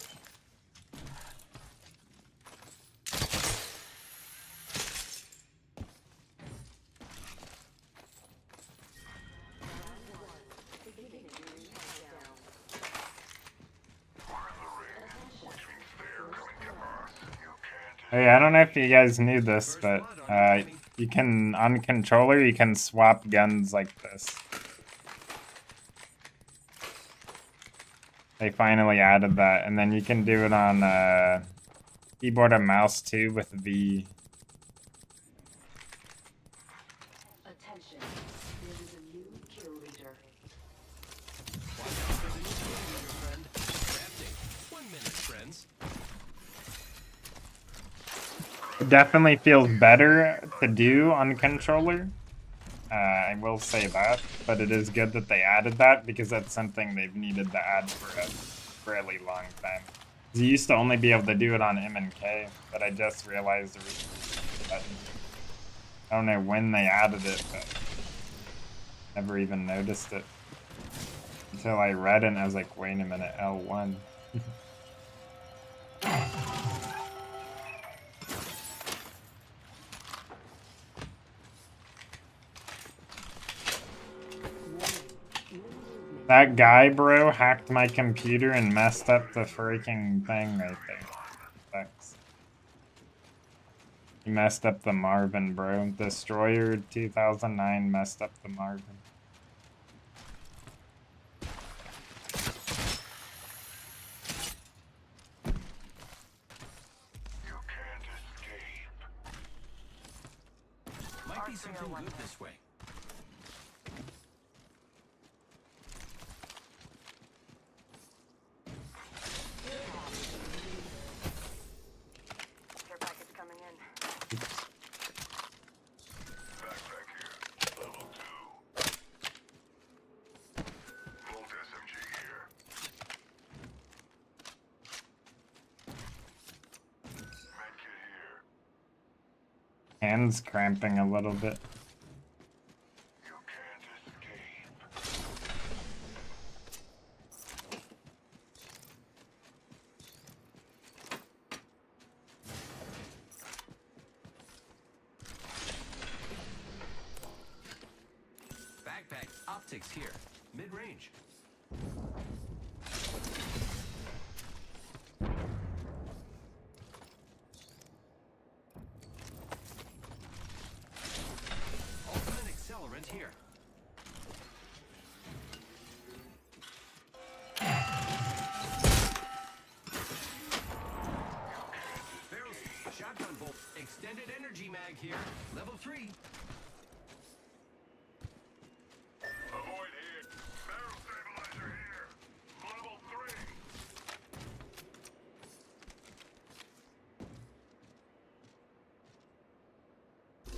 Hey, I don't know if you guys knew this, but You can, on controller, you can swap guns like this. They finally added that, and then you can do it on keyboard and mouse too with V. Attention. There is a new kill leader. Watch out for the new kill leader, friend. Crafting. 1 minute, friends. It definitely feels better to do on controller. I will say that, but it is good that they added that because that's something they've needed to add for a really long time. You used to only be able to do it on M and K, but I just realized the reason for that. I don't know when they added it, but never even noticed it until I read it and I was like, wait a minute, L1. That guy, bro, hacked my computer and messed up the freaking thing right there. Thanks. He messed up the Marvin, bro. Destroyer 2009 messed up the Marvin. Might be something good this way. Care package coming in. Backpack here. Level 2. Volt SMG here. Medkit here. Hands cramping a little bit. Backpack optics here. Mid-range. Ultimate accelerant here. Barrels, shotgun bolt, extended energy mag here. Level 3. Avoid here. Barrel stabilizer here. Level 3.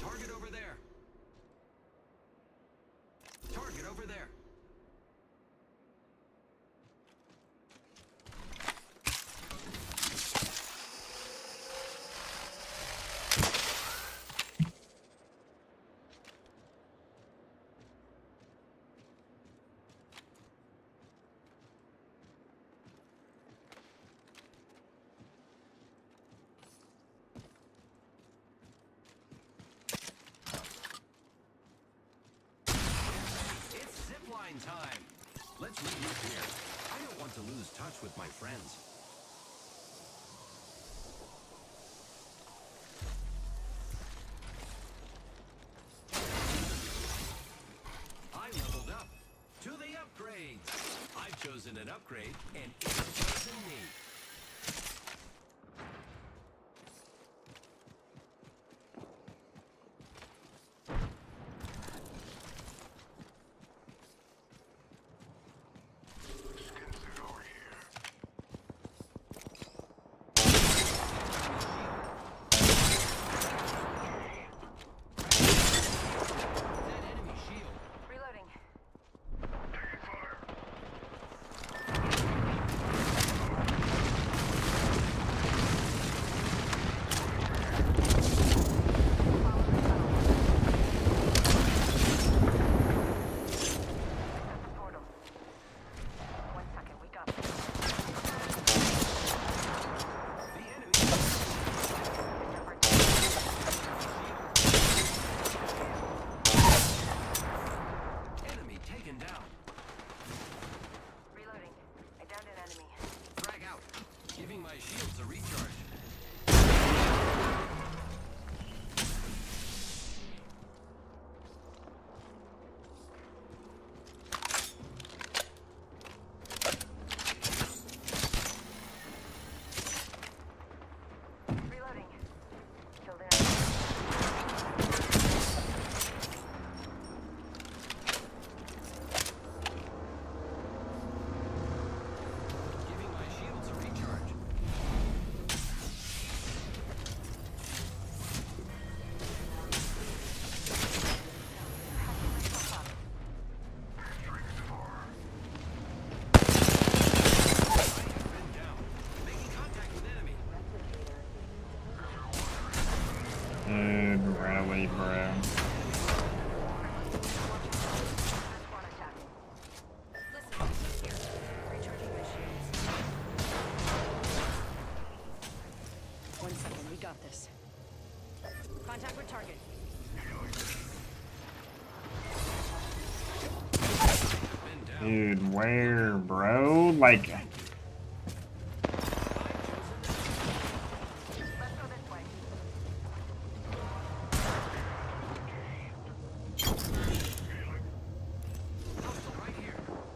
Target over there. Target over there. It's zipline time. Let's regroup here. I don't want to lose touch with my friends. I leveled up to the upgrades. I've chosen an upgrade, and it's chosen me. Skin suit over here. That enemy shield. Reloading. Taking fire. Dude, really, bro. One second, we got this. Contact with target. Dude, where, bro? Like,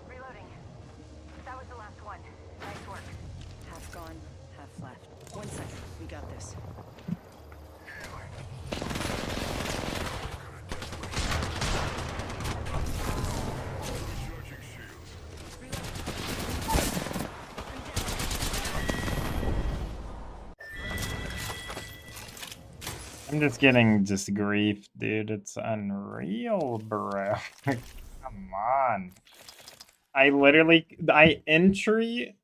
Reloading. That was the last one. Nice work. Half gone, half left. 1 second, we got this. I'm just getting just grief, dude. It's unreal, bro. Come on. I entry.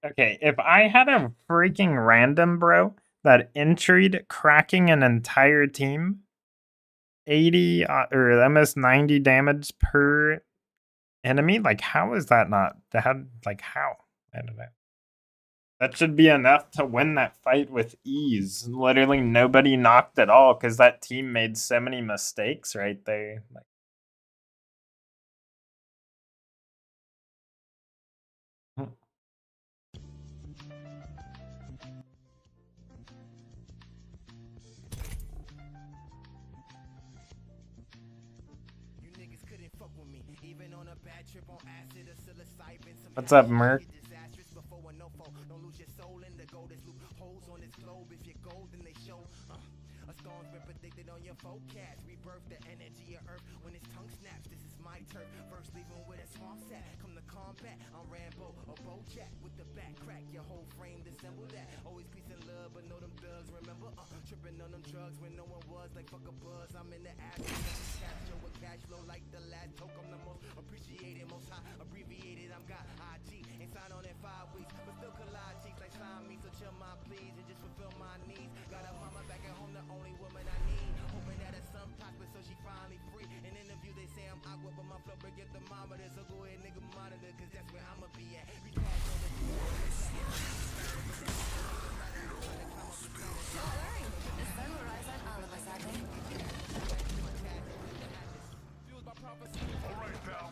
Okay, if I had a freaking random, bro, that entried cracking an entire team, 80 or almost 90 damage per enemy, like how is that not? How? I don't know. That should be enough to win that fight with ease. Literally nobody knocked at all because that team made so many mistakes right there. Like, what's up, Merc? Forecast, rebirth the energy of earth when its tongue snaps. This is my turf. First leaving with a small sack. Come to combat. I'm Rambo, a Bojack with the back crack. Your whole frame dissemble that. Always peace and love, but know them thugs. Remember, tripping on them drugs when no one was. Like fuck a buzz. I'm in the ass. Cash flow with cash flow like the last toke. I'm the most appreciated, most high abbreviated. I'm got IG. Ain't signed on in 5 weeks, but still collide cheeks like sign me. So chill my please and just fulfill my needs. Got a mama back at home, the only woman I need. Hoping that her son prosper so she finally free. In interview they say I'm awkward, but my flow break your thermometer. So go ahead, nigga, monitor, cause that's where I'ma be at. Don't worry, the sun will rise on all of us, I think. Alright, pal.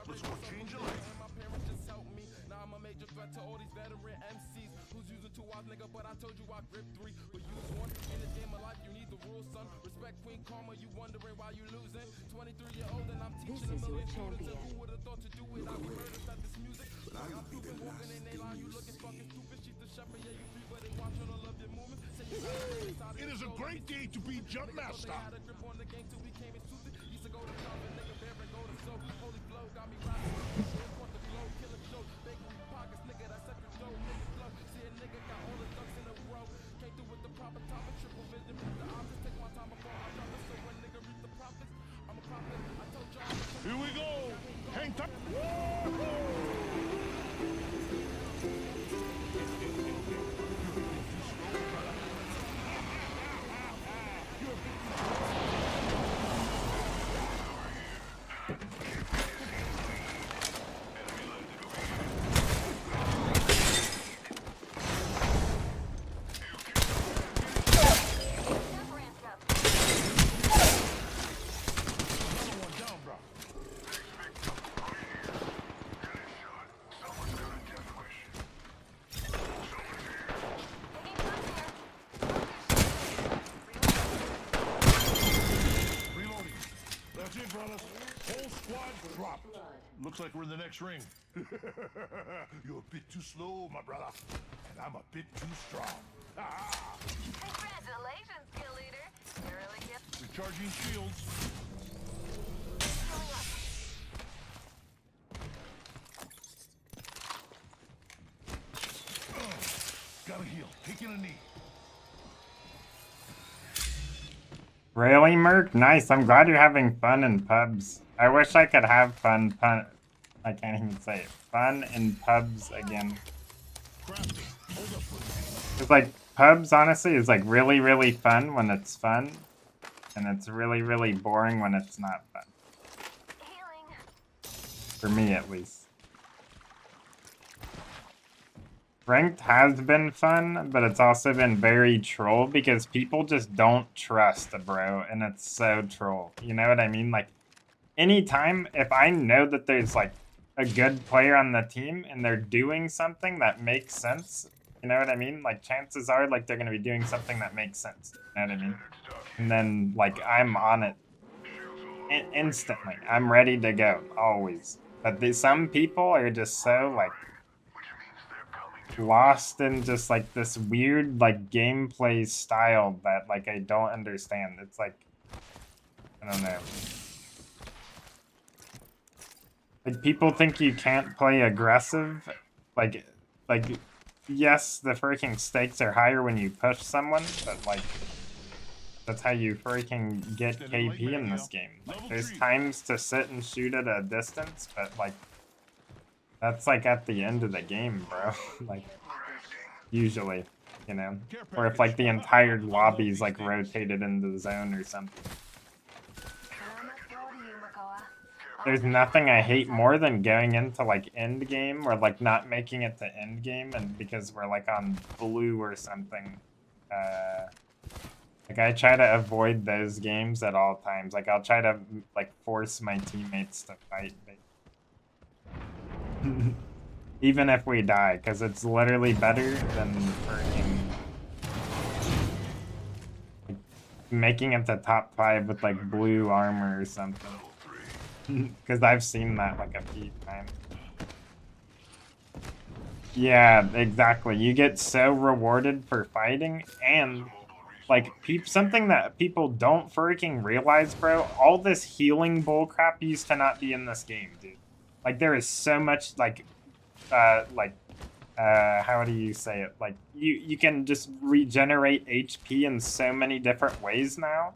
Let's go change your life. My parents just helped me. Now I'm a major threat to all these veteran MCs. Who's using 2 hours, nigga, but I told you I grip 3. But use 1 in this game of life, you need the rules, son. Respect Queen Karma, you wondering why you losing. 23-year-old and I'm teaching a million students. And who would've thought to do it? I'll be murdered at this music. I'm stupid, walking in they line, you looking fucking stupid. She's the shepherd, yeah, you free, but they watch on all of your movements. It is a great day to be jump master. They had a grip on the game till we came and suited. Used to go to club and nigga bear and go to soap. Holy flow got me rocking. Want the flow, killing show. Bakery pockets, nigga, that's at the dough. Nigga flow, see a nigga got all the ducks in a row. Came through with the proper topic, triple vision, beat the options. Take my time before I drop it. So when nigga reap the profits, I'm a prophet. I told y'all. Here we go. Hang tight. Whole squad dropped. Looks like we're in the next ring. You're a bit too slow, my brother. And I'm a bit too strong. Congratulations, kill leader. You really get. Recharging shields. Gotta heal. Taking a knee. Really, Merc? Nice. I'm glad you're having fun in pubs. I wish I could have fun. I can't even say it. Fun in pubs again. It's like pubs honestly is like really, really fun when it's fun, and it's really, really boring when it's not fun. For me, at least. Ranked has been fun, but it's also been very troll because people just don't trust, bro, and it's so troll. You know what I mean? Like, anytime if I know that there's like a good player on the team and they're doing something that makes sense, you know what I mean? Like, chances are like they're gonna be doing something that makes sense. You know what I mean? And then like I'm on it instantly. I'm ready to go always. But some people are just so like lost in just like this weird like gameplay style that like I don't understand. It's like, I don't know. Like, people think you can't play aggressive. Like yes, the freaking stakes are higher when you push someone, but like that's how you freaking get KP in this game. Like, there's times to sit and shoot at a distance, but like that's like at the end of the game, bro. Like, usually, you know? Or if like the entire lobby's like rotated into the zone or something. There's nothing I hate more than going into like end game or like not making it to end game and because we're like on blue or something. Like, I try to avoid those games at all times. Like, I'll try to like force my teammates to fight. Even if we die, because it's literally better than freaking like, making it to top 5 with like blue armor or something. Because I've seen that like a few times. Yeah, exactly. You get so rewarded for fighting, and like something that people don't freaking realize, bro. All this healing bullcrap used to not be in this game, dude. Like, there is so much like how do you say it? Like, you can just regenerate HP in so many different ways now.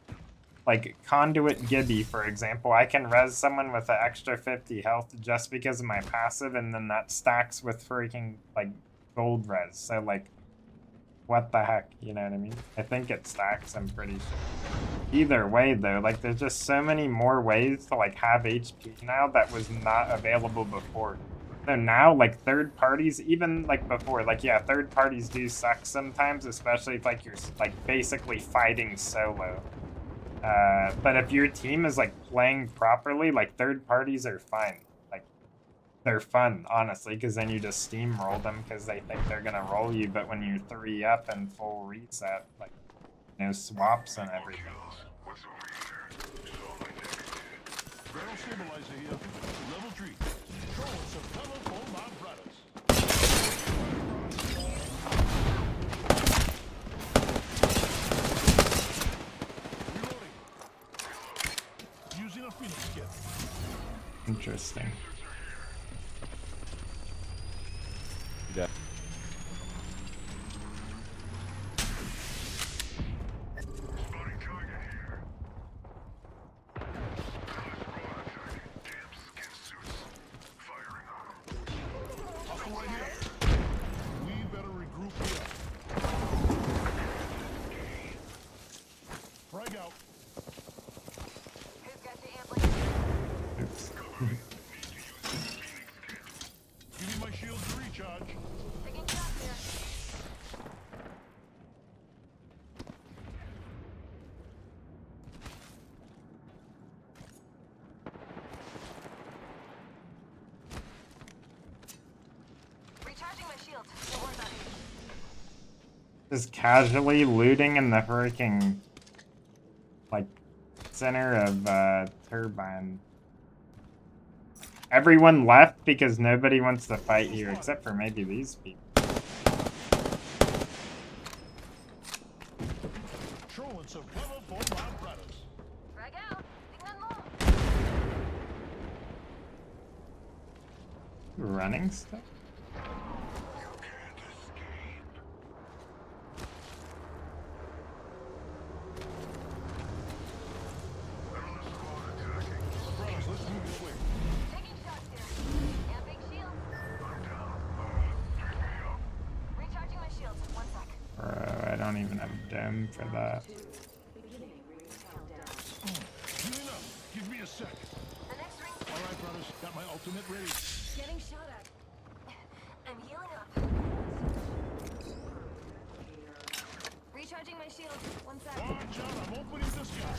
Like, Conduit Gibby, for example, I can res someone with an extra 50 health just because of my passive, and then that stacks with freaking, like, gold res. So, like, what the heck, you know what I mean? I think it stacks, I'm pretty sure. Either way, though, like, there's just so many more ways to, like, have HP now that was not available before. So now, like, third parties, even, like, before, like, yeah, third parties do suck sometimes, especially if, like, you're, like, basically fighting solo. But if your team is like playing properly, like third parties are fine. Like, they're fun, honestly, because then you just steamroll them because they think they're gonna roll you. But when you're 3 up and full reset, like no swaps and everything. Interesting. Yeah. Just casually looting in the freaking, like, center of, Turbine. Everyone left because nobody wants to fight here, except for maybe these people. Running stuff? don't even have a dome for that. Healing up. Give me a sec. All right, brothers. Got my ultimate ready. Getting shot at. I'm healing up. Recharging my shield. One sec. Watch out, I'm opening this guy.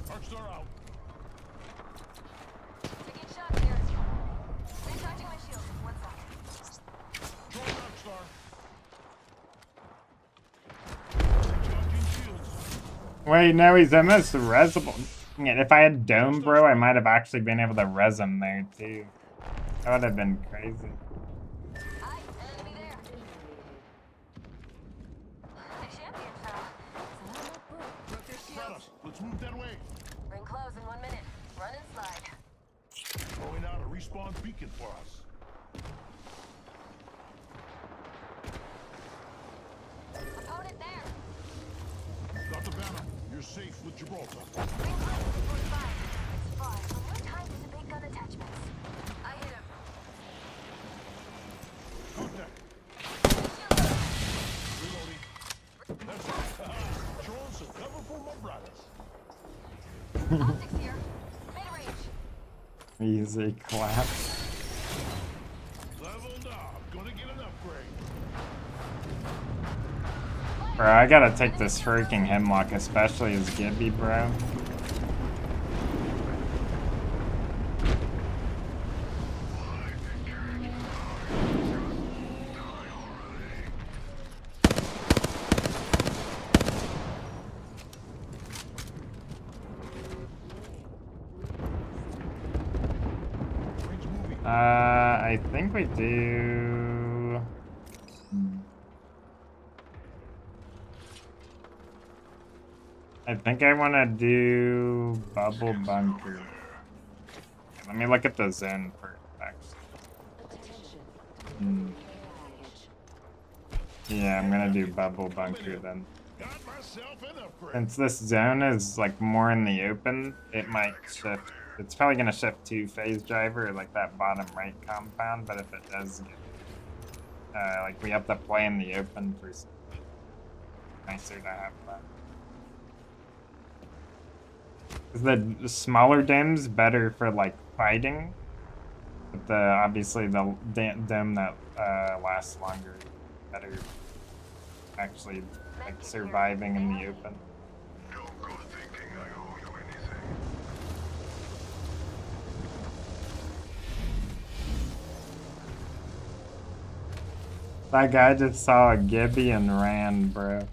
Arcstar out. Taking shots here. Recharging my shield. One sec. Throwing Arcstar. Wait, no, he's almost resable. Yeah, if I had dome, bro, I might have actually been able to res him there too. That would have been crazy. Brothers, let's move that way. Ring close in 1 minute. Run and slide. Throwing out a respawn beacon for us. Opponent there. Got the banner. You're safe with Gibraltar. Ring close in 45. It's far. But more time to the big gun attachments. I hit him. Contact. Reloading. That's it. Throwing some cover for my brothers. Optics here. Mid range. Easy clap. Leveled up. Gonna get an upgrade. Bro, I gotta take this freaking hemlock, especially as Gibby, bro. I think we do. I think I want to do bubble bunker. Let me look at the zone for next. Yeah, I'm gonna do bubble bunker then. Since this zone is like more in the open, it might shift. It's probably gonna shift to phase driver, or like that bottom right compound. But if it does get, like we have to play in the open for something nicer to have that. The smaller domes better for like fighting, but obviously the dome that lasts longer better actually like surviving in the open. That guy just saw a Gibby and ran, bro.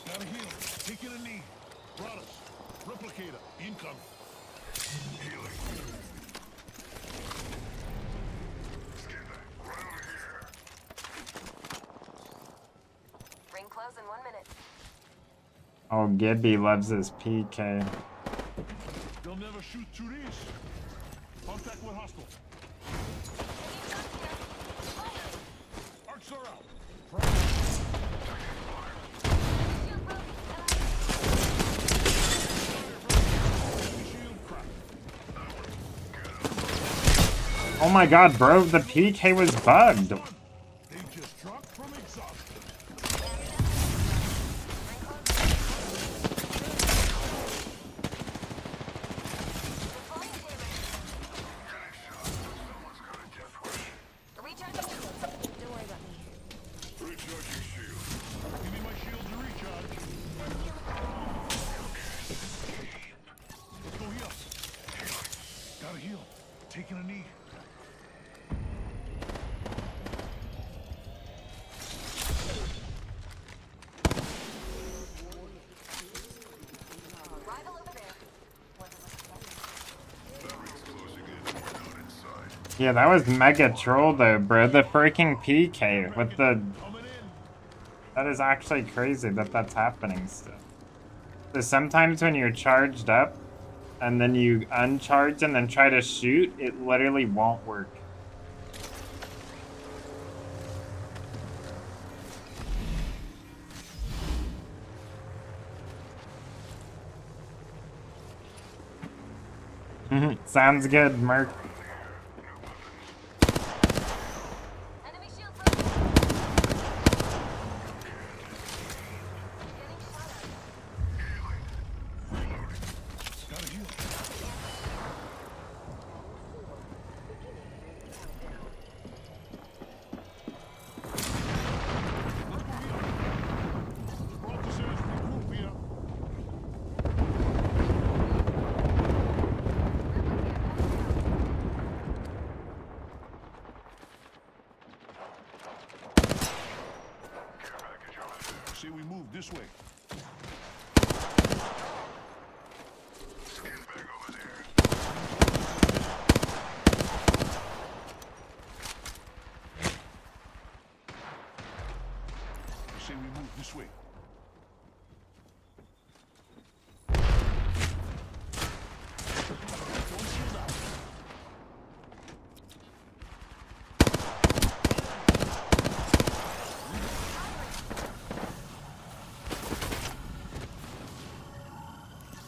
Gotta heal. Taking a knee. Brothers. Replicator. Incoming. Healing. Ring close in 1 minute. Oh, Gibby loves his PK. They'll never shoot through these. Contact with hostile. Arcs are out. Oh my god, bro, the PK was bugged. They just dropped from exhaustion. Don't worry about me. Recharging shield. Give me my shield to recharge. Let's go heal. Gotta heal. Taking a knee. Rival over there. Yeah, that was mega troll though, bro. The freaking PK with the... That is actually crazy that that's happening still. So sometimes when you're charged up and then you uncharge and then try to shoot, it literally won't work. Sounds good, Mark. Say we move this way. Say we move this way.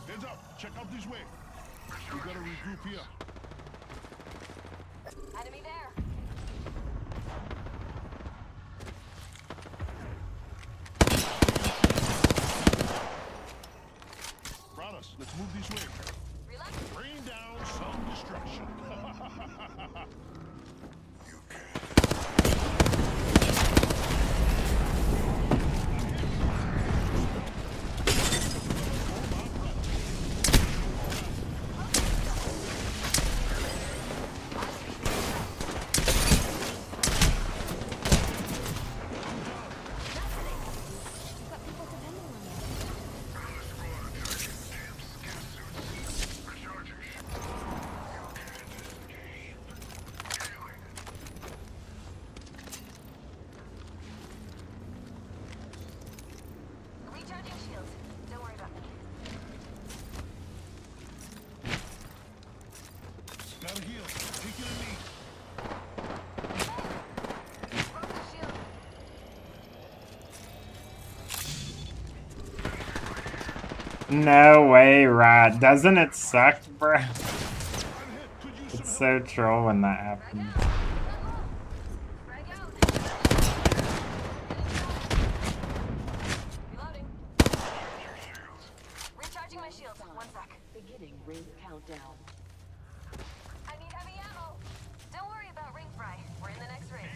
Heads up, check out this way. We gotta regroup here. Enemy there. Brothers, let's move this way. Rain down some destruction. Recharging shields. Don't worry about me. Gotta heal. Taking a knee. Broke the shield. No way, Rod. Doesn't it suck, bro? It's so troll when that happens. Reloading. Recharging my shields. One sec. Beginning ring countdown. I need heavy ammo. Don't worry about ring fry. We're in the next ring.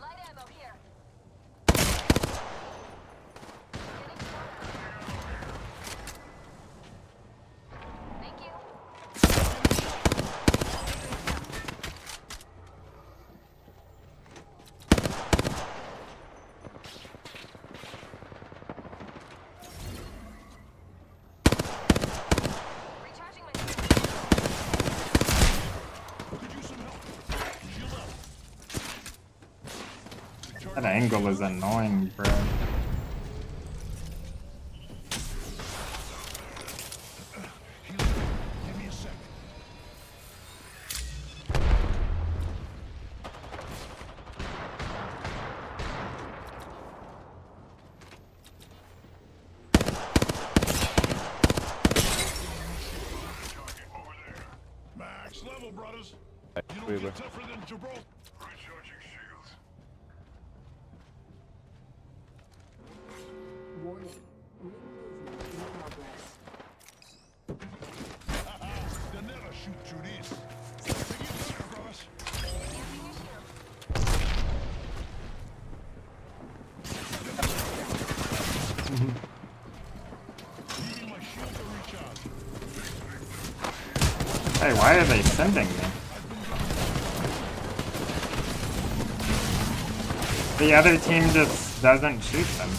Light ammo here. Thank you. Recharging my That angle is annoying, bro. Give me a sec. Max level, brothers. You don't get tougher than Gibraltar. Recharging shields. Warning. Ring movement in progress. They'll never shoot through this. Take it fire, brothers. Needing my shield to recharge. Hey, why are they sending me? The other team just doesn't shoot them.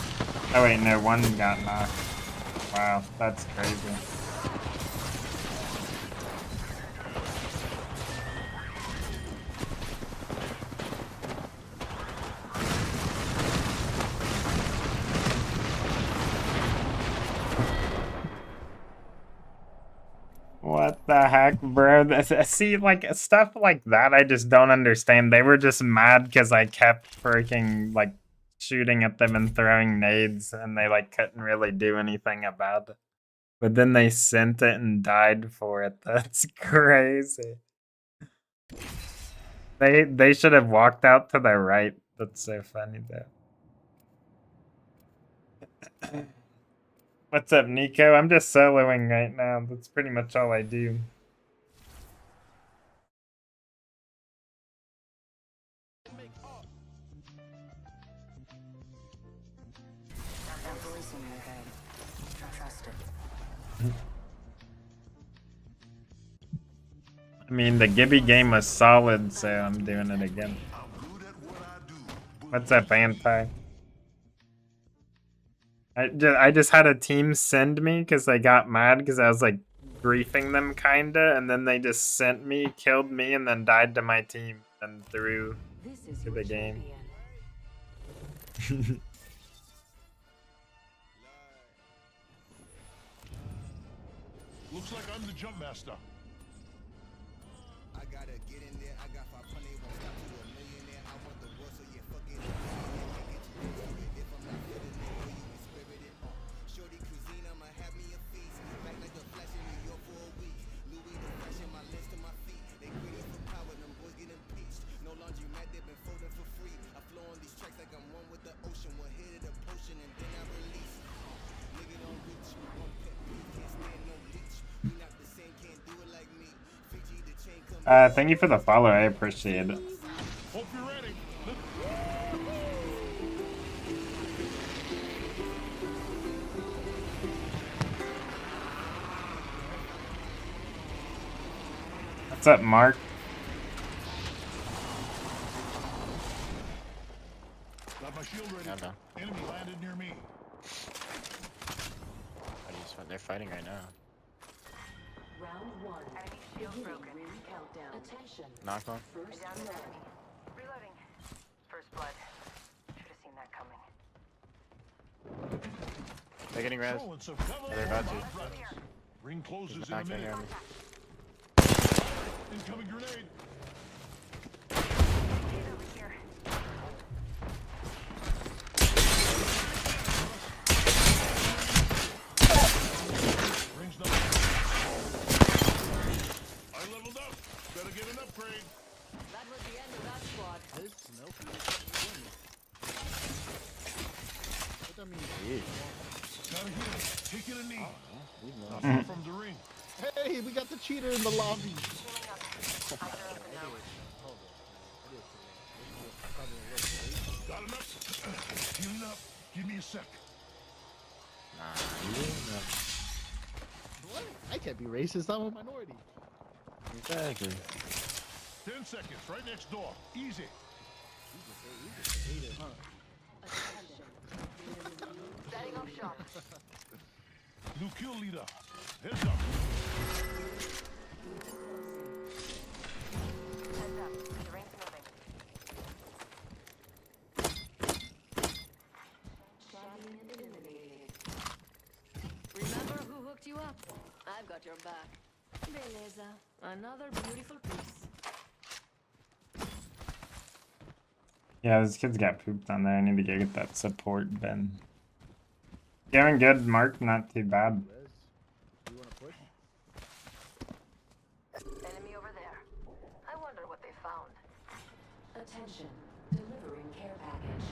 Oh wait, no, one got knocked. Wow, that's crazy. the heck, bro? See, like, stuff like that I just don't understand. They were just mad because I kept freaking, like, shooting at them and throwing nades, and they, like, couldn't really do anything about it. But then they sent it and died for it. That's crazy. They should have walked out to the right. That's so funny, though. What's up, Nico? I'm just soloing right now. That's pretty much all I do. That voice in your head. Trust it. I mean, the Gibby game was solid, so I'm doing it again. What's up, Anti? I just had a team send me because they got mad because I was like griefing them kinda, and then they just sent me, killed me, and then died to my team and threw to the game. Looks like I'm the jump master. I gotta get in there. I got 500, won't stop to a millionaire. I want the world, so yeah, fuck it. If I'm not feeling it, will you be spirited? Shorty cuisine, I'ma have me a feast. Back like the flash in New York for a week. Louis the fresh in my list to my feet. They greedy for power, them boys get impeached. No laundry mat, they've been folding for free. I flow on these tracks like I'm one with the ocean. One hit of the potion and then I release. Nigga don't reach, one pet peeve, can't stand no leech. We not the same, can't do it like me. Fiji the chain come. Thank you for the follow. I appreciate it. Hope you're ready. What's up, Mark? Got my shield ready. Yeah, no. Enemy landed near me. They're fighting right now. Round one. Enemy shield broken. Countdown. Attention. Knock on. First blood. Reloading. First blood. Should have seen that coming. They're getting res. Throwing some cover. Yeah, they're about to. Ring closes He's in a not minute. hear me. Incoming grenade. Over here. Rings not. I leveled up. Better get an upgrade. That was the end of that squad. What that mean? Gotta heal. Taking a knee. Not Mhm. far from the ring. Hey, we got the cheater in the lobby. Got enough. Healing up. Give me a sec. Nah, you didn't know. What? I can't be racist. I'm a minority. Exactly. 10 seconds. Right next door. Easy. Setting up shop. New kill leader. Heads up. Heads up. The ring's moving. Champion eliminated. Remember who hooked you up? I've got your back. Beleza. Another beautiful piece. Yeah, this kid's got pooped on there. I need to go get that support, Ben. Doing good, Mark. Not too bad. You wanna push? Enemy over there. I wonder what they found. Attention. Delivering care package.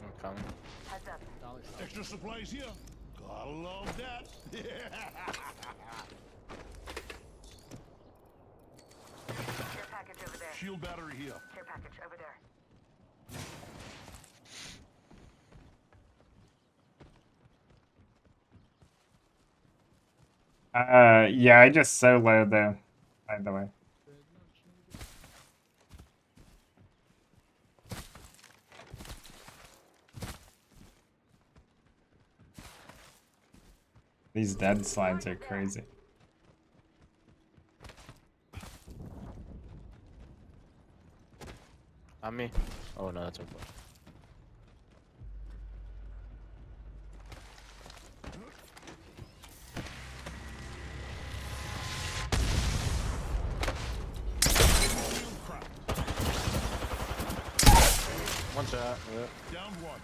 I'm coming. Heads up. Extra supplies here. Gotta love that. Care package over there. Shield battery here. Care package over there. Yeah, I just solo though, by the way. These dead slides are crazy. On me. Oh no, that's okay. shot. Yep. Down one.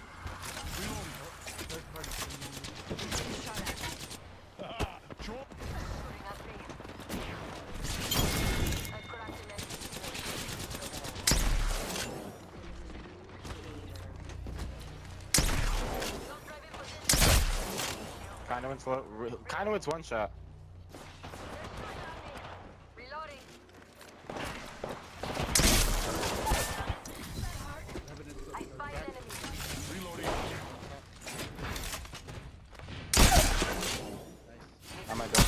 Kinda went slow. Kinda went one shot. I might go.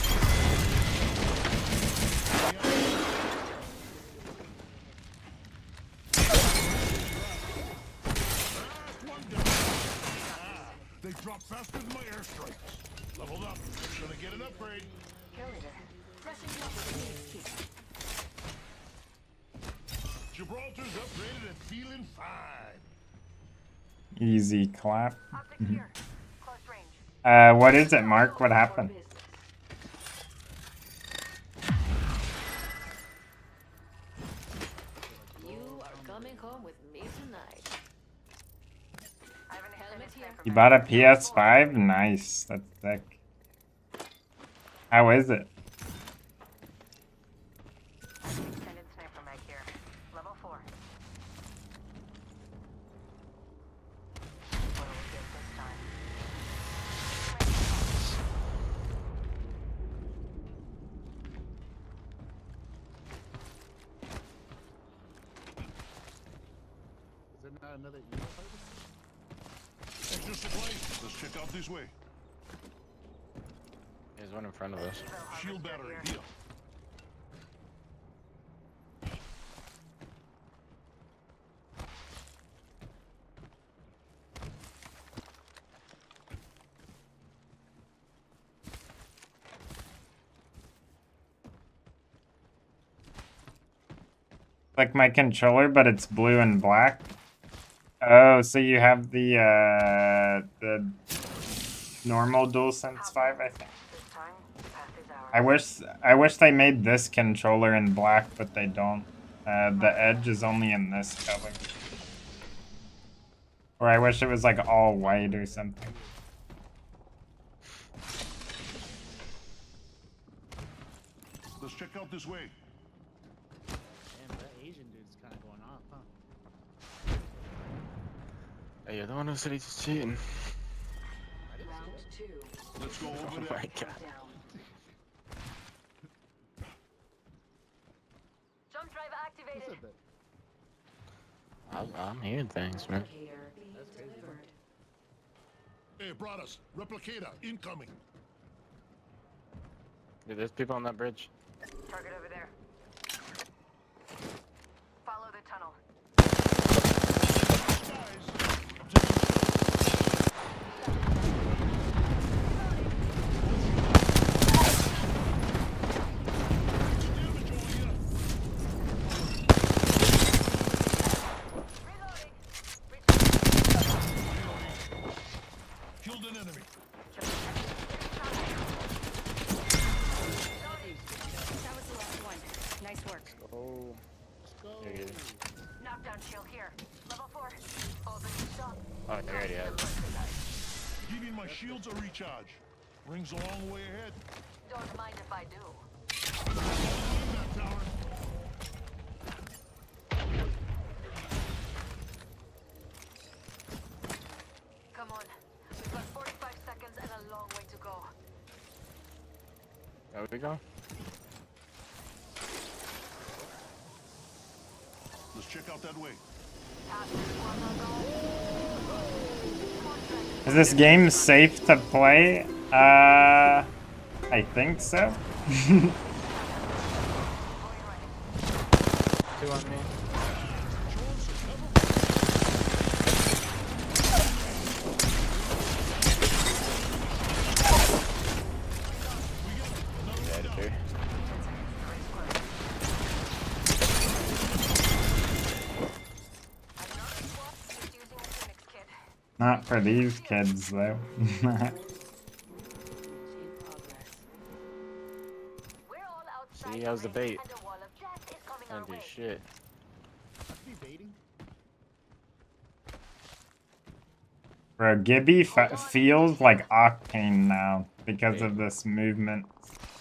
They drop faster than my airstrikes. Leveled up. Gonna get an upgrade. Gibraltar's upgraded and feeling fine. Easy clap. What is it, Mark? What happened? You are coming home with me tonight. You bought a PS5? Nice. That's sick. How is it? Extended sniper mag here. Level 4. What do we get this time? Is there not another email? Extra supplies. Let's check out this way. There's one in front of us. Shield battery here. Like my controller, but it's blue and black. Oh, so you have the normal DualSense 5, I think. I wish they made this controller in black, but they don't. The edge is only in this color. Or I wish it was like all white or something. Let's check out this way. Damn, that Asian dude's kind of going off, huh? Hey, you're the one who said he's cheating. Round 2. Let's go over Oh there. my god. Jump drive activated. I'm hearing things, man. Hey, Broadus, replicator incoming. Dude, there's people on that bridge. Target over there. Follow the tunnel. Killed an enemy. That was the last one. Nice work. Oh. There he is. Knockdown shield here. Level 4. Hold the shot. Oh, they already have it. Giving my shields a recharge. Rings a long way ahead. Don't mind if I do. That tower. Come on. We've got 45 seconds and a long way to go. There we go. Let's check out that way. Is this game safe to play? I think so. 2 on me. Editor. Not for these kids, though. See, how's the bait? Can't do shit. Bro, Gibby feels like Octane now because of this movement,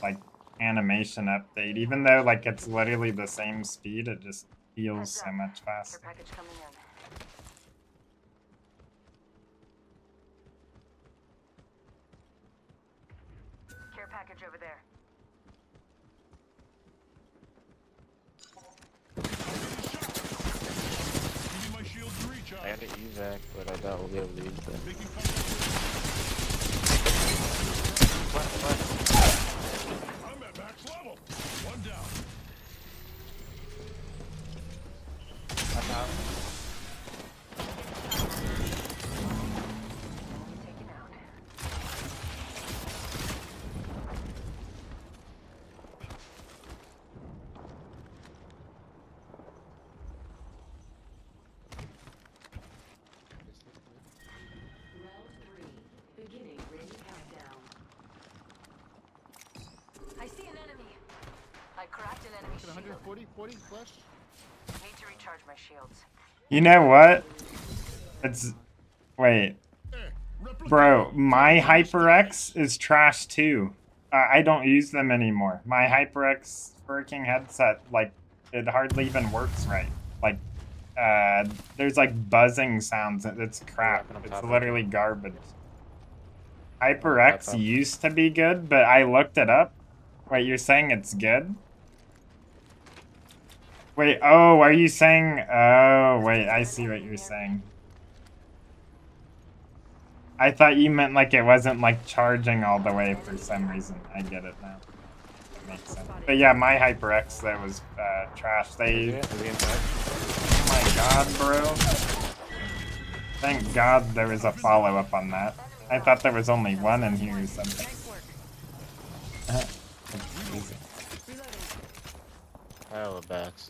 like, animation update. Even though, like, it's literally the same speed, it just feels so much faster. Package coming in. Care package over there. I had to evac, but I doubt we'll be able to use that. I'm at max level. One down. I see an enemy. I cracked an enemy shield. 140 flush. Need to recharge my shields. You know what? It's... Wait. Bro, my HyperX is trash too. I don't use them anymore. My HyperX freaking headset, like, it hardly even works right. Like, there's like buzzing sounds. It's crap. It's literally garbage. HyperX used to be good, but I looked it up. Wait, you're saying it's good? Wait, oh, are you saying... Oh, wait, I see what you're saying. I thought you meant like it wasn't like charging all the way for some reason. I get it now. That makes sense. But yeah, my HyperX that was trash. They... Oh my god, bro. Thank god there was a follow-up on that. I thought there was only one in here or something. That's crazy. Hella bats.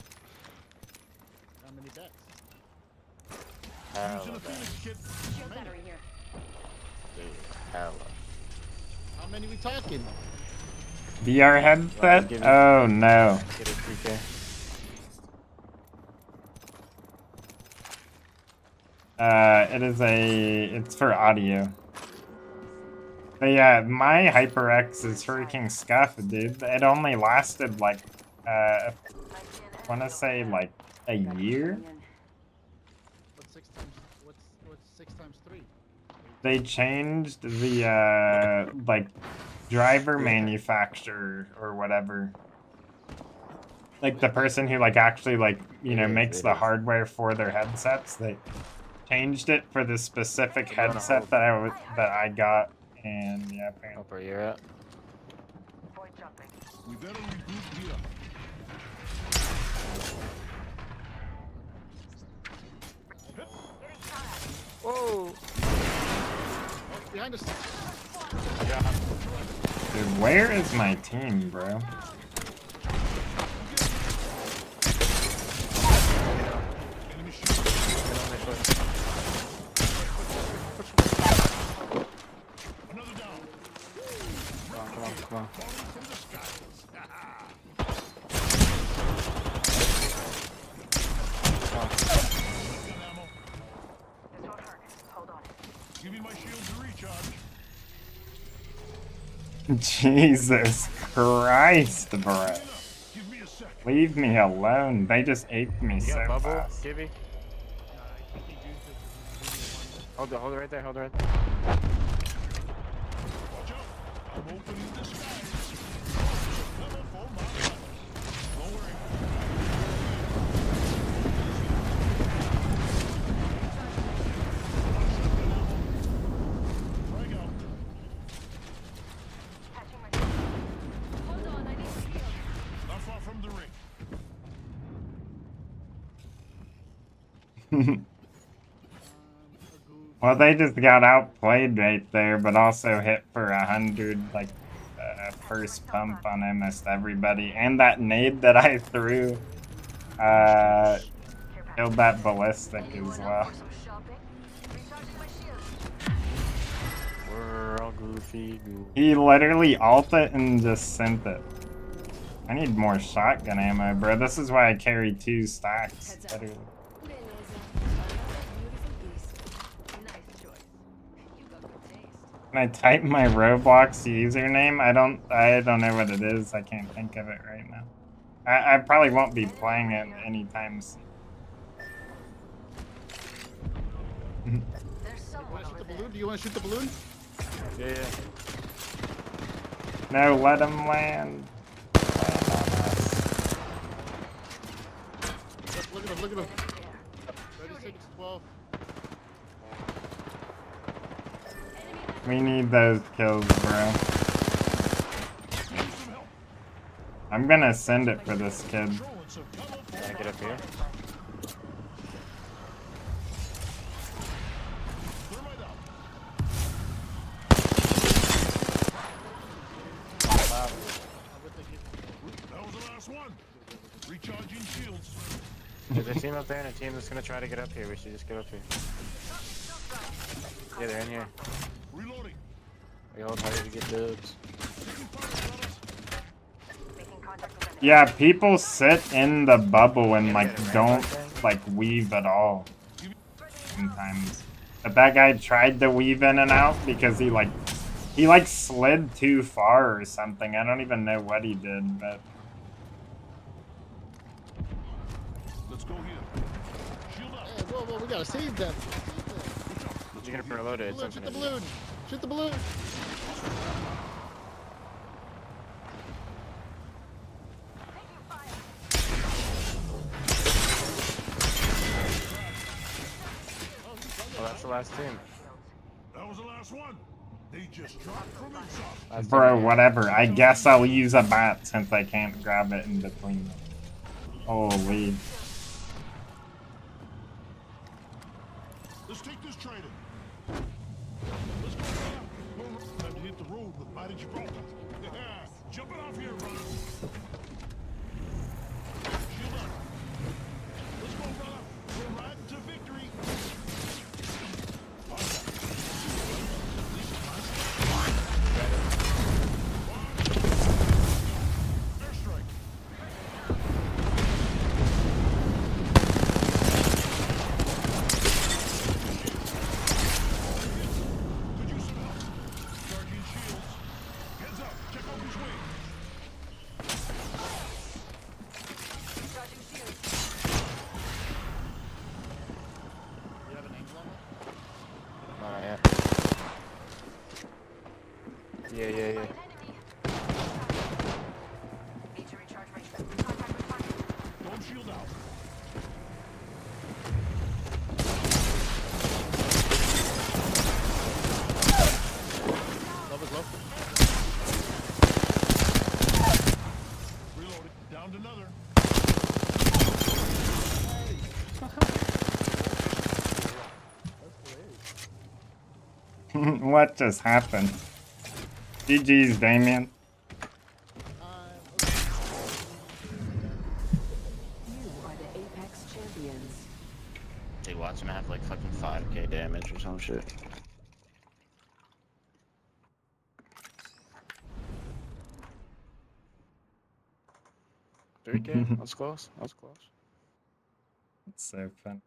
How many bats? Hella bats. Shield battery here. Dude, hella. How many we talking? VR headset? Oh no. Get it 3K. It's for audio. But yeah, my HyperX is freaking scuffed, dude. It only lasted like, I wanna say like a year? What's 6 times 3? They changed the, like, driver manufacturer or whatever. Like, the person who, like, actually, like, you know, makes the hardware for their headsets. They changed it for the specific headset that I got. And yeah, apparently. Where you're at. We better regroup here. Whoa! Oh, behind us. Dude, where is my team, bro? Come on. Give me my shield to recharge. Jesus Christ, bro. Leave me alone. They just aped me so fast. Gibby. Hold it right there, hold it right there. Watch out. I'm opening the skies. Level for my gun. Don't worry. Frag out. Hold on, I need a shield. Not far from the ring. Well, they just got outplayed right there, but also hit for 100, like, first pump on almost everybody. And that nade that I threw, killed that ballistic as well. We're all goofy. He literally ulted and just sent it. I need more shotgun ammo, bro. This is why I carry 2 stacks. Literally. Can I type my Roblox username? I don't know what it is. I can't think of it right now. I probably won't be playing it anytime soon. Do you want to shoot the balloon? Yeah. No, let him land. Look at him, look at him. 36, 12. We need those kills, bro. I'm gonna send it for this kid. Can I get up here? That was the last one. Recharging shields. There's a team up there and a team that's gonna try to get up here. We should just get up here. Yeah, they're in here. Reloading. We all try to get dubs. Yeah, people sit in the bubble and like don't like weave at all sometimes. But that guy tried to weave in and out because he slid too far or something. I don't even know what he did, but Let's go here. Shield up. Hey, whoa, we gotta save them. You're gonna preload it. Shoot the balloon. Shoot the balloon. Oh, that's the last team. That was the last one. They just dropped from inside. bro, whatever. I guess I'll use a bat since I can't grab it in between them. Holy. Let's take this trader. Let's go. Time to hit the road with mighty Gibraltar. Yeah, jumping off here, brother. Shield up. Let's go, brother. We're riding to victory. Airstrike. Could use some help. Charging shields. Heads up. Check out which way. Charging shields. You have an angle on it? Not yet. Yeah. Need to recharge my contact with target. Don't shield out. Love is low. Reloading. Down to another. What just happened? GG's, Damien. You are the Apex champions. Dude, watch him have like fucking 5k damage or some shit. 3k? That's close. That's close. It's so fun.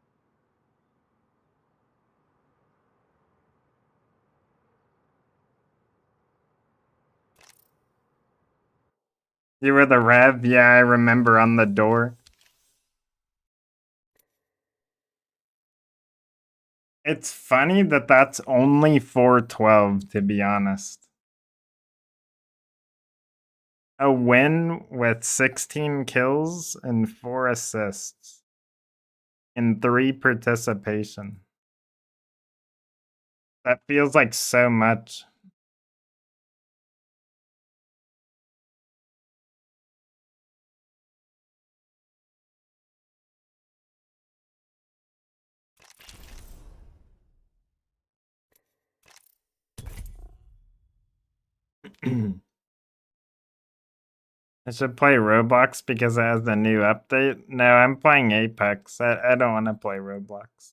You were the Rev? Yeah, I remember on the door. It's funny that that's only 412, to be honest. A win with 16 kills and 4 assists in 3 participation. That feels like so much. I should play Roblox because it has the new update. No, I'm playing Apex. I don't want to play Roblox.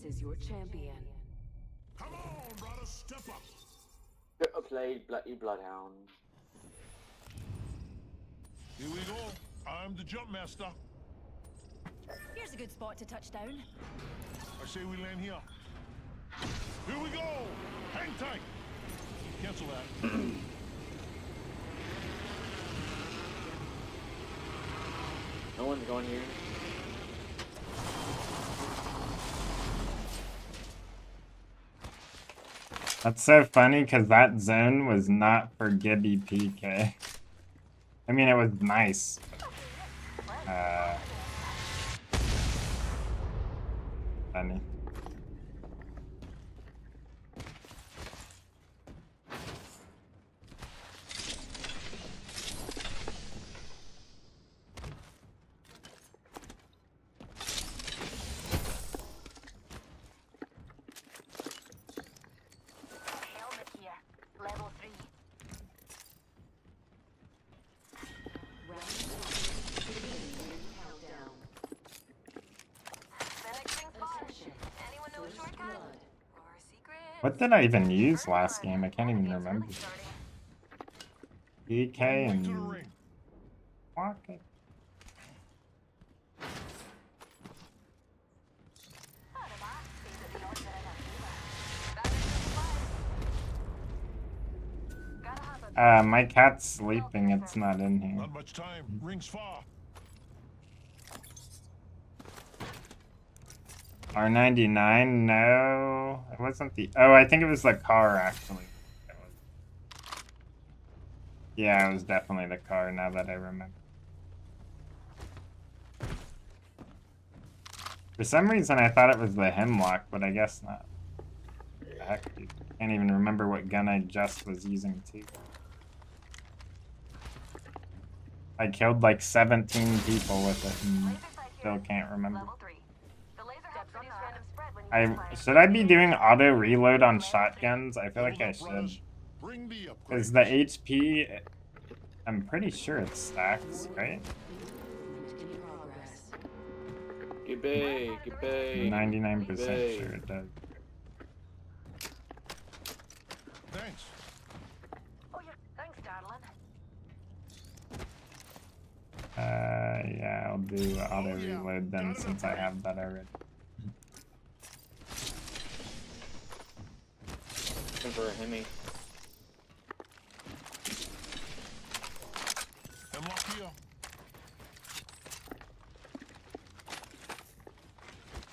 This is your champion. Come on, brother, step up. Good play, bloody bloodhound. Here we go. I'm the jump master. Here's a good spot to touch down. I say we land here. Here we go. Hang tight. Cancel that. No one's going here. That's so funny because that zone was not for Gibby PK. I mean, it was nice. Funny. Helmet here. Level 3. What did I even use last game? I can't even remember. PK and pocket. My cat's sleeping. It's not in here. Not much time. Rings far. R99? No, it wasn't the. Oh, I think it was the car actually. Yeah, it was definitely the car. Now that I remember. For some reason, I thought it was the hemlock, but I guess not. What the heck, dude? Can't even remember what gun I just was using too. I killed like 17 people with it and still can't remember. Should I be doing auto reload on shotguns? I feel like I should. Because the HP, I'm pretty sure it stacks, right? Get big, get big. 99% sure it does. Thanks. Oh, yeah. Thanks, darling. Yeah, I'll do auto reload then since I have that already. Looking for a Hemi. Hemlock here.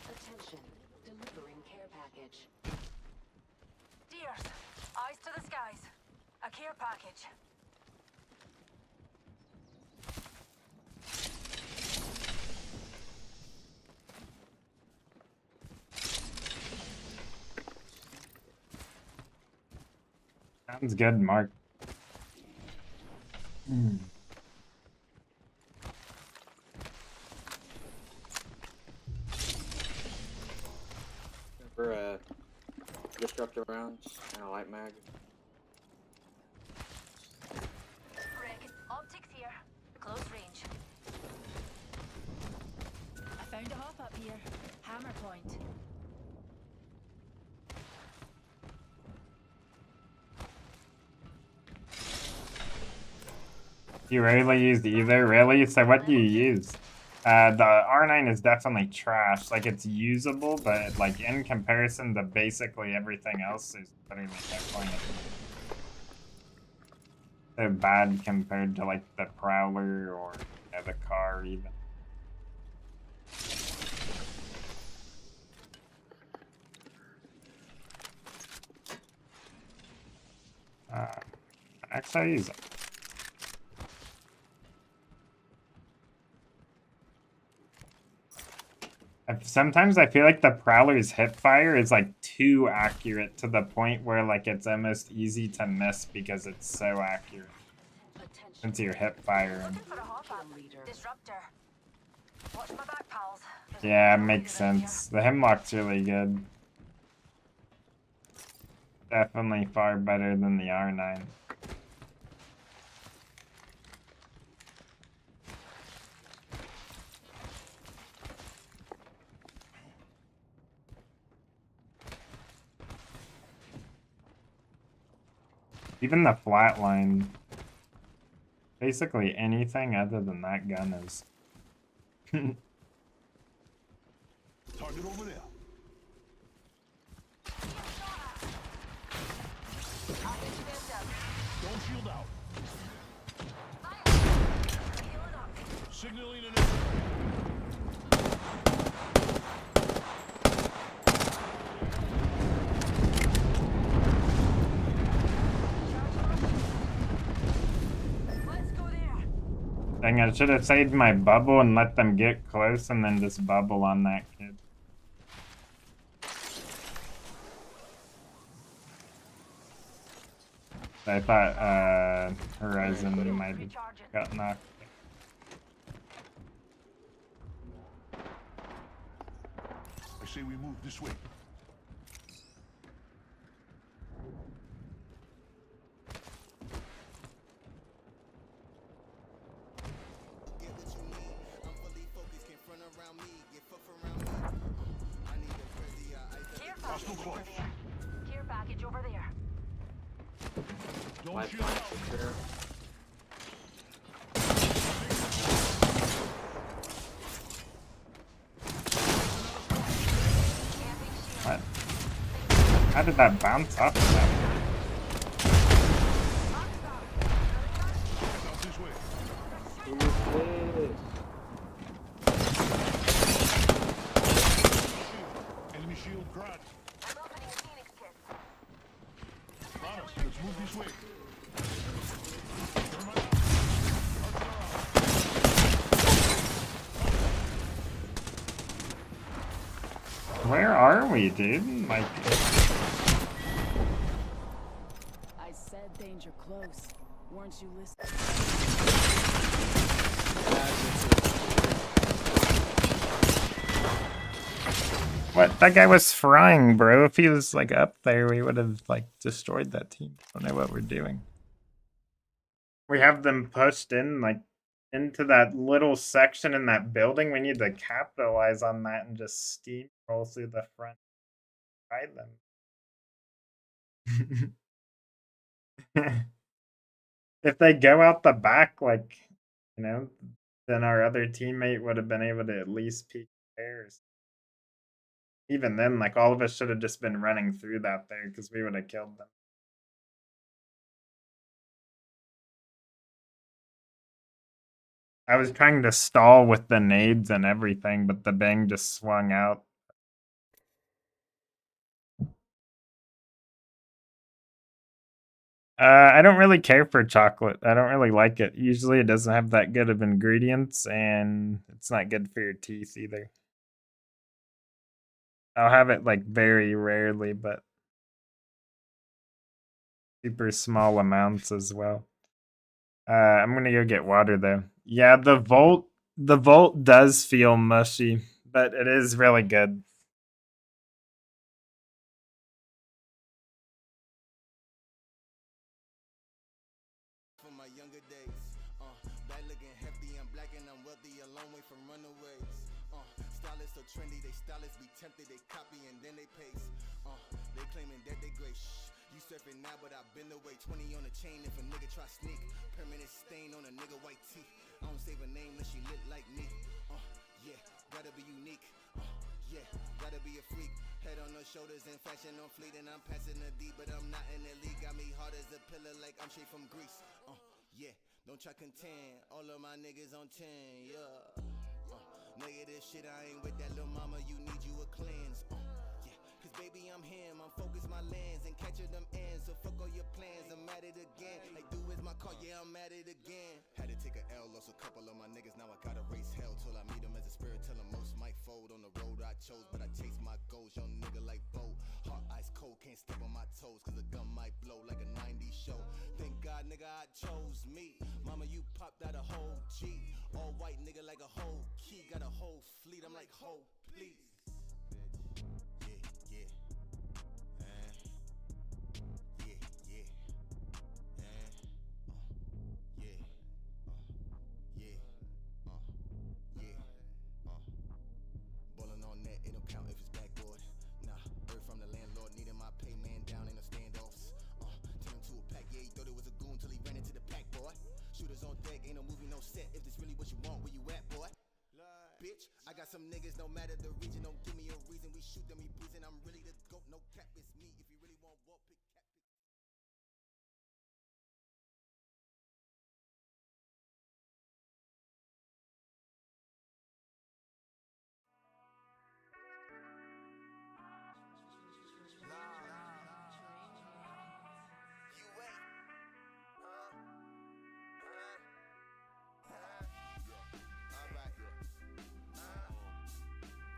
Attention. Delivering care package. Deers, eyes to the skies. A care package. Sounds good, Mark. For disruptor rounds and a light mag. Rick, optics here. Close range. I found a hop up here. Hammer point. You rarely used either, really? So what do you use? The R9 is definitely trash. Like, it's usable, but like in comparison to basically everything else, is literally no point. So bad compared to like the Prowler or the car even. Actually, I use it. Sometimes I feel like the Prowler's hipfire is like too accurate to the point where like it's almost easy to miss because it's so accurate. Since you're hipfiring. Disruptor. Watch my back, pals. Yeah, makes sense. The Hemlock's really good. Definitely far better than the R9. Even the flatline. Basically anything other than that gun is. Target over there. Don't shield out. Signaling an Dang, I should have saved my bubble and let them get close and then just bubble on that kid. I thought Horizon might have got knocked. I say we move this way. Hostile close. Care package over there. Don't shield out. What? How did that bounce off of that? Out this way. Enemy shield cracked. Promise, let's move this way. Where are we, dude? Like, I said danger close. Weren't you listening? what? That guy was frying, bro. If he was like up there, we would have like destroyed that team. I don't know what we're doing. We have them pushed in like into that little section in that building. We need to capitalize on that and just steamroll through the front. Fight them. If they go out the back, like, you know, then our other teammate would have been able to at least peek theirs. Even then, like, all of us should have just been running through that there because we would have killed them. I was trying to stall with the nades and everything, but the bang just swung out. I don't really care for chocolate. I don't really like it. Usually it doesn't have that good of ingredients, and it's not good for your teeth either. I'll have it like very rarely, but super small amounts as well. I'm gonna go get water though. Yeah, the Volt does feel mushy, but it is really good. From my younger days, bad looking hefty, I'm black and I'm wealthy, a long way from runaways. Stylists so trendy, they stylists be tempted, they copy and then they paste. They claiming that they great. Shh, you surfing now, but I've been away. 20 on the chain if a nigga try sneak. Permanent stain on a nigga white tee. I don't save a name unless she lit like me. Yeah, gotta be unique. Yeah, gotta be a freak. Head on her shoulders and fashion on fleet, and I'm passing the D, but I'm not in the league. Got me hard as a pillar, like I'm straight from Greece. Yeah, don't try contend. All of my niggas on 10. Yeah. Negative shit, I ain't with that little mama. You need you a cleanse. Yeah, cause baby I'm him. I'm focused my lens and catching them ends. So fuck all your plans. I'm at it again. Like do with my car, yeah I'm at it again. Had to take a L, lost a couple of my niggas. Now I gotta race hell till I meet them as a spirit. Tell them most might fold on the road I chose, but I chase my goals. Young nigga like Bo, heart ice cold, can't step on my toes. Cause a gun might blow like a 90s show. Thank God nigga I chose me. Mama you popped out a whole G. All white nigga like a whole key. Got a whole fleet, I'm like ho please. Ballin' on net, it don't count if it's backboard. Nah, heard from the landlord, needing my pay man down in the standoffs. Turn him to a pack, yeah, he got some niggas, no matter the region, don't give me a reason. We shoot them, we breezing. I'm really the GOAT, no cap, it's me. If you really want war, pick cap. You wait. Alright.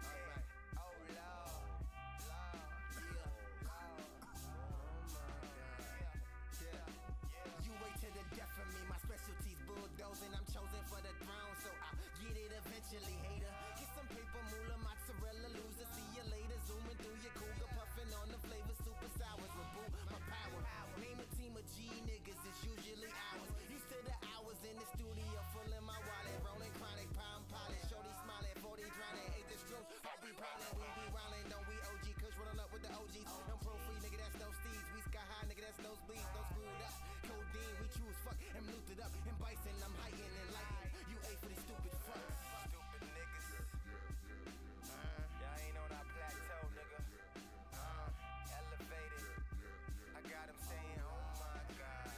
Alright. Oh Lord. You wait to the death for me. My specialty's bulldozing. I'm chosen for the throne, so I'll get it eventually, hater. Get some paper, moolah, mozzarella, loser. See you later. Zooming through your cougar, puffing on the flavor, super sours. Reboot my power. Name a team of G niggas, it's usually ours. Used to the hours in the studio, full in my wallet, rolling chronic, pound pilot. Shorty smiling, 40 drowning, ate the strokes. Heart be prowling, we be wildin', don't we OG? Kush rolling up with the OGs. No pro free, nigga, that's no steez. We sky high, nigga, that's no bleeds. Don't screw it up. Codeine, we choose fuck and looted up. And bison, I'm hiking and lighting. You ate for these stupid fucks. Stupid niggas. Y'all ain't on our plateau, nigga. Elevated. I got him saying, oh my God.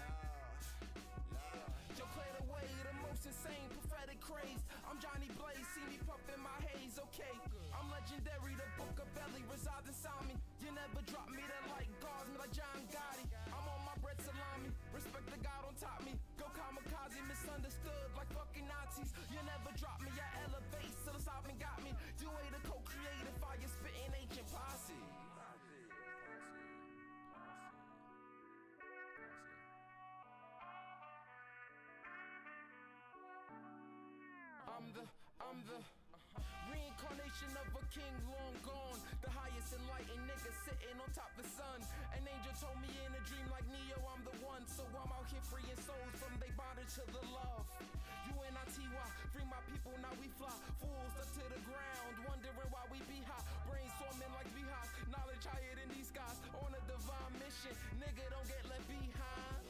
Yo, play the way, the most insane, prophetic craze. I'm Johnny Blaze, see me puffin' my haze, okay. I'm legendary, the book of belly resides inside me. You never drop me, that light guards me like John Gotti. I'm on my bread salami, respect the God on top me. Go kamikaze, misunderstood like fucking Nazis. You never drop me, I elevate, psilocybin got me. You ain't a co-creator, fire spitting ancient posse. I'm the reincarnation of a king long gone. The highest enlightened nigga sitting on top of the sun. An angel told me in a dream like Neo, I'm the one. So I'm out here freeing souls from they bondage to the love. UNITY, free my people, now we fly. Fools stuck to the ground, wondering why we be high. Brainstorming like beehives, knowledge higher than these guys. On a divine mission, nigga don't get left behind.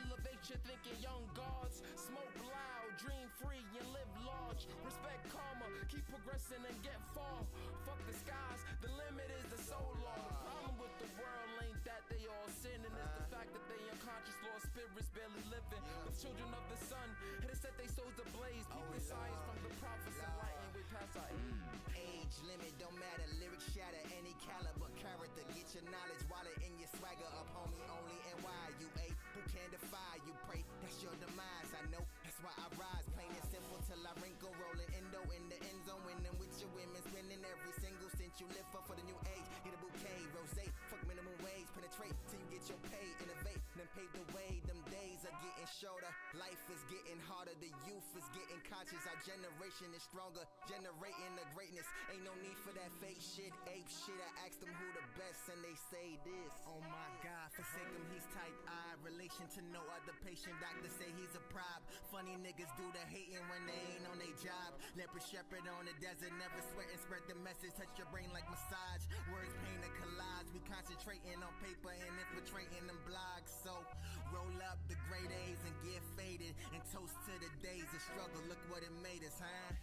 Elevate your thinking, young gods. Smoke loud, dream free and live large. Respect karma, keep progressing and get far. Fuck the skies, the limit is the soul law. The problem with the world ain't that they all sinning. It's the fact that they unconscious, lost spirits barely living. The children of the sun, and it set they souls ablaze. People science from the prophets enlightened way past our age. Age limit don't matter, lyrics shatter any caliber character. Get your knowledge, wallet in your swagger up, homie. Only and why you ate. Who can defy you? Pray that's your demise. I know that's why I rise, plain and simple till I wrinkle, rolling endo in the end zone, winning with your women, spending every single cent you live for the new age. Get a bouquet, rose, fuck minimum wage, penetrate till you get your pay, innovate, then pave the way. Them days are getting shorter, life is getting harder, the youth is getting conscious. Our generation is stronger, generating the greatness. Ain't no need for that fake shit, ape shit. I asked them who the best and they say this. Oh my God, forsake him, he's type I. Relation to no other patient, doctor say he's a prob. Funny niggas do the hating when they ain't on their job. Leopard shepherd on the desert, never sweat and spread the message. Touch your brain like massage, words paint a collage. We concentrating on paper and infiltrating them blogs. So roll up the great A's and get faded, and toast to the days of struggle. Look what it made us, huh?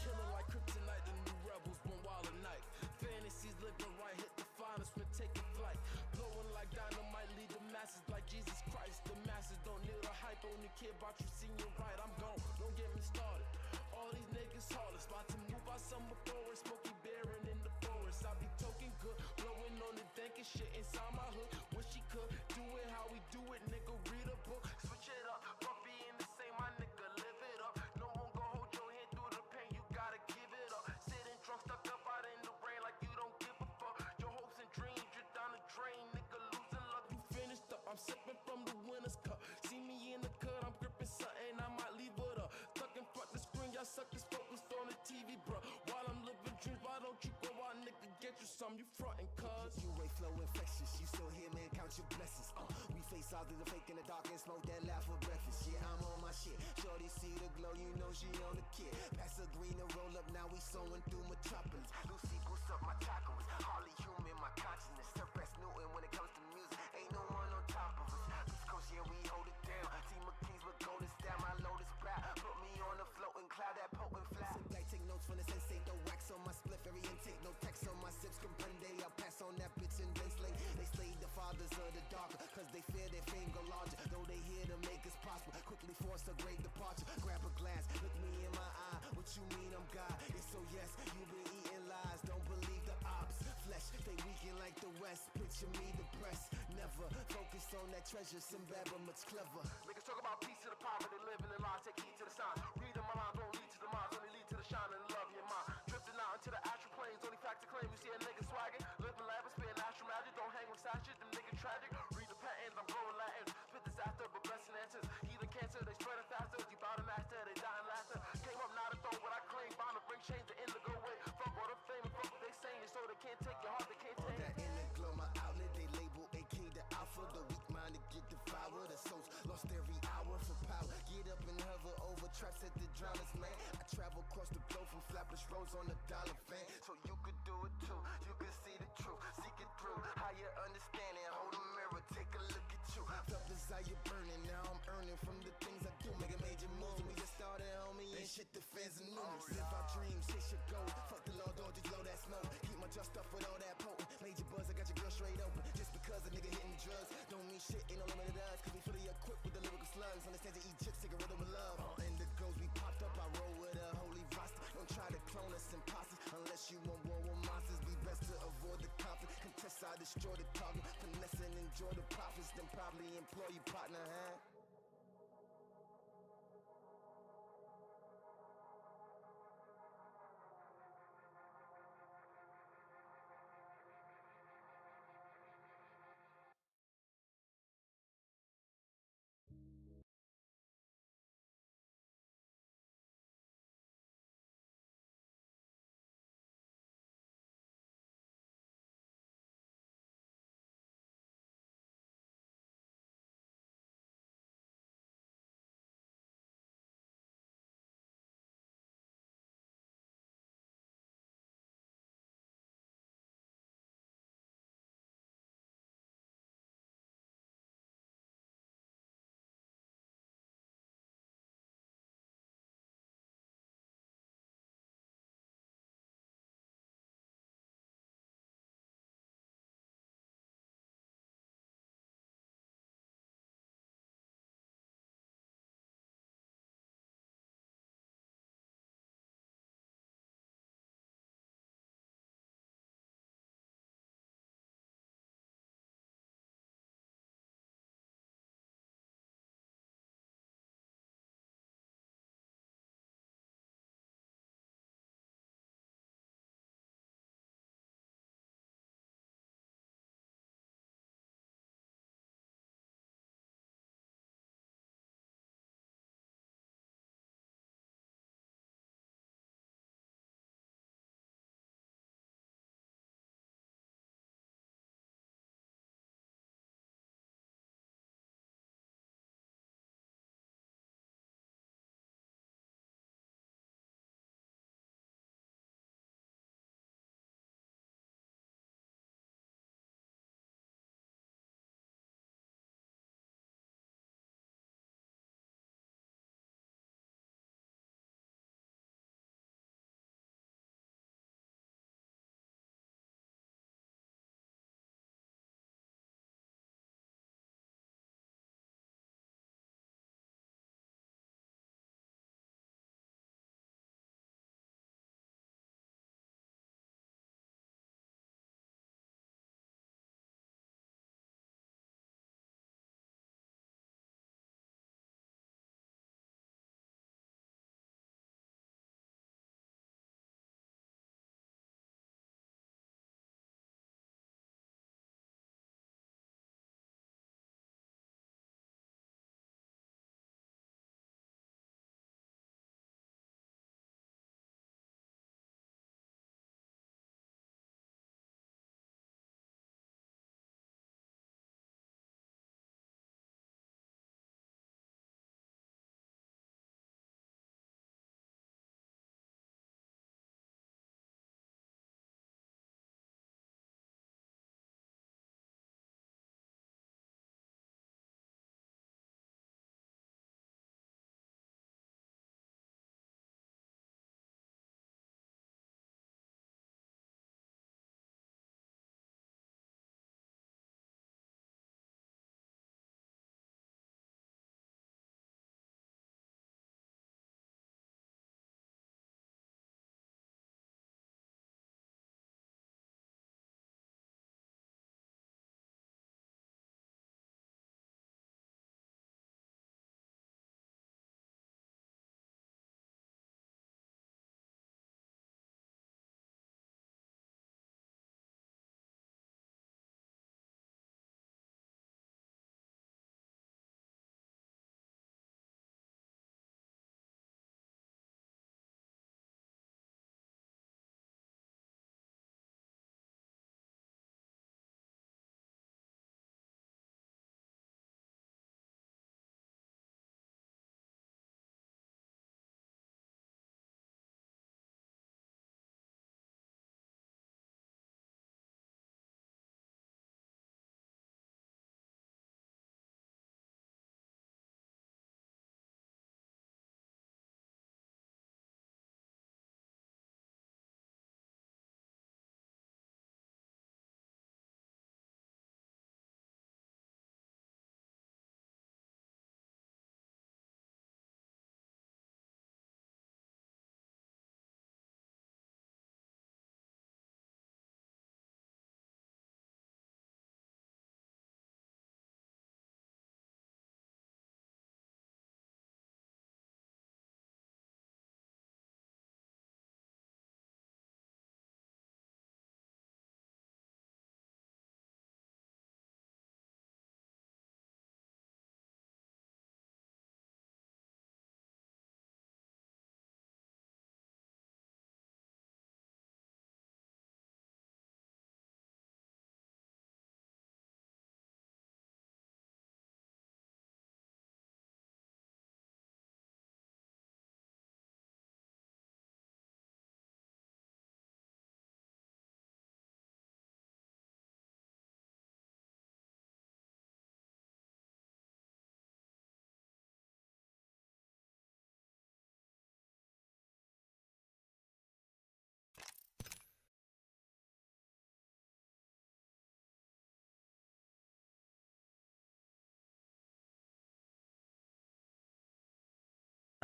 Killing like kryptonite, the new rebels born wild at night. Fantasies living right, hit the finest when taking flight. Blowing like dynamite, lead the masses like Jesus Christ. The masses don't need a hype, only care about you seeing right. I'm gone, don't get me started. All these niggas heartless, about to move out summer forest, smoky bearing in the forest. I be talking good, blowing on the dank and shit inside my hood. Wish he could do it how we do it, nigga. Read a book, switch it up. Bumpy ain't the same, my nigga. Live it up. No one gon' hold your hand through the pain. You gotta give it up. Sitting drunk, stuck up out in the rain like you don't give a fuck. Your hopes and dreams drip down the drain, nigga. Losing luck. You finished up. I'm sipping from the winner's cup. See me in the cut, I'm gripping something. I might leave it y'all suckers focused on the TV, bro. While I'm living dreams, why don't you go out, nigga, get you some? You frontin' cuz. You ain't flow infectious, you still here, man, count your blessings. We face all through the fake in the dark and smoke that laugh for breakfast. Yeah, I'm on my shit. Shorty see the glow, you know she on the kid. Pass the green and roll up, now we sewing through metropolis. New sequels up my tacos, hardly human, my consciousness. Suppress Newton when it comes to music, ain't no one on top of us. East Coast, yeah, we hold it down. Team of kings with golden style, my lotus proud. Put me on a floating cloud, that potent fly. Sit back, take notes from the sensei, no wax on my split, very intake, no text on my sips, comprende. I'll pass on that bitch and then slay. They slay the fathers of the darker, cause they fear their fame go larger. Though they here to make us prosper, quickly force a great departure. Grab a glass, look me in my eye. What you mean I'm God? It's so yes, you been eating lies. Don't believe the ops. Flesh, they weaken like the West. Picture me depressed. Never focus on that treasure. Simbaba much clever. Niggas talk about peace to the poverty, living in lies. Take heed to the signs. Reading my lines won't lead to the minds, only lead to the shine and the love in your mind. Drifting out into the astral planes, only fact to claim. You see a nigga swagging, living lavish, spitting astral magic. Don't hang with side shit, them niggas tragic. Read the patterns, I'm blowing Latin. Spit disaster, but blessing answers. Healing cancer, they spreading faster. Deep out of master, they dying laughter. Came up not a throw, what I claim. Bound to bring change, the indigo way. Fuck all the fame, fuck what they saying. So they can't take your heart, they can't take that inner glow, my outlet, they label AK the alpha. The weak minded get devoured. The souls lost every hour for power. Get up and hover over traps at the drowners, man. I travel across the globe from flapless roads on the dollar van. So you could do it too. You can see the truth, seek it through. Higher understanding, hold a mirror, take a look at you. Felt desire burning, now I'm earning from the things I do. Making major moves, we just started, homie, and shit the fans and news. Live our dreams, chase your goals. Fuck the law, don't just blow that smoke. Keep my trust up with all that potent. Major buzz, I got your girl straight open. Just because a nigga hitting drugs don't mean shit, ain't no limit to us. Cause we fully equipped with the lyrical slugs. Understand to eat chips, take a rhythm of love. And the ghosts we popped up, I roll with a holy roster. Don't try to clone us imposters unless you want war with monsters. Be best to avoid the conflict. Contest, I destroy the target. Finesse and enjoy the profits, then probably employ your partner, huh?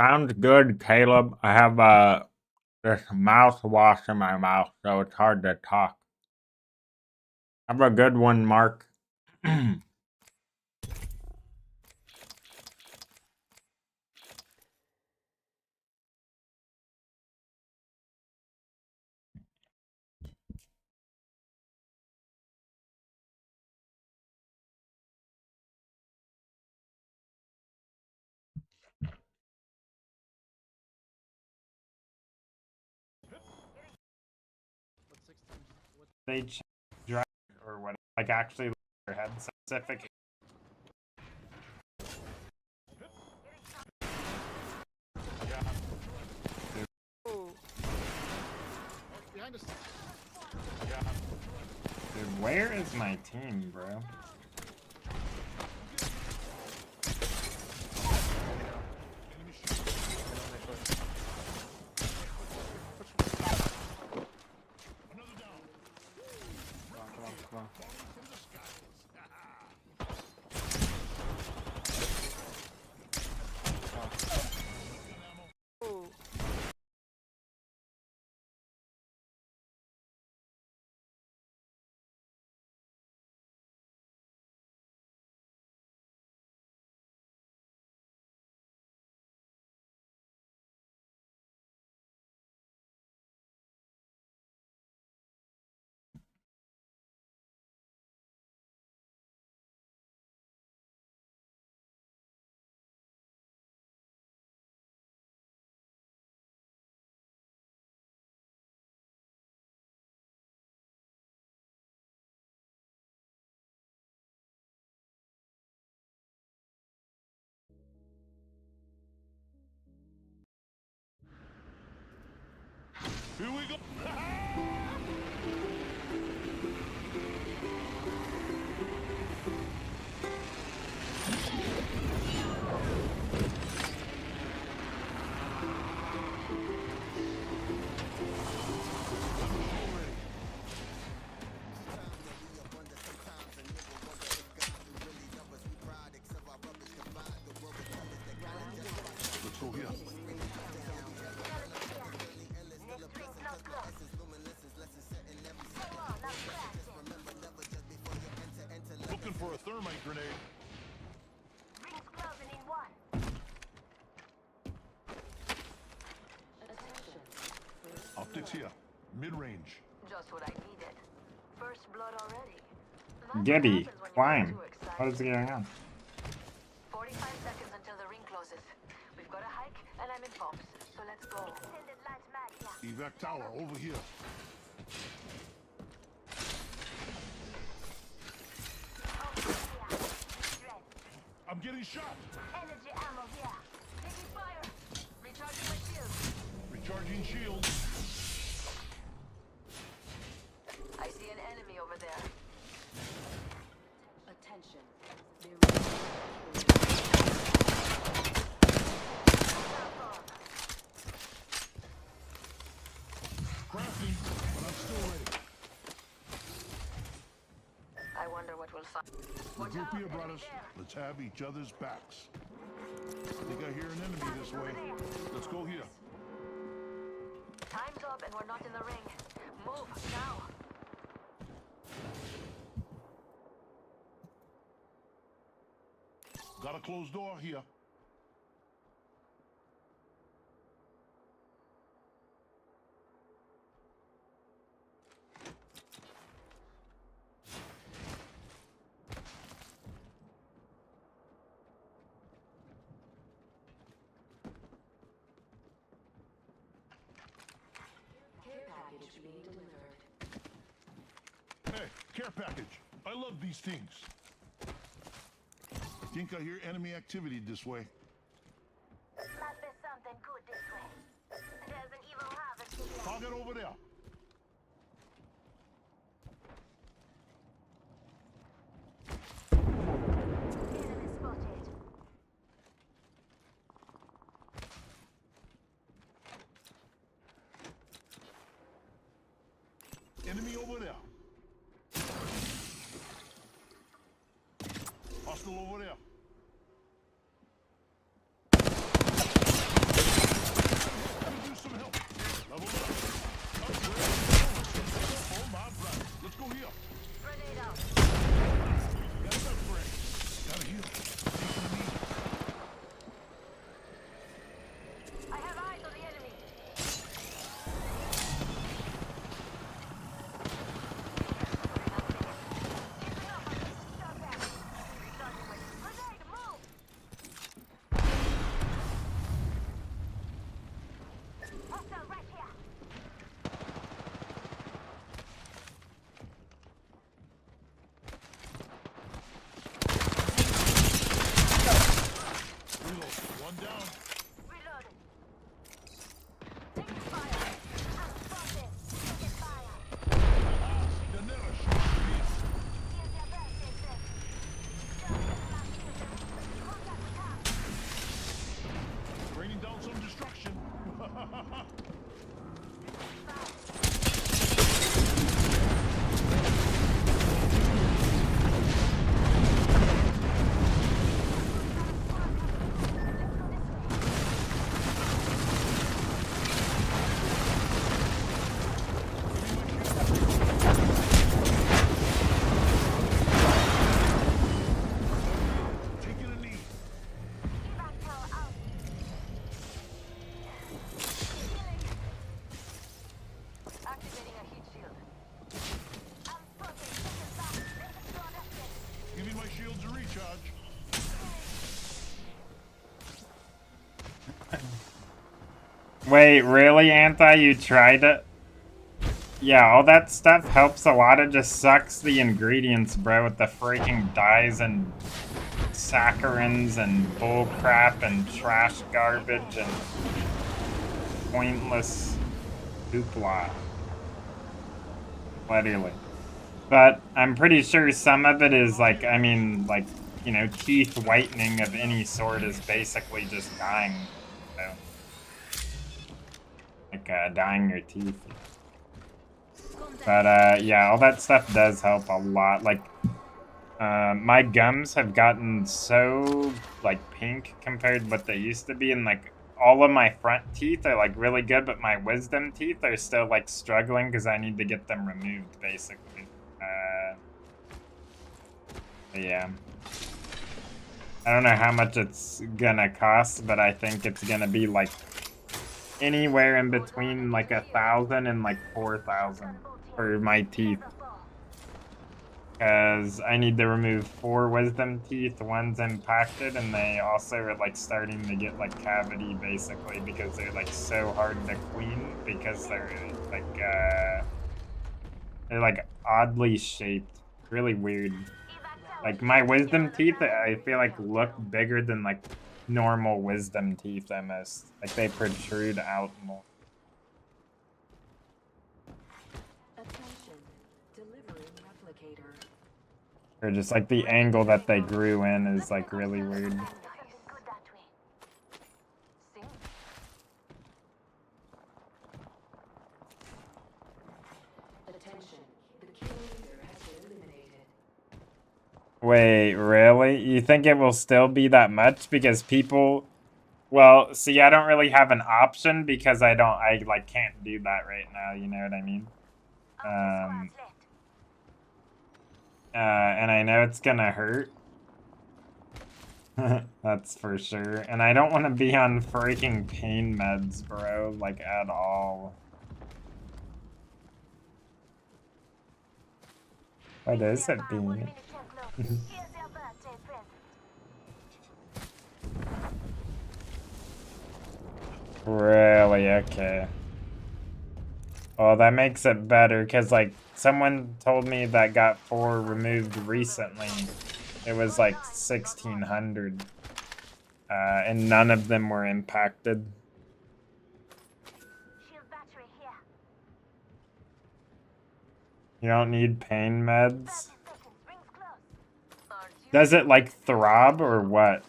Sounds good, Caleb. I have this mouthwash in my mouth, so it's hard to talk. Have a good one, Mark. They drive or what? Like actually, their head specific. Behind us. Dude, where is my team, bro? Come on. Here we go. Let's go here. Looking for a thermite grenade. Rings closing in one. Optics here. Mid-range. Just what I needed. First blood already. Gibby, climb. What is going on? 45 seconds until the ring closes. We've got a hike, and I'm in pumps. So let's go. Evac tower over here. I'm getting shot. Energy ammo here. Taking fire. Recharging my shield. Recharging shield. I see an enemy over there. Attention. Crafting, but I'm still ready. I wonder what we'll find. The group here, brothers. Let's have each other's backs. I think I hear an enemy this way. Let's go here. Time's up and we're not in the ring. Move now. Got a closed door here. Hey, care package. I love these things. I think I hear enemy activity this way. Must be something good this way. There's an evil harvest. Target over there. Enemy spotted. Enemy over there. Hostile over there. Wait, really, Anti? You tried it? Yeah, all that stuff helps a lot. It just sucks the ingredients, bro, with the freaking dyes and saccharins and bullcrap and trash garbage and pointless hoopla. Literally. But I'm pretty sure some of it is like, I mean, like, you know, teeth whitening of any sort is basically just dyeing. So, like, dyeing your teeth. But, yeah, all that stuff does help a lot. Like, my gums have gotten so, like, pink compared to what they used to be. And, like, all of my front teeth are, like, really good. But my wisdom teeth are still, like, struggling because I need to get them removed, basically. Yeah. I don't know how much it's gonna cost, but I think it's gonna be, like, anywhere in between, like, 1,000 and, like, 4,000 for my teeth. Because I need to remove 4 wisdom teeth, 1's impacted, and they also are, like, starting to get, like, cavity, basically, because they're, like, so hard to clean, because they're, like, oddly shaped. Really weird. Like, my wisdom teeth, I feel like, look bigger than, like, normal wisdom teeth, almost. Like, they protrude out more. Or just, like, the angle that they grew in is, like, really weird. Wait, really? You think it will still be that much? Because people... Well, see, I don't really have an option because I like, can't do that right now, you know what I mean? And I know it's gonna hurt. That's for sure. And I don't want to be on freaking pain meds, bro, like, at all. What is it being? Really? Okay. Well, that makes it better, because, like, someone told me that got 4 removed recently. It was, like, 1,600. And none of them were impacted. You don't need pain meds? Does it, like, throb or what?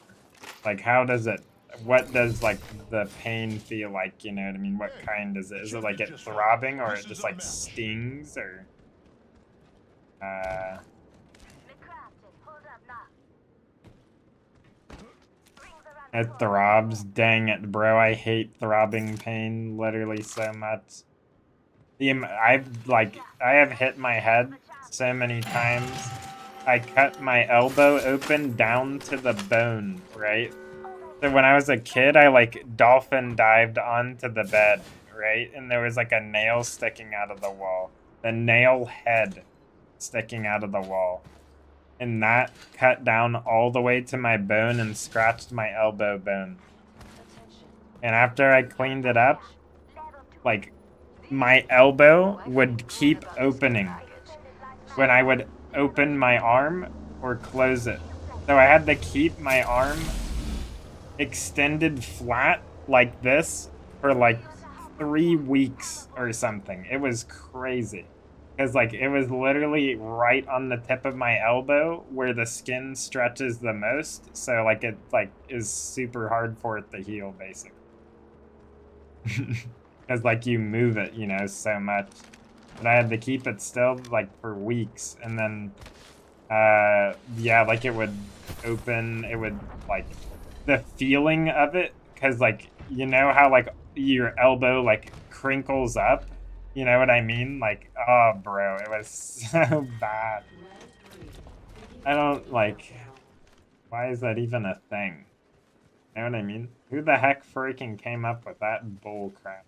Like, how does it... What does, like, the pain feel like, you know what I mean? What kind is it? Is it, like, it throbbing, or it just, like, stings, or... It throbs? Dang it, bro. I hate throbbing pain literally so much. I have hit my head so many times. I cut my elbow open down to the bone, right? So when I was a kid, I, like, dolphin dived onto the bed, right? And there was, like, a nail sticking out of the wall. The nail head sticking out of the wall. And that cut down all the way to my bone and scratched my elbow bone. And after I cleaned it up, like, my elbow would keep opening when I would open my arm or close it. So I had to keep my arm extended flat like this for, like, 3 weeks or something. It was crazy. Because, like, it was literally right on the tip of my elbow where the skin stretches the most. So, like, it, like, is super hard for it to heal, basically. Because, like, you move it, you know, so much. But I had to keep it still, like, for weeks. And then, yeah, like, it would open, it would, like, the feeling of it. Because, like, you know how, like, your elbow, like, crinkles up? You know what I mean? Like, oh, bro, it was so bad. I don't, like, why is that even a thing? You know what I mean? Who the heck freaking came up with that bull crap?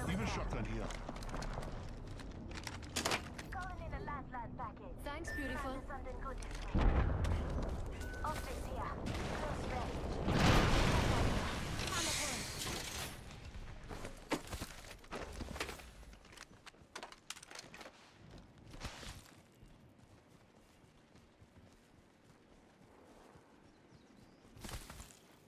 Leave a shotgun here. Thanks, beautiful.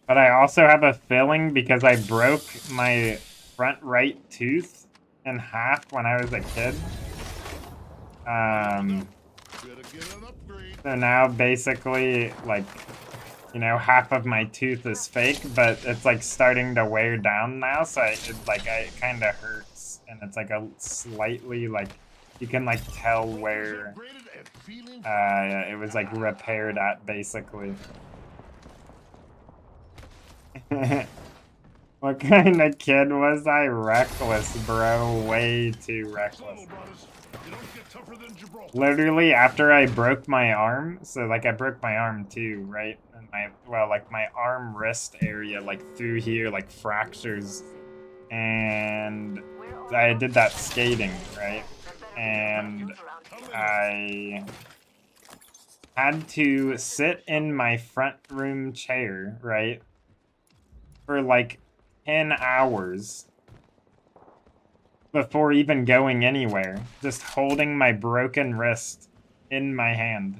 But I also have a feeling because I broke my front right tooth in half when I was a kid. So now basically, like, you know, half of my tooth is fake, but it's like starting to wear down now, so it kind of hurts, and it's like a slightly, like, you can like tell where it was like repaired at, basically. What kind of kid was I? Reckless, bro. Way too reckless. Literally, after I broke my arm, so like I broke my arm too, right? And like my arm wrist area, like through here, like fractures. And I did that skating, right? And I had to sit in my front room chair, right? For like 10 hours before even going anywhere. Just holding my broken wrist in my hand.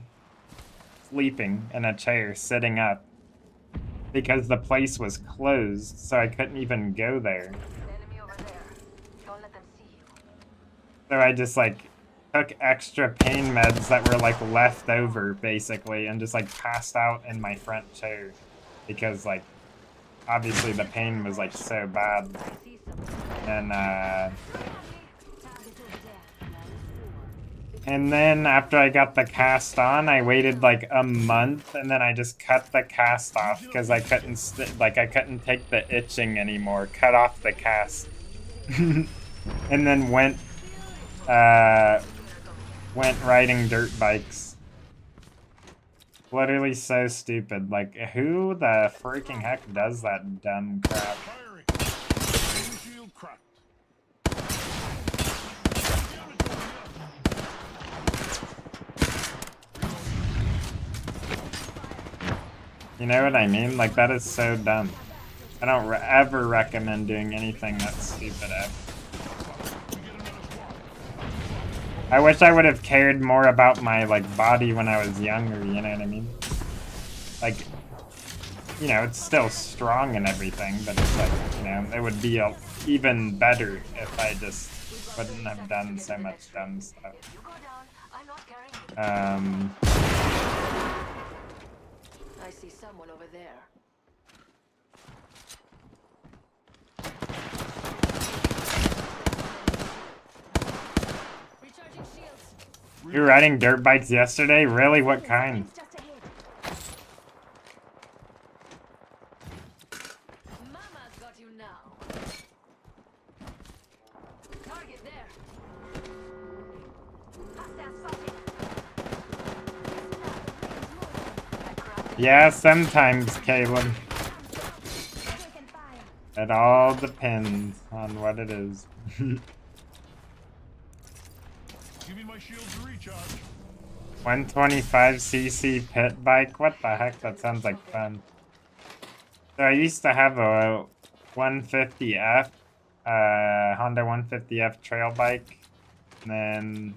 Sleeping in a chair, sitting up. Because the place was closed, so I couldn't even go there. So I just like took extra pain meds that were like left over, basically, and just like passed out in my front chair. Because like, obviously the pain was like so bad. And then after I got the cast on, I waited like a month, and then I just cut the cast off because I couldn't I couldn't take the itching anymore. Cut off the cast, and then went riding dirt bikes. Literally so stupid. Like, who the freaking heck does that dumb crap? You know what I mean? Like, that is so dumb. I don't ever recommend doing anything that's stupid ever. I wish I would have cared more about my, like, body when I was younger, you know what I mean? Like, you know, it's still strong and everything, but it's like, you know, it would be even better if I just wouldn't have done so much dumb stuff. I see someone over there. You were riding dirt bikes yesterday? Really? What kind? Mama's got you now. Target there. Yeah, sometimes, Caleb. It all depends on what it is. Give me my shield to recharge. 125cc pit bike? What the heck? That sounds like fun. So I used to have a 150F, Honda 150F trail bike. And then,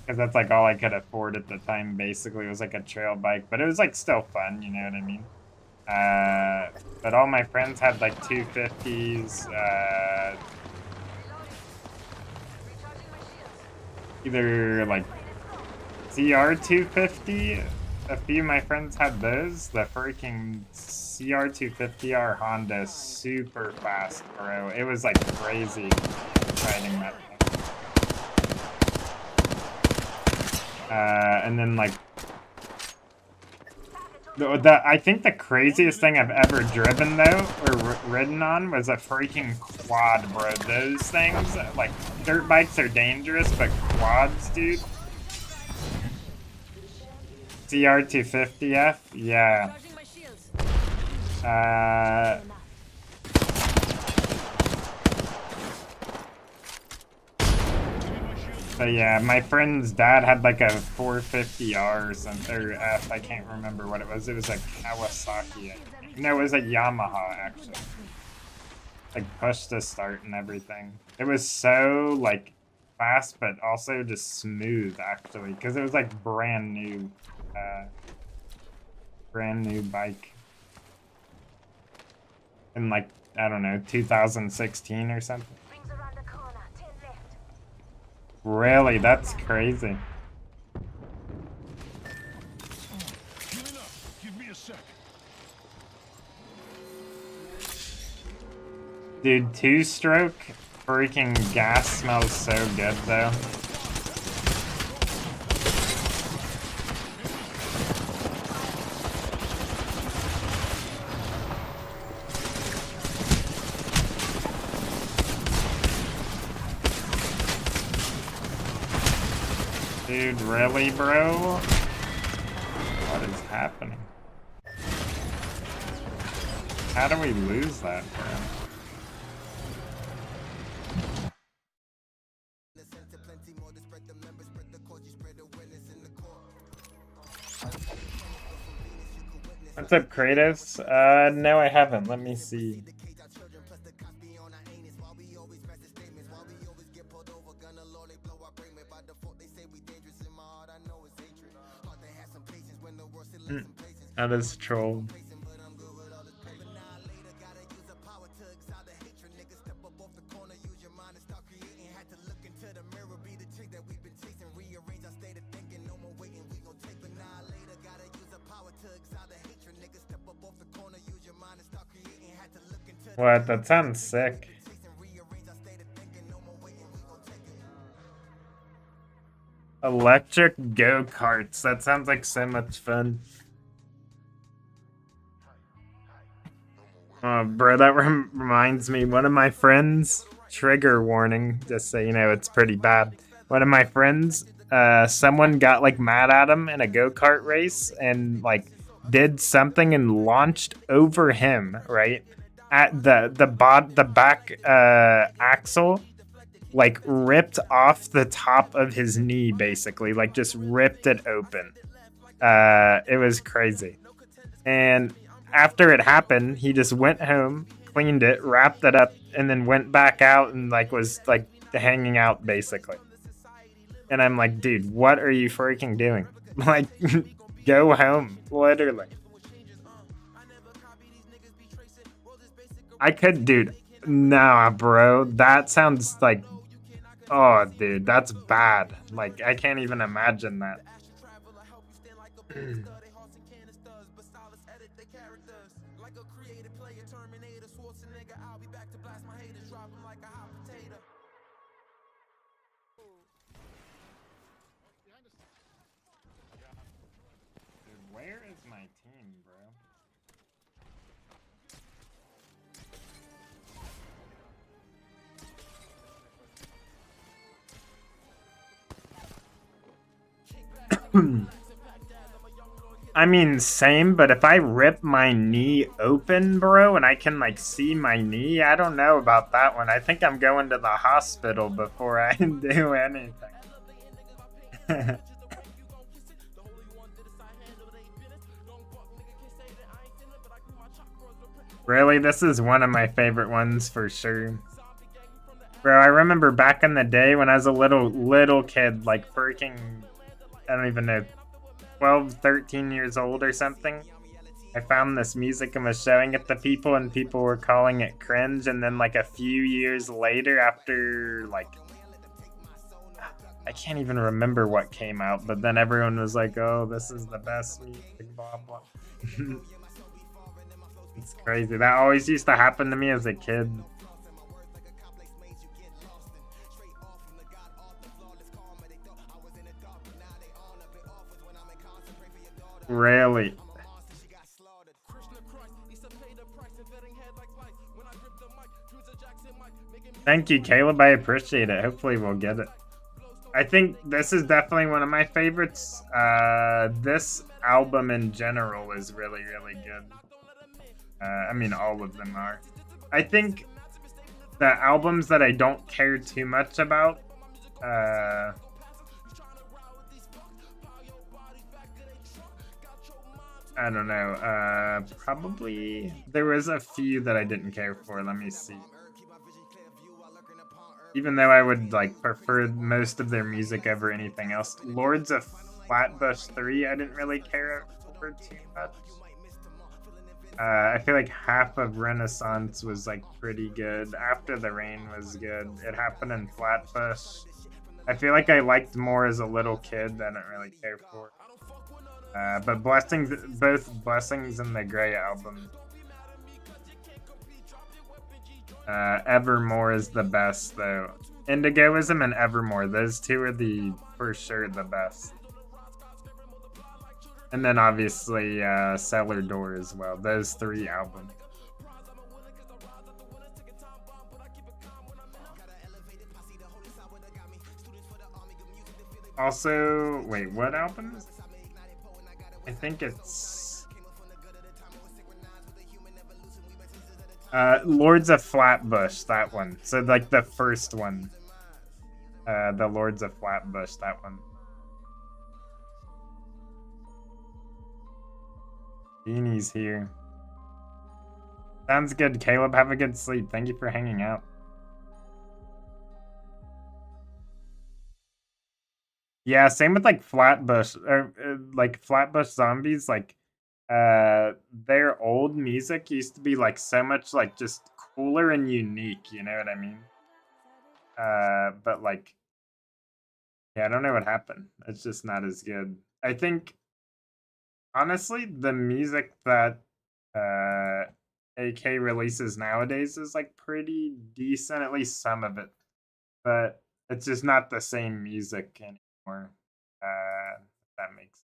because that's like all I could afford at the time, basically. It was like a trail bike, but it was like still fun, you know what I mean? But all my friends had like 250s, either like CR250. A few of my friends had those. The freaking CR250R Honda, super fast, bro. It was like crazy riding that thing. And then like I think the craziest thing I've ever driven though, or ridden on, was a freaking quad, bro. Those things, like, dirt bikes are dangerous, but quads, dude. CR250F, yeah. But yeah, my friend's dad had like a 450R or something, or F, I can't remember what it was. It was a Kawasaki, I think. No, it was a Yamaha, actually. Like, push to start and everything. It was so, like, fast, but also just smooth, actually, because it was like brand new. brand new bike. In like, I don't know, 2016 or something. Really? That's crazy. Give me a sec. Dude, two-stroke freaking gas smells so good though. Dude, really, bro? What is happening? How do we lose that, bro? What's up, Kratos? No, I haven't. Let me see. That is troll. What? That sounds sick. Electric go-karts. That sounds like so much fun. Oh, bro, that reminds me. One of my friends, trigger warning, just so you know, it's pretty bad. One of my friends, someone got like mad at him in a go-kart race and like did something and launched over him, right? At the back axle, like ripped off the top of his knee, basically, like just ripped it open. It was crazy. And after it happened, he just went home, cleaned it, wrapped it up, and then went back out and like was like hanging out basically. And I'm like, dude, what are you freaking doing? Like, go home, literally. I could, dude. Nah, bro. That sounds like, oh, dude, that's bad. Like, I can't even imagine that. Dude, where is my team, bro? I mean, same, but if I rip my knee open, bro, and I can, like, see my knee, I don't know about that one. I think I'm going to the hospital before I do anything. Really? This is one of my favorite ones for sure. Bro, I remember back in the day when I was a little kid, like freaking, I don't even know, 12, 13 years old or something. I found this music and was showing it to people and people were calling it cringe. And then like a few years later, after like, I can't even remember what came out, but then everyone was like, oh, this is the best music, blah, blah. It's crazy. That always used to happen to me as a kid. Really? Thank you, Caleb. I appreciate it. Hopefully we'll get it. I think this is definitely one of my favorites. This album in general is really, really good. I mean, all of them are. I think the albums that I don't care too much about, I don't know, probably there was a few that I didn't care for. Let me see. Even though I would like prefer most of their music over anything else. Lords of Flatbush 3, I didn't really care for too much. I feel like half of Renaissance was like pretty good. After the Rain was good. It happened in Flatbush. I feel like I liked more as a little kid. I don't really care for it. But both Blessings and the Grey album. Evermore is the best though. Indigoism and Evermore, those two are for sure the best. And then obviously Cellar Door as well. Those 3 albums. Also, wait, what albums? I think it's Lords of Flatbush, that one. So like the first one. The Lords of Flatbush, that one. Beanie's here. Sounds good, Caleb. Have a good sleep. Thank you for hanging out. Yeah, same with like Flatbush or like Flatbush Zombies. Like, their old music used to be like so much like just cooler and unique. You know what I mean? But like, yeah, I don't know what happened. It's just not as good. I think, honestly, the music that AK releases nowadays is like pretty decent, at least some of it. But it's just not the same music anymore. If that makes sense.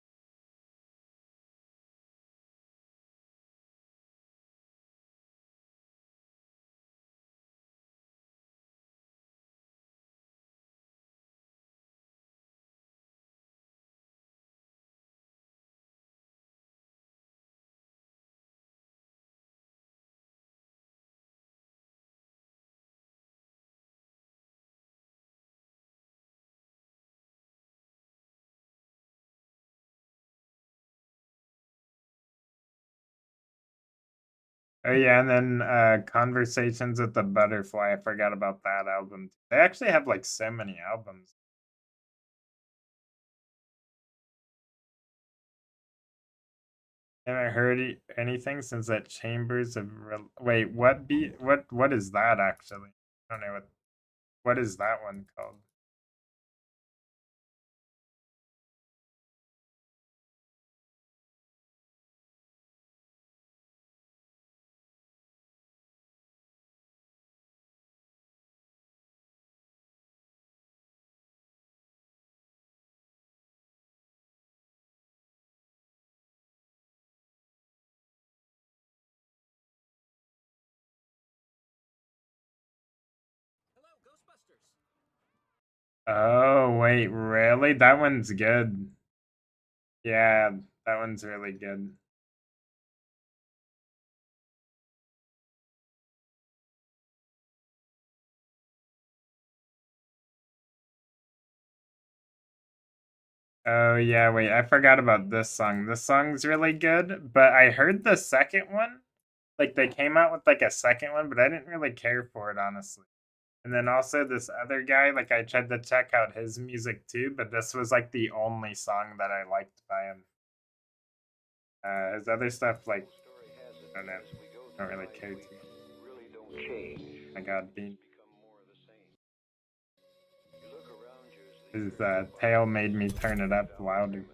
Oh yeah, and then Conversations with the Butterfly. I forgot about that album. They actually have like so many albums. Haven't heard anything since that Chambers of wait, what is that actually? I don't know what is that one called? Oh, wait, really? That one's good. Yeah, that one's really good. Oh, yeah, wait, I forgot about this song. This song's really good, but I heard the second one. Like, they came out with, like, a second one, but I didn't really care for it, honestly. And then also this other guy, like, I tried to check out his music too, but this was, like, the only song that I liked by him. His other stuff, like, I don't know, I don't really care too much. My god, Bean. His tail made me turn it up louder.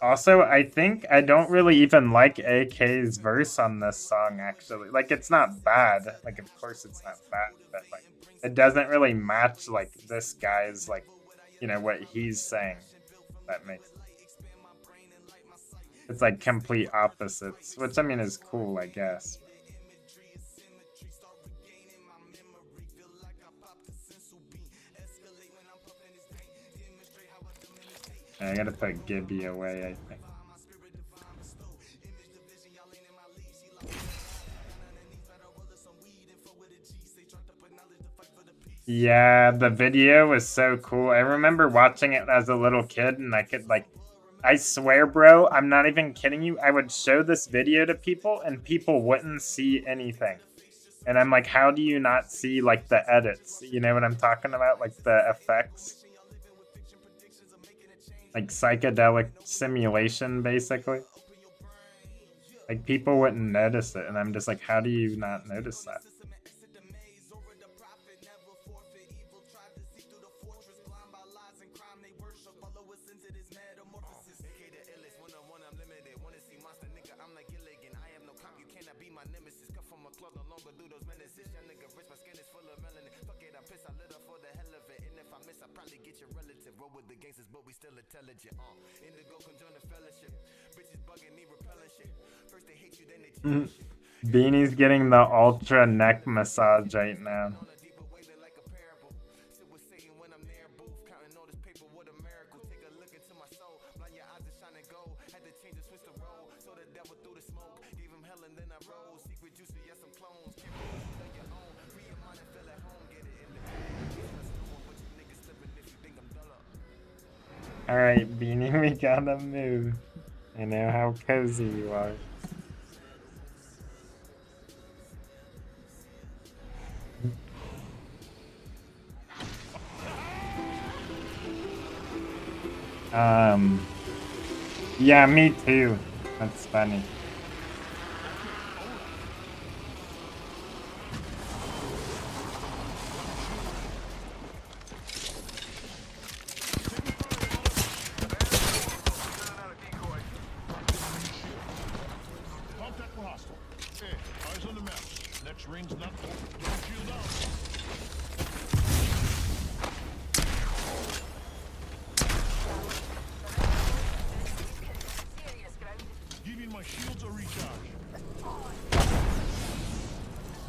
Also, I think I don't really even like AK's verse on this song, actually. Like, it's not bad. Like, of course it's not bad, but, like, it doesn't really match, like, this guy's, like, you know, what he's saying. That makes sense. It's, like, complete opposites, which, I mean, is cool, I guess. I gotta put Gibby away, I think. Yeah, the video was so cool. I remember watching it as a little kid, and I could like, I swear, bro, I'm not even kidding you. I would show this video to people, and people wouldn't see anything. And I'm like, how do you not see like the edits? You know what I'm talking about? Like the effects, like psychedelic simulation, basically. Like people wouldn't notice it, and I'm just like, how do you not notice that? Beanie's getting the ultra neck massage right now. Alright, Beanie, we gotta move. I know how cozy you are. Yeah, me too. That's funny. Contact with hostile. Hey, eyes on the map. Next ring's not open. Don't shield out. Giving my shields a recharge.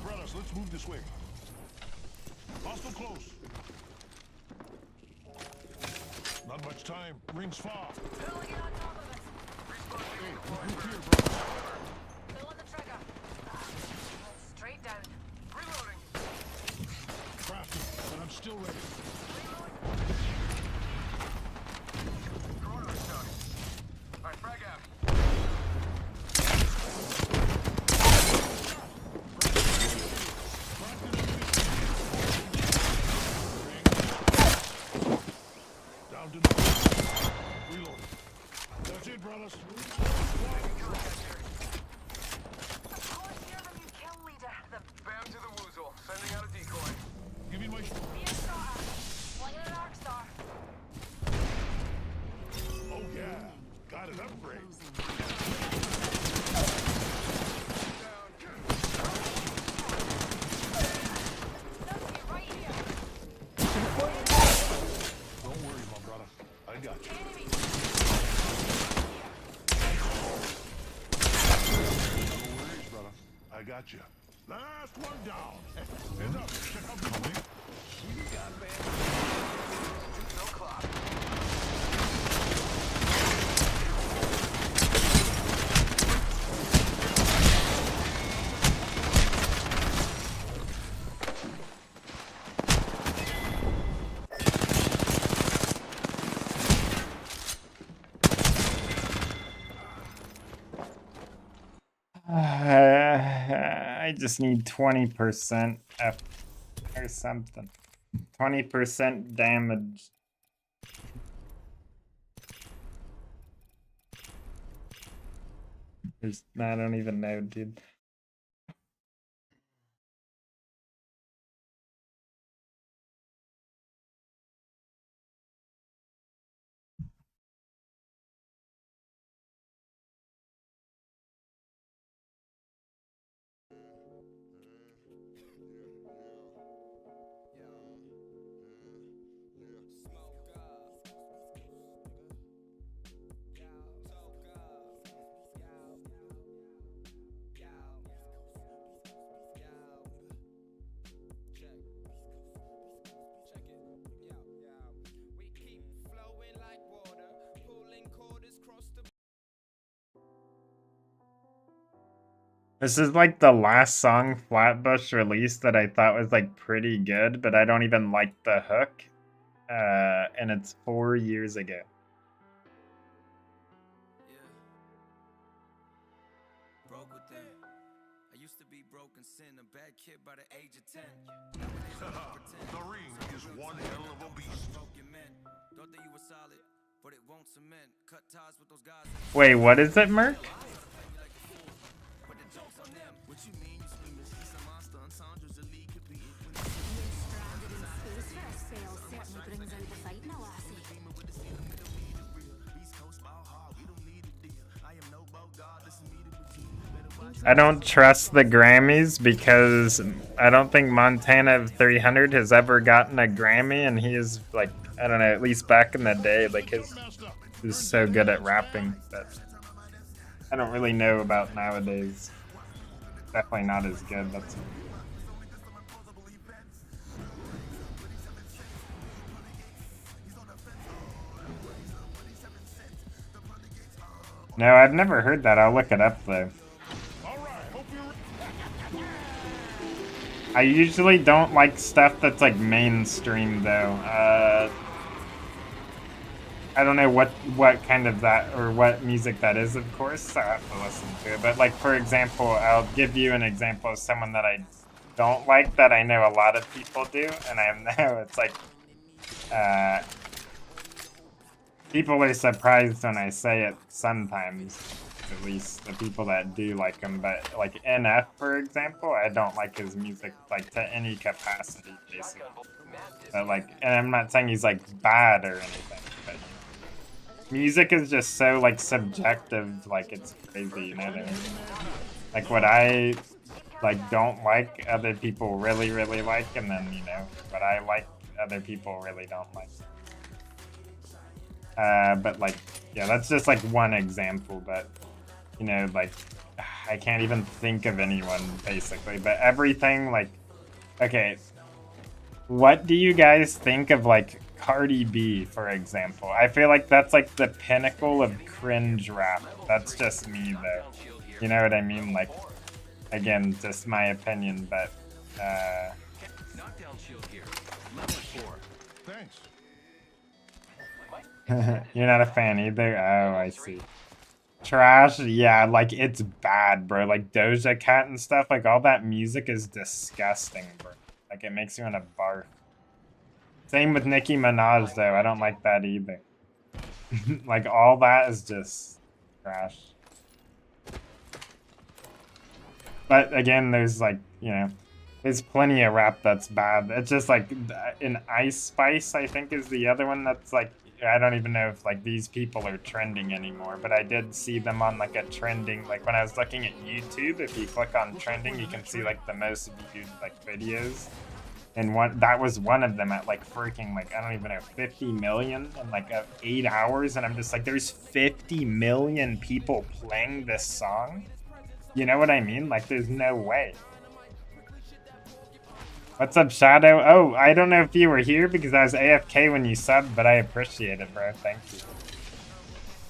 Brothers, let's move this way. Hostile close. Not much time. Ring's far. Hey, move here, bro. Straight down. Reloading. Crafty, but I'm still ready. Corner shot. Alright, frag out. Down to the reload. That's it, brothers. Bound to the woozle. Sending out a decoy. Give me my Slinging an arc star. Oh yeah, got an upgrade. Don't worry, my brother. I got you. No worries, brother. I got you. Last one down. Heads up. Check out the wing. You got bad. No clock. I just need 20% F or something. 20% damage. I don't even know, dude. This is like the last song Flatbush released that I thought was like pretty good, but I don't even like the hook. And it's 4 years ago. Broke with them. I used to be broken sin, a bad kid by the age of 10. The ring is one hell of a beast. Thought that you were solid, but it won't cement. Cut ties with those guys. Wait, what is it, Merc? But the joke's on them. What you mean you scream this? He's a monster, and Sandra's a league competing. Stranded in space for a spell certainly brings out the fight now, I see. I don't trust the Grammys because I don't think Montana of 300 has ever gotten a Grammy, and he is like, I don't know, at least back in the day, like he was so good at rapping. But I don't really know about nowadays. Definitely not as good. That's. No, I've never heard that. I'll look it up though. I usually don't like stuff that's like mainstream though. I don't know what kind of that or what music that is, of course, so I have to listen to it. But like for example, I'll give you an example of someone that I don't like that I know a lot of people do, and I know it's like people are surprised when I say it sometimes. At least the people that do like him, but like NF, for example, I don't like his music like to any capacity, basically. But like, and I'm not saying he's like bad or anything, but music is just so like subjective, like it's crazy, you know what I mean? Like what I like don't like, other people really like, and then you know what I like, other people really don't like. But like, yeah, that's just like one example, but. You know, like, I can't even think of anyone, basically. But everything, like, okay, what do you guys think of, like, Cardi B, for example? I feel like that's, like, the pinnacle of cringe rap. That's just me, though. You know what I mean? Like, again, just my opinion, but, Thanks. You're not a fan either? Oh, I see. Trash, yeah, like it's bad, bro. Like Doja Cat and stuff, like all that music is disgusting, bro. Like it makes you want to barf. Same with Nicki Minaj, though. I don't like that either. Like all that is just trash. But again, there's like, you know, there's plenty of rap that's bad. It's just like an Ice Spice, I think, is the other one that's like, I don't even know if like these people are trending anymore, but I did see them on like a trending, like when I was looking at YouTube, if you click on trending, you can see like the most viewed like videos. And that was one of them at like freaking like, I don't even know, 50 million in like 8 hours. And I'm just like, there's 50 million people playing this song. You know what I mean? Like there's no way. What's up, Shadow? Oh, I don't know if you were here because I was AFK when you subbed, but I appreciate it, bro. Thank you.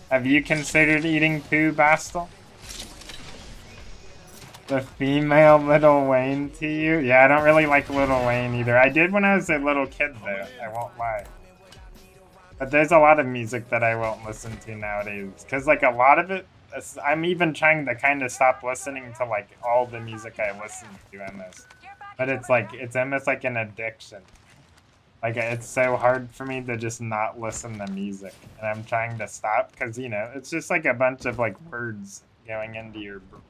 Have you considered eating poo, Bastel? The female Lil Wayne to you? Yeah, I don't really like Lil Wayne either. I did when I was a little kid, though. I won't lie. But there's a lot of music that I won't listen to nowadays. Because, like, a lot of it, I'm even trying to kind of stop listening to, like, all the music I listen to almost. But it's like, it's almost like an addiction. Like, it's so hard for me to just not listen to music. And I'm trying to stop because, you know, it's just like a bunch of, like, words going into your brain.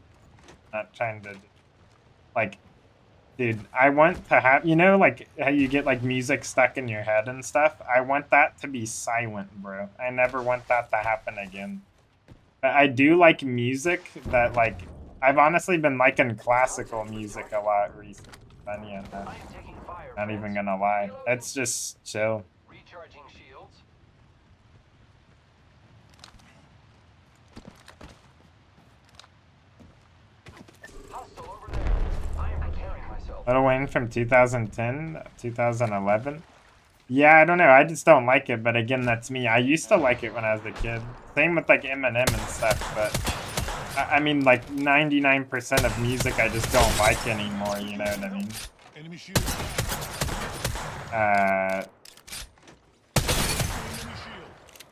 Not trying to, like, dude, I want to have, you know, like, how you get, like, music stuck in your head and stuff? I want that to be silent, bro. I never want that to happen again. But I do like music that, like, I've honestly been liking classical music a lot recently. Funny enough. Not even gonna lie. It's just chill. Recharging shields. Hostile over there. I am preparing myself. Lil Wayne from 2010, 2011. Yeah, I don't know. I just don't like it. But again, that's me. I used to like it when I was a kid. Same with like Eminem and stuff. But I mean, like 99% of music I just don't like anymore. You know what I mean? Enemy shield.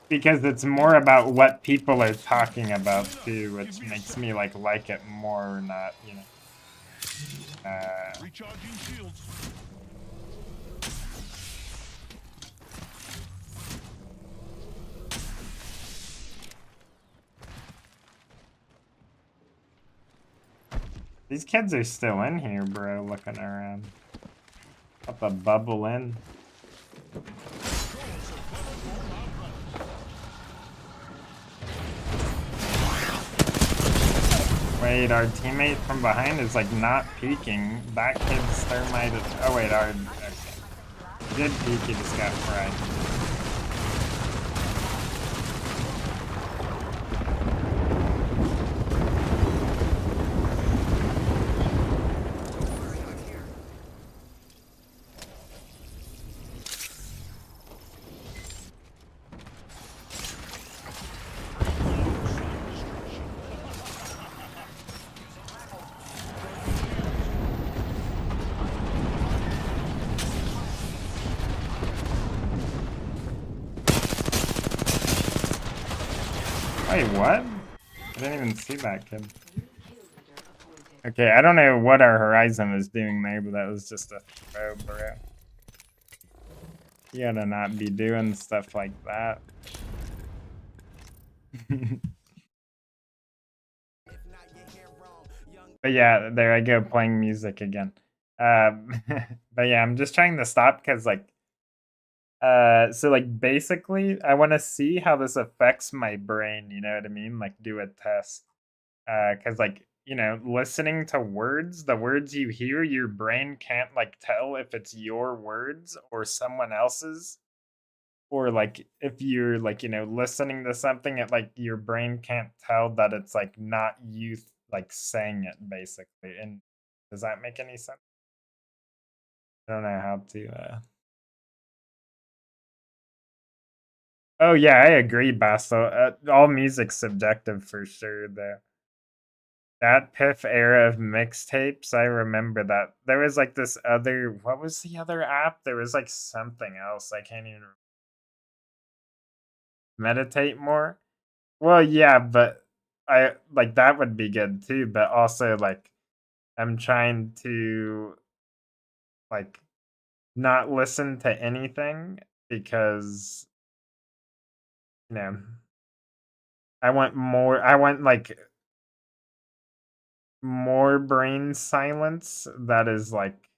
Because it's more about what people are talking about too, which makes me like it more or not, you know. Recharging shields. These kids are still in here, bro, looking around. Up the bubble in. Wait, our teammate from behind is like not peeking. That kid's thermite is. Oh wait, our. Okay. He did peek, he just got fried. Wait, what? I didn't even see that kid. Okay, I don't know what our Horizon was doing there, but that was just a throw, bro. You gotta not be doing stuff like that. But yeah, there I go, playing music again. But yeah, I'm just trying to stop because like, so like basically I want to see how this affects my brain, you know what I mean? Like do a test. Cause like, you know, listening to words, the words you hear, your brain can't like tell if it's your words or someone else's. Or like if you're like, you know, listening to something, it like your brain can't tell that it's like not you like saying it basically. And does that make any sense? I don't know how to Oh yeah, I agree, Basil. All music's subjective for sure, though. That Piff era of mixtapes, I remember that. There was like this other, what was the other app? There was like something else. I can't even meditate more. Well, yeah, but I like that would be good too. But also like, I'm trying to like not listen to anything because you know I want more. I want like more brain silence that is like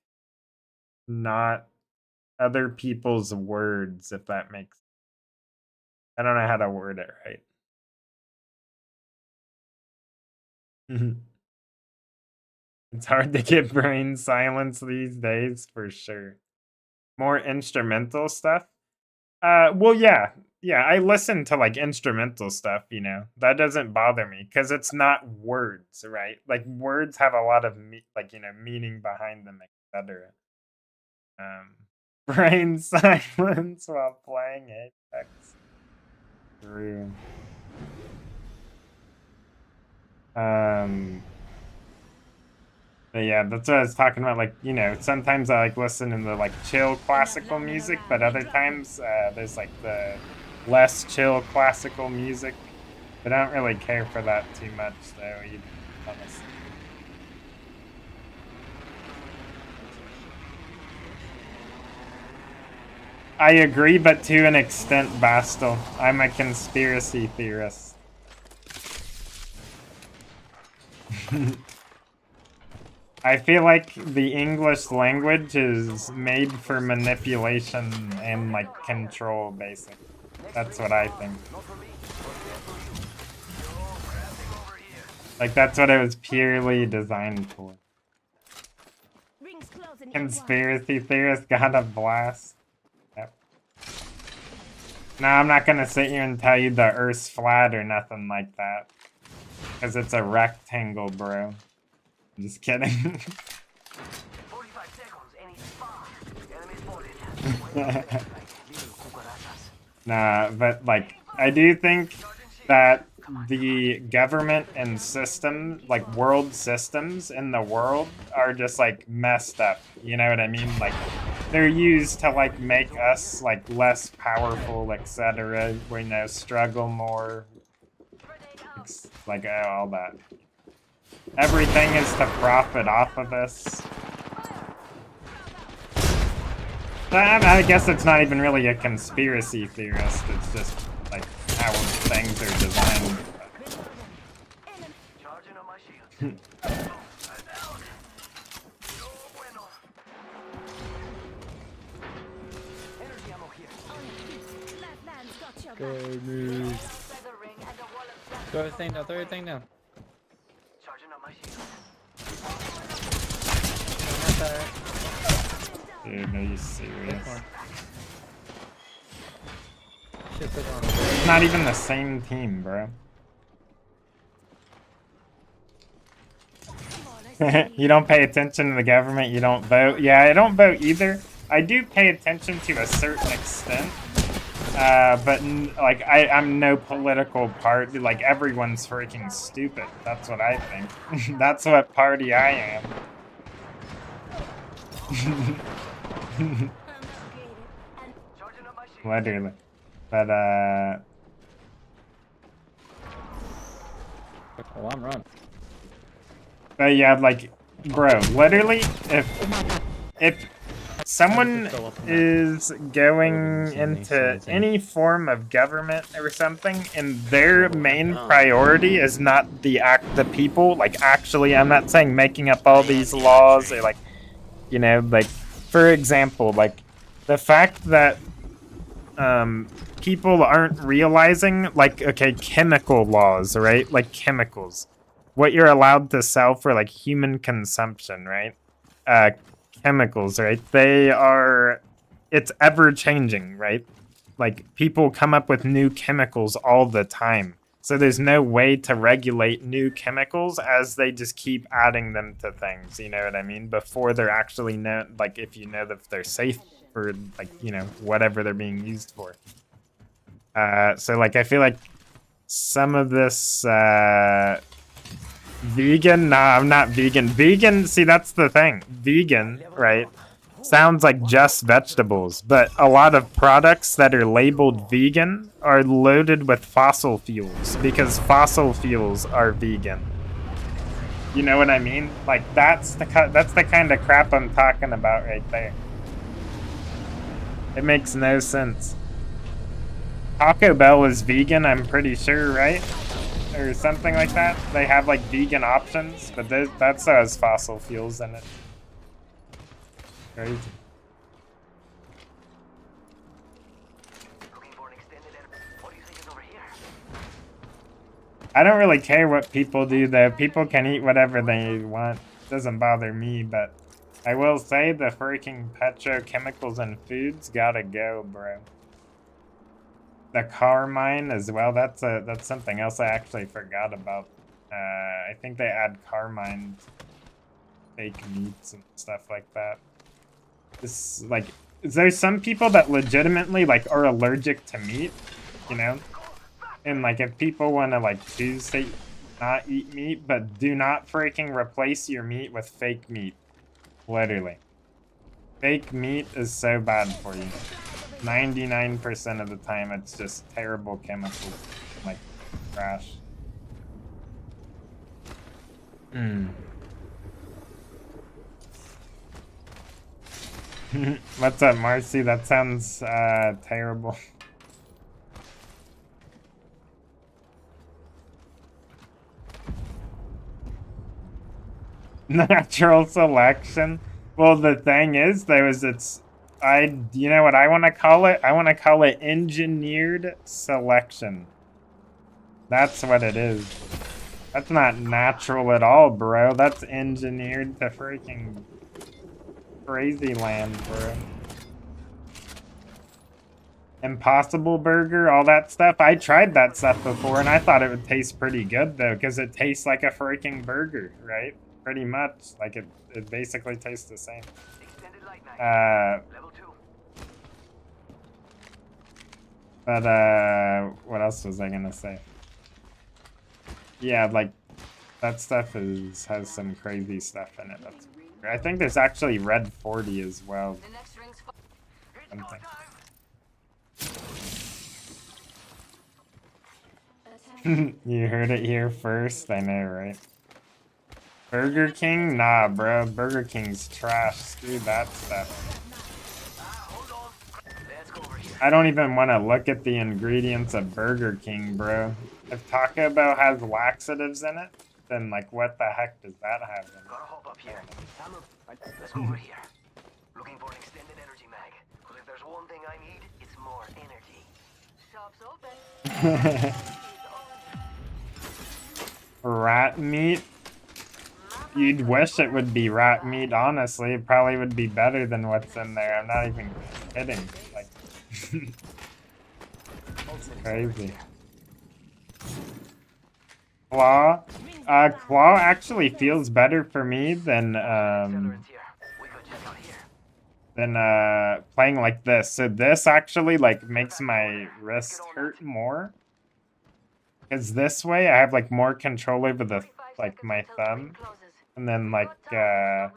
not other people's words, if that makes. I don't know how to word it right. It's hard to get brain silence these days for sure. More instrumental stuff. Well, yeah, I listen to like instrumental stuff, you know. That doesn't bother me because it's not words, right? Like words have a lot of like, you know, meaning behind them, etc. Brain silence while playing Apex. True. But yeah, that's what I was talking about. Like, you know, sometimes I like listening to like chill classical music, but other times there's like the less chill classical music. But I don't really care for that too much, though, either, honestly. I agree, but to an extent, Bastel. I'm a conspiracy theorist. I feel like the English language is made for manipulation and like control, basically. That's what I think. Like that's what it was purely designed for. Conspiracy theorist got a blast. Yep. No, I'm not gonna sit here and tell you the Earth's flat or nothing like that. Because it's a rectangle, bro. I'm just kidding. 45 seconds, Nah, but like, I do think that the government and system, like world systems in the world, are just like messed up. You know what I mean? Like they're used to like make us like less powerful, etc. We know struggle more, like all that. Everything is to profit off of us. I guess it's not even really a conspiracy theorist. It's just like how things are designed. Go move. Throw everything down, throw everything down. Dude, are you serious? Shit, put on. It's not even the same team, bro. You don't pay attention to the government, you don't vote. Yeah, I don't vote either. I do pay attention to a certain extent. But like I'm no political party. Like everyone's freaking stupid. That's what I think. That's what party I am. Literally. But Oh, I'm wrong. But yeah, like, bro, literally, if someone is going into any form of government or something, and their main priority is not the people, like actually, I'm not saying making up all these laws or like, you know, like, for example, like the fact that people aren't realizing, like, okay, chemical laws, right? Like chemicals, what you're allowed to sell for like human consumption, right? Chemicals, right? It's ever changing, right? Like people come up with new chemicals all the time. So there's no way to regulate new chemicals as they just keep adding them to things, you know what I mean? Before they're actually known, like if you know that they're safe for like, you know, whatever they're being used for. So like I feel like some of this vegan? Nah, I'm not vegan. Vegan, see, that's the thing. Vegan, right, sounds like just vegetables, but a lot of products that are labeled vegan are loaded with fossil fuels because fossil fuels are vegan. You know what I mean? Like, that's the kind of crap I'm talking about right there. It makes no sense. Taco Bell is vegan, I'm pretty sure, right? Or something like that. They have like vegan options, but that still has fossil fuels in it. Crazy. I don't really care what people do though. People can eat whatever they want. It doesn't bother me, but I will say the freaking petrochemicals and foods gotta go, bro. The carmine as well. That's something else I actually forgot about. I think they add carmine to fake meats and stuff like that. This like, there's some people that legitimately like are allergic to meat, you know. And like, if people want to like choose to not eat meat, but do not freaking replace your meat with fake meat. Literally, fake meat is so bad for you. 99% of the time, it's just terrible chemicals, like trash. What's up, Marcy? That sounds terrible. Natural selection. Well, the thing is, though, is you know what I want to call it? I want to call it engineered selection. That's what it is. That's not natural at all, bro. That's engineered to freaking crazy land, bro. Impossible Burger, all that stuff. I tried that stuff before, and I thought it would taste pretty good, though, because it tastes like a freaking burger, right? Pretty much. Like, it basically tastes the same. But, what else was I gonna say? Yeah, like that stuff has some crazy stuff in it. That's I think there's actually red 40 as well. Something. You heard it here first. I know, right? Burger King? Nah, bro. Burger King's trash. Screw that stuff. I don't even want to look at the ingredients of Burger King, bro. If Taco Bell has laxatives in it, then like what the heck does that have in it? Gotta hop up here. Let's go over here. Looking for an extended energy mag. Because if there's one thing I need, it's more energy. Shop's open. Rat meat? You'd wish it would be rat meat, honestly. It probably would be better than what's in there. I'm not even kidding. Like, it's crazy. Claw? Claw actually feels better for me than playing like this. So this actually like makes my wrist hurt more. Because this way I have like more control over the like my thumb. And then like yeah,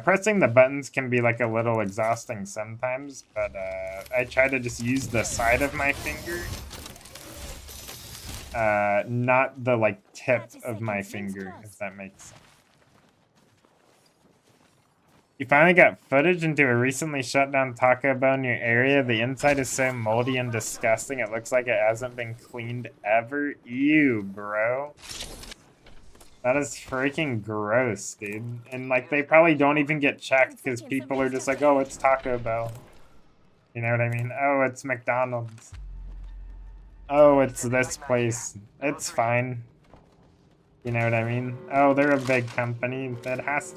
pressing the buttons can be like a little exhausting sometimes, but I try to just use the side of my finger. Not the like tip of my finger, if that makes sense. You finally got footage into a recently shut down Taco Bell in your area. The inside is so moldy and disgusting. It looks like it hasn't been cleaned ever. Ew, bro. That is freaking gross, dude. And like they probably don't even get checked because people are just like, oh, it's Taco Bell. You know what I mean? Oh, it's McDonald's. Oh, it's this place. It's fine. You know what I mean? Oh, they're a big company. That has to